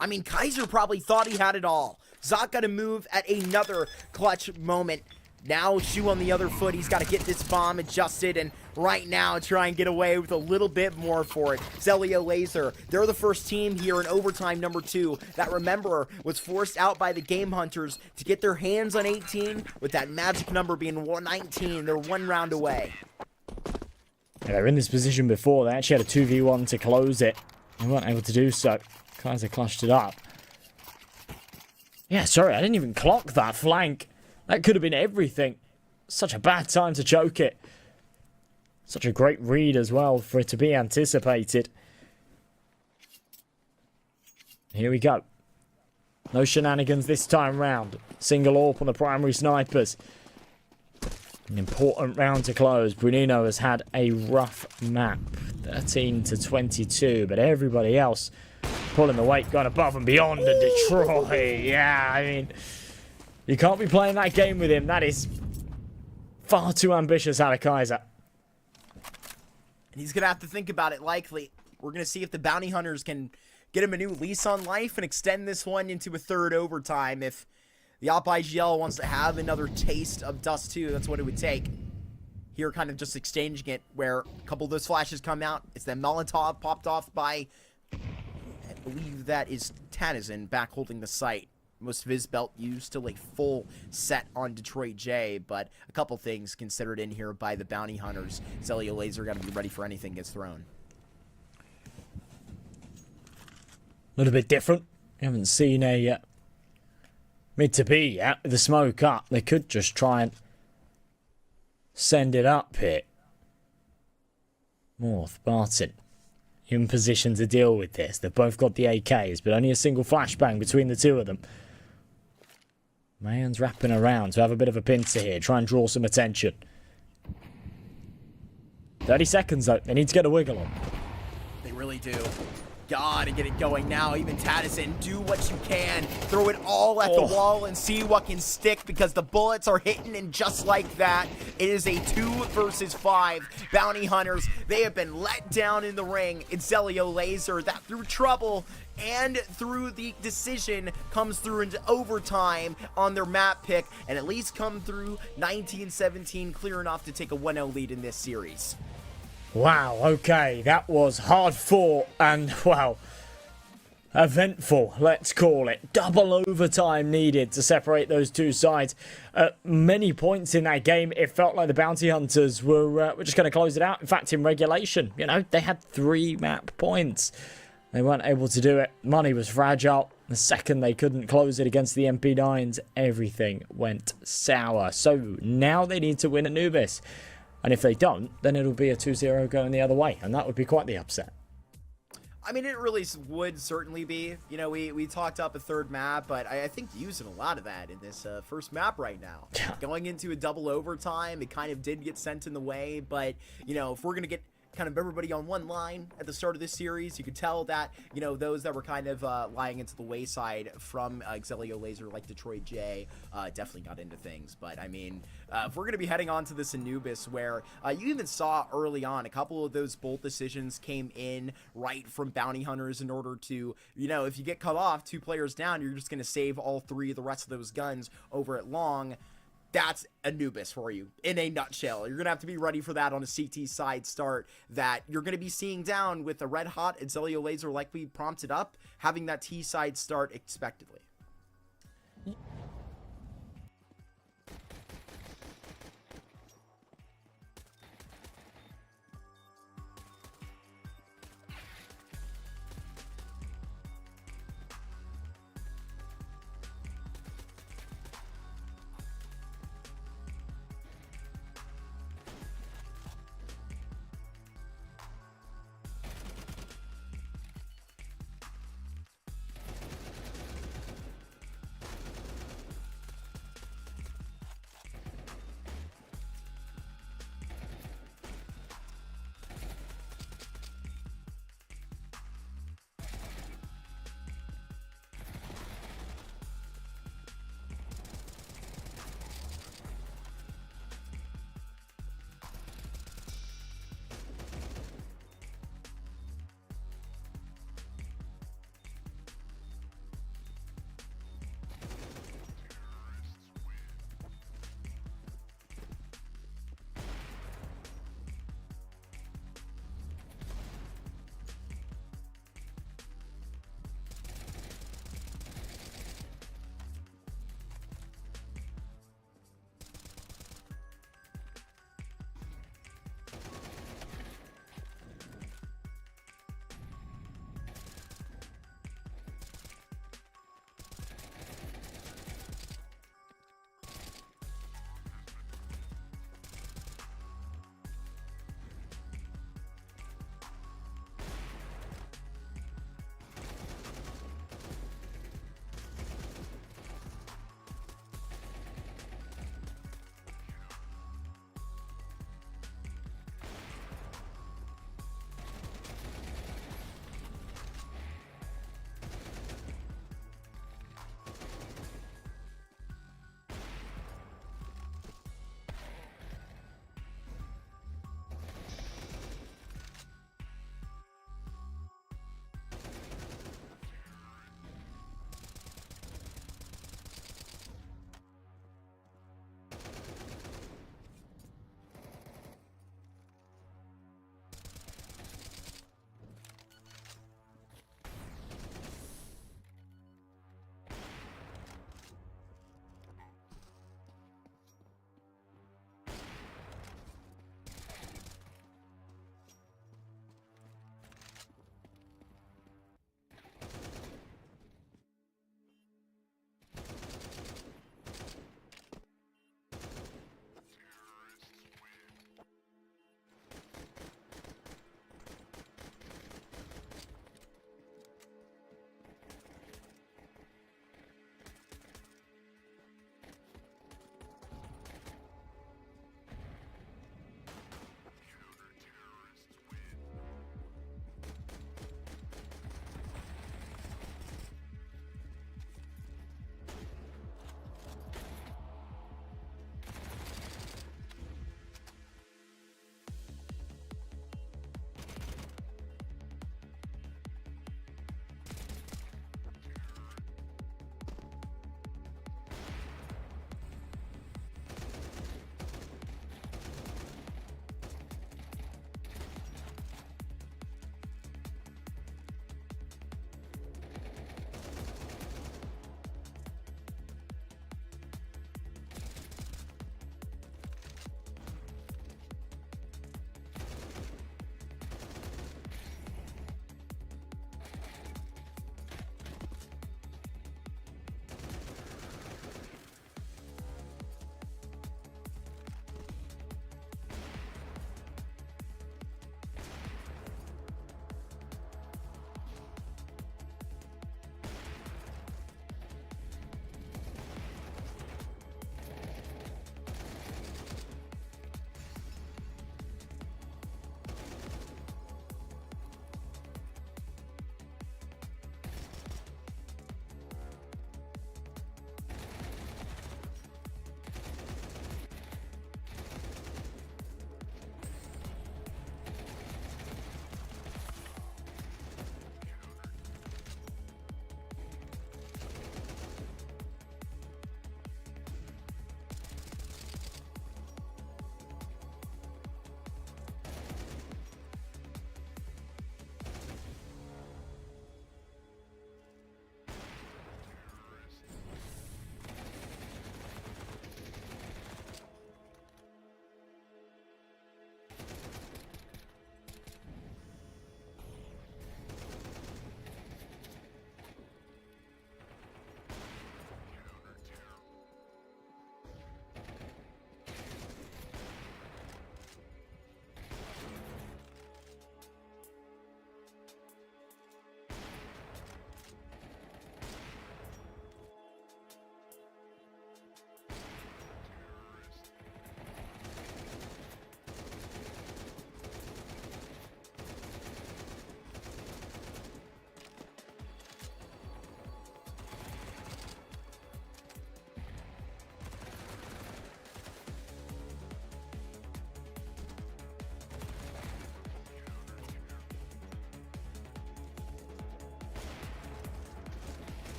I mean, Kaiser probably thought he had it all. Zok got to move at another clutch moment. Now Shu on the other foot. He's got to get this bomb adjusted and right now try and get away with a little bit more for it. Zelio Laser, they're the first team here in overtime number 2 that, remember, was forced out by the Game Hunters to get their hands on 18 with that magic number being 119. They're 1 round away. Yeah, they were in this position before. They actually had a 2v1 to close it. They weren't able to do so. Kaiser clutched it up. Yeah, sorry, I didn't even clock that flank. That could have been everything. Such a bad time to choke it. Such a great read as well for it to be anticipated. Here we go. No shenanigans this time round. Single AWP on the primary snipers. An important round to close. Brunino has had a rough map. 13 to 22, but everybody else pulling the weight, going above and beyond. And Detroit, yeah, I mean, you can't be playing that game with him. That is far too ambitious out of Kaiser. And he's going to have to think about it, likely. We're going to see if the Bounty Hunters can get him a new lease on life and extend this one into a third overtime. If the Op IGL wants to have another taste of Dust 2, that's what it would take. Here, kind of just exchanging it, where a couple of those flashes come out. It's then Molotov popped off by, I believe that is Tanizen, back holding the site. Most of his belt used, still a full set on Detroit J, but a couple things considered in here by the Bounty Hunters. Zelio Laser got to be ready for anything gets thrown. A little bit different. We haven't seen a mid to B yet. With the smoke up, they could just try and send it up here. Morth, Barton, in position to deal with this. They've both got the AKs, but only a single flashbang between the two of them. Mayan's wrapping around to have a bit of a pincer here, try and draw some attention. 30 seconds though, they need to get a wiggle on. They really do. Gotta get it going now. Even Tadison, do what you can. Throw it all at the wall and see what can stick, because the bullets are hitting, and just like that, it is a 2 versus 5. Bounty Hunters, they have been let down in the ring. It's Zelio Laser that, through trouble and through the decision, comes through into overtime on their map pick, and at least come through 19-17, clear enough to take a 1-0 lead in this series. Wow, okay, that was hard fought and, well, eventful, let's call it. Double overtime needed to separate those two sides. At many points in that game, it felt like the Bounty Hunters were just going to close it out. In fact, in regulation, you know, they had 3 map points. They weren't able to do it. Money was fragile. The second they couldn't close it against the MP9s, everything went sour. So now they need to win Anubis. And if they don't, then it'll be a 2-0 going the other way. And that would be quite the upset. I mean, it really would certainly be. You know, we talked up a third map, but I think using a lot of that in this first map right now. Going into a double overtime, it kind of did get sent in the way. But, you know, if we're going to get kind of everybody on one line at the start of this series, you could tell that, you know, those that were kind of lying into the wayside from Zelio Laser, like Detroit J, definitely got into things. But I mean, if we're going to be heading on to this Anubis, where you even saw early on a couple of those bolt decisions came in right from Bounty Hunters in order to, you know, if you get cut off 2 players down, you're just going to save all 3 of the rest of those guns over at long. That's Anubis for you in a nutshell. You're going to have to be ready for that on a CT side start that you're going to be seeing down with a red hot and Zelio Laser, like we prompted up, having that T side start expectedly.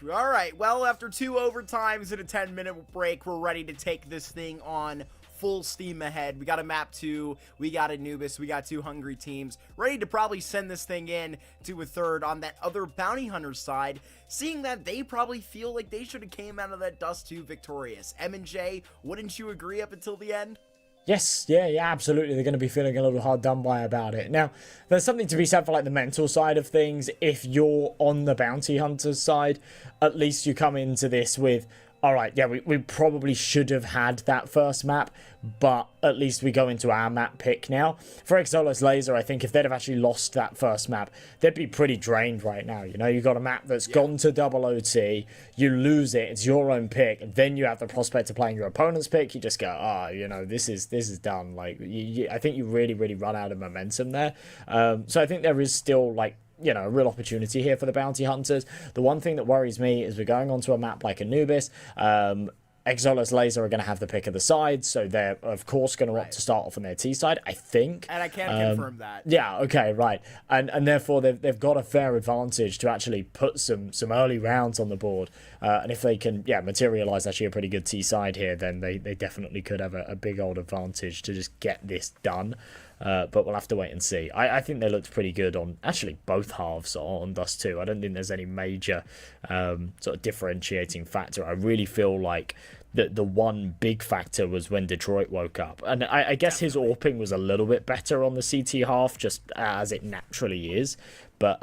All right. Well, after 2 overtimes and a 10-minute break, we're ready to take this thing on full steam ahead. We got a map 2, we got Anubis, we got 2 hungry teams, ready to probably send this thing in to a third on that other bounty hunter side, seeing that they probably feel like they should have came out of that Dust 2 victorious. M&J, wouldn't you agree up until the end? Yes, yeah, absolutely. They're going to be feeling a little hard done by about it. Now, there's something to be said for like the mental side of things. If you're on the bounty hunters side, at least you come into this with, all right, yeah, we probably should have had that first map, but at least we go into our map pick now. For Exolus Laser, I think if they'd have actually lost that first map, they'd be pretty drained right now. You know, you've got a map that's gone to double OT, you lose it, it's your own pick, and then you have the prospect of playing your opponent's pick, you just go, you know, this is done. Like, I think you really run out of momentum there. So I think there is still, like, you know, a real opportunity here for the bounty hunters. The one thing that worries me is we're going onto a map like Anubis. Exolus Laser are going to have the pick of the side, so they're of course going to want to start off on their T side, I think. And I can't confirm that. Yeah, okay, right. And therefore they've got a fair advantage to actually put some early rounds on the board. And if they can, materialize actually a pretty good T side here, then they definitely could have a big old advantage to just get this done. But we'll have to wait and see. I think they looked pretty good on actually both halves on Dust 2. I don't think there's any major sort of differentiating factor. I really feel like the one big factor was when Detroit woke up. And I guess his AWPing was a little bit better on the CT half, just as it naturally is. But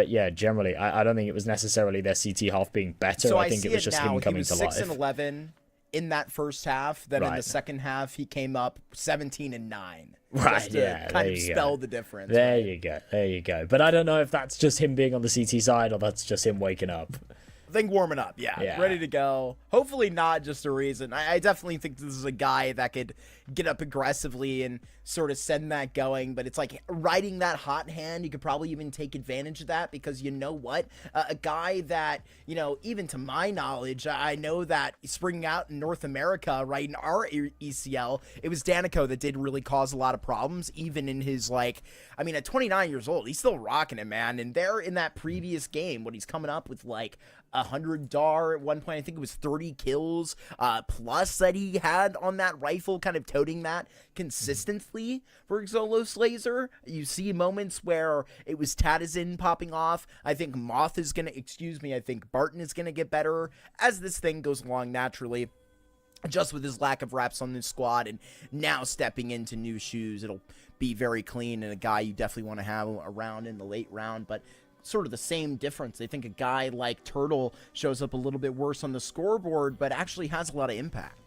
yeah, generally, I don't think it was necessarily their CT half being better. So I think it was just him coming to life. 6 and 11 in that first half. Then in the second half, he came up 17 and 9. Right, just to kind of spell the difference. There you go. But I don't know if that's just him being on the CT side or that's just him waking up. I think warming up, ready to go. Hopefully not just a reason. I definitely think this is a guy that could get up aggressively and sort of send that going, but it's like riding that hot hand. You could probably even take advantage of that because you know what? A guy that, you know, even to my knowledge, I know that springing out in North America, right, in our ECL, it was Danico that did really cause a lot of problems, even in his, like, I mean, at 29 years old, he's still rocking it, man. And there in that previous game, when he's coming up with like 100 DAR at one point, I think it was 30 kills plus that he had on that rifle, kind of toting that consistently for Exolus Laser. You see moments where it was Tadazin popping off. I think Moth is going to, I think Barton is going to get better as this thing goes along naturally. Just with his lack of reps on this squad and now stepping into new shoes, it'll be very clean and a guy you definitely want to have around in the late round, but sort of the same difference. I think a guy like Turtle shows up a little bit worse on the scoreboard, but actually has a lot of impact.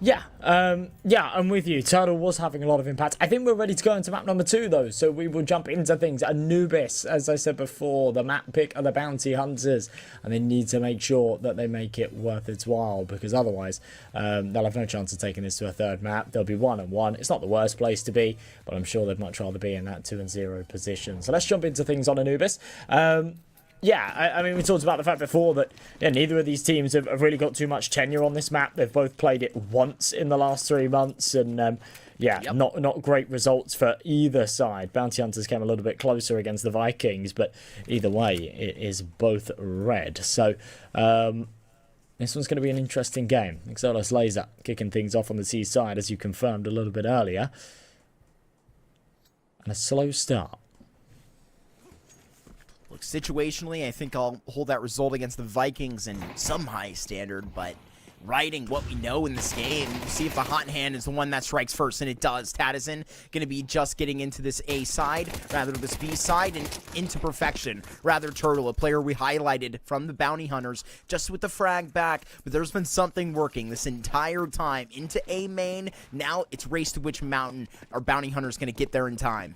Yeah, I'm with you. Turtle was having a lot of impact. I think we're ready to go into map number 2, though, so we will jump into things. Anubis, as I said before, the map pick are the bounty hunters, and they need to make sure that they make it worth its while, because otherwise they'll have no chance of taking this to a third map. They'll be 1-1. It's not the worst place to be, but I'm sure they'd much rather be in that 2-0 position. So let's jump into things on Anubis. I mean, we talked about the fact before that neither of these teams have really got too much tenure on this map. They've both played it once in the last 3 months, and not great results for either side. Bounty Hunters came a little bit closer against the Vikings, but either way, it is both red. So this one's going to be an interesting game. Exolus Laser kicking things off on the T side, as you confirmed a little bit earlier. And a slow start. Look, situationally, I think I'll hold that result against the Vikings in some high standard, but writing what we know in this game, see if the hot hand is the one that strikes first, and it does. Tadazin going to be just getting into this A side, rather this B side, and into perfection. Rather Turtle, a player we highlighted from the Bounty Hunters, just with the frag back, but there's been something working this entire time. Into A main, now it's race to which mountain our Bounty Hunters going to get there in time.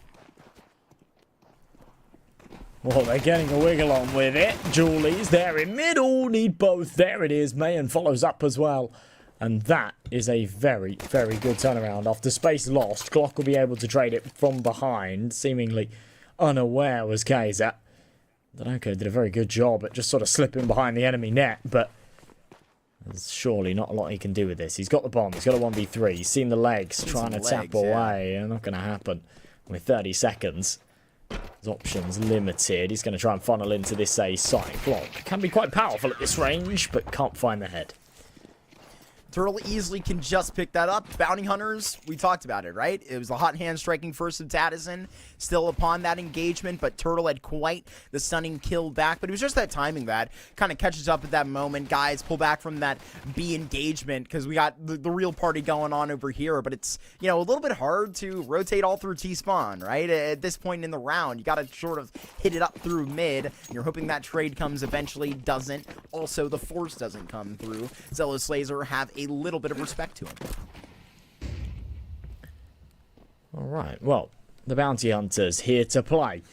Well, they're getting a wiggle on with it. Julie's there in middle. Need both. There it is. Mayan follows up as well. And that is a very good turnaround. After space lost, Glock will be able to trade it from behind. Seemingly unaware was Kaiser. Danoko did a very good job at just sort of slipping behind the enemy net. But there's surely not a lot he can do with this. He's got the bomb. He's got a 1v3. He's seen the legs trying to tap away. Not going to happen with 30 seconds. His options limited. He's going to try and funnel into this A site. Block can be quite powerful at this range, but can't find the head. Turtle easily can just pick that up. Bounty Hunters, we talked about it, right? It was a hot hand striking first of Tadison, still upon that engagement, but Turtle had quite the stunning kill back. But it was just that timing that kind of catches up at that moment. Guys, pull back from that B engagement because we got the real party going on over here. But it's, you know, a little bit hard to rotate all through T-spawn, right? At this point in the round, you got to sort of hit it up through mid. You're hoping that trade comes eventually. Doesn't. Also, the force doesn't come through. Zealous Laser have a little bit of respect to him. Alright, well, the Bounty Hunters here to play.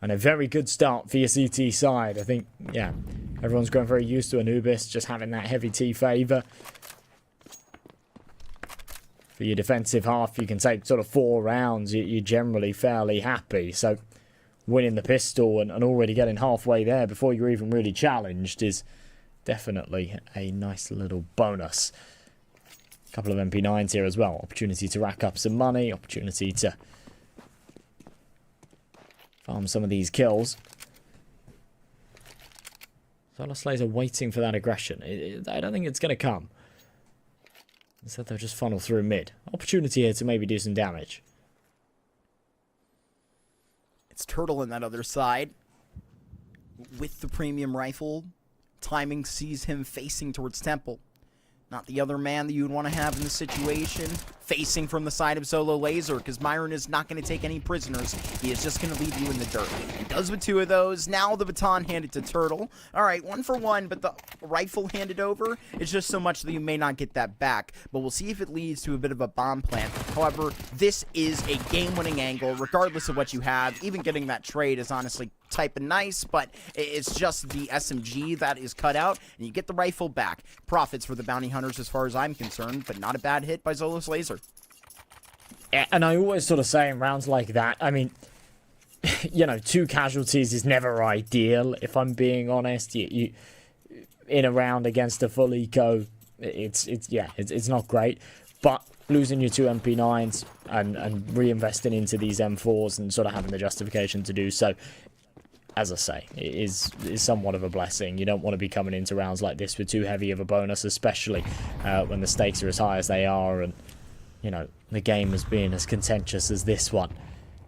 And a very good start for your CT side. I think, yeah, everyone's grown very used to Anubis just having that heavy T favor. For your defensive half, you can take sort of 4 rounds. You're generally fairly happy. So winning the pistol and already getting halfway there before you're even really challenged is definitely a nice little bonus. A couple of MP9s here as well. Opportunity to rack up some money. Opportunity to farm some of these kills. Zealous Laser waiting for that aggression. I don't think it's going to come. Instead they'll just funnel through mid. Opportunity here to maybe do some damage. It's Turtle on that other side with the premium rifle. Timing sees him facing towards Temple. Not the other man that you would want to have in the situation. Facing from the side of Solo Laser, because Myron is not going to take any prisoners. He is just going to leave you in the dirt. He does with 2 of those. Now the baton handed to Turtle. All right, 1 for 1, but the rifle handed over. It's just so much that you may not get that back. But we'll see if it leads to a bit of a bomb plant. However, this is a game-winning angle, regardless of what you have. Even getting that trade is honestly type of nice, but it's just the SMG that is cut out, and you get the rifle back. Profits for the Bounty Hunters as far as I'm concerned, but not a bad hit by Zealous Laser. And I always sort of say in rounds like that, I mean, you know, 2 casualties is never ideal, if I'm being honest. You in a round against a full eco, it's not great, but losing your 2 MP9s and reinvesting into these M4s and sort of having the justification to do so, as I say, is somewhat of a blessing. You don't want to be coming into rounds like this with too heavy of a bonus, especially when the stakes are as high as they are and, you know, the game has been as contentious as this one.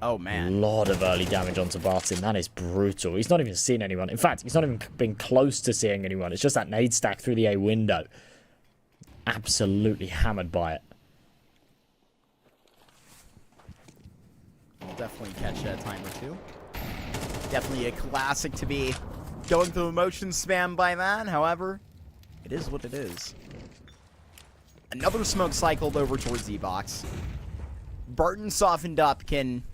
Oh, man. A lot of early damage onto Barton. That is brutal. He's not even seen anyone. In fact, he's not even been close to seeing anyone. It's just that nade stack through the A window. Absolutely hammered by it. I'll definitely catch that time or 2. Definitely a classic to be going through emotion spam by that. However, it is what it is. Another smoke cycled over towards Z-Box. Barton softened up, can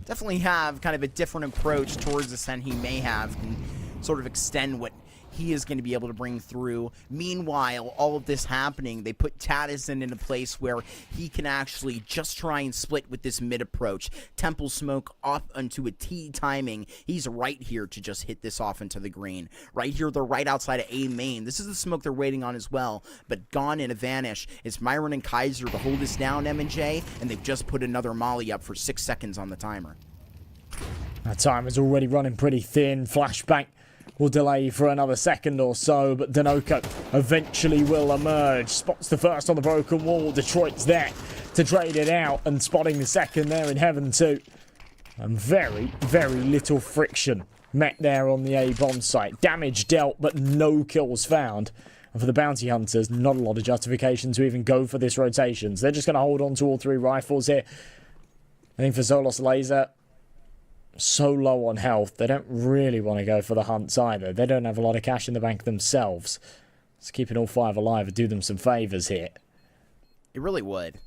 definitely have kind of a different approach towards this than he may have, can sort of extend what he is going to be able to bring through. Meanwhile, all of this happening, they put Tadison in a place where he can actually just try and split with this mid approach. Temple smoke up onto a T timing. He's right here to just hit this off into the green. Right here, they're right outside of A main. This is the smoke they're waiting on as well, but gone in a vanish. It's Myron and Kaiser to hold this down, M&J, and they've just put another molly up for 6 seconds on the timer. That time is already running pretty thin. Flashbang will delay for another second or so, but Denoco eventually will emerge. Spots the first on the broken wall. Detroit's there to trade it out, and spotting the second there in heaven too. And very, very little friction met there on the A bomb site. Damage dealt, but no kills found. And for the Bounty Hunters, not a lot of justification to even go for this rotation. So they're just going to hold on to all 3 rifles here. I think for Zealous Laser, so low on health, they don't really want to go for the hunts either. They don't have a lot of cash in the bank themselves. So keeping all 5 alive would do them some favors here. It really would.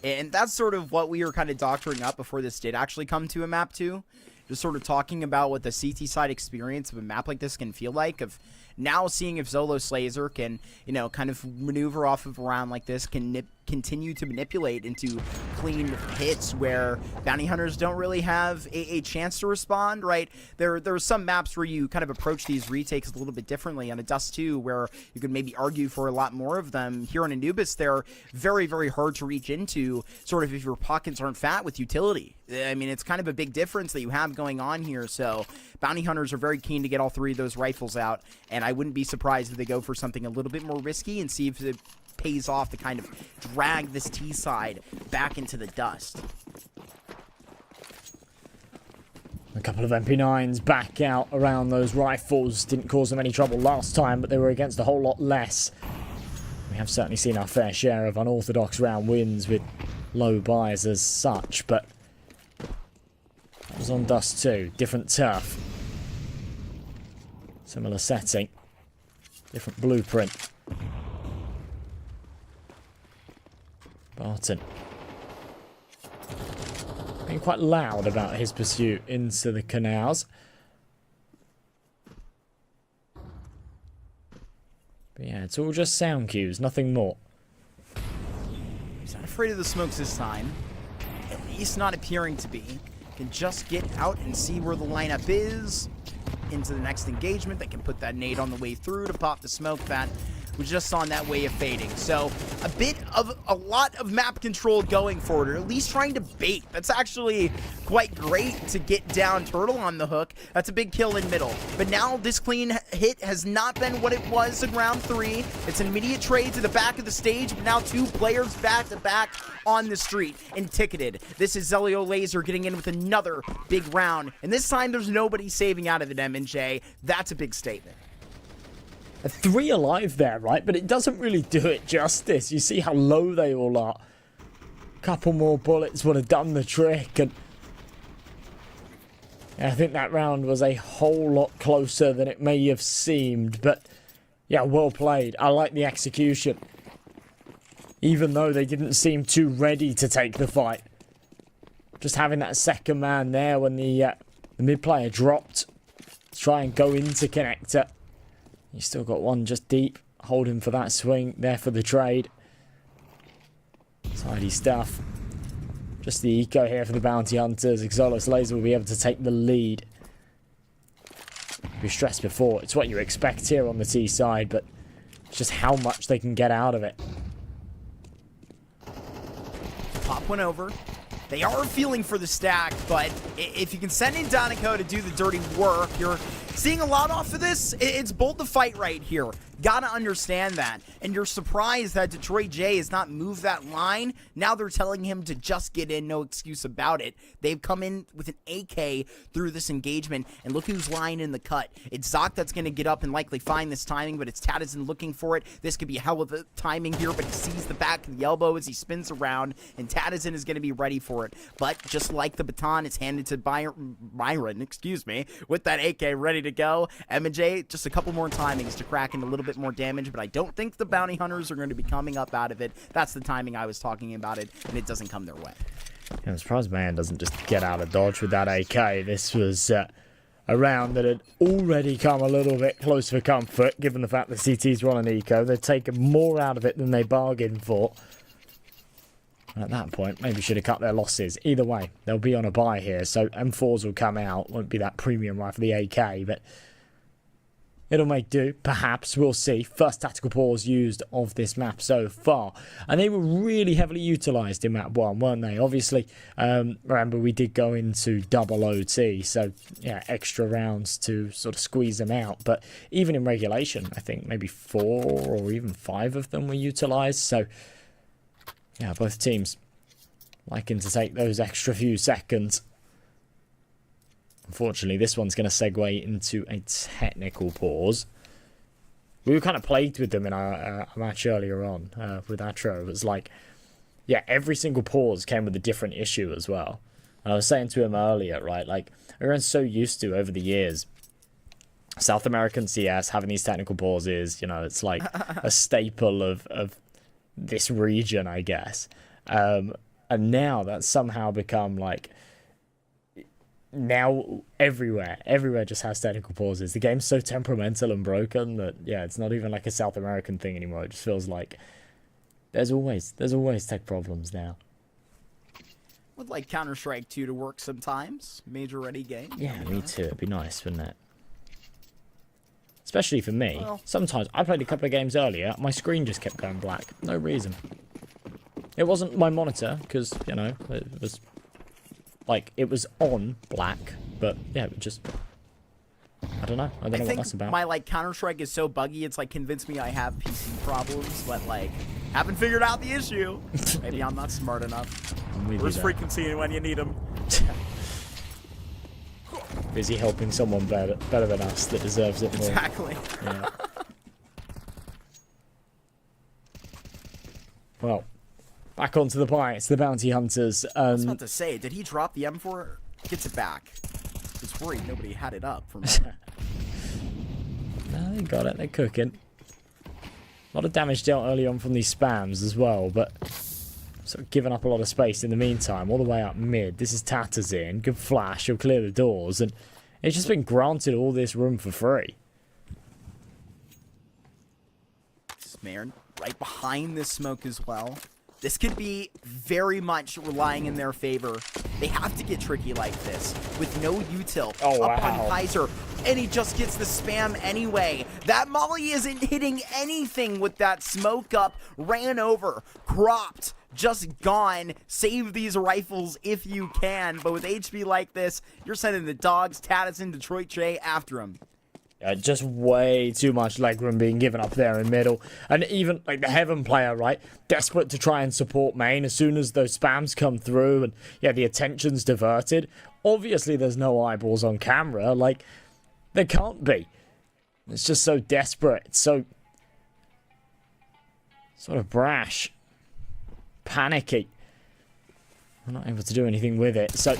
And that's sort of what we were kind of doctoring up before this did actually come to a map 2. Just sort of talking about what the CT side experience of a map like this can feel like, of now seeing if Zealous Laser can, you know, kind of maneuver off of a round like this, can nip continue to manipulate into clean hits where bounty hunters don't really have a chance to respond, right? There are some maps where you kind of approach these retakes a little bit differently. On a Dust 2, where you could maybe argue for a lot more of them. Here on Anubis, they're very, very hard to reach into, sort of if your pockets aren't fat with utility. I mean, it's kind of a big difference that you have going on here, so bounty hunters are very keen to get all three of those rifles out, and I wouldn't be surprised if they go for something a little bit more risky and see if it pays off to kind of drag this T side back into the dust. A couple of MP9s back out around those rifles. Didn't cause them any trouble last time, but they were against a whole lot less. We have certainly seen our fair share of unorthodox round wins with low buys as such, but that was on Dust 2. Different turf. Similar setting. Different blueprint. Barton being quite loud about his pursuit into the canals. But yeah, it's all just sound cues, nothing more. He's not afraid of the smokes this time. At least not appearing to be. Can just get out and see where the lineup is. Into the next engagement. They can put that nade on the way through to pop the smoke that was just on that way of fading. So a lot of map control going forward, or at least trying to bait. That's actually quite great to get down Turtle on the hook. That's a big kill in middle. But now this clean hit has not been what it was in round 3. It's an immediate trade to the back of the stage, but now 2 players back to back on the street and ticketed. This is Zelio Laser getting in with another big round, and this time there's nobody saving out of it, M&J. That's a big statement. 3 alive there, right? But it doesn't really do it justice. You see how low they all are. Couple more bullets would have done the trick, and I think that round was a whole lot closer than it may have seemed. But yeah, well played. I like the execution. Even though they didn't seem too ready to take the fight. Just having that second man there when the mid player dropped to try and go into connector. You still got one just deep, holding for that swing, there for the trade. Tidy stuff. Just the eco here for the bounty hunters. Exolus Laser will be able to take the lead. We stressed before, it's what you expect here on the T side, but it's just how much they can get out of it. Pop one over. They are feeling for the stack, but if you can send in Donico to do the dirty work, you're seeing a lot off of this. It's bold to fight right here. Gotta understand that. And you're surprised that Detroit J has not moved that line. Now they're telling him to just get in, no excuse about it. They've come in with an AK through this engagement, and look who's lying in the cut. It's Zoc that's going to get up and likely find this timing, but it's Tadison looking for it. This could be a hell of a timing here, but he sees the back of the elbow as he spins around, and Tadison is going to be ready for it. But just like the baton, it's handed to Byron, with that AK ready to go. M&J, just a couple more timings to crack in a little bit more damage, but I don't think the bounty hunters are going to be coming up out of it. That's the timing I was talking about it, and it doesn't come their way. Yeah, I'm surprised man doesn't just get out of dodge with that AK. This was a round that had already come a little bit close for comfort, given the fact that CT's run an eco. They've taken more out of it than they bargained for. At that point, maybe should have cut their losses. Either way, they'll be on a buy here, so M4s will come out. Won't be that premium rifle, the AK, but it'll make do, perhaps. We'll see. First tactical pause used of this map so far. And they were really heavily utilised in map 1, weren't they? Obviously, remember, we did go into double OT, so yeah, extra rounds to sort of squeeze them out. But even in regulation, I think maybe 4 or even 5 of them were utilised. So yeah, both teams liking to take those extra few seconds. Unfortunately, this one's going to segue into a technical pause. We were kind of plagued with them in our match earlier on with Atro. It was like, yeah, every single pause came with a different issue as well. And I was saying to him earlier, right, like, everyone's so used to over the years South American CS having these technical pauses, you know, it's like a staple of this region, I guess. And now that's somehow become like, now everywhere just has technical pauses. The game's so temperamental and broken that, yeah, it's not even like a South American thing anymore. It just feels like There's always tech problems now. Would like Counter-Strike 2 to work sometimes. Major ready game. Yeah, me too. It'd be nice, wouldn't it? Especially for me. Well, Sometimes, I played a couple of games earlier, my screen just kept going black. No reason. It wasn't my monitor, because, you know, it was... Like, it was on black, but, yeah, it just... I don't know what that's about. My, like, Counter-Strike is so buggy, it's, like, convinced me I have PC problems, but, like, haven't figured out the issue. Maybe I'm not smart enough. Where's frequency when you need them? Busy helping someone better than us that deserves it more. Exactly. Yeah. Well, back onto the Pirates, the Bounty Hunters. I was about to say, did he drop the M4? Gets it back. I was worried nobody had it up for me. No, they got it. They're cooking. A lot of damage dealt early on from these spams as well, but sort of giving up a lot of space in the meantime. All the way up mid. This is Tatters in. Good flash. He'll clear the doors, and it's just been granted all this room for free. Smeared right behind this smoke as well. This could be very much relying in their favor. They have to get tricky like this with no util up on Kaiser, and he just gets the spam anyway. That molly isn't hitting anything with that smoke up. Ran over, cropped, just gone. Save these rifles if you can, but with HP like this, you're sending the dogs, Tattison, Detroit J after him. Just way too much legroom being given up there in middle. And even, like, the Heaven player, right? Desperate to try and support main as soon as those spams come through and, yeah, the attention's diverted. Obviously, there's no eyeballs on camera. Like, there can't be. It's just so desperate. It's so... sort of brash. Panicky. We're not able to do anything with it. So,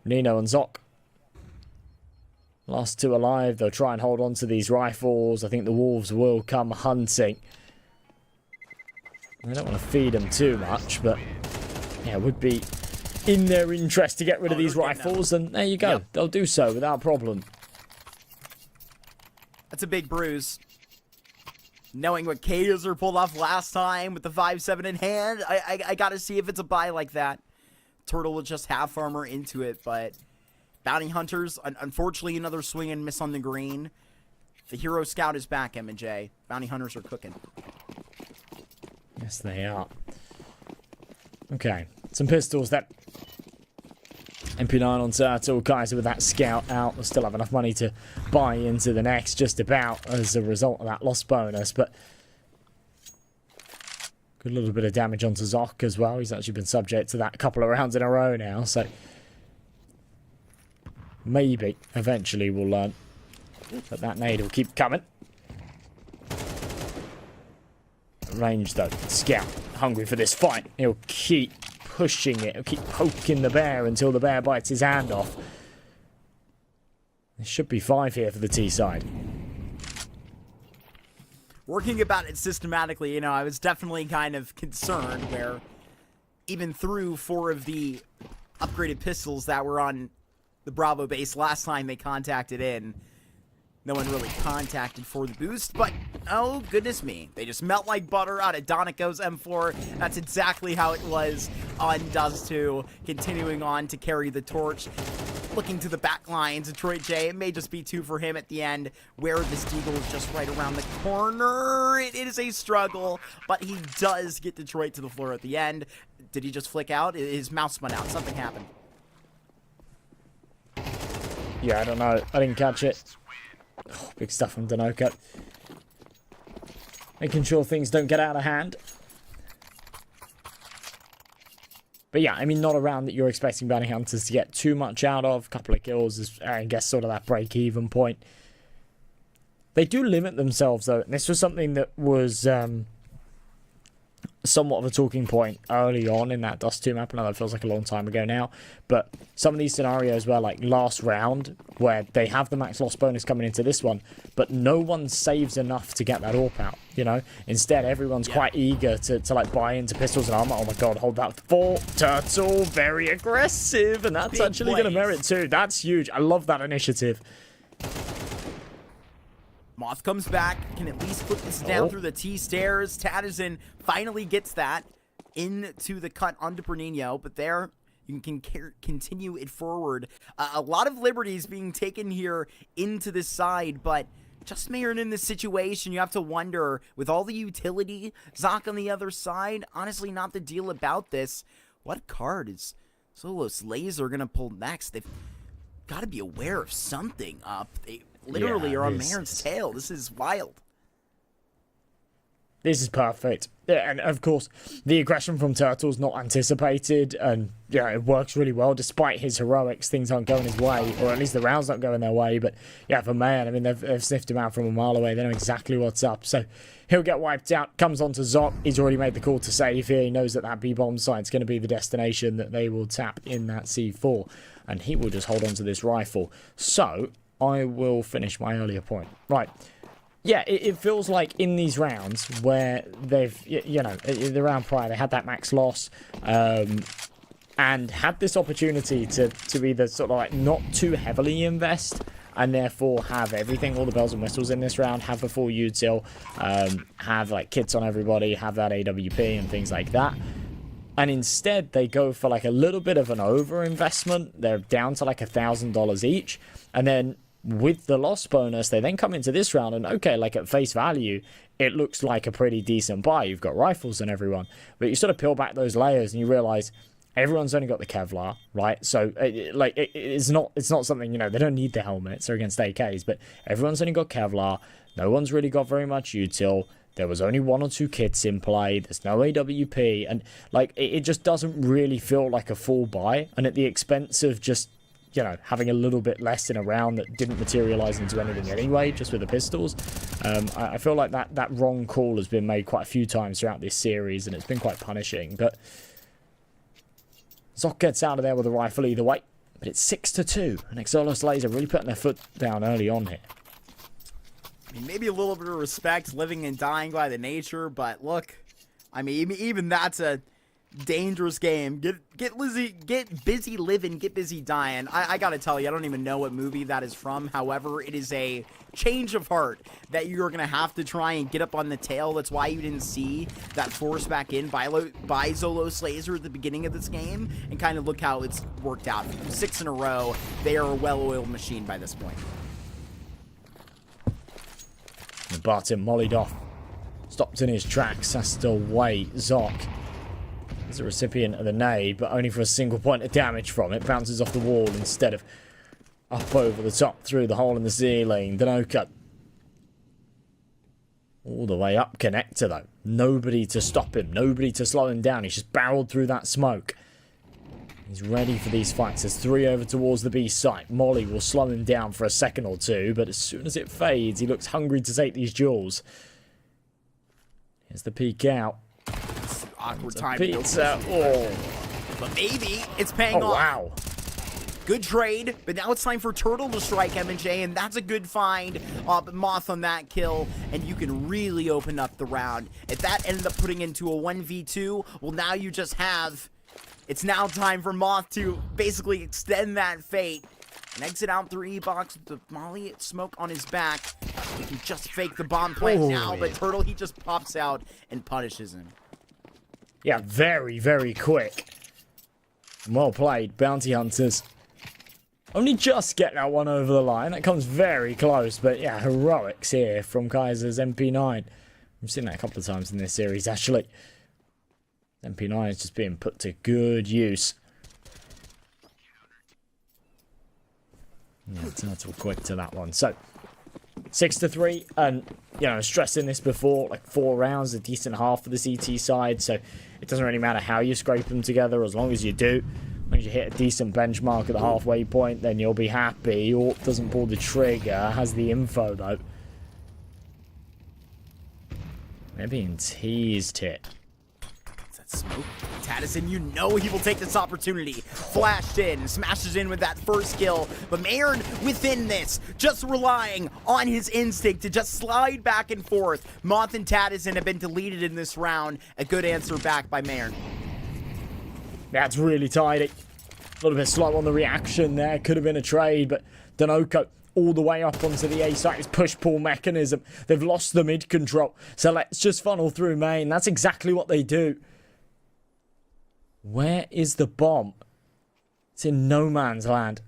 Nino and Zoc. Last two alive. They'll try and hold on to these rifles. I think the Wolves will come hunting. I don't want to feed them too much, but yeah, it would be in their interest to get rid of these rifles, and there you go. Yep. They'll do so without problem. That's a big bruise. Knowing what K-User pulled off last time with the 5-7 in hand, I gotta see if it's a buy like that. Turtle will just half armor into it, but... Bounty Hunters, unfortunately, another swing and miss on the green. The Hero Scout is back, M&J. Bounty Hunters are cooking. Yes, they are. Okay, some pistols that... MP9 on Turtle, Kaiser with that Scout out. We'll still have enough money to buy into the next, just about, as a result of that loss bonus, but... Good little bit of damage onto Zoc as well. He's actually been subject to that a couple of rounds in a row now, so... Maybe, eventually, we'll learn. But that nade will keep coming. Range, though. Scout, hungry for this fight. He'll keep pushing it. He'll keep poking the bear until the bear bites his hand off. There should be 5 here for the T side. Working about it systematically, you know, I was definitely kind of concerned where even through 4 of the upgraded pistols that were on the Bravo base last time they contacted in, no one really contacted for the boost, but oh goodness me, they just melt like butter out of Donico's M4. That's exactly how it was on Dust 2, continuing on to carry the torch. Looking to the back line, Detroit J, it may just be 2 for him at the end, where this Deagle is just right around the corner. It is a struggle, but he does get Detroit to the floor at the end. Did he just flick out? His mouse spun out. Something happened. Yeah, I don't know. I didn't catch it. Oh, big stuff from Danoka. Making sure things don't get out of hand. But yeah, I mean, not a round that you're expecting Bounty Hunters to get too much out of. A couple of kills is, I guess, sort of that break-even point. They do limit themselves, though. And this was something that was somewhat of a talking point early on in that Dust 2 map. I know that feels like a long time ago now, but some of these scenarios where, like, last round, where they have the max loss bonus coming into this one, but no one saves enough to get that AWP out, you know? Instead, everyone's quite eager to like, buy into pistols and armor. Oh my god, hold that fort. Turtle, very aggressive, and that's Big actually going to merit too. That's huge. I love that initiative. Moth comes back, can at least put this down through the T stairs. Tadison finally gets that into the cut onto Bernino, but there you can continue it forward. A lot of liberties being taken here into this side, but just Mayern in this situation, you have to wonder, with all the utility, Zoc on the other side, honestly not the deal about this. What card is Solos Laser going to pull next? They've got to be aware of something up. They literally are on Mayern's tail. This is wild. This is perfect. Yeah, and of course, the aggression from Turtle's not anticipated, and yeah, it works really well. Despite his heroics, things aren't going his way, or at least the rounds aren't going their way. But yeah, for Mayan, I mean, they've sniffed him out from a mile away. They know exactly what's up. So he'll get wiped out. Comes on to Zoc. He's already made the call to save here. He knows that that B-bomb site's going to be the destination that they will tap in that C4, and he will just hold on to this rifle. So I will finish my earlier point. Right. Yeah, it feels like in these rounds where they've, you know, the round prior, they had that max loss and had this opportunity to be the sort of like not too heavily invest and therefore have everything, all the bells and whistles in this round, have the full util, have like kits on everybody, have that AWP and things like that. And instead, they go for like a little bit of an over investment. They're down to like $1,000 each. And then with the loss bonus, they then come into this round and, okay, like at face value, it looks like a pretty decent buy. You've got rifles and everyone. But you sort of peel back those layers and you realize everyone's only got the Kevlar, right? So, it's not something, you know, they don't need the helmets. They're against AKs, but everyone's only got Kevlar. No one's really got very much util. There was only 1 or 2 kits in play. There's no AWP. And, like, it just doesn't really feel like a full buy. And at the expense of just, you know, having a little bit less in a round that didn't materialize into anything anyway, just with the pistols. I feel like that wrong call has been made quite a few times throughout this series, and it's been quite punishing. But Zoc gets out of there with a rifle either way. But it's 6-2, and Exolos Laser really putting their foot down early on here. I mean, maybe a little bit of respect, living and dying by the nature, but look, I mean, even that's a dangerous game. Get busy living, get busy dying. I gotta tell you, I don't even know what movie that is from. However, it is a change of heart that you're gonna have to try and get up on the tail. That's why you didn't see that force back in by Zolos Laser at the beginning of this game, and kind of look how it's worked out. 6 in a row, they are a well-oiled machine by this point. The Barton mollied off, stopped in his tracks, has to wait. Zoc is the recipient of the nade, but only for a single point of damage from it. Bounces off the wall instead of up over the top through the hole in the ceiling. Danoka all the way up connector though. Nobody to stop him, nobody to slow him down. He's just barreled through that smoke. He's ready for these fights. There's 3 over towards the B site. Molly will slow him down for a second or two, but as soon as it fades, he looks hungry to take these duels. Here's the peek out. Awkward time. Pizza. Oh. But maybe it's paying off. Wow. Good trade, but now it's time for Turtle to strike M&J, and that's a good find. But Moth on that kill, and you can really open up the round. If that ended up putting into a 1v2, well, now you just have... It's now time for Moth to basically extend that fate and exit out through E-Box with the Molly smoke on his back. He can just fake the bomb plant now, but Turtle, he just pops out and punishes him. Yeah, very, very quick. Well played, Bounty Hunters. Only just get that one over the line. That comes very close, but yeah, heroics here from Kaiser's MP9. We've seen that a couple of times in this series, actually. MP9 is just being put to good use. Yeah, Turtle quick to that one. So, 6-3, and, you know, stressing this before, like 4 rounds, a decent half for the CT side, so it doesn't really matter how you scrape them together, as long as you do. When you hit a decent benchmark at the halfway point, then you'll be happy. Orp doesn't pull the trigger, has the info, though. They're being teased here. Smoke. Tadison, you know he will take this opportunity. Flashed in, smashes in with that first kill. But Mayern within this, just relying on his instinct to just slide back and forth. Moth and Tadison have been deleted in this round. A good answer back by Mayern. That's really tidy. A little bit slow on the reaction there. Could have been a trade, but Danoka all the way up onto the A site. It's push-pull mechanism. They've lost the mid control. So let's just funnel through main. That's exactly what they do. Where is the bomb? It's in no man's land.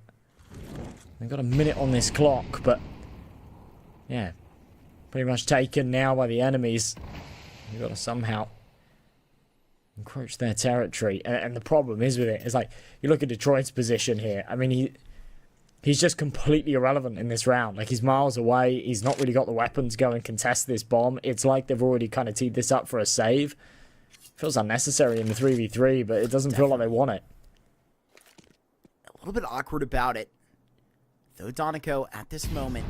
They've got a minute on this clock, but yeah, pretty much taken now by the enemies. You've got to somehow encroach their territory. And the problem is with it, is like, you look at Detroit's position here. I mean, he's just completely irrelevant in this round. Like, he's miles away. He's not really got the weapons to go and contest this bomb. It's like they've already kind of teed this up for a save. Feels unnecessary in the 3v3, but it doesn't feel like they want it. A little bit awkward about it. Though Donico, at this moment,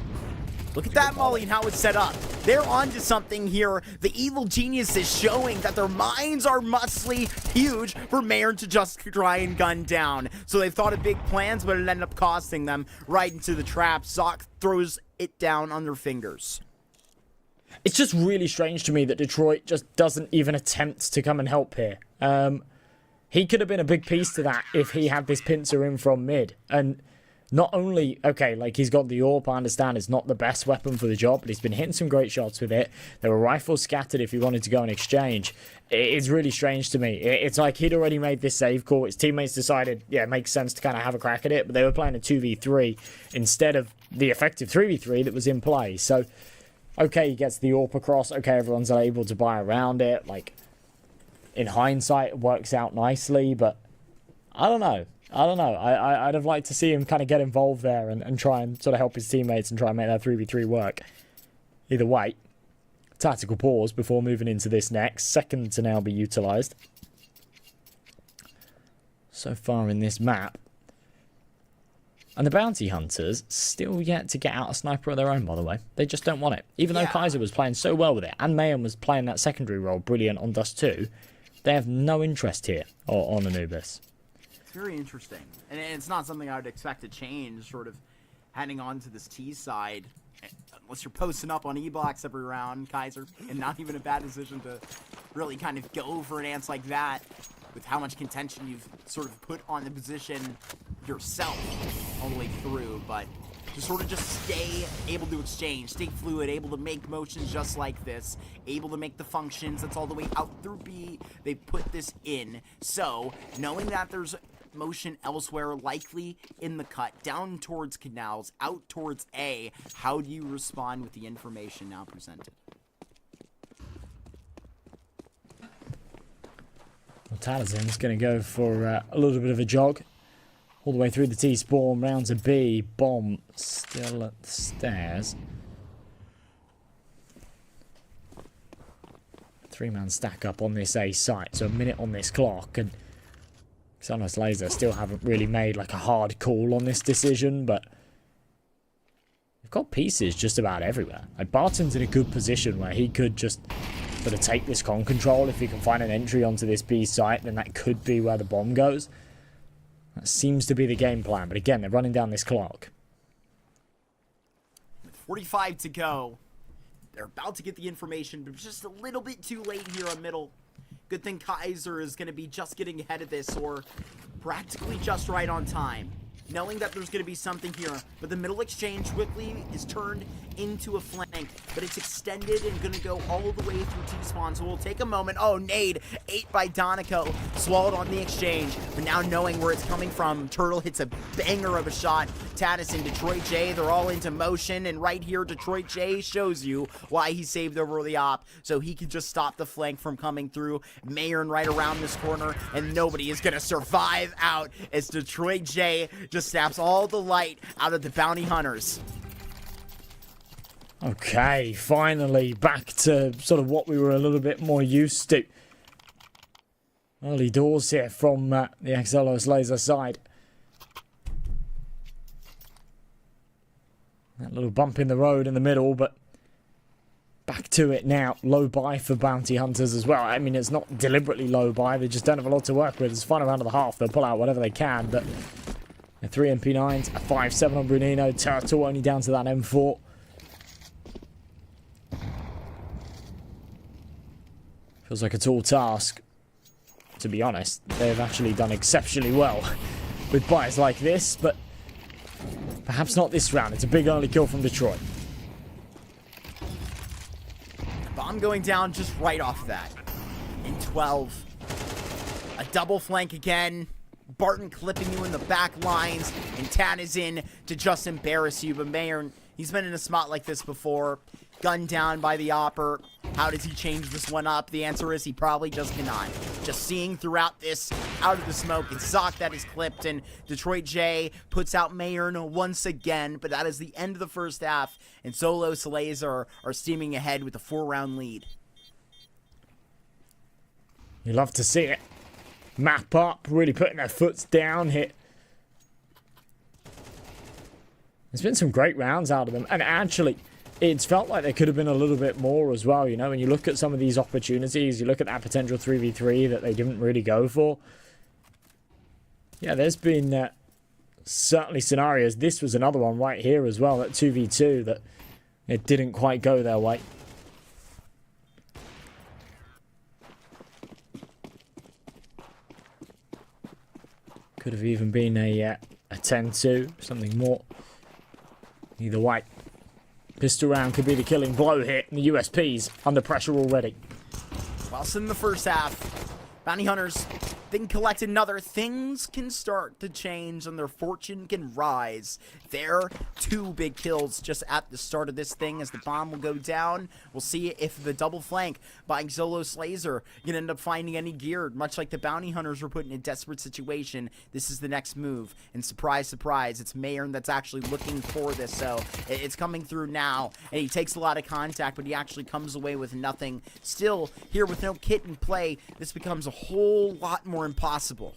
look at that molly and how it's set up. They're onto something here. The evil genius is showing that their minds are mostly huge for Mayer to just try and gun down. So they've thought of big plans, but it ended up costing them right into the trap. Zoc throws it down on their fingers. It's just really strange to me that Detroit just doesn't even attempt to come and help here. He could have been a big piece to that if he had this pincer in from mid. And not only, okay, like, he's got the AWP, I understand it's not the best weapon for the job, but he's been hitting some great shots with it. There were rifles scattered if he wanted to go and exchange. It's really strange to me. It's like he'd already made this save call. His teammates decided, yeah, it makes sense to kind of have a crack at it, but they were playing a 2v3 instead of the effective 3v3 that was in play. So, okay, he gets the AWP across. Okay, everyone's able to buy around it. Like, in hindsight, it works out nicely, but I don't know. I'd have liked to see him kind of get involved there and try and sort of help his teammates and try and make that 3v3 work. Either way, tactical pause before moving into this next. Second to now be utilised. So far in this map. And the bounty hunters still yet to get out a sniper of their own, by the way. They just don't want it. Even though Kaiser was playing so well with it, and Mayhem was playing that secondary role brilliant on Dust 2, they have no interest here on Anubis. It's very interesting. And it's not something I would expect to change, sort of heading on to this T side. Unless you're posting up on E-blocks every round, Kaiser. And not even a bad decision to really kind of go for an ance like that, with how much contention you've sort of put on the position yourself all the way through, but to sort of just stay able to exchange, stay fluid, able to make motions just like this, able to make the functions, that's all the way out through B, they put this in. So, knowing that there's motion elsewhere, likely in the cut, down towards canals, out towards A, how do you respond with the information now presented? Well, Taliesin's going to go for a little bit of a jog. All the way through the T-spawn, round to B. Bomb still at the stairs. Three-man stack up on this A site, so a minute on this clock. And Xanos Laser still haven't really made like a hard call on this decision, but they've got pieces just about everywhere. Like, Barton's in a good position where he could just sort of take this con control. If he can find an entry onto this B site, then that could be where the bomb goes. That seems to be the game plan, but again, they're running down this clock. With 45 to go, they're about to get the information, but just a little bit too late here on middle. Good thing Kaiser is going to be just getting ahead of this, or practically just right on time. Knowing that there's going to be something here, but the middle exchange quickly is turned into a flank, but it's extended and going to go all the way through T-spawn, so we'll take a moment. Oh, nade, 8 by Donico, swallowed on the exchange, but now knowing where it's coming from, Turtle hits a banger of a shot. Tatis and Detroit J, they're all into motion, and right here, Detroit J shows you why he saved over the op, so he can just stop the flank from coming through. Mayern right around this corner, and nobody is going to survive out as Detroit J just snaps all the light out of the bounty hunters. Okay, finally back to sort of what we were a little bit more used to. Early doors here from the Xanos Laser side. That little bump in the road in the middle, but back to it now. Low buy for bounty hunters as well. I mean, it's not deliberately low buy. They just don't have a lot to work with. It's the final round of the half. They'll pull out whatever they can, but a 3 MP9s, a 5.7 on Brunino. Turtle only down to that M4. Feels like a tall task. To be honest, they've actually done exceptionally well with buys like this, but Perhaps not this round. It's a big early kill from Detroit. Bomb going down just right off that. In 12. A double flank again. Barton clipping you in the back lines. And Tad is in to just embarrass you. But Mayer, he's been in a spot like this before. Gunned down by the Opper. How does he change this one up? The answer is he probably just cannot. Just seeing throughout this, out of the smoke, it's Zoc that is clipped, and Detroit J puts out Mayern once again, but that is the end of the first half, and Solo Salazar are steaming ahead with a 4-round lead. You love to see it. Map up, really putting their foots down here. There's been some great rounds out of them, and actually, it's felt like there could have been a little bit more as well, you know, when you look at some of these opportunities, you look at that potential 3v3 that they didn't really go for. Yeah, there's been certainly scenarios. This was another one right here as well, that 2v2, that it didn't quite go their way. Could have even been a 10-2, something more. Either way. Pistol round could be the killing blow here, and the USP's under pressure already. Whilst in the first half, Bounty Hunters then collect another. Things can start to change and their fortune can rise. There, 2 big kills just at the start of this thing as the bomb will go down. We'll see if the double flank by Zolo Slazer can end up finding any gear. Much like the Bounty Hunters were put in a desperate situation, this is the next move. And surprise, surprise, it's Mayern that's actually looking for this. So it's coming through now. And he takes a lot of contact, but he actually comes away with nothing. Still, here with no kit in play, this becomes a whole lot more impossible.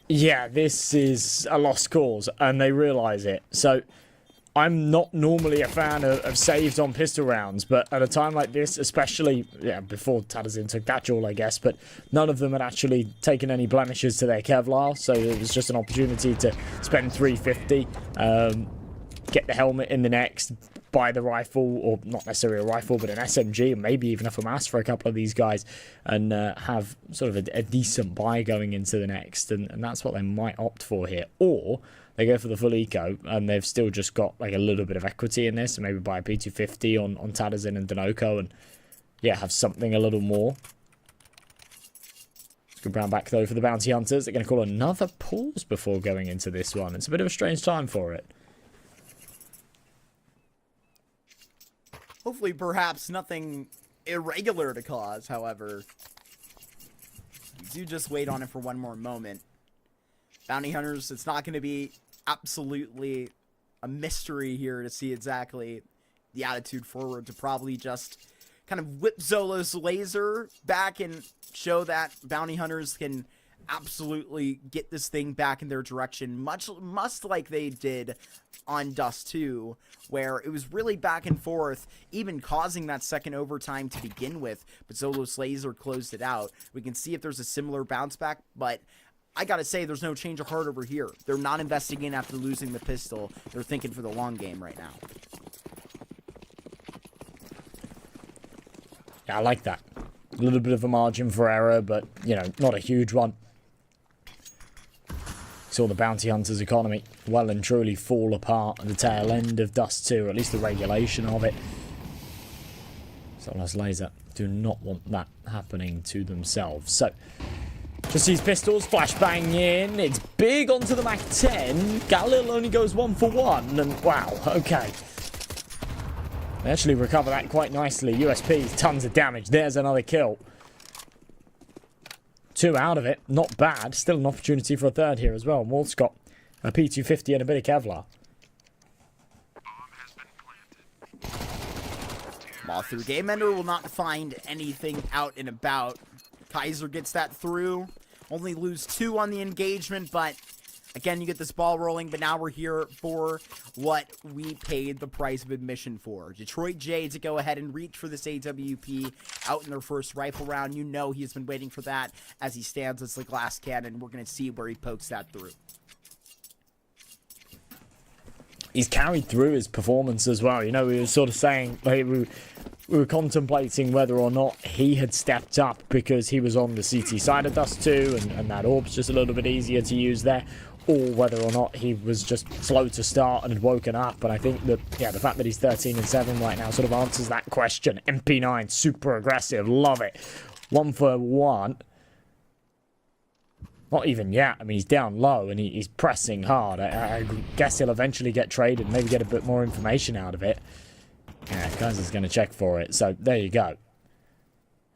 Yeah, this is a lost cause, and they realise it. So, I'm not normally a fan of saves on pistol rounds, but at a time like this, especially, yeah, before Tadazin took that duel, I guess, but none of them had actually taken any blemishes to their Kevlar, so it was just an opportunity to spend 350, get the helmet in the next, buy the rifle, or not necessarily a rifle, but an SMG, and maybe even a FAMAS for a couple of these guys, and have sort of a decent buy going into the next, and that's what they might opt for here. Or they go for the full eco, and they've still just got like a little bit of equity in this, and maybe buy a P250 on Tadazin and Denoco, and yeah, have something a little more. Good round back though for the Bounty Hunters. They're going to call another pause before going into this one. It's a bit of a strange time for it. Hopefully, perhaps nothing irregular to cause, however. Do just wait on it for one more moment. Bounty Hunters, it's not going to be absolutely a mystery here to see exactly the attitude forward, to probably just kind of whip Zolo's laser back and show that Bounty Hunters can absolutely get this thing back in their direction, much like they did on Dust 2, where it was really back and forth, even causing that second overtime to begin with, but Zolo's laser closed it out. We can see if there's a similar bounce back, but I gotta say, there's no change of heart over here. They're not investing in after losing the pistol. They're thinking for the long game right now. Yeah, I like that. A little bit of a margin for error, but, you know, not a huge one. Saw the Bounty Hunters economy well and truly fall apart at the tail end of Dust 2, or at least the regulation of it. Solas Laser do not want that happening to themselves. So, just these pistols, flashbang in, it's big onto the Mac 10. Galil only goes 1 for 1, and wow, okay. They actually recover that quite nicely. USP, tons of damage. There's another kill. 2 out of it, not bad. Still an opportunity for a third here as well. Walt's got a P250 and a bit of Kevlar. Ball through. Game Ender will not find anything out and about. Kaiser gets that through. Only lose 2 on the engagement, but again, you get this ball rolling, but now we're here for what we paid the price of admission for. Detroit J to go ahead and reach for this AWP out in their first rifle round. You know he's been waiting for that as he stands as the glass cannon. We're going to see where he pokes that through. He's carried through his performance as well. You know, we were sort of saying, like, we were contemplating whether or not he had stepped up because he was on the CT side of Dust 2 and that orb's just a little bit easier to use there, or whether or not he was just slow to start and had woken up. And I think that, yeah, the fact that he's 13-7 right now sort of answers that question. MP9, super aggressive, love it. 1 for 1. Not even yet. I mean, he's down low and he's pressing hard. I guess he'll eventually get traded, maybe get a bit more information out of it. Yeah, Kaiser's going to check for it. So there you go.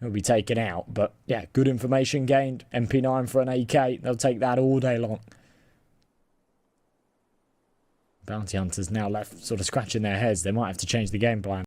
He'll be taken out. But yeah, good information gained. MP9 for an AK. They'll take that all day long. Bounty Hunters now left sort of scratching their heads. They might have to change the game plan.